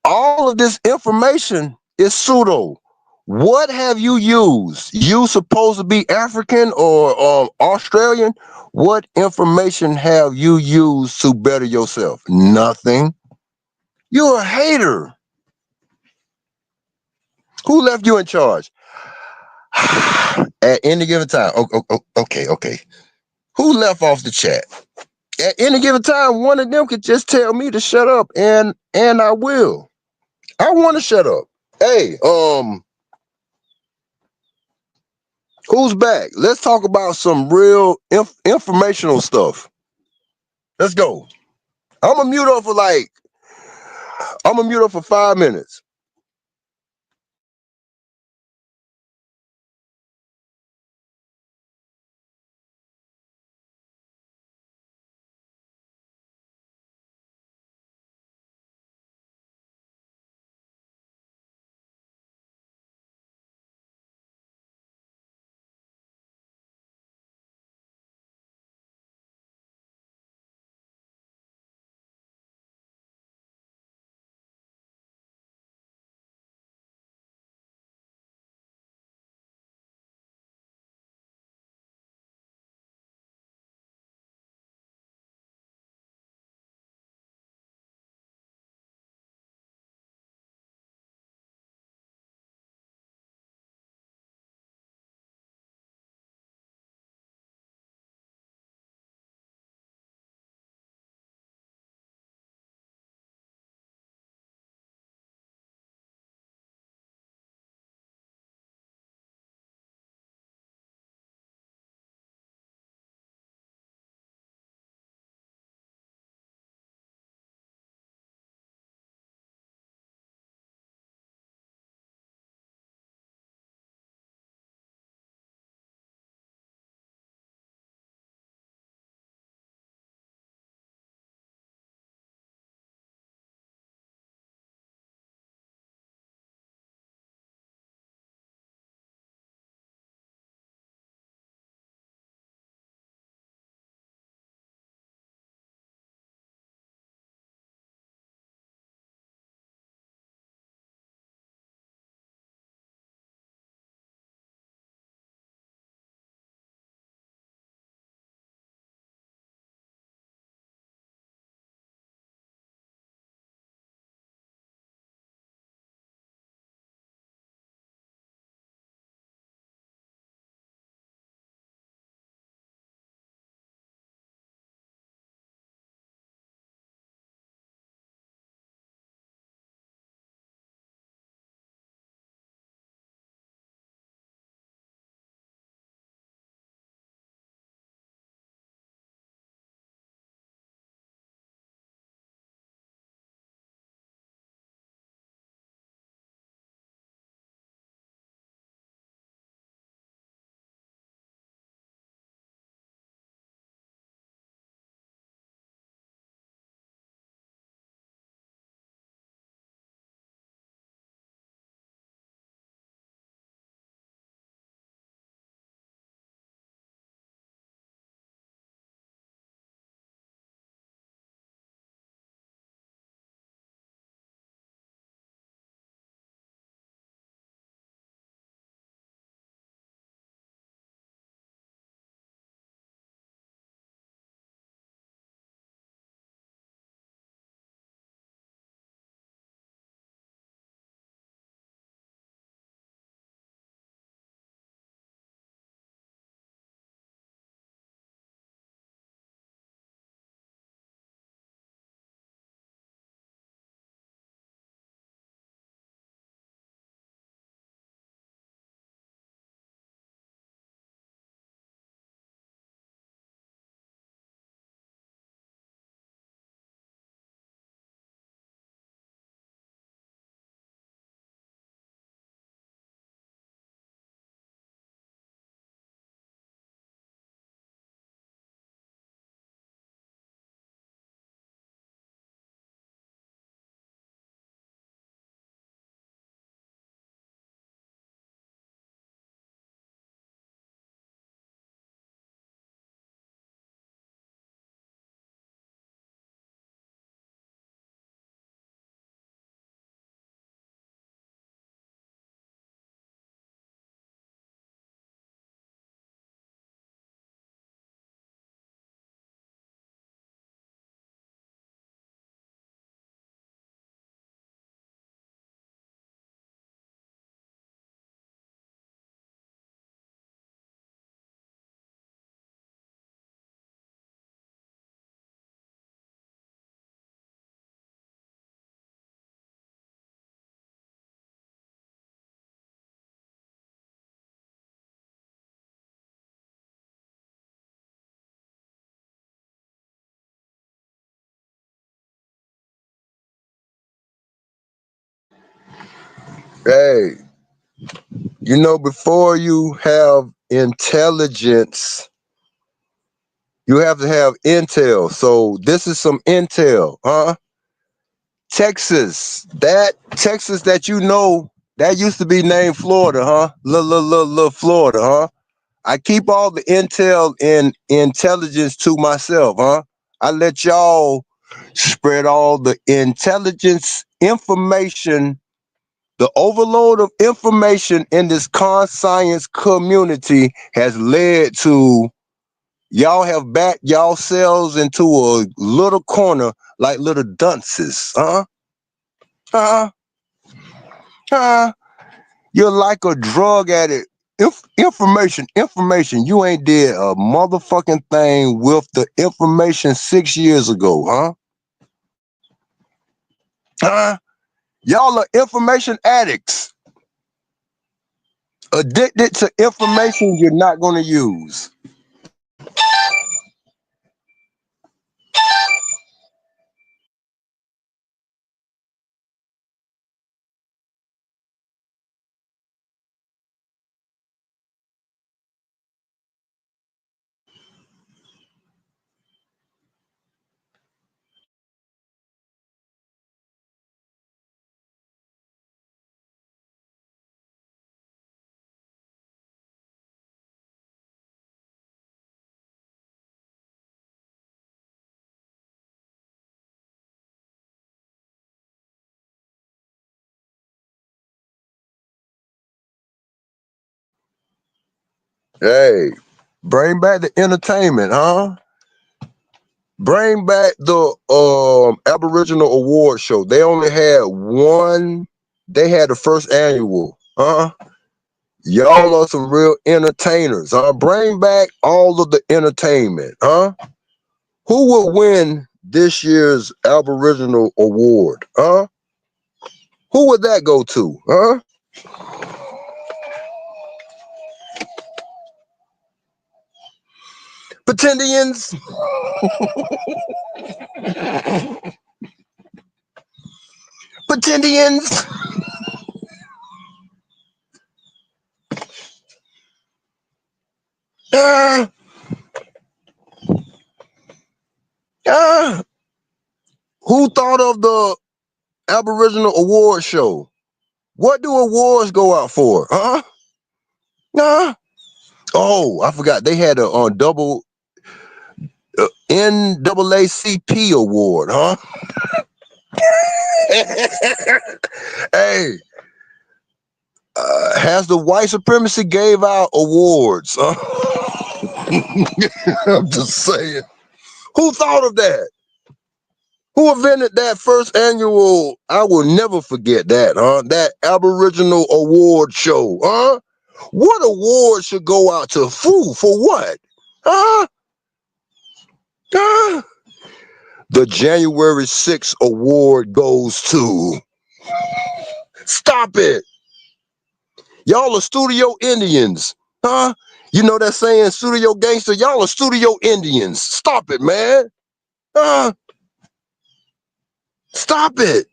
All of this information is pseudo. What have you used? You supposed to be African or Australian? What information have you used to better yourself? Nothing. You're a hater. Who left you in charge? At any given time. Okay. Who left off the chat? At any given time, one of them could just tell me to shut up, and I will. I want to shut up. Hey, who's back? Let's talk about some real informational stuff. Let's go. I'm gonna mute up for 5 minutes. Hey, you know, before you have intelligence, you have to have intel. So this is some intel, huh? Texas that you know, that used to be named Florida, huh? Little Florida, huh? I keep all the intel and intelligence to myself, huh? I let y'all spread all the intelligence information, the overload of information in this conscience community has led to y'all have backed yourselves into a little corner like little dunces, huh? Huh? Huh? You're like a drug addict. Information. You ain't did a motherfucking thing with the information 6 years ago, huh? Huh? Y'all are information addicts, addicted to information you're not going to use. Hey, bring back the entertainment, huh? Bring back the Aboriginal Award Show. They only had one. They had the first annual, huh? Y'all are some real entertainers, huh? Bring back all of the entertainment, huh? Who will win this year's Aboriginal Award, huh? Who would that go to, huh? Pretendians. Pretendians. Uh, uh, who thought of the Aboriginal Award Show? What do awards go out for, huh? Nah. Oh, I forgot. They had a double NAACP award, huh? Hey, has the white supremacy gave out awards? Huh? I'm just saying. Who thought of that? Who invented that first annual? I will never forget that, huh? That Aboriginal Award Show, huh? What award should go out to who? For what? Huh? Huh? The January 6th award goes to. Stop it. Y'all are studio Indians, huh? You know that saying, studio gangster? Y'all are studio Indians. Stop it, man. Stop it.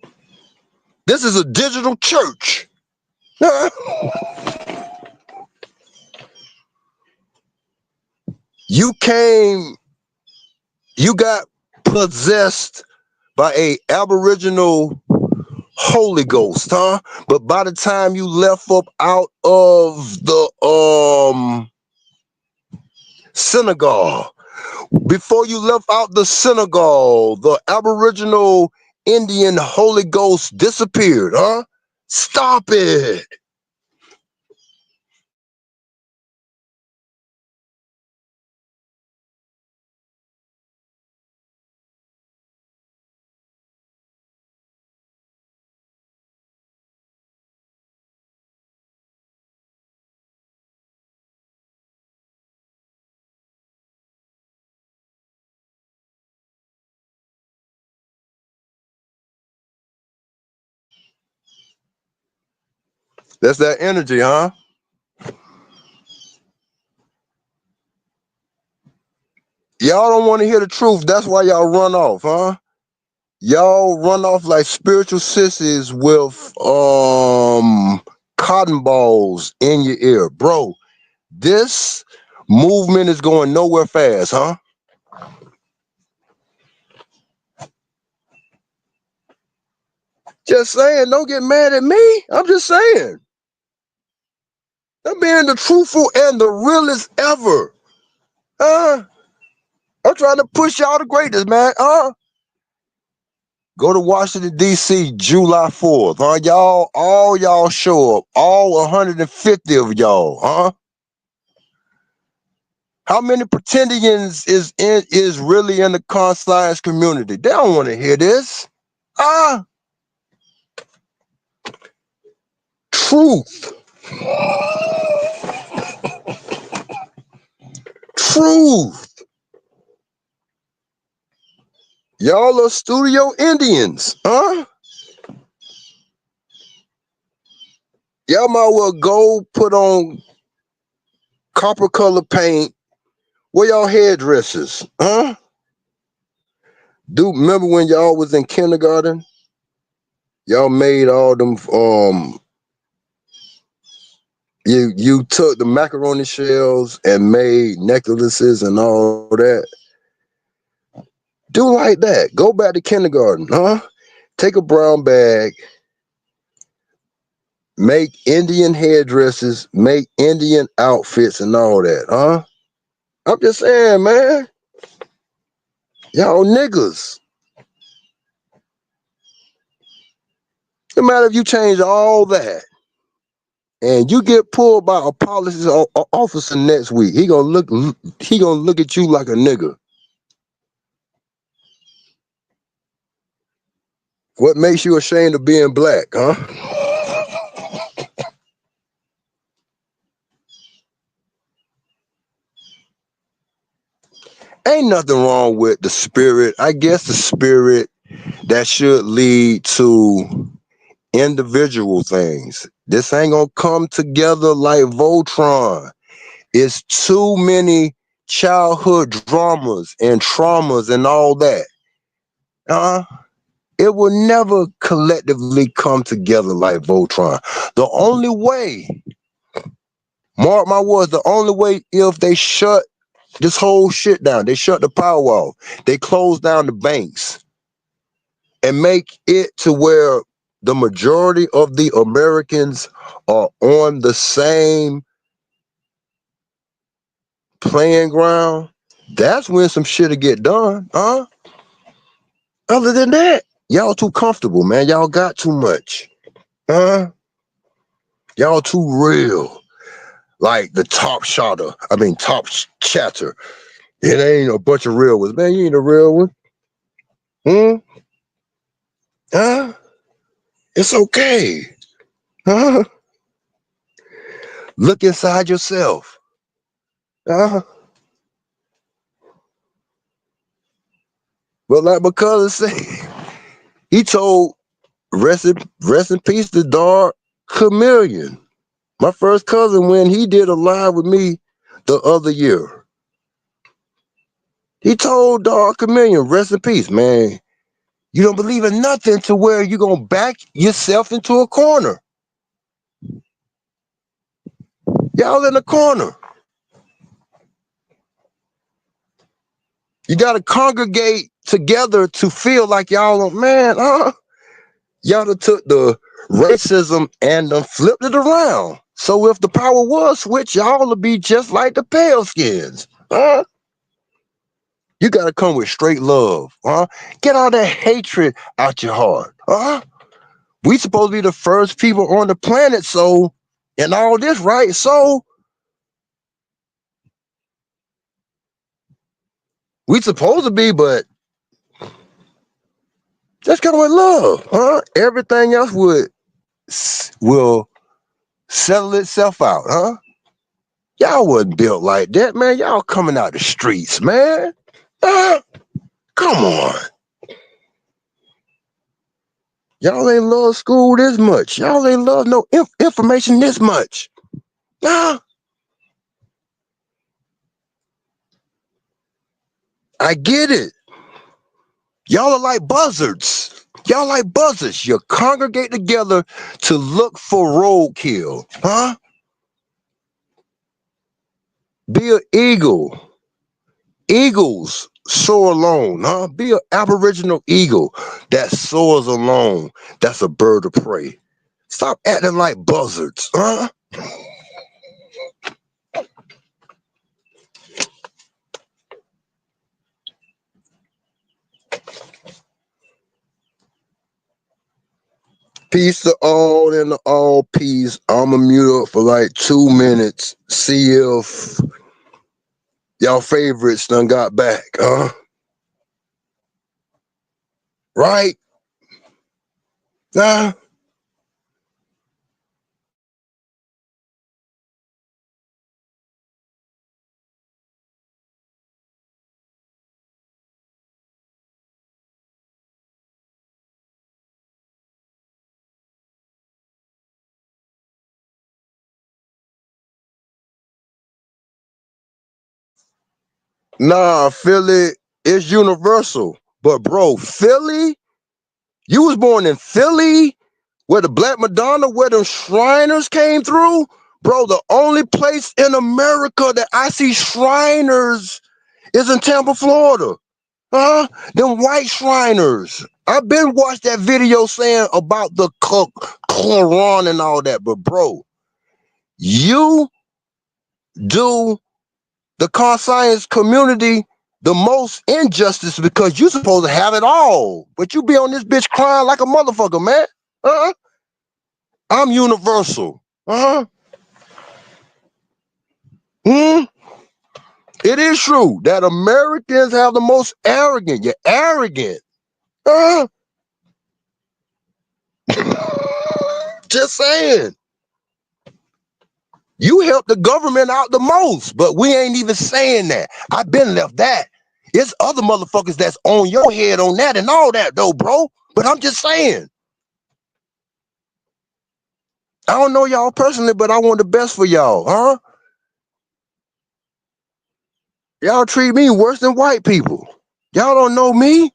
This is a digital church. You got possessed by a Aboriginal Holy Ghost, huh? But by the time you left up out of the synagogue, before you left out the synagogue, the Aboriginal Indian Holy Ghost disappeared, huh? Stop it. That's that energy, huh? Y'all don't want to hear the truth. That's why y'all run off, huh? Y'all run off like spiritual sissies with cotton balls in your ear. Bro, this movement is going nowhere fast, huh? Just saying, don't get mad at me. I'm just saying. I'm being the truthful and the realest ever. I'm trying to push y'all to greatness, man. Go to Washington, D.C., July 4th. Y'all, all y'all show up. All 150 of y'all, How many pretendians is really in the conscience community? They don't want to hear this. Truth. Truth. Y'all are studio Indians, Y'all might well go put on copper color paint. Wear y'all hairdressers, Remember when y'all was in kindergarten? Y'all made all them you took the macaroni shells and made necklaces and all that. Do like that. Go back to kindergarten, Take a brown bag, make Indian hairdresses, make Indian outfits and all that, I'm just saying, man. Y'all niggas. No matter if you change all that and you get pulled by a police officer next week, he gonna look at you like a nigga. What makes you ashamed of being black, Ain't nothing wrong with the spirit. I guess the spirit that should lead to individual things. This ain't gonna come together like Voltron. It's too many childhood dramas and traumas and all that. It will never collectively come together like Voltron. The only way, mark my words, the only way if they shut this whole shit down, they shut the power off, they close down the banks, and make it to where the majority of the Americans are on the same playing ground, that's when some shit'll get done, Other than that, y'all too comfortable, man. Y'all got too much, Y'all too real. Like the top shotter, top chatter. It ain't a bunch of real ones, man. You ain't a real one, It's okay, Look inside yourself, But like my cousin said, he told rest in peace the dog Chameleon. My first cousin, when he did a live with me the other year, he told dog Chameleon, rest in peace, man. You don't believe in nothing to where you gonna back yourself into a corner. Y'all in the corner. You gotta congregate together to feel like y'all, man, Y'all done took the racism and done flipped it around. So if the power was switched, y'all would be just like the pale skins. You gotta come with straight love. Get all that hatred out your heart. We supposed to be the first people on the planet, so and all this, right? So we supposed to be, but just come with love. Everything else will settle itself out, Y'all wasn't built like that, man. Y'all coming out the streets, man. Come on. Y'all ain't love school this much. Y'all ain't love no information this much. I get it. Y'all are like buzzards. Y'all like buzzards. You congregate together to look for roadkill. Huh? Be an eagle. Eagles soar alone. Huh? Be an aboriginal eagle that soars alone. That's a bird of prey. Stop acting like buzzards. Huh? Peace to all and to all peace. I'ma mute up for like 2 minutes. See if y'all favorites done got back, huh? Right? Nah. Nah, Philly is universal. But bro, Philly, you was born in Philly, where the Black Madonna, where them Shriners came through. Bro, the only place in America that I see Shriners is in Tampa, Florida. Huh? Them white Shriners. I've been watched that video saying about the Quran and all that, but bro, you do the car science community the most injustice because you supposed to have it all, but you be on this bitch crying like a motherfucker, man. Uh-huh. I'm universal. Uh-huh. It is true that Americans have the most arrogant. You're arrogant. Uh-huh. Just saying. You help the government out the most, but we ain't even saying that. I've been left that. It's other motherfuckers that's on your head on that and all that though, bro. But I'm just saying. I don't know y'all personally, but I want the best for y'all, huh? Y'all treat me worse than white people. Y'all don't know me,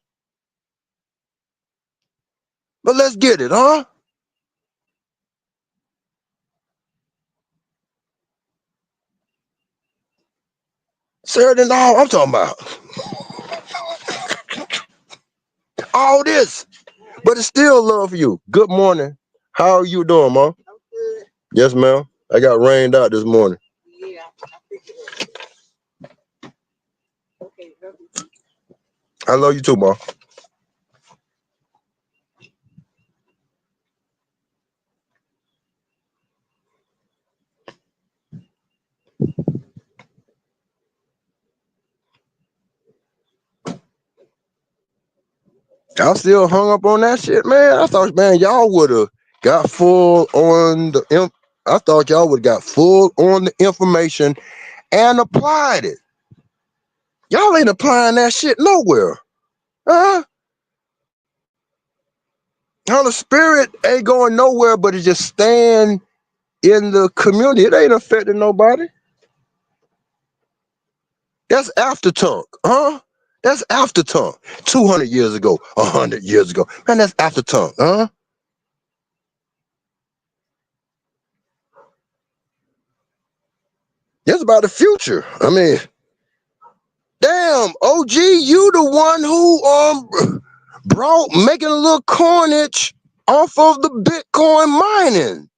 but let's get it, huh? Saturday night, I'm talking about all this, but it's still love for you. Good morning. How are you doing, Mom? I'm good. Yes, ma'am. I got rained out this morning. Yeah. Okay, love you. I love you too, Mom. I still hung up on that shit, man. I thought, man, y'all would have got full on the. I thought y'all would have got full on the information and applied it. Y'all ain't applying that shit nowhere. Huh? How the spirit ain't going nowhere, but it just staying in the community. It ain't affecting nobody. That's after talk, huh? That's after talk. 200 years ago, 100 years ago. Man, that's after talk, huh? That's about the future. I mean, damn, OG, you the one who brought making a little coinage off of the Bitcoin mining.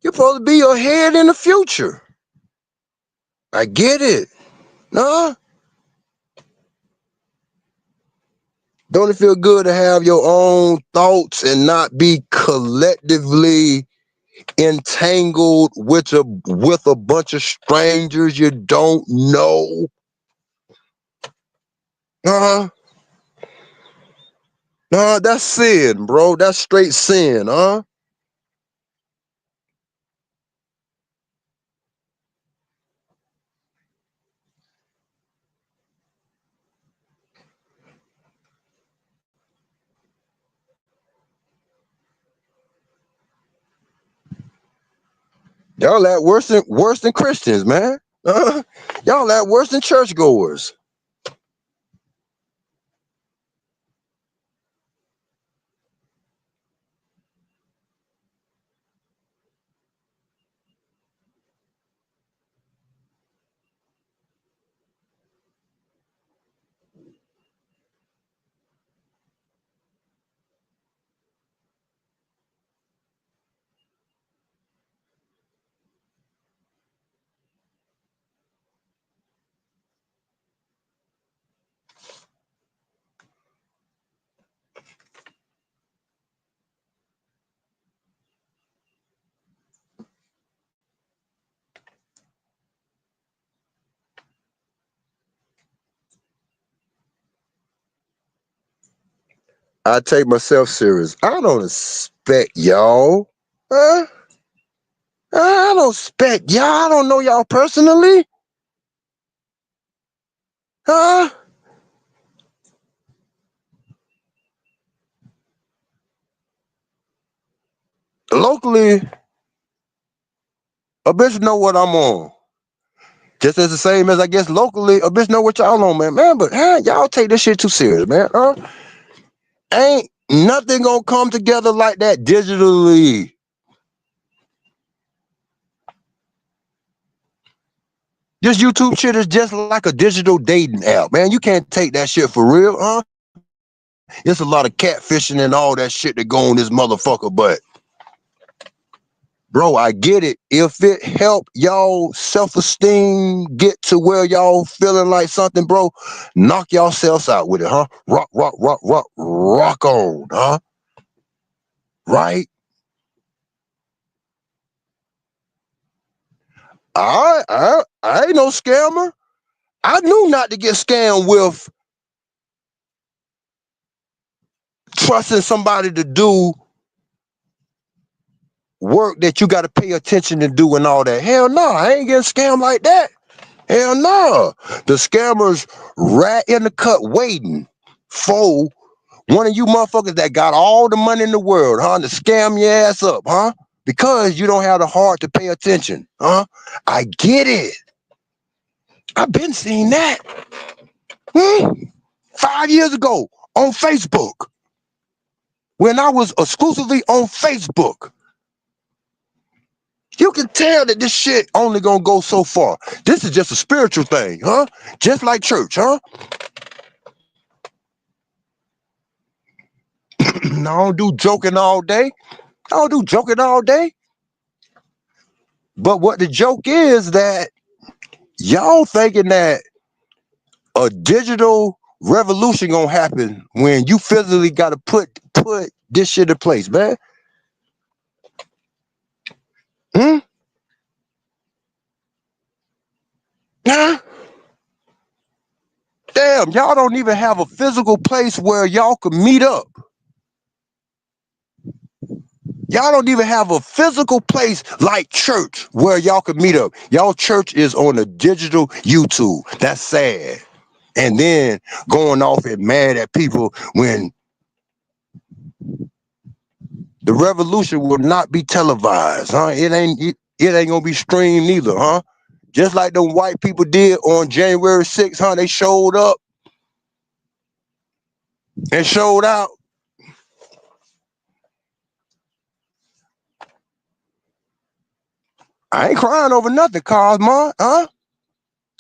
You're supposed to be ahead in the future. I get it. Huh? Don't it feel good to have your own thoughts and not be collectively entangled with a bunch of strangers you don't know? Huh? Nah, that's sin, bro. That's straight sin, huh? Y'all act worse than Christians, man. Y'all act worse than churchgoers. I take myself serious. I don't expect y'all. Huh? I don't expect y'all. I don't know y'all personally. Huh? Locally, a bitch know what I'm on. Just as the same as I guess locally, a bitch know what y'all on, man. Man, but y'all take this shit too serious, man. Ain't nothing gonna come together like that digitally. This YouTube shit is just like a digital dating app, man. You can't take that shit for real, huh? It's a lot of catfishing and all that shit that go on this motherfucker, but bro, I get it. If it help y'all self-esteem get to where y'all feeling like something, bro, knock yourselves out with it, huh? Rock, rock, rock, rock, rock on, huh? Right? I ain't no scammer. I knew not to get scammed with trusting somebody to do work that you got to pay attention to do and all that. Hell no, I ain't getting scammed like that. Hell no. The scammers right in the cut waiting for one of you motherfuckers that got all the money in the world, huh, to scam your ass up, huh? Because you don't have the heart to pay attention, huh? I get it. I've been seeing that. 5 years ago on Facebook, when I was exclusively on Facebook. You can tell that this shit only gonna go so far. This is just a spiritual thing, huh? Just like church, huh? I don't do joking all day. I don't do joking all day. But what the joke is that y'all thinking that a digital revolution gonna happen when you physically gotta put this shit in place, man. Huh? Damn, y'all don't even have a physical place where y'all could meet up. Y'all don't even have a physical place like church where y'all can meet up. Y'all church is on a digital YouTube. That's sad. And then going off and mad at people when the revolution will not be televised, huh? It ain't gonna be streamed neither, huh? Just like them white people did on January 6th, huh? They showed up and showed out. I ain't crying over nothing, Cosmo, huh?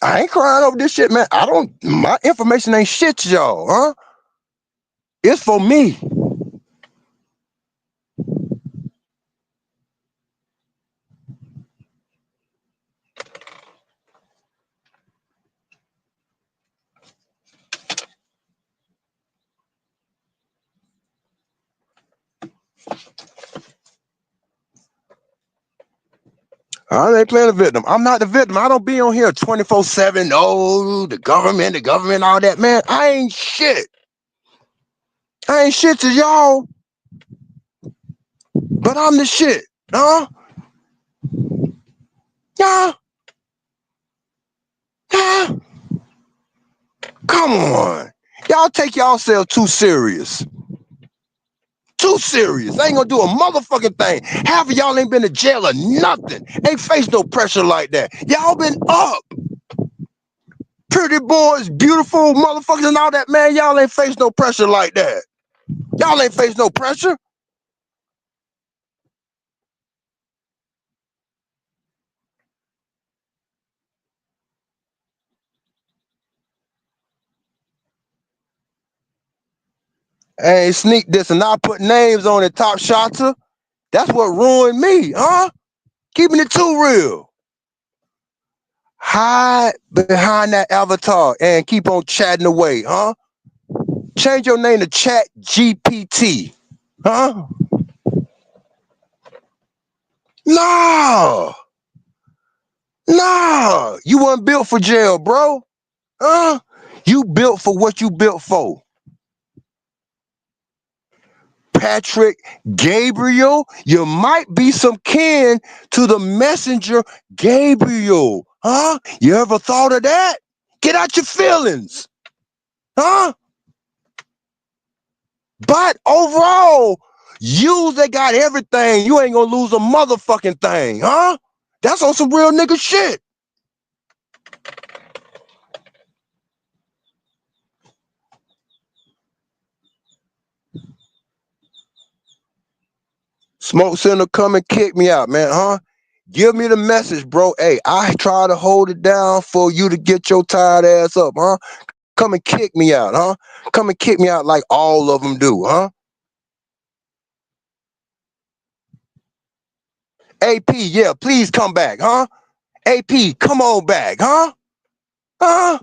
I ain't crying over this shit, man. My information ain't shit to y'all, huh? It's for me. I ain't playing the victim. I'm not the victim. I don't be on here 24/7. Oh, the government, all that, man. I ain't shit. I ain't shit to y'all, but I'm the shit, huh? Yeah, yeah. Come on, y'all take yourself too serious. Too serious. I ain't gonna do a motherfucking thing. Half of y'all ain't been to jail or nothing. Ain't faced no pressure like that. Y'all been up. Pretty boys, beautiful motherfuckers and all that, man. Y'all ain't faced no pressure like that. Y'all ain't faced no pressure. Hey, sneak this and I put names on it, top shotter. That's what ruined me, huh? Keeping it too real. Hide behind that avatar and keep on chatting away, huh? Change your name to Chat GPT, huh? Nah, nah. You weren't built for jail, bro. Huh? You built for what you built for. Patrick Gabriel. You might be some kin to the messenger Gabriel. Huh? You ever thought of that? Get out your feelings. Huh? But overall, you that got everything, you ain't gonna lose a motherfucking thing, huh? That's on some real nigga shit. Smoke Center, come and kick me out, man, huh? Give me the message, bro. Hey, I try to hold it down for you to get your tired ass up, huh? Come and kick me out, huh? Come and kick me out like all of them do, huh? AP, yeah, please come back, huh? AP, come on back, huh? Huh?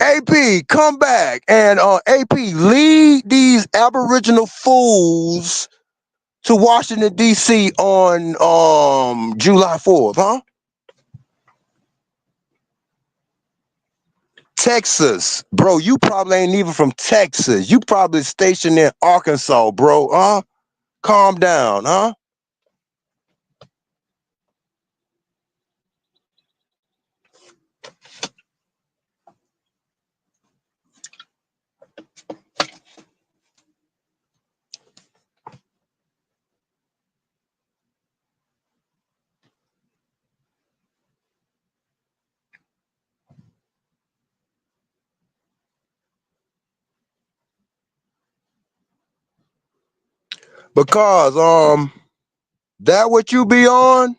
AP, come back and AP, lead these Aboriginal fools to Washington D.C. on July 4th, huh? Texas, bro, you probably ain't even from Texas. You probably stationed in Arkansas, bro, huh? Calm down, huh? Because that what you be on?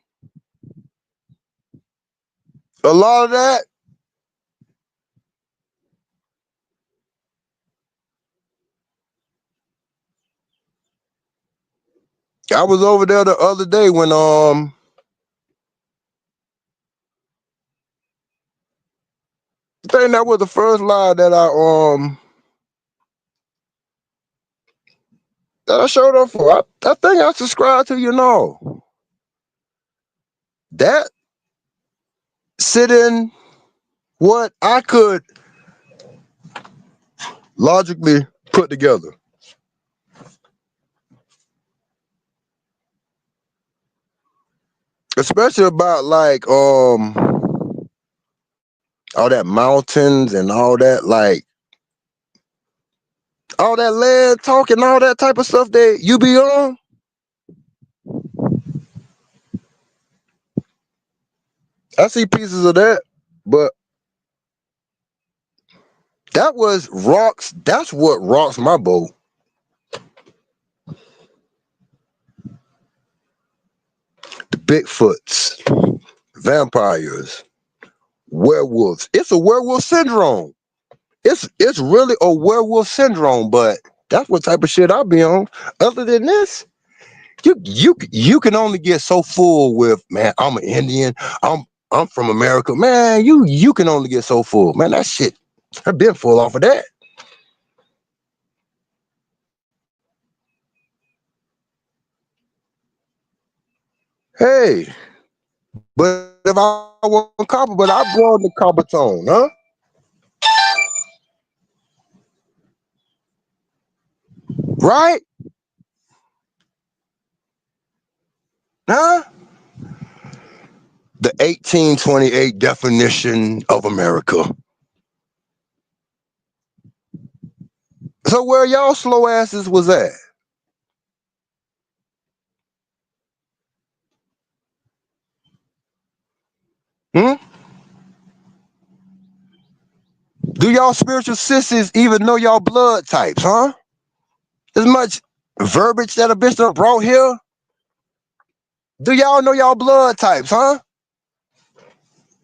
A lot of that? I was over there the other day when I think that was the first live that I showed up for. I think I subscribed to, that sitting what I could logically put together. Especially about like all that mountains and all that, like all that land talk and all that type of stuff that you be on. I see pieces of that, but that's what rocks my boat. The Bigfoots, vampires, werewolves. It's a werewolf syndrome. It's really a werewolf syndrome, but that's what type of shit I be on. Other than this, you can only get so full with, man, I'm an Indian, I'm from America. Man, you can only get so full. Man, that shit, I've been full off of that. Hey, but if I want copper, but I brought the copper tone, huh? Right? Huh? The 1828 definition of America. So where y'all slow asses was at? Hmm? Do y'all spiritual sisters even know y'all blood types, huh? As much verbiage that a bitch done brought here. Do y'all know y'all blood types, huh?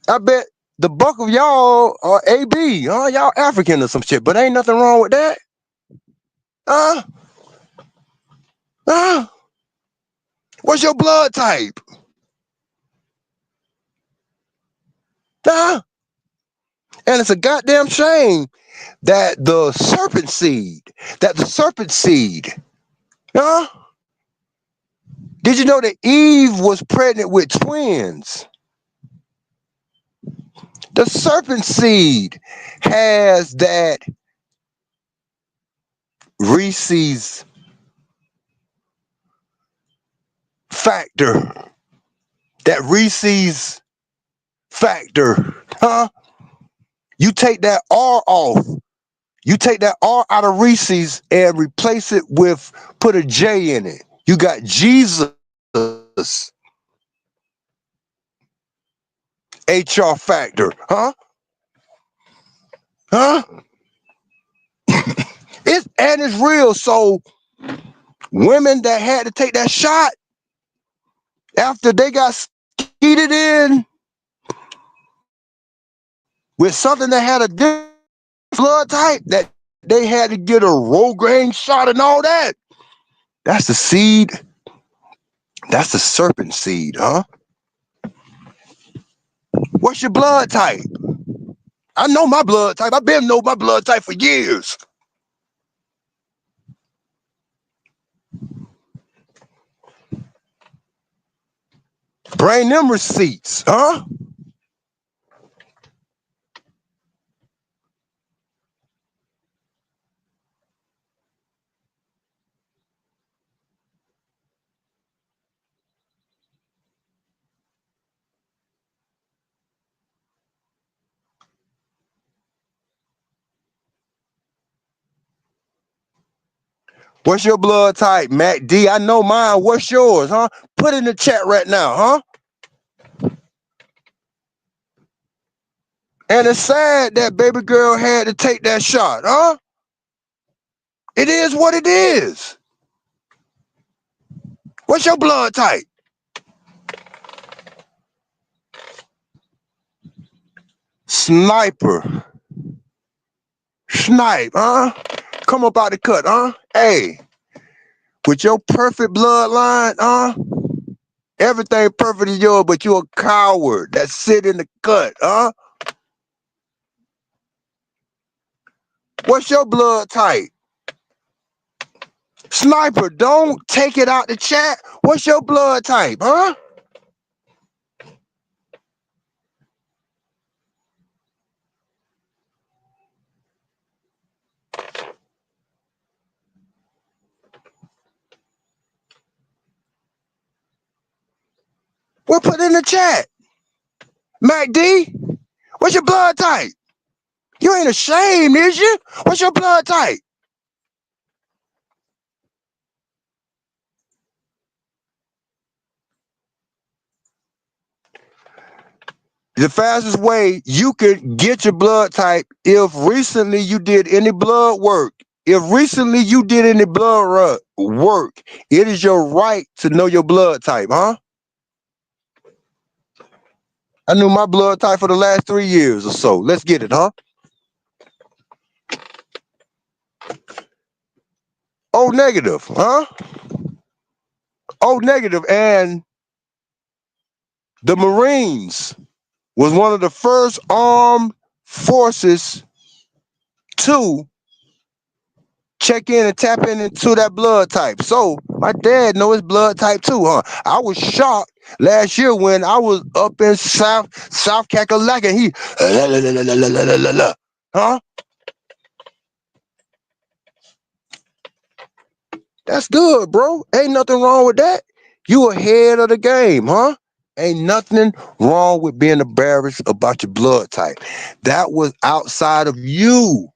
I bet the bulk of y'all are AB, huh? Y'all African or some shit, but ain't nothing wrong with that. Huh? Huh? What's your blood type? Huh? And it's a goddamn shame that the serpent seed, huh? Did you know that Eve was pregnant with twins? The serpent seed has that Reese's factor. That Reese's factor, huh? You take that R off. You take that R out of Reese's and replace it with, put a J in it. You got Jesus HR factor, huh? Huh? It's real. So women that had to take that shot after they got skeeted in with something that had a different blood type, that they had to get a Rogaine shot and all that. That's the seed. That's the serpent seed, huh? What's your blood type? I know my blood type. I've been know my blood type for years. Bring them receipts, huh? What's your blood type, Matt D? I know mine. What's yours, huh? Put in the chat right now, huh? And it's sad that baby girl had to take that shot, huh? It is what it is. What's your blood type? Sniper. Snipe, huh? Come up out the cut, huh? Hey, with your perfect bloodline, huh? Everything perfect is yours, but you're a coward that sit in the cut, huh? What's your blood type? Sniper, don't take it out the chat. What's your blood type, huh? We'll put it in the chat. Mac D, what's your blood type? You ain't ashamed, is you? What's your blood type? The fastest way you could get your blood type, if recently you did any blood work, if recently you did any blood work, it is your right to know your blood type, huh? I knew my blood type for the last 3 years or so. Let's get it, huh? O negative, huh? O negative, and the Marines was one of the first armed forces to check in and tap into that blood type. So my dad know his blood type too, huh? I was shocked last year when I was up in South Kakalaka and he huh? That's good, bro. Ain't nothing wrong with that. You ahead of the game, huh? Ain't nothing wrong with being embarrassed about your blood type. That was outside of you.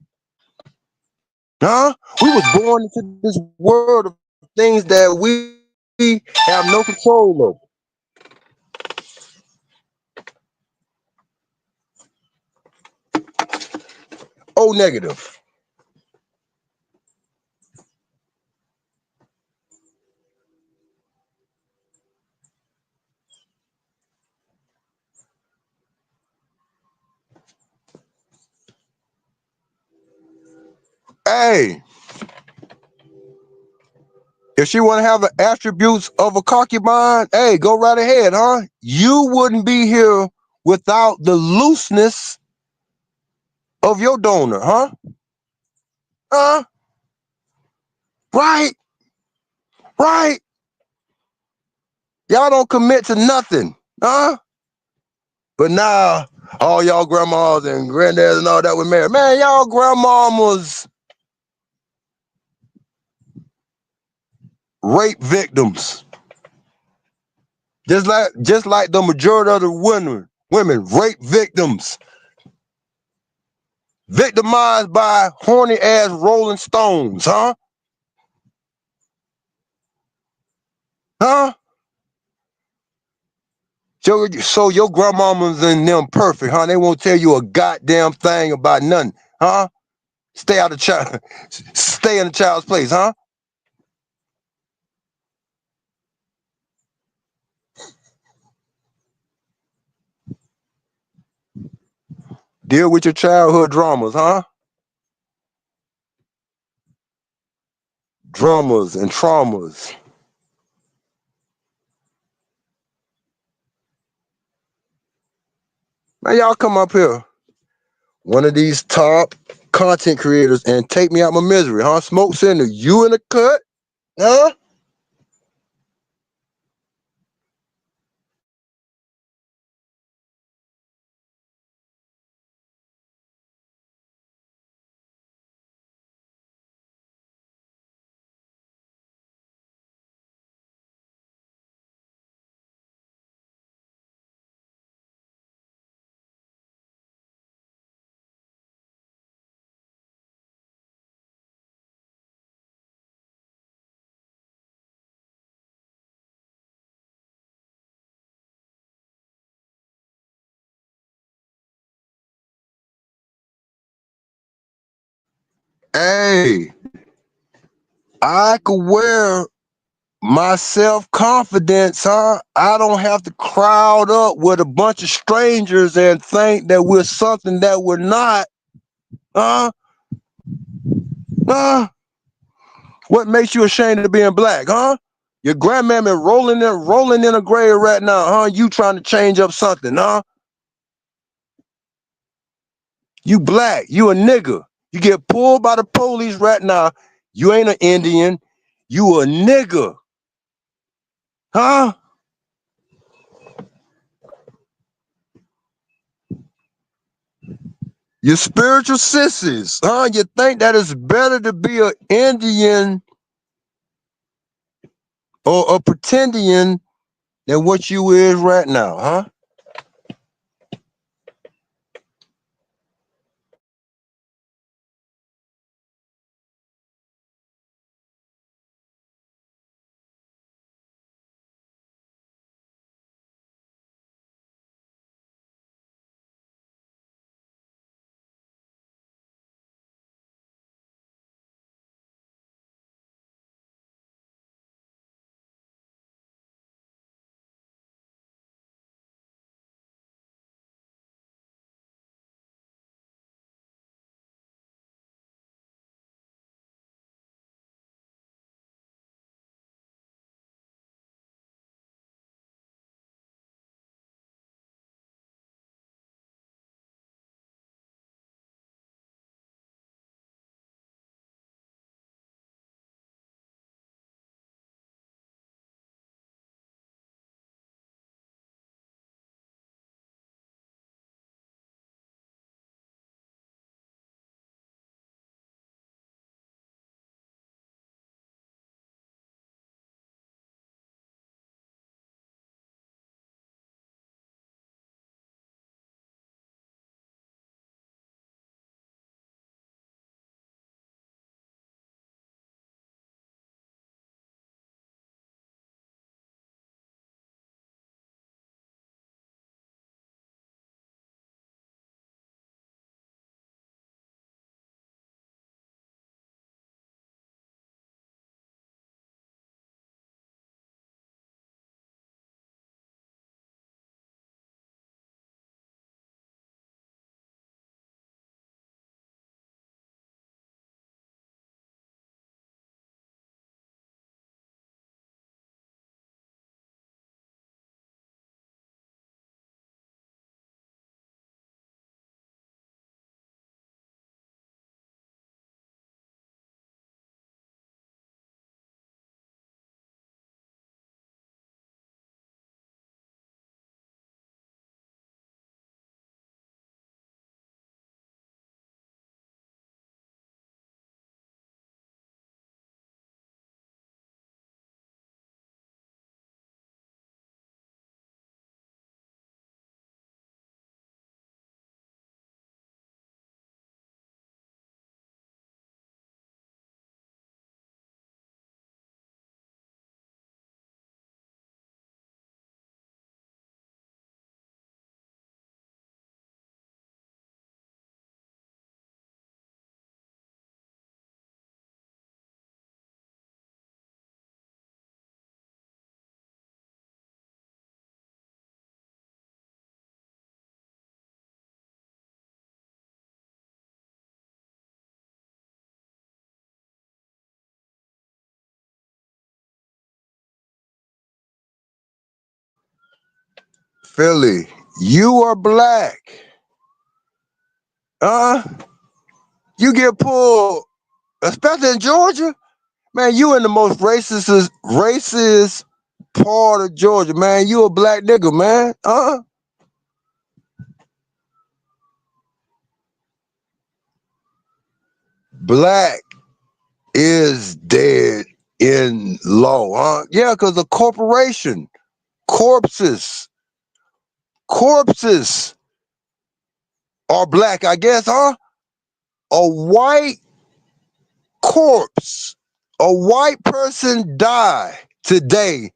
Huh? We was born into this world of things that we have no control over. O negative. Hey, if she want to have the attributes of a concubine, hey, go right ahead, huh? You wouldn't be here without the looseness of your donor, huh? Huh? Right, right. Y'all don't commit to nothing, huh? But now, all y'all grandmas and granddads and all that were married. Man, y'all grandmamas rape victims. Just like the majority of the women rape victims. Victimized by horny ass Rolling Stones, huh? Huh? So your grandmamas and them perfect, huh? They won't tell you a goddamn thing about nothing, huh? Stay out of child, stay in the child's place, huh? Deal with your childhood dramas, huh? Dramas and traumas. Man, y'all come up here, one of these top content creators, and take me out my misery, huh? Smoke Center, you in the cut, huh? Hey, I could wear my self-confidence, huh? I don't have to crowd up with a bunch of strangers and think that we're something that we're not, huh? Huh? What makes you ashamed of being black, huh? Your grandmammy rolling in a grave right now, huh? You trying to change up something, huh? You black, you a nigga. You get pulled by the police right now. You ain't an Indian. You a nigga, huh? Your spiritual sissies, huh? You think that it's better to be an Indian or a pretendian than what you is right now, huh? Philly, you are black. You get pulled, especially in Georgia. Man, you in the most racist part of Georgia, man. You a black nigga, man. Black is dead in law, Yeah, because a corporation, corpses are black, I guess, A white corpse, a white person die today,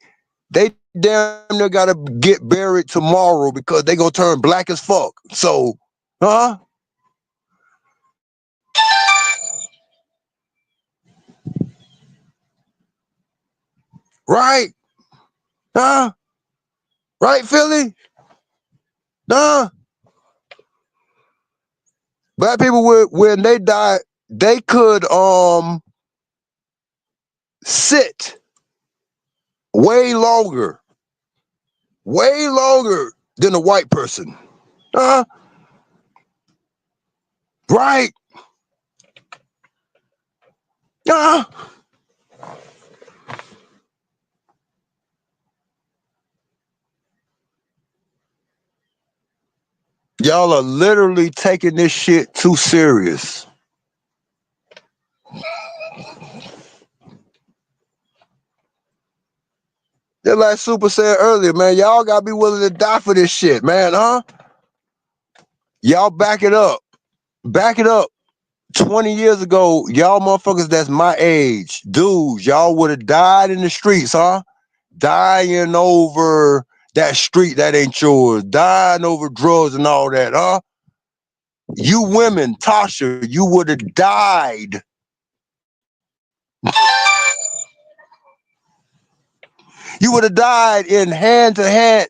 they damn near gotta get buried tomorrow because they gonna turn black as fuck. So, right? Huh? Right, Philly? Huh? Black people when they die, they could sit way longer than a white person. Right? Uh, Y'all are literally taking this shit too serious. Just like Super said earlier, man, y'all gotta be willing to die for this shit, man, Y'all back it up. Back it up. 20 years ago, y'all motherfuckers that's my age, dudes, y'all would have died in the streets, dying over that street that ain't yours, dying over drugs and all that, You women, Tasha, you would have died. You would have died in hand-to-hand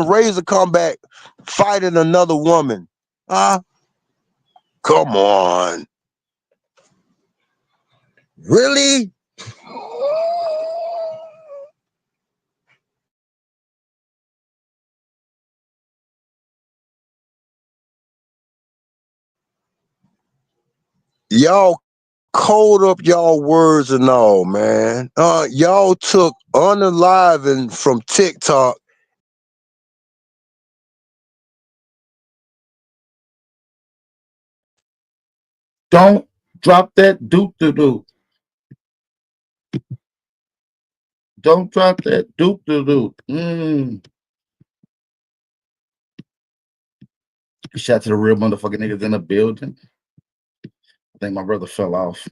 razor combat fighting another woman. Come on. Really? Y'all code up y'all words and all, man. Y'all took unaliving from TikTok. Don't drop that doop-doo-doo. Don't drop that doop-doo-doo. Shout to the real motherfucking niggas in the building. I think my brother fell off.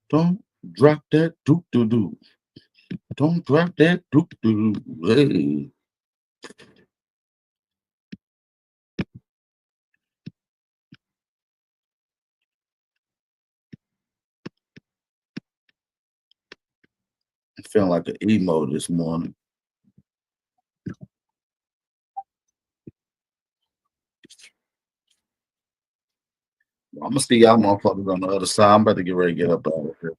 Don't drop that doop-doo-doo. Don't drop that doop-doo-doo. Hey. I'm feeling like an emo this morning. I'm gonna see y'all motherfuckers on the other side. I'm about to get ready to get up out of here.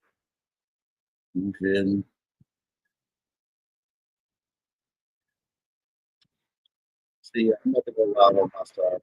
You feel me? See, I'm about to go live on my side.